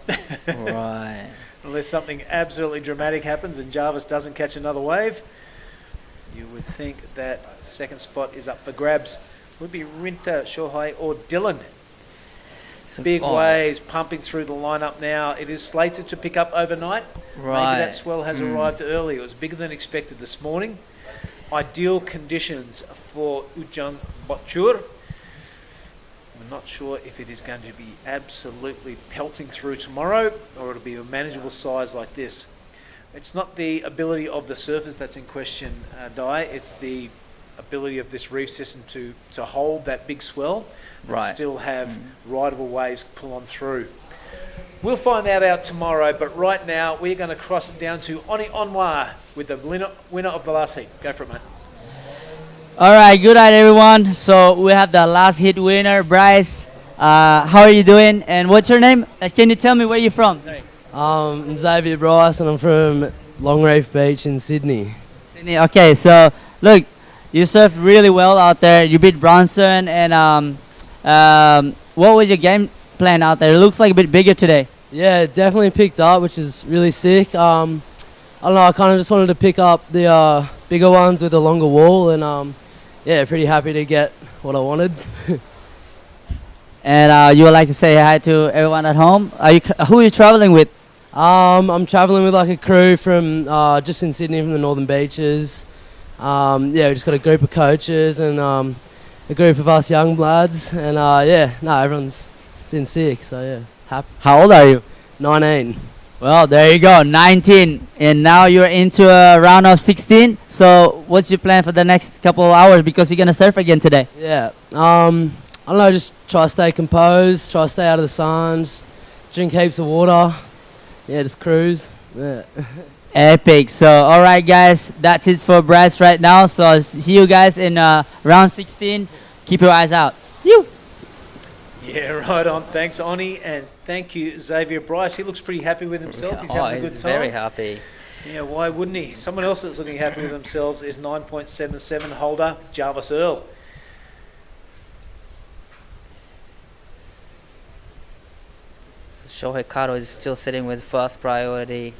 Right. Unless something absolutely dramatic happens and Jarvis doesn't catch another wave, you would think that second spot is up for grabs. It would be Rinta, Shohei or Dylan. Big waves pumping through the lineup now. It is slated to pick up overnight. Right. Maybe that swell has arrived early. It was bigger than expected this morning. Ideal conditions for Ujung Botchur. I'm not sure if it is going to be absolutely pelting through tomorrow or it'll be a manageable size like this. It's not the ability of the surfers that's in question, Di. It's the ability of this reef system to hold that big swell and still have rideable waves pull on through. We'll find that out tomorrow, but right now we're going to cross it down to Oni Onwa with the winner of the last heat. Go for it, mate. All right, good night, everyone. So we have the last heat winner, Bryce. How are you doing? And what's your name? Can you tell me where you're from? Sorry. I'm Xavier Bryce, and I'm from Longreef Beach in Sydney. Sydney. Okay, so look, you surfed really well out there. You beat Bronson, and what was your game plan out there? It looks like a bit bigger today. Yeah, it definitely picked up, which is really sick. I don't know, I kind of just wanted to pick up the bigger ones with a longer wall, and yeah, pretty happy to get what I wanted. And you would like to say hi to everyone at home? Who are you traveling with? I'm traveling with like a crew from just in Sydney from the Northern Beaches. Yeah, we just got a group of coaches and a group of us young lads, and yeah, no, everyone's been sick, so yeah, happy. How old are you? 19. Well, there you go, 19, and now you're into a round of 16. So what's your plan for the next couple of hours, because you're gonna surf again today? Yeah, I don't know, just try to stay composed, try to stay out of the sun, just drink heaps of water, yeah, just cruise. Yeah. Epic. So all right, guys, that's it for Bryce right now. So I'll see you guys in round 16. Keep your eyes out. You. Yeah, right on. Thanks, Oni, and thank you, Xavier Bryce. He looks pretty happy with himself. He's having a good time. He's very happy. Yeah, why wouldn't he? Someone else that's looking happy with themselves is 9.77 holder Jarvis Earl. So Shohei Karo is still sitting with first priority,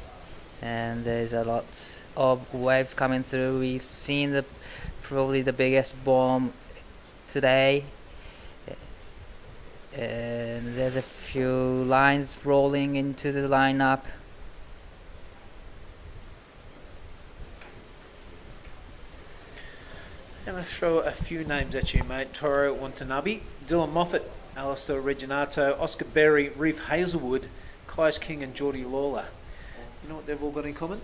and there's a lot of waves coming through. We've seen probably the biggest bomb today. And there's a few lines rolling into the lineup. I'm going to throw a few names at you, mate. Toro Watanabe, Dylan Moffat, Alistair Reginato, Oscar Berry, Reef Hazelwood, Kais King and Geordie Lawler. You know what they've all got in common?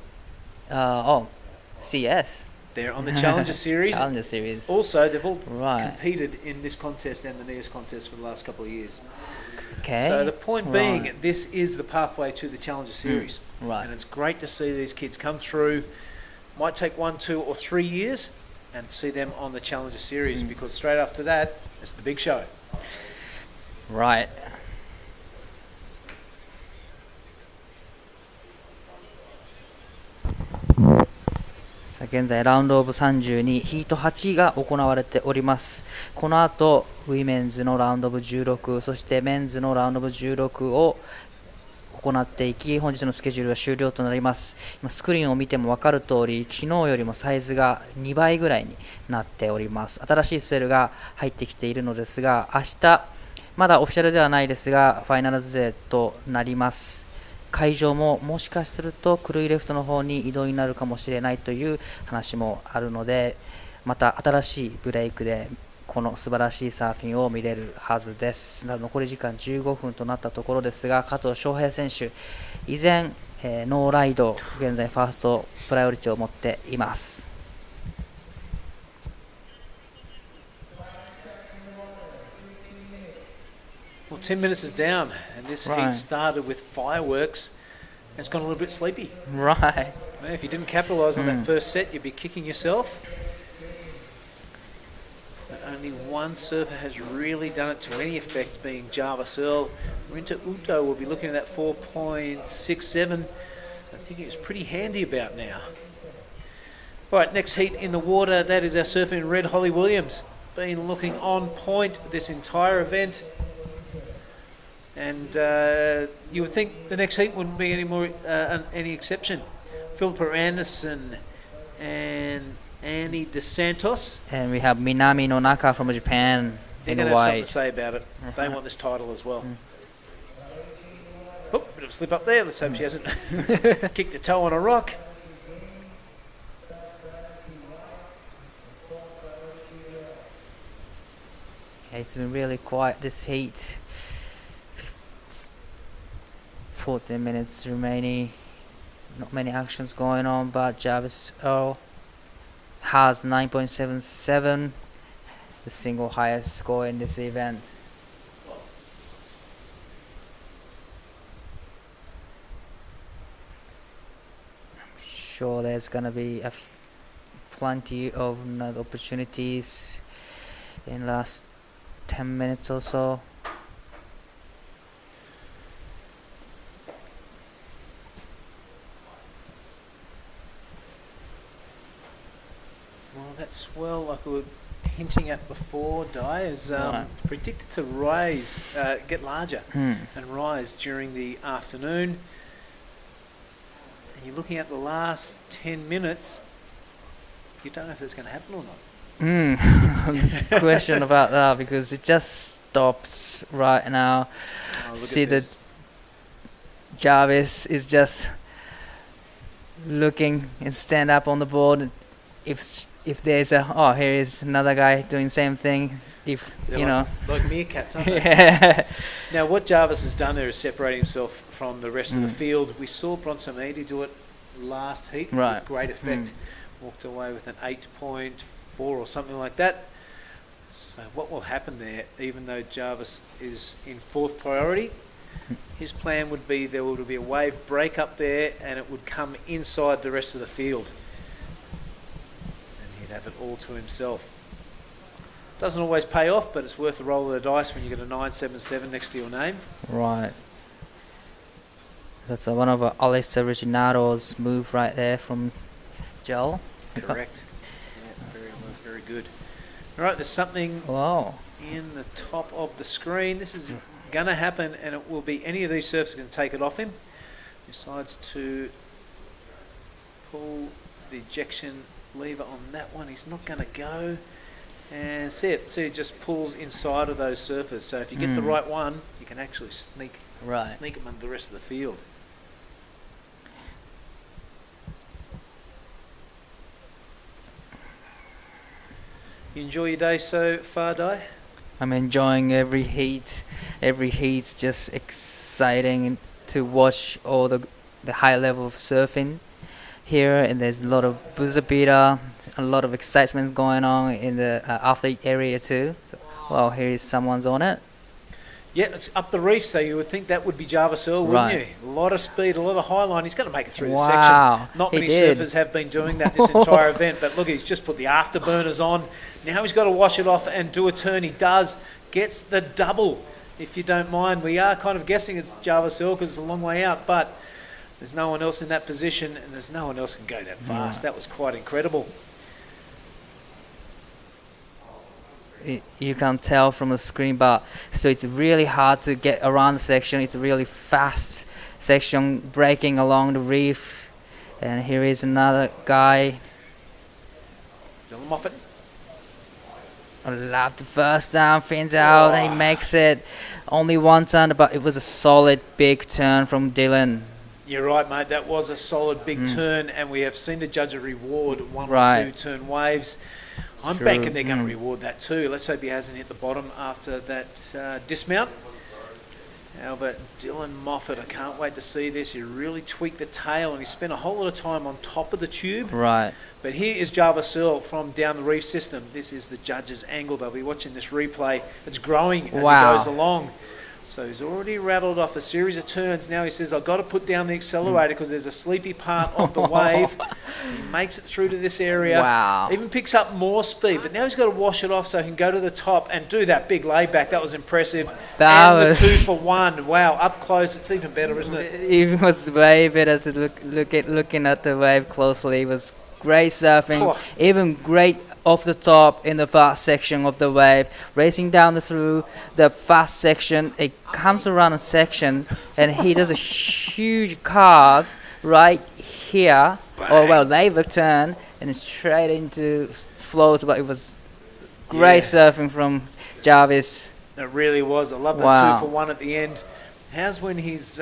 CS. They're on the Challenger Series. Challenger Series. Also, they've all competed in this contest and the NEAS contest for the last couple of years. Okay. So the point being, this is the pathway to the Challenger Series. Right. And it's great to see these kids come through. Might take 1, 2 or 3 years and see them on the Challenger Series, because straight after that, it's the big show. Right.さあ現在ラウンドオブ32ヒート8が行われております。この後ウィメンズのラウンドオブ16、そしてメンズのラウンドオブ16を行っていき、本日のスケジュールは終了となります。今スクリーンを見ても分かる通り、昨日よりもサイズが2倍ぐらいになっております。新しいスペルが入ってきているのですが、明日まだオフィシャルではないですがファイナルズ勢となります。会場ももしかするとクルイレフトの方に移動になるかもしれないという話もあるので、また新しいブレイクでこの素晴らしいサーフィンを見れるはずです。残り時間15分となったところですが、加藤翔平選手依然、ノーライド、現在ファーストプライオリティを持っています。Well, 10 minutes is down, and this heat started with fireworks, and it's gone a little bit sleepy. Right. Man, if you didn't capitalise on that first set, you'd be kicking yourself. But only one surfer has really done it to any effect, being Jarvis Earl. Rinta Uto will be looking at that 4.67. I think it's pretty handy about now. All right, next heat in the water, that is our surfer in red, Holly Williams. Been looking on point this entire event. And you would think the next heat wouldn't be any exception. Philippa Anderson and Annie DeSantos. And we have Minami Nonaka from Japan. They're going to have something to say about it. They want this title as well. Oh, bit of a slip up there. Let's hope she hasn't kicked a toe on a rock. it's been really quiet this heat. 14 minutes remaining. Not many actions going on, but Jarvis Earl has 9.77, the single highest score in this event. I'm sure there's gonna be plenty of another opportunities in last 10 minutes or so. Well, that swell, like we were hinting at before, Di, is Right. predicted to get larger and rise during the afternoon. And you're looking at the last 10 minutes, you don't know if that's going to happen or not. Question about that, because it just stops right now. Oh, look See at that this. Jarvis is just looking and stand up on the board. If there's here is another guy doing same thing. If They're like meerkats, aren't they? Yeah. Now, what Jarvis has done there is separating himself from the rest of the field. We saw Bronsomedi do it last heat with great effect. Walked away with an 8.4 or something like that. So what will happen there, even though Jarvis is in fourth priority, his plan would be there would be a wave break up there and it would come inside the rest of the field. And he'd have it all to himself. Doesn't always pay off, but it's worth a roll of the dice when you get a 977 next to your name. Right. That's one of Alex Reginato's move right there from Gel. Correct. Yeah, very good. All right, there's something in the top of the screen. This is going to happen, and it will be any of these surfers can take it off him. Decides to pull the ejection lever on that one. He's not going to go. And see it just pulls inside of those surfers. So if you get the right one, you can actually sneak them under the rest of the field. You enjoy your day so far, Di? I'm enjoying every heat. Every heat's just exciting to watch all the high level of surfing here, and there's a lot of buzzer beater, a lot of excitement going on in the athlete area too. So, well, here is someone's on it. Yeah, it's up the reef, so you would think that would be Jarvis Earl, wouldn't you? A lot of speed, a lot of high line. He's going to make it through the section. Not many surfers have been doing that this entire event, but look, he's just put the afterburners on. Now he's got to wash it off and do a turn. He does, gets the double, if you don't mind. We are kind of guessing it's Jarvis Earl because it's a long way out, but there's no one else in that position, and there's no one else can go that fast. That was quite incredible. You can tell from the screen, but so it's really hard to get around the section. It's a really fast section breaking along the reef. And here is another guy. Dylan Moffat. I love the first down, fins out, and he makes it. Only one turn, but it was a solid big turn from Dylan. You're right, mate. That was a solid big turn, and we have seen the judge reward one or two turn waves. I'm banking they're going to reward that too. Let's hope he hasn't hit the bottom after that dismount. However, Dylan Moffat, I can't wait to see this. He really tweaked the tail, and he spent a whole lot of time on top of the tube. Right. But here is Jarvis Earl from down the reef system. This is the judge's angle. They'll be watching this replay. It's growing as he goes along. So he's already rattled off a series of turns. Now he says, I've got to put down the accelerator because there's a sleepy part of the wave. He makes it through to this area. Wow. Even picks up more speed. But now he's got to wash it off so he can go to the top and do that big layback. That was impressive. And the 2 for 1. Wow, up close. It's even better, isn't it? It was way better to looking at the wave closely. It was great surfing. Even great off the top in the fast section of the wave, racing down through the fast section. It comes around a section, and he does a huge carve right here. They turn and straight into flows. But it was great surfing from Jarvis. It really was. I love that 2 for 1 at the end. How's when he's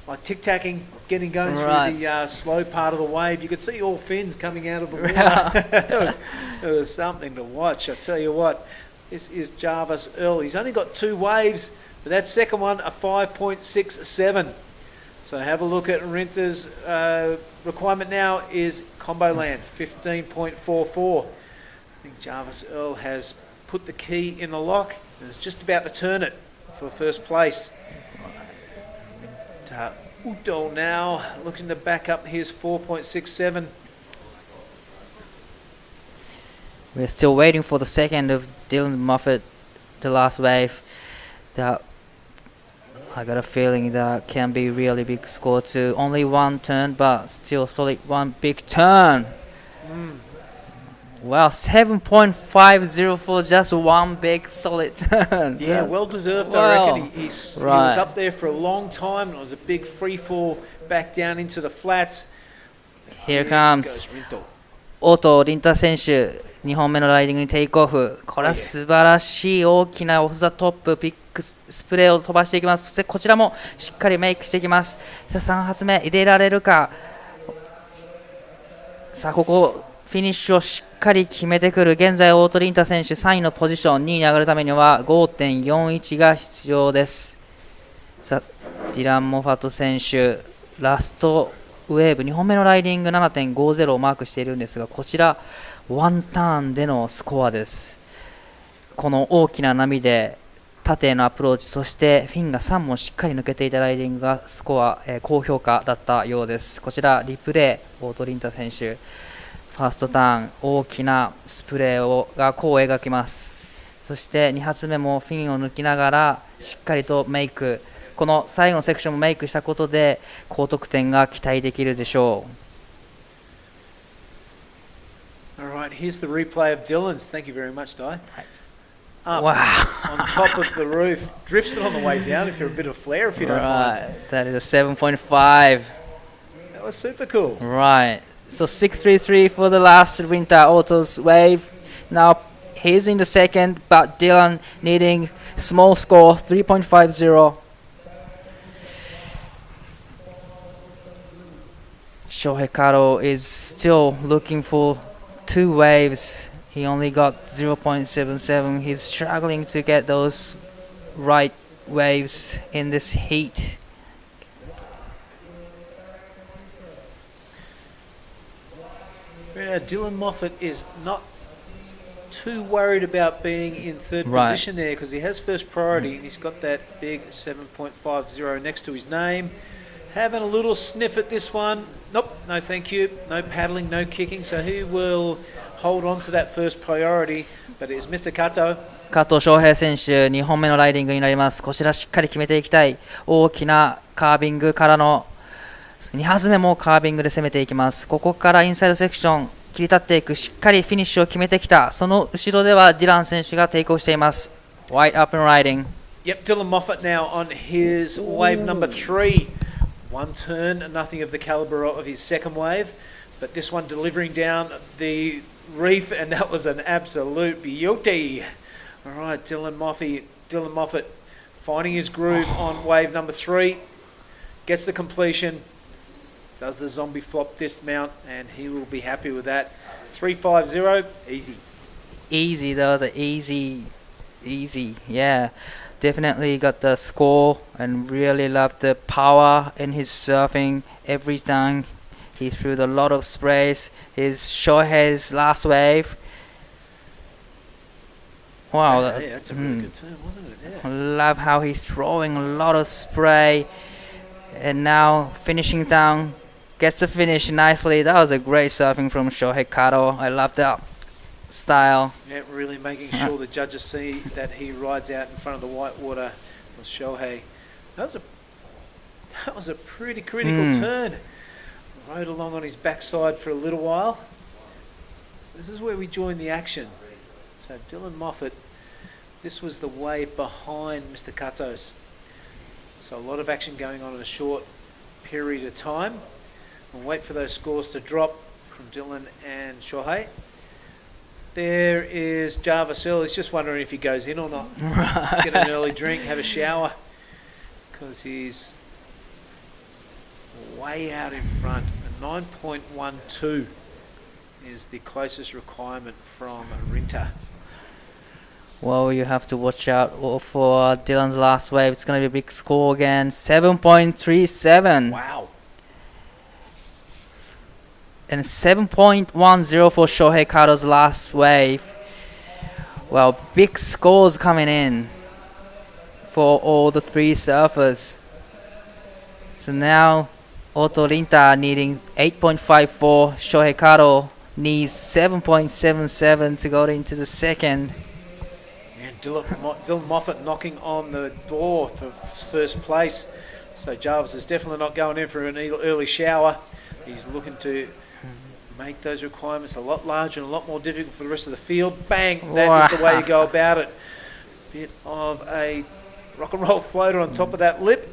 like tic-tacking, going through the slow part of the wave. You could see all fins coming out of the water. It was something to watch. I tell you what, This is Jarvis Earl. He's only got 2 waves, but that second one, a 5.67. So have a look at Rinta's requirement now is Combo Land, 15.44. I think Jarvis Earl has put the key in the lock and is just about to turn it for first place. Udo now looking to back up his 4.67. We're still waiting for the second of Dylan Moffat, the last wave. That I got a feeling that can be really big score too. Only one turn, but still solid one big turn. Wow, 7.50 for just one big solid turn. Yeah, well deserved, Wow. I reckon. He was up there for a long time, and it was a big free fall back down into the flats. Here comes 音凛太選手、2本目のライディングにテイクオフ。これは素晴らしい大きなオフザトップピックスプレーを飛ばしていきます。そしてこちらもしっかりメイクしていきます。さあ3発目入れられるか。さあここフィニッシュをしっかり決めてくる。現在オートリンタ選手3位のポジション、2位に上がるためには 5.41 が必要です。さあディラン・モファト選手ラストウェーブ2本目のライディング 7.50 をマークしているんですが、こちらワンターンでのスコアです。この大きな波で縦へのアプローチ、そしてフィンが3本しっかり抜けていたライディングがスコア、高評価だったようです。こちらリプレイ、オートリンタ選手ファーストターン大きなスプレーが弧を描きます。そして2発目もフィンを抜きながらしっかりとメイク、この最後のセクションもメイクしたことで高得点が期待できるでしょう。Alright, here's the replay of Dylan's. Thank you very much, Di. Up Wow. on top of the roof. Drifts it on the way down if you're a bit of flair, if you don't mind. That is a 7.5. That was super cool. Right. So 6.33 for the last winter autos wave. Now he's in the second, but Dylan needing small score 3.50. Shohei Kato is still looking for 2 waves. He only got 0.77. He's struggling to get those right waves in this heat. Dylan Moffat is not too worried about being in third Right. position there because he has first priority and he's got that big 7.50 next to his name. Having a little sniff at this one. Nope, no thank you. No paddling, no kicking. So he will hold on to that first priority. But it's Mr. Kato. 加藤翔平選手2本目のライディングになります。こちらしっかり決めていきたい。大きなカービングからの2発目もカービングで攻めていきます。ここからインサイドセクション切り立っていく、しっかりフィニッシュを決めてきた。その後ろではディラン選手がテイクオフしています。White up and riding. Yep, Dylan Moffat now on his wave number 3. One turn, nothing of the caliber of his second wave, but this one delivering down the reef, and that was an absolute beauty. All right, Dylan Moffat finding his groove on wave number 3, gets the completion, does the zombie flop dismount, and he will be happy with that. 3.50, easy. Easy, that was easy, yeah. Definitely got the score and really loved the power in his surfing. Every time he threw a lot of sprays. His Shohei's last wave. Wow, Yeah, that's a really good turn, wasn't it? Yeah. Love how he's throwing a lot of spray and now finishing down. Gets the finish nicely. That was a great surfing from Shohei Kato. I love that style. Yeah, really making sure the judges see that he rides out in front of the whitewater with Shohei. That was a pretty critical turn. Rode along on his backside for a little while. This is where we join the action. So Dylan Moffat, this was the wave behind Mr. Kato's. So a lot of action going on in a short period of time. We'll wait for those scores to drop from Dylan and Shohei. There is Jarvis Earl. He's just wondering if he goes in or not. Get an early drink, have a shower, because he's way out in front. A 9.12 is the closest requirement from Rinta. Well, you have to watch out for Dylan's last wave. It's going to be a big score again, 7.37. Wow. And 7.10 for Shohei Kato's last wave. Well, big scores coming in for all the three surfers. So now Otto Rinta needing 8.54. Shohei Kato needs 7.77 to go into the second. And Dylan Moffat knocking on the door for first place. So Jarvis is definitely not going in for an early shower. He's looking to make those requirements a lot larger and a lot more difficult for the rest of the field. Bang! That is the way you go about it. Bit of a rock and roll floater on top of that lip.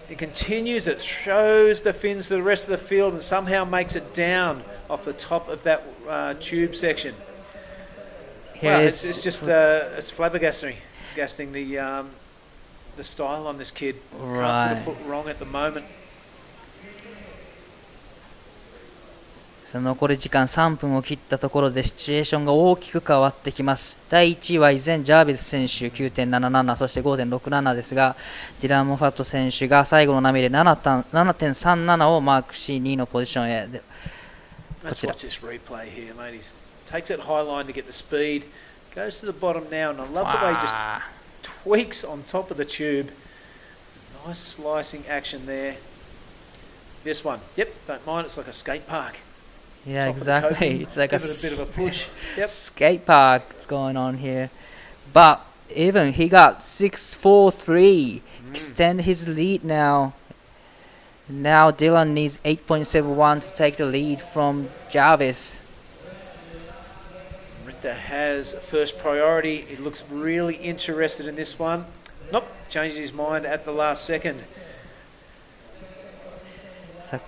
It continues, it shows the fins to the rest of the field and somehow makes it down off the top of that tube section. Wow, it's just it's flabbergasting the style on this kid. Right. Can't put a foot wrong at the moment. その残り時間3分を切ったところでシチュエーションが大きく変わってきます。第1位は依然ジャービス選手 9.77 そして 5.67 ですが、ディラン・モファット選手が最後の波で 7.37 をマークし2位のポジションへ。Let's watch this replay here, mate. He takes it high line to get the speed, goes to the bottom now, and I love the way he just tweaks on top of the tube. Nice slicing action there. This one, yep, don't mind, it's like a skate park. Yeah, exactly. It's like a bit of a push. Yep. Skate park that's going on here. But even he got 6.43. Extend his lead now. Now Dylan needs 8.71 to take the lead from Jarvis. Richter has first priority. He looks really interested in this one. Nope, changed his mind at the last second.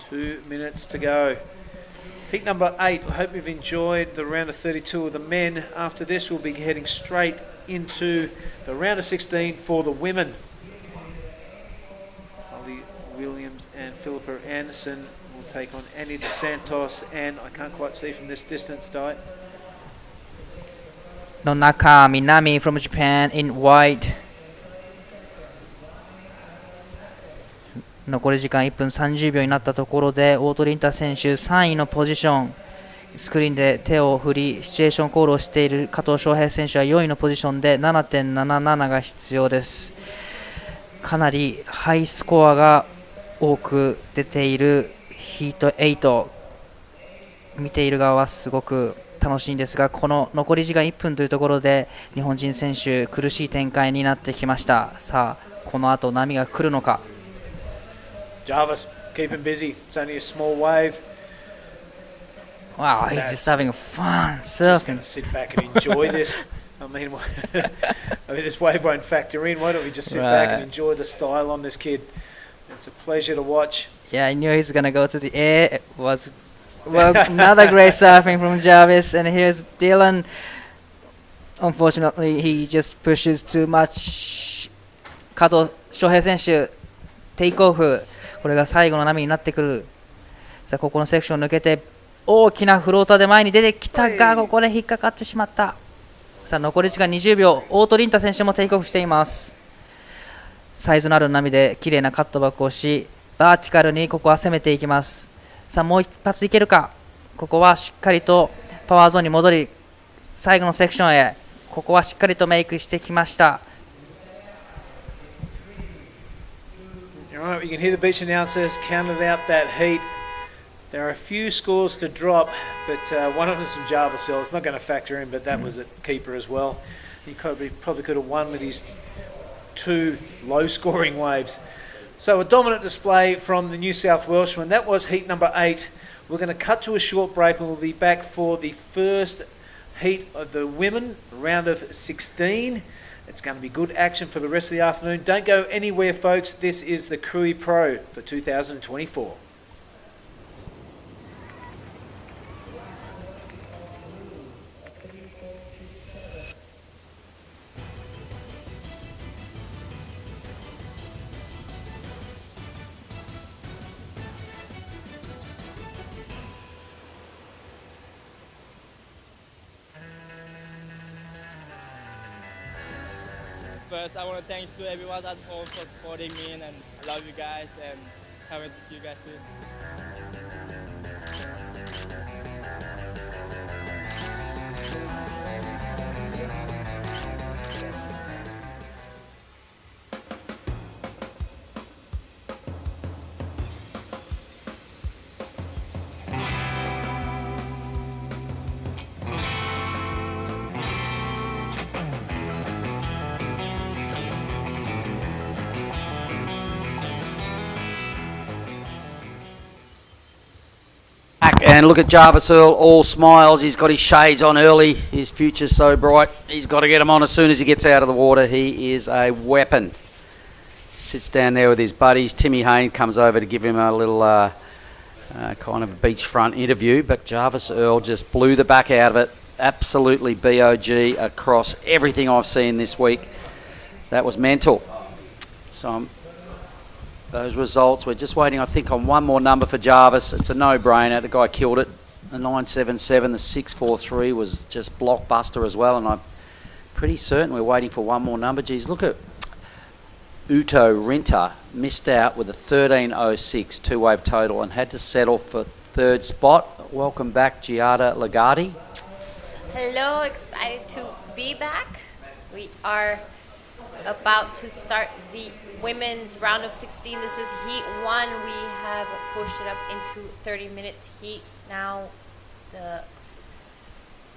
2 minutes to go. Heat number 8, I hope you've enjoyed the round of 32 of the men. After this, we'll be heading straight into the round of 16 for the women. Holly Williams and Philippa Anderson will take on Annie DeSantos, and I can't quite see from this distance, Di. Nonaka Minami from Japan in white. 残り時間1分30秒になったところでオートリンタ選手3位のポジション、スクリーンで手を振りシチュエーションコールをしている加藤翔平選手は4位のポジションで 7.77 が必要です。かなりハイスコアが多く出ているヒート8、見ている側はすごく楽しいんですが、この残り時間1分というところで日本人選手苦しい展開になってきました。さあこの後波が来るのか。Jarvis, keep him busy. It's only a small wave. Wow, he's just having fun surfing. Just going to sit back and enjoy this. I mean, this wave won't factor in. Why don't we just sit back and enjoy the style on this kid? It's a pleasure to watch. Yeah, I knew he's going to go to the air. It was another great surfing from Jarvis. And here's Dylan. Unfortunately, he just pushes too much. Kato Shohei 選手、テイクオフ。これが最後の波になってくる。さあここのセクションを抜けて大きなフローターで前に出てきたが、ここで引っかかってしまった。さあ残り時間20秒。オートリンタ選手もテイクオフしています。サイズのある波で綺麗なカットバックをし、バーティカルにここは攻めていきます。さあもう一発いけるか。ここはしっかりとパワーゾーンに戻り、最後のセクションへここはしっかりとメイクしてきました。All right, you can hear the beach announcers counted out that heat. There are a few scores to drop, but one of them's from WSL. It's not going to factor in, but that was a keeper as well. He probably could have won with his 2 low-scoring waves. So a dominant display from the New South Welshman. That was heat number 8. We're going to cut to a short break, and we'll be back for the first heat of the women, round of 16. It's going to be good action for the rest of the afternoon. Don't go anywhere, folks. This is the Krui Pro for 2024. first, I want to thanks to everyone at home for supporting me, and I love you guys, and can't wait to see you guys soon. And look at Jarvis Earl, all smiles. He's got his shades on early. His future's so bright. He's got to get them on as soon as he gets out of the water. He is a weapon. Sits down there with his buddies. Timmy Hayne comes over to give him a little kind of beachfront interview. But Jarvis Earl just blew the back out of it. Absolutely BOG across everything I've seen this week. That was mental. So those results, we're just waiting, I think, on one more number for Jarvis. It's a no-brainer. The guy killed it. The 977, the 643 was just blockbuster as well, and I'm pretty certain we're waiting for one more number. Geez, look at Uto Rinta, missed out with a 1306 two-wave total and had to settle for third spot. Welcome back, Giada Lagarde. Hello, excited to be back. We are about to start the women's round of 16. This is heat 1. We have pushed it up into 30 minutes heats. Now the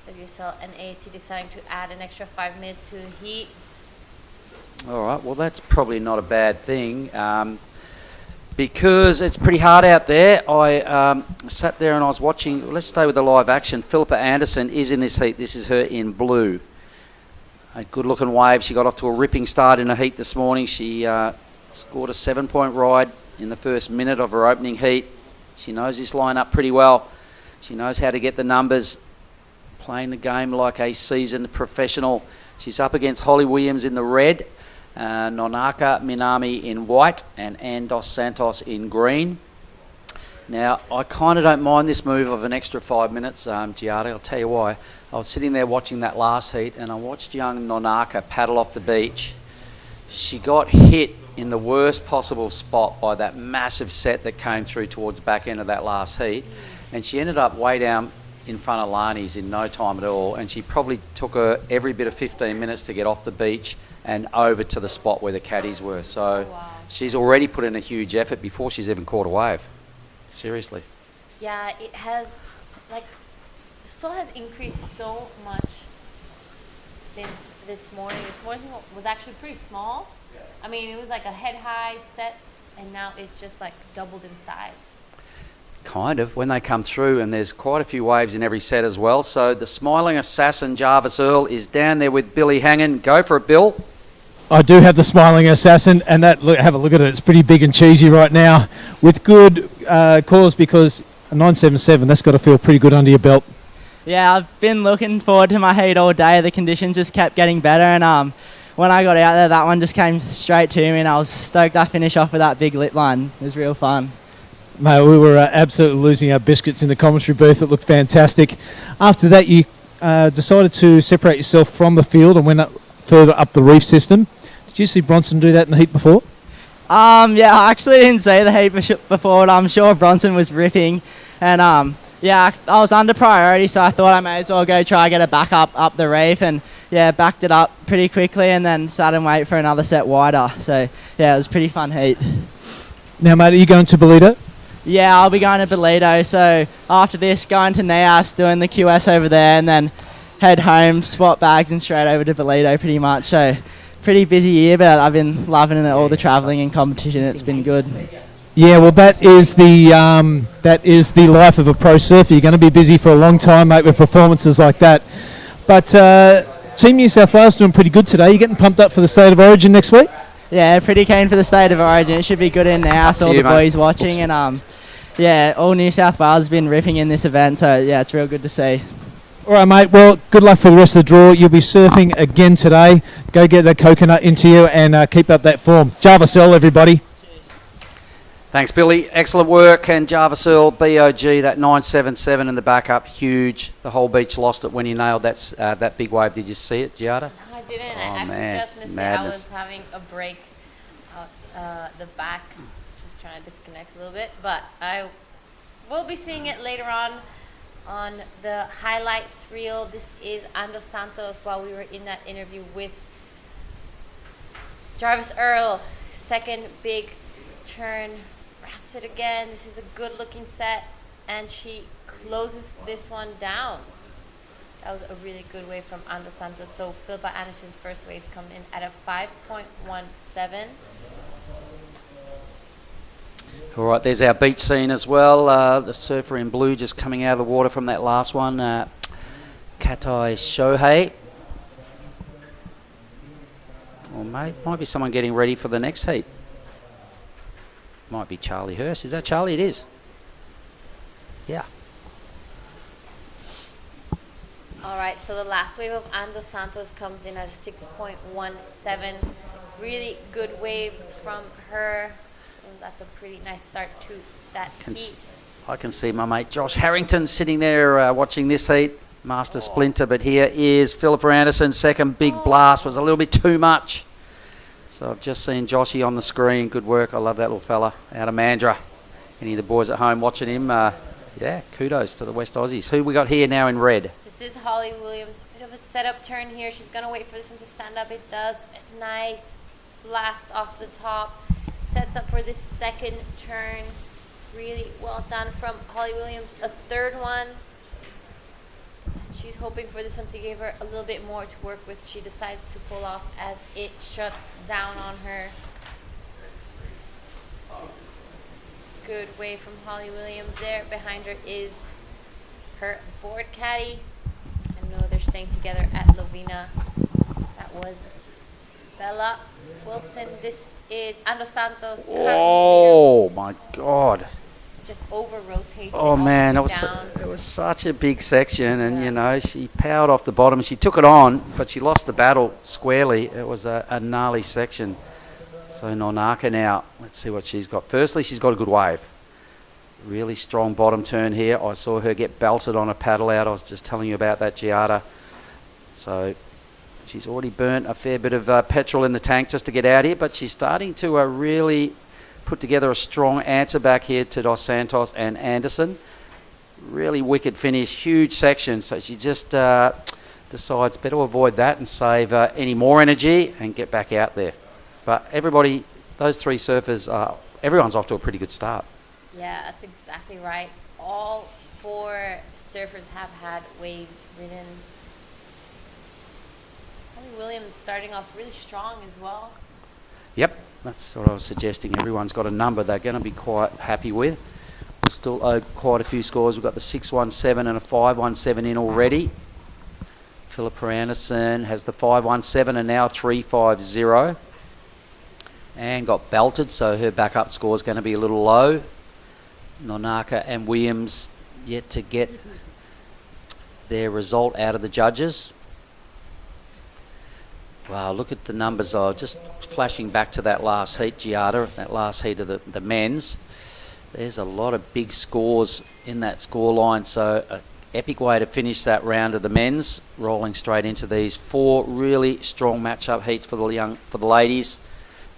WSL and AAC deciding to add an extra 5 minutes to the heat. All right, well, that's probably not a bad thing because it's pretty hard out there. I sat there and I was watching. Let's stay with the live action. Philippa Anderson is in this heat. This is her in blue. A good-looking wave. She got off to a ripping start in her heat this morning. She scored a 7-point ride in the first minute of her opening heat. She knows this lineup pretty well. She knows how to get the numbers, playing the game like a seasoned professional. She's up against Holly Williams in the red, Nonaka Minami in white, and Ann Dos Santos in green. Now, I kind of don't mind this move of an extra 5 minutes, Giada. I'll tell you why. I was sitting there watching that last heat, and I watched young Nonaka paddle off the beach. She got hit in the worst possible spot by that massive set that came through towards the back end of that last heat, and she ended up way down in front of Lani's in no time at all, and she probably took her every bit of 15 minutes to get off the beach and over to the spot where the caddies were. So she's already put in a huge effort before she's even caught a wave. Seriously. Yeah, it has, like, the soil has increased so much since this morning. This morning was actually pretty small. I mean, it was like a head high sets, and now it's just like doubled in size. Kind of, when they come through, and there's quite a few waves in every set as well. So the smiling assassin Jarvis Earl is down there with Billy hanging. Go for it, Bill. I do have the smiling assassin, and that have a look at it. It's pretty big and cheesy right now, with good cause, because a 977, that's got to feel pretty good under your belt. Yeah, I've been looking forward to my heat all day. The conditions just kept getting better, and when I got out there, that one just came straight to me, and I was stoked I finished off with that big lip line. It was real fun. Mate, we were absolutely losing our biscuits in the commentary booth. It looked fantastic. After that, you decided to separate yourself from the field and went further up the reef system. Did you see Bronson do that in the heat before? Yeah, I actually didn't see the heat before, but I'm sure Bronson was ripping. And yeah, I was under priority, so I thought I may as well go try get a back up the reef. And yeah, backed it up pretty quickly and then sat and wait for another set wider. So yeah, it was a pretty fun heat. Now, mate, are you going to Bolito? Yeah, I'll be going to Bolito. So after this, going to Nias, doing the QS over there, and then head home, swap bags, and straight over to Bolito pretty much. So pretty busy year, but I've been loving it, all the travelling and competition. It's been good. Yeah, well, that is the life of a pro surfer. You're going to be busy for a long time, mate, with performances like that. But Team New South Wales doing pretty good today. You getting pumped up for the State of Origin next week? Yeah, pretty keen for the State of Origin. It should be good in there. So all the boys watching, and yeah, all New South Wales has been ripping in this event. So yeah, it's real good to see. All right, mate. Well, good luck for the rest of the draw. You'll be surfing again today. Go get a coconut into you and keep up that form. Jarvis Earl, everybody. Thanks, Billy. Excellent work. And Jarvis Earl, BOG, that 977 in the backup, huge. The whole beach lost it when he nailed that big wave. Did you see it, Giada? I didn't. Oh, I actually man. just missed Madness. it. I was having a break out the back, just trying to disconnect a little bit. But I will be seeing it later on the highlights reel. This is Ando Santos while we were in that interview with Jarvis Earl. Second big turn, wraps it again. This is a good looking set, and she closes this one down. That was a really good wave from Ando Santos. So Philippa Anderson's first waves come in at a 5.17. All right, there's our beach scene as well. The surfer in blue just coming out of the water from that last one. Katai Shohei. Or might be someone getting ready for the next heat. Might be Charlie Hurst. Is that Charlie? It is. Yeah. All right, so the last wave of Ando Santos comes in at a 6.17. Really good wave from her. So that's a pretty nice start to that heat. I can see my mate Josh Harrington sitting there watching this heat. Master Splinter, but here is Philippa Anderson. Second big blast was a little bit too much. So I've just seen Joshy on the screen. Good work. I love that little fella out of Mandurah. Any of the boys at home watching him, yeah, kudos to the West Aussies. Who we got here now in red? This is Holly Williams. A bit of a setup turn here. She's going to wait for this one to stand up. It does. A nice blast off the top. Sets up for this second turn. Really well done from Holly Williams. A third one. She's hoping for this one to give her a little bit more to work with. She decides to pull off as it shuts down on her. Good wave from Holly Williams there. Behind her is her board caddy. I know they're staying together at Lovina. That was Bella Wilson. This is Ando Santos. Oh my God. Just over rotates. Oh man, it was such a big section, and you know she powered off the bottom. She took it on, but she lost the battle squarely. It was a gnarly section. So Nonaka now, let's see what she's got. Firstly, she's got a good wave. Really strong bottom turn here. I saw her get belted on a paddle out. I was just telling you about that, Giada. So she's already burnt a fair bit of petrol in the tank just to get out here, but she's starting to really put together a strong answer back here to Dos Santos and Anderson. Really wicked finish, huge section. So she just decides better avoid that and save any more energy and get back out there. But everybody, those three surfers, everyone's off to a pretty good start. Yeah, that's exactly right. All four surfers have had waves ridden. Holly Williams starting off really strong as well. Yep, that's what I was suggesting. Everyone's got a number they're going to be quite happy with. We still owe quite a few scores. We've got the 617 and a 517 in already. Philippa Anderson has the 517 and now 350. And got belted, so her backup score is going to be a little low. Nonaka and Williams yet to get their result out of the judges. Wow, look at the numbers. Just flashing back to that last heat, Giada, that last heat of the men's. There's a lot of big scores in that score line, so an epic way to finish that round of the men's, rolling straight into these four really strong matchup heats for the ladies.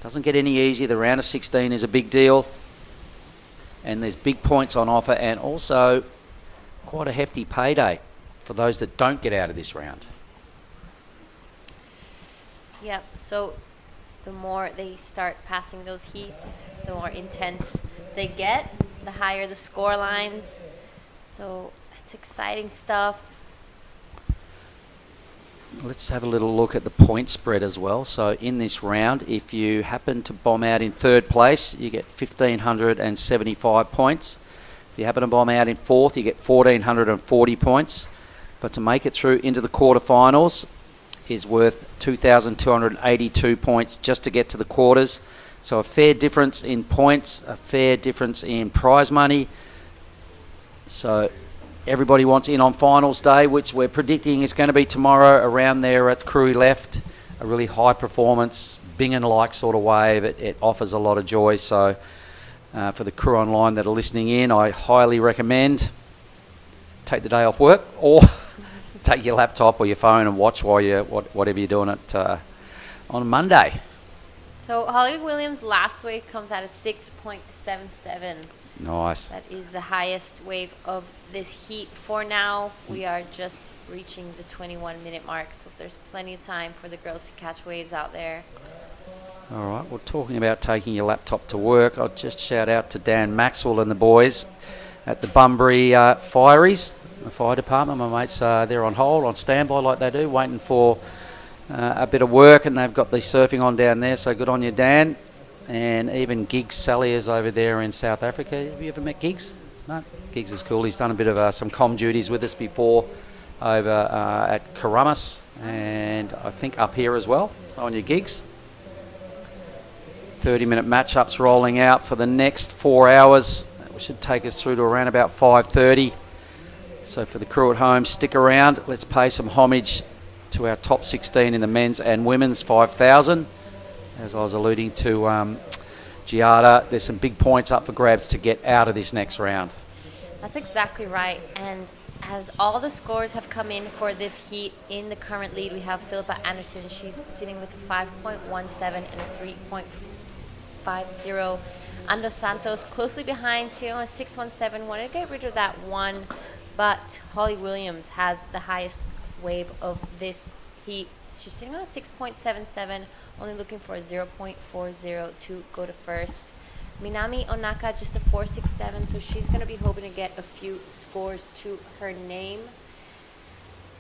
Doesn't get any easier. The round of 16 is a big deal. And there's big points on offer and also quite a hefty payday for those that don't get out of this round. Yep, so the more they start passing those heats, the more intense they get, the higher the score lines. So it's exciting stuff. Let's have a little look at the point spread as well. So in this round, if you happen to bomb out in third place, you get 1,575 points. If you happen to bomb out in fourth, you get 1,440 points. But to make it through into the quarterfinals is worth 2,282 points just to get to the quarters. So a fair difference in points, a fair difference in prize money. So everybody wants in on finals day, which we're predicting is going to be tomorrow around there at Krui left. A really high performance, Bingen-like sort of wave. It offers a lot of joy. So for the crew online that are listening in, I highly recommend take the day off work or take your laptop or your phone and watch while whatever you're doing it on Monday. So Holly Williams' last wave comes out at 6.77. Nice. That is the highest wave of this heat. For now, we are just reaching the 21-minute mark, so there's plenty of time for the girls to catch waves out there. All right, well, talking about taking your laptop to work, I'll just shout out to Dan Maxwell and the boys at the Bunbury Fireys, the fire department. My mates, they're on hold, on standby like they do, waiting for a bit of work, and they've got the surfing on down there, so good on you, Dan. And even Giggs Sally is over there in South Africa. Have you ever met Giggs? No? Giggs is cool. He's done a bit of some comm duties with us before over at Karamas, and I think up here as well. So on your Giggs. 30-minute matchups rolling out for the next 4 hours. That should take us through to around about 5:30. So for the crew at home, stick around. Let's pay some homage to our top 16 in the men's and women's 5,000. As I was alluding to Giada, there's some big points up for grabs to get out of this next round. That's exactly right. And as all the scores have come in for this heat, in the current lead, we have Philippa Anderson. She's sitting with a 5.17 and a 3.50. Ando Santos closely behind, sitting on a 6.17. Wanted to get rid of that one, but Holly Williams has the highest wave of this heat. She's sitting on a 6.77, only looking for a 0.40 to go to first. Minami Onaka just a 4.67, so she's going to be hoping to get a few scores to her name.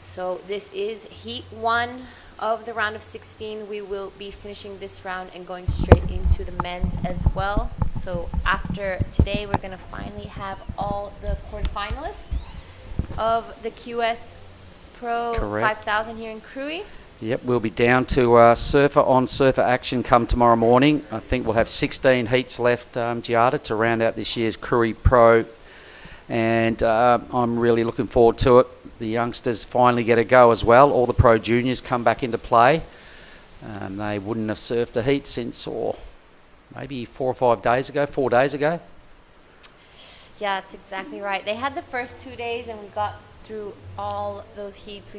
So this is heat 1 of the round of 16. We will be finishing this round and going straight into the men's as well. So after today, we're going to finally have all the quarterfinalists of the QS Pro 5000 here in Krui. Yep, we'll be down to surfer on surfer action come tomorrow morning. I think we'll have 16 heats left, Giada, to round out this year's Krui Pro. And I'm really looking forward to it. The youngsters finally get a go as well. All the pro juniors come back into play. They wouldn't have surfed a heat since, maybe 4 or 5 days ago, 4 days ago. Yeah, that's exactly right. They had the first 2 days, and we got through all those heats.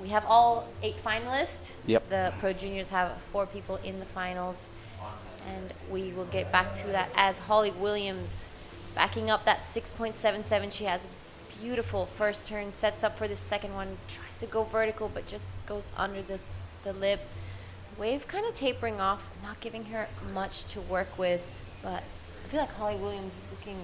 We have all 8 finalists. Yep. The pro juniors have 4 people in the finals, and we will get back to that as Holly Williams backing up that 6.77. She has a beautiful first turn, sets up for the second one, tries to go vertical, but just goes under the lip. The wave kind of tapering off, not giving her much to work with, but I feel like Holly Williams is looking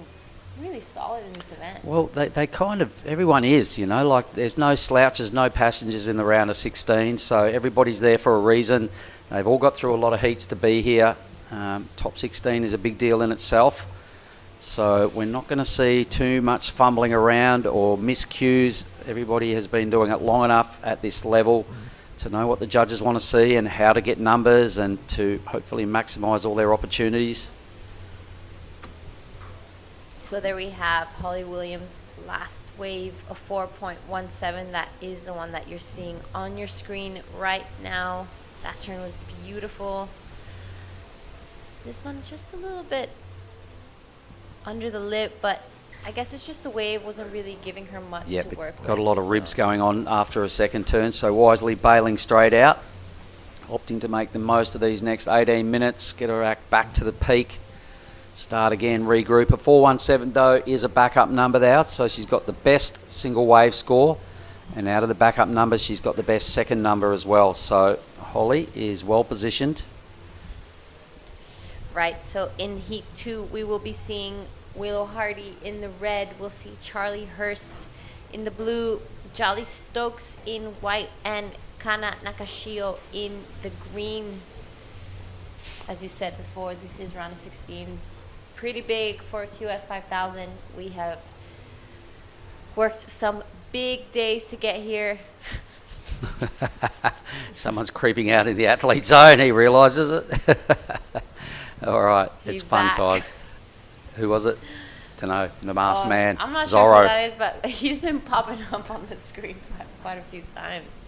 really solid in this event. Well, they kind of, everyone is, like there's no slouches, no passengers in the round of 16, so everybody's there for a reason. They've all got through a lot of heats to be here. Top 16 is a big deal in itself, so we're not going to see too much fumbling around or miscues. Everybody has been doing it long enough at this level to know what the judges want to see and how to get numbers and to hopefully maximise all their opportunities. So there we have Holly Williams' last wave of 4.17. That is the one that you're seeing on your screen right now. That turn was beautiful. This one just a little bit under the lip, but I guess it's just the wave wasn't really giving her much to work with. Got a lot of ribs going on after a second turn, so wisely bailing straight out, opting to make the most of these next 18 minutes, get her act back to the peak. Start again, regroup. A 4.17 though is a backup number there, so she's got the best single wave score, and out of the backup numbers she's got the best second number as well. So Holly is well positioned. Right, so in Heat 2 we will be seeing Willow Hardy in the red. We'll see Charlie Hurst in the blue, Jolly Stokes in white, and Kana Nakashio in the green. As you said before, this is round of 16. Pretty big for QS 5000. We have worked some big days to get here. Someone's creeping out in the athlete zone, he realises it. All right, it's fun time. Who was it? Don't know, the masked man. I'm not Zorro. sure who that is, but he's been popping up on the screen quite a few times.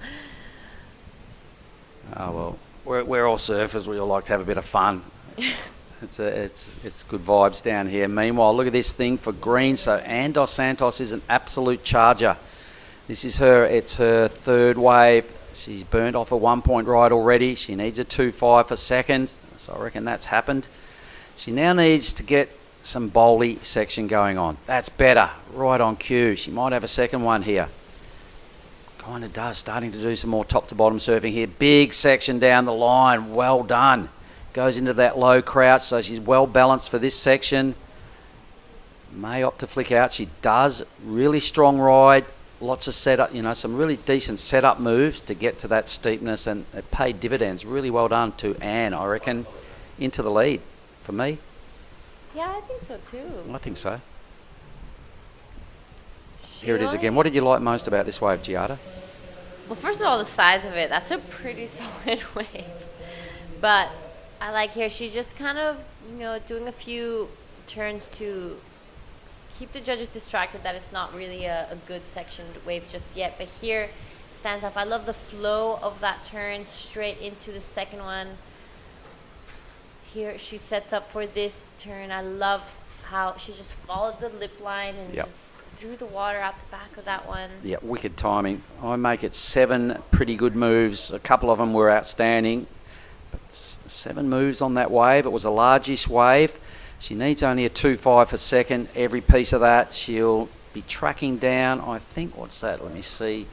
Oh well, we're all surfers. We all like to have a bit of fun. It's good vibes down here. Meanwhile, look at this thing for green. So Andos Santos is an absolute charger. This is her. It's her third wave. She's burnt off a 1 point ride already. She needs a 2.5 for second. So I reckon that's happened. She now needs to get some bowly section going on. That's better. Right on cue. She might have a second one here. Kind of does. Starting to do some more top to bottom surfing here. Big section down the line. Well done. Goes into that low crouch. So she's well balanced for this section. May opt to flick out. She does. Really strong ride. Lots of setup, some really decent setup moves to get to that steepness, and it paid dividends. Really well done to Anne, I reckon, into the lead for me. Yeah, I think so too. I think so. Here it is again. What did you like most about this wave, Giada? Well, first of all, the size of it. That's a pretty solid wave. But I like here, she's just kind of, doing a few turns to keep the judges distracted that it's not really a good sectioned wave just yet. But here stands up. I love the flow of that turn straight into the second one. Here she sets up for this turn. I love how she just followed the lip line and just threw the water out the back of that one. Yeah, wicked timing. I make it 7 pretty good moves. A couple of them were outstanding. But 7 moves on that wave. It was a largish wave. She needs only a 2.5 for second. Every piece of that, she'll be tracking down. I think, what's that? Let me see.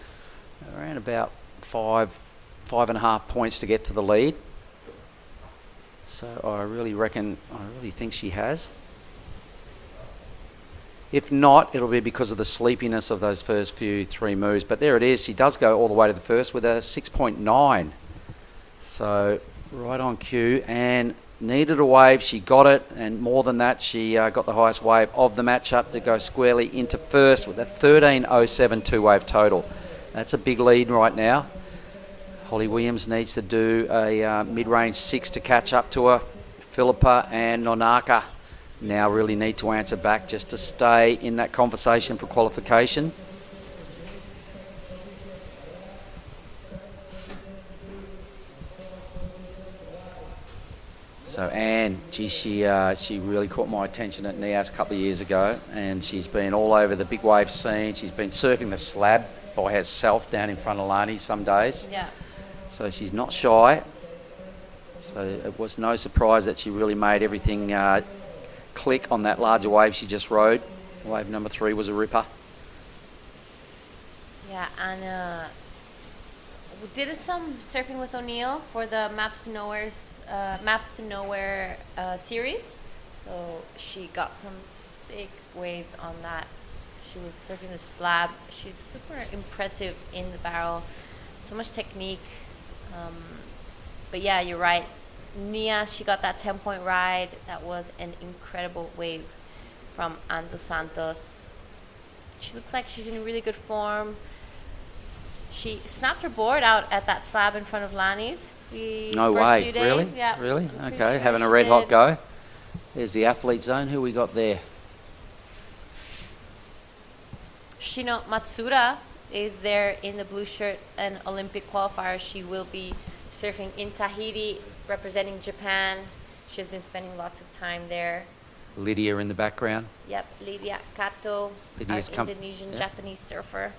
Around about 5.5 points to get to the lead. So I really think she has. If not, it'll be because of the sleepiness of those first few 3 moves. But there it is. She does go all the way to the first with a 6.9. So right on cue, and needed a wave, she got it, and more than that, she got the highest wave of the matchup to go squarely into first with a 13.07 two-wave total. That's a big lead right now. Holly Williams needs to do a mid-range 6 to catch up to her. Philippa and Nonaka now really need to answer back just to stay in that conversation for qualification. So Anne, she really caught my attention at NIAS a couple of years ago, and she's been all over the big wave scene. She's been surfing the slab by herself down in front of Lani some days. Yeah. So she's not shy. So it was no surprise that she really made everything click on that larger wave she just rode. Wave number 3 was a ripper. Yeah, and we did some surfing with O'Neill for the Maps to Nowhere series. So she got some sick waves on that. She was surfing the slab. She's super impressive in the barrel. So much technique. But yeah, you're right. Nia, she got that 10-point ride. That was an incredible wave from Ando Santos. She looks like she's in really good form. She snapped her board out at that slab in front of Lani's. No way, really? Yeah. Really? I'm pretty Okay, sure having a she red hot did. go. There's the athlete zone. Who we got there? Shino Matsuda is there in the blue shirt, an Olympic qualifier. She will be surfing in Tahiti, representing Japan. She's been spending lots of time there. Lydia in the background. Yep, Lydia Kato, Lydia's our Indonesian Japanese surfer.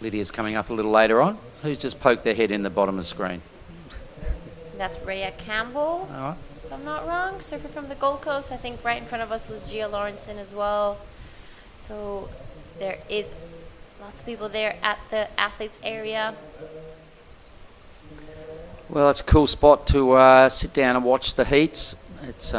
Lydia's coming up a little later on. Who's just poked their head in the bottom of the screen? That's Rhea Campbell, All right. if I'm not wrong, surfer from the Gold Coast. I think right in front of us was Gia Lawrenson as well. So there is lots of people there at the athletes area. Well, it's a cool spot to sit down and watch the heats. It's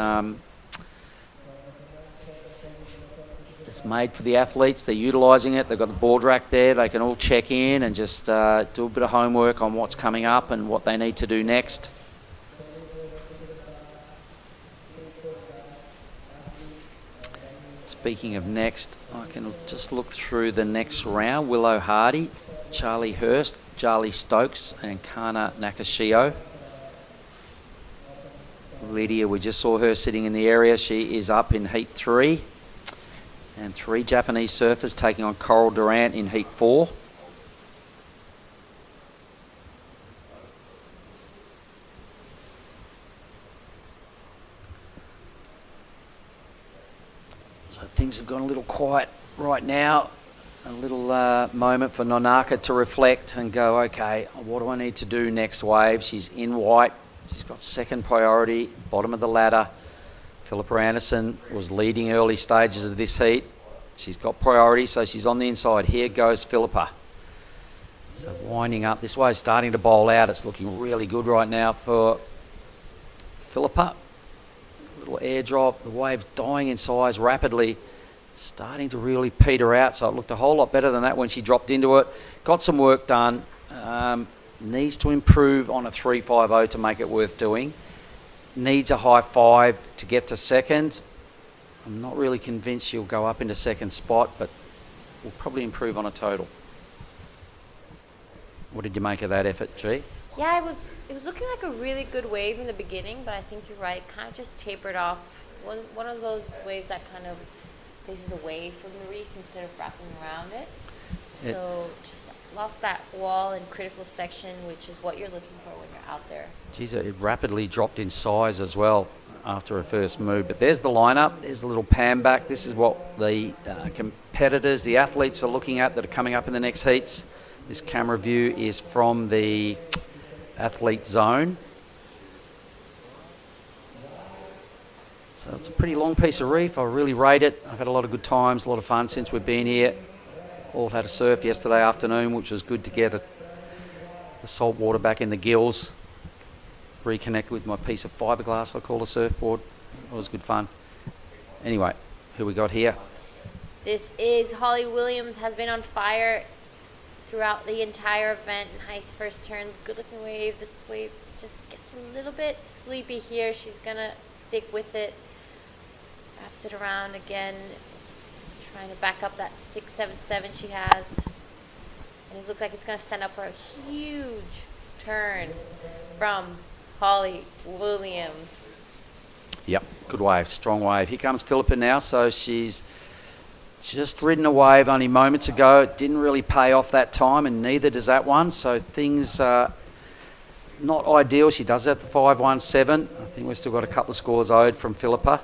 made for the athletes. They're utilising it. They've got the board rack there. They can all check in and just do a bit of homework on what's coming up and what they need to do next. Speaking of next, I can just look through the next round. Willow Hardy, Charlie Hurst, Charlie Stokes and Kana Nakashio. Lydia, we just saw her sitting in the area. She is up in Heat 3. And 3 Japanese surfers taking on Coral Durant in Heat 4. So things have gone a little quiet right now. a little moment for Nonaka to reflect and go, okay, what do I need to do next wave? She's in white. She's got second priority, bottom of the ladder. Philippa Anderson was leading early stages of this heat. She's got priority, so she's on the inside. Here goes Philippa. So winding up. This wave's starting to bowl out. It's looking really good right now for Philippa. Little airdrop. The wave's dying in size rapidly. Starting to really peter out, so it looked a whole lot better than that when she dropped into it. Got some work done. Needs to improve on a 3.50 to make it worth doing. Needs a high 5 to get to second. I'm not really convinced she'll go up into second spot, but will probably improve on a total. What did you make of that effort, G? Yeah, it was looking like a really good wave in the beginning, but I think you're right. Kind of just tapered off. One of those waves that kind of faces away from the reef instead of wrapping around it. So just lost that wall and critical section, which is what you're looking for when you're out there. Geez, it rapidly dropped in size as well after her first move. But there's the lineup. There's the little pan back. This is what the competitors, the athletes are looking at that are coming up in the next heats. This camera view is from the athlete zone. So it's a pretty long piece of reef. I really rate it. I've had a lot of good times, a lot of fun since we've been here. All had a surf yesterday afternoon, which was good to get the salt water back in the gills. Reconnect with my piece of fiberglass I call a surfboard. It was good fun. Anyway, who we got here? This is Holly Williams, has been on fire throughout the entire event. Nice first turn, good looking wave. This wave just gets a little bit sleepy here. She's gonna stick with it. Wraps it around again, trying to back up that 677 she has. And it looks like it's gonna stand up for a huge turn from Holly Williams. Yep, good wave, strong wave. Here comes Philippa now, so she's just ridden a wave only moments ago. It didn't really pay off that time, and neither does that one, so things not ideal. She does have the 517. I think we've still got a couple of scores owed from Philippa.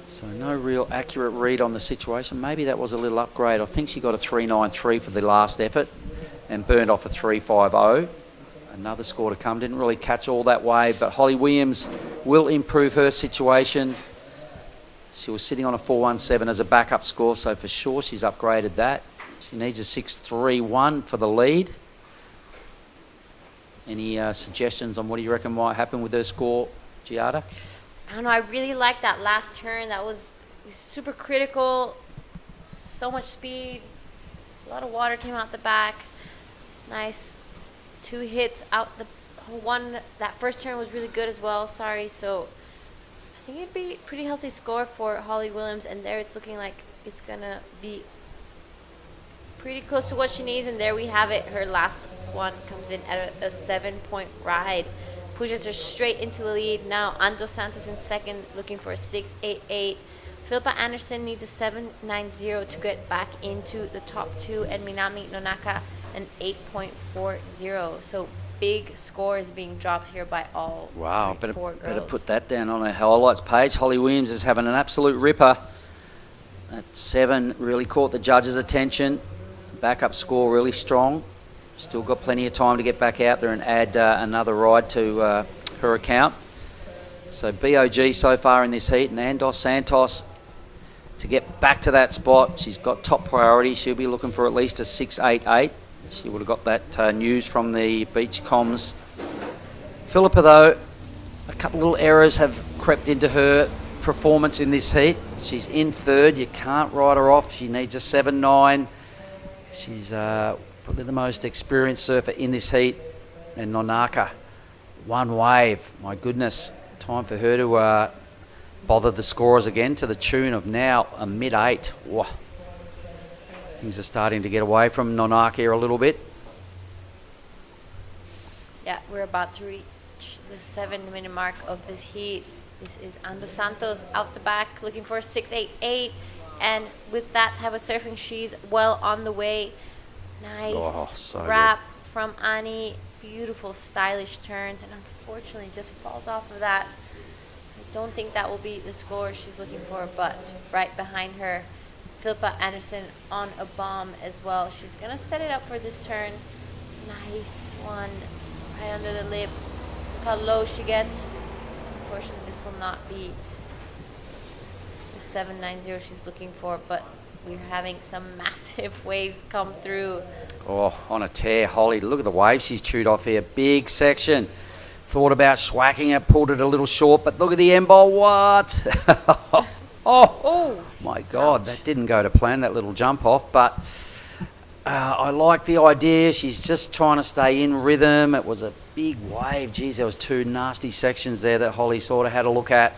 So no real accurate read on the situation. Maybe that was a little upgrade. I think she got a 393 for the last effort and burned off a 350. Another score to come. Didn't really catch all that wave, but Holly Williams will improve her situation. She was sitting on a 417 as a backup score, so for sure she's upgraded that. She needs a 631 for the lead. Any suggestions on what do you reckon might happen with her score, Giada? I don't know, I really liked that last turn. That was super critical. So much speed. A lot of water came out the back. Nice 2 hits out the one. That first turn was really good as well. Sorry. So I think it'd be a pretty healthy score for Holly Williams. And there it's looking like it's going to be pretty close to what she needs. And there we have it. Her last one comes in at a 7-point ride. Pushes her straight into the lead. Now Ando Santos in second, looking for a 688. Philippa Anderson needs a 790 to get back into the top 2, and Minami Nonaka an 8.40. So big scores being dropped here by all better girls. put that down on her highlights page. Holly Williams is having an absolute ripper. That 7 really caught the judges' attention. Backup score really strong. Still got plenty of time to get back out there and add another ride to her account. So BOG so far in this heat, and Andos Santos to get back to that spot. She's got top priority. She'll be looking for at least a 688. She would have got that news from the beach comms. Philippa, though, a couple little errors have crept into her performance in this heat. She's in third. You can't write her off. She needs a 7.9. She's probably the most experienced surfer in this heat. And Nonaka, 1 wave. My goodness, time for her to bother the scorers again to the tune of now a mid-8. Whoa. Things are starting to get away from Nonaka here a little bit. Yeah, we're about to reach the 7-minute mark of this heat. This is Ando Santos out the back, looking for a 688. And with that type of surfing, she's well on the way. Nice wrap from Ani. Beautiful, stylish turns. And unfortunately, just falls off of that. don't think that will be the score she's looking for, but right behind her, Philippa Anderson on a bomb as well. She's going to set it up for this turn. Nice one right under the lip. Look how low she gets. Unfortunately, this will not be the 790 she's looking for, but we're having some massive waves come through. Oh, on a tear, Holly. Look at the waves she's chewed off here. Big section. Thought about swacking it, pulled it a little short, but look at the end bowl. What? Oh, my God. That didn't go to plan, that little jump off, but I like the idea. She's just trying to stay in rhythm. It was a big wave. Geez, there was two nasty sections there that Holly sort of had a look at.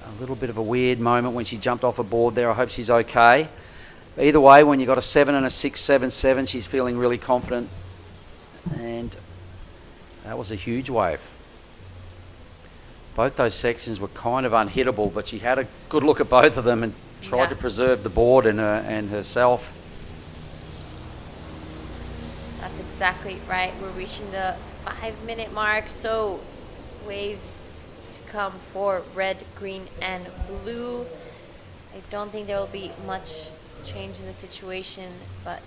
A little bit of a weird moment when she jumped off a board there. I hope she's okay. But either way, when you've got a 7 and a 6.77, she's feeling really confident. And that was a huge wave. Both those sections were kind of unhittable, but she had a good look at both of them and tried to preserve the board and herself. That's exactly right. We're reaching the 5-minute mark, so waves to come for red, green, and blue. I don't think there will be much change in the situation, but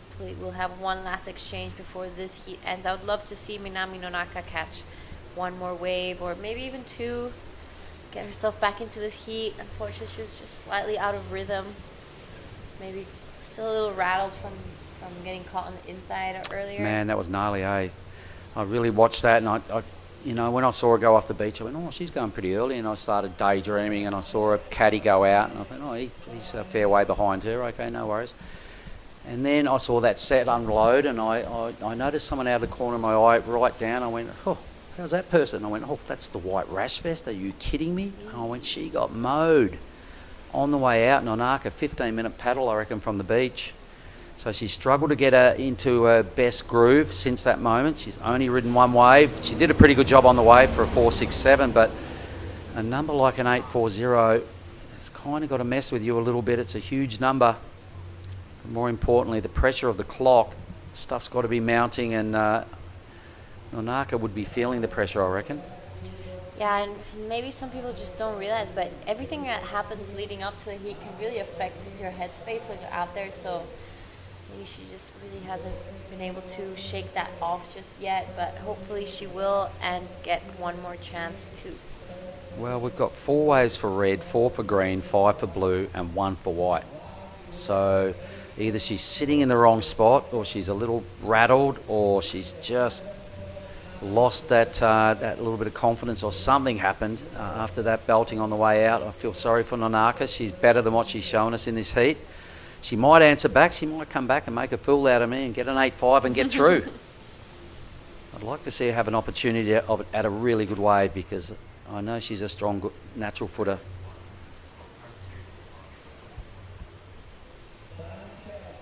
hopefully we'll have one last exchange before this heat ends. I would love to see Minami Nonaka catch one more wave, or maybe even two, get herself back into this heat. Unfortunately, she was just slightly out of rhythm. Maybe still a little rattled from getting caught on the inside earlier. Man, that was gnarly, eh? I really watched that, and I you know, when I saw her go off the beach, I went, oh, she's going pretty early, and I started daydreaming, and I saw a caddy go out, and I thought, oh, he's a fair way behind her. Okay, no worries. And then I saw that set unload, and I noticed someone out of the corner of my eye right down. I went, oh, how's that person? I went, oh, that's the white rash vest. Are you kidding me? And I went, she got mowed on the way out. Nonaka, 15-minute paddle, I reckon, from the beach. So she struggled to get her into her best groove since that moment. She's only ridden one wave. She did a pretty good job on the wave for a 4.67, but a number like an 8.40, it's kind of got to mess with you a little bit. It's a huge number. More importantly, the pressure of the clock, stuff's got to be mounting, and Nonaka would be feeling the pressure, I reckon. Yeah, and maybe some people just don't realize, but everything that happens leading up to the heat can really affect your headspace when you're out there, so maybe she just really hasn't been able to shake that off just yet, but hopefully she will and get one more chance to. Well, we've got 4 waves for red, 4 for green, 5 for blue, and 1 for white. So either she's sitting in the wrong spot, or she's a little rattled, or she's just lost that little bit of confidence, or something happened after that belting on the way out. I feel sorry for Nonaka. She's better than what she's shown us in this heat. She might answer back. She might come back and make a fool out of me and get an 8.5 and get through. I'd like to see her have an opportunity of it at a really good wave, because I know she's a strong, natural footer.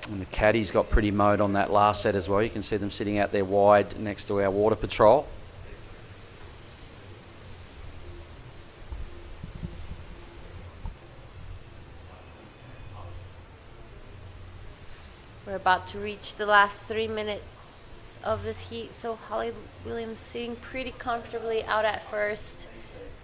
And the caddies got pretty mowed on that last set as well. You can see them sitting out there wide next to our water patrol. We're about to reach the last 3 minutes of this heat, so Holly Williams sitting pretty comfortably out at first,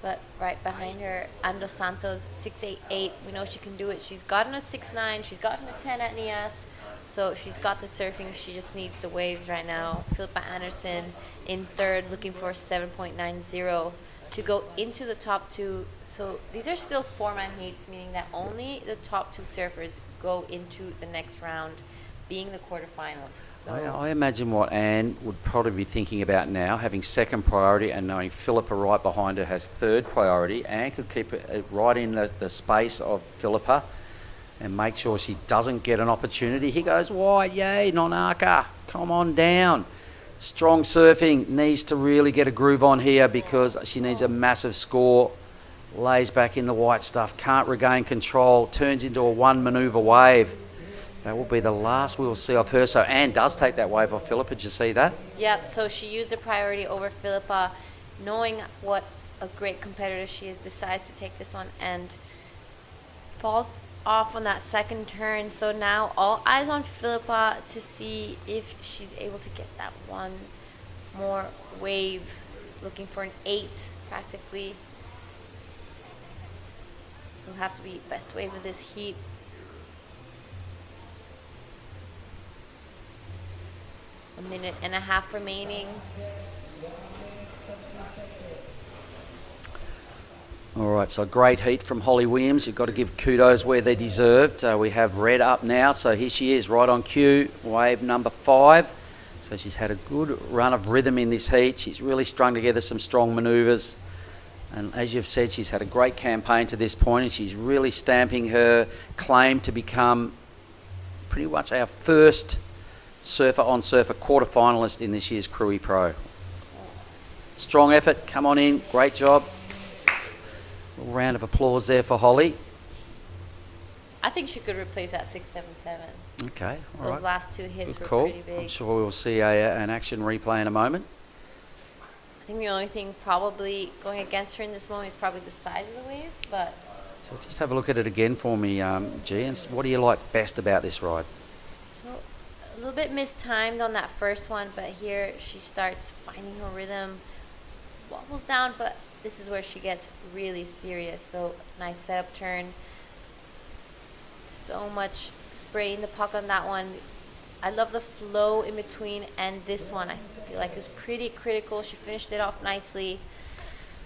but right behind her, Ando Santos, 6.88. We know she can do it. She's gotten a 6.9. She's gotten a 10 at Nias, so she's got the surfing. She just needs the waves right now. Philippa Anderson in third, looking for 7.90 to go into the top 2. So these are still 4-man heats, meaning that only the top 2 surfers go into the next round, being the quarterfinals. So I imagine what Anne would probably be thinking about now, having second priority and knowing Philippa right behind her has third priority. Anne could keep it right in the space of Philippa and make sure she doesn't get an opportunity. He goes wide, yay, Nonaka, come on down. Strong surfing, needs to really get a groove on here, because she needs a massive score. Lays back in the white stuff, can't regain control, turns into a 1 manoeuvre wave. That will be the last we will see of her. So Anne does take that wave off Philippa. Did you see that? Yep, so she used the priority over Philippa, knowing what a great competitor she is, decides to take this one and falls off on that second turn. So now all eyes on Philippa to see if she's able to get that one more wave, looking for an 8 practically. It'll have to be best wave of this heat. A minute and a half remaining. All right, so great heat from Holly Williams. You've got to give kudos where they're deserved. We have Red up now, so here she is, right on cue, wave number 5. So she's had a good run of rhythm in this heat. She's really strung together some strong manoeuvres. And as you've said, she's had a great campaign to this point, and she's really stamping her claim to become pretty much our first surfer-on-surfer quarter-finalist in this year's Krui Pro. Strong effort, come on in, great job. A round of applause there for Holly. I think she could replace that 677. Okay, all Those right. last 2 hits Good were call. pretty big. I'm sure we'll see an action replay in a moment. I think the only thing probably going against her in this moment is probably the size of the wave, but So just have a look at it again for me, G, and what do you like best about this ride? so a little bit mistimed on that first one, but here she starts finding her rhythm, wobbles down, but this is where she gets really serious. So nice setup turn. So much spray in the puck on that one. I love the flow in between and this one. I feel like it was pretty critical. She finished it off nicely.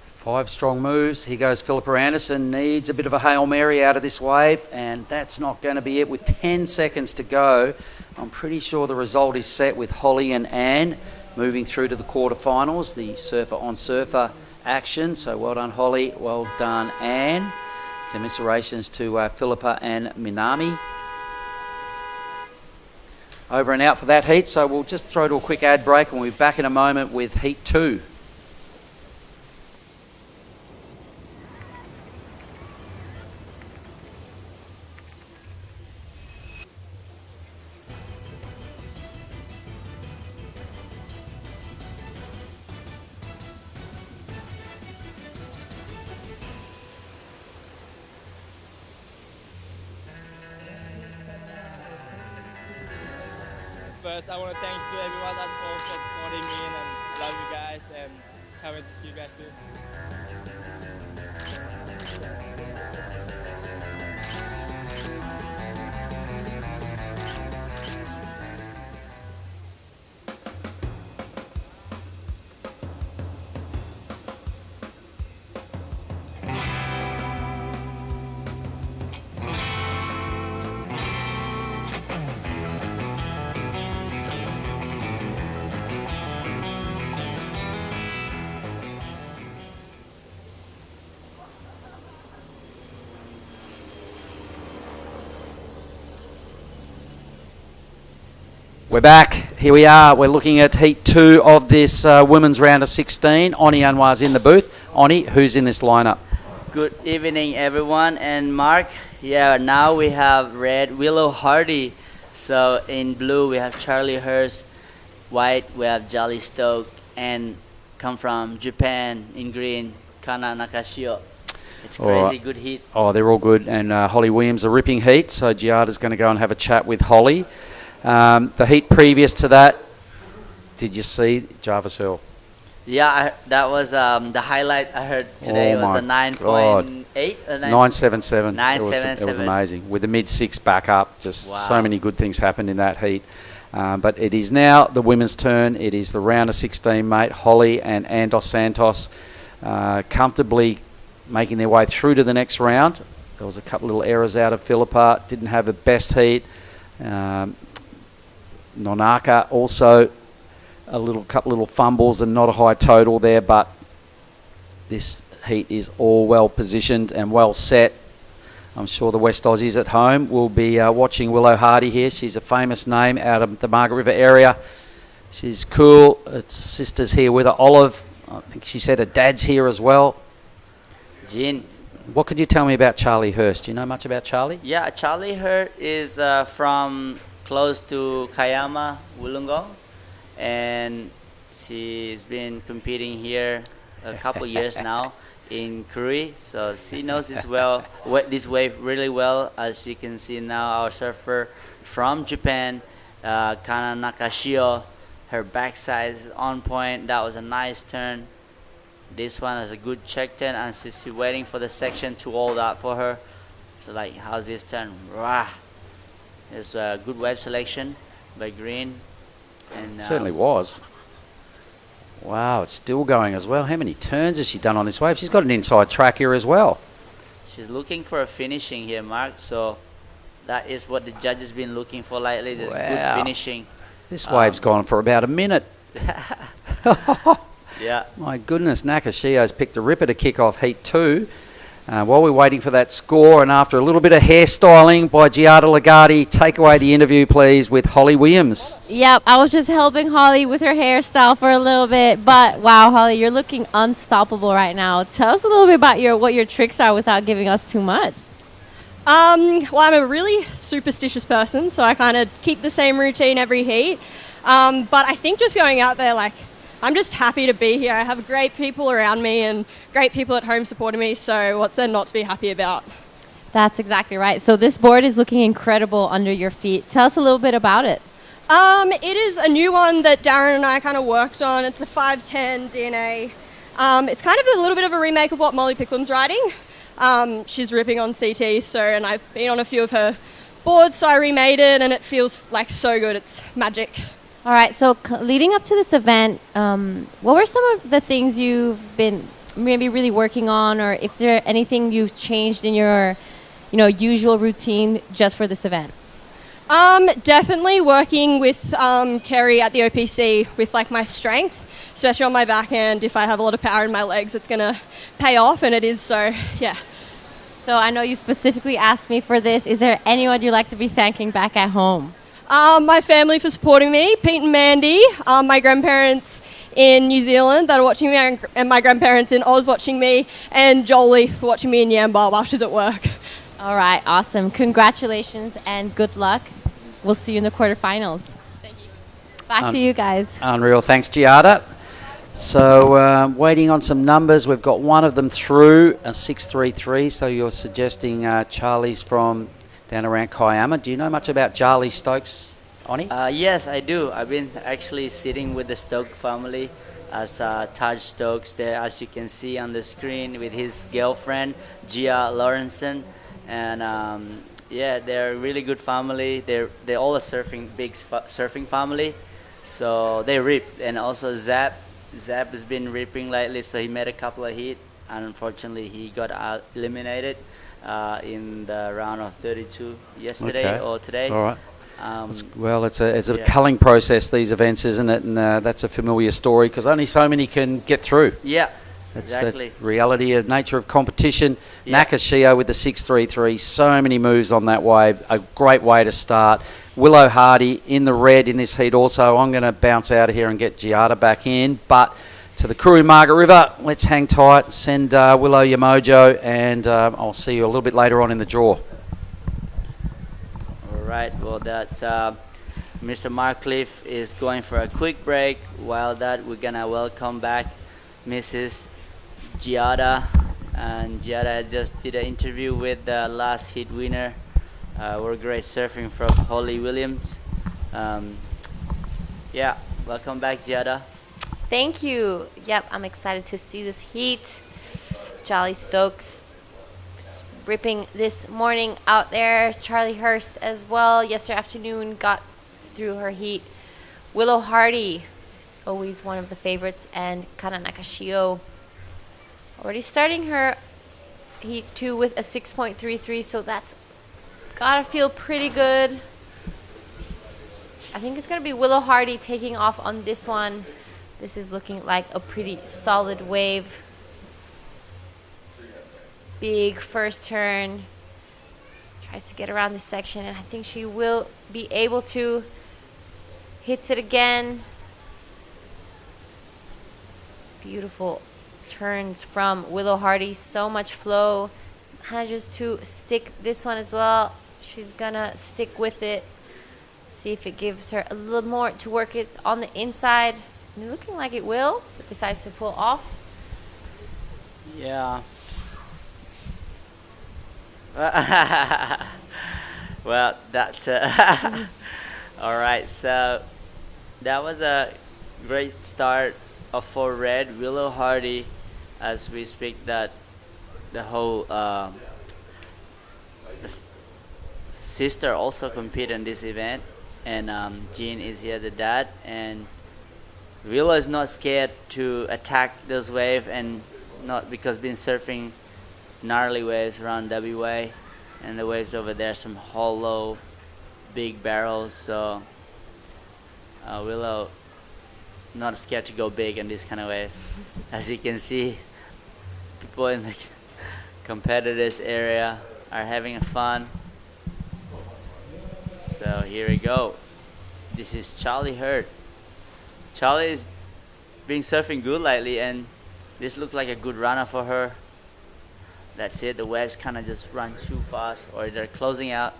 5 strong moves. Here goes Philippa Anderson. Needs a bit of a Hail Mary out of this wave, and that's not going to be it. With 10 seconds to go, I'm pretty sure the result is set with Holly and Anne moving through to the quarterfinals, the surfer-on-surfer action. So well done, Holly. Well done, Anne. Commiserations to Philippa and Minami. Over and out for that heat. So we'll just throw to a quick ad break, and we'll be back in a moment with Heat 2. First, I want to thanks to everyone at home for supporting me, and I love you guys, and can't wait to see you guys soon. We're back. Here we are. We're looking at Heat 2 of this women's round of 16. Oni Anwar's in the booth. Oni, who's in this lineup? Good evening, everyone. And Mark, yeah, now we have red Willow Hardy. So in blue, we have Charlie Hurst. White, we have Jolly Stoke. And come from Japan in green, Kana Nakashio. It's crazy, right. good heat. Oh, they're all good. And Holly Williams, a ripping heat. So Giada's going to go and have a chat with Holly. The heat previous to that, did you see Jarvis Hill? Yeah, that was the highlight I heard today. Oh was a my 9.8 or 977. 977. It was amazing. With the mid-6 back up, just so many good things happened in that heat. But it is now the women's turn. It is the round of 16, mate. Holly and Andos Santos comfortably making their way through to the next round. There was a couple little errors out of Philippa. Didn't have the best heat. Nonaka also a couple little fumbles and not a high total there, but this heat is all well positioned and well set. I'm sure the West Aussies at home will be watching Willow Hardy here. She's a famous name out of the Margaret River area. She's cool. It's sisters here with her. Olive, I think she said her dad's here as well. Jean. What could you tell me about Charlie Hurst? Do you know much about Charlie? Yeah, Charlie Hurst is from close to Kayama, Wollongong, and she's been competing here a couple years now in Krui, so she knows this wave really well. As you can see now, our surfer from Japan, Kana Nakashio, her backside is on point. That was a nice turn. This one has a good check turn, and she's waiting for the section to hold up for her. So like, how's this turn? Rah! It's a good wave selection by Green. And Certainly was. Wow, it's still going as well. How many turns has she done on this wave? She's got an inside track here as well. she's looking for a finishing here, Mark. So that is what the judges been looking for lately. This good finishing. This wave's gone for about a minute. Yeah. My goodness, Nakashio's picked a ripper to kick off Heat 2. While we're waiting for that score, and after a little bit of hairstyling by Giada Lagarde, take away the interview, please, with Holly Williams. Yep, I was just helping Holly with her hairstyle for a little bit, but wow, Holly, you're looking unstoppable right now. Tell us a little bit about what your tricks are without giving us too much. Well, I'm a really superstitious person, so I kind of keep the same routine every heat. But I think just going out there, like, I'm just happy to be here. I have great people around me and great people at home supporting me, so what's there not to be happy about? That's exactly right. So this board is looking incredible under your feet. Tell us a little bit about it. It is a new one that Darren and I kind of worked on. It's a 510 DNA. It's kind of a little bit of a remake of what Molly Picklam's riding. She's ripping on CT, and I've been on a few of her boards, so I remade it, and it feels like so good. It's magic. All right, so leading up to this event, what were some of the things you've been maybe really working on, or if there anything you've changed in your, usual routine just for this event? Definitely working with Kerry at the OPC with like my strength, especially on my backhand. If I have a lot of power in my legs, it's gonna pay off, and it is. So yeah. So I know you specifically asked me for this. Is there anyone you'd like to be thanking back at home? My family for supporting me, Pete and Mandy, my grandparents in New Zealand that are watching me, and my grandparents in Oz watching me, and Jolie for watching me in Yamba while she's at work. All right, awesome. Congratulations and good luck. We'll see you in the quarterfinals. Thank you. Back to you guys. Unreal. Thanks, Giada. So waiting on some numbers. We've got one of them through, a 633. So you're suggesting Charlie's from down around Kiama. Do you know much about Charlie Stokes, Oni? Yes, I do. I've been actually sitting with the Stokes family as Taj Stokes there, as you can see on the screen, with his girlfriend, Gia Lawrenson. And yeah, they're a really good family. They're all a big surfing family. So they rip. And also Zap has been ripping lately, so he made a couple of hits. And unfortunately, he got eliminated in the round of 32 yesterday or today. All right. Well, it's a culling process, these events, isn't it? And that's a familiar story because only so many can get through. Yeah, that's exactly. the reality of nature of competition. Yeah. Nakashio with the 633, so many moves on that wave. A great way to start. Willow Hardy in the red in this heat also. I'm going to bounce out of here and get Giada back in, but to the Krui Margaret River, let's hang tight, send Willow your mojo, and I'll see you a little bit later on in the draw. All right, well, that's Mr. Mark Cliff is going for a quick break. While that, we're going to welcome back Mrs. Giada. And Giada just did an interview with the last heat winner. We're great surfing from Holly Williams. Yeah, welcome back, Giada. Thank you. Yep, I'm excited to see this heat. Jolly Stokes ripping this morning out there. Charlie Hurst as well. Yesterday afternoon got through her heat. Willow Hardy is always one of the favorites, and Kana Nakashio already starting her heat 2 with a 6.33, so that's gotta feel pretty good. I think it's gonna be Willow Hardy taking off on this one. This is looking like a pretty solid wave. Big first turn. Tries to get around this section, and I think she will be able to. Hits it again. Beautiful turns from Willow Hardy. So much flow. Manages to stick this one as well. She's gonna stick with it. See if it gives her a little more to work it on the inside. Looking like it will, but decides to pull off. Yeah. Well, that's all right. So that was a great start for red. Willow Hardy as we speak that the whole sister also compete in this event, and Jean is here, the dad, and Willow is not scared to attack those waves, and not because been surfing gnarly waves around WA, and the waves over there some hollow big barrels, so Willow not scared to go big in this kind of wave. As you can see, people in the competitors area are having fun. So here we go. This is Charlie Hurd. Charlie is been surfing good lately, and this looked like a good runner for her. That's it, the waves kind of just run too fast, or they're closing out.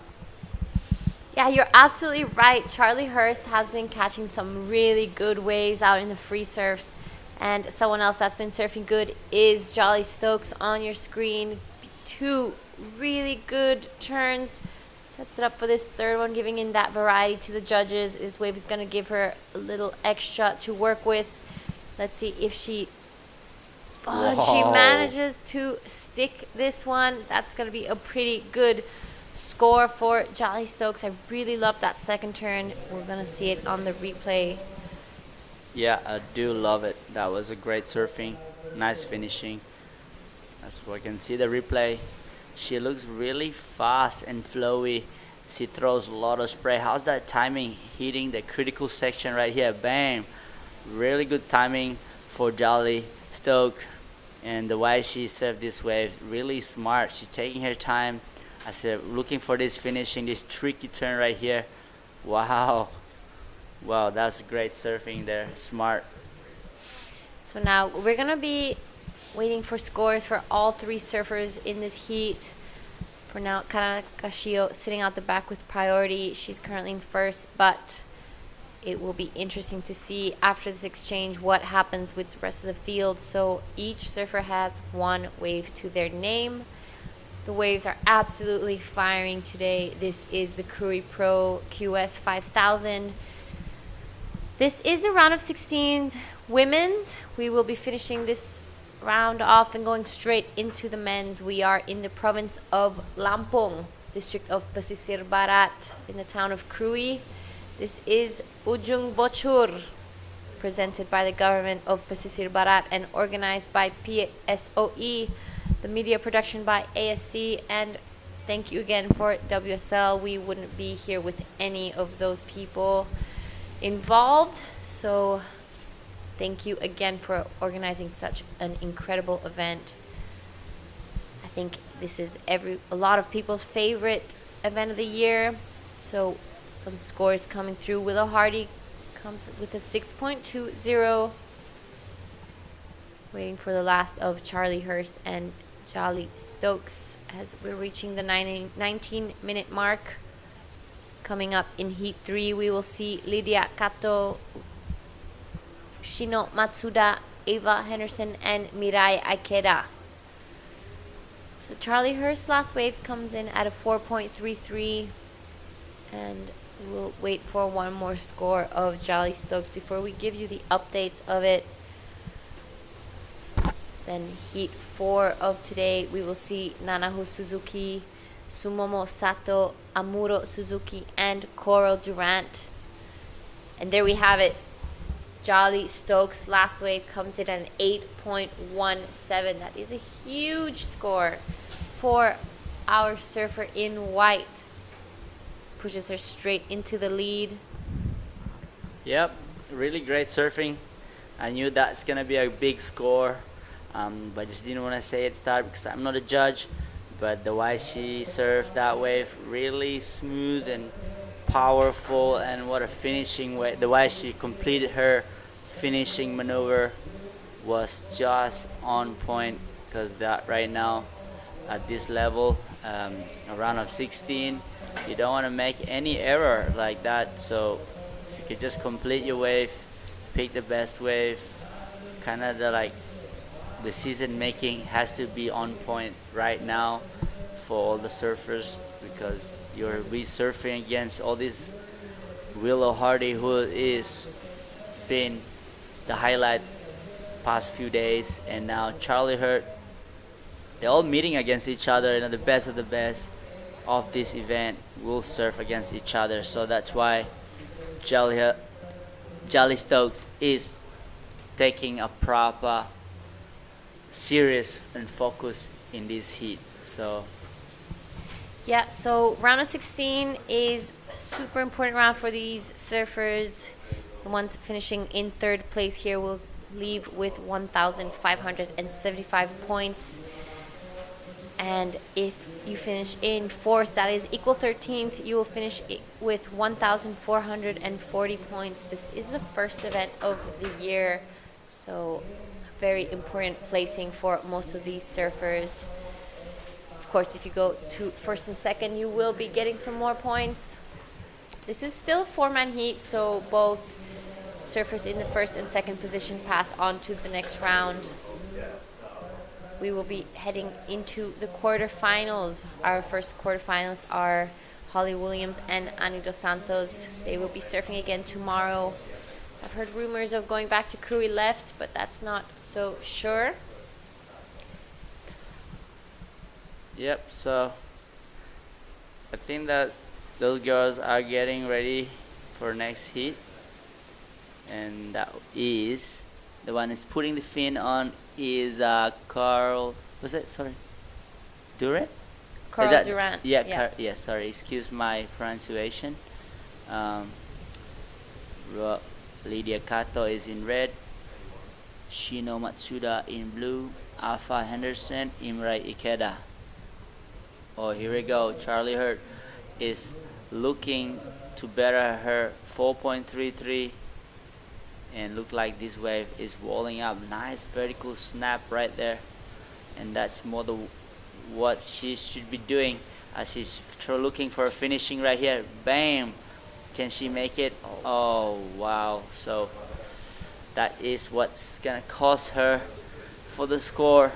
Yeah, you're absolutely right. Charlie Hurst has been catching some really good waves out in the free surfs. And someone else that's been surfing good is Jolly Stokes on your screen. 2 really good turns. Sets it up for this third one, giving in that variety to the judges. This wave is going to give her a little extra to work with. Let's see if she manages to stick this one. That's going to be a pretty good score for Jolly Stokes. I really love that second turn. We're going to see it on the replay. Yeah, I do love it. That was a great surfing, nice finishing. As we can see the replay, she looks really fast and flowy. She throws a lot of spray. How's that timing hitting the critical section right here? Bam! Really good timing for Jolly Stoke. And the way she served this wave, really smart. She's taking her time. I said, looking for this finishing, this tricky turn right here. Wow. Wow, that's great surfing there. Smart. So now we're going to be waiting for scores for all 3 surfers in this heat. For now, Kana Kashio sitting out the back with priority. She's currently in first, but it will be interesting to see after this exchange what happens with the rest of the field. So each surfer has 1 wave to their name. The waves are absolutely firing today. This is the Krui Pro QS 5000. This is the round of 16s women's. We will be finishing this round off and going straight into the men's. We are in the province of Lampung, district of Pesisir Barat, in the town of Krui. This is Ujung Bocor, presented by the government of Pesisir Barat and organized by PSOE, the media production by ASC, and thank you again for WSL. We wouldn't be here with any of those people involved, so thank you again for organizing such an incredible event. I think this is a lot of people's favorite event of the year. So some scores coming through. Willow Hardy comes with a 6.20. Waiting for the last of Charlie Hurst and Jolly Stokes as we're reaching the 19-minute mark. Coming up in Heat 3, we will see Lydia Kato, Shino Matsuda, Ava Henderson, and Mirai Aikeda. So Charlie Hurst's last waves comes in at a 4.33, and we'll wait for one more score of Jolly Stokes before we give you the updates of it. Then Heat 4 of today, we will see Nanaho Suzuki, Sumomo Sato, Amuro Suzuki, and Coral Durant. And there we have it. Jolly Stokes' last wave comes in at an 8.17. That is a huge score for our surfer in white. Pushes her straight into the lead. Yep, really great surfing. I knew that's going to be a big score, but I just didn't want to say it start because I'm not a judge. But the way she surfed that wave, really smooth and powerful, and what a finishing way. The way she completed her finishing maneuver was just on point, because that right now at this level, a round of 16, you don't want to make any error like that. So if you could just complete your wave, pick the best wave, kind of the season making has to be on point right now for all the surfers, because you're surfing against all these Willow Hardy, who is been the highlight past few days, and now Charlie Hurt. They're all meeting against each other, and the best of the best of this event will surf against each other. So that's why Jolly Stokes is taking a proper, serious and focus in this heat. So yeah, so round of 16 is a super important round for these surfers. The ones finishing in third place here will leave with 1,575 points. And if you finish in fourth, that is equal 13th, you will finish with 1,440 points. This is the first event of the year, so very important placing for most of these surfers. Of course, if you go to first and second, you will be getting some more points. This is still a four-man heat, so both surfers in the first and second position pass on to the next round. We will be heading into the quarterfinals. Our first quarterfinals are Holly Williams and Ani Dos Santos. They will be surfing again tomorrow. I've heard rumors of going back to Krui left, but that's not so sure. yep, so I think that those girls are getting ready for next heat, and that is the one is putting the fin on is Carl. Was it? Sorry, Durant. Carl Durant. Yeah. Yeah. Yeah. Sorry. Excuse my pronunciation. Lydia Kato is in red. Shino Matsuda in blue. Alpha Henderson, Imrai Ikeda. Oh, here we go. Charlie Hurt is looking to better her 4.33, and look like this wave is walling up. Nice vertical snap right there, and that's more what she should be doing, as she's looking for a finishing right here. Bam! Can she make it? Oh wow! So that is what's gonna cost her for the score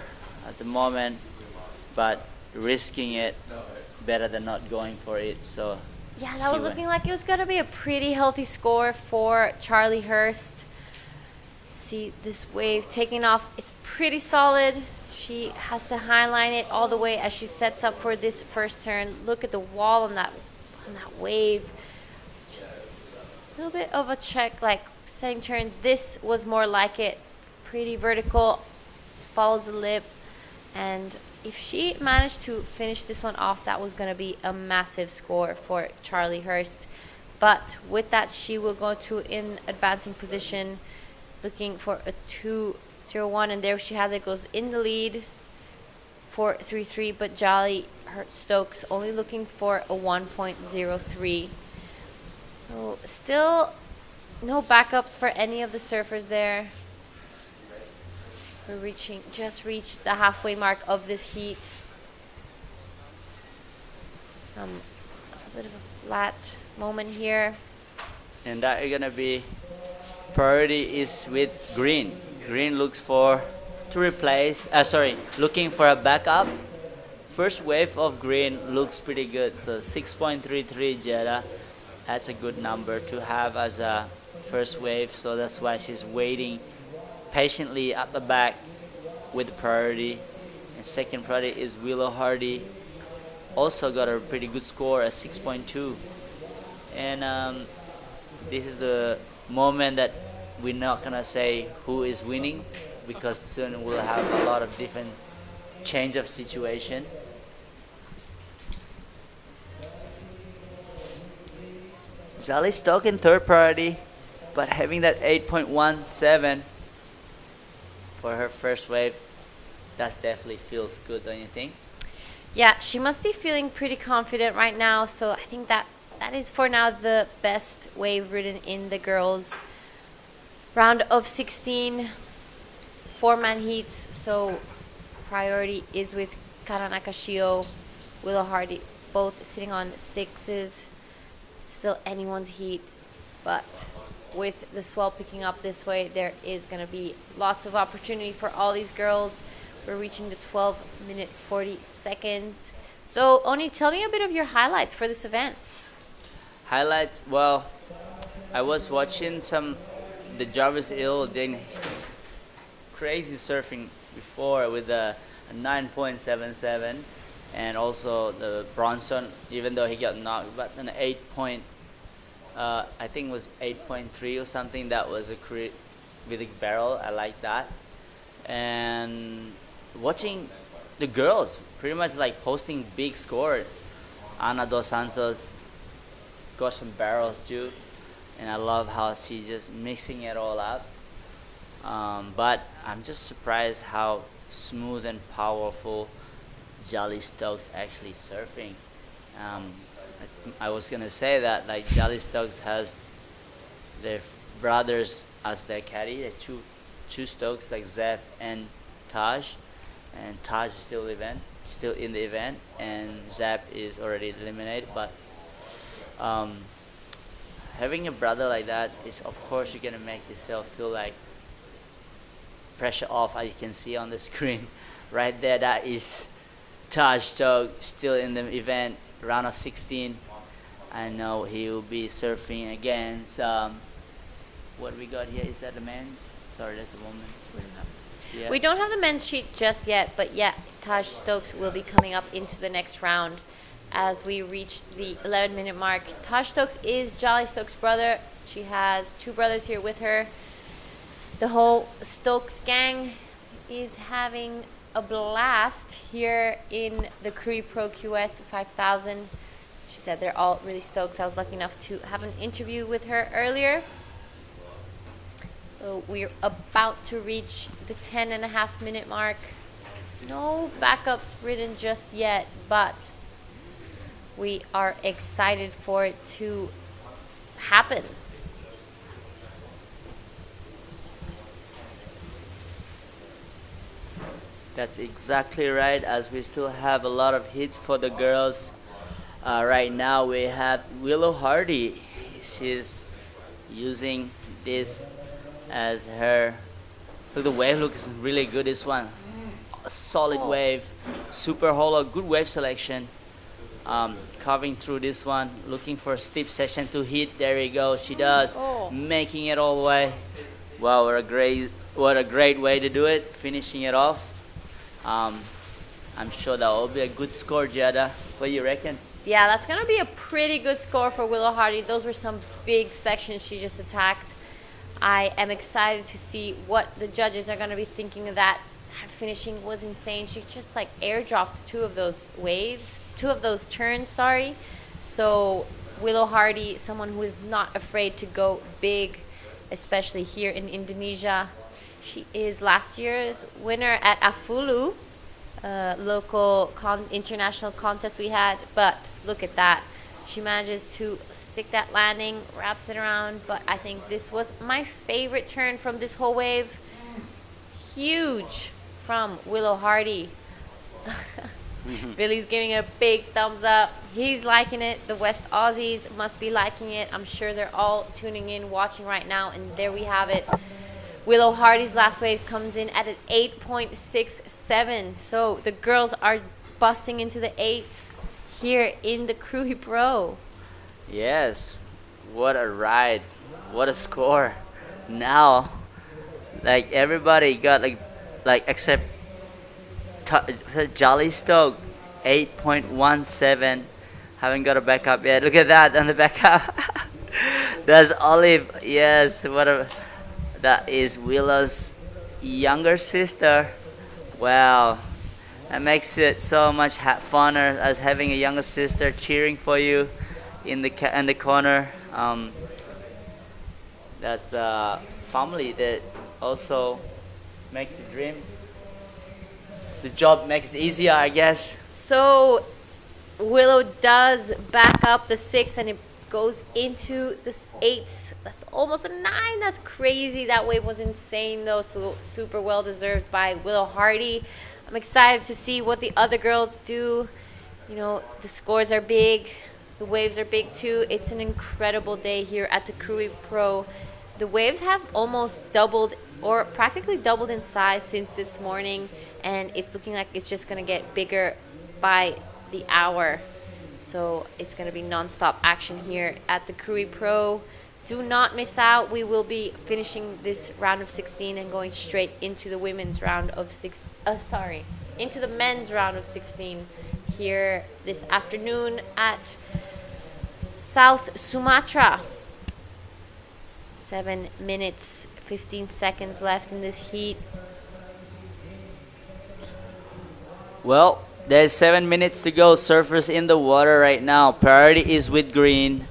at the moment, but risking it better than not going for it. So yeah, that was looking like it was going to be a pretty healthy score for Charlie Hurst. See this wave taking off. It's pretty solid. She has to highline it all the way as she sets up for this first turn. Look at the wall on that wave. Just a little bit of a check, like setting turn. This was more like it. Pretty vertical, follows the lip, and if she managed to finish this one off, that was going to be a massive score for Charlie Hurst. But with that, she will go to in advancing position, looking for a 2.01, and there she has it, goes in the lead, 4.33, but Jolly Hurt Stokes only looking for a 1.03. So still no backups for any of the surfers there. We're just reached the halfway mark of this heat. A bit of a flat moment here. and that is gonna be priority is with green. Green looks for to replace. Looking for a backup. First wave of green looks pretty good. So 6.33 Jetta. That's a good number to have as a first wave. So that's why she's waiting patiently at the back with priority. And second priority is Willow Hardy. Also got a pretty good score at 6.2. And this is the moment that we're not gonna say who is winning, because soon we'll have a lot of different change of situation. Zali stuck in third priority, but having that 8.17 for her first wave, that definitely feels good, don't you think? Yeah, she must be feeling pretty confident right now. So I think that is for now the best wave ridden in the girls' round of 16 four-man heats. So priority is with Kara Nakashio, Willow Hardy, both sitting on sixes. It's still anyone's heat, but with the swell picking up this way, there is going to be lots of opportunity for all these girls. We're reaching the 12 minute 40 seconds. So Oni, tell me a bit of your highlights for this event. Highlights, well, I was watching the Jarvis Hill, then crazy surfing before with a 9.77, and also the Bronson, even though he got knocked, but an 8 I think it was 8.3 or something. That was a really barrel. I like that. And watching the girls pretty much like posting big score. Ana dos Santos got some barrels too, and I love how she's just mixing it all up. But I'm just surprised how smooth and powerful Jolly Stokes actually surfing. I was gonna say that like Jolly Stokes has their brothers as their caddy. They're two Stokes like Zep and Taj, and Taj is still in the event, and Zep is already eliminated. But having a brother like that is, of course, you're gonna make yourself feel like pressure off, as you can see on the screen right there. That is Taj Stokes still in the event, round of 16. I know he will be surfing against what we got here. Is that the men's? Sorry, that's the women's. Yeah. We don't have the men's sheet just yet, but yeah, Taj Stokes will be coming up into the next round as we reach the 11-minute mark. Taj Stokes is Jolly Stokes' brother. She has 2 brothers here with her. The whole Stokes gang is having a blast here in the Krui Pro QS 5000. She said they're all really stoked. I was lucky enough to have an interview with her earlier. So we're about to reach the 10.5-minute mark. No backups written just yet, but we are excited for it to happen. That's exactly right, as we still have a lot of hits for the girls. Right now we have Willow Hardy. She's using this as her. Look, the wave looks really good, this one. A solid wave, super hollow, good wave selection. Carving through this one, looking for a steep section to hit. There we go, she does, making it all the way. Wow, what a great way to do it, finishing it off. I'm sure that will be a good score, Giada. What do you reckon? Yeah, that's going to be a pretty good score for Willow Hardy. Those were some big sections she just attacked. I am excited to see what the judges are going to be thinking of that. That finishing was insane. She just like airdropped 2 of those waves, 2 of those turns, sorry. So Willow Hardy, someone who is not afraid to go big, especially here in Indonesia. She is last year's winner at Afulu, local international contest we had. But look at that. She manages to stick that landing, wraps it around. But I think this was my favorite turn from this whole wave. Huge from Willow Hardy. Billy's giving it a big thumbs up. He's liking it. The West Aussies must be liking it. I'm sure they're all tuning in, watching right now. And there we have it. Willow Hardy's last wave comes in at an 8.67. So the girls are busting into the 8s here in the Krui Pro. Yes, what a ride, what a score. Now, like everybody got like except Jolly Stoke, 8.17. Haven't got a backup yet. Look at that on the backup. That's Olive. Yes, that is Willow's younger sister. Wow, that makes it so much funner as having a younger sister cheering for you in the corner. That's the family that also makes the job makes it easier, I guess. So Willow does back up the 6 and it goes into the 8s. That's almost a 9. That's crazy. That wave was insane though, so super well deserved by Willow Hardy. I'm excited to see what the other girls do. You know, the scores are big, the waves are big too. It's an incredible day here at the Krui Pro. The waves have almost doubled or practically doubled in size since this morning, and it's looking like it's just going to get bigger by the hour. So it's going to be non-stop action here at the Krui Pro. do not miss out. We will be finishing this round of 16 and going straight into the women's round of into the men's round of 16 here this afternoon at South Sumatra. 7 minutes, 15 seconds left in this heat. Well, there's 7 minutes to go. Surfers in the water right now. Priority is with green.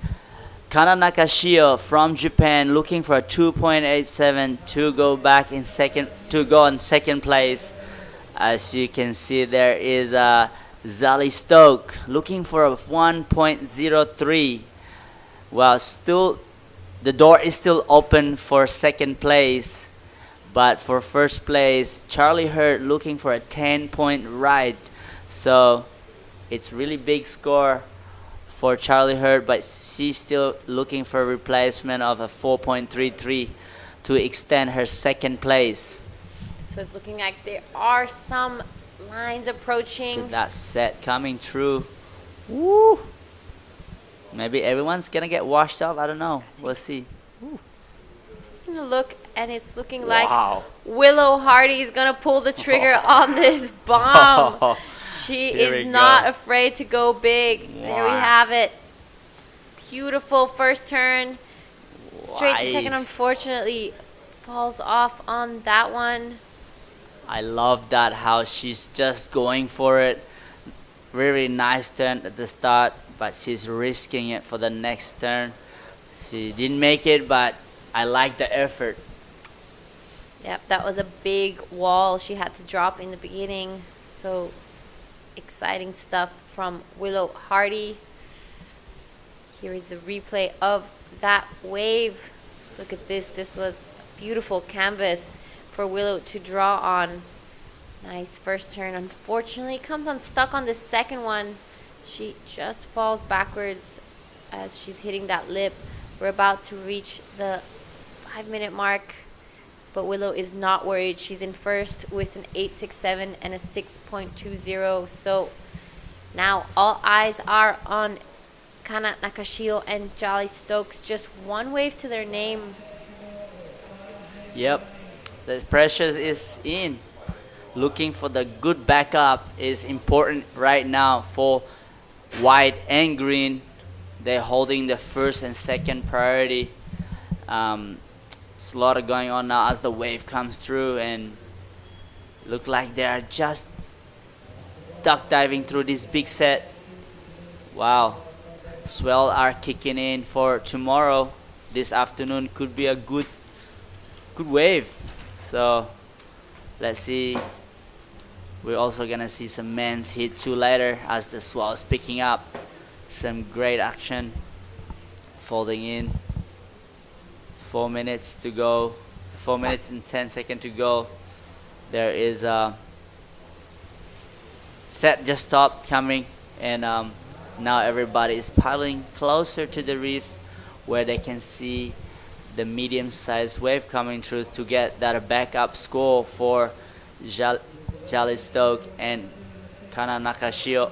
Kana Nakashio from Japan looking for a 2.87 to go back in second place. As you can see, there is Zali Stoke looking for a 1.03. Well, still the door is still open for second place, but for first place, Charlie Hurd looking for a 10-point ride. So it's really big score for Charlie Hurd, but she's still looking for a replacement of a 4.33 to extend her second place. So it's looking like there are some lines approaching. With that set coming through. Woo! Maybe everyone's gonna get washed up. I don't know. We'll see. Look, and it's looking like Willow Hardy is gonna pull the trigger on this bomb. She is not afraid to go big. There we have it. Beautiful first turn. Straight to second, unfortunately, falls off on that one. I love that, how she's just going for it. Really nice turn at the start, but she's risking it for the next turn. She didn't make it, but I like the effort. Yep, that was a big wall she had to drop in the beginning. So exciting stuff from Willow Hardy. Here is the replay of that wave. Look at this. This was beautiful canvas for Willow to draw on. Nice first turn. Unfortunately, comes unstuck on the second one. She just falls backwards as she's hitting that lip. We're about to reach the 5-minute mark, but Willow is not worried. She's in first with an 8.67 and a 6.20. So now all eyes are on Kana Nakashio and Jolly Stokes. Just one wave to their name. Yep, the pressure is in. Looking for the good backup is important right now for white and green. They're holding the first and second priority. It's a lot of going on now as the wave comes through, and look like they are just duck diving through this big set. Wow, swell are kicking in for tomorrow. This afternoon could be a good wave. So let's see. We're also gonna see some men's hit too later as the swell is picking up. Some great action. Folding in. 4 minutes to go. 4 minutes and 10 seconds to go. There is a set just stopped coming, and now everybody is paddling closer to the reef where they can see the medium-sized wave coming through to get that backup score for Jolly Stoke and Kana Nakashio.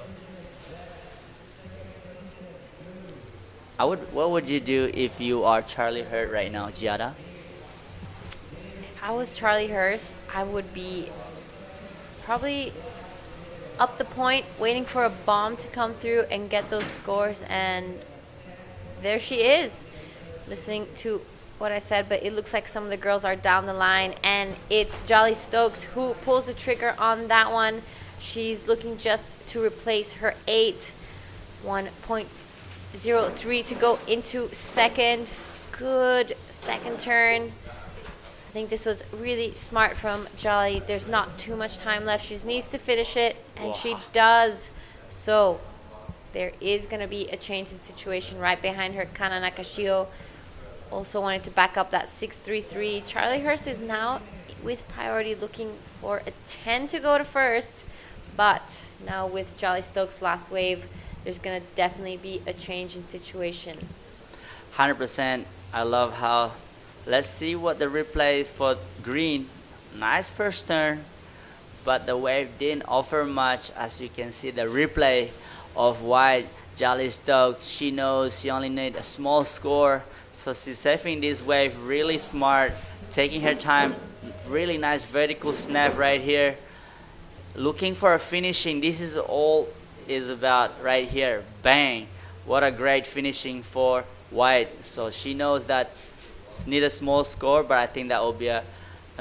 What would you do if you are Charlie Hurd right now, Giada? If I was Charlie Hurst, I would be probably up the point, waiting for a bomb to come through and get those scores. And there she is, listening to what I said, but it looks like some of the girls are down the line, and it's Jolly Stokes who pulls the trigger on that one. She's looking just to replace her 1.03 to go into second. Good second turn. I think this was really smart from Jolly. There's not too much time left. She needs to finish it, and she does. So there is going to be a change in situation right behind her. Kana Nakashio also wanted to back up that 6.33. Charlie Hurst is now with priority looking for a 10 to go to first. But now with Jolly Stokes' last wave, there's going to definitely be a change in situation. 100%. I love how. Let's see what the replay is for green. Nice first turn, but the wave didn't offer much. As you can see, the replay of white Jolly Stokes. She knows she only needs a small score So she's surfing this wave really smart, taking her time. Really nice vertical snap right here. Looking for a finishing. This is all is about right here. Bang. What a great finishing for White. So she knows that she need a small score, but I think that will be a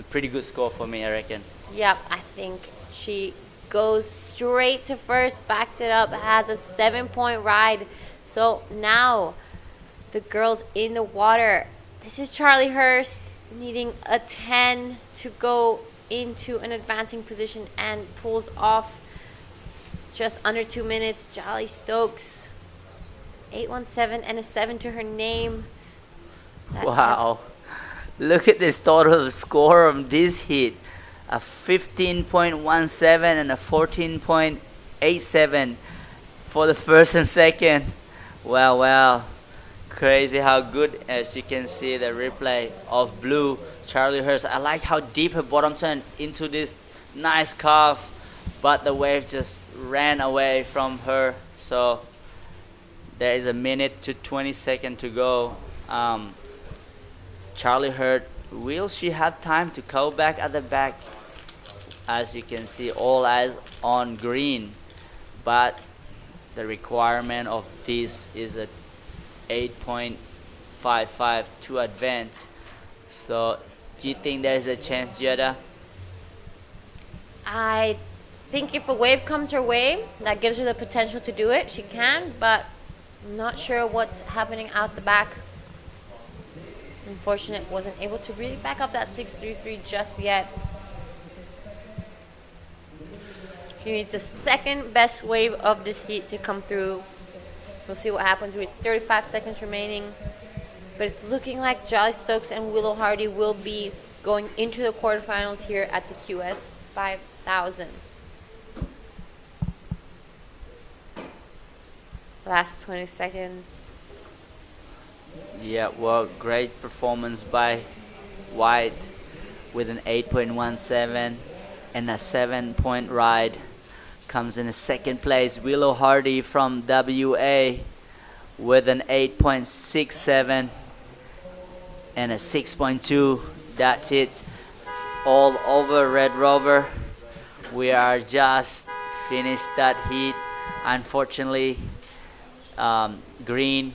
pretty good score for me, I reckon. Yep, I think she goes straight to first, backs it up, has a 7-point ride. So now the girls in the water. This is Charlie Hurst needing a 10 to go into an advancing position and pulls off just under 2 minutes. Jolly Stokes, 817 and a 7 to her name. That Wow. Look at this total score of this heat. A 15.17 and a 14.87 for the first and second. Wow. Crazy how good, as you can see the replay of blue Charlie Hurst. I like how deep her bottom turned into this nice curve, but the wave just ran away from her. So there is a minute to 20 seconds to go. Charlie Hurst, will she have time to go back at the back? As you can see, all eyes on green, but the requirement of this is a 8.55 to advance. So do you think there's a chance, Jada? I think if a wave comes her way, that gives her the potential to do it. She can, but I'm not sure what's happening out the back. Unfortunate, wasn't able to really back up that 633 just yet. She needs the second best wave of this heat to come through. We'll see what happens with 35 seconds remaining. But it's looking like Jolly Stokes and Willow Hardy will be going into the quarterfinals here at the QS 5000. Last 20 seconds. Yeah, well, great performance by White with an 8.17 and a 7-point ride. Comes in a second place. Willow Hardy from WA with an 8.67 and a 6.2. That's it. All over Red Rover. We are just finished that heat. Unfortunately, green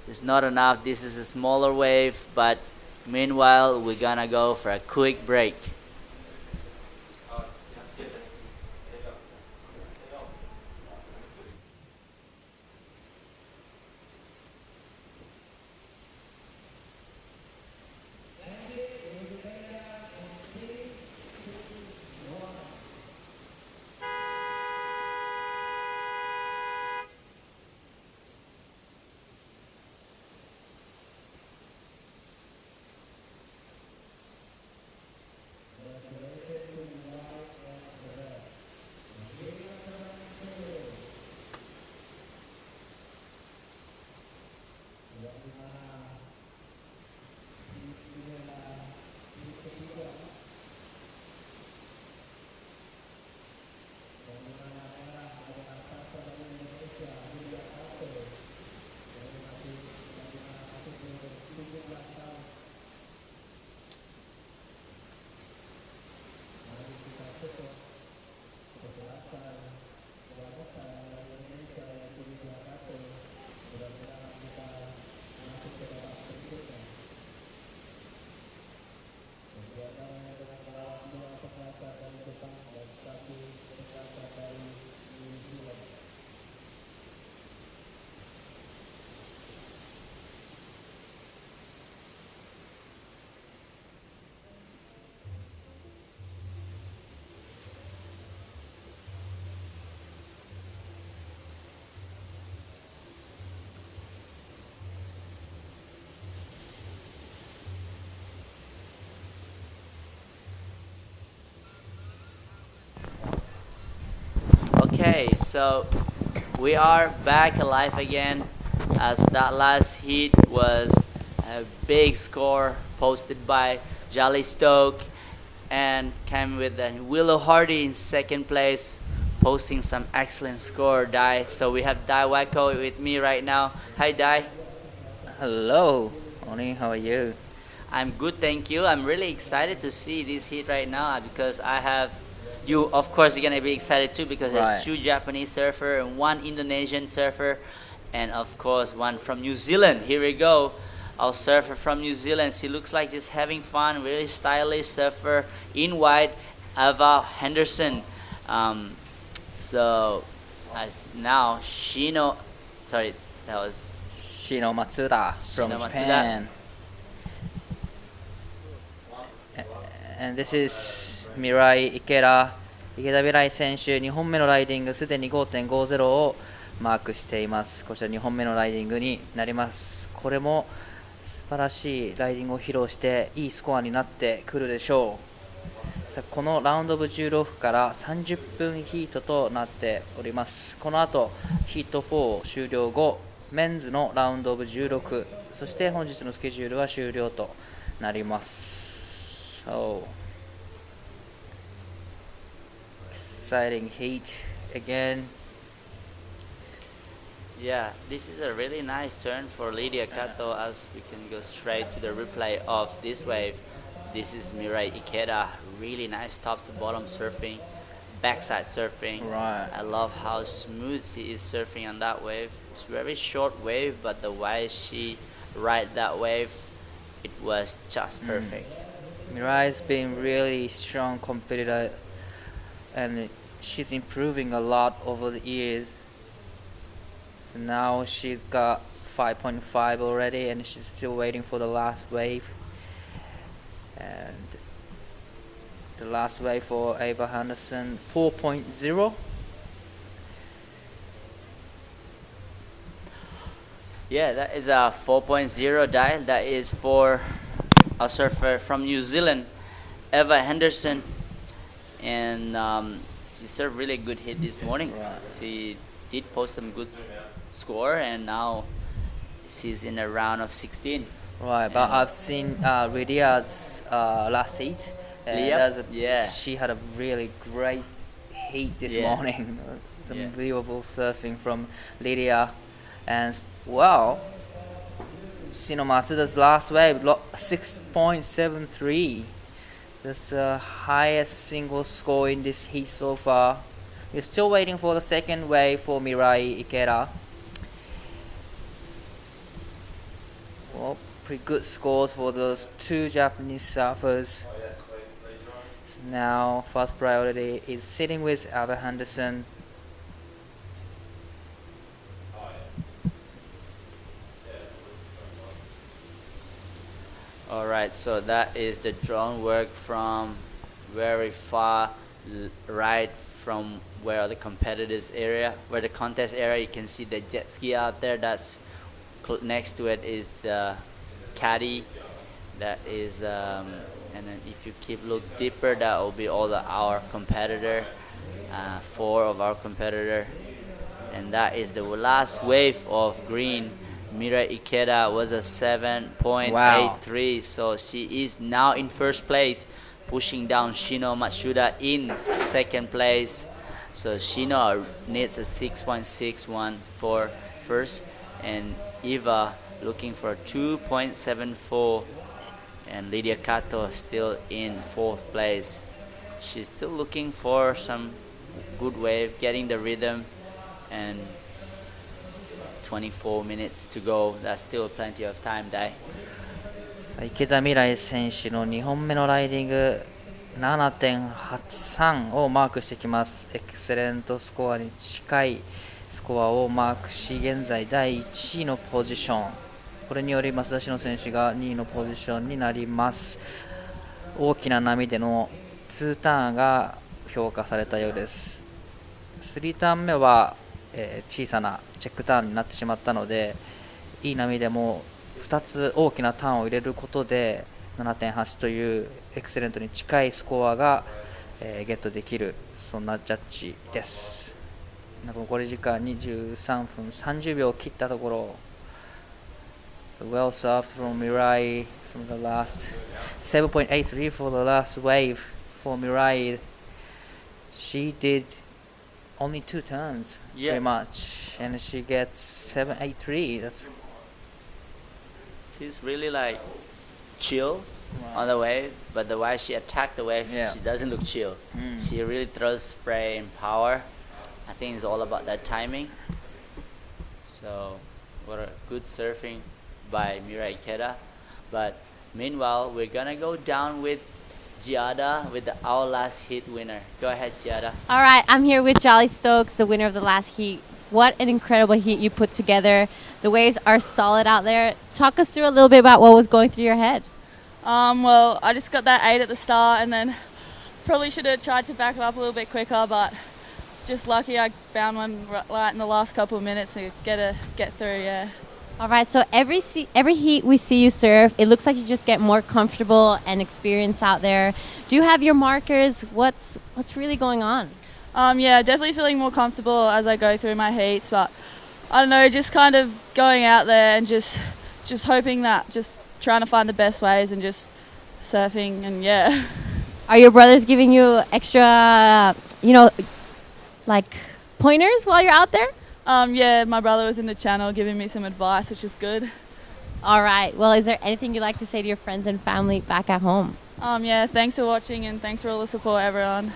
is not enough. This is a smaller wave, but meanwhile, we're gonna go for a quick break. Okay, so we are back alive again, as that last heat was a big score posted by Jolly Stoke and came with Willow Hardy in second place, posting some excellent score, Dai. So we have Dai Wacko with me right now. Hi, Dai. Hello. Morning, how are you? I'm good, thank you. I'm really excited to see this heat right now because I have you. Of course, you're gonna be excited too because Right. there's 2 Japanese surfer and 1 Indonesian surfer, and of course 1 from New Zealand. Here we go. Our surfer from New Zealand. She looks like just having fun. Really stylish surfer in white, Ava Henderson. So as now Shino, sorry, that was Shino Matsuda from Shino Matsuda. Japan. And this is Mirai Ikeda。池田未来選手、2本目のライディング、すでに 5.50 をマークしています。こちら2本目のライディングになります。これも素晴らしいライディングを披露して、いいスコアになってくるでしょう。さあこのラウンドオブ16から30分ヒートとなっております。この後ヒート4終了後、メンズのラウンドオブ16、そして本日のスケジュールは終了となります。So exciting heat again. Yeah, this is a really nice turn for Lydia Kato as we can go straight to the replay of this wave. This is Mirai Ikeda. Really nice top to bottom surfing, backside surfing. Right. I love how smooth she is surfing on that wave. It's very short wave, but the way she ride that wave, it was just perfect. Mirai's been really strong competitor, and she's improving a lot over the years. So now she's got 5.5 already, and she's still waiting for the last wave. And the last wave for Ava Henderson, 4.0. Yeah, that is a 4.0 dial. That is for a surfer from New Zealand, Eva Henderson. And she served really good hit this morning. She did post some good score, and now she's in a round of 16. Right, but I've seen Lydia's last heat. And yeah. She had a really great heat this Yeah. morning. It's Yeah. unbelievable surfing from Lydia. And well, Shino Matsuda's last wave, 6.73. That's the highest single score in this heat so far. We're still waiting for the second wave for Mirai Ikeda. Well, pretty good scores for those 2 Japanese surfers. So now, first priority is sitting with Ava Henderson. Alright, so that is the drone work from very far right from where the competitors area, where the contest area. You can see the jet ski out there. That's next to it is the caddy. That is, and then if you keep look deeper, that will be all our competitor, 4 of our competitor, and that is the last wave of green. Mirai Ikeda was a 7.83, so she is now in first place, pushing down Shino Matsuda in second place. So Shino needs a 6.61 for first, and Eva looking for a 2.74, and Lydia Kato still in fourth place. She's still looking for some good wave, getting the rhythm, and 24 minutes to go. That's still plenty of time, Dai. さあ池田未来選手の2本目のライディング 7.83 をマークしてきます。エクセレントスコアに近いスコアをマークし、現在第1位のポジション。これにより増田篠選手が2位のポジションになります。大きな波での2ターンが評価されたようです。3ターン目は小さなチェックターンになってしまったので、いい波でも2つ大きなターンを入れることで 7.8 というエクセレントに近いスコアが、ゲットできる、そんなジャッジです。残り時間23分30秒を切ったところ、So well surfed from Mirai from the last 7.83 for the last wave for Mirai. She did only 2 turns, pretty much, and she gets 7.83. That's she's really like chill on the wave, but the way she attacked the wave, she doesn't look chill. She really throws spray and power. I think it's all about that timing. So, what a good surfing by Mirai Ikeda. But meanwhile, we're gonna go down with Giada with our last heat winner. Go ahead, Giada. All right, I'm here with Jolly Stokes, the winner of the last heat. What an incredible heat you put together. The waves are solid out there. Talk us through a little bit about what was going through your head. Well, I just got that 8 at the start, and then probably should have tried to back it up a little bit quicker, but just lucky I found one right in the last couple of minutes to get through, yeah. All right, so every heat we see you surf, it looks like you just get more comfortable and experience out there. Do you have your markers? What's really going on? Yeah, definitely feeling more comfortable as I go through my heats, but I don't know, just kind of going out there and just hoping that, just trying to find the best ways and just surfing, and yeah. Are your brothers giving you extra, like pointers while you're out there? Yeah, my brother was in the channel giving me some advice, which is good. All right. Well, is there anything you'd like to say to your friends and family back at home? Yeah, thanks for watching and thanks for all the support, everyone.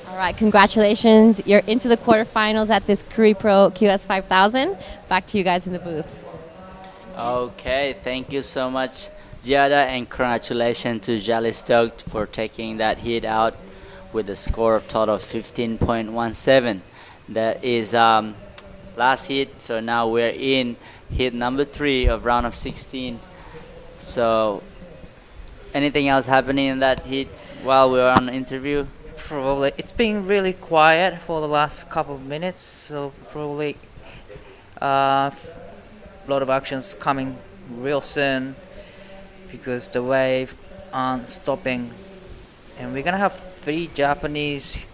All right. Congratulations. You're into the quarterfinals at this Krui Pro QS 5000. Back to you guys in the booth. Okay, thank you so much, Giada, and congratulations to Jolly Stoked for taking that heat out with a score of total 15.17. That is last heat, so now we're in heat number 3 of round of 16. So anything else happening in that heat while we were on the interview? Probably it's been really quiet for the last couple of minutes, so probably a lot of actions coming real soon because the wave aren't stopping, and we're gonna have 3 Japanese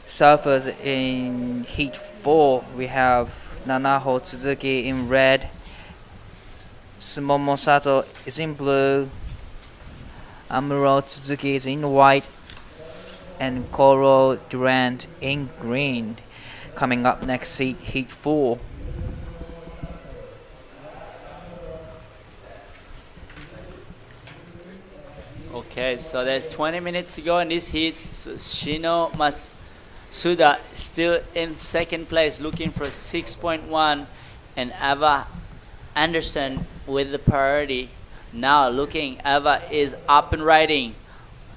surfers in heat 4. We have Nanaho Tsuzuki in red, Sumomo Sato is in blue, Amuro Tsuzuki is in white, and Koro Durant in green. Coming up next heat 4. Okay, so there's 20 minutes to go in this heat. So Shino Masuda still in second place, looking for 6.1, and Ava Anderson with the priority. Now looking, Ava is up and riding,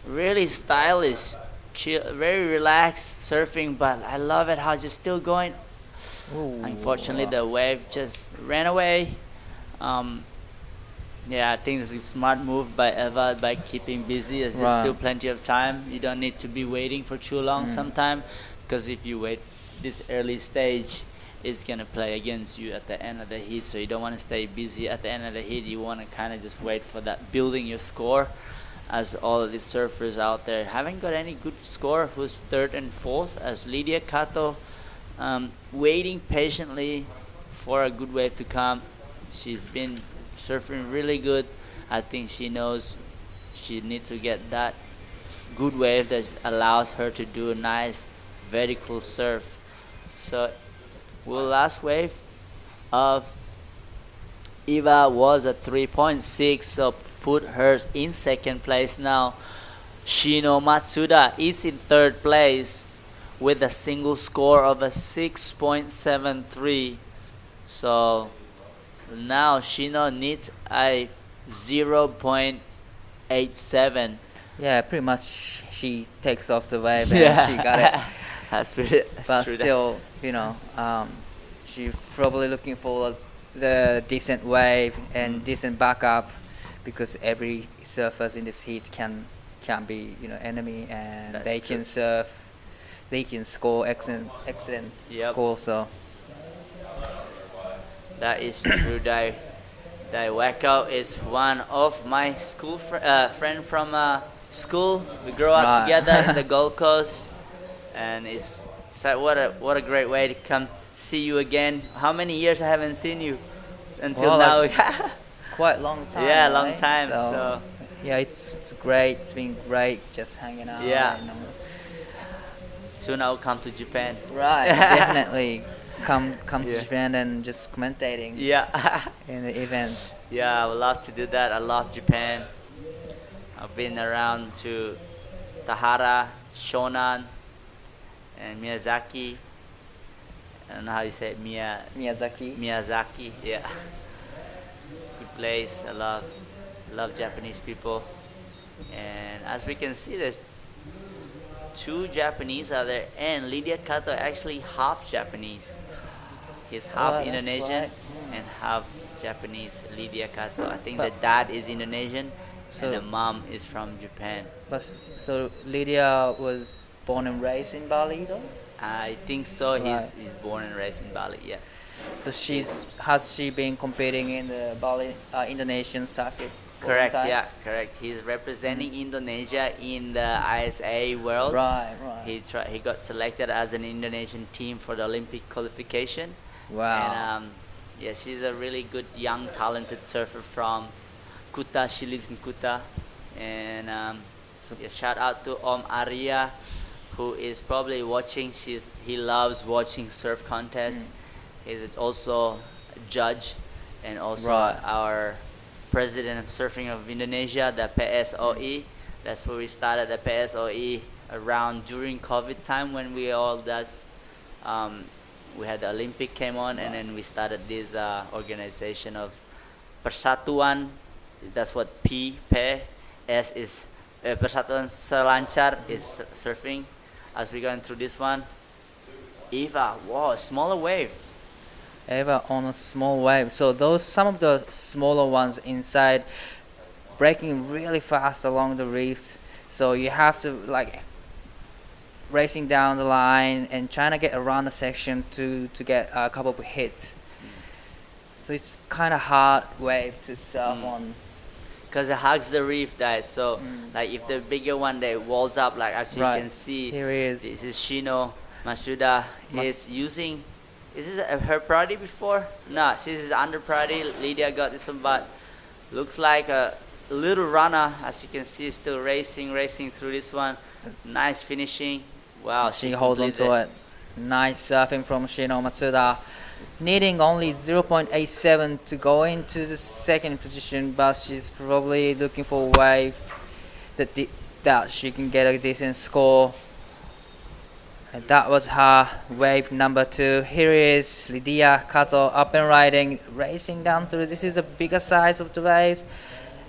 really stylish, chill, very relaxed surfing, but I love it how she's still going. Ooh. Unfortunately, the wave just ran away. Yeah, I think it's a smart move by Eva by keeping busy, as there's still plenty of time. You don't need to be waiting for too long sometime, because if you wait this early stage, it's going to play against you at the end of the heat. So you don't want to stay busy at the end of the heat. You want to kind of just wait for that, building your score, as all of these surfers out there haven't got any good score, who's 3rd and 4th, as Lydia Kato waiting patiently for a good wave to come. She's been surfing really good. I think she knows she needs to get that good wave that allows her to do a nice vertical surf. So last wave of Eva was a 3.6, so put hers in second place now. Shino Matsuda is in 3rd place with a single score of a 6.73. So now Shino needs a 0.87. Yeah, pretty much she takes off the wave and she got it. That's true. But still, she's probably looking for the decent wave and decent backup, because every surfers in this heat can be enemy, and That's they true. can surf, they can score excellent score. So that is true. Dai Wacko is one of my school friend from school. We grew up together in the Gold Coast, and it's what a great way to come see you again. How many years I haven't seen you until now? Quite long time. Yeah, right? long time. So yeah, it's great. It's been great just hanging out. Yeah. Soon I'll come to Japan. Right, definitely. come to Yeah. Japan and just commentating. Yeah. In the event. Yeah, I would love to do that. I love Japan. I've been around to Tahara, Shonan, and Miyazaki. I don't know how you say it. Miyazaki. Miyazaki, yeah. It's a good place. I love Japanese people. And as we can see, there's 2 Japanese out there, and Lydia Kato actually half Japanese. He's half that's Indonesian right. and half Japanese. Lydia Kato. I think But- the dad is Indonesian So- and the mom is from Japan. But so Lydia was born and raised in Bali, though. I think so. Right. He's born and raised in Bali. Yeah. So has she been competing in the Bali Indonesian circuit? for a Correct. time? Yeah. Correct. He's representing Indonesia in the ISA World. Right, right. He got selected as an Indonesian team for the Olympic qualification. Wow. And yeah, she's a really good young talented surfer from Kuta. She lives in Kuta. And yeah, shout out to Arya, who is probably watching. He loves watching surf contests. He's also a judge and also Right. our president of surfing of Indonesia, the PSOE. That's where we started the PSOE around during COVID time when we all we had the Olympic came on, and then we started this organization of Persatuan. That's what S is. Persatuan Selancar is surfing. As we're going through this one, Eva, wow, smaller wave. Eva on a small wave. So some of the smaller ones inside breaking really fast along the reefs. So you have to like racing down the line and trying to get around the section to get a couple of hits. So it's kind of hard wave to surf on. Because it hugs the reef, guys. So like if the bigger one that walls up, like as you Right. can see, Here he is. This is Shino Masuda is using. Is this her priority before? No, this is under priority. Lydia got this one, but looks like a little runner. As you can see, still racing through this one. Nice finishing. Wow, She holds on to it. Nice surfing from Shino Matsuda. Needing only 0.87 to go into the second position, but she's probably looking for a wave that she can get a decent score. And that was her wave number 2. Here is Lydia Kato up and riding, racing down through. This is a bigger size of the waves.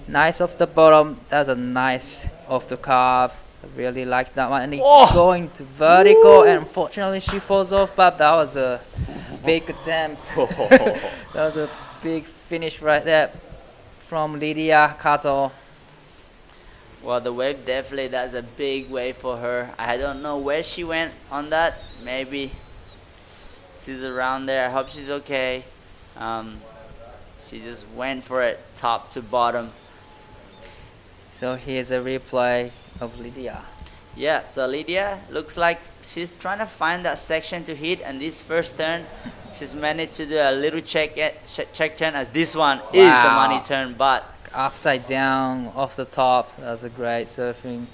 Nice off the bottom. That's a nice off the curve. I really like that one. And going to vertical, and unfortunately she falls off, but that was a big attempt. That was a big finish right there from Lydia Kato. Well, the wave definitely, that's a big wave for her. I don't know where she went on that. Maybe she's around there. I hope she's okay. She just went for it top to bottom. So here's a replay of Lydia. Yeah, so Lydia looks like she's trying to find that section to hit, and this first turn, she's managed to do a little check turn, as this one is the money turn, but upside down off the top. That's a great surfing.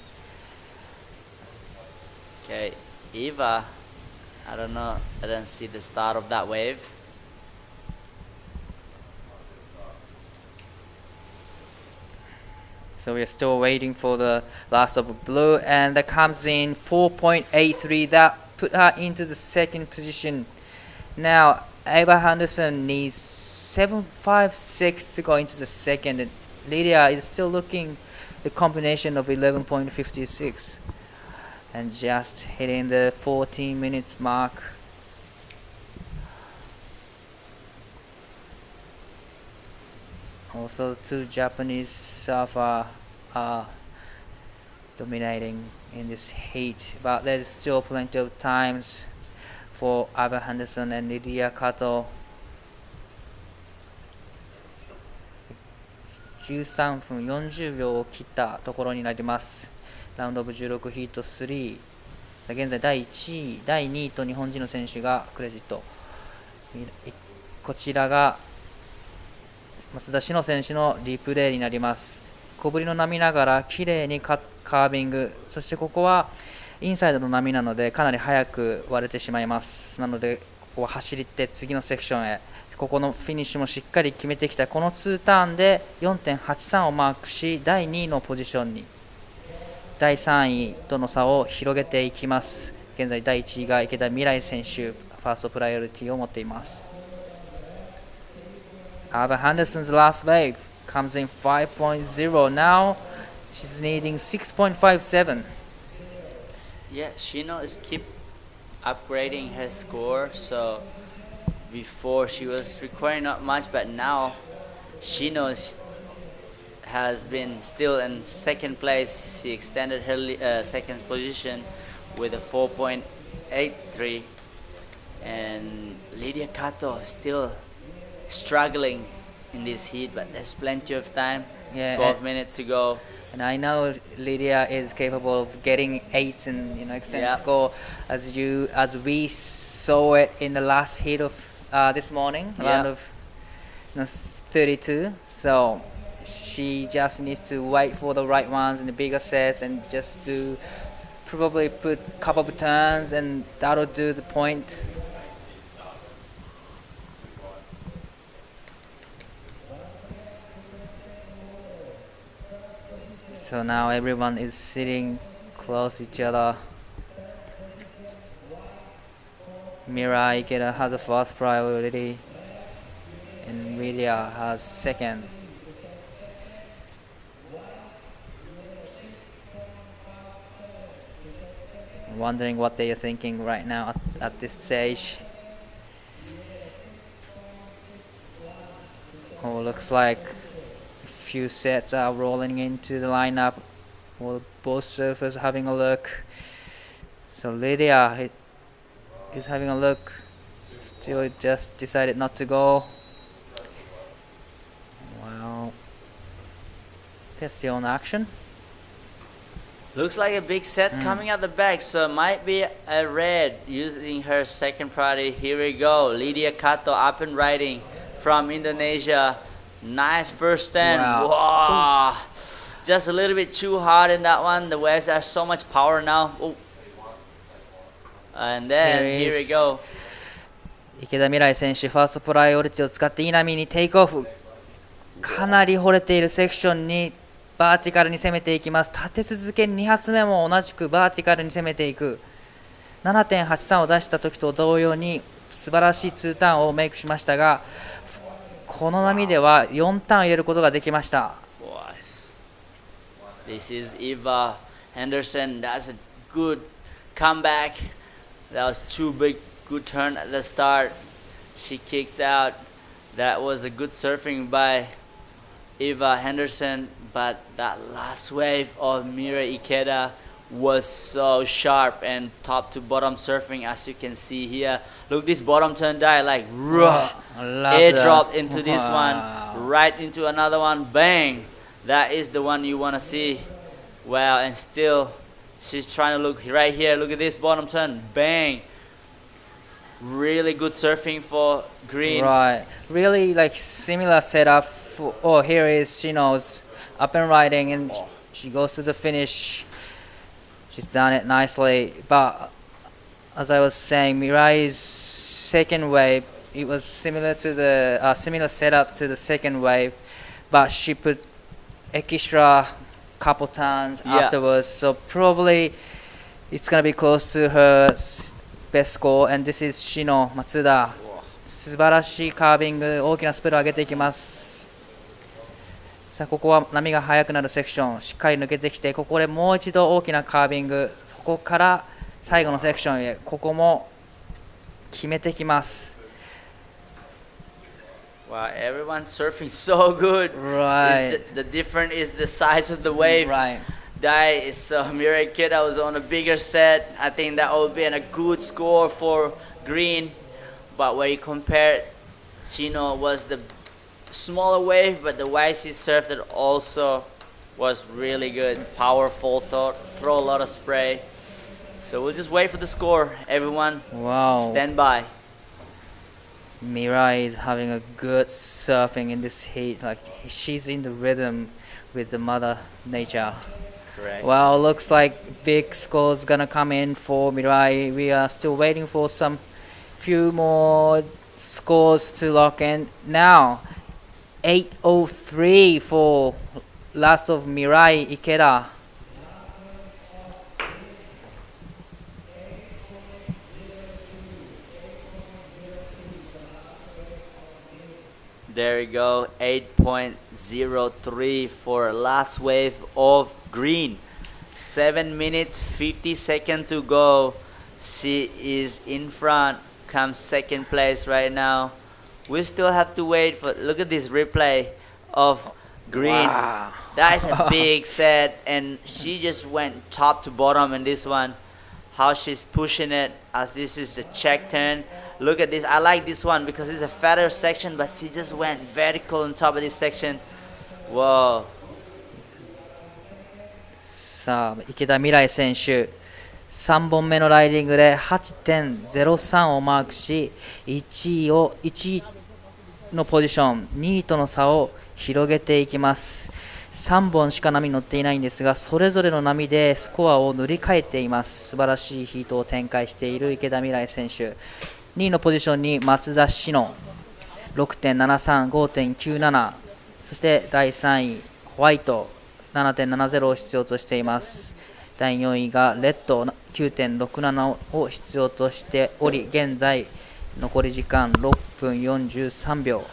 okay, Eva, I don't know, I don't see the start of that wave. So we're still waiting for the last of blue, and that comes in 4.83. That put her into the second position. Now Eva Henderson needs 7.56 to go into the second, and Lydia is still looking the combination of 11.56 and just hitting the 14 minutes mark. Also, 2 Japanese surfers are dominating in this heat, but there's still plenty of times for Eva Henderson and Lydia Kato. 13分40秒を切ったところになります。ラウンドオブ16ヒート3。さあ現在第1位、第2位と日本人の選手がクレジット。こちらが松田詩野選手のリプレイになります。小ぶりの波ながら綺麗にカービング、そしてここはインサイドの波なのでかなり早く割れてしまいます。なのでここう走りって次のセクションへ、ここのフィニッシュもしっかり決めてきた。この2ターンで 4.83 をマークし、第2位のポジションに第3位との差を広げていきます。現在第1位が池田未来選手、ファーストプライオリティを持っています。Ava Henderson's last wave comes in 5.0. Now she's needing 6.57. Yeah, Shino is keep upgrading her score. So before she was requiring not much, but now Shino has been still in second place. She extended her second position with a 4.83, and Lydia Kato still struggling in this heat, but there's plenty of time. 12 minutes to go. And I know Lydia is capable of getting 8 and excellent score, as we saw it in the last heat of this morning, round of 32. So she just needs to wait for the right ones in the bigger sets and just do probably put a couple of turns, and that'll do the point. So now everyone is sitting close to each other. Mirai Ikeda has the first priority, and Lydia has second. I'm wondering what they are thinking right now at this stage. Oh, looks like few sets are rolling into the lineup. Well, both surfers having a look. So Lydia is having a look. Still just decided not to go. Wow. They're still in action. Looks like a big set coming out the back, so it might be a red using her second priority. Here we go. Lydia Kato up and riding from Indonesia. Nice first stand. Wow. Just a little bit too hard in that one. The waves have so much power now. Oh. And then here we go. 池田未来選手、ファーストプライオリティを使って稲見にテイクオフ。かなり掘れているセクションにバーティカルに攻めていきます。立て続けに2発目も同じくバーティカルに攻めていく。7.83 を出した時と同様に素晴らしい2ターンをメイクしましたが、この波では4ターン入れることができました。This is Eva Henderson. That's a good comeback. That was too big. Good turn at the start. She kicked out. That was a good surfing by Eva Henderson. But that last wave of Mira Ikeda was so sharp and top to bottom surfing, as you can see here. Look, this bottom turn dive, like airdrop into this one, right into another one, bang. That is the one you want to see. Wow, and still she's trying to look right here. Look at this bottom turn, bang. Really good surfing for green. Right, really like similar setup. Here is Shino's up and riding, and she goes to the finish. She's done it nicely, but as I was saying, Mirai's second wave, it was similar to the similar setup to the second wave, but she put extra couple turns afterwards, so probably it's gonna be close to her best score. And this is Shino Matsuda. 素晴らしいカービング、大きなスペルを上げていきます。さあここは波が速くなるセクションしっかり抜けてきて、ここでもう一度大きなカービング、そこから最後のセクションへ、ここも決めてきます。Wow, everyone's surfing so good. Right. The difference is the size of the wave. Right. That is Mira Ikeda was on a bigger set. I think that would be a good score for green. But when you compare, Shino was the smaller wave, but the way she surfed it also was really good. Powerful, throw a lot of spray. So we'll just wait for the score. Everyone, stand by. Mirai is having a good surfing in this heat. Like she's in the rhythm with the Mother Nature. Correct. Well, looks like big scores gonna come in for Mirai. We are still waiting for some few more scores to lock in. Now, 8:03 for last of Mirai Ikeda. There we go, 8.03 for last wave of green. 7 minutes 50 seconds to go. She is in front, comes second place right now. We still have to wait for, look at this replay of green. Wow. That is a big set, and she just went top to bottom in this one. How she's pushing it as this is a check turn. Look at this. I like this one because it's a fatter section, but she just went vertical on top of this section. Whoa. さあ、池田未来選手、3本目のライディングで 8.03 をマークし、1位のポジション、2位との差を広げていきます。3本しか波に乗っていないんですが、それぞれの波でスコアを塗り替えています。素晴らしいヒートを展開している池田未来選手。2位のポジションに松田詩野 6.73、5.97、そして第3位ホワイト 7.70 を必要としています。第4位がレッド 9.67 を必要としており、現在残り時間6分43秒。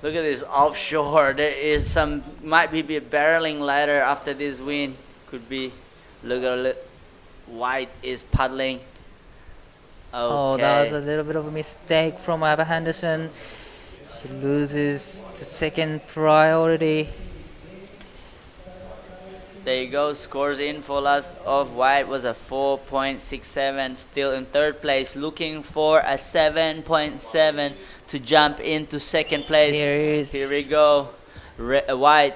Look at this offshore. There is some, might be a barreling ladder after this win. Could be. Look at White is paddling. Okay. Oh, that was a little bit of a mistake from Ava Henderson. She loses the second priority. There you go. Scores in for last of White was a 4.67. Still in third place. Looking for a 7.7 to jump into second place. Here we go. White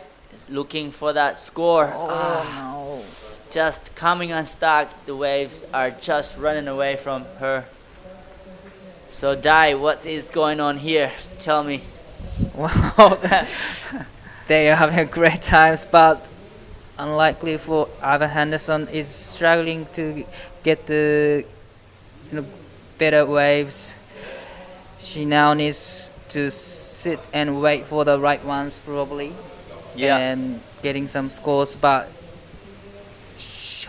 looking for that score. No. Just coming unstuck. The waves are just running away from her. So Dai, what is going on here? Tell me. Wow. They are having a great times, but unlikely for Ava Henderson is struggling to get the better waves. She now needs to sit and wait for the right ones probably. Yeah. And getting some scores, but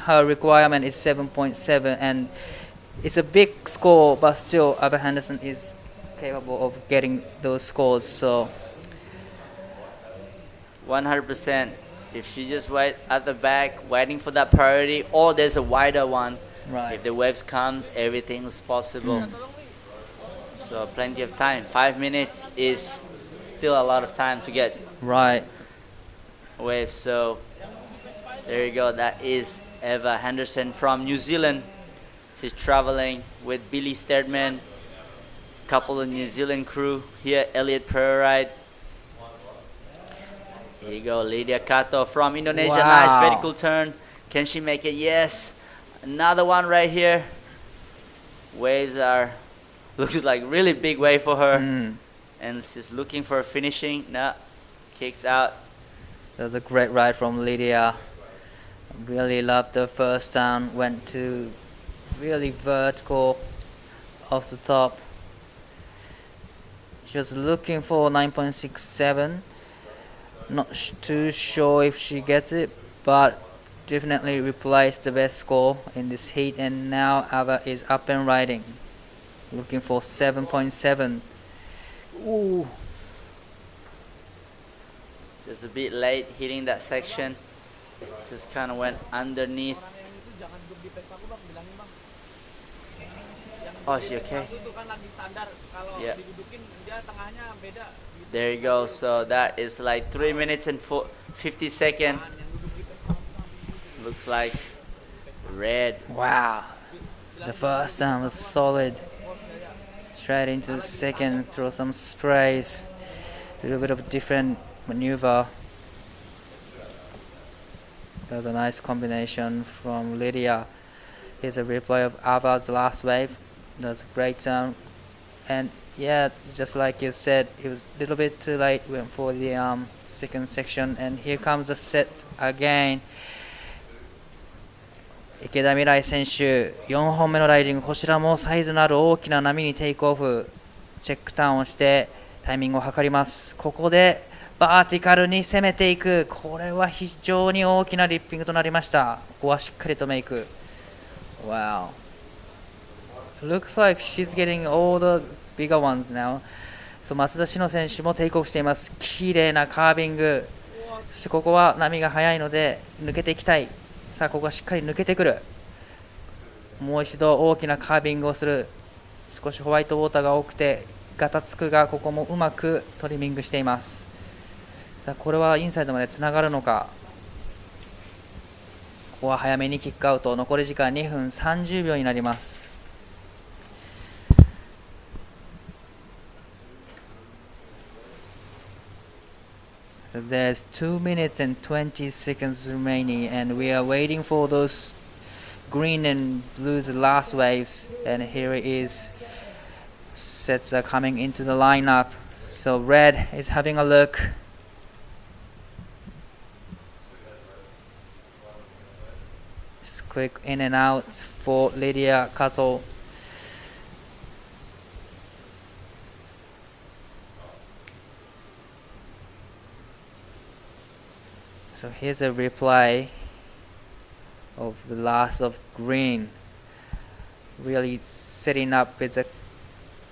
her requirement is 7.7 and it's a big score, but still Ava Henderson is capable of getting those scores. So 100%. If she just wait at the back, waiting for that priority, or there's a wider one. Right. If the waves comes, everything's possible. So plenty of time. 5 minutes is still a lot of time to get right waves. So there you go. That is Eva Henderson from New Zealand. She's traveling with Billy Stedman, couple of New Zealand crew here. Elliot Perride. Here you go, Lydia Kato from Indonesia. Wow. Nice vertical turn. Can she make it? Yes. Another one right here. Waves are, looks like really big wave for her. And she's looking for a finishing. No, kicks out. That was a great ride from Lydia. Really loved the first down. Went to really vertical off the top. She was looking for 9.67. Not too sure if she gets it, but definitely replaced the best score in this heat, and now Ava is up and riding. Looking for 7.7. Ooh. Just a bit late hitting that section. Just kind of went underneath. Oh, is she okay? Yeah. There you go. So that is like 3 minutes and 50 seconds. Looks like red. Wow. The first time was solid. Straight into the second, throw some sprays. A little bit of different maneuver. That was a nice combination from Lydia. Here's a replay of Ava's last wave. That was a great turn. And yeah, just like you said, it was a little bit too late. Went for the second section, and here comes the set again. 池田未来選手、4本目のライディング、こちらもサイズのある大きな波にテイクオフ、チェックターンをしてタイミングを測ります。ここでバーティカルに攻めていく。これは非常に大きなリッピングとなりました。ここはしっかりとメイク。Wow. Looks like she's getting all the bigger ones now. 松田詩野選手もテイクオフしています。綺麗なカービング。そしてここは波が速いので抜けていきたい。さあここはしっかり抜けてくる。もう一度大きなカービングをする。少しホワイトウォーターが多くてガタつくが、ここもうまくトリミングしています。さあこれはインサイドまでつながるのか。ここは早めにキックアウト。残り時間2分30秒になります。So there's 2 minutes and 20 seconds remaining, and we are waiting for those green and blue's last waves. And here it is. Sets are coming into the lineup. So red is having a look. Just quick in and out for Lydia Kato. So here's a replay of the last of green. Really setting up with a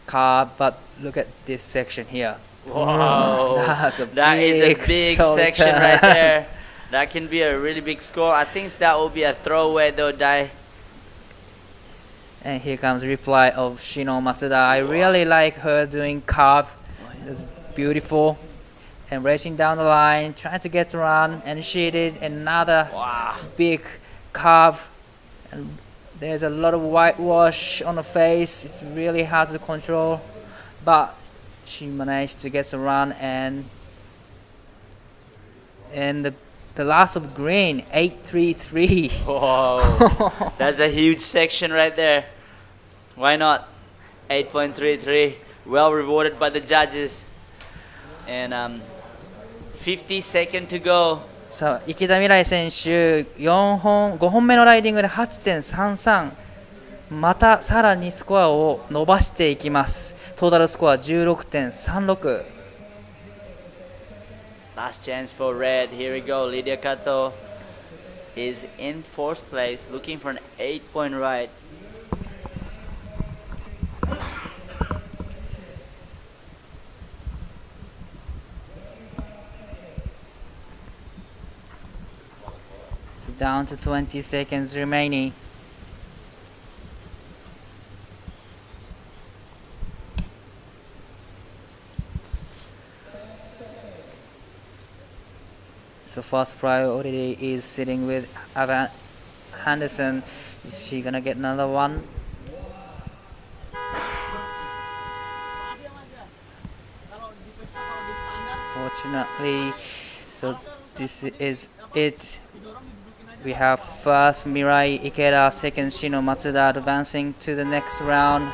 car, but look at this section here. Whoa, that is a big section turn. right there. That can be a really big score. I think that will be a throwaway though, Dai. And here comes reply of Shino Matsuda. I really like her doing carve. It's beautiful. And racing down the line, trying to get around, and she did another big carve. And there's a lot of whitewash on the face. It's really hard to control, but she managed to get around. And the last of green, 833. Whoa, that's a huge section right there. Why not? 8.33, well rewarded by the judges. And 50 seconds to go. さあ池田未来選手5本目のライディングで 8.33、 またさらにスコアを伸ばしていきます。トータルスコア 16.36。 Last chance for red. Here we go. Lydia Kato is in 4th place, looking for an 8-point ride. So down to 20 seconds remaining. So first priority is sitting with Ava Henderson. Is she gonna get another one? Fortunately, so this is it. We have first Mirai Ikeda, second Shino Matsuda advancing to the next round.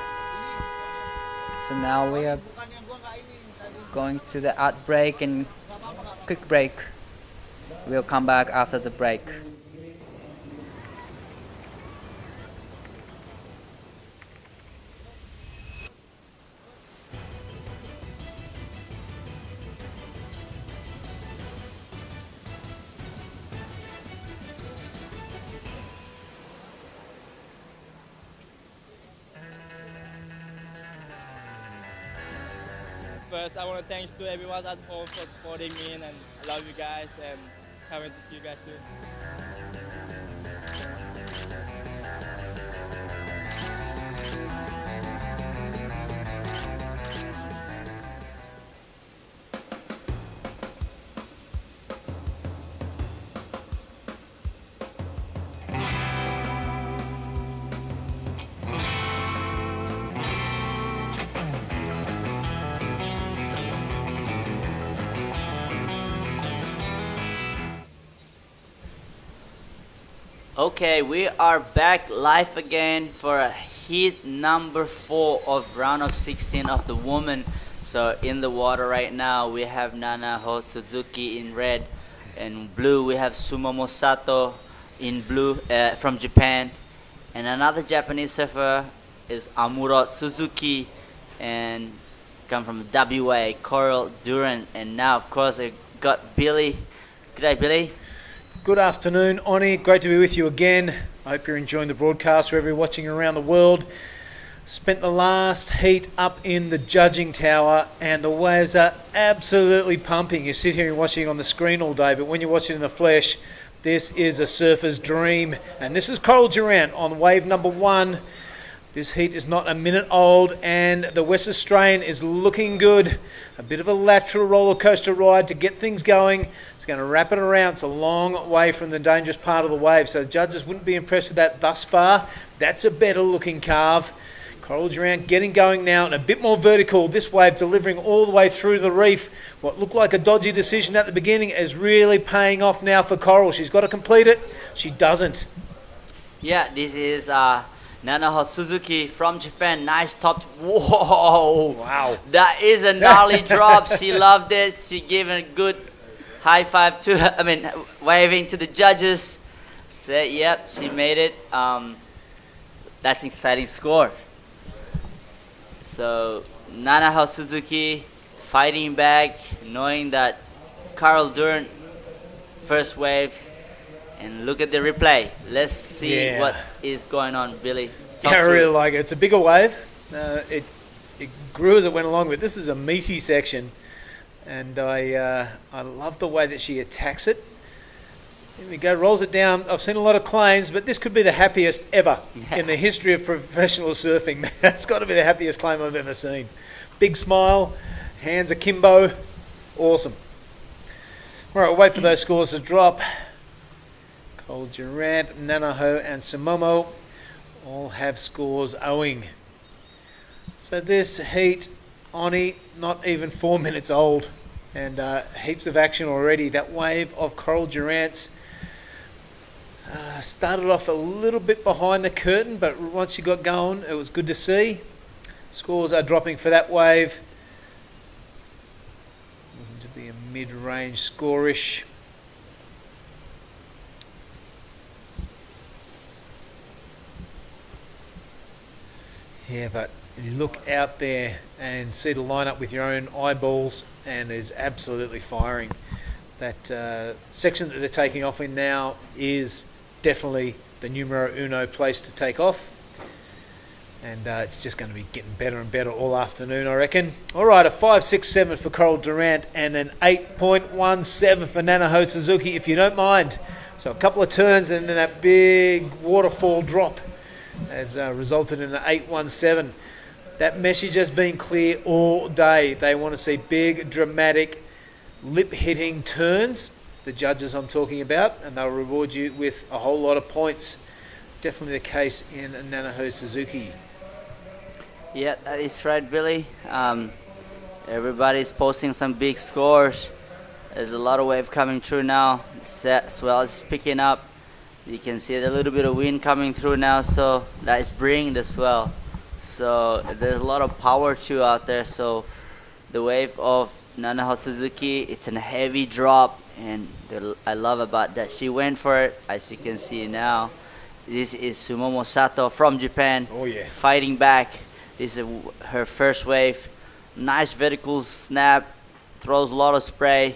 So now we are going to the ad break and quick break. We'll come back after the break. First, I want to thanks to everyone at home for supporting me, and I love you guys, and can't wait to see you guys soon. Okay, we are back live again for heat number 4 of round of 16 of the women. So in the water right now, we have Nana Ho Suzuki in red. In blue, we have Sumomo Sato. in blue from Japan. And another Japanese surfer is Amuro Suzuki and come from WA, Coral Durant. And now, of course, I got Billy. Good day, Billy. Good afternoon, Oni. Great to be with you again. I hope you're enjoying the broadcast wherever you're watching around the world. Spent the last heat up in the judging tower and the waves are absolutely pumping. You sit here and watch it on the screen all day, but when you watch it in the flesh, this is a surfer's dream. And this is Coral Durant on wave number 1. This heat is not a minute old and the West Australian is looking good. A bit of a lateral roller coaster ride to get things going. It's going to wrap it around. It's a long way from the dangerous part of the wave, so the judges wouldn't be impressed with that thus far. That's a better looking carve. Coral Durant getting going now and a bit more vertical. This wave delivering all the way through the reef. What looked like a dodgy decision at the beginning is really paying off now for Coral. She's got to complete it. She doesn't. Yeah, this is Nanaho Suzuki from Japan. Nice top. Whoa! Wow. That is a gnarly drop. She loved it. She gave a good high five to, waving to the judges. Said, yep, she made it. That's an exciting score. So, Nanaho Suzuki fighting back, knowing that Coral Durant first wave. And look at the replay. Let's see what is going on, Billy. I really like it. It's a bigger wave. It grew as it went along, but this is a meaty section. And I love the way that she attacks it. Here we go, rolls it down. I've seen a lot of claims, but this could be the happiest ever in the history of professional surfing. That's got to be the happiest claim I've ever seen. Big smile, hands akimbo. Awesome. All right, we'll wait for those scores to drop. Coral Durant, Nanaho and Sumomo all have scores owing. So this heat, Oni, not even 4 minutes old and heaps of action already. That wave of Coral Durant's started off a little bit behind the curtain, but once you got going, it was good to see. Scores are dropping for that wave. Looking to be a mid-range score-ish. Yeah, but you look out there and see the lineup with your own eyeballs and is absolutely firing. That section that they're taking off in now is definitely the numero uno place to take off. And it's just going to be getting better and better all afternoon, I reckon. All right, a 5.67 for Coral Durant and an 8.17 for Nanaho Suzuki, if you don't mind. So a couple of turns and then that big waterfall drop has resulted in an 8.17. That message has been clear all day. They want to see big, dramatic, lip-hitting turns, the judges I'm talking about, and they'll reward you with a whole lot of points. Definitely the case in Nanaho Suzuki. Yeah, that is right, Billy. Everybody's posting some big scores. There's a lot of wave coming through now. The swell is picking up. You can see a little bit of wind coming through now, so that is bringing the swell. So there's a lot of power too out there. So the wave of Nanaho Suzuki, it's a heavy drop, and I love about that. She went for it, as you can see now. This is Sumomo Sato from Japan. Oh yeah, fighting back. This is her first wave. Nice vertical snap, throws a lot of spray.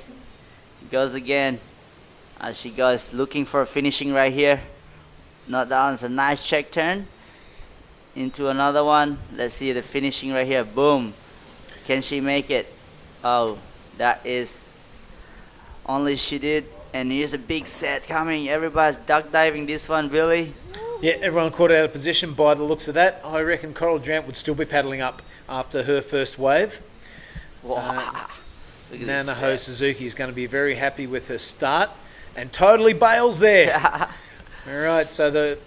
Goes again. As she goes, looking for a finishing right here. Not that one's a nice check turn into another one. Let's see the finishing right here. Boom. Can she make it? Oh, that is only she did. And here's a big set coming. Everybody's duck diving this one, Billy. Yeah, everyone caught out of position by the looks of that. I reckon Coral Durant would still be paddling up after her first wave. Nanaho Suzuki is going to be very happy with her start and totally bails there. All right, so the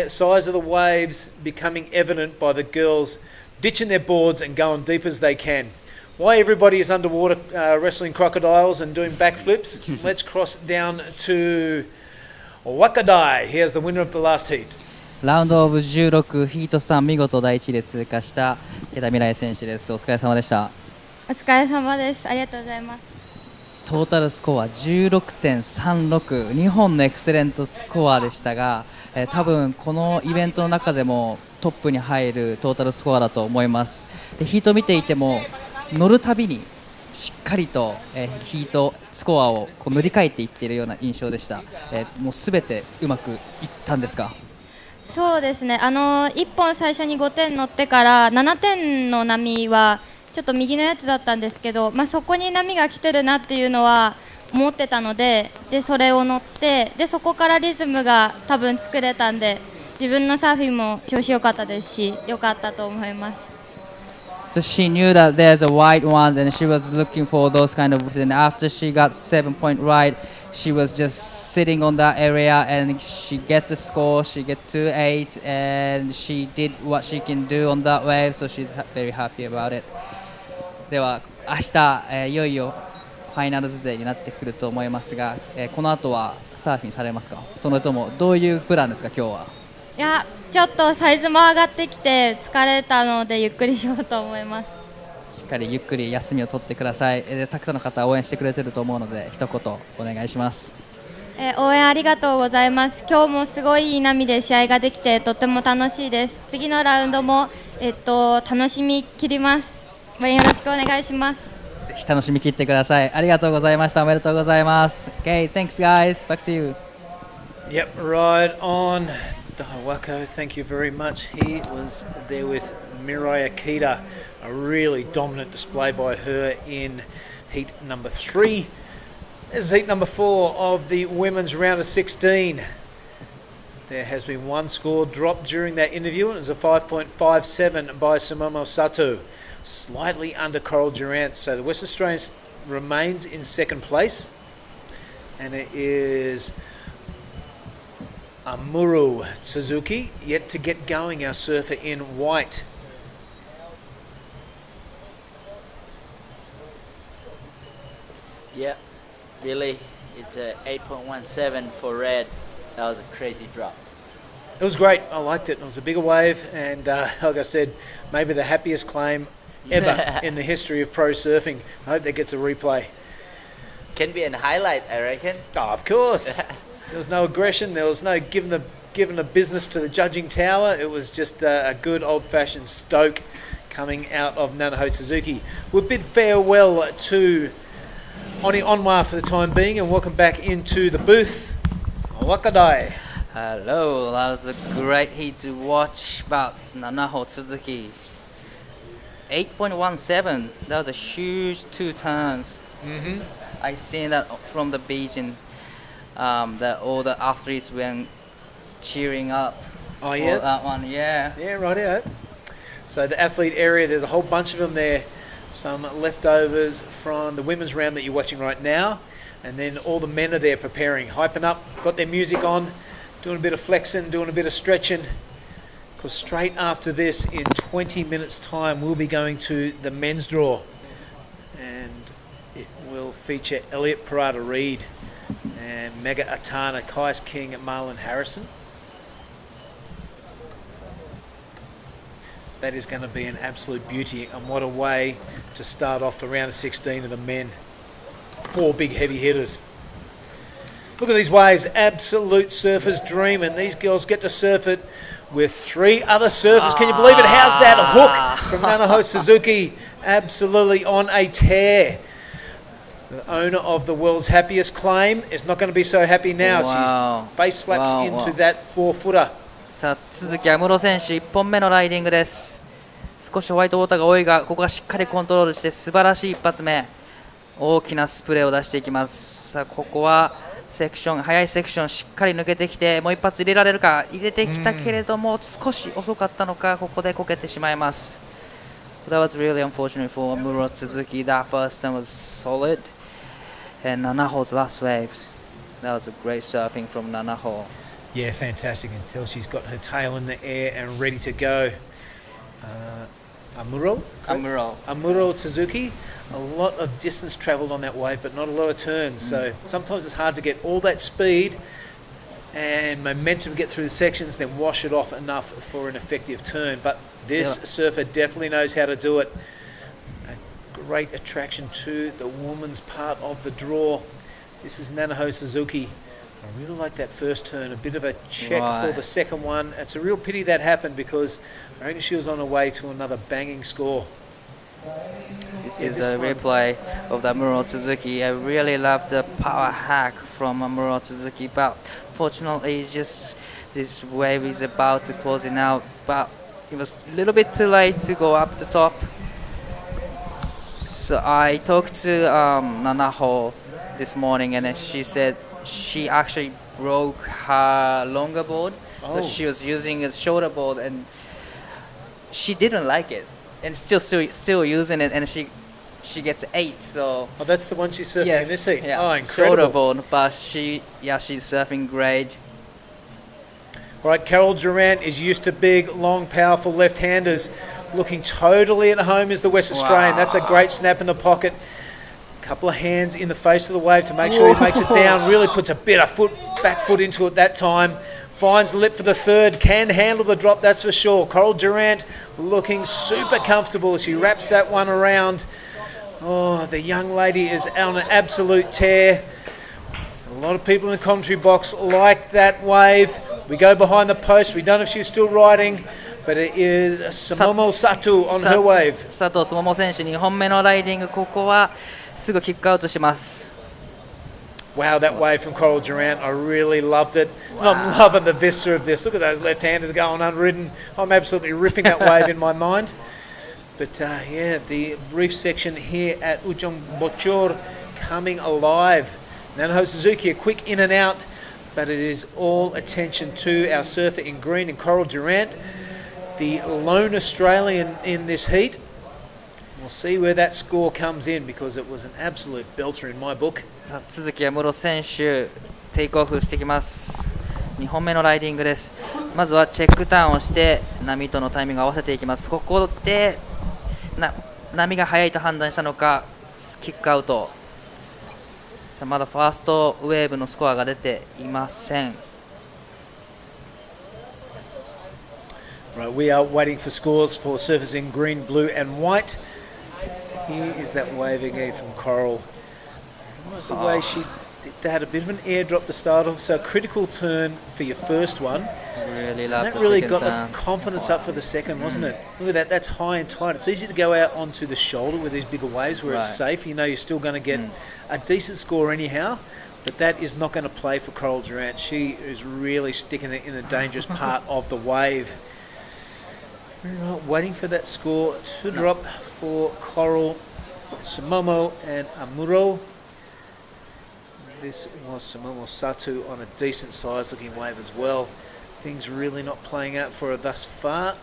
size of the waves becoming evident by the girls ditching their boards and going deep as they can. Why everybody is underwater wrestling crocodiles and doing backflips, let's cross down to Wakadai. Here's the winner of the last heat. ラウンドオブ16ヒート3見事第1位で通過した池田未来選手です。お疲れ様でした。お疲れ様です。ありがとうございます。トータルスコア 16.36 2本のエクセレントスコアでしたが、多分このイベントの中でもトップに入るトータルスコアだと思います。でヒート見ていても乗るたびにしっかりと、ヒートスコアをこう塗り替えていっているような印象でした。もうすべてうまくいったんですか？そうですね、1本最初に5点乗ってから7点の波はちょっと右のやつだったんですけど、そこに波が来てるなっていうのは思ってたので、それを乗ってでそこからリズムが多分作れたんで、自分のサーフィンも調子良かったですし、良かったと思います。So she knew that there's a white one and she was looking for those kind of, and after she got 7-point right, she was just sitting on that area and she get the score, she get 2-8 and she did what she can do on that wave, so she's very happy about it. では明日、いよいよファイナルズ勢になってくると思いますが、この後はサーフィンされますか？それともどういうプランですか今日は？いや、ちょっとサイズも上がってきて疲れたのでゆっくりしようと思います。しっかりゆっくり休みを取ってください。たくさんの方応援してくれてると思うので一言お願いします。応援ありがとうございます。今日もすごいいい波で試合ができてとっても楽しいです。次のラウンドも、楽しみきります。応援よろしくお願いします。ぜひ楽しみきってください。ありがとうございました。おめでとうございます。Okay, thanks guys. Back to you. Yep, right on. Daiwako, thank you very much. He was there with Mirai Akita. A really dominant display by her in heat number 3. This is heat number 4 of the women's round of 16. There has been one score dropped during that interview, and it was a 5.57 by Sumomo Sato. Slightly under Coral Durant, so the West Australian remains in second place, and it is Amuro Suzuki yet to get going, our surfer in white. Yeah, really, it's a 8.17 for red. That was a crazy drop. It was great. I liked it. It was a bigger wave, and like I said, maybe the happiest claim ever in the history of pro surfing. I hope that gets a replay. Can be a highlight, I reckon. Oh, of course. There was no aggression. There was no giving the business to the judging tower. It was just a good old-fashioned stoke coming out of Nanaho Suzuki. We'll bid farewell to Oni Onwa for the time being and welcome back into the booth. Wakadai. Hello, that was a great heat to watch about Nanaho Suzuki. 8.17, that was a huge 2 turns. Mm-hmm. I seen that from the beach, and that all the athletes went cheering up. Oh yeah, for that one, yeah. Yeah, right. So the athlete area, there's a whole bunch of them there. Some leftovers from the women's round that you're watching right now, and then all the men are there preparing, hyping up, got their music on, doing a bit of flexing, doing a bit of stretching. Because straight after this, in 20 minutes' time, we'll be going to the men's draw, and it will feature Elliot Parada Reed and Mega Atana, Kais King, and Marlon Harrison. That is going to be an absolute beauty, and what a way to start off the round of 16 of the men. 4 big heavy hitters. Look at these waves, absolute surfer's dream, and these girls get to surf it with 3 other surfers. Can you believe it? How's that hook from Nanaho Suzuki? Absolutely on a tear. The owner of the world's happiest claim is not going to be so happy now. Wow. She face slaps into that 4-footer. さあ、鈴木安室選手1本目のライディングです。少しホワイトウォーターが多いが、ここはしっかりコントロールして素晴らしい一発目。大きなスプレーを出していきます。さあ、ここはセクション、速いセクションしっかり抜けてきて、もう一発入れられるか。入れてきたけれども少し遅かったのか、ここでこけてしまいます。That was really unfortunate for Amuro Suzuki. That first time was solid. And Nanaho's last waves. That was a great surfing from Nanaho. Yeah, fantastic. You can tell she's got her tail in the air and ready to go. Amuro Suzuki. A lot of distance travelled on that wave, but not a lot of turns. So sometimes it's hard to get all that speed and momentum to get through the sections, then wash it off enough for an effective turn. But this surfer definitely knows how to do it. great attraction to the women's part of the draw. This is Nanaho Suzuki. I really like that first turn, a bit of a check for the second one. It's a real pity that happened because I reckon she was on her way to another banging score. This is a replay of the Muro Suzuki. I really love the power hack from Muro Suzuki, but fortunately just this wave is about to close it out, but it was a little bit too late to go up the top. So I talked to Nanaho this morning, and she said she actually broke her longer board, so she was using a shorter board, and she didn't like it, and still using it, and she gets 8. So that's the one she's surfing in this heat. Yeah, oh, incredible! Shorter board, but she's surfing great. All right, Carol Durant is used to big, long, powerful left-handers. Looking totally at home is the West Australian. That's a great snap in the pocket. Couple of hands in the face of the wave to make sure he makes it down. Really puts a bit of back foot into it that time. Finds lip for the third. Can handle the drop, that's for sure. Coral Durant looking super comfortable as she wraps that one around. Oh, the young lady is on an absolute tear. A lot of people in the commentary box like that wave. We go behind the post. We don't know if she's still riding, but it is Sumomo Sato on her wave. 佐藤Sumomo選手2本目のライディング、ここはすぐキックアウトします。 Wow, that wave from Coral Durant, I really loved it. And I'm loving the vista of this. Look at those left-handers going unridden. I'm absolutely ripping that wave in my mind. But yeah, the reef section here at Ujung Bocor coming alive. Nanaho Suzuki, a quick in and out, but it is all attention to our surfer in green and Coral Durant, the lone Australian in this heat. We'll see where that score comes in because it was an absolute belter in my book. さあ続きは室選手テイクオフしてきます。2本目のライディングです。まずはチェックターンをして波とのタイミングを合わせていきます。ここで波が速いと判断したのかキックアウト。さあまだファーストウェーブのスコアが出ていません。 Right, we are waiting for scores for surfers in green, blue and white. Here is that wave again from Coral. The way she did that, a bit of an airdrop to start off, so a critical turn for your first one. Really loved that really got the confidence up for the second, wasn't it? Look at that, that's high and tight. It's easy to go out onto the shoulder with these bigger waves where it's safe. You know you're still going to get a decent score anyhow, but that is not going to play for Coral Durant. She is really sticking it in the dangerous part of the wave. Right, waiting for that score to drop for Coral, Sumomo and Amuro. This was Sumomo Sato on a decent size looking wave as well. Things really not playing out for her thus far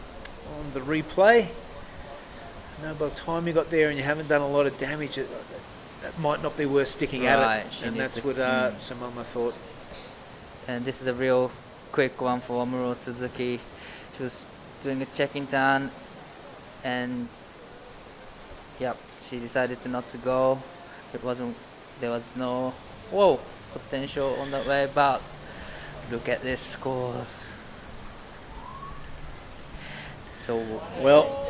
on the replay. I know by the time you got there and you haven't done a lot of damage, that might not be worth sticking at it. And that's what Sumomo thought. And this is a real quick one for Amuro Suzuki. She was doing a check-in turn, and yep, she decided not to go. There was no potential on that way, but look at these scores. So well,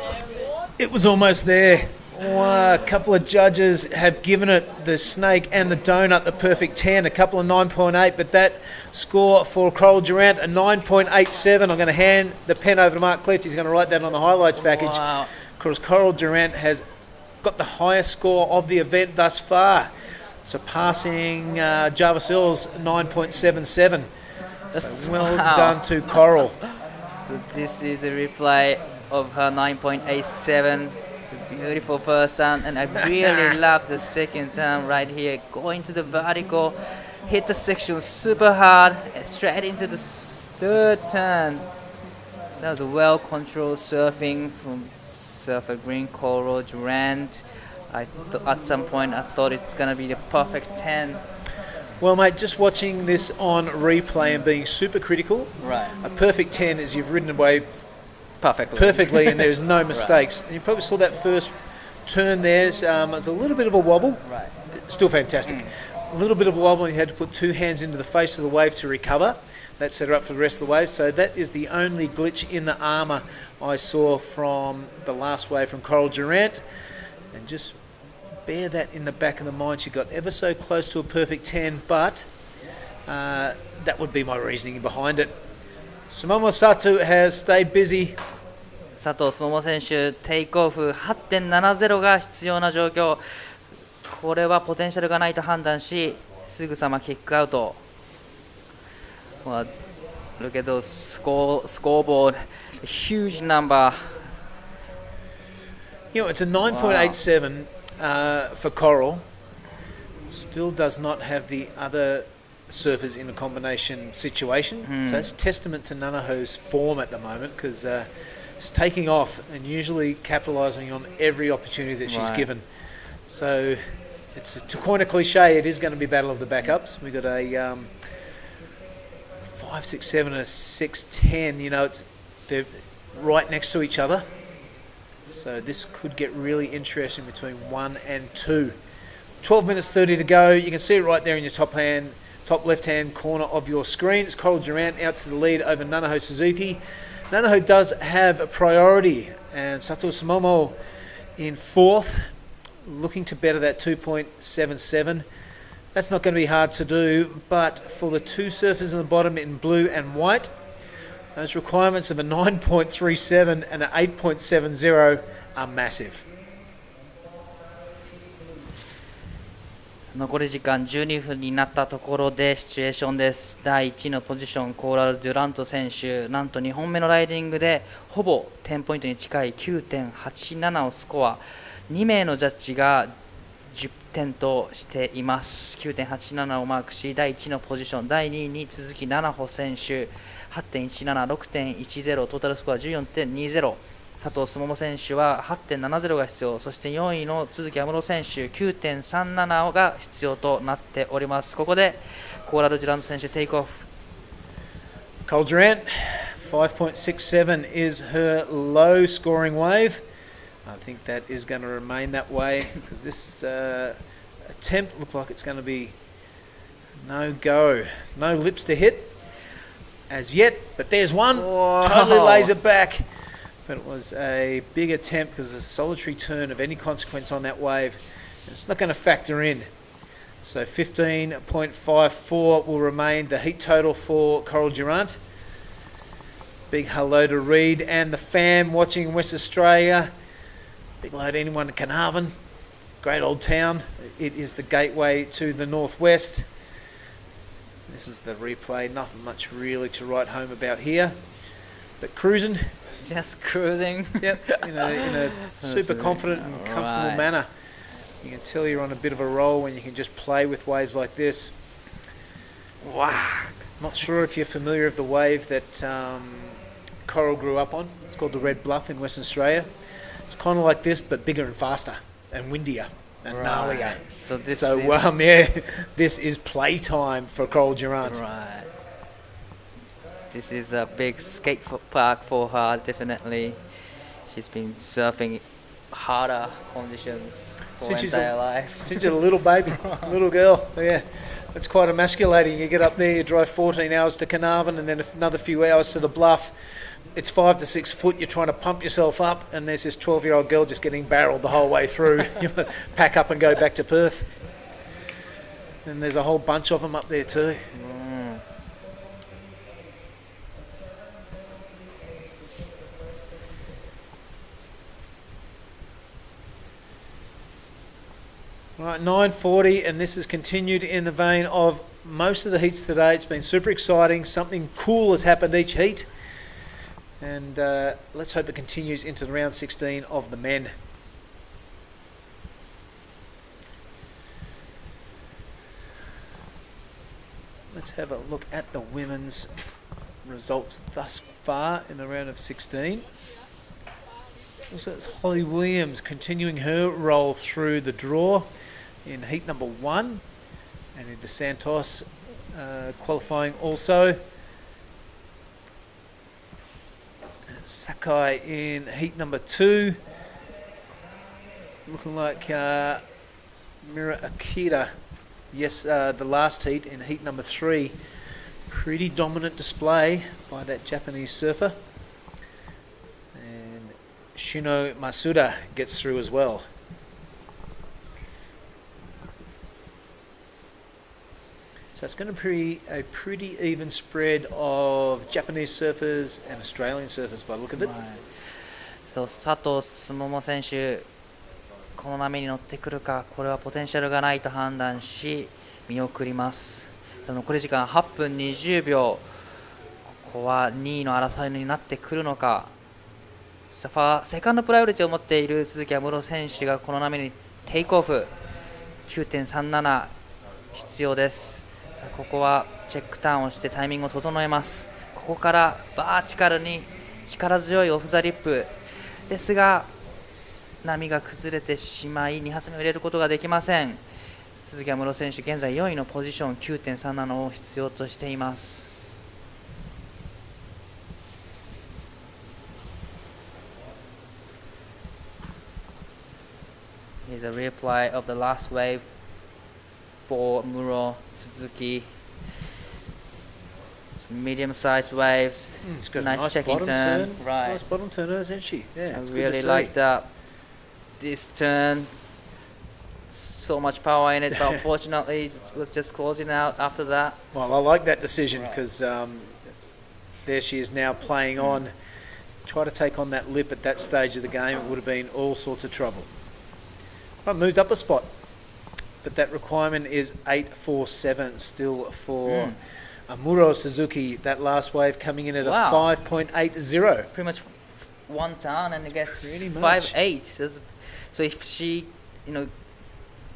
it was almost there. A couple of judges have given it, the snake and the donut, the perfect 10, a couple of 9.8, but that score for Coral Durant, a 9.87. I'm going to hand the pen over to Mark Clift. He's going to write that on the highlights package. Wow. Because Coral Durant has got the highest score of the event thus far, surpassing Jarvis-Hill's 9.77. So well done to Coral. So this is a replay of her 9.87. Beautiful first turn, and I really love the second turn right here. Going to the vertical, hit the section super hard, and straight into the third turn. That was a well-controlled surfing from surfer green Coral Durant. At some point I thought it's going to be the perfect 10. Well, mate, just watching this on replay and being super critical, right? A perfect 10 is you've ridden away perfectly and there's no mistakes. Right. And you probably saw that first turn there. There's a little bit of a wobble. Right. Still fantastic. A little bit of a wobble, and you had to put two hands into the face of the wave to recover. That set her up for the rest of the wave. So that is the only glitch in the armour I saw from the last wave from Coral Durant. And just bear that in the back of the mind. She got ever so close to a perfect 10, but that would be my reasoning behind it. Sumomo Sato has stayed busy. 佐藤すもも選手、テイクオフ 8.70 が必要な状況。これはポテンシャルがないと判断し、すぐさまキックアウト。Well, look at those scoreboard, a huge number. You know, it's a 9.87 for Coral. Still does not have the other surfers in a combination situation. So that's testament to Nanaho's form at the moment, because it's taking off and usually capitalising on every opportunity that she's given. So it's, to coin a cliche, it is going to be battle of the backups. We've got a 5.67 and a 6.10. You know, they're right next to each other. So this could get really interesting between 1 and 2. 12 minutes 30 to go. You can see it right there in your top left-hand corner of your screen. It's Coral Durant out to the lead over Nanaho Suzuki. Nanaho does have a priority, and Sato Sumomo in 4th, looking to better that 2.77. That's not going to be hard to do, but for the two surfers in the bottom in blue and white, those requirements of a 9.37 and an 8.70 are massive. 残り時間12分になったところでシチュエーションです。第1のポジション、コーラル・デュラント選手、なんと2本目のライディングでほぼ10ポイントに近い 9.87 をスコア。2名のジャッジが10点としています。 9.87 をマークし、第1のポジション、第2位に続き七穂選手 8.17、6.10、トータルスコア 14.20。佐藤すもも選手は 8.70 が必要、そして4位の都築安室選手 9.37 が必要となっております。ここでコーラル・デュラント選手テイクオフ。 Coral Durant 5.67 is her low scoring wave. I think that is going to remain that way, because this attempt looked like it's going to be no go, no lips to hit as yet, but there's one. Totally lays it back. But it was a big attempt, because a solitary turn of any consequence on that wave, it's not going to factor in. So 15.54 will remain the heat total for Coral Durant. Big hello to Reed and the fam watching in West Australia. Big hello to anyone in Carnarvon. Great old town. It is the gateway to the northwest. This is the replay. Nothing much really to write home about here. But cruising. Just cruising. Yep, in a super confident and comfortable manner. You can tell you're on a bit of a roll when you can just play with waves like this. Wow. Not sure if you're familiar with the wave that Coral grew up on. It's called the Red Bluff in Western Australia. It's kind of like this, but bigger and faster and windier and gnarlier. So this this is playtime for Coral Durant. Right. This is a big skate park for her, definitely. She's been surfing harder conditions for her entire life. Since she's a little baby, little girl. Yeah, it's quite emasculating. You get up there, you drive 14 hours to Carnarvon and then another few hours to the Bluff. It's 5 to 6 foot. You're trying to pump yourself up, and there's this 12-year-old girl just getting barreled the whole way through. You pack up and go back to Perth. And there's a whole bunch of them up there too. Right, 9:40, and this has continued in the vein of most of the heats today. It's been super exciting. Something cool has happened each heat, and let's hope it continues into the round 16 of the men. Let's have a look at the women's results thus far in the round of 16. Also, it's Holly Williams continuing her roll through the draw in heat number 1, and into Santos qualifying also. And Sakai in heat number 2, looking like Mira Akira. Yes, the last heat in heat number 3. Pretty dominant display by that Japanese surfer. And Shino Masuda gets through as well. So it's going to be a pretty even spread of Japanese surfers and Australian surfers by the look of it. そう佐藤進桃選手、この波に乗ってくるか、これはポテンシャルがないと判断し見送ります。残り時間8分20秒、ここは2位の争いになってくるのか。セカンドプライオリティを持っている鈴木安室選手がこの波にテイクオフ 9.37 必要です。さあここはチェックターンをしてタイミングを整えます。ここからバーチカルに力強いオフザリップですが、波が崩れてしまい2発目を入れることができません。鈴木安室選手、現在4位のポジション 9.37 を必要としています。Here's a replay of the last wave for Muro Suzuki. It's medium-sized waves. It's got nice a nice checking bottom turn. Right. Nice bottom turn, isn't she? Yeah, it's I good really to see. like that. This turn, so much power in it, but unfortunately it was just closing out after that. Well, I like that decision because there she is now playing on. Try to take on that lip at that stage of the game, it would have been all sorts of trouble. Right, moved up a spot, but that requirement is 8.47 still for Muro Suzuki. That last wave coming in at a 5.80. Pretty much one turn and it gets Pretty much. 5.8. So if she,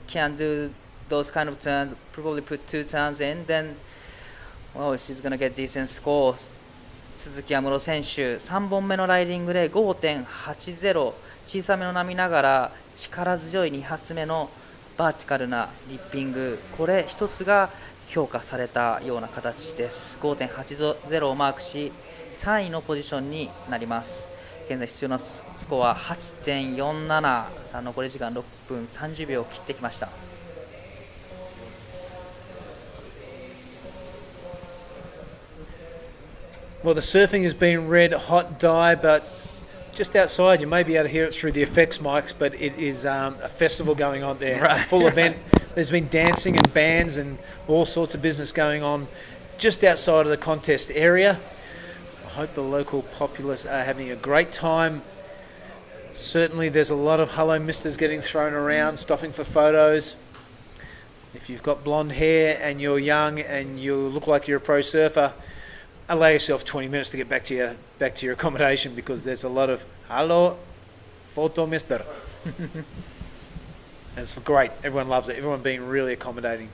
can do those kind of turns, probably put 2 turns in, then she's gonna get decent scores. 鈴木安室選手、3本目のライディングで 5.80、 小さめの波ながら力強い2発目のバーティカルなリッピング、これ一つが評価されたような形です。 5.80 をマークし3位のポジションになります。現在必要なスコア 8.47。 さあ残り時間6分30秒を切ってきました。Well, the surfing has been red hot dye, but just outside you may be able to hear it through the effects mics, but it is a festival going on there, a full event. There's been dancing and bands and all sorts of business going on just outside of the contest area. I hope the local populace are having a great time. Certainly there's a lot of hello misters getting thrown around, stopping for photos. If you've got blonde hair and you're young and you look like you're a pro surfer, allow yourself 20 minutes to get back to your accommodation, because there's a lot of hello photo mister. And it's great. Everyone loves it. Everyone being really accommodating.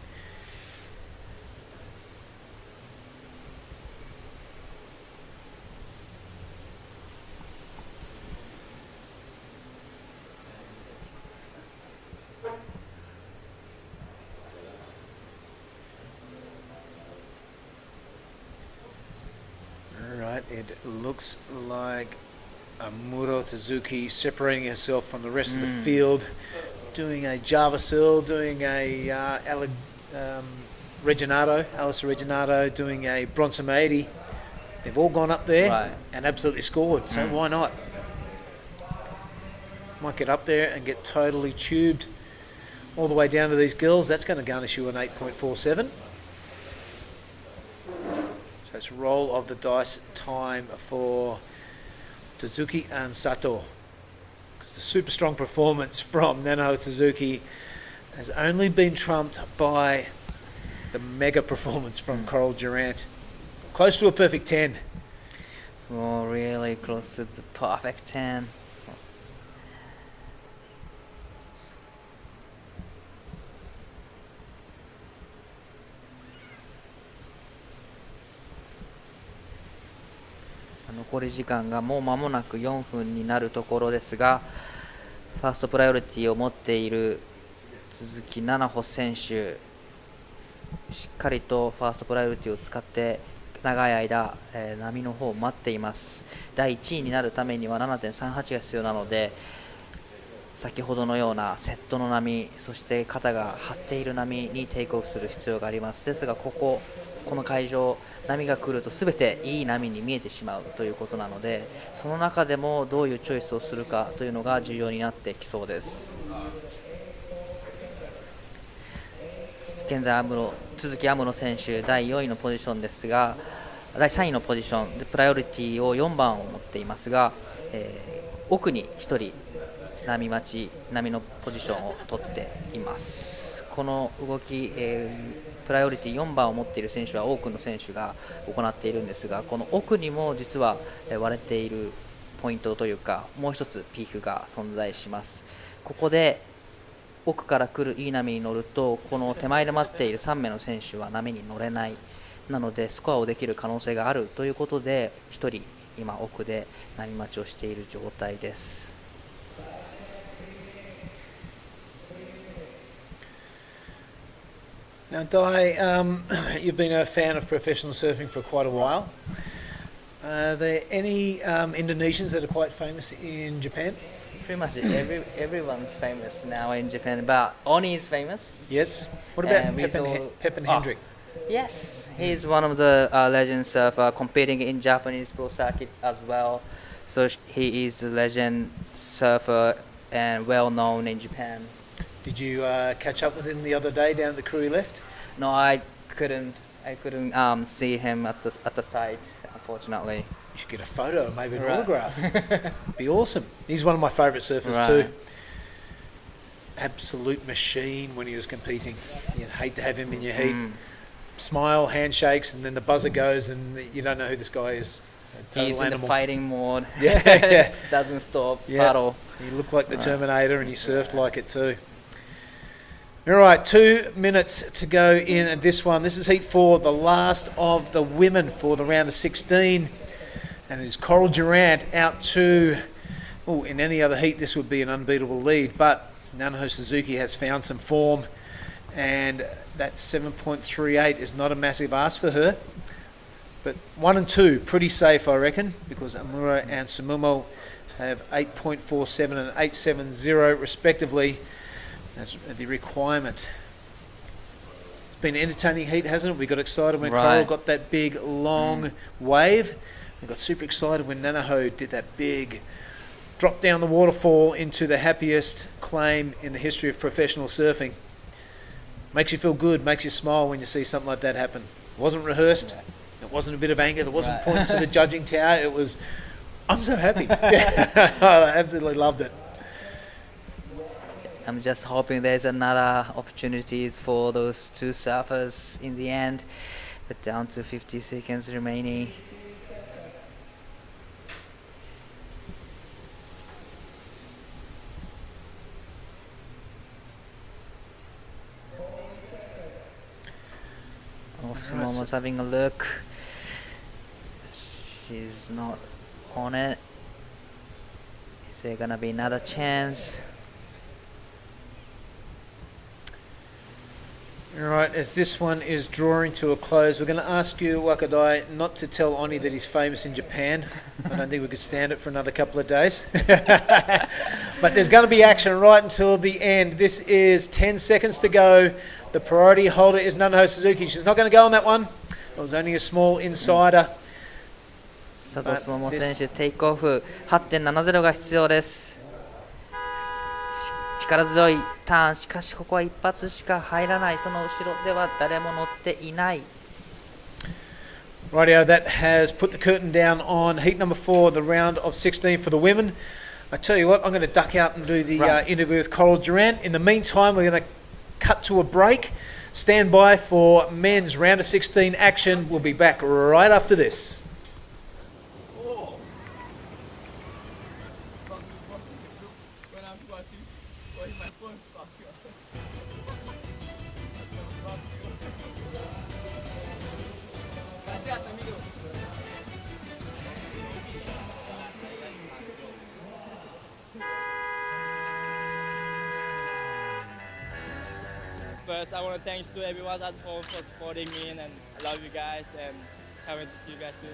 It looks like Muro Suzuki separating herself from the rest of the field, doing a Java Seal, doing a Alice Reginato, doing a Bronson 80. They've all gone up there and absolutely scored, so why not? Might get up there and get totally tubed all the way down to these girls. That's going to garnish you an 8.47. So it's roll of the dice time for Suzuki and Sato, because the super strong performance from Nano Suzuki has only been trumped by the mega performance from Coral Durant. Close to a perfect 10. Oh, really close to the perfect 10.「残り時間がもう間もなく4分になるところですが、ファーストプライオリティを持っている鈴木菜々穂選手、しっかりとファーストプライオリティを使って長い間、波の方を待っています。第1位になるためには 7.38 が必要なので、先ほどのようなセットの波、そして肩が張っている波にテイクオフする必要があります。ですがこの会場、波が来ると全ていい波に見えてしまうということなので、その中でもどういうチョイスをするかというのが重要になってきそうです。現在鈴木亜室選手第4位のポジションですが、第3位のポジションでプライオリティを4番を持っていますが、奥に1人波のポジションを取っています。この動き、プライオリティ4番を持っている選手は多くの選手が行っているんですが、この奥にも実は割れているポイントというか、もう一つピークが存在します。ここで奥から来るいい波に乗ると、この手前で待っている3名の選手は波に乗れない、なのでスコアをできる可能性があるということで、1人今奥で波待ちをしている状態です。Now, Dai, you've been a fan of professional surfing for quite a while. Are there any Indonesians that are quite famous in Japan? Pretty much everyone's famous now in Japan, but Oni is famous. Yes. What about Pepin Hendrick? Yes, he's one of the legend surfer competing in Japanese pro circuit as well. So he is a legend surfer and well known in Japan. Did you catch up with him the other day down at the Krui left? No, I couldn't see him at the site, unfortunately. You should get a photo and maybe an autograph. It'd be awesome. He's one of my favourite surfers too. Absolute machine when he was competing. You'd hate to have him in your heat. Smile, handshakes, and then the buzzer goes and you don't know who this guy is. He's in the fighting mode. Yeah. Doesn't stop, paddle. He looked like the Terminator and he surfed like it too. All right, 2 minutes to go in this one. This is heat 4, the last of the women for the round of 16. And it is Coral Durant out to, in any other heat this would be an unbeatable lead, but Nanaho Suzuki has found some form, and that 7.38 is not a massive ask for her. But 1 and 2, pretty safe I reckon, because Amura and Sumumo have 8.47 and 8.70 respectively. That's the requirement. It's been an entertaining heat, hasn't it? We got excited when Coral got that big, long wave. We got super excited when Nanaho did that big drop down the waterfall into the happiest claim in the history of professional surfing. Makes you feel good, makes you smile when you see something like that happen. It wasn't rehearsed. It wasn't a bit of anger. There wasn't pointing to the judging tower. It was, I'm so happy. I absolutely loved it. I'm just hoping there's another opportunities for those two surfers in the end, but down to 50 seconds remaining. Someone's having a look. She's not on it. Is there gonna be another chance? All right, as this one is drawing to a close, we're going to ask you, Wakadai, not to tell Oni that he's famous in Japan. I don't think we could stand it for another couple of days. But there's going to be action right until the end. This is 10 seconds to go. The priority holder is Nanaho Suzuki. She's not going to go on that one. It was only a small insider. 佐藤そのも選手、テイクオフ 8.70 が必要です。力強いターン、しかしここは一発しか入らない。その後ろでは誰も乗っていない。Rightio, that has put the curtain down on heat number 4, the round of 16 for the women. I tell you what, I'm going to duck out and do the interview with Coral Durant. In the meantime, we're going to cut to a break. Stand by for men's round of 16 action. We'll be back right after this. First, I want to thanks to everyone at home for supporting me, and I love you guys, and can't wait to see you guys soon.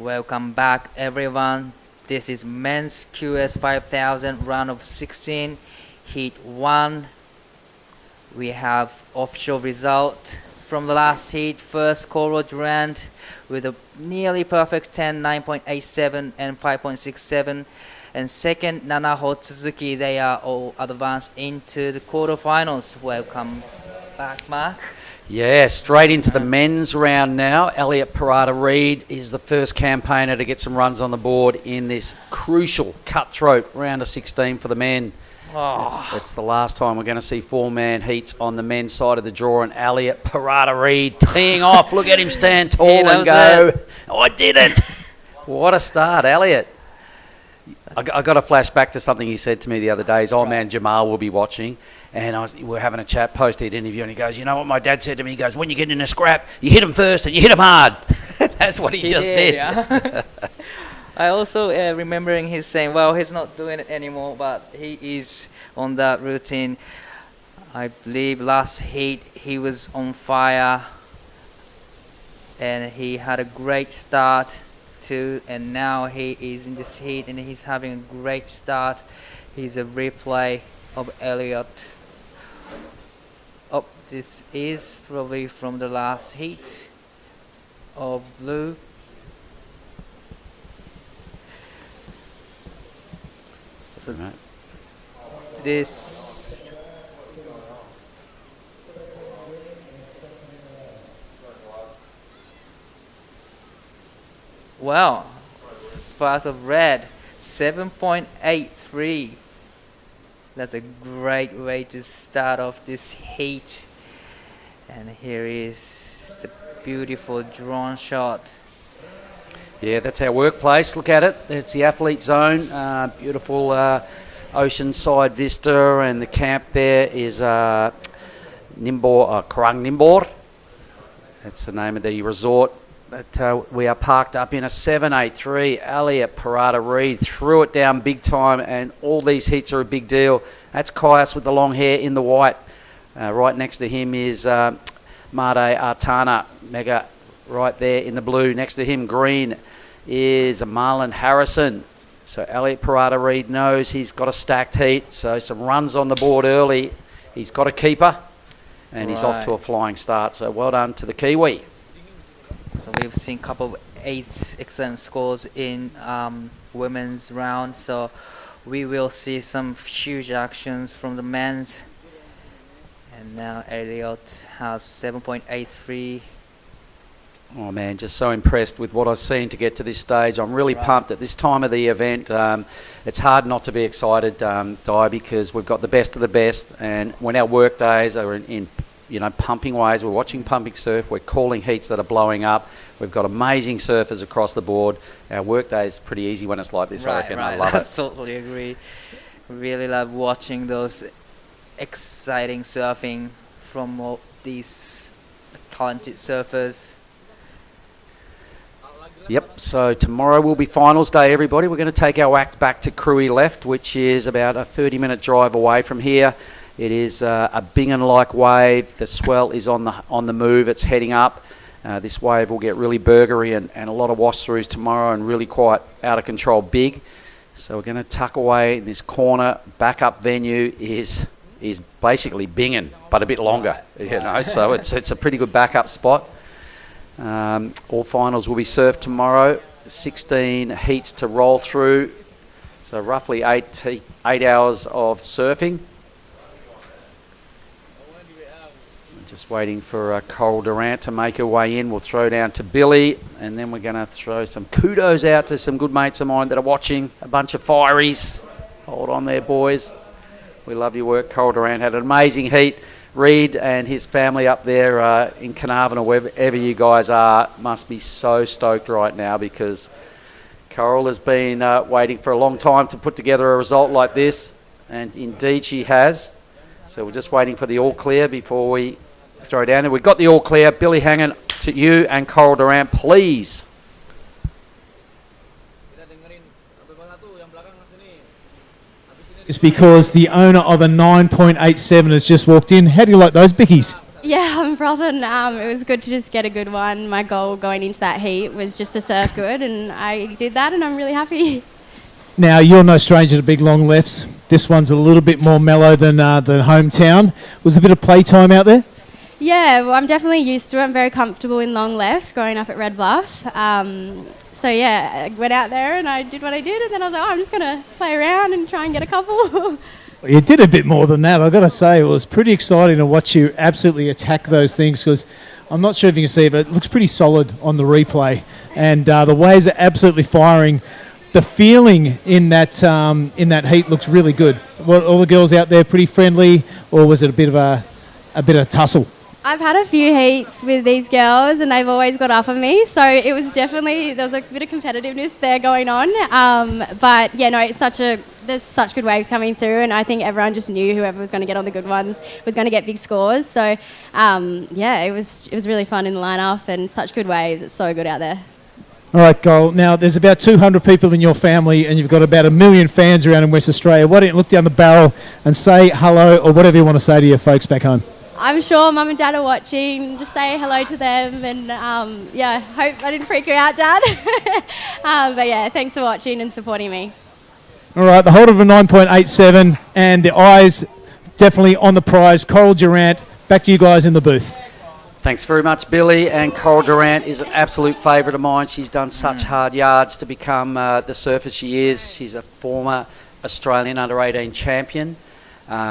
Welcome back, everyone. This is men's QS 5000 round of 16, heat 1. We have official result from the last heat. First, Koro Durant with a nearly perfect 10, 9.87 and 5.67. And second, Nanaho Tsuzuki. They are all advanced into the quarterfinals. Welcome back, Mark. Yeah, straight into the men's round now. Elliot Parada-Reid is the first campaigner to get some runs on the board in this crucial cutthroat round of 16 for the men. Oh. It's the last time we're going to see four-man heats on the men's side of the draw, and Elliot Parada-Reid teeing off. Look at him stand tall and go, I did it. What a start, Elliot. I got a flashback to something he said to me the other day. His old man Jamal will be watching, and we were having a chat post-heat interview, and he goes, you know what my dad said to me? He goes, when you get in a scrap, you hit him first and you hit him hard. That's what he just did. Yeah. I also remembering he's saying, well, he's not doing it anymore, but he is on that routine. I believe last heat he was on fire, and he had a great start too, and now he is in this heat and he's having a great start. He's a replay of Elliot. Oh, this is probably from the last heat of blue. So this wow, pass of red, 7.83. That's a great way to start off this heat. And here is the beautiful drone shot. Yeah, that's our workplace. Look at it. That's the athlete zone. Beautiful ocean side vista, and the camp there is Karang Nimbor. That's the name of the resort. But we are parked up in a 783. Elliot Parada-Reid threw it down big time, and all these heats are a big deal. That's Kaius with the long hair in the white. Right next to him is Made Artana, mega right there in the blue. Next to him, green, is Marlon Harrison. So Elliot Parada-Reid knows he's got a stacked heat, so some runs on the board early. He's got a keeper, and he's off to a flying start. So well done to the Kiwi. So we've seen a couple of excellent scores in women's round. So we will see some huge actions from the men's. And now Elliot has 7.83. Oh man, just so impressed with what I've seen to get to this stage. I'm really pumped at this time of the event. It's hard not to be excited, Di, because we've got the best of the best. And when our work days are in pumping waves, we're watching pumping surf, we're calling heats that are blowing up. We've got amazing surfers across the board. Our work day is pretty easy when it's like this, I reckon. I love it. I totally agree. Really love watching those exciting surfing from all these talented surfers. Yep, so tomorrow will be finals day, everybody. We're going to take our act back to Krui Left, which is about a 30-minute drive away from here. It is a Bingen-like wave. The swell is on the move. It's heading up. This wave will get really burgery and a lot of wash-throughs tomorrow, and really quite out of control big. So we're going to tuck away in this corner. Backup venue is basically Bingen, but a bit longer. So it's a pretty good backup spot. All finals will be surfed tomorrow. 16 heats to roll through. So roughly 8 hours of surfing. Just waiting for Coral Durant to make her way in. We'll throw down to Billy, and then we're going to throw some kudos out to some good mates of mine that are watching. A bunch of fireys. Hold on there, boys. We love your work. Coral Durant had an amazing heat. Reid and his family up there in Carnarvon, or wherever you guys are, must be so stoked right now, because Coral has been waiting for a long time to put together a result like this, and indeed she has. So we're just waiting for the all clear before we throw down. And we've got the all clear. Billy Hangen, to you and Coral Durant, please. It's because the owner of a 9.87 has just walked in. How do you like those bickies? Yeah, brother, it was good to just get a good one. My goal going into that heat was just to surf good, and I did that, and I'm really happy. Now, you're no stranger to big long lefts. This one's a little bit more mellow than hometown. Was a bit of playtime out there? Yeah, well, I'm definitely used to it. I'm very comfortable in long lefts growing up at Red Bluff. So, yeah, I went out there and I did what I did, and then I was like, I'm just going to play around and try and get a couple. Well, you did a bit more than that. I've got to say, it was pretty exciting to watch you absolutely attack those things, because I'm not sure if you can see it, but it looks pretty solid on the replay. And the waves are absolutely firing. The feeling in that heat looks really good. What, all the girls out there pretty friendly, or was it a bit of tussle? I've had a few heats with these girls, and they've always got up on me. So it was definitely, there was a bit of competitiveness there going on. But yeah, no, there's such good waves coming through, and I think everyone just knew whoever was going to get on the good ones was going to get big scores. So yeah, it was really fun in the lineup, and such good waves. It's so good out there. All right, Cole. Now, there's about 200 people in your family, and you've got about 1 million fans around in West Australia. Why don't you look down the barrel and say hello, or whatever you want to say to your folks back home? I'm sure Mum and Dad are watching. Just say hello to them, and yeah, hope I didn't freak you out, Dad. But yeah, thanks for watching and supporting me. All right, the holder of a 9.87, and the eyes definitely on the prize. Coral Durant, back to you guys in the booth. Thanks very much, Billy. And Coral Durant is an absolute favourite of mine. She's done such hard yards to become the surfer she is. She's a former Australian under-18 champion.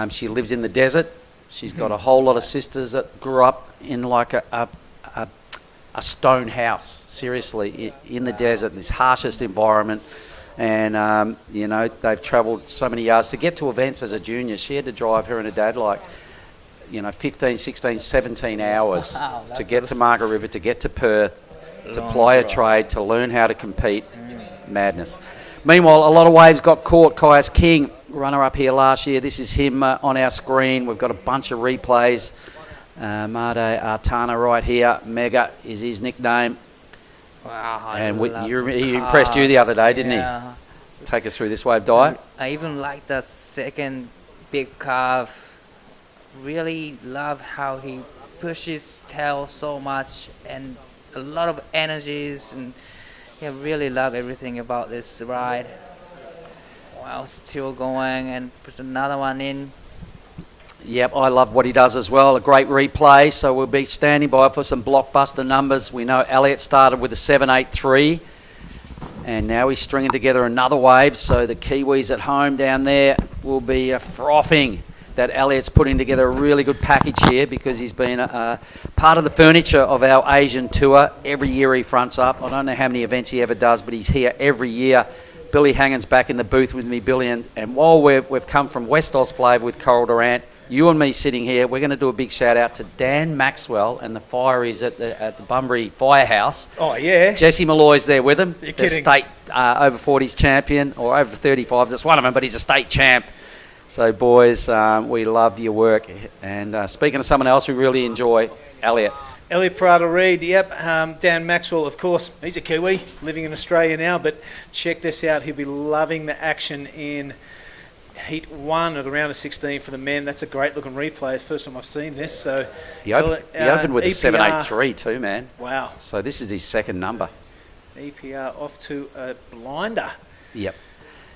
She lives in the desert. She's got a whole lot of sisters that grew up in like a stone house, seriously, in the desert, this harshest environment. And, you know, they've travelled so many yards. To get to events as a junior, she had to drive her and her dad like, you know, 15, 16, 17 hours to get to Margaret River, to get to Perth, to ply a trade, to learn how to compete. Madness. Meanwhile, a lot of waves got caught. Kaius King, runner-up here last year. This is him on our screen. We've got a bunch of replays. Made Artana right here. Mega is his nickname. Wow, He impressed you the other day, didn't he? Take us through this wave diet. I even like the second big carve. Really love how he pushes tail so much, and a lot of energies, and yeah, really love everything about this ride. Wow, still going, and put another one in. Yep, I love what he does as well. A great replay, so we'll be standing by for some blockbuster numbers. We know Elliot started with a 7.83, and now he's stringing together another wave, so the Kiwis at home down there will be frothing that Elliot's putting together a really good package here, because he's been a part of the furniture of our Asian tour. Every year he fronts up. I don't know how many events he ever does, but he's here every year. Billy Hangen's back in the booth with me, Billy, and while we've come from West Oz flavour with Coral Durant, you and me sitting here, we're going to do a big shout out to Dan Maxwell and the Fireys at the Bunbury Firehouse. Oh, yeah. Jesse Malloy's there with him. You're the kidding. state over 40s champion, or over 35s. That's one of them, but he's a state champ. So, boys, we love your work. And speaking of someone else we really enjoy, Elliot. Elliot Prada-Reid, yep. Dan Maxwell, of course, he's a Kiwi, living in Australia now, but check this out. He'll be loving the action in Heat 1 of the round of 16 for the men. That's a great-looking replay. First time I've seen this. So He opened with a EPR, 7.83 too, man. Wow. So this is his second number. EPR off to a blinder. Yep.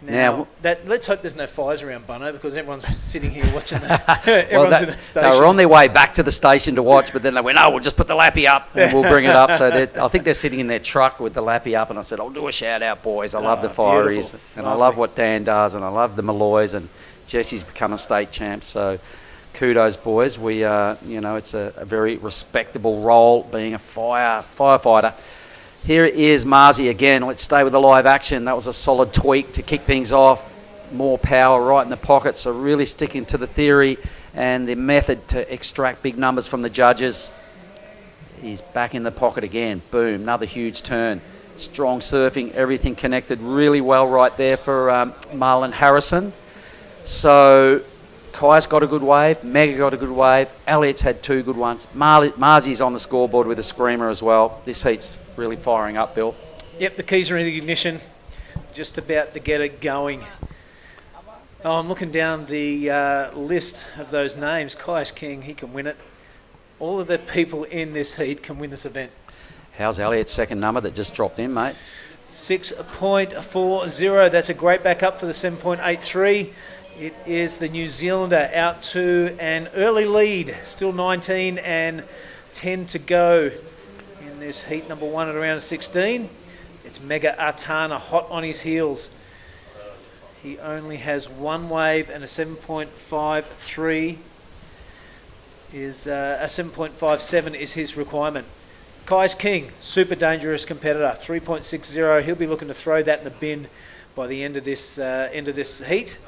Now let's hope there's no fires around Bunno, because everyone's sitting here watching everyone's in the station. They were on their way back to the station to watch, but then they went, we'll just put the lappy up and we'll bring it up. So I think they're sitting in their truck with the lappy up, and I said, I'll do a shout out, boys. I love the Fireys, and I love what Dan does, and I love the Malloys, and Jesse's become a state champ. So kudos, boys. We it's a very respectable role being a firefighter. Here is Marzi again. Let's stay with the live action. That was a solid tweak to kick things off. More power right in the pocket. So really sticking to the theory and the method to extract big numbers from the judges. He's back in the pocket again. Boom, another huge turn. Strong surfing, everything connected really well right there for Marlon Harrison. So Kai's got a good wave. Mega got a good wave. Elliot's had two good ones. Marzi's on the scoreboard with a screamer as well. This heat's really firing up, Bill. Yep, the keys are in the ignition. Just about to get it going. Oh, I'm looking down the list of those names. Kaius King, he can win it. all of the people in this heat can win this event. How's Elliot's second number that just dropped in, mate? 6.40. That's a great backup for the 7.83. It is the New Zealander out to an early lead. Still 19 and 10 to go in this heat number 1 at around 16. It's Mega Artana hot on his heels. He only has one wave and a 7.53 is a 7.57 is his requirement. Kai's King, super dangerous competitor, 3.60. He'll be looking to throw that in the bin by the end of this heat.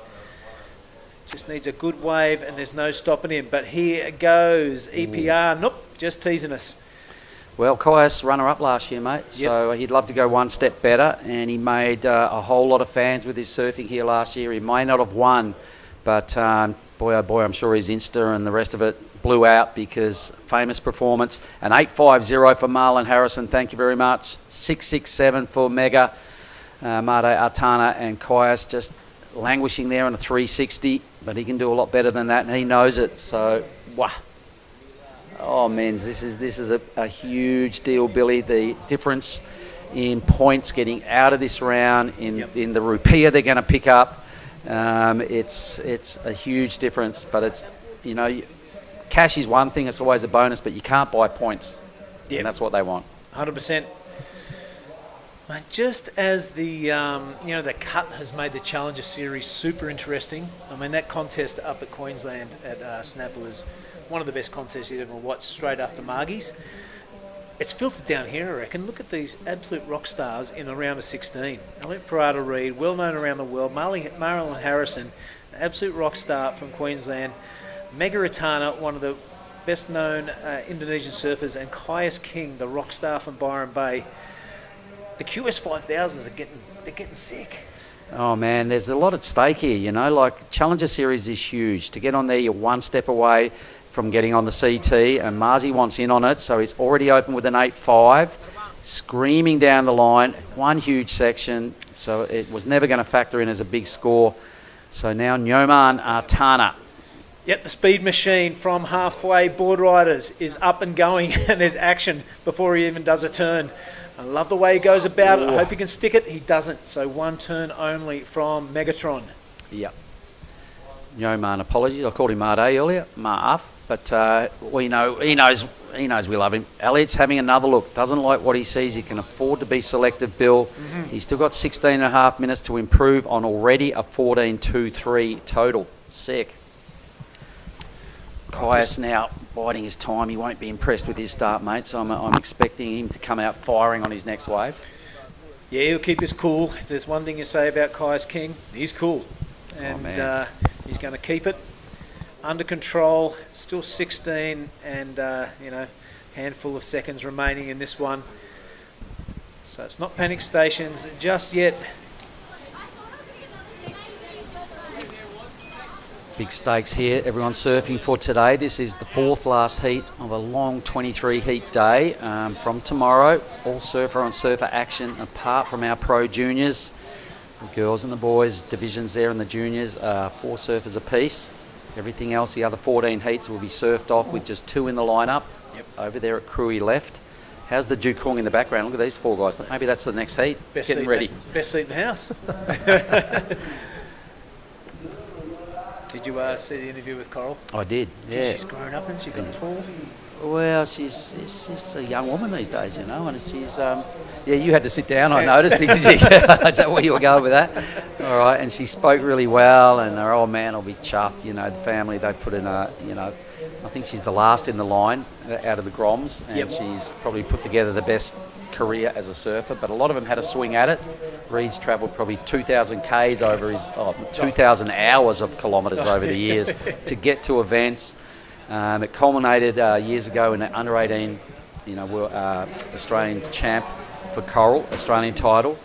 Just needs a good wave and there's no stopping him. But here goes EPR. Nope, just teasing us. Well, Kai's runner-up last year, mate, so he'd love to go one step better, and he made a whole lot of fans with his surfing here last year. He may not have won, but boy, oh boy, I'm sure his Insta and the rest of it blew out because famous performance. An 8.50 for Marlon Harrison, thank you very much. 6.67 for Mega, Made Artana, and Kai's just languishing there on a 3.60, but he can do a lot better than that, and he knows it, so wow. Oh, man, this is a huge deal, Billy. The difference in points getting out of this round in the rupiah they're going to pick up, it's a huge difference. But it's, you know, cash is one thing; it's always a bonus, but you can't buy points, and that's what they want. 100%. Mate, just as the the cut has made the Challenger Series super interesting. I mean, that contest up at Queensland at Snap was one of the best contests you've ever watched, straight after Margie's. It's filtered down here, I reckon. Look at these absolute rock stars in the round of 16. Elliot Parada-Reid, well known around the world. Marlon Harrison, absolute rock star from Queensland. Mega Artana, one of the best known Indonesian surfers, and Kai's King, the rock star from Byron Bay. The QS 5000s they're getting sick. Oh man, there's a lot at stake here, you know, like Challenger Series is huge. To get on there, you're one step away from getting on the CT, and Marzi wants in on it, so he's already open with an 8.5, screaming down the line, one huge section, so it was never going to factor in as a big score. So now Nyoman Artana. Yep, the speed machine from halfway board riders is up and going, and there's action before he even does a turn. I love the way he goes about it. I hope he can stick it. He doesn't, so one turn only from Megatron. Yep. Nyoman, apologies. I called him Made earlier, Marv, but he knows we love him. Elliot's having another look. Doesn't like what he sees. He can afford to be selective, Bill. Mm-hmm. He's still got 16 and a half minutes to improve on already a 14.23 total. Sick. Kai's now biding his time. He won't be impressed with his start, mate, so I'm expecting him to come out firing on his next wave. Yeah, he'll keep his cool. If there's one thing you say about Kai's King, he's cool. And he's going to keep it under control. Still 16 and, handful of seconds remaining in this one. So it's not panic stations just yet. Big stakes here. Everyone's surfing for today. This is the fourth last heat of a long 23 heat day. From tomorrow, all surfer on surfer action apart from our pro juniors. The girls and the boys divisions there and the juniors are 4 surfers apiece. Everything else, the other 14 heats will be surfed off with just 2 in the lineup. Yep. Over there at Krui left. How's the Jukong in the background? Look at these 4 guys. Maybe that's the next heat. Getting ready. Best seat in the house. Did you see the interview with Coral? I did, yeah. She's grown up and she's got tall. Well, she's a young woman these days, you know, and she's... you had to sit down, I noticed, because is that where you were going with that? All right, and she spoke really well, and her old man will be chuffed, you know, the family, they put in I think she's the last in the line out of the Groms, and she's probably put together the best career as a surfer, but a lot of them had a swing at it. Reed's travelled probably 2,000 Ks over his 2,000 hours of kilometres over the years to get to events. It culminated years ago in the under 18, Australian champ for Coral, Australian title,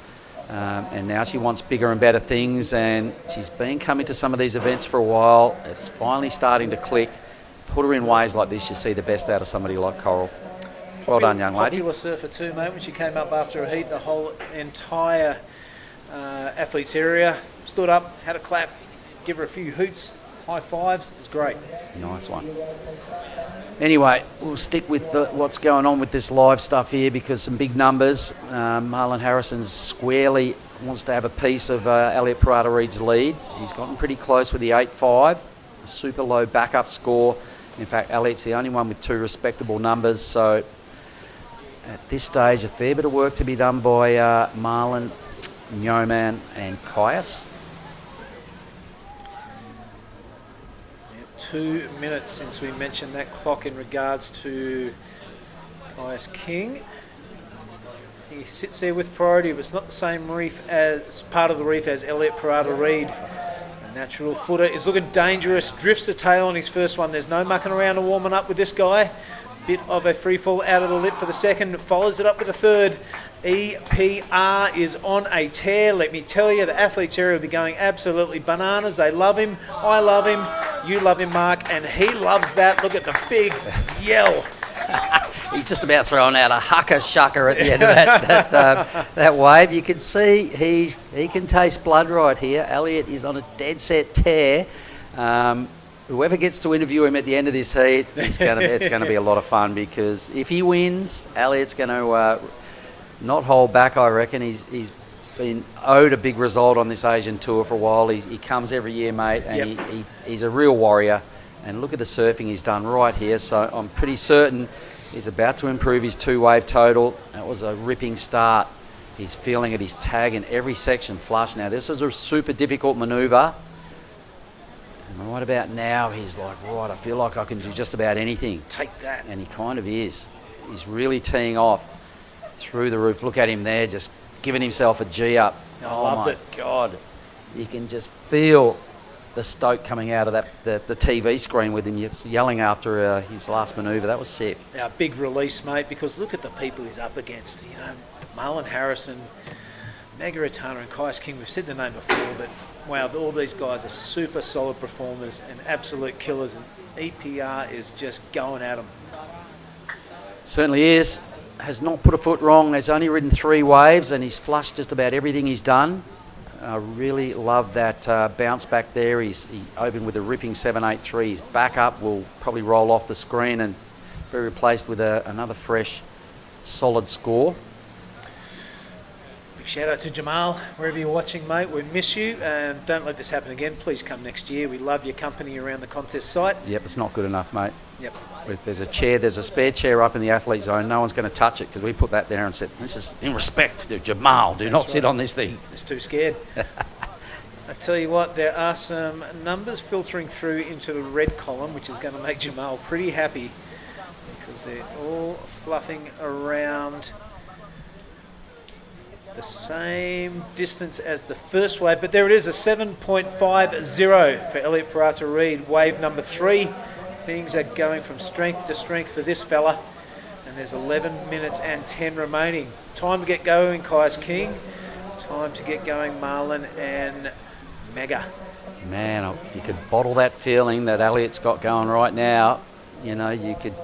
and now she wants bigger and better things. And she's been coming to some of these events for a while. It's finally starting to click. Put her in waves like this, you see the best out of somebody like Coral. Well done, young lady. Popular surfer too, mate. When she came up after a heat, the whole entire athletes area stood up, had a clap, give her a few hoots, high fives. It was great. Nice one. Anyway, we'll stick with what's going on with this live stuff here because some big numbers. Marlon Harrison squarely wants to have a piece of Elliot Parada-Reid's lead. He's gotten pretty close with the 8.5, a super low backup score. In fact, Elliot's the only one with 2 respectable numbers. So at this stage, a fair bit of work to be done by Marlon, Nyoman and Caius. 2 minutes since we mentioned that clock in regards to Caius King. He sits there with priority, but it's not the same reef as part of the reef as Elliot Parada-Reid. The natural footer is looking dangerous, drifts the tail on his first one. There's no mucking around or warming up with this guy. Bit of a free fall out of the lip for the second, follows it up with a third. EPR is on a tear. Let me tell you, the athletes here will be going absolutely bananas. They love him. I love him. You love him, Mark, and he loves that. Look at the big yell. He's just about throwing out a hucker-shucker at the end of that wave. You can see he can taste blood right here. Elliot is on a dead set tear. Whoever gets to interview him at the end of this heat, it's going to be a lot of fun because if he wins, Elliot's going to not hold back, I reckon. He's been owed a big result on this Asian tour for a while. He comes every year, mate, and he's a real warrior. And look at the surfing he's done right here. So I'm pretty certain he's about to improve his 2-wave total. That was a ripping start. He's feeling at his tag in every section flush. Now, this was a super difficult manoeuvre. And right about now, he's like, right, I feel like I can do just about anything. Take that. And he kind of is. He's really teeing off through the roof. Look at him there, just giving himself a G up. I loved it. God. You can just feel the stoke coming out of the TV screen with him yelling after his last manoeuvre. That was sick. Our big release, mate, because look at the people he's up against. You know, Marlon Harrison, Magaritano and Caius King. We've said the name before, but wow, all these guys are super solid performers and absolute killers, and EPR is just going at them. Certainly is. Has not put a foot wrong. Has only ridden 3 waves and he's flushed just about everything he's done. I really love that bounce back there. He opened with a ripping 7.83. His back up will probably roll off the screen and be replaced with another fresh, solid score. Big shout out to Jamal, wherever you're watching, mate. We miss you, and don't let this happen again. Please come next year. We love your company around the contest site. Yep, it's not good enough, mate. Yep. There's a spare chair up in the athlete zone. No one's going to touch it because we put that there and said, this is in respect to Jamal. Do not sit on this thing. It's too scared. I tell you what, there are some numbers filtering through into the red column, which is going to make Jamal pretty happy because they're all fluffing around the same distance as the first wave. But there it is, a 7.50 for Elliot Parada-Reid, wave number 3. Things are going from strength to strength for this fella. And there's 11 minutes and 10 remaining. Time to get going, Caius King. Time to get going, Marlon and Mega. Man, if you could bottle that feeling that Elliot's got going right now, you know, you could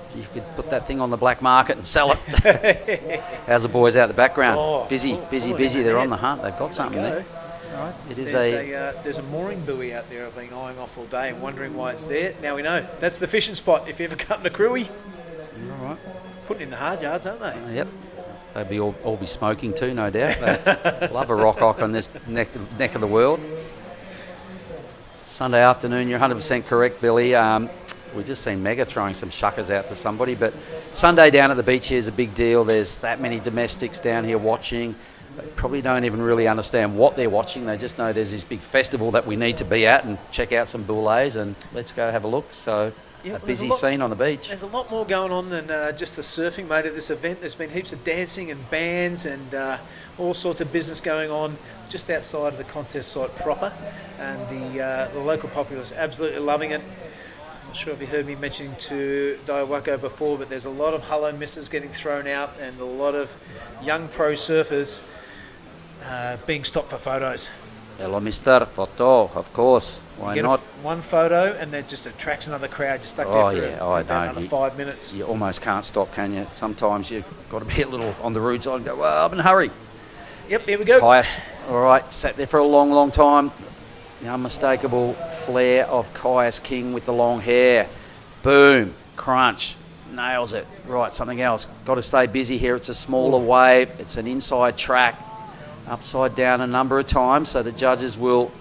put that thing on the black market and sell it. How's the boys out the background? Busy. They're on the hunt. They've got something there. Right. It is there's a mooring buoy out there I've been eyeing off all day and wondering why it's there. Now we know. That's the fishing spot if you ever come to Krui. All right. Putting in the hard yards, aren't they? Yep. They'd be all be smoking too, no doubt. They love a rock on this neck of the world. Sunday afternoon, you're 100% correct, Billy. We've just seen Mega throwing some shuckers out to somebody, but Sunday down at the beach here is a big deal. There's that many domestics down here watching. They probably don't even really understand what they're watching. They just know there's this big festival that we need to be at and check out some boules and let's go have a look. So a busy scene on the beach. There's a lot more going on than just the surfing, mate, at this event. There's been heaps of dancing and bands and all sorts of business going on just outside of the contest site proper. And the local populace absolutely loving it. I'm not sure if you heard me mentioning to Daiwako before, but there's a lot of hello misses getting thrown out and a lot of young pro surfers being stopped for photos. Hello, Mr. Photo, of course. Why not? One photo and that just attracts another crowd. You're stuck there for about another 5 minutes. You almost can't stop, can you? Sometimes you've got to be a little on the rude side and go, well, I'm in a hurry. Yep, here we go. Caius, all right, sat there for a long, long time. The unmistakable flair of Caius King with the long hair. Boom, crunch. nails it. Right, something else. Got to stay busy here. It's a smaller wave. It's an inside track, upside down a number of times, so the judges will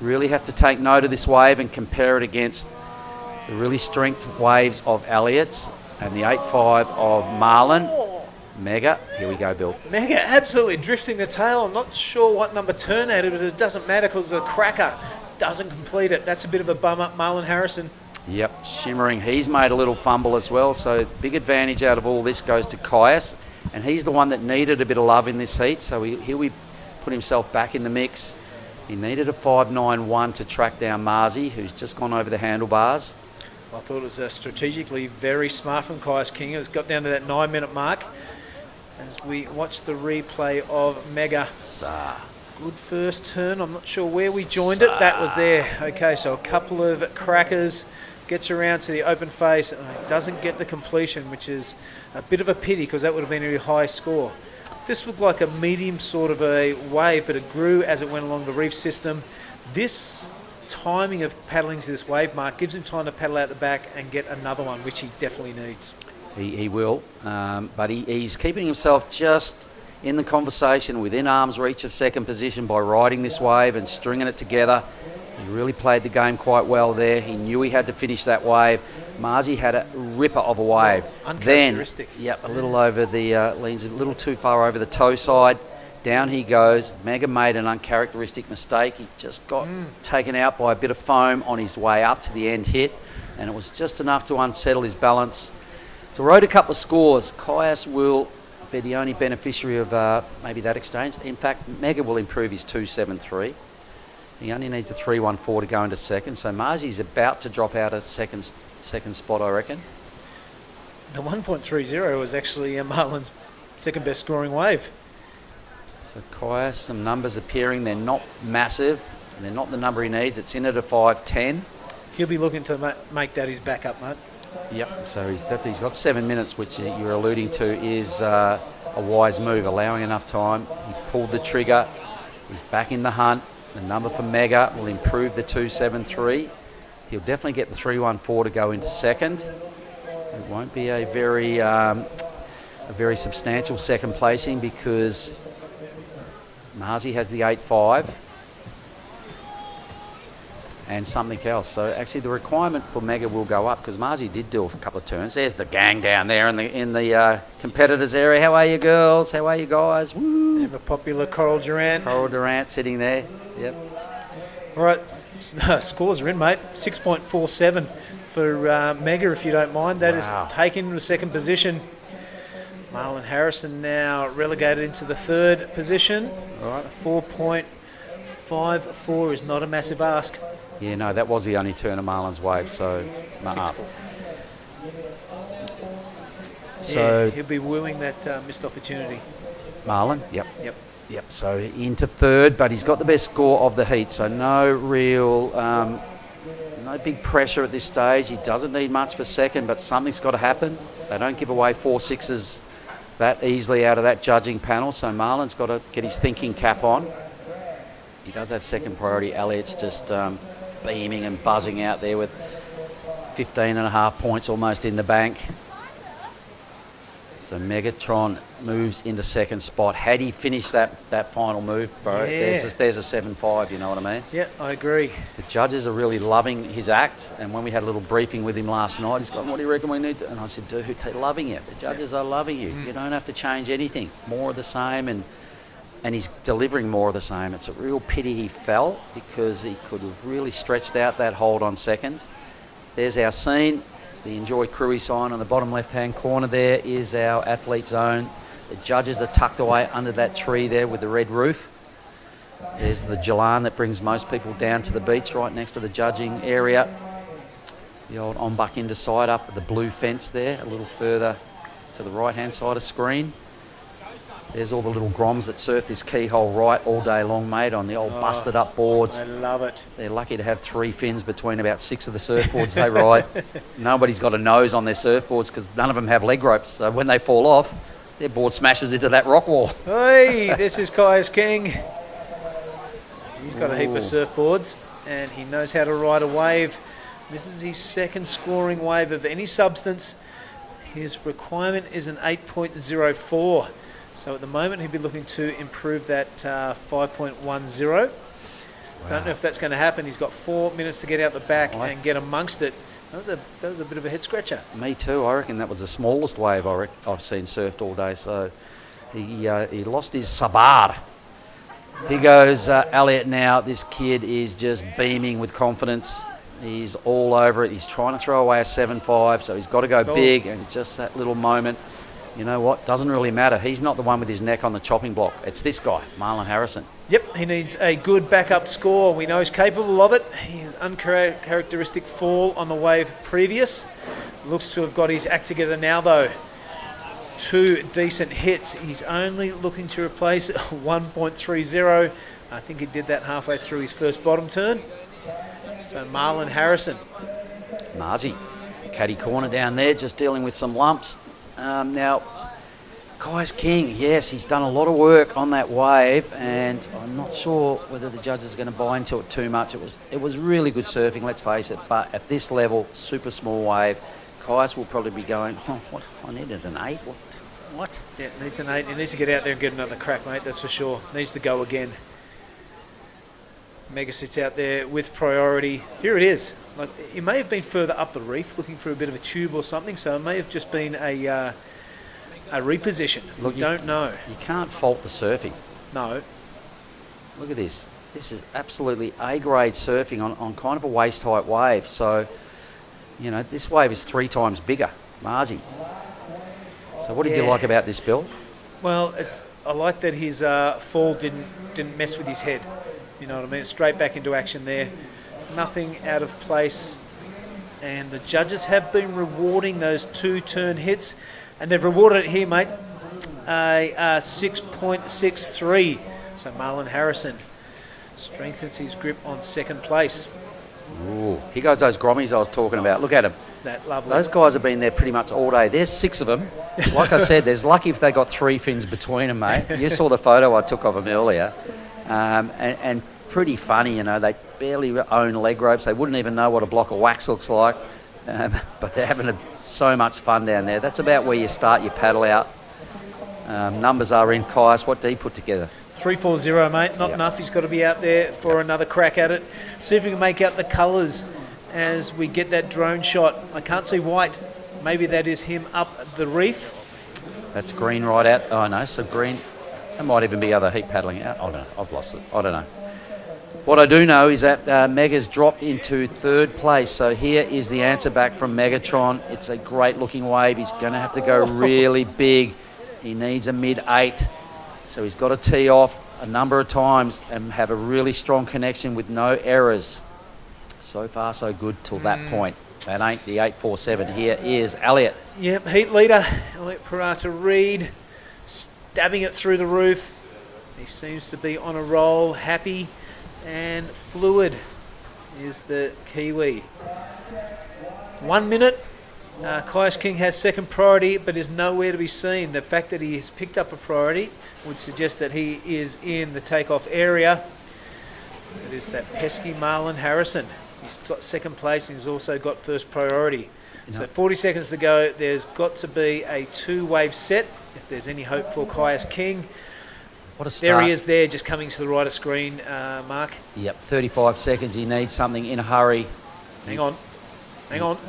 really have to take note of this wave and compare it against the really strength waves of Elliott's and the 8.5 of Marlon. Mega, here we go, Bill. Mega absolutely drifting the tail. I'm not sure what number turn that is. It doesn't matter because the cracker doesn't complete it. That's a bit of a bum up, Marlon Harrison. Yep, shimmering. He's made a little fumble as well, so big advantage out of all this goes to Caius, and he's the one that needed a bit of love in this heat, so here we put himself back in the mix. He needed a 5.91 to track down Marzi, who's just gone over the handlebars. I thought it was strategically very smart from Caius King. It's got down to that 9-minute mark as we watch the replay of Mega. Good first turn. I'm not sure where we joined it. That was there. Okay, so a couple of crackers. Gets around to the open face and doesn't get the completion, which is a bit of a pity because that would have been a really high score. This looked like a medium sort of a wave, but it grew as it went along the reef system. This timing of paddling to this wave mark gives him time to paddle out the back and get another one, which he definitely needs. He will, but he's keeping himself just in the conversation within arm's reach of second position by riding this wave and stringing it together. He really played the game quite well there. He knew he had to finish that wave. Marzi had a ripper of a wave. Uncharacteristic. Then, yep, a little over the, leans a little too far over the toe side. Down he goes. Mega made an uncharacteristic mistake. He just got taken out by a bit of foam on his way up to the end hit, and it was just enough to unsettle his balance. So rode a couple of scores. Caius will be the only beneficiary of maybe that exchange. In fact, Mega will improve his 2.73. He only needs a 3.14 to go into second, so Marzi's about to drop out a second spot, I reckon. The 1.30 was actually Marlon's second best scoring wave. So Caius, some numbers appearing. They're not massive. They're not the number he needs. It's in at a 5.10. He'll be looking to make that his backup, mate. Yep, so he's got 7 minutes, which you're alluding to is a wise move, allowing enough time. He pulled the trigger. He's back in the hunt. The number for Mega will improve the 2.73. He'll definitely get the 3.14 to go into second. It won't be a very substantial second placing because Marzi has the 8.5 and something else. So actually the requirement for Mega will go up because Marzi did do a couple of turns. There's the gang down there in the competitors area. How are you girls? How are you guys? Woo! Ever popular Coral Durant. Coral Durant sitting there. Yep. All right, scores are in, mate. 6.47 for Mega, if you don't mind. That is taken to second position. Marlon Harrison now relegated into the third position. All right. 4.54 is not a massive ask. Yeah, no, that was the only turn of Marlon's wave, so... So he'll be wooing that missed opportunity. Marlon, yep. So into third, but he's got the best score of the heat, so no real, no big pressure at this stage. He doesn't need much for second, but something's got to happen. They don't give away 4 6s that easily out of that judging panel, so Marlon's got to get his thinking cap on. He does have second priority. Elliott's just beaming and buzzing out there with 15.5 points almost in the bank. So Megatron moves into second spot. Had he finished that final move, bro, there's a 7.5, you know what I mean? Yeah, I agree. The judges are really loving his act, and when we had a little briefing with him last night, he's gone, what do you reckon we need to? And I said, dude, they're loving it. The judges are loving you. You don't have to change anything. More of the same, and he's delivering more of the same. It's a real pity he fell because he could have really stretched out that hold on second. There's our scene. The Enjoy Krui sign on the bottom left-hand corner there is our athlete zone. The judges are tucked away under that tree there with the red roof. There's the Jalan that brings most people down to the beach right next to the judging area. The old Ombak Inter side up at the blue fence there, a little further to the right-hand side of screen. There's all the little groms that surf this keyhole right all day long, mate, on the old busted up boards. I love it. They're lucky to have 3 fins between about 6 of the surfboards they ride. Nobody's got a nose on their surfboards because none of them have leg ropes. So when they fall off, their board smashes into that rock wall. Hey, this is Caius King. He's got a heap of surfboards and he knows how to ride a wave. This is his second scoring wave of any substance. His requirement is an 8.04. So at the moment he'd be looking to improve that 5.10. Don't know if that's going to happen. He's got 4 minutes to get out the back and get amongst it. That was a bit of a head scratcher. Me too. I reckon that was the smallest wave I've seen surfed all day. So he lost his sabar. Here goes Elliot now. This kid is just beaming with confidence. He's all over it. He's trying to throw away a 7.5, so he's got to go big, and just that little moment, you know what, doesn't really matter. He's not the one with his neck on the chopping block. It's this guy, Marlon Harrison. Yep, he needs a good backup score. We know he's capable of it. He has uncharacteristic fall on the wave previous. Looks to have got his act together now, though. 2 decent hits. He's only looking to replace 1.30. I think he did that halfway through his first bottom turn. So Marlon Harrison. Marzi, caddy corner down there, just dealing with some lumps. Now, Kai's King, yes, he's done a lot of work on that wave, and I'm not sure whether the judges are going to buy into it too much. It was really good surfing, let's face it, but at this level, super small wave, Kai's will probably be going, oh, what? I needed an 8. What? Yeah, needs an 8. He needs to get out there and get another crack, mate, that's for sure. Needs to go again. Mega sits out there with priority. Here it is. Like, he may have been further up the reef looking for a bit of a tube or something, so it may have just been a reposition. Look, don't know. You can't fault the surfing. No. Look at this. This is absolutely A-grade surfing on kind of a waist-height wave. So, you know, this wave is 3 times bigger. Marzi. So what did you like about this, Bill? Well, I like that his fall didn't mess with his head. You know what I mean? Straight back into action there. Nothing out of place. And the judges have been rewarding those 2 turn hits. And they've rewarded it here, mate. A 6.63. So Marlon Harrison strengthens his grip on second place. Ooh, here goes those grommies I was talking about. Look at them. That lovely. Those guys have been there pretty much all day. There's 6 of them. Like I said, there's lucky if they got 3 fins between them, mate. You saw the photo I took of them earlier. And pretty funny, you know. They barely own leg ropes. They wouldn't even know what a block of wax looks like. But they're having so much fun down there. That's about where you start your paddle out. Numbers are in. Kai's, what did he put together? 3.40, mate. Not enough. He's got to be out there for another crack at it. See if we can make out the colours as we get that drone shot. I can't see white. Maybe that is him up the reef. That's green right out. Oh, no. So green. That might even be other heat paddling out. I don't know. I've lost it. I don't know. What I do know is that Mega's dropped into 3rd place. So here is the answer back from Megatron. It's a great looking wave. He's going to have to go really big. He needs a mid-8. So he's got to tee off a number of times and have a really strong connection with no errors. So far, so good till that point. That ain't the 8.47. Here is Elliot. Yep, heat leader. Elliot Parata Reid stabbing it through the roof. He seems to be on a roll, happy and fluid is the Kiwi. 1 minute. Kai's King has second priority but is nowhere to be seen. The fact that he has picked up a priority would suggest that he is in the takeoff area. It is that pesky Marlon Harrison. He's got second place and he's also got first priority. So 40 seconds to go. There's got to be a 2-wave set if there's any hope for Kai's King. What a start. There he is there, just coming to the right of screen, Mark. Yep, 35 seconds. He needs something in a hurry. Hang on.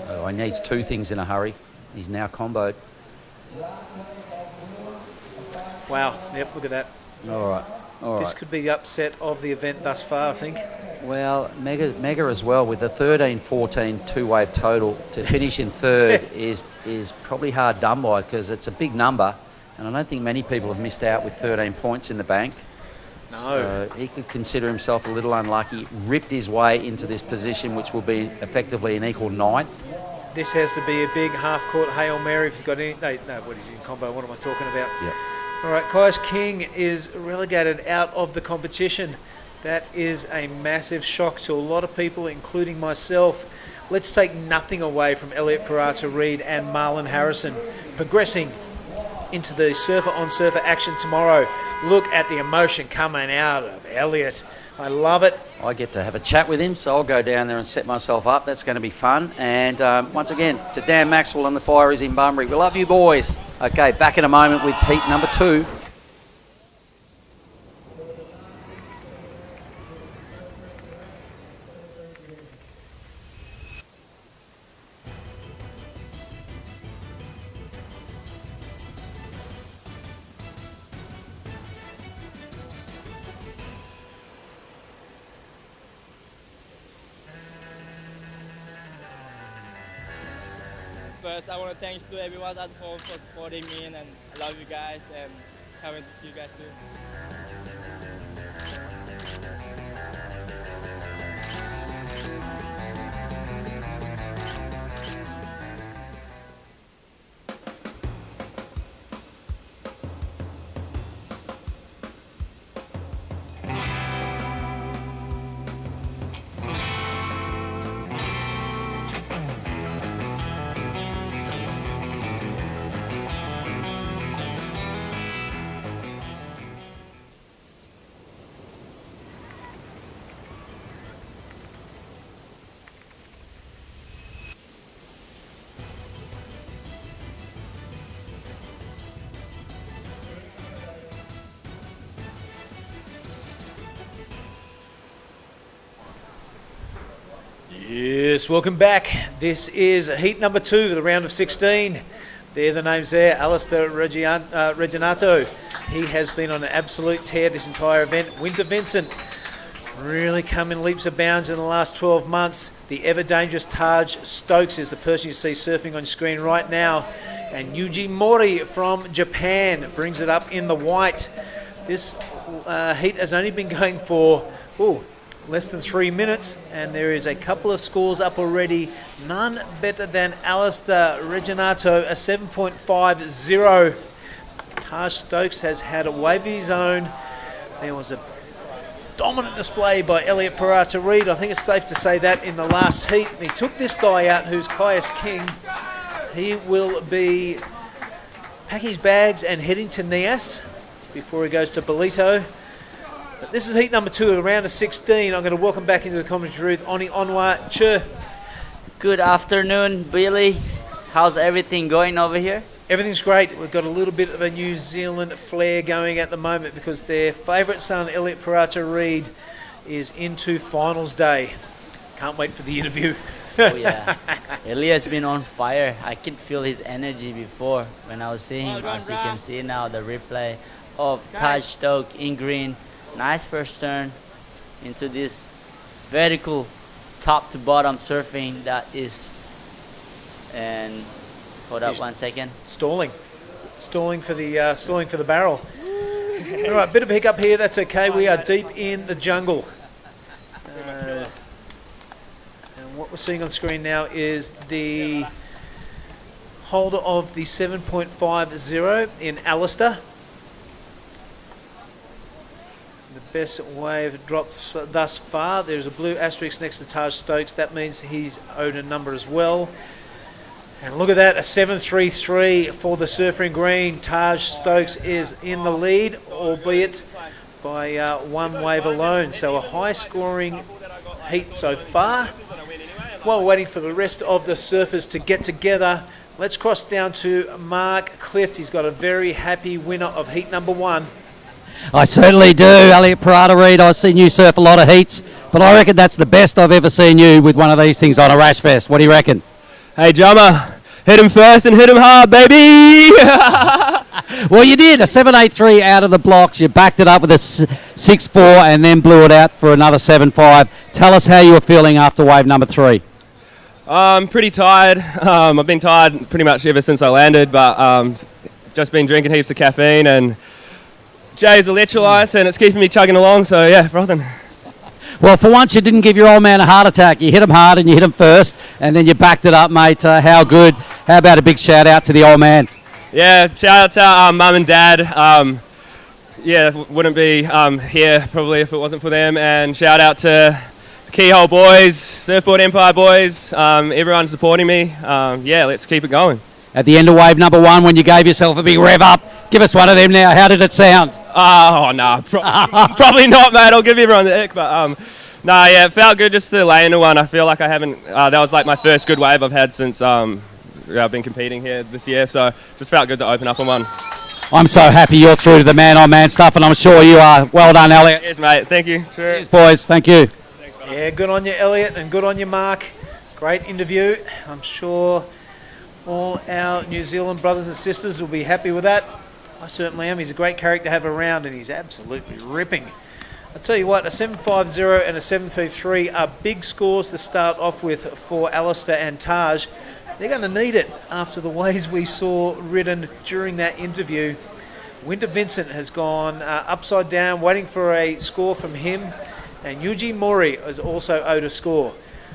Oh, he needs 2 things in a hurry. He's now comboed. Wow. Yep, look at that. All right. This could be the upset of the event thus far, I think. Well, Mega as well, with a 13-14 2-wave total to finish in 3rd is probably hard done by because it's a big number. And I don't think many people have missed out with 13 points in the bank. No. So he could consider himself a little unlucky. Ripped his way into this position, which will be effectively an equal 9th. This has to be a big half-court Hail Mary if he's got any... No, what is he in combo? What am I talking about? Yep. All right, Kai's King is relegated out of the competition. That is a massive shock to a lot of people, including myself. Let's take nothing away from Elliot Parata Reid and Marlon Harrison progressing into the surfer-on-surfer action tomorrow. Look at the emotion coming out of Elliot. I love it. I get to have a chat with him, so I'll go down there and set myself up. That's going to be fun. And once again, to Dan Maxwell and the Fireys in Bunbury, we love you boys. Okay, back in a moment with heat number 2. First, I want to thanks to everyone at home for supporting me, and I love you guys, and can't wait to see you guys soon. Yes, welcome back. This is heat number 2 of the round of 16. There, the names there, Alistair Reginato. He has been on an absolute tear this entire event. Winter Vincent really come in leaps and bounds in the last 12 months. The ever-dangerous Taj Stokes is the person you see surfing on screen right now. And Yuji Mori from Japan brings it up in the white. This heat has only been going for less than 3 minutes, and there is a couple of scores up already. None better than Alistair Reginato, a 7.50. Taj Stokes has had a wave of his own. There was a dominant display by Elliot Parata Reid. I think it's safe to say that in the last heat. He took this guy out who's Caius King. He will be packing his bags and heading to Nias before he goes to Bolito. But this is heat number 2 of the round of 16. I'm going to welcome back into the commentary booth Oni Onwa Che. Good afternoon, Billy. How's everything going over here? Everything's great. We've got a little bit of a New Zealand flair going at the moment because their favourite son, Elliot Parata Reid, is into finals day. Can't wait for the interview. Oh yeah, Elliot's been on fire. I could feel his energy before when I was seeing him. As you can see now, the replay of Taj Stokes in green. Nice first turn into this vertical top to bottom surfing that is, and hold up 1 second. Stalling for the barrel. All right, bit of a hiccup here. That's okay. We are deep in the jungle. And what we're seeing on screen now is the holder of the 7.50 in Alistair. The best wave drops thus far. There's a blue asterisk next to Taj Stokes. That means he's owed a number as well. And look at that, a 7.33 for the surfer in green. Taj Stokes is in the lead, albeit by 1 wave alone. So a high-scoring heat so far. While waiting for the rest of the surfers to get together, let's cross down to Mark Clift. He's got a very happy winner of heat number 1. I certainly do, Elliot Parata Reid. I've seen you surf a lot of heats, but I reckon that's the best I've ever seen you with one of these things on a Rash Fest. What do you reckon? Hey, Jummer, hit him first and hit him hard, baby! Well, you did. A 7.83 out of the blocks. You backed it up with a 6.4 and then blew it out for another 7.5. Tell us how you were feeling after wave number 3. I'm pretty tired. I've been tired pretty much ever since I landed, but just been drinking heaps of caffeine and Jay's electrolytes, and it's keeping me chugging along, so yeah, frothing. Well, for once you didn't give your old man a heart attack. You hit him hard and you hit him first, and then you backed it up, mate. How good. How about a big shout out to the old man? Yeah, shout out to mum and dad. Yeah, wouldn't be here probably if it wasn't for them, and shout out to the Keyhole boys, Surfboard Empire boys, everyone supporting me. Yeah, let's keep it going. at the end of wave number 1 when you gave yourself a big rev up? Give us one of them now. How did it sound? Oh, no, probably not, mate. I'll give everyone the ick, but no, yeah, it felt good just to lay into one. I feel like I haven't, that was like my first good wave I've had since I've been competing here this year, so just felt good to open up on one. I'm so happy you're through to the man-on-man stuff, and I'm sure you are. Well done, Elliot. Cheers, mate. Thank you. Cheers, boys. Thank you. Yeah, good on you, Elliot, and good on you, Mark. Great interview. I'm sure all our New Zealand brothers and sisters will be happy with that. I certainly am. He's a great character to have around, and he's absolutely ripping. I'll tell you what, a 7.50 and a 7.33 are big scores to start off with for Alistair and Taj. They're going to need it after the ways we saw ridden during that interview. Winter Vincent has gone upside down, waiting for a score from him, and Yuji Mori is also owed a score.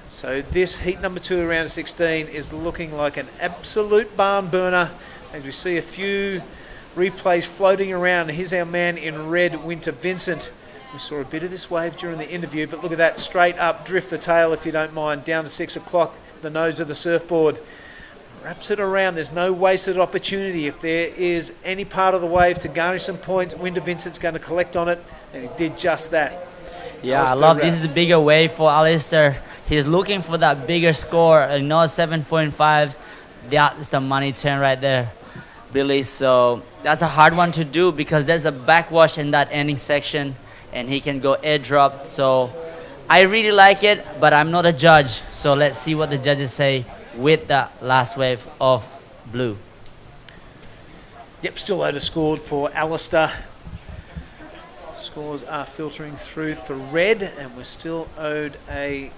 So this heat number 2 around 16 is looking like an absolute barn burner, as we see a few replays floating around. Here's our man in red, Winter Vincent. We saw a bit of this wave during the interview, but look at that, straight up, drift the tail if you don't mind, down to 6 o'clock, the nose of the surfboard. Wraps it around, there's no wasted opportunity. If there is any part of the wave to garnish some points, Winter Vincent's going to collect on it, and he did just that. Yeah, Alistair I love Rapp. this is the bigger wave for Alistair. He's looking for that bigger score, 7.5s. That's the money turn right there, Billy. So that's a hard one to do because there's a backwash in that ending section, and he can go airdrop. So I really like it, but I'm not a judge. So let's see what the judges say with the last wave of blue. Yep, still scored for Alistair. Scores are filtering through for red, and we're still owed a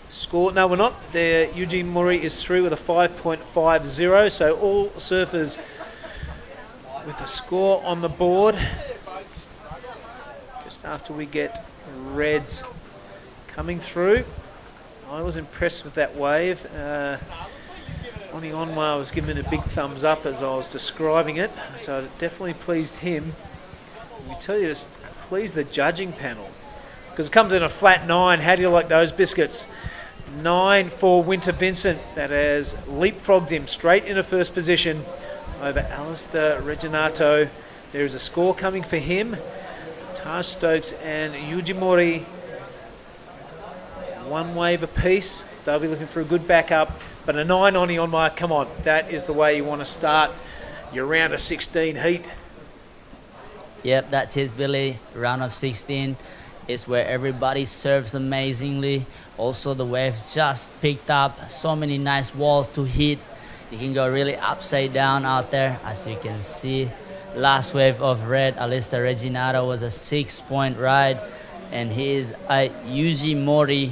score. No, we're not. There, Eugene Murray is through with a 5.50. So all surfers with a score on the board. Just after we get reds coming through. I was impressed with that wave. Oni Onwa was giving me the big thumbs up as I was describing it, so it definitely pleased him. And we tell you to please the judging panel, because it comes in a flat 9. How do you like those biscuits? 9 for Winter Vincent. That has leapfrogged him straight into first position over Alistair Reginato. There is a score coming for him. Taj Stokes and Yuji Mori, one wave apiece. They'll be looking for a good backup. But a 9 on my, come on, that is the way you want to start your round of 16 heat. Yep, that's it, Billy. Round of 16 is where everybody serves amazingly. Also, the wave just picked up. So many nice walls to hit. You can go really upside down out there, as you can see. Last wave of red, Alistair Reginato, was a 6-point ride. And he is a Yuji Mori.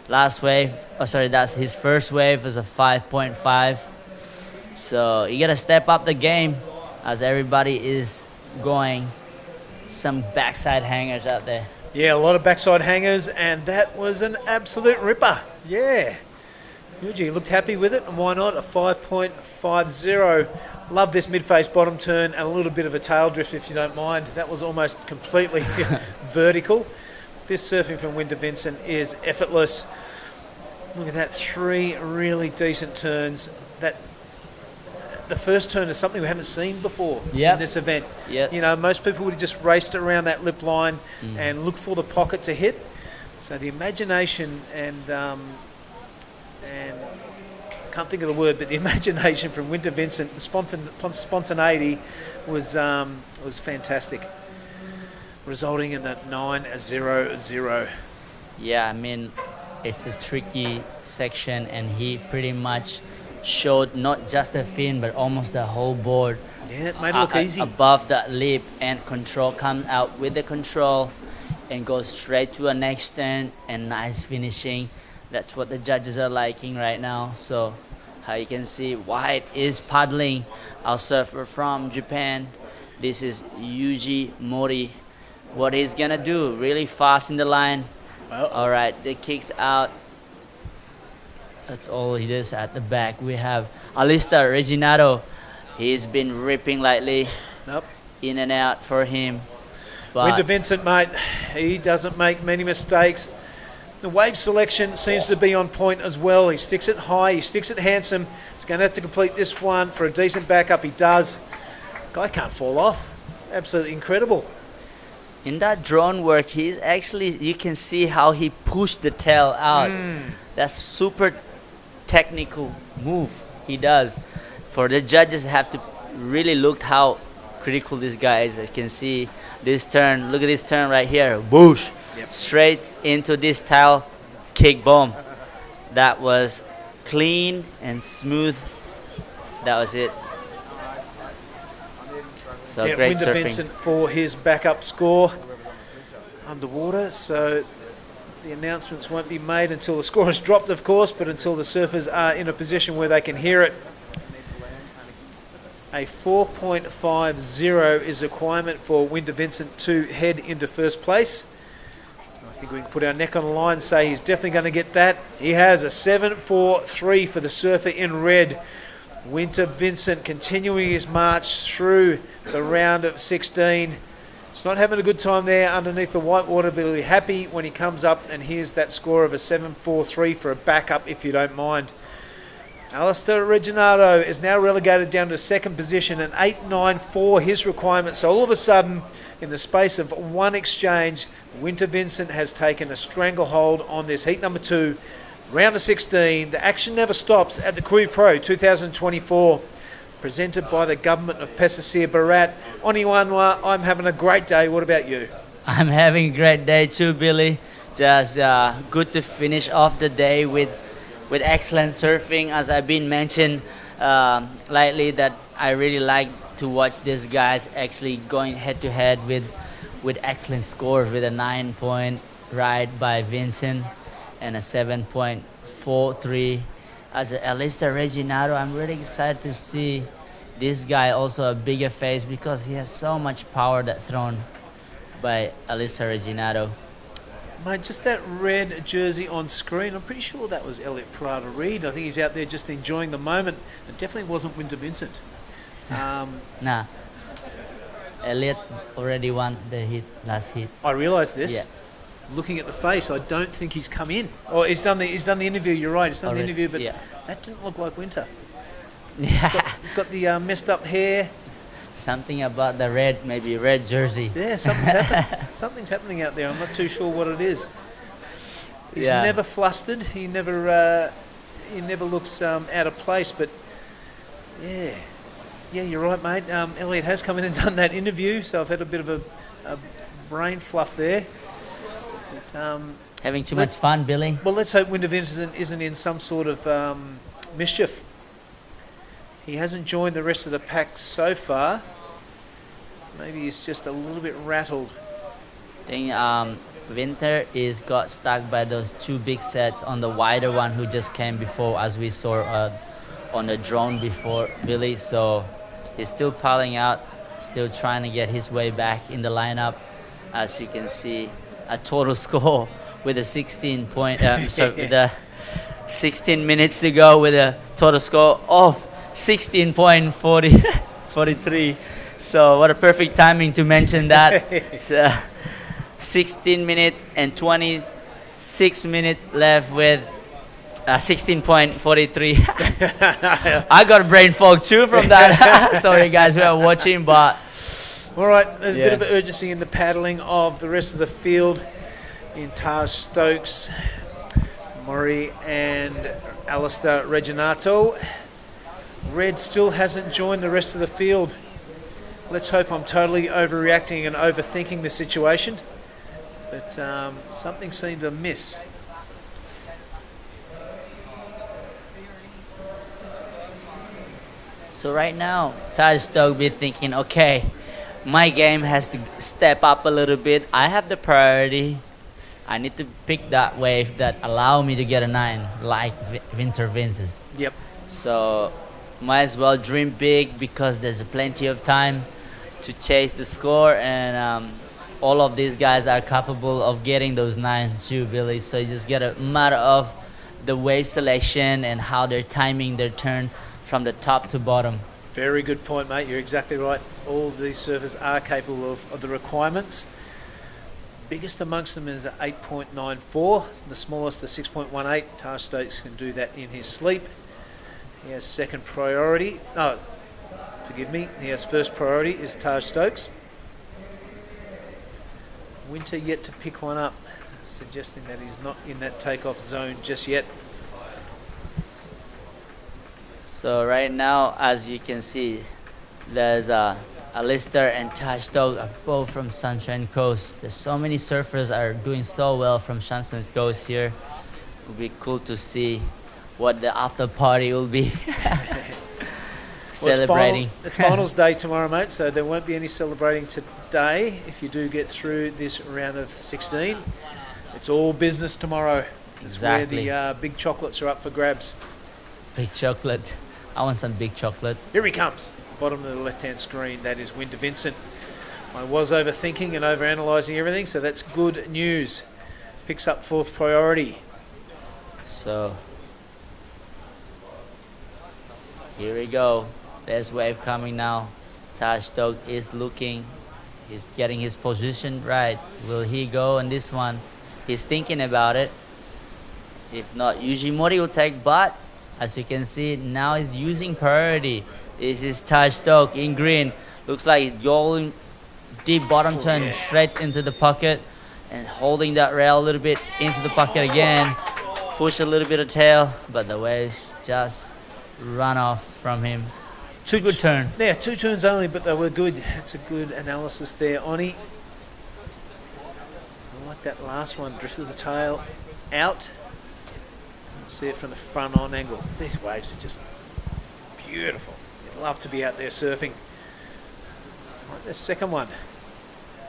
Last wave, that's his first wave, was a 5.5. So you gotta step up the game as everybody is going. Some backside hangers out there. Yeah, a lot of backside hangers, and that was an absolute ripper. Yeah. Yuji looked happy with it, and why not? A 5.50. Love this mid-face bottom turn and a little bit of a tail drift, if you don't mind. That was almost completely vertical. This surfing from Winter Vincent is effortless. Look at that, 3 really decent turns. The first turn is something we haven't seen before in this event. Yes. You know, most people would have just raced around that lip line and look for the pocket to hit. So the imagination and can't think of the word, but the imagination from Winter Vincent, spontaneity was fantastic, resulting in that 9.00. Yeah, I mean, it's a tricky section, and he pretty much showed not just the fin, but almost the whole board. Yeah, it made it look easy. Above that lip, and control comes out with the control and goes straight to a next turn, and nice finishing. That's what the judges are liking right now. So how you can see, White is paddling, our surfer from Japan. This is Yuji Mori. What he's gonna do, really fast in the line. All right, the kicks out. That's all he does at the back. We have Alistair Reginato. He's been ripping lately. In and out for him. But Winter Vincent, mate, he doesn't make many mistakes. The wave selection seems to be on point as well. He sticks it high, he sticks it handsome. He's going to have to complete this one for a decent backup. He does. Guy can't fall off. It's absolutely incredible. In that drone work, he's actually, you can see how he pushed the tail out. That's super technical move he does. For the judges have to really look how critical this guy is. You can see this turn, look at this turn right here, boosh, straight into this tail kick bomb. That was clean and smooth. That was it. So yeah, great Winter surfing. Vincent for his backup score underwater, so the announcements won't be made until the score is dropped, of course, but until the surfers are in a position where they can hear it. A 4.50 is a requirement for Winter Vincent to head into first place. I think we can put our neck on the line and say he's definitely going to get that. He has a 7.43 for the surfer in red. Winter Vincent continuing his march through the round of 16. He's not having a good time there underneath the white water, but he'll be happy when he comes up and here's that score of a 7.43 for a backup, if you don't mind. Alistair Reginato is now relegated down to second position, an 8.94 his requirement. So all of a sudden, in the space of one exchange, Winter Vincent has taken a stranglehold on this heat number 2, round of 16. The action never stops at the Krui Pro 2024, presented by the government of Pesisir, Barat. Oniwanwa, I'm having a great day. What about you? I'm having a great day too, Billy. Just good to finish off the day with excellent surfing. As I've been mentioned lately, that I really like to watch these guys actually going head to head with excellent scores, with a 9-point ride by Vincent and a 7.43 as Alistair Reginato. I'm really excited to see this guy also a bigger face because he has so much power that thrown by Alistair Reginato. Mate, just that red jersey on screen, I'm pretty sure that was Elliot Prada-Reid. I think he's out there just enjoying the moment. It definitely wasn't Winter Vincent. Nah. Elliot already won the last hit. I realise this. Yeah. Looking at the face, I don't think he's come in. Oh, he's done the interview. You're right. He's done Already, the interview, but yeah. that didn't look like Winter. Yeah. He's got the messed up hair. Something about the red, red jersey. Yeah, something's happening. Something's happening out there. I'm not too sure what it is. He's Yeah. never flustered. He never looks out of place. But yeah, you're right, mate. Elliot has come in and done that interview, so I've had a bit of a brain fluff there. But, Having too much fun, Billy. well, let's hope Winter Vincent isn't in some sort of mischief. He hasn't joined the rest of the pack so far. Maybe he's just a little bit rattled. I think Winter is got stuck by those two big sets on the wider one who just came before, as we saw on the drone before, Billy. So he's still piling out, still trying to get his way back in the lineup. As you can see, a total score with a 16 minutes to go with a total score of 16.43. So what a perfect timing to mention that. It's 16 minutes and 26 minutes left with 16.43. I got brain fog too from that. Sorry guys who are watching, but all right, there's a bit of urgency in the paddling of the rest of the field in Taj Stokes, Murray and Alistair Reginato. Red still hasn't joined the rest of the field. Let's hope I'm totally overreacting and overthinking the situation. But something seemed to miss. so right now Taj Stokes be thinking, okay, my game has to step up a little bit. I have the priority. I need to pick that wave that allow me to get a 9 like Winter Vince's. Yep. So might as well dream big because there's plenty of time to chase the score, and all of these guys are capable of getting those 9 too, Billy. So you just get a matter of the wave selection and how they're timing their turn from the top to bottom. Very good point, mate. You're exactly right. All of these surfers are capable of the requirements. biggest amongst them is 8.94. The smallest, the 6.18. Taj Stokes can do that in his sleep. He has second priority. Oh, forgive me. He has first priority is Taj Stokes. Winter yet to pick one up, suggesting that he's not in that takeoff zone just yet. So right now, as you can see, there's Alistair and Taj Stokes are both from Sunshine Coast. There's so many surfers are doing so well from Sunshine Coast here. It would be cool to see what the after party will be. Celebrating. It's finals day tomorrow, mate, so there won't be any celebrating today. If you do get through this round of 16, it's all business tomorrow. It's Exactly. where the big chocolates are up for grabs. Big chocolate. I want some big chocolate. Here he comes. Bottom of the left-hand screen, that is Winter Vincent. I was overthinking and overanalyzing everything, so that's good news. Picks up fourth priority. So here we go. There's wave coming now. Taj Stokes is looking. He's getting his position right. Will he go on this one? He's thinking about it. If not, Yujimori will take, but as you can see, now he's using priority. This is Taj Stokes in green. Looks like he's going deep bottom turn straight into the pocket and holding that rail a little bit into the pocket again. Push a little bit of tail, but the waves just run off from him. Good turn. Yeah, 2 turns only, but they were good. It's a good analysis there, Oni. I like that last one. Drifted the tail out. See it from the front on angle. These waves are just beautiful. You'd love to be out there surfing. Like the second one.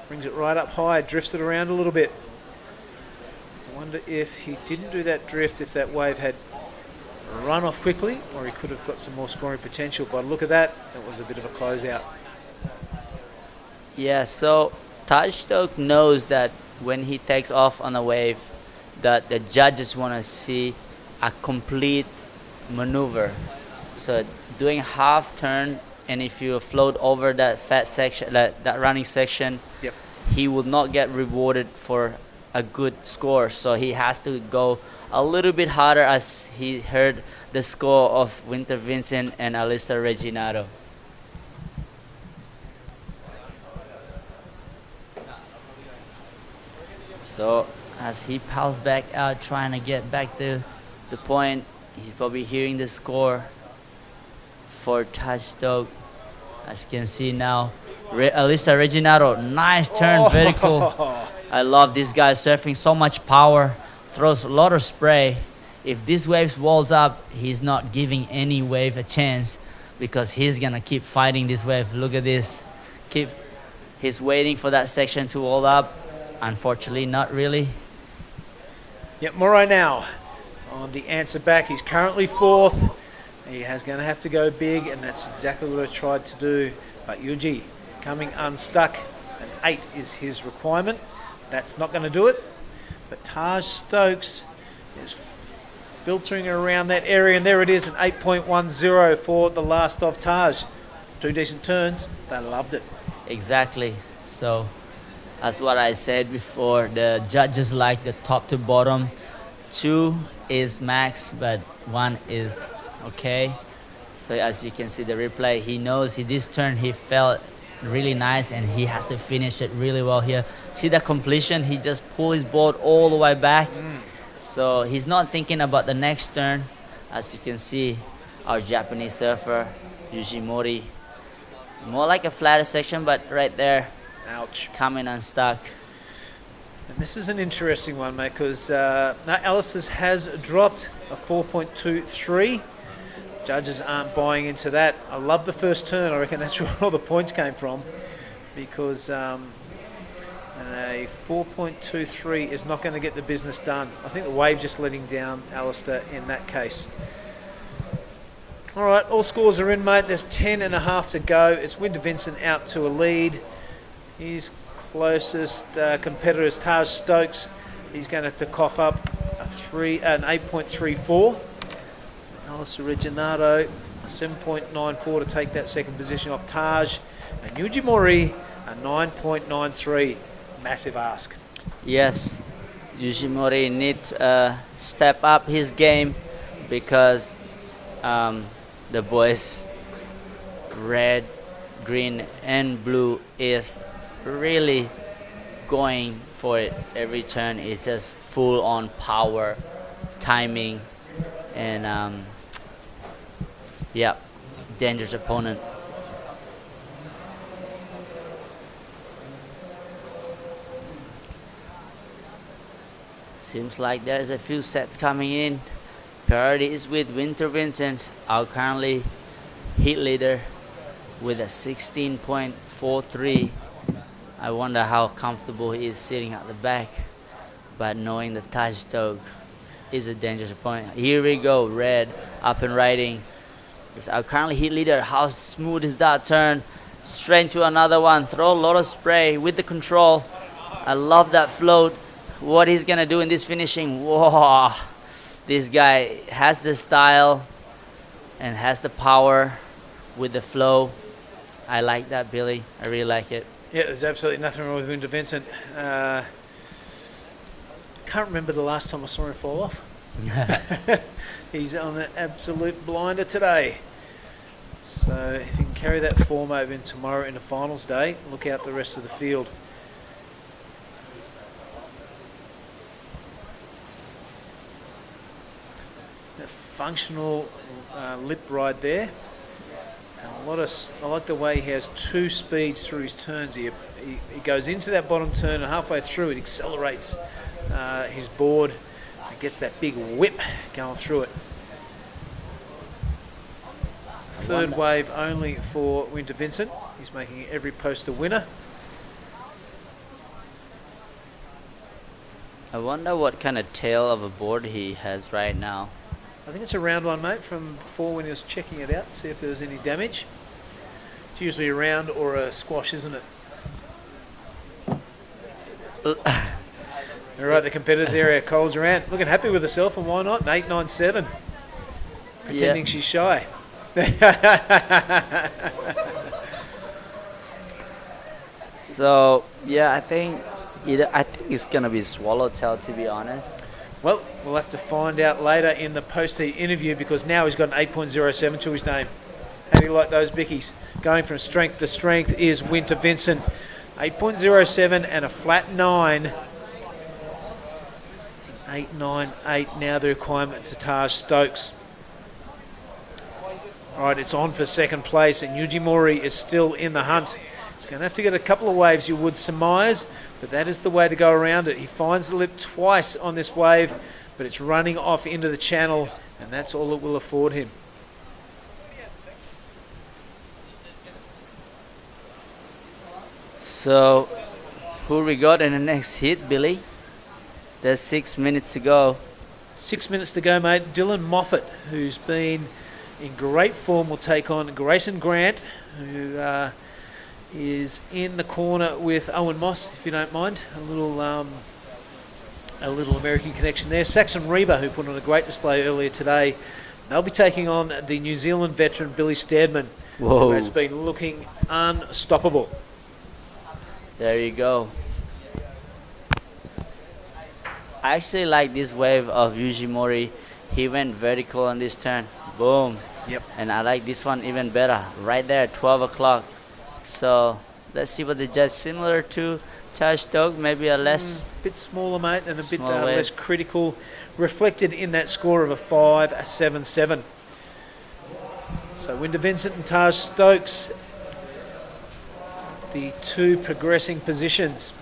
Brings it right up high, drifts it around a little bit. I wonder if he didn't do that drift, if that wave had run off quickly, or he could have got some more scoring potential. But look at that. That was a bit of a closeout. Yeah, so Taj Stokes knows that when he takes off on a wave, that the judges want to see a complete maneuver. So doing half turn, and if you float over that fat section, that running section, yep, he will not get rewarded for a good score. So he has to go a little bit harder, as he heard the score of Winter Vincent and Alistair Reginato. So as he piles back out, trying to get back to the point, he's probably hearing the score for Taj Stokes. As you can see now, Alistair Reginato, nice turn, very cool. I love this guy surfing, so much power, throws a lot of spray. If this wave walls up, he's not giving any wave a chance, because he's gonna keep fighting this wave. Look at this. He's waiting for that section to wall up. Unfortunately, not really. Yep, Moray now on the answer back. He's currently fourth. He is going to have to go big, and that's exactly what I tried to do. But Yuji coming unstuck, an 8 is his requirement. That's not going to do it. But Taj Stokes is filtering around that area, and there it is, an 8.10 for the last of Taj. 2 decent turns. They loved it. Exactly. So as what I said before, the judges like the top to bottom. 2 is max, but 1 is okay. So as you can see the replay, he knows this turn he felt really nice, and he has to finish it really well here. See the completion, he just pulled his board all the way back. So he's not thinking about the next turn. As you can see, our Japanese surfer Yujimori, more like a flatter section, but right there, ouch, coming unstuck. And this is an interesting one, mate, because Alice's has dropped a 4.23. Judges aren't buying into that. I love the first turn. I reckon that's where all the points came from, because a 4.23 is not going to get the business done. I think the wave just letting down Alistair in that case. All right, all scores are in, mate. There's 10.5 to go. It's Winter Vincent out to a lead. His closest competitor is Taj Stokes. He's going to have to cough up an 8.34. Alistair Reginato, a 7.94 to take that second position off Taj. And Yujimori, a 9.93. Massive ask. yes, Yujimori needs step up his game because the boys red, green, and blue is really going for it every turn. It's just full on power, timing, and yeah, dangerous opponent. Seems like there's a few sets coming in. Priority is with Winter Vincent, our currently heat leader with a 16.43. I wonder how comfortable he is sitting at the back, but knowing the Taj Stoke is a dangerous opponent. Here we go, red up and riding. It's our currently heat leader. How smooth is that turn? Straight to another one. Throw a lot of spray with the control. I love that float. What he's gonna do in this finishing. Whoa, this guy has the style and has the power with the flow. I like that, Billy. I really like it. Yeah, there's absolutely nothing wrong with Winter Vincent. Can't remember the last time I saw him fall off. He's on an absolute blinder today. So if he can carry that form over in tomorrow in the finals day, look out the rest of the field. That functional lip ride there. And I like the way he has two speeds through his turns here. He goes into that bottom turn and halfway through it accelerates his board and gets that big whip going through it. Third wave only for Winter Vincent. He's making every post a winner. I wonder what kind of tail of a board he has right now. I think it's a round one, mate, from before when he was checking it out, see if there was any damage. It's usually a round or a squash, isn't it? All right, the competitors area, Cole Durant, looking happy with herself, and why not? An 8.97. Pretending she's shy. So, yeah, I think it's going to be Swallowtail, to be honest. Well, we'll have to find out later in the post-heat interview because now he's got an 8.07 to his name. How do you like those bickies? Going from strength to strength is Winter Vincent. 8.07 and a flat 9. 8.98 now the requirement to Taj Stokes. All right, it's on for second place and Yujimori is still in the hunt. He's going to have to get a couple of waves, you would surmise, but that is the way to go around it. He finds the lip twice on this wave, but it's running off into the channel, and that's all it will afford him. So, who we got in the next hit, Billy? There's 6 minutes to go. 6 minutes to go, mate. Dylan Moffat, who's been in great form, will take on Grayson Grant, who is in the corner with Owen Moss, if you don't mind. A little American connection there. Saxon Reba, who put on a great display earlier today. They'll be taking on the New Zealand veteran Billy Steadman, who has been looking unstoppable. There you go. I actually like this wave of Yujimori. He went vertical on this turn. Boom. Yep. And I like this one even better. Right there, 12 o'clock. So let's see what the judge, similar to Taj Stoke, maybe a less... bit smaller, mate, and a bit Small wave. less critical, reflected in that score of a 5.77. So Winter Vincent and Taj Stokes, the two progressing positions.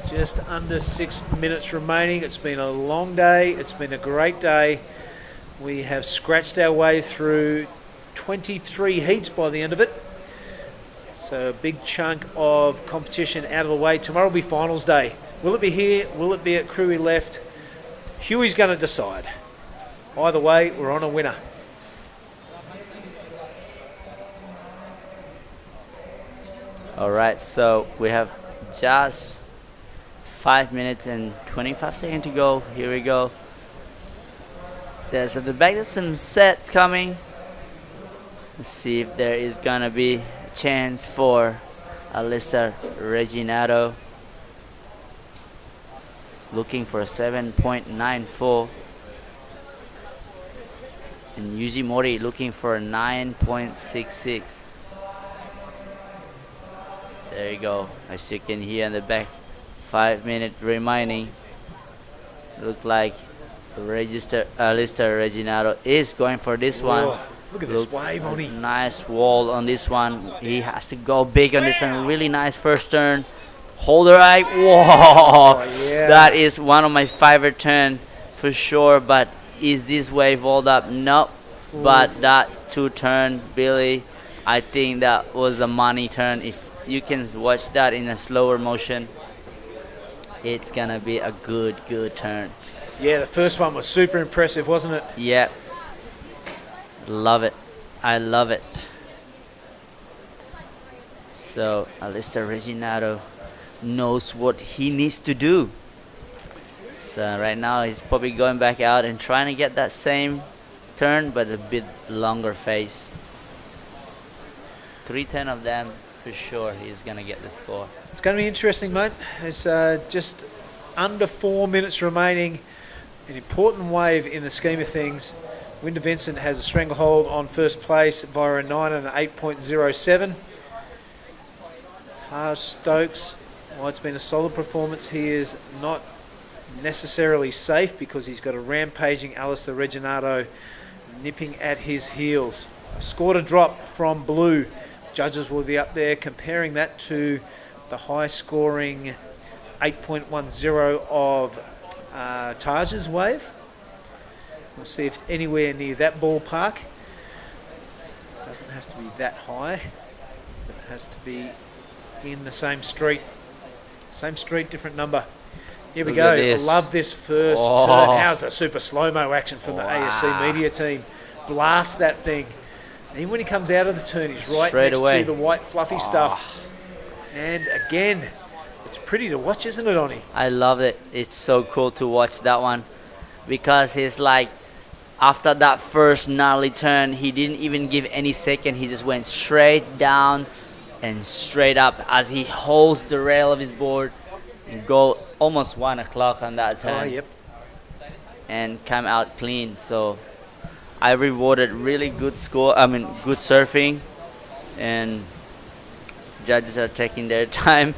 Just under 6 minutes remaining. It's been a long day. It's been a great day. We have scratched our way through 23 heats by the end of it. So a big chunk of competition out of the way. Tomorrow will be finals day. Will it be here? Will it be at Krui left? Huey's going to decide. Either way, we're on a winner. All right, so we have just 5 minutes and 25 seconds to go. Here we go. There's at the back, there's some sets coming. Let's see if there is gonna be a chance for Alyssa Reginato. looking for a 7.94. And Yuji Mori looking for a 9.66. There you go. As you can hear in the back, 5 minute remaining. Look like Alistair Reginado is going for this one. Look at this wave on him. Nice wall on this one. He has to go big on this one. Really nice first turn. Hold the right. Whoa! Yeah. That is one of my favorite turn for sure. But is this wave hold up? No. But that 2-turn, Billy, I think that was a money turn. If you can watch that in a slower motion, it's gonna be a good turn. Yeah, the first one was super impressive, wasn't it? Yep. Love it. I love it. So Alistair Reginado knows what he needs to do. So right now he's probably going back out and trying to get that same turn, but a bit longer face. 310 of them for sure. He's gonna get the score. It's going to be interesting, mate. There's just under 4 minutes remaining. An important wave in the scheme of things. Winter Vincent has a stranglehold on first place via a 9 and an 8.07. Taj Stokes, while it's been a solid performance, he is not necessarily safe because he's got a rampaging Alistair Reginado nipping at his heels. Scored a drop from Blue. Judges will be up there comparing that to the high scoring 8.10 of Taj's wave. We'll see if anywhere near that ballpark. It doesn't have to be that high, but it has to be in the same street. Same street, different number. Here we go. I love this first turn. How's the super slow-mo action from the ASC media team? Blast that thing. And even when he comes out of the turn, he's right straight next away to the white fluffy stuff. And again, it's pretty to watch, isn't it, Oni? I love it. It's so cool to watch that one because he's like, after that first gnarly turn, he didn't even give any second. He just went straight down and straight up as he holds the rail of his board and go almost 1 o'clock on that turn. Oh, yep. And come out clean. So I rewarded really good score. I mean, good surfing, and judges are taking their time.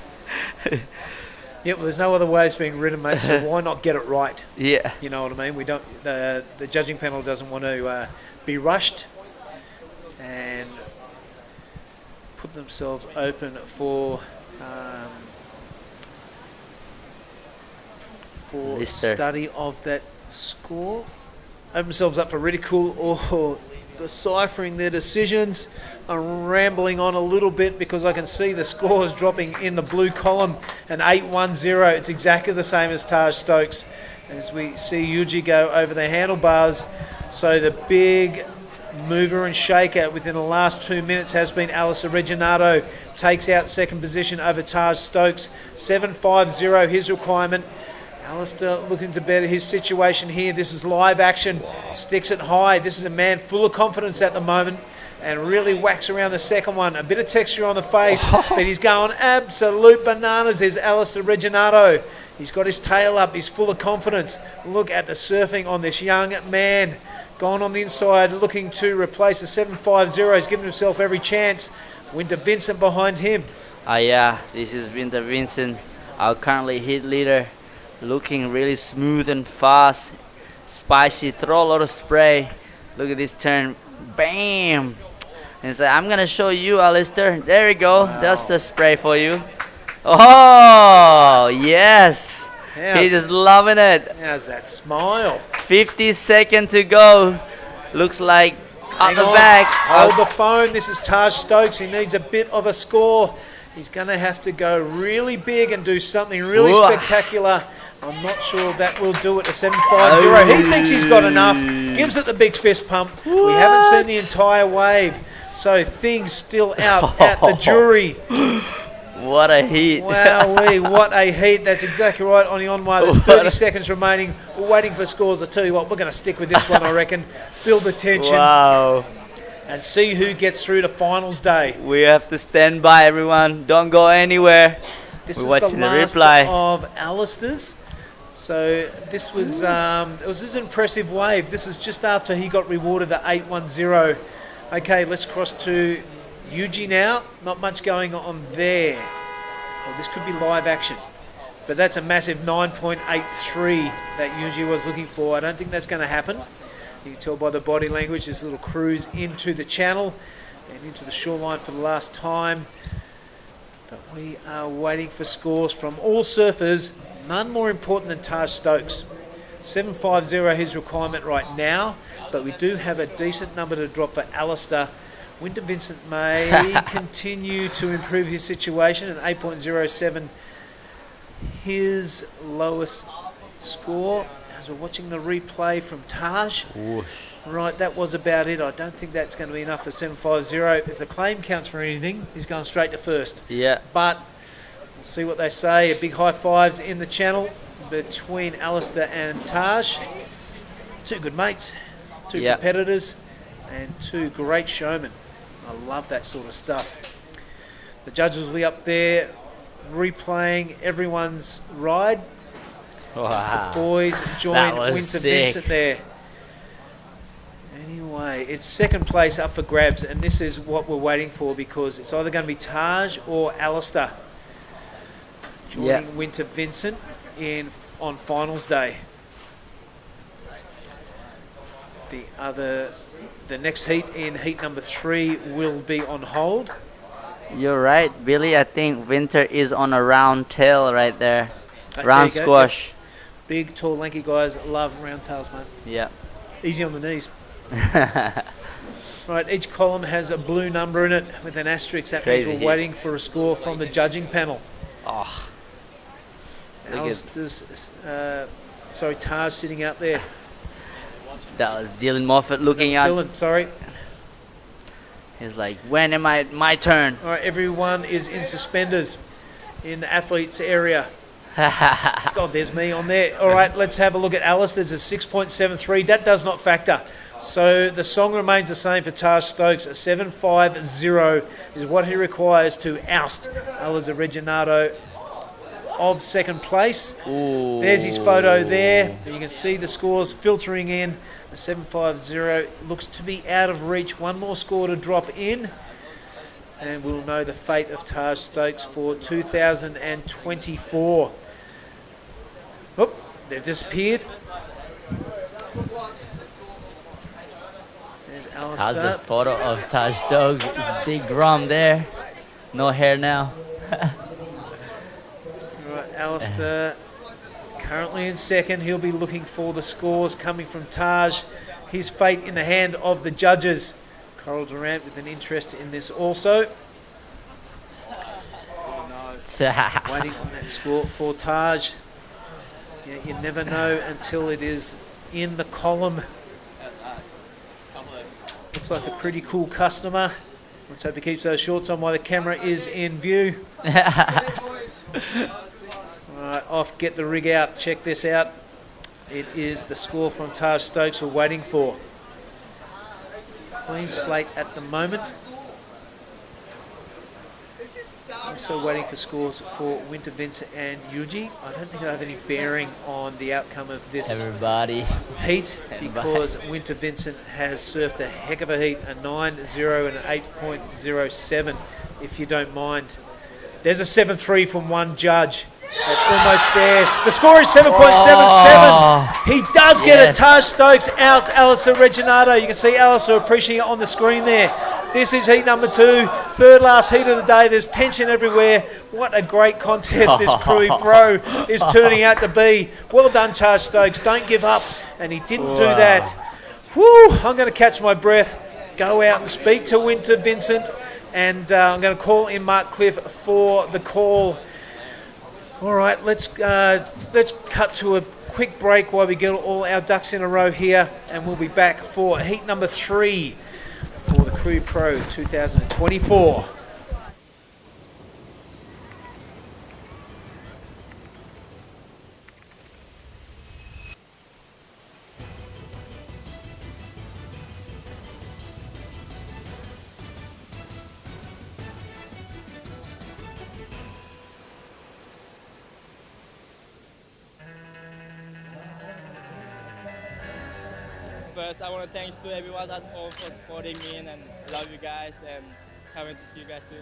Yeah, well, there's no other ways being ridden, mate, so why not get it right? Yeah. You know what I mean? We don't. The judging panel doesn't want to be rushed and put themselves open for study of that score. Open themselves up for ridicule or deciphering their decisions. I'm rambling on a little bit because I can see the scores dropping in the blue column. An 8-1-0. It's exactly the same as Taj Stokes. As we see Yuji go over the handlebars. So the big mover and shaker within the last 2 minutes has been Alistair Reginado. Takes out second position over Taj Stokes. 7.50 his requirement. Alistair looking to better his situation here. This is live action. Sticks it high. This is a man full of confidence at the moment and really whacks around the second one. A bit of texture on the face, but he's going absolute bananas. There's Alistair Reginado. He's got his tail up. He's full of confidence. Look at the surfing on this young man. Gone on the inside, looking to replace the 7.50. He's given himself every chance. Winter Vincent behind him. Yeah, this is Winter Vincent, our currently heat leader. Looking really smooth and fast, spicy, throw a lot of spray. Look at this turn, bam! And it's like, I'm gonna show you, Alistair. There you go, that's the spray for you. Oh, yes! He's just loving it. How's that smile? 50 seconds to go. Looks like up the back. Hold the phone, this is Taj Stokes. He needs a bit of a score. He's gonna have to go really big and do something really spectacular. I'm not sure that will do it. A 7.50. He thinks he's got enough. Gives it the big fist pump. We haven't seen the entire wave, so things still out at the jury. What a heat. Wowee, what a heat. That's exactly right, on the on-way. There's 30 seconds remaining. We're waiting for scores. I tell you what, we're going to stick with this one, I reckon. Build the tension. Wow. And see who gets through to finals day. We have to stand by, everyone. Don't go anywhere. This We're is watching the last replay of Alistair's. So this was it was an impressive wave. This is just after he got rewarded the 810. Okay, let's cross to Yuji now. Not much going on there. Well, this could be live action. But that's a massive 9.83 that Yuji was looking for. I don't think that's going to happen. You can tell by the body language, this little cruise into the channel and into the shoreline for the last time. But we are waiting for scores from all surfers. None more important than Taj Stokes. 750 his requirement right now, but we do have a decent number to drop for Alistair. Winter Vincent may continue to improve his situation at 8.07. His lowest score, as we're watching the replay from Taj. Whoosh. Right, that was about it. I don't think that's going to be enough for 750. If the claim counts for anything, he's going straight to first. Yeah. But we'll see what they say. A big high fives in the channel between Alistair and Taj. Two good mates, two competitors, and two great showmen. I love that sort of stuff. The judges will be up there replaying everyone's ride. Wow. As the boys join Winter sick. Vincent there. Anyway, it's second place up for grabs, and this is what we're waiting for, because it's either going to be Taj or Alistair joining Winter Vincent on finals day. The next heat in heat number 3 will be on hold. You're right, Billy. I think Winter is on a round tail right there. Round There you go. squash. Yep. Big, tall, lanky guys love round tails, mate. Yeah. Easy on the knees. Right, each column has a blue number in it with an asterisk. That means Crazy we're waiting for a score from the judging panel. Oh. Alistair's, Taj sitting out there. That was Dylan Moffat looking at. Dylan, sorry. He's like, when am I my turn? All right, everyone is in suspenders in the athletes area. God, there's me on there. All right, let's have a look at Alistair's a 6.73. That does not factor. So the song remains the same for Taj Stokes. A 7.50 is what he requires to oust Alistair Reginato of second place. Ooh. There's his photo there. You can see the scores filtering in. A 7.50 looks to be out of reach. One more score to drop in, and we'll know the fate of Taj Stokes for 2024. Oop, they've disappeared. There's How's Alistair. the photo of Taj Stokes? It's big rum there. No hair now. Right, Alistair currently in second. He'll be looking for the scores coming from Taj. His fate in the hand of the judges. Coral Durant with an interest in this also. Waiting on that score for Taj. Yeah, you never know until it is in the column. Looks like a pretty cool customer. Let's hope he keeps those shorts on while the camera is in view. Alright, off, get the rig out, check this out. It is the score from Taj Stokes we're waiting for. Clean slate at the moment. Also waiting for scores for Winter Vincent and Yuji. I don't think I have any bearing on the outcome of this heat, because Winter Vincent has surfed a heck of a heat, a 9.0 and an 8.07, if you don't mind. There's a 7.3 from one judge. That's almost there. The score is 7.77. He does get it. Taj Stokes outs Alistair Reginato. You can see Alistair appreciating it on the screen there. This is heat number 2, third last heat of the day. There's tension everywhere. What a great contest this Krui Pro is turning out to be. Well done, Taj Stokes. Don't give up. And he didn't do that. Whew, I'm going to catch my breath, go out and speak to Winter Vincent, and I'm going to call in Mark Cliff for the call. All right, let's cut to a quick break while we get all our ducks in a row here, and we'll be back for heat number 3 for the Krui Pro 2024. First, I want to thanks to everyone at home for supporting me, and I love you guys, and can't wait to see you guys soon.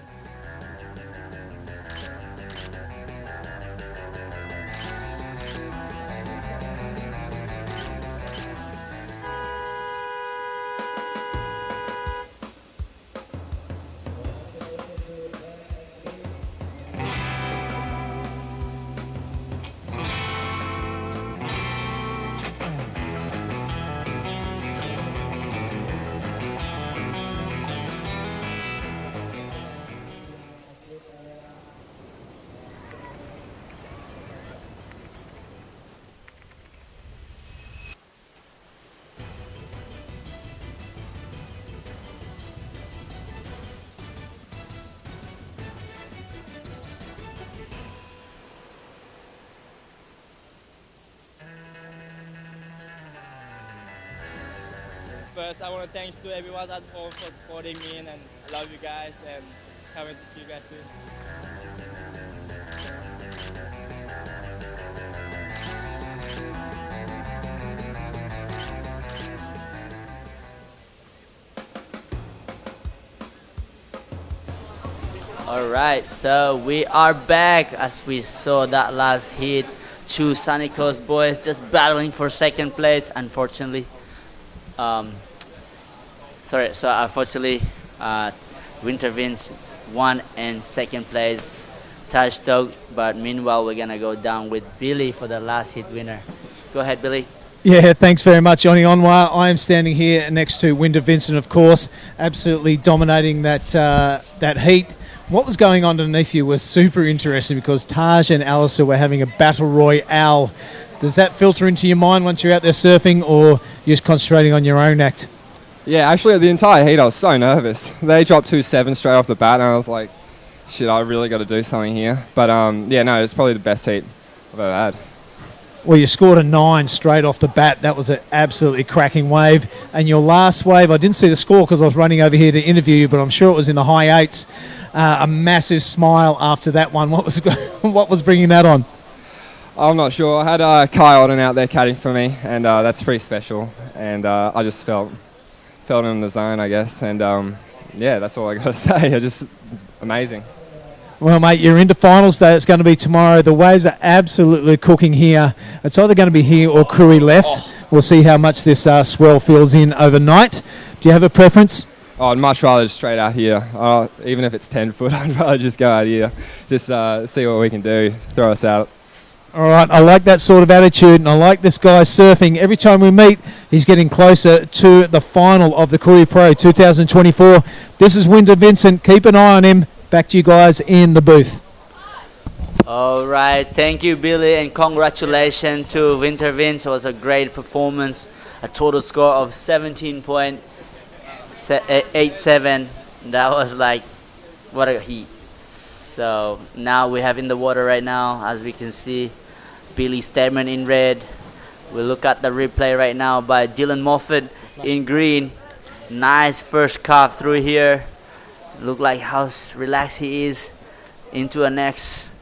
First, I want to thanks to everyone at home for supporting me, and I love you guys, and can't wait to see you guys soon. All right, so we are back as we saw that last hit. Two Sunny Coast boys just battling for second place. Unfortunately, Winter Vince won and second place Taj Tog. But meanwhile, we're gonna go down with Billy for the last hit winner. Go ahead, Billy. Yeah, thanks very much, Johnny Onwa. I am standing here next to Winter Vincent, of course, absolutely dominating that heat. What was going on underneath you was super interesting because Taj and Alistair were having a battle royale. Does that filter into your mind once you're out there surfing, or you're just concentrating on your own act? Yeah, actually, the entire heat, I was so nervous. They dropped 2-7 straight off the bat, and I was like, shit, I really got to do something here. But yeah, no, it's probably the best heat I've ever had. Well, you scored a 9 straight off the bat. That was an absolutely cracking wave. And your last wave, I didn't see the score because I was running over here to interview you, but I'm sure it was in the high 8s. A massive smile after that one. What was bringing that on? I'm not sure. I had Kai Alden out there caddying for me, and that's pretty special. And I just felt in the zone, I guess. And yeah, that's all I got to say. Just amazing. Well, mate, you're into finals day. It's going to be tomorrow. The waves are absolutely cooking here. It's either going to be here or Krui left. We'll see how much this swell fills in overnight. Do you have a preference? Oh, I'd much rather just straight out here. Even if it's 10 foot, I'd rather just go out here. Just see what we can do, throw us out. All right, I like that sort of attitude, and I like this guy surfing. Every time we meet, he's getting closer to the final of the Krui Pro 2024. This is Winter Vincent. Keep an eye on him. Back to you guys in the booth. All right, thank you, Billy, and congratulations to Winter Vince. It was a great performance. A total score of 17.87. That was like, what a heat. So now we have in the water right now, as we can see, Billy Stearman in red. We'll look at the replay right now by Dylan Moffat in green. Nice first carve through here. Look like how relaxed he is into a next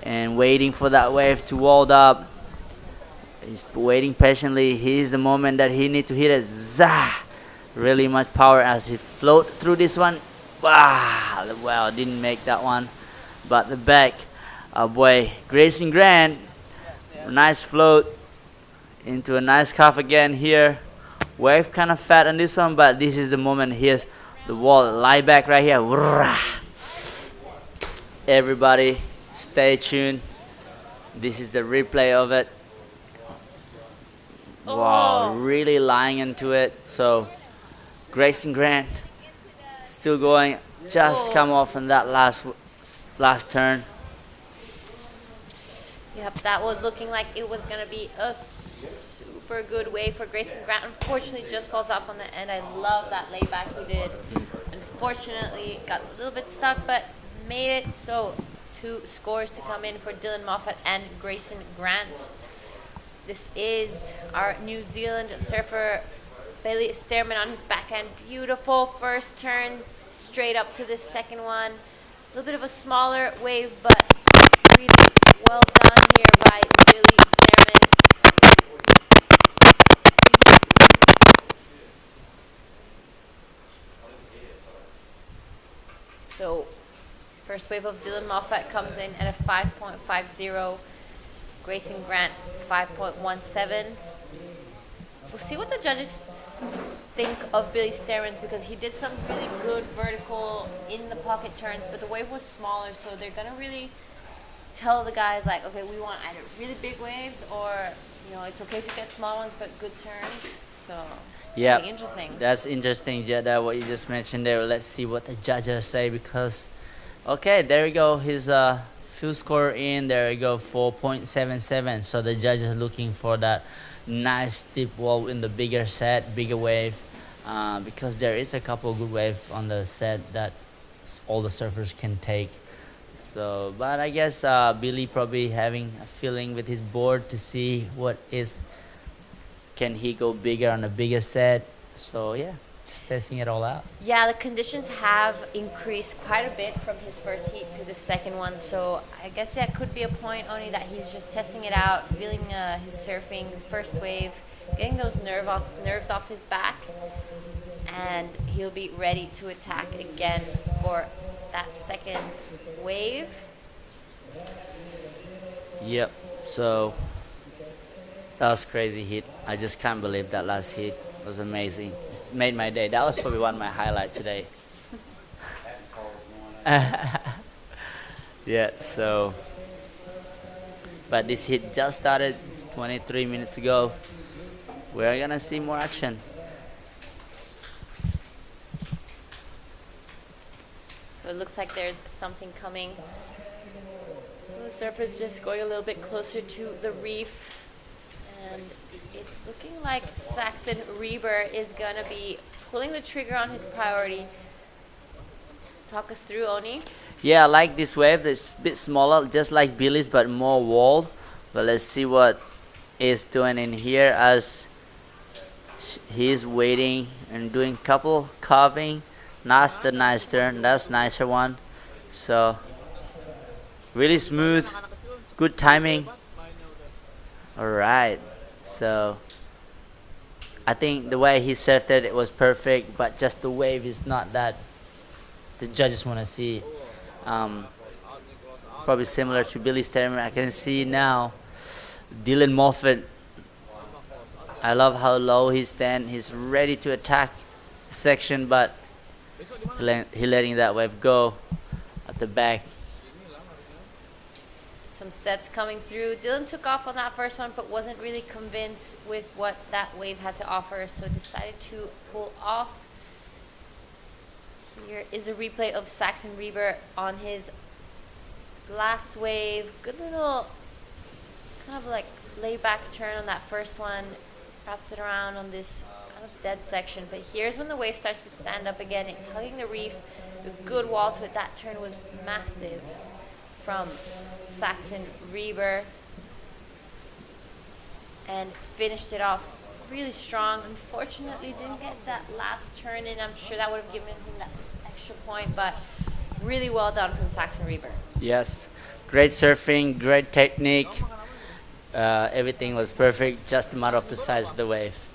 and waiting for that wave to wall up. He's waiting patiently. Here's the moment that he needs to hit it. Zah! Really much power as he float through this one. Wow, didn't make that one. But the back, boy, Grayson Grant, nice float into a nice cuff again here. Wave kind of fat on this one, but this is the moment. Here's the wall, lie back right here. Everybody, stay tuned. This is the replay of it. Wow, really lying into it. So, Grayson Grant still going. Just come off on that last turn. Yep, that was looking like it was going to be a super good wave for Grayson Grant. Unfortunately, just falls off on the end. I love that layback he did. Unfortunately, got a little bit stuck, but made it. So 2 scores to come in for Dylan Moffat and Grayson Grant. This is our New Zealand surfer, Billy Stearman on his backhand. Beautiful first turn, straight up to the second one. A little bit of a smaller wave, but really well done here by Billy Stearman. first wave of Dylan Moffat comes in at a 5.50. Grayson Grant, 5.17. We'll see what the judges think of Billy Sterman's, because he did some really good vertical in the pocket turns, but the wave was smaller, so they're going to really tell the guys, like, okay, we want either really big waves or, it's okay if you get small ones, but good turns. So it's pretty interesting. That's interesting, Jada, what you just mentioned there. Let's see what the judges say, because, okay, there we go. His field score in, there we go, 4.77. So the judges looking for that nice steep wall in the bigger set, bigger wave, because there is a couple good waves on the set that all the surfers can take. So, but I guess Billy probably having a feeling with his board to see can he go bigger on a bigger set. So yeah, just testing it all out. Yeah, the conditions have increased quite a bit from his first heat to the second one. So I guess that could be a point only that he's just testing it out, feeling his surfing, first wave, getting those nerves off his back. And he'll be ready to attack again for that second wave. Yep, so that was crazy hit. I just can't believe that last hit. It was amazing. It made my day. That was probably one of my highlights today. Yeah, so, but this hit just started 23 minutes ago. We're gonna see more action. So it looks like there's something coming. So the surfer's just going a little bit closer to the reef. And it's looking like Saxon Reber is going to be pulling the trigger on his priority. Talk us through, Oni. Yeah, I like this wave. It's a bit smaller, just like Billy's, but more walled. But let's see what is doing in here as he's waiting and doing couple carving. That's the nice turn. That's nicer one. So really smooth, good timing. All right. So I think the way he surfed it was perfect, but just the wave is not that the judges want to see. Probably similar to Billy Sterman. I can see now Dylan Moffat. I love how low he stands. He's ready to attack the section, but he letting that wave go at the back. Some sets coming through. Dylan took off on that first one, but wasn't really convinced with what that wave had to offer, so decided to pull off. Here is a replay of Saxon Reber on his last wave. Good little kind of like layback turn on that first one. Wraps it around on this kind of dead section. But here's when the wave starts to stand up again. It's hugging the reef. A good wall to it. That turn was massive from Saxon Reber, and finished it off really strong. Unfortunately, didn't get that last turn in. I'm sure that would have given him that extra point, but really well done from Saxon Reber. Yes, great surfing, great technique. Everything was perfect, just a matter of the size of the wave.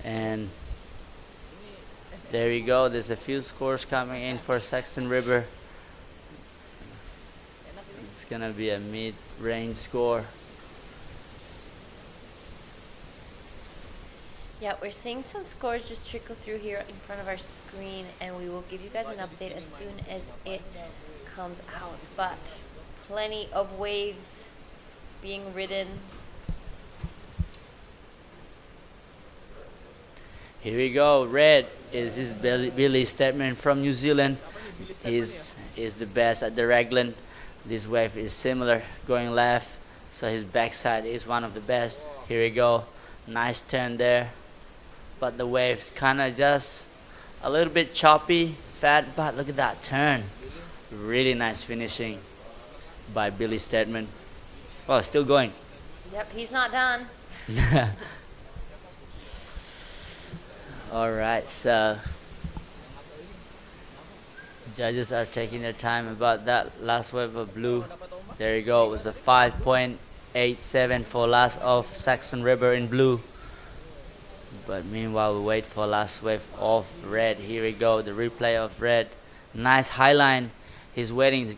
And there you go. There's a few scores coming in for Saxon Reber. It's gonna be a mid-range score. Yeah, we're seeing some scores just trickle through here in front of our screen, and we will give you guys an update as soon as it comes out. But plenty of waves being ridden. Here we go. Red is Billy Sterman from New Zealand. He's the best at the raglan. This wave is similar, going left, so his backside is one of the best. Here we go. Nice turn there, but the wave's kind of just a little bit choppy, fat, but look at that turn. Really nice finishing by Billy Sterman. Oh, still going. Yep, he's not done. All right, so judges are taking their time about that last wave of blue. There you go. It was a 5.87 for last of Saxon Reber in blue. But meanwhile, we wait for last wave of red. Here we go. The replay of red. Nice high line. He's waiting.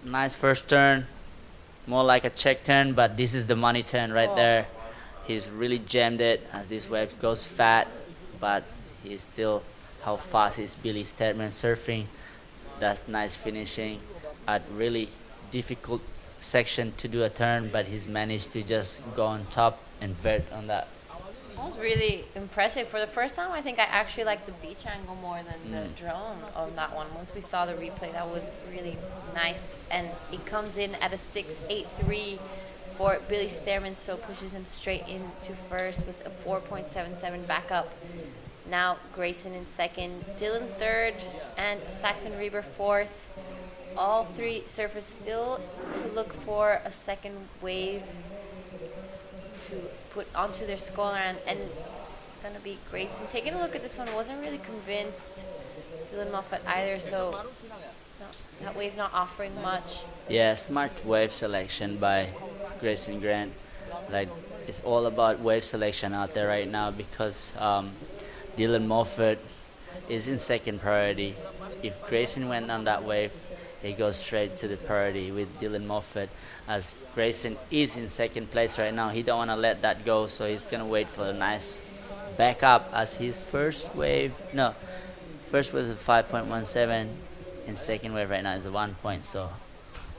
Nice first turn, more like a check turn, but this is the money turn right there. He's really jammed it as this wave goes fat, but he's still how fast is Billy Sterman surfing. That's nice finishing at really difficult section to do a turn, but he's managed to just go on top and vert on that. That was really impressive. For the first time, I think I actually liked the beach angle more than the drone on that one. Once we saw the replay, that was really nice. And it comes in at a 6.83 for Billy Sterman, so pushes him straight into first with a 4.77 backup. Now Grayson in second, Dylan third, and Saxon Reber fourth. All three surfers still to look for a second wave to put onto their scoreline, and it's going to be Grayson. Taking a look at this one, wasn't really convinced Dylan Moffat either, so that wave not offering much. Yeah, smart wave selection by Grayson Grant. Like, it's all about wave selection out there right now because Dylan Moffat is in second priority. If Grayson went on that wave, he goes straight to the priority with Dylan Moffat. As Grayson is in second place right now, he don't want to let that go, so he's going to wait for a nice backup as his first wave was a 5.17 and second wave right now is a 1 point, so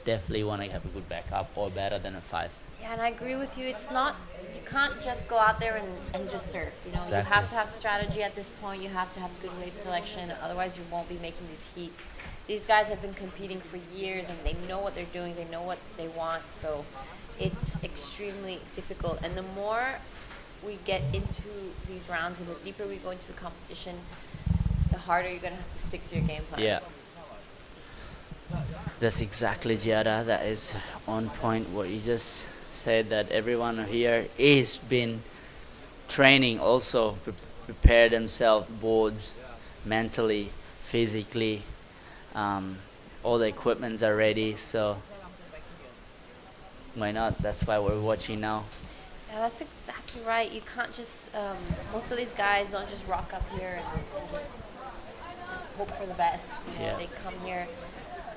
definitely want to have a good backup or better than a 5. Yeah, and I agree with you. It's not, you can't just go out there and just surf. You know, Exactly. You have to have strategy at this point. You have to have good wave selection. Otherwise, you won't be making these heats. These guys have been competing for years, and they know what they're doing. They know what they want. So it's extremely difficult. And the more we get into these rounds and the deeper we go into the competition, the harder you're going to have to stick to your game plan. Yeah. That's exactly, Giada. That is on point what you just said, that everyone here is been training also, prepare themselves, boards, mentally, physically. All the equipments are ready, so why not? That's why we're watching now. Yeah, that's exactly right. You can't just, most of these guys don't just rock up here and just hope for the best. You know, Yeah. They come here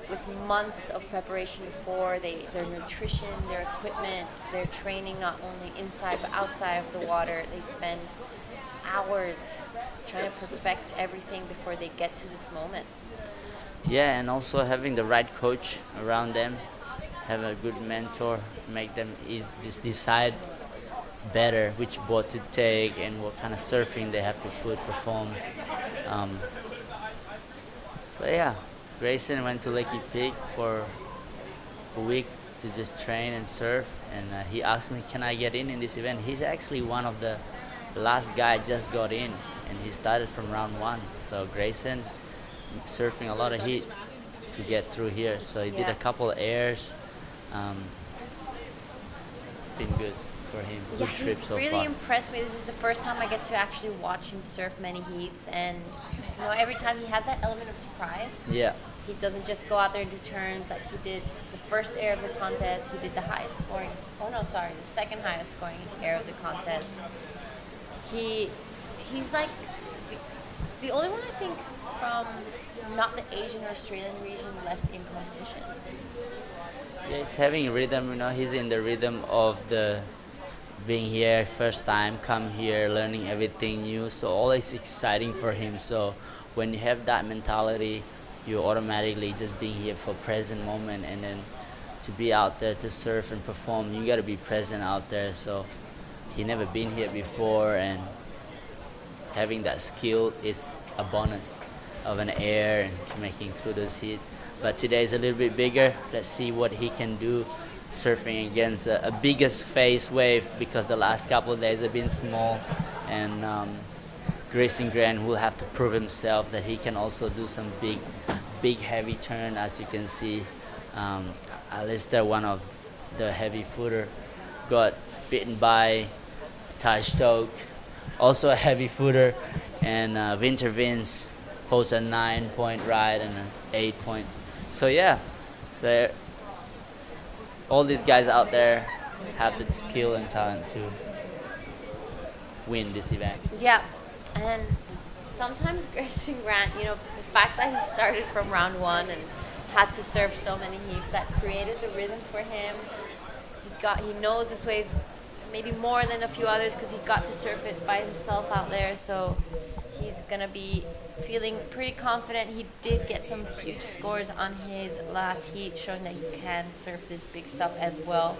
with months of preparation before, their nutrition, their equipment, their training, not only inside but outside of the water. They spend hours trying to perfect everything before they get to this moment. Yeah, and also having the right coach around them, have a good mentor, make them decide better which boat to take and what kind of surfing they have to perform. So yeah, Grayson went to Lakey Peak for a week to just train and surf, and he asked me, can I get in this event? He's actually one of the last guy just got in, and he started from round 1. So Grayson surfing a lot of heat to get through here. So he did a couple of airs. Been good for him. Yeah, Good trip he's so really far. impressed me. This is the first time I get to actually watch him surf many heats, and you know, every time he has that element of surprise. Yeah. He doesn't just go out there and do turns like he did the first air of the contest. He did the highest scoring. Oh no, sorry, the second highest scoring air of the contest. He's like the only one I think from not the Asian or Australian region left in competition. Yeah, he's having rhythm, you know, he's in the rhythm of the being here, first time, come here, learning everything new, so all is exciting for him. So when you have that mentality, you automatically just being here for present moment, and then to be out there to surf and perform, you gotta be present out there. So he never been here before, and having that skill is a bonus of an air and to making through those heat. But today is a little bit bigger. Let's see what he can do surfing against a biggest phase wave, because the last couple of days have been small, and Grayson Grant will have to prove himself that he can also do some big heavy turn. As you can see, Alistair, one of the heavy footer, got beaten by Taj Stoke, also a heavy footer, and Winter Vince posts a 9-point ride and an 8-point. So yeah, so all these guys out there have the skill and talent to win this event. Yeah, and sometimes Grayson Grant, you know, the fact that he started from round 1 and had to surf so many heats that created the rhythm for him. He knows this wave maybe more than a few others because he got to surf it by himself out there. So he's gonna be feeling pretty confident. He did get some huge scores on his last heat, showing that he can surf this big stuff as well.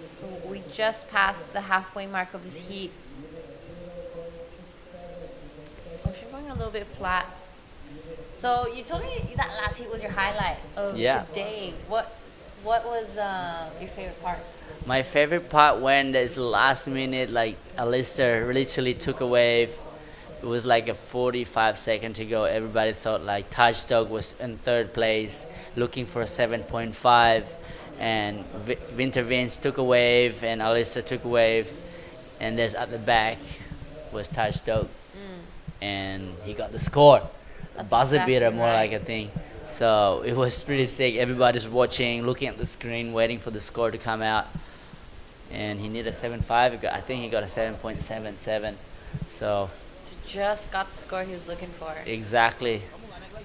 So we just passed the halfway mark of this heat. Ocean going a little bit flat. So you told me that last heat was your highlight of today. What was your favorite part? My favorite part when this last minute, like Alistair literally took a wave. It was like a 45-second to go. Everybody thought like Tanjung was in third place, looking for a 7.5, and Winter Vince took a wave, and Alistair took a wave, and there's at the back was Tanjung, and he got the score. That's Buzzer exactly beater, more right. like a thing. So it was pretty sick. Everybody's watching, looking at the screen, waiting for the score to come out. And he needed a 7.5. I think he got a 7.77. So Just got the score he was looking for. exactly.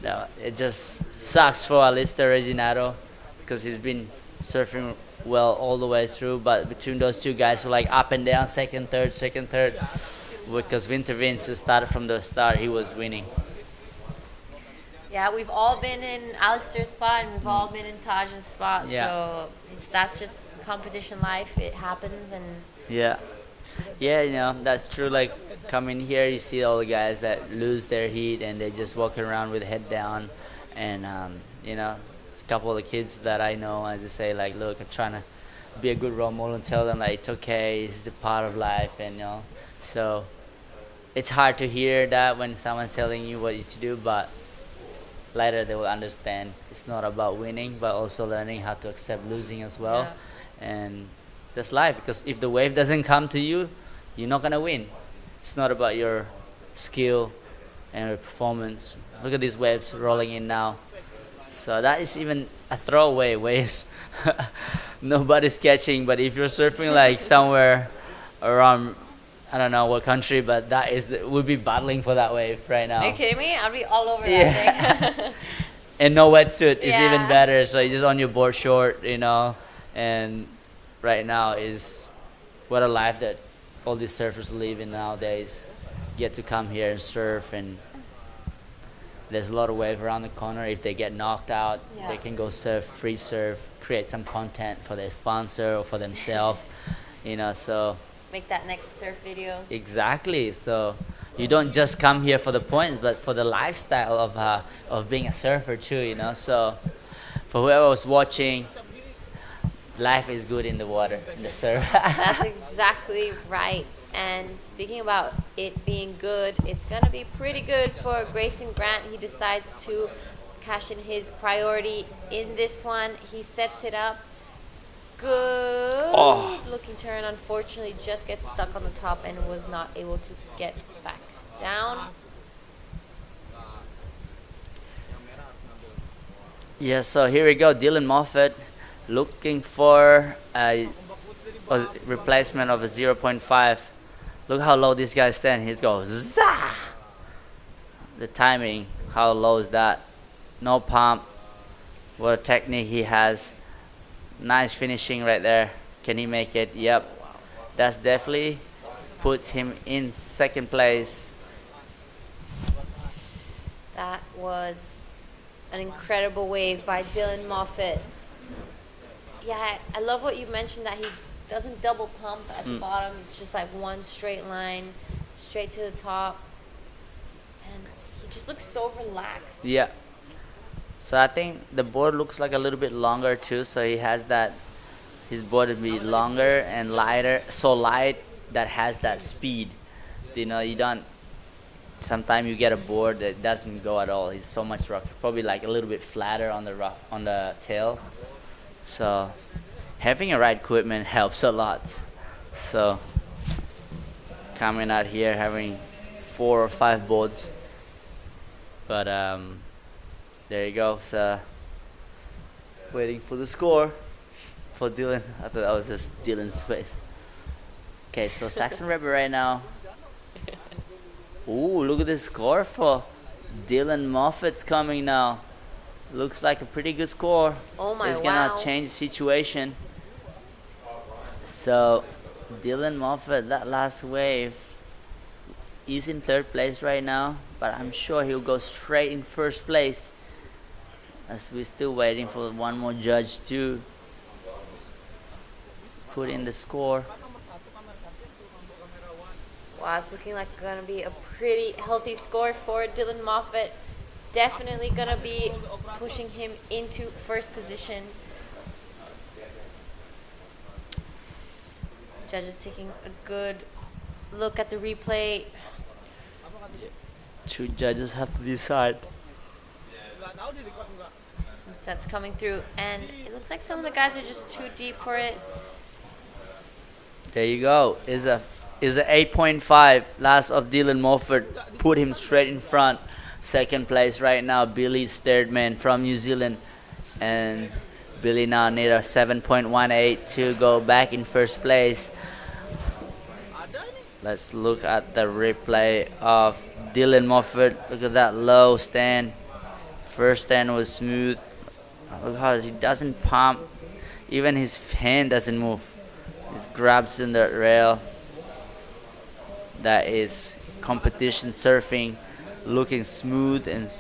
No, it just sucks for Alistair Reginato because he's been surfing well all the way through. But between those two guys were like up and down, second, third. Because Winter Vince, who started from the start, he was winning. Yeah, we've all been in Alistair's spot and we've all been in Taj's spot. Yeah. So that's just competition life. It happens and Yeah, you know, that's true. Like, coming here, you see all the guys that lose their heat and they just walking around with head down. And, you know, it's a couple of the kids that I know, I just say, like, look, I'm trying to be a good role model and tell them, like, it's okay, it's a part of life, and, you know. So it's hard to hear that when someone's telling you what to do, but later they will understand it's not about winning, but also learning how to accept losing as well. Yeah. And that's life, because if the wave doesn't come to you, you're not gonna win. It's not about your skill and your performance. Look at these waves rolling in now. So that is even a throwaway waves. Nobody's catching, but if you're surfing like somewhere around, I don't know what country, but that is we'll be battling for that wave right now. Are you kidding me? I'll be all over that thing. And no wetsuit is even Yeah. better, so you're just on your board short, you know. And right now is what a life that all these surfers live in nowadays. Get to come here and surf, and there's a lot of wave around the corner. If they get knocked out, Yeah. they can go surf, free surf, create some content for their sponsor or for themselves, you know. So Make that next surf video. exactly. So you don't just come here for the points, but for the lifestyle of being a surfer too, you know. So for whoever was watching, life is good in the water, in the surf. That's exactly right. And speaking about it being good, it's going to be pretty good for Grayson Grant. He decides to cash in his priority in this one. He sets it up. Good looking turn. Unfortunately, just gets stuck on the top and was not able to get back down. Yeah, so here we go. Dylan Moffat looking for a replacement of a 0.5. Look how low this guy stands. He goes, zah! The timing, how low is that? No pump. What a technique he has. Nice finishing right there. Can he make it? Yep. That's definitely puts him in second place. That was an incredible wave by Dylan Moffat. Yeah, I love what you mentioned, that he doesn't double pump at the bottom. It's just like one straight line, straight to the top. And he just looks so relaxed. Yeah. So I think the board looks like a little bit longer too. So he has that, his board will be longer and lighter, so light that has that speed. You know, you don't, sometimes you get a board that doesn't go at all. It's so much rock, probably like a little bit flatter on the rock, on the tail. So having a right equipment helps a lot. So coming out here having 4 or 5 boards, but there you go. So waiting for the score for Dylan. I thought that was just Dylan's wave. Okay, so Saxon Rebel right now. Ooh, look at this score for Dylan Moffat's coming now. Looks like a pretty good score. Oh my, It's gonna wow. change the situation. So Dylan Moffat, that last wave, is in third place right now, but I'm sure he'll go straight in first place, as we're still waiting for one more judge to put in the score. Wow, it's looking like gonna be a pretty healthy score for Dylan Moffat. Definitely gonna be pushing him into first position. Judges taking a good look at the replay. Two judges have to decide. Some sets coming through, and it looks like some of the guys are just too deep for it. There you go. Is a 8.5 last of Dylan Moffat, put him straight in front. Second place right now, Billy Sterdman from New Zealand, and Billy now need a 7.18 to go back in first place. Let's look at the replay of Dylan Moffat. Look at that low stand. First stand was smooth. Look how he doesn't pump. Even his hand doesn't move. He grabs in the rail. That is competition surfing, looking smooth and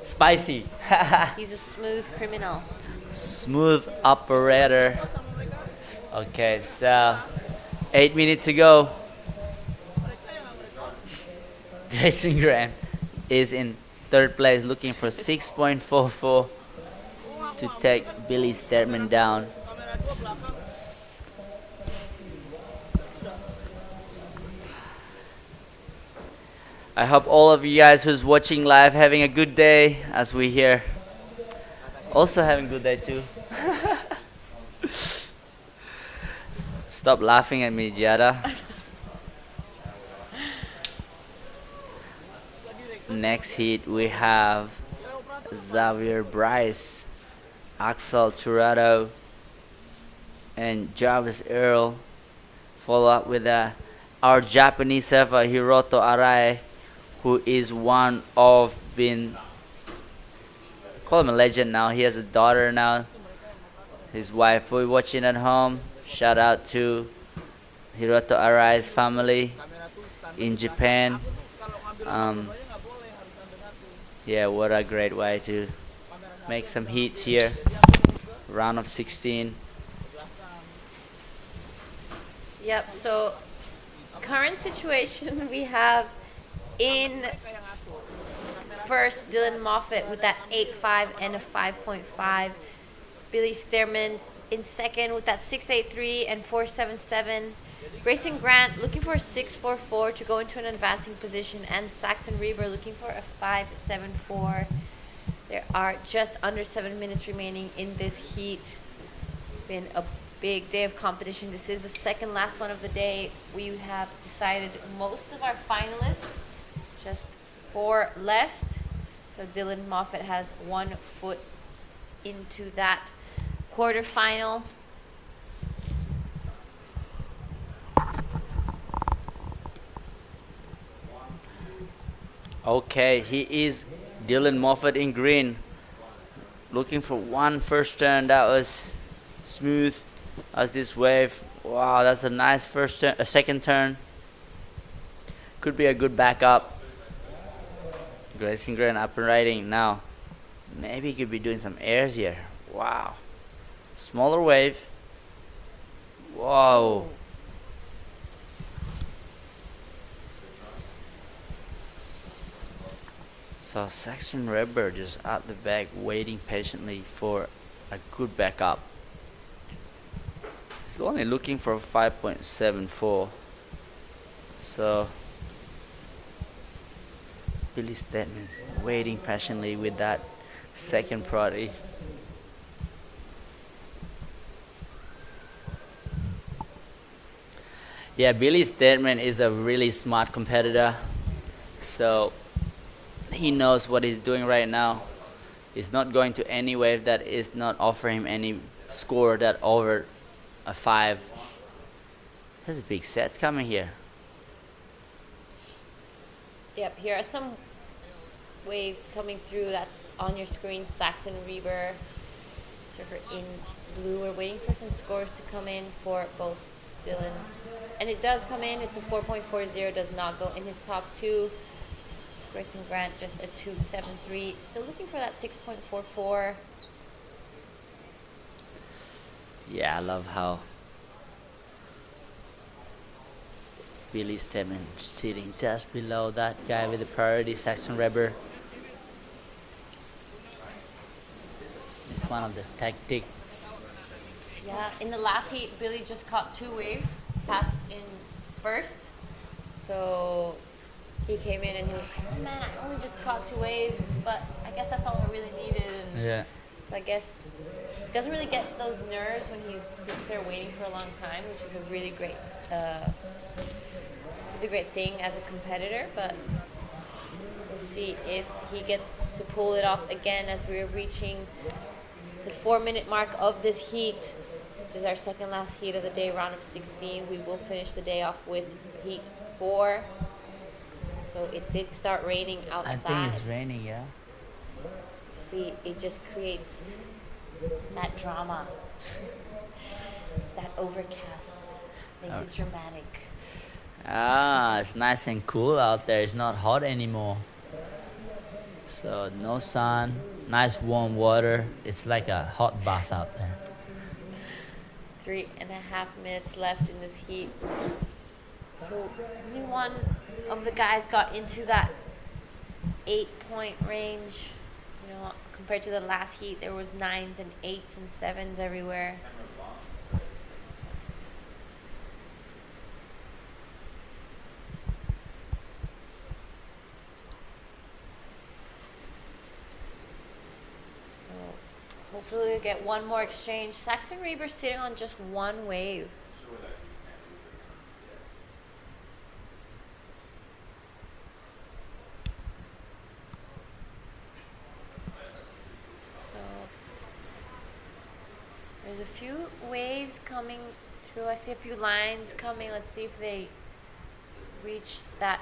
spicy. He's a smooth criminal. Smooth operator. Okay, so 8 minutes to go. Grayson Grant is in third place, looking for 6.44 to take Billy Sterdman down. I hope all of you guys who's watching live having a good day, as we here also having a good day too. Stop laughing at me, Giada. Next heat we have Xavier Bryce, Axel Turado, and Jarvis Earl. Follow up with our Japanese surfer Hiroto Arai, who is one of call him a legend now. He has a daughter now. His wife will be watching at home. Shout out to Hiroto Arai's family in Japan. Yeah, what a great way to make some heats here. Round of 16. Yep, so current situation we have in first Dylan Moffat with that 8.5 and a 5.5. Billy Sterdman in second with that 6.83 and 4.77. Grayson Grant looking for a 6.44 to go into an advancing position, and Saxon Reber looking for a 5.74. There are just under 7 minutes remaining in this heat. It's been a big day of competition. This is the second last one of the day. We have decided most of our finalists, just 4 left. So Dylan Moffat has 1 foot into that quarterfinal. Okay, he is Dylan Moffat in green. Looking for one first turn that was smooth as this wave. Wow, that's a nice first turn, a second turn. Could be a good backup. Grayson Grant up and riding now. Maybe he could be doing some airs here. Wow. Smaller wave. Whoa. So Saxon Reber just at the back waiting patiently for a good backup. He's only looking for 5.74. So Billy Stedman's waiting patiently with that second priority. Yeah, Billy Stedman is a really smart competitor. So he knows what he's doing right now. He's not going to any wave that is not offering him any score that over a 5. There's a big set coming here. Yep, here are some waves coming through. That's on your screen. Saxon Reber, surfer in blue. We're waiting for some scores to come in for both Dylan. And it does come in. It's a 4.40. Does not go in his top two. Grayson Grant just a 2.73. Still looking for that 6.44. Yeah, I love how Billy Steadman sitting just below that guy with the priority, Saxon Reber. It's one of the tactics. Yeah, in the last heat, Billy just caught 2 waves, passed in first. So he came in and he was like, oh man, I only just caught 2 waves, but I guess that's all I really needed. And Yeah. so I guess he doesn't really get those nerves when he sits there waiting for a long time, which is a really great thing as a competitor. But we'll see if he gets to pull it off again as we're reaching the 4-minute mark of this heat. This is our second last heat of the day, round of 16. We will finish the day off with heat 4. So it did start raining outside. I think it's raining, yeah. See, it just creates that drama. That overcast makes it dramatic. Ah, it's nice and cool out there. It's not hot anymore. So no sun, nice warm water. It's like a hot bath out there. 3.5 minutes left in this heat. So only one of the guys got into that 8-point range. You know, compared to the last heat, there was 9s and 8s and 7s everywhere. So hopefully we'll get one more exchange. Saxon Reber sitting on just 1 wave. There's a few waves coming through. I see a few lines coming. Let's see if they reach that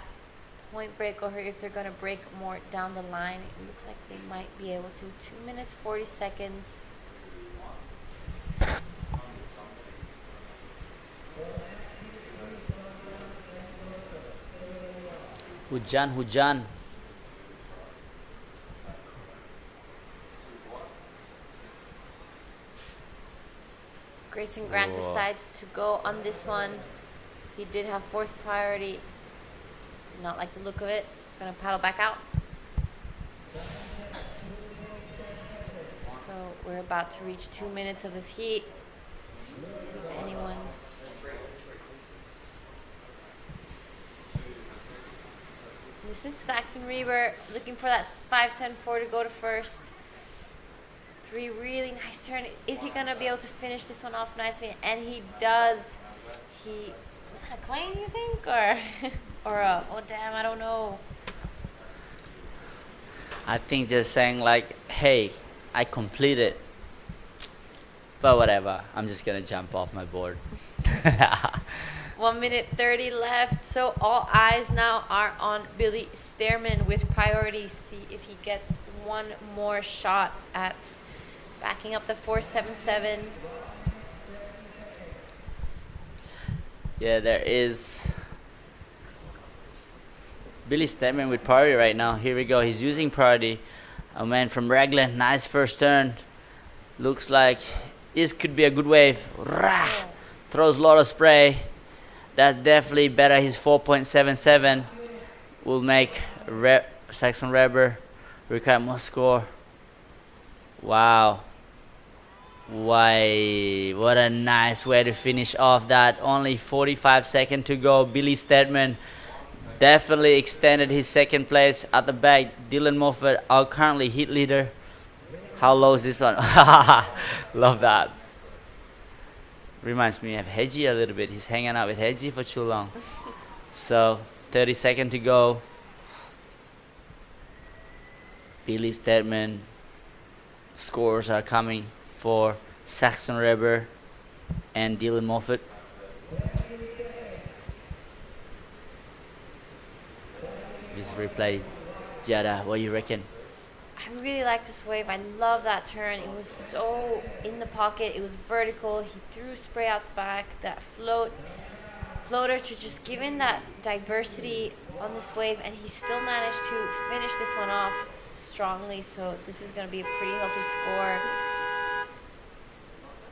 point break or if they're going to break more down the line. It looks like they might be able to. 2 minutes, 40 seconds. Hujan. Grayson Grant decides to go on this one. He did have 4th priority. Did not like the look of it. Gonna paddle back out. So we're about to reach 2 minutes of this heat. Let's see if anyone. This is Saxon Reber looking for that 5.74 to go to first. 3 really nice turn. Is he gonna be able to finish this one off nicely? And he does. Was that a claim, you think, or oh damn, I don't know. I think just saying like, hey, I completed. But whatever, I'm just gonna jump off my board. 1 minute 30 left. So all eyes now are on Billy Stearman with priority. See if he gets one more shot at backing up the 4.77. Yeah, there is Billy Steadman with priority right now. Here we go. He's using priority. A man from Raglan. Nice first turn. Looks like this could be a good wave. Rah! Throws a lot of spray. That's definitely better. His 4.77 will make Saxon Reber require more score. Wow. Why, what a nice way to finish off that. Only 45 seconds to go. Billy Steadman definitely extended his second place at the back. Dylan Moffat, our currently heat leader. How low is this one? Love that. Reminds me of Hedgie a little bit. He's hanging out with Hedgie for too long. So 30 seconds to go. Billy Steadman. Scores are coming for Saxon Reber and Dylan Moffat. This replay Jada, what do you reckon? I really like this wave. I love that turn. It was so in the pocket. It was vertical. He threw spray out the back. That floater to just give in that diversity on this wave, and he still managed to finish this one off strongly. So this is going to be a pretty healthy score.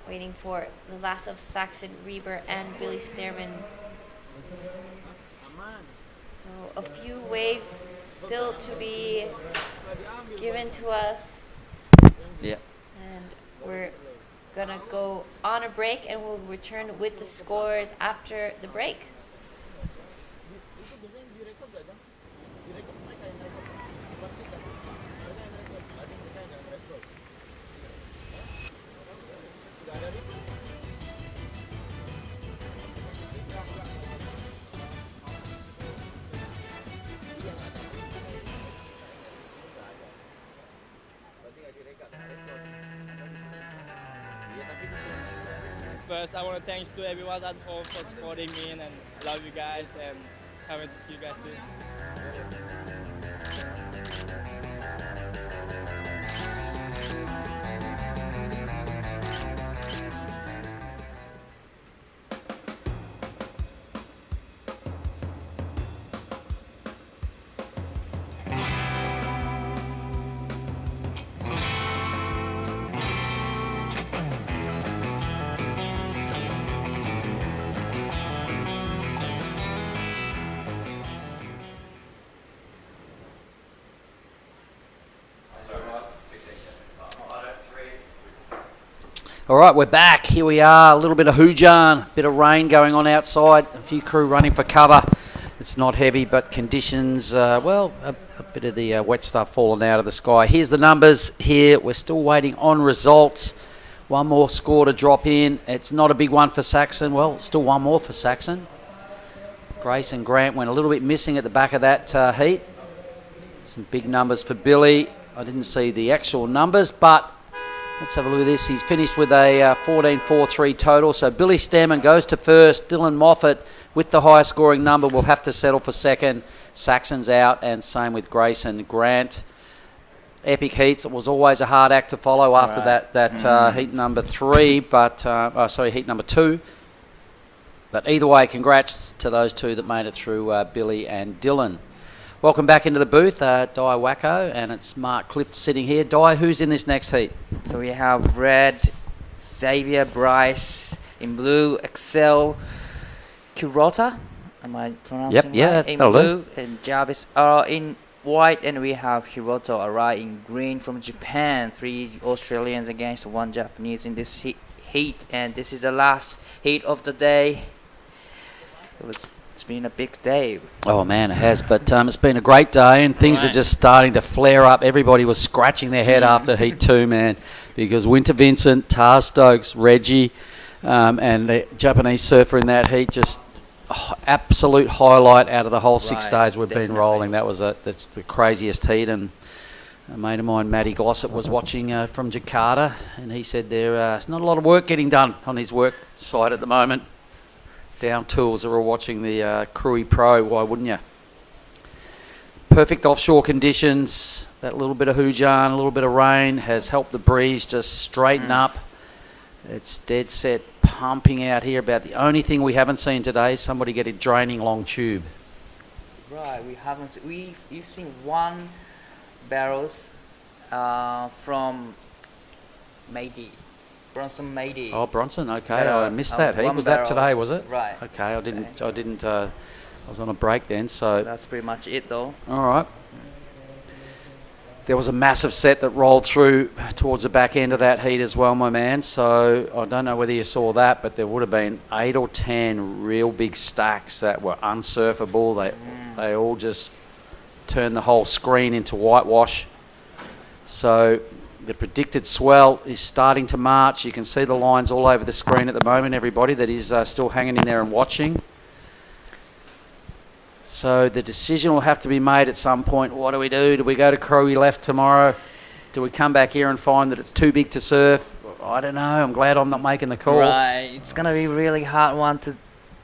Waiting for the last of Saxon, Reber, and Billy Stearman. So a few waves still to be given to us. Yeah. And we're gonna go on a break, and we'll return with the scores after the break. First, I want to thanks to everyone at home for supporting me, and I love you guys, and can't wait to see you guys soon. All right, we're back. Here we are. A little bit of hoojan, a bit of rain going on outside. A few crew running for cover. It's not heavy, but conditions, a bit of the wet stuff falling out of the sky. Here's the numbers here. We're still waiting on results. One more score to drop in. It's not a big one for Saxon. Well, still one more for Saxon. Grace and Grant went a little bit missing at the back of that heat. Some big numbers for Billy. I didn't see the actual numbers, but let's have a look at this. He's finished with a 14.43 total. So Billy Stammen goes to first. Dylan Moffat with the highest scoring number will have to settle for second. Saxon's out, and same with Grace and Grant. Epic heats. It was always a hard act to follow after that heat number 3, but heat number 2. But either way, congrats to those two that made it through, Billy and Dylan. Welcome back into the booth, Di Wacko, and it's Mark Clift sitting here. Di, who's in this next heat? So we have red, Xavier Bryce, in blue, Excel Kurota. Am I pronouncing right? In blue, and Jarvis are in white, and we have Hiroto Arai in green from Japan. 3 Australians against 1 Japanese in this heat, and this is the last heat of the day. It's been a big day. Oh man, it has, but it's been a great day, and things are just starting to flare up. Everybody was scratching their head after heat 2, man, because Winter Vincent, Tar Stokes, Reggie, and the Japanese surfer in that heat, just absolute highlight out of the whole 6 days we've been rolling. That's the craziest heat, and a mate of mine, Matty Glossop, was watching from Jakarta, and he said there's not a lot of work getting done on his work site at the moment. Down tools are all watching the Krui Pro. Why wouldn't you? Perfect offshore conditions. That little bit of hoojan, a little bit of rain has helped the breeze just straighten up. It's dead set pumping out here. About the only thing we haven't seen today is somebody get a draining long tube. Right, we haven't. You've seen 1 barrels from Mady. Bronson Mady. Oh, Bronson. Okay, I missed that. Was that today? Was it? Right. Okay, I didn't. I was on a break then, so that's pretty much it, though. All right. There was a massive set that rolled through towards the back end of that heat as well, my man. So I don't know whether you saw that, but there would have been 8 or 10 real big stacks that were unsurfable. They all just turned the whole screen into whitewash. So the predicted swell is starting to march. You can see the lines all over the screen at the moment, everybody that is still hanging in there and watching. So the decision will have to be made at some point. What do we do? Do we go to Krui left tomorrow? Do we come back here and find that it's too big to surf? I don't know. I'm glad I'm not making the call. Right. It's going to be a really hard one to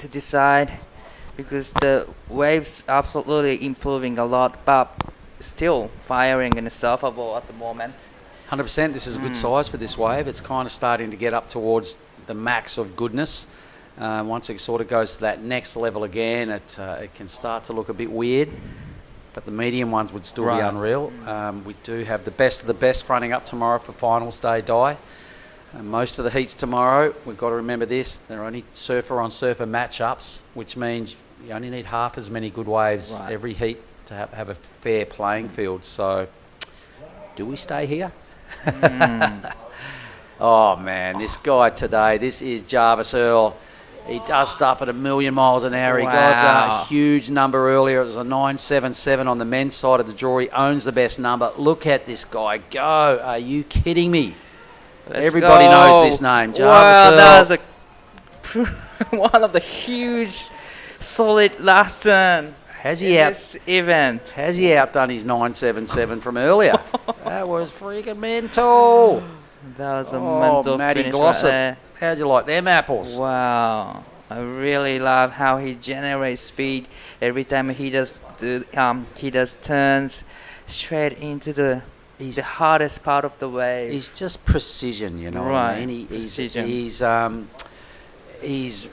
decide, because the waves absolutely improving a lot. But still firing in the surfable at the moment. 100%. This is a good size for this wave. It's kind of starting to get up towards the max of goodness. Once it sort of goes to that next level again, it can start to look a bit weird. But the medium ones would still be unreal. We do have the best of the best fronting up tomorrow for finals day, Di. Most of the heats tomorrow, we've got to remember this, they're only surfer-on-surfer matchups, which means you only need half as many good waves every heat to have a fair playing field. So, do we stay here? Oh, man, this guy today, this is Jarvis Earl. He does stuff at 1,000,000 miles an hour. He got a huge number earlier. It was a 977 on the men's side of the draw. He owns the best number. Look at this guy go. Are you kidding me? Everybody knows this name. Jarvis Earl. That was one of the huge, solid last turn. This event. Has he outdone his 977 from earlier? That was freaking mental. That was a mental Matty finish Glossop. right there. How'd you like them apples? Wow. I really love how he generates speed every time he does turns straight into the hardest part of the wave. He's just precision, you know what I mean? He's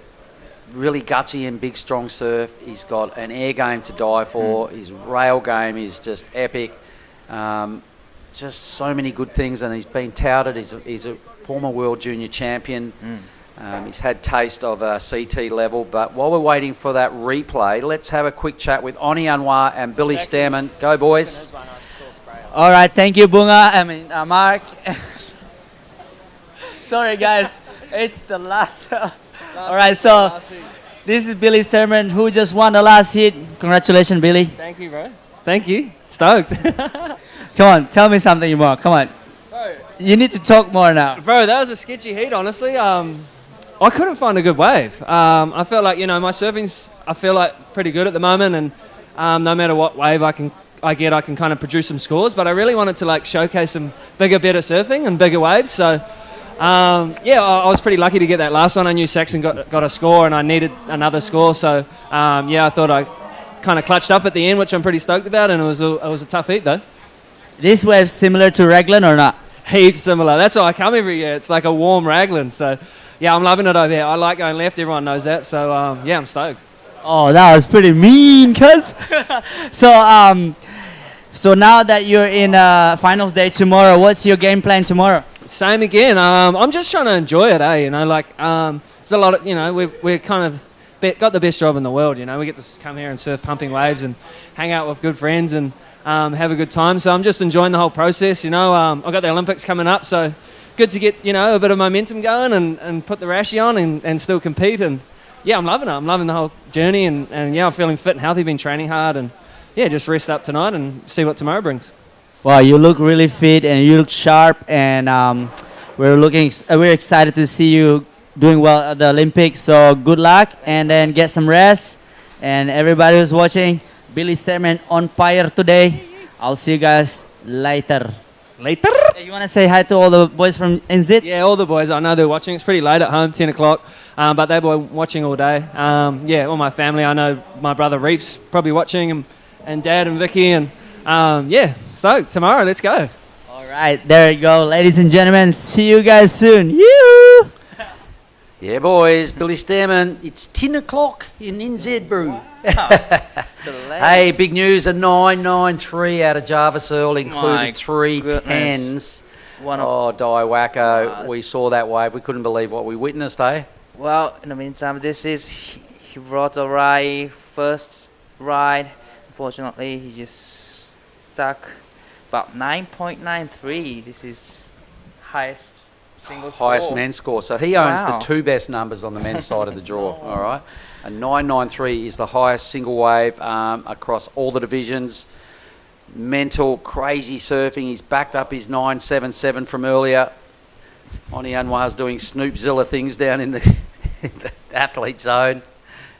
really gutsy in big, strong surf. He's got an air game to die for. His rail game is just epic. Just so many good things, and he's been touted. He's a former world junior champion. He's had taste of a CT level, but while we're waiting for that replay, let's have a quick chat with Oni Anwar and Billy Stearman. Go, boys. All right, thank you, Bunga. Mark. Sorry, guys. It's the last. All right, so this is Billy Stearman, who just won the last hit. Congratulations, Billy. Thank you, bro. Thank you. Stoked. Come on, tell me something more. Come on. Bro. You need to talk more now. Bro, that was a sketchy heat, honestly. I couldn't find a good wave. I felt like, my surfing's, I feel like, pretty good at the moment, and no matter what wave I can kind of produce some scores, but I really wanted to, showcase some bigger, better surfing and bigger waves, so... I was pretty lucky to get that last one. I knew Saxon got a score and I needed another score. So, I thought I kind of clutched up at the end, which I'm pretty stoked about. And it was a tough heat, though. This wave's similar to Raglan or not? Heaps similar. That's why I come every year. It's like a warm Raglan. So, I'm loving it over here. I like going left. Everyone knows that. So, I'm stoked. Oh, that was pretty mean, cuz. So now that you're in finals day tomorrow, what's your game plan tomorrow? Same again. I'm just trying to enjoy it, eh? There's a lot of, we're kind of got the best job in the world, We get to come here and surf pumping waves and hang out with good friends and have a good time. So I'm just enjoying the whole process, I've got the Olympics coming up, so good to get, a bit of momentum going and put the rashy on and still compete. And, I'm loving it. I'm loving the whole journey and I'm feeling fit and healthy, been training hard and, just rest up tonight and see what tomorrow brings. Wow, you look really fit and you look sharp, and we're excited to see you doing well at the Olympics. So good luck, and then get some rest. And everybody who's watching, Billy Stearman on fire today. I'll see you guys later. Later? You want to say hi to all the boys from NZ? Yeah, all the boys. I know they're watching. It's pretty late at home, 10 o'clock, but they've been watching all day. All my family. I know my brother Reef's probably watching, and Dad and Vicky, and stoked. Tomorrow, let's go. All right, there you go. Ladies and gentlemen, see you guys soon. You. Yeah, boys. Billy Stearman. It's 10 o'clock in NZ, bro. Hey, big news. A 993 out of Jarvis Earl, included 3 10s. Di Wacko. We saw that wave. We couldn't believe what we witnessed, eh? Well, in the meantime, he brought a ride, first ride. Unfortunately, he just stuck about 9.93. This is highest single score. Highest men's score. So he owns the 2 best numbers on the men's side of the draw. All right. A 993 is the highest single wave across all the divisions. Mental, crazy surfing. He's backed up his 977 from earlier. Oni Anwar's doing Snoopzilla things down in the athlete zone.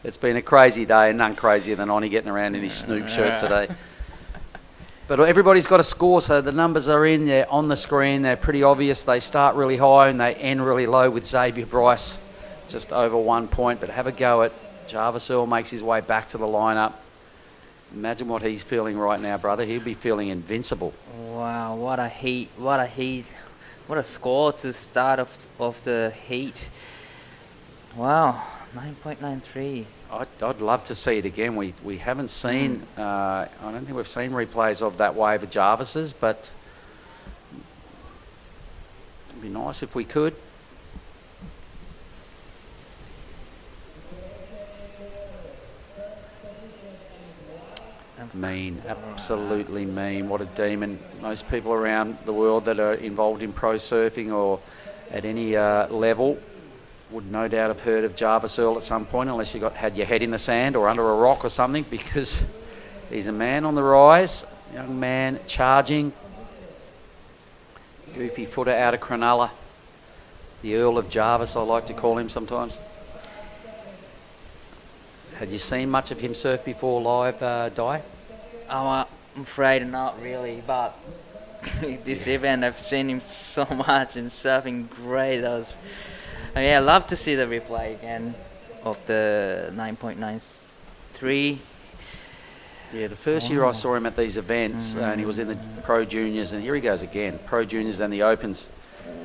It's been a crazy day, and none crazier than Oni getting around in his Snoop shirt today. But everybody's got a score, so the numbers are in. They're on the screen. They're pretty obvious. They start really high and they end really low with Xavier Bryce just over 1 point. But have a go at Jarvis Earl makes his way back to the lineup. Imagine what he's feeling right now, brother. He'll be feeling invincible. Wow, what a heat, what a score to start of the heat. Wow, 9.93. I'd love to see it again. We haven't seen, I don't think we've seen replays of that wave of Jarvis's, but it'd be nice if we could. Mean, absolutely mean. What a demon. Most people around the world that are involved in pro surfing or at any level would no doubt have heard of Jarvis Earl at some point, unless you had your head in the sand or under a rock or something, because he's a man on the rise, young man charging. Goofy footer out of Cronulla. The Earl of Jarvis, I like to call him sometimes. Had you seen much of him surf before live, Di? I'm afraid not really, but this event I've seen him so much and surfing great. I love to see the replay again of the 9.93. Yeah, the first year I saw him at these events, and he was in the Pro Juniors, and here he goes again, Pro Juniors and the Opens.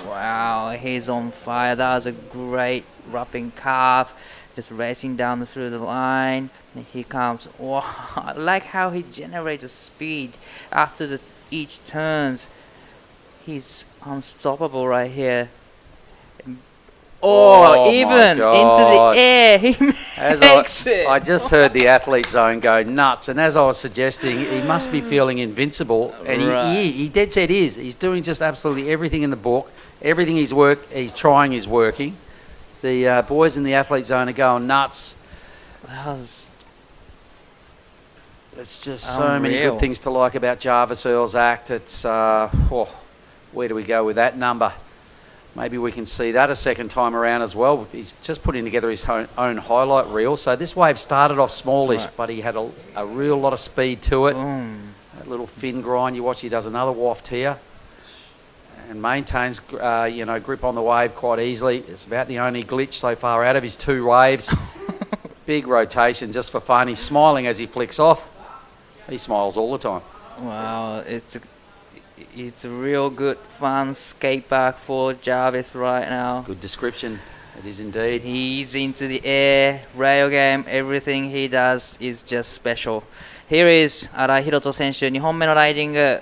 Wow, he's on fire. That was a great wrapping calf. Just racing down through the line. And he comes. Wow, I like how he generates speed after each turns. He's unstoppable right here. Even into the air, he makes it. I just heard the athlete zone go nuts, and as I was suggesting, he must be feeling invincible, and he dead set is. He's doing just absolutely everything in the book. Everything he's trying is working. The boys in the athlete zone are going nuts. It's just so many good things to like about Jarvis Earl's act. It's where do we go with that number? Maybe we can see that a second time around as well. He's just putting together his own highlight reel. So this wave started off smallish, but he had a real lot of speed to it. That little fin grind. You watch, he does another waft here. And maintains, grip on the wave quite easily. It's about the only glitch so far out of his two waves. Big rotation just for fun. He's smiling as he flicks off. He smiles all the time. Wow, it's a real good fun skate park for Jarvis right now. Good description. It is indeed. He's into the air, rail game, everything he does is just special. Here is 新井宏斗選手、2本目のライディング。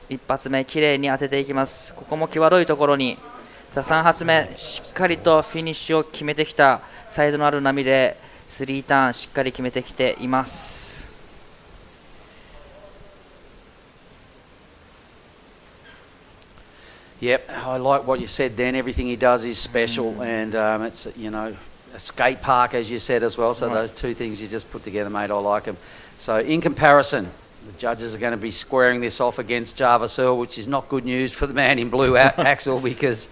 一発目きれいに当てていきます。ここも際どいところに。さあ3発目しっかりとフィニッシュを決めてきた。サイズのある波で3ターンしっかり決めてきています。Yep, I like what you said then. Everything he does is special, and it's, a skate park, as you said as well. So those two things you just put together, mate, I like them. So in comparison, the judges are going to be squaring this off against Jarvis Earl, which is not good news for the man in blue, Axel, because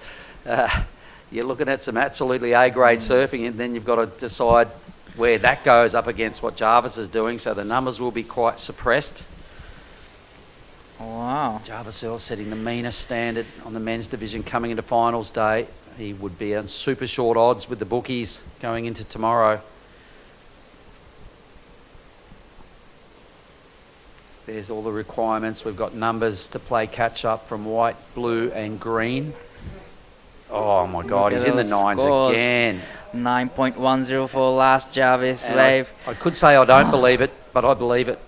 you're looking at some absolutely A-grade surfing, and then you've got to decide where that goes up against what Jarvis is doing. So the numbers will be quite suppressed. Wow. Jarvis Earl setting the meanest standard on the men's division coming into finals day. He would be on super short odds with the bookies going into tomorrow. There's all the requirements. We've got numbers to play catch up from white, blue and green. Oh my God, he's in the nines again. 9.10 for last Jarvis wave. I could say I don't believe it, but I believe it.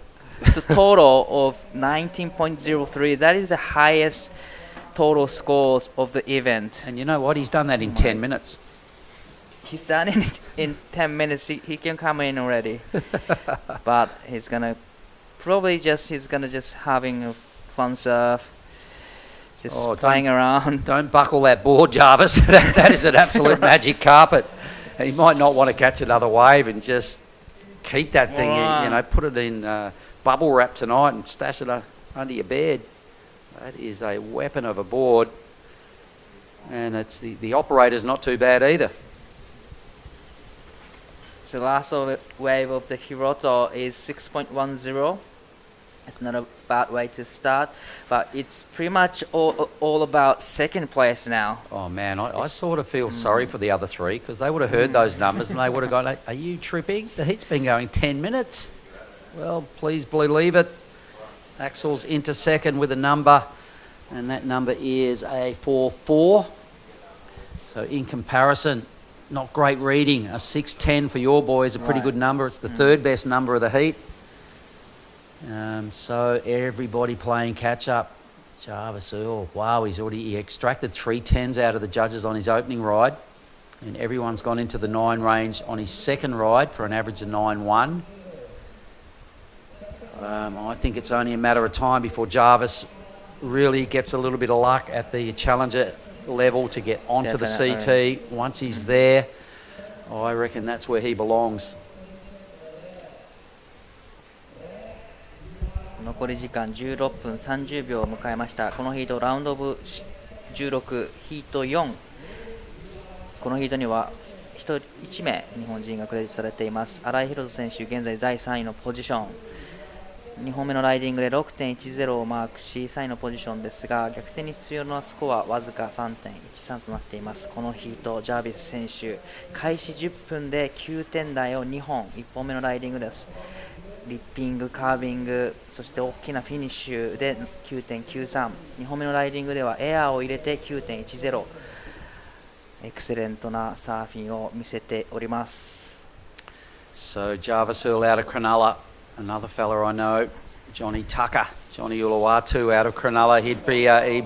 It's a total of 19.03. That is the highest total scores of the event. And you know what? He's done that in 10 minutes. He's done it in 10 minutes. He can come in already. But he's going to probably just having a fun surf. Just playing around. Don't buckle that board, Jarvis. that is an absolute magic carpet. He might not want to catch another wave and just keep that thing, put it in bubble wrap tonight and stash it under your bed. That is a weapon of a board. And it's the operator's not too bad either. So the last wave of the Hiroto is 6.10. It's not a bad way to start, but it's pretty much all about second place now. Oh man, I sort of feel sorry for the other three, because they would have heard those numbers and they would have gone, are you tripping? The heat's been going 10 minutes. Well, please believe it. Axel's into second with a number, and that number is a 4-4. So in comparison, not great reading. A 6-10 for your boy is a pretty good number. It's the third best number of the heat. So everybody playing catch up. Jarvis Earl, wow, he extracted 3 10s out of the judges on his opening ride, and everyone's gone into the 9 range on his second ride for an average of 9-1. I think it's only a matter of time before Jarvis really gets a little bit of luck at the challenger level to get onto the CT. Once he's there, I reckon that's where he belongs. 残り時間16分30秒を迎えました。このヒートラウンドオブ16ヒート4、このヒートには1名日本人がクレジットされています。新井宏斗選手、現在第3位のポジション、2本目のライディングで 6.10 をマークし3位のポジションですが、逆転に必要なスコアはわずか 3.13 となっています。このヒート、ジャービス選手開始10分で9点台を2本、1本目のライディングです。リッピング、カービング、そして大きなフィニッシュで 9.93、 2本目のライディングではエアーを入れて 9.10、 エクセレントなサーフィンを見せております。 So Jarvis Earl out of Cronulla, another fella I know, Johnny Tucker, Johnny Uluwatu out of Cronulla. He'd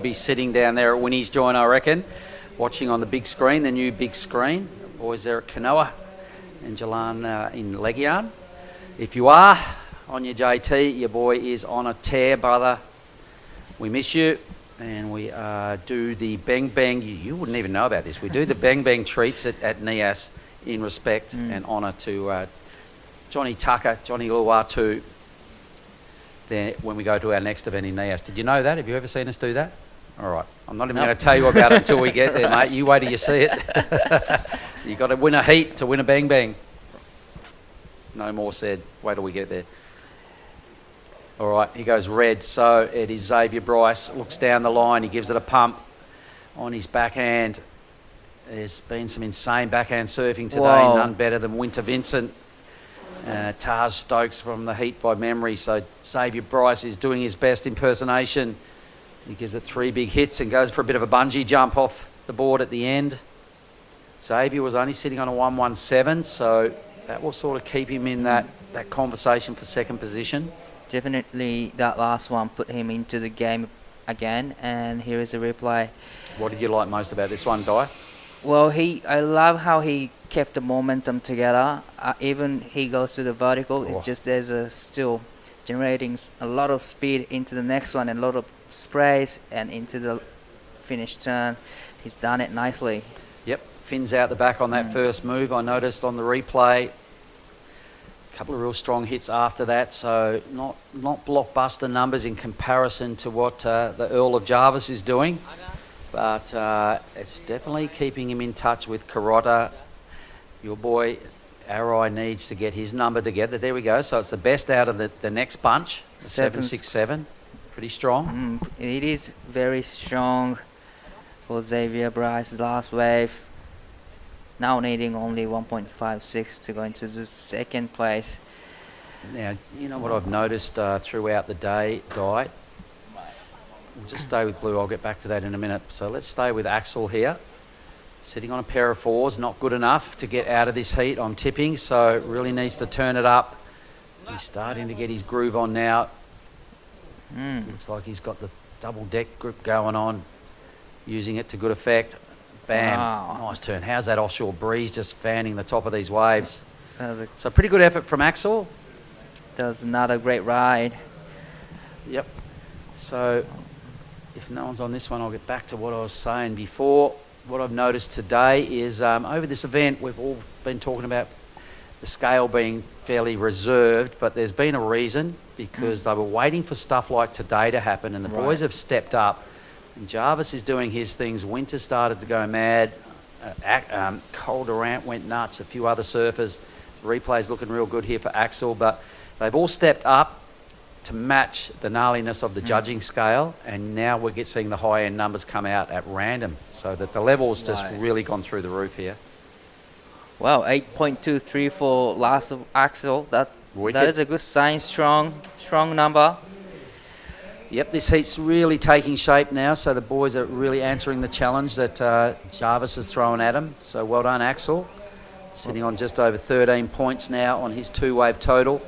be sitting down there at Winnie's joint, I reckon, watching on the big screen, the new big screen. The boys there at Kanoa and Jalan in Legian. If you are on your JT, your boy is on a tear, brother. We miss you, and we do the bang bang. You wouldn't even know about this. We do the bang bang treats at NIAS in respect and honour to Johnny Tucker, Johnny Uluwatu, there when we go to our next event in NIAS. Did you know that? Have you ever seen us do that? All right. I'm not even going to tell you about it until we get there, mate. You wait till you see it. You got to win a heat to win a bang bang. No more said. Wait till we get there. All right, he goes red. So it is Xavier Bryce. Looks down the line. He gives it a pump on his backhand. There's been some insane backhand surfing today. Whoa. None better than Winter Vincent. Taj Stokes from the heat by memory. So Xavier Bryce is doing his best impersonation. He gives it 3 big hits and goes for a bit of a bungee jump off the board at the end. Xavier was only sitting on a 117, so that will sort of keep him in that conversation for second position. Definitely that last one put him into the game again, and here is a replay. What did you like most about this one, Di? Well, I love how he kept the momentum together. Even he goes to the vertical, it's just there's still generating a lot of speed into the next one and a lot of sprays and into the finish turn. He's done it nicely. Yep, fins out the back on that first move. I noticed on the replay, a couple of real strong hits after that, so not blockbuster numbers in comparison to what the Earl of Jarvis is doing, but it's definitely keeping him in touch with Carota. Your boy Arai needs to get his number together. There we go. So it's the best out of the next bunch, 767. Pretty strong. It is very strong for Xavier Bryce's last wave. Now needing only 1.56 to go into the second place. Now, you know what I've noticed throughout the day, Di? We'll just stay with Blue. I'll get back to that in a minute. So let's stay with Axel here. Sitting on a pair of 4s, not good enough to get out of this heat. I'm tipping, so really needs to turn it up. He's starting to get his groove on now. Looks like he's got the double deck grip going on, using it to good effect. Bam, nice turn. How's that offshore breeze just fanning the top of these waves? So pretty good effort from Axel. That was another great ride. Yep. So if no one's on this one, I'll get back to what I was saying before. What I've noticed today is over this event, we've all been talking about the scale being fairly reserved, but there's been a reason, because they were waiting for stuff like today to happen, and the boys have stepped up. And Jarvis is doing his things. Winter started to go mad. Cole Durant went nuts. A few other surfers. The replay's looking real good here for Axel, but they've all stepped up to match the gnarliness of the judging scale, and now we're seeing the high-end numbers come out at random, so that the level's just really gone through the roof here. Wow, 8.23 for last of axel. That is a good sign. Strong number. Yep, this heat's really taking shape now, so the boys are really answering the challenge that Jarvis has thrown at them. So well done, Axel. Sitting on just over 13 points now on his two-wave total.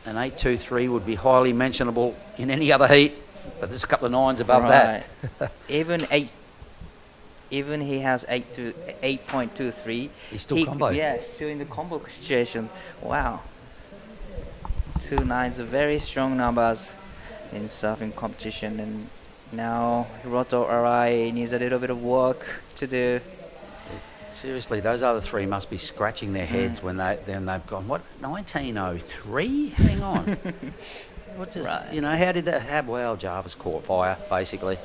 An 8.23 would be highly mentionable in any other heat, but there's a couple of nines above that. Even he has 8.23. He's still combo. Yeah, still in the combo situation. Wow. 2 nines are very strong numbers in surfing competition, and now Hiroto Arai needs a little bit of work to do. Seriously, those other three must be scratching their heads when they've gone, what, 1903? Hang on. What does, you know, how did that happen? Well, Jarvis caught fire, basically.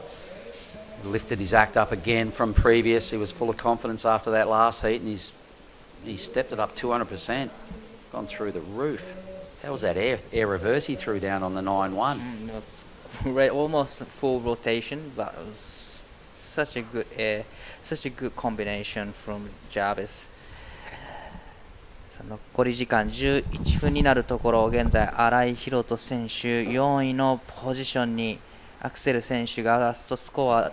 Lifted his act up again from previous. He was full of confidence after that last heat, and he stepped it up 200%, gone through the roof. How was that air reverse he threw down on the 9-1? It was almost full rotation, but it was such a good air, such a good combination from Jarvis. 残り時間11分になるところ、現在新井宏斗選手4位のポジションにアクセル選手がラストスコア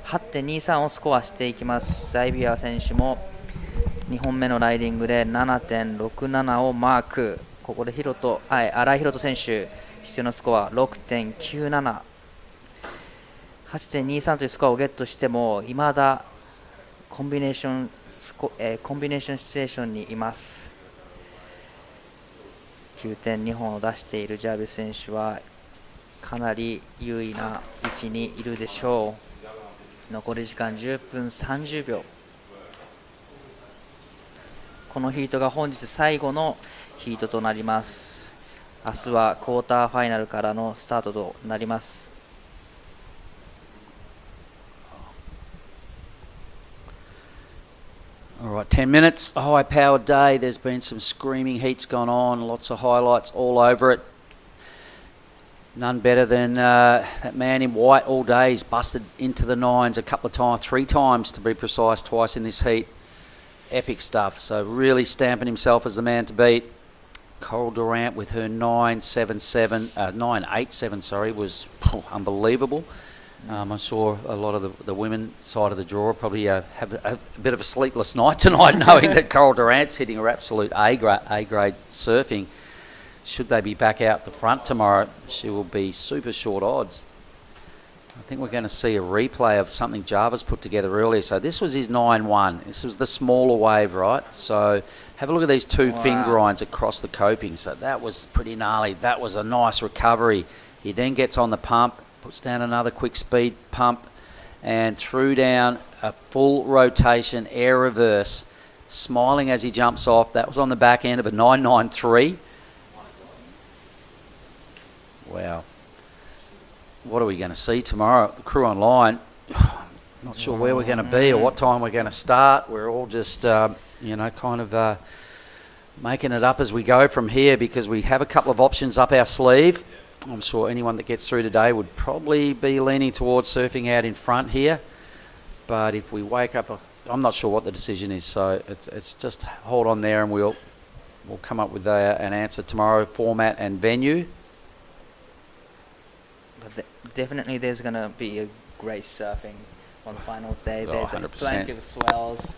8.23 をスコアしていきます。ザイビア選手も2本目のライディングで 7.67 をマーク。ここで新井宏斗選手必要なスコア 6.97 8.23 というスコアをゲットしてもいまだコンビネーションシチュエーションにいます。9.2 本を出しているジャービス選手はかなり優位な位置にいるでしょう。残り時間10分30秒。このヒートが本日最後のヒートとなります。明日はクォーターファイナルからのスタートとなります。All right, 10 minutes, a high-powered day. There's been some screaming heats gone on, lots of highlights all over it. None better than that man in white all day. He's busted into the nines a couple of times, 3 times to be precise, twice in this heat. Epic stuff. So really stamping himself as the man to beat. Coral Durant with her 9.87 was unbelievable. I'm sure a lot of the women side of the draw probably have a bit of a sleepless night tonight, knowing that Coral Durant's hitting her absolute A-grade surfing. Should they be back out the front tomorrow, she will be super short odds. I think we're going to see a replay of something Jarvis put together earlier. So this was his 9-1. This was the smaller wave, right? So have a look at these 2 finger irons across the coping. So that was pretty gnarly. That was a nice recovery. He then gets on the pump, puts down another quick speed pump, and threw down a full rotation air reverse, smiling as he jumps off. That was on the back end of a 9.93. Wow. What are we going to see tomorrow? The crew online, not sure where we're going to be or what time we're going to start. We're all just, kind of making it up as we go from here, because we have a couple of options up our sleeve. I'm sure anyone that gets through today would probably be leaning towards surfing out in front here. But if we wake up, I'm not sure what the decision is. So it's just hold on there, and we'll come up with an answer tomorrow, format and venue. But definitely there's going to be a great surfing on finals day. There's plenty of swells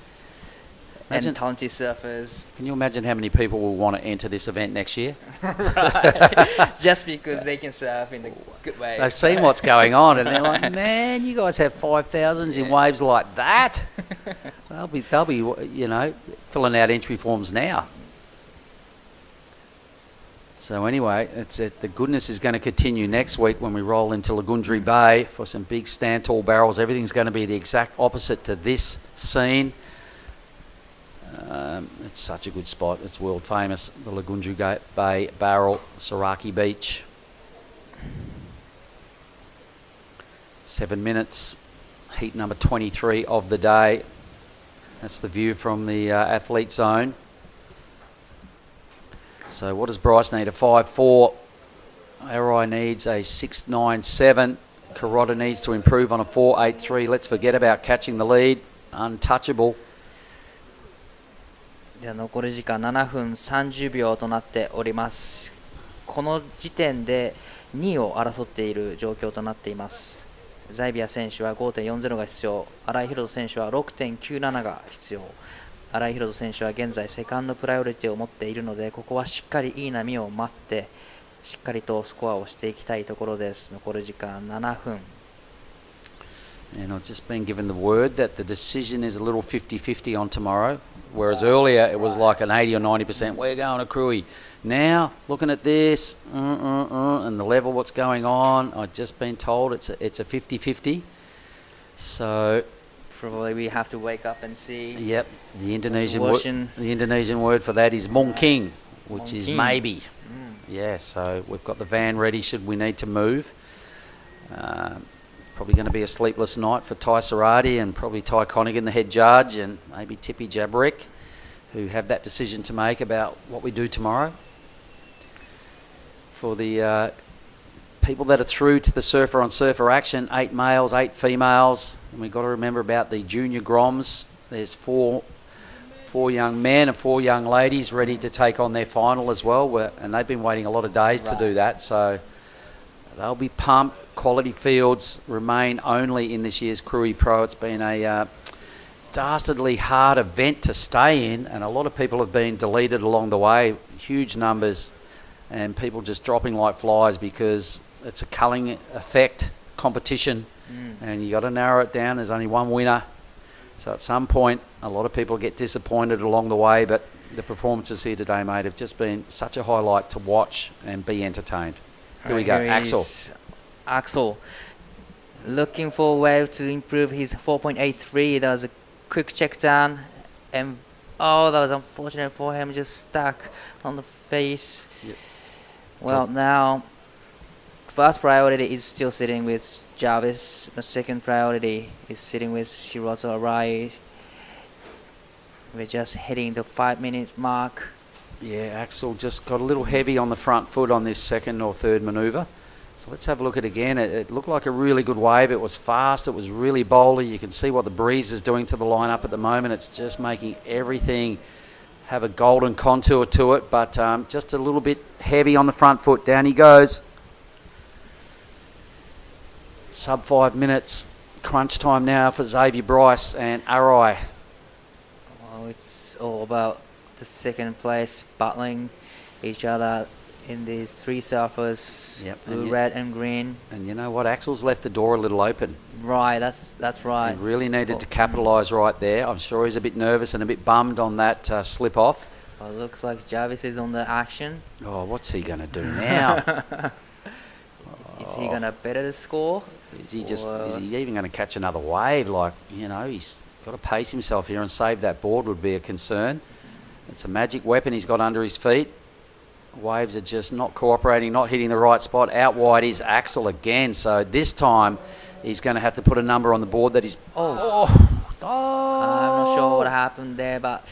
and talented surfers. Can you imagine how many people will want to enter this event next year? Right. Just because they can surf in the good way. They've seen what's going on, and they're like, man, you guys have 5,000s in waves like that. They'll be filling out entry forms now. So anyway, the goodness is going to continue next week when we roll into Lagundri Bay for some big stand-tall barrels. Everything's going to be the exact opposite to this scene. It's such a good spot. It's world famous, the Lagundri Bay barrel, Saraki Beach. 7 minutes, heat number 23 of the day. That's the view from the athlete zone. So what does Bryce need? A 5.4. Arai needs a 6.97. Carota needs to improve on a 4.83. Let's forget about catching the lead. Untouchable. では残り時間7分30秒となっております。この時点で2位を争っている状況となっています。ザイビア選手は 5.40 が必要、新井宏斗選手は 6.97 が必要。新井宏斗選手は現在セカンドプライオリティを持っているので、ここはしっかりいい波を待ってしっかりとスコアをしていきたいところです。残り時間7分。And I've just been given the word that the decision is a little 50-50 on tomorrow, whereas earlier it was like an 80 or 90%, we're going to Krui. Now, looking at this, and the level, what's going on, I've just been told it's a 50-50. So... probably we have to wake up and see. Yep, the Indonesian word for that is mungkin, which is maybe. Yeah, so we've got the van ready should we need to move. It's probably going to be a sleepless night for Ty Sarati and probably Ty Connigan, the head judge, and maybe Tippy Jabrick, who have that decision to make about what we do tomorrow. For the people that are through to the surfer on surfer action, 8 males, 8 females, and we've got to remember about the junior Groms. There's four young men and 4 young ladies ready to take on their final as well, and they've been waiting a lot of days to do that, so they'll be pumped. Quality fields remain only in this year's Krui Pro. It's been a dastardly hard event to stay in, and a lot of people have been deleted along the way, huge numbers, and people just dropping like flies because it's a culling effect competition, and you got to narrow it down. There's only one winner, so at some point a lot of people get disappointed along the way, but the performances here today, mate, have just been such a highlight to watch and be entertained. Here we go, Axel. Axel looking for a way to improve his 4.83. That was a quick check down, and that was unfortunate for him, just stuck on the face. Yep. Well, now first priority is still sitting with Jarvis. The second priority is sitting with Shiroto Arai. We're just hitting the 5-minute mark. Yeah, Axel just got a little heavy on the front foot on this second or third manoeuvre. So let's have a look at it again. It looked like a really good wave. It was fast. It was really bowly. You can see what the breeze is doing to the lineup at the moment. It's just making everything have a golden contour to it, but just a little bit heavy on the front foot. Down he goes. Sub 5 minutes. Crunch time now for Xavier Bryce and Arai. Well, it's all about the second place battling each other in these 3 surfers, blue, red and green. And you know what? Axel's left the door a little open. Right, that's right. He really needed to capitalise right there. I'm sure he's a bit nervous and a bit bummed on that slip off. Well, it looks like Jarvis is on the action. Oh, what's he going to do now? Is he going to better the score? Is he even going to catch another wave? Like, he's got to pace himself here and save that board would be a concern. It's a magic weapon he's got under his feet. Waves are just not cooperating, not hitting the right spot. Out wide is Axel again. So this time he's going to have to put a number on the board that he's... I'm not sure what happened there, but...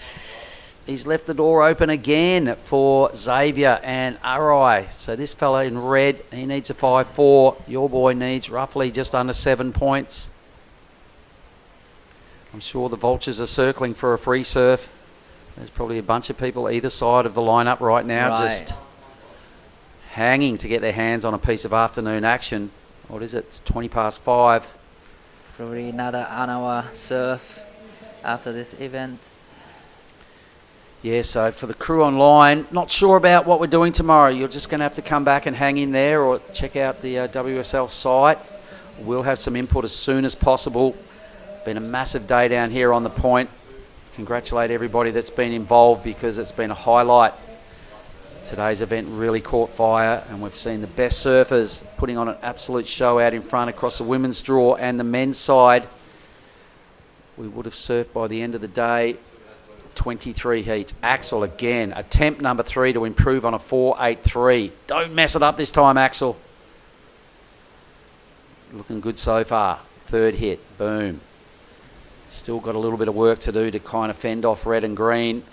He's left the door open again for Xavier and Arai. So this fella in red, he needs a 5-4. Your boy needs roughly just under 7 points. I'm sure the vultures are circling for a free surf. There's probably a bunch of people either side of the lineup right now just hanging to get their hands on a piece of afternoon action. What is it? It's 5:20. Probably another hour surf after this event. Yeah, so for the crew online, not sure about what we're doing tomorrow. You're just going to have to come back and hang in there or check out the WSL site. We'll have some input as soon as possible. Been a massive day down here on the point. Congratulate everybody that's been involved because it's been a highlight. Today's event really caught fire and we've seen the best surfers putting on an absolute show out in front across the women's draw and the men's side. We would have surfed by the end of the day 23 heats. Axel again, attempt number 3 to improve on a 4.83. Don't mess it up this time, Axel. Looking good so far. Third hit, boom. Still got a little bit of work to do to kind of fend off red and green.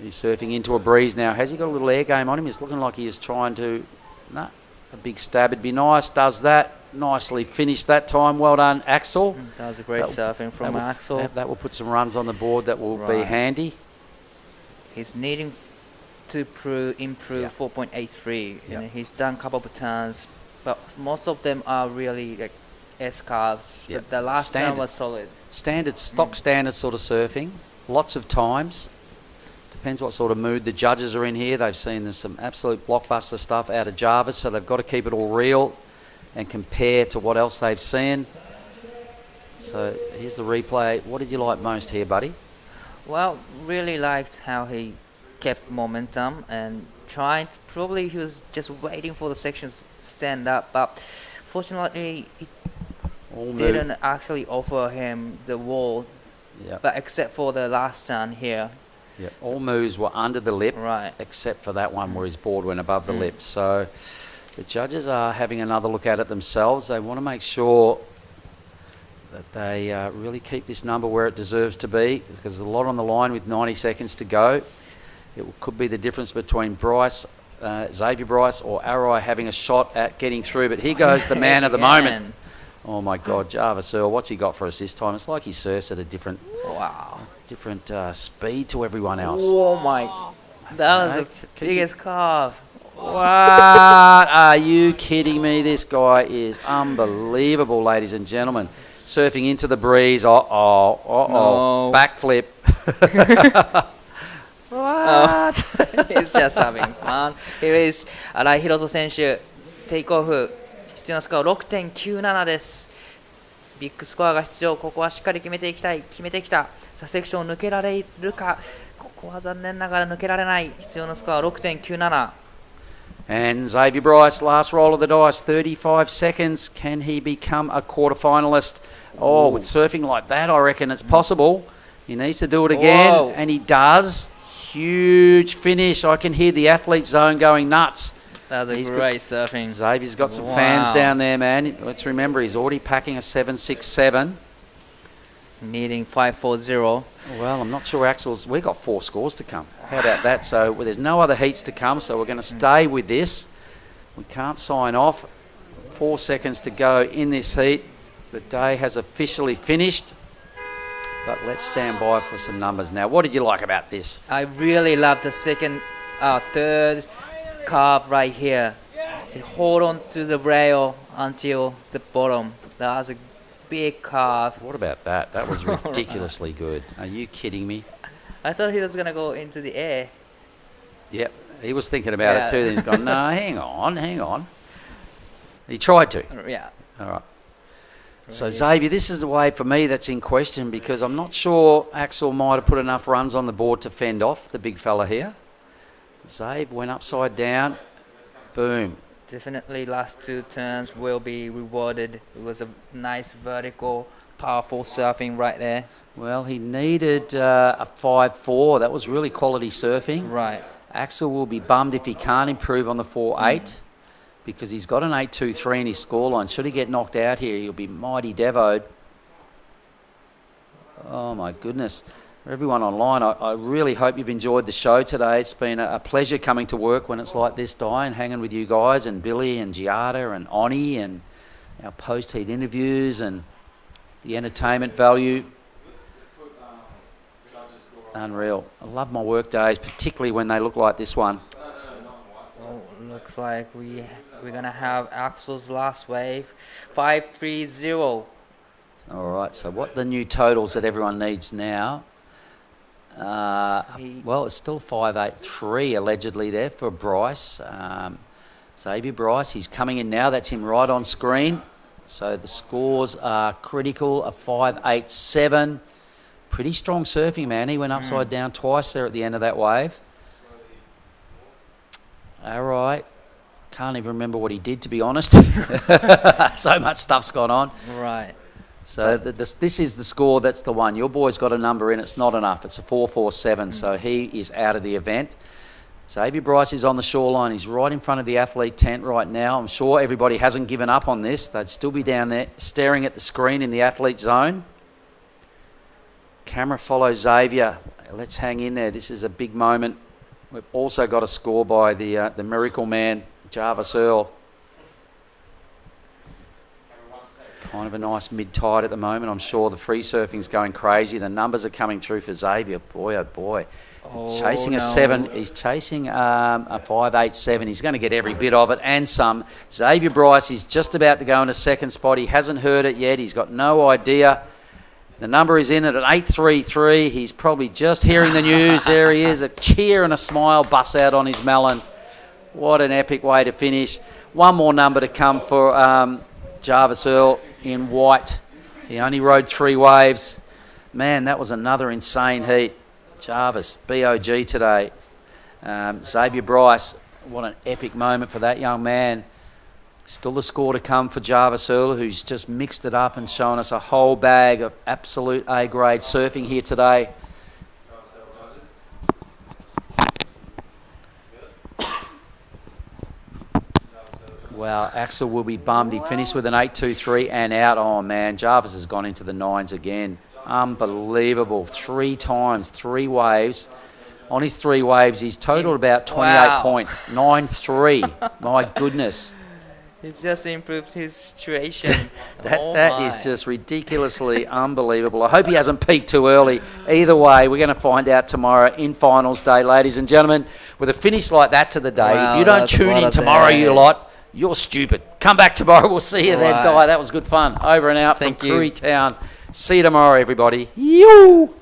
He's surfing into a breeze now. Has he got a little air game on him? He's looking like he is trying to... No, a big stab would be nice. Does that. Nicely finished that time. Well done, Axel. That was a great surfing from Axel. That will put some runs on the board that will be handy. he's needing to improve 4.83. Yeah. And he's done a couple of turns, but most of them are really like S carves. Yeah. But the last turn Standard. was solid. Standard, stock standard sort of surfing. Lots of times. Depends what sort of mood the judges are in here. They've seen there's some absolute blockbuster stuff out of Jarvis, so they've got to keep it all real and compare to what else they've seen. So here's the replay. What did you like most here, buddy? Well, really liked how he kept momentum and trying. Probably he was just waiting for the sections to stand up, but fortunately it didn't actually offer him the wall. Yep. But except for the last turn here. Yeah, all moves were under the lip, right, except for that one where his board went above the lip. So the judges are having another look at it themselves. They want to make sure that they really keep this number where it deserves to be, because there's a lot on the line with 90 seconds to go. It could be the difference between Xavier Bryce or Arai having a shot at getting through. But here goes the man of the moment. Oh my God, Jarvis Earl, what's he got for us this time? It's like he surfs at a different speed to everyone else. Oh my, that was the biggest carve. What? Are you kidding me? This guy is unbelievable, ladies and gentlemen. Surfing into the breeze. No. Backflip. What? He's just having fun. Here is 新井宏斗選手、テイクオフ。必要なスコア 6.97 です。ビッグスコアが必要。ここはしっかり決めていきたい。決めてきた。さあセクションを抜けられるか。ここは残念ながら抜けられない。必要なスコア 6.97。 And Xavier Bryce, last roll of the dice, 35 seconds. Can he become a quarter-finalist? Oh, with surfing like that, I reckon it's possible. He needs to do it again, and he does. Huge finish. I can hear the athlete zone going nuts. That was great surfing. Xavier's got some fans down there, man. Let's remember, he's already packing a 7.67. Needing 5.40. Well, I'm not sure Axel's... We've got 4 scores to come. How about that? So there's no other heats to come, so we're going to stay with this. We can't sign off. 4 seconds to go in this heat. The day has officially finished. But let's stand by for some numbers now. What did you like about this? I really love the third carve right here. To hold on to the rail until the bottom. That was a big carve. What about that? That was ridiculously good. Are you kidding me? I thought he was going to go into the air. Yep, he was thinking about it too. Then he's gone, no, hang on. He tried to. Yeah. All right. So, Xavier, this is the wave for me that's in question, because I'm not sure Axel might have put enough runs on the board to fend off the big fella here. Xavier went upside down. Boom. Definitely last 2 turns will be rewarded. It was a nice vertical, powerful surfing right there. Well, he needed a 5.4. That was really quality surfing. Right. Axel will be bummed if he can't improve on the 4.8. Because he's got an 8.23 in his scoreline. Should he get knocked out here, he'll be mighty devoed. Oh, my goodness. For everyone online, I really hope you've enjoyed the show today. It's been a pleasure coming to work when it's like this, Di, and hanging with you guys, and Billy and Giada and Oni, and our post-heat interviews and the entertainment value. Unreal. I love my work days, particularly when they look like this one. Oh, looks like we're going to have Axel's last wave, 5.30. All right, so what the new totals that everyone needs now? Well, it's still 5.83 allegedly there for Bryce. Xavier Bryce, he's coming in now. That's him right on screen. So the scores are critical, a 5.87. Pretty strong surfing, man. He went upside down twice there at the end of that wave. All right. Can't even remember what he did, to be honest. So much stuff's gone on. Right. So this is the score. That's the one. Your boy's got a number in. It's not enough. It's a 4.47. So he is out of the event. Xavier Bryce is on the shoreline. He's right in front of the athlete tent right now. I'm sure everybody hasn't given up on this. They'd still be down there staring at the screen in the athlete zone. Camera follows Xavier. Let's hang in there. This is a big moment. We've also got a score by the miracle man, Jarvis Earl. Kind of a nice mid-tide at the moment. I'm sure the free surfing's going crazy. The numbers are coming through for Xavier. Boy, oh boy. Chasing a 7. He's chasing a 5.87. He's going to get every bit of it and some. Xavier Bryce is just about to go into second spot. He hasn't heard it yet. He's got no idea. The number is in at an 8.33. He's probably just hearing the news. There he is. A cheer and a smile busts out on his melon. What an epic way to finish. One more number to come for Jarvis Earl in white. He only rode 3 waves. Man, that was another insane heat. Jarvis, BOG today. Xavier Bryce, what an epic moment for that young man. Still the score to come for Jarvis Earl, who's just mixed it up and shown us a whole bag of absolute A-grade surfing here today. Wow, Axel will be bummed. He finished with an 8.23 and out. Oh, man, Jarvis has gone into the 9s again. Unbelievable. 3 times, 3 waves. On his 3 waves, he's totaled about 28 points. 9.3. My goodness. He's just improved his situation. That is just ridiculously unbelievable. I hope he hasn't peaked too early. Either way, we're going to find out tomorrow in finals day, ladies and gentlemen. With a finish like that to the day, if you don't tune in tomorrow, you lot, you're stupid. Come back tomorrow. We'll see you then, Di. That was good fun. Over and out from Krui Town. See you tomorrow, everybody. Yoo!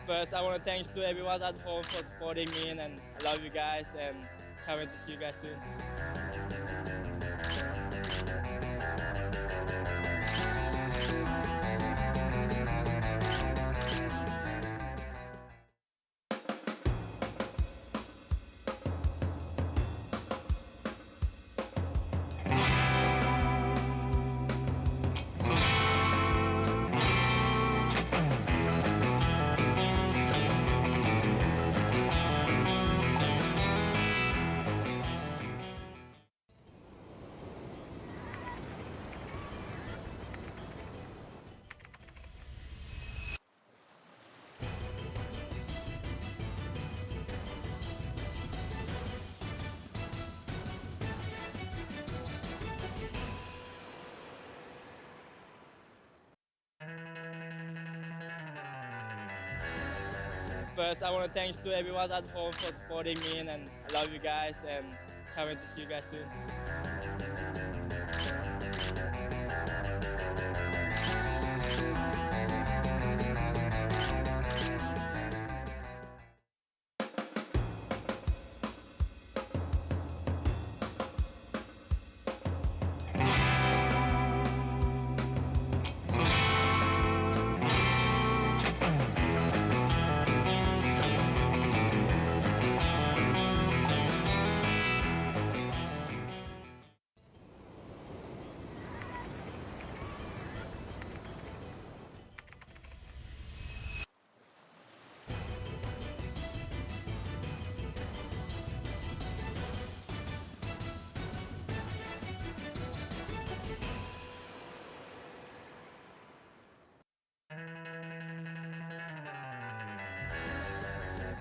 First, I want to thanks to everyone at home for supporting me, and I love you guys, and can't wait to see you guys soon. First, I want to thanks to everyone at home for supporting me, and I love you guys, and can't wait to see you guys soon.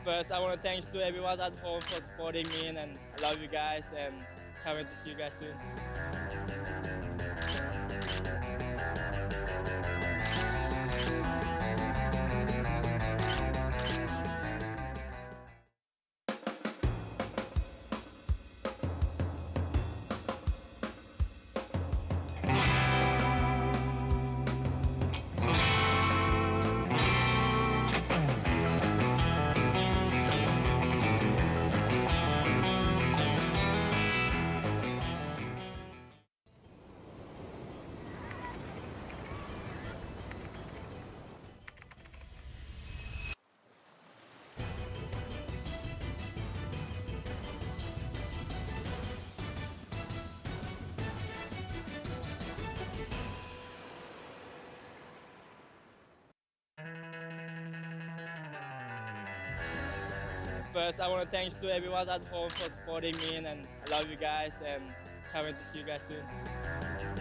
First, I want to thanks to everyone at home for supporting me, and I love you guys, and can't wait to see you guys soon. First, I want to thanks to everyone at home for supporting me, and I love you guys, and can't wait to see you guys soon.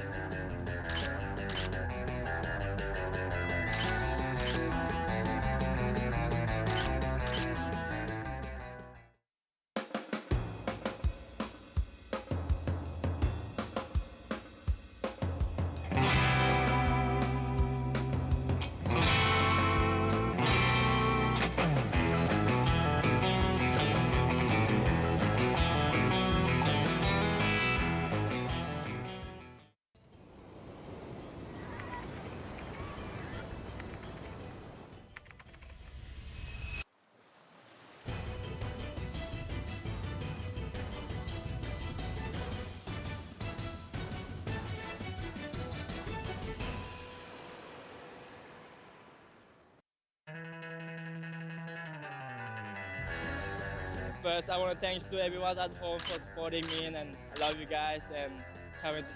First, I want to thanks to everyone at home for supporting me, and I love you guys and can't wait to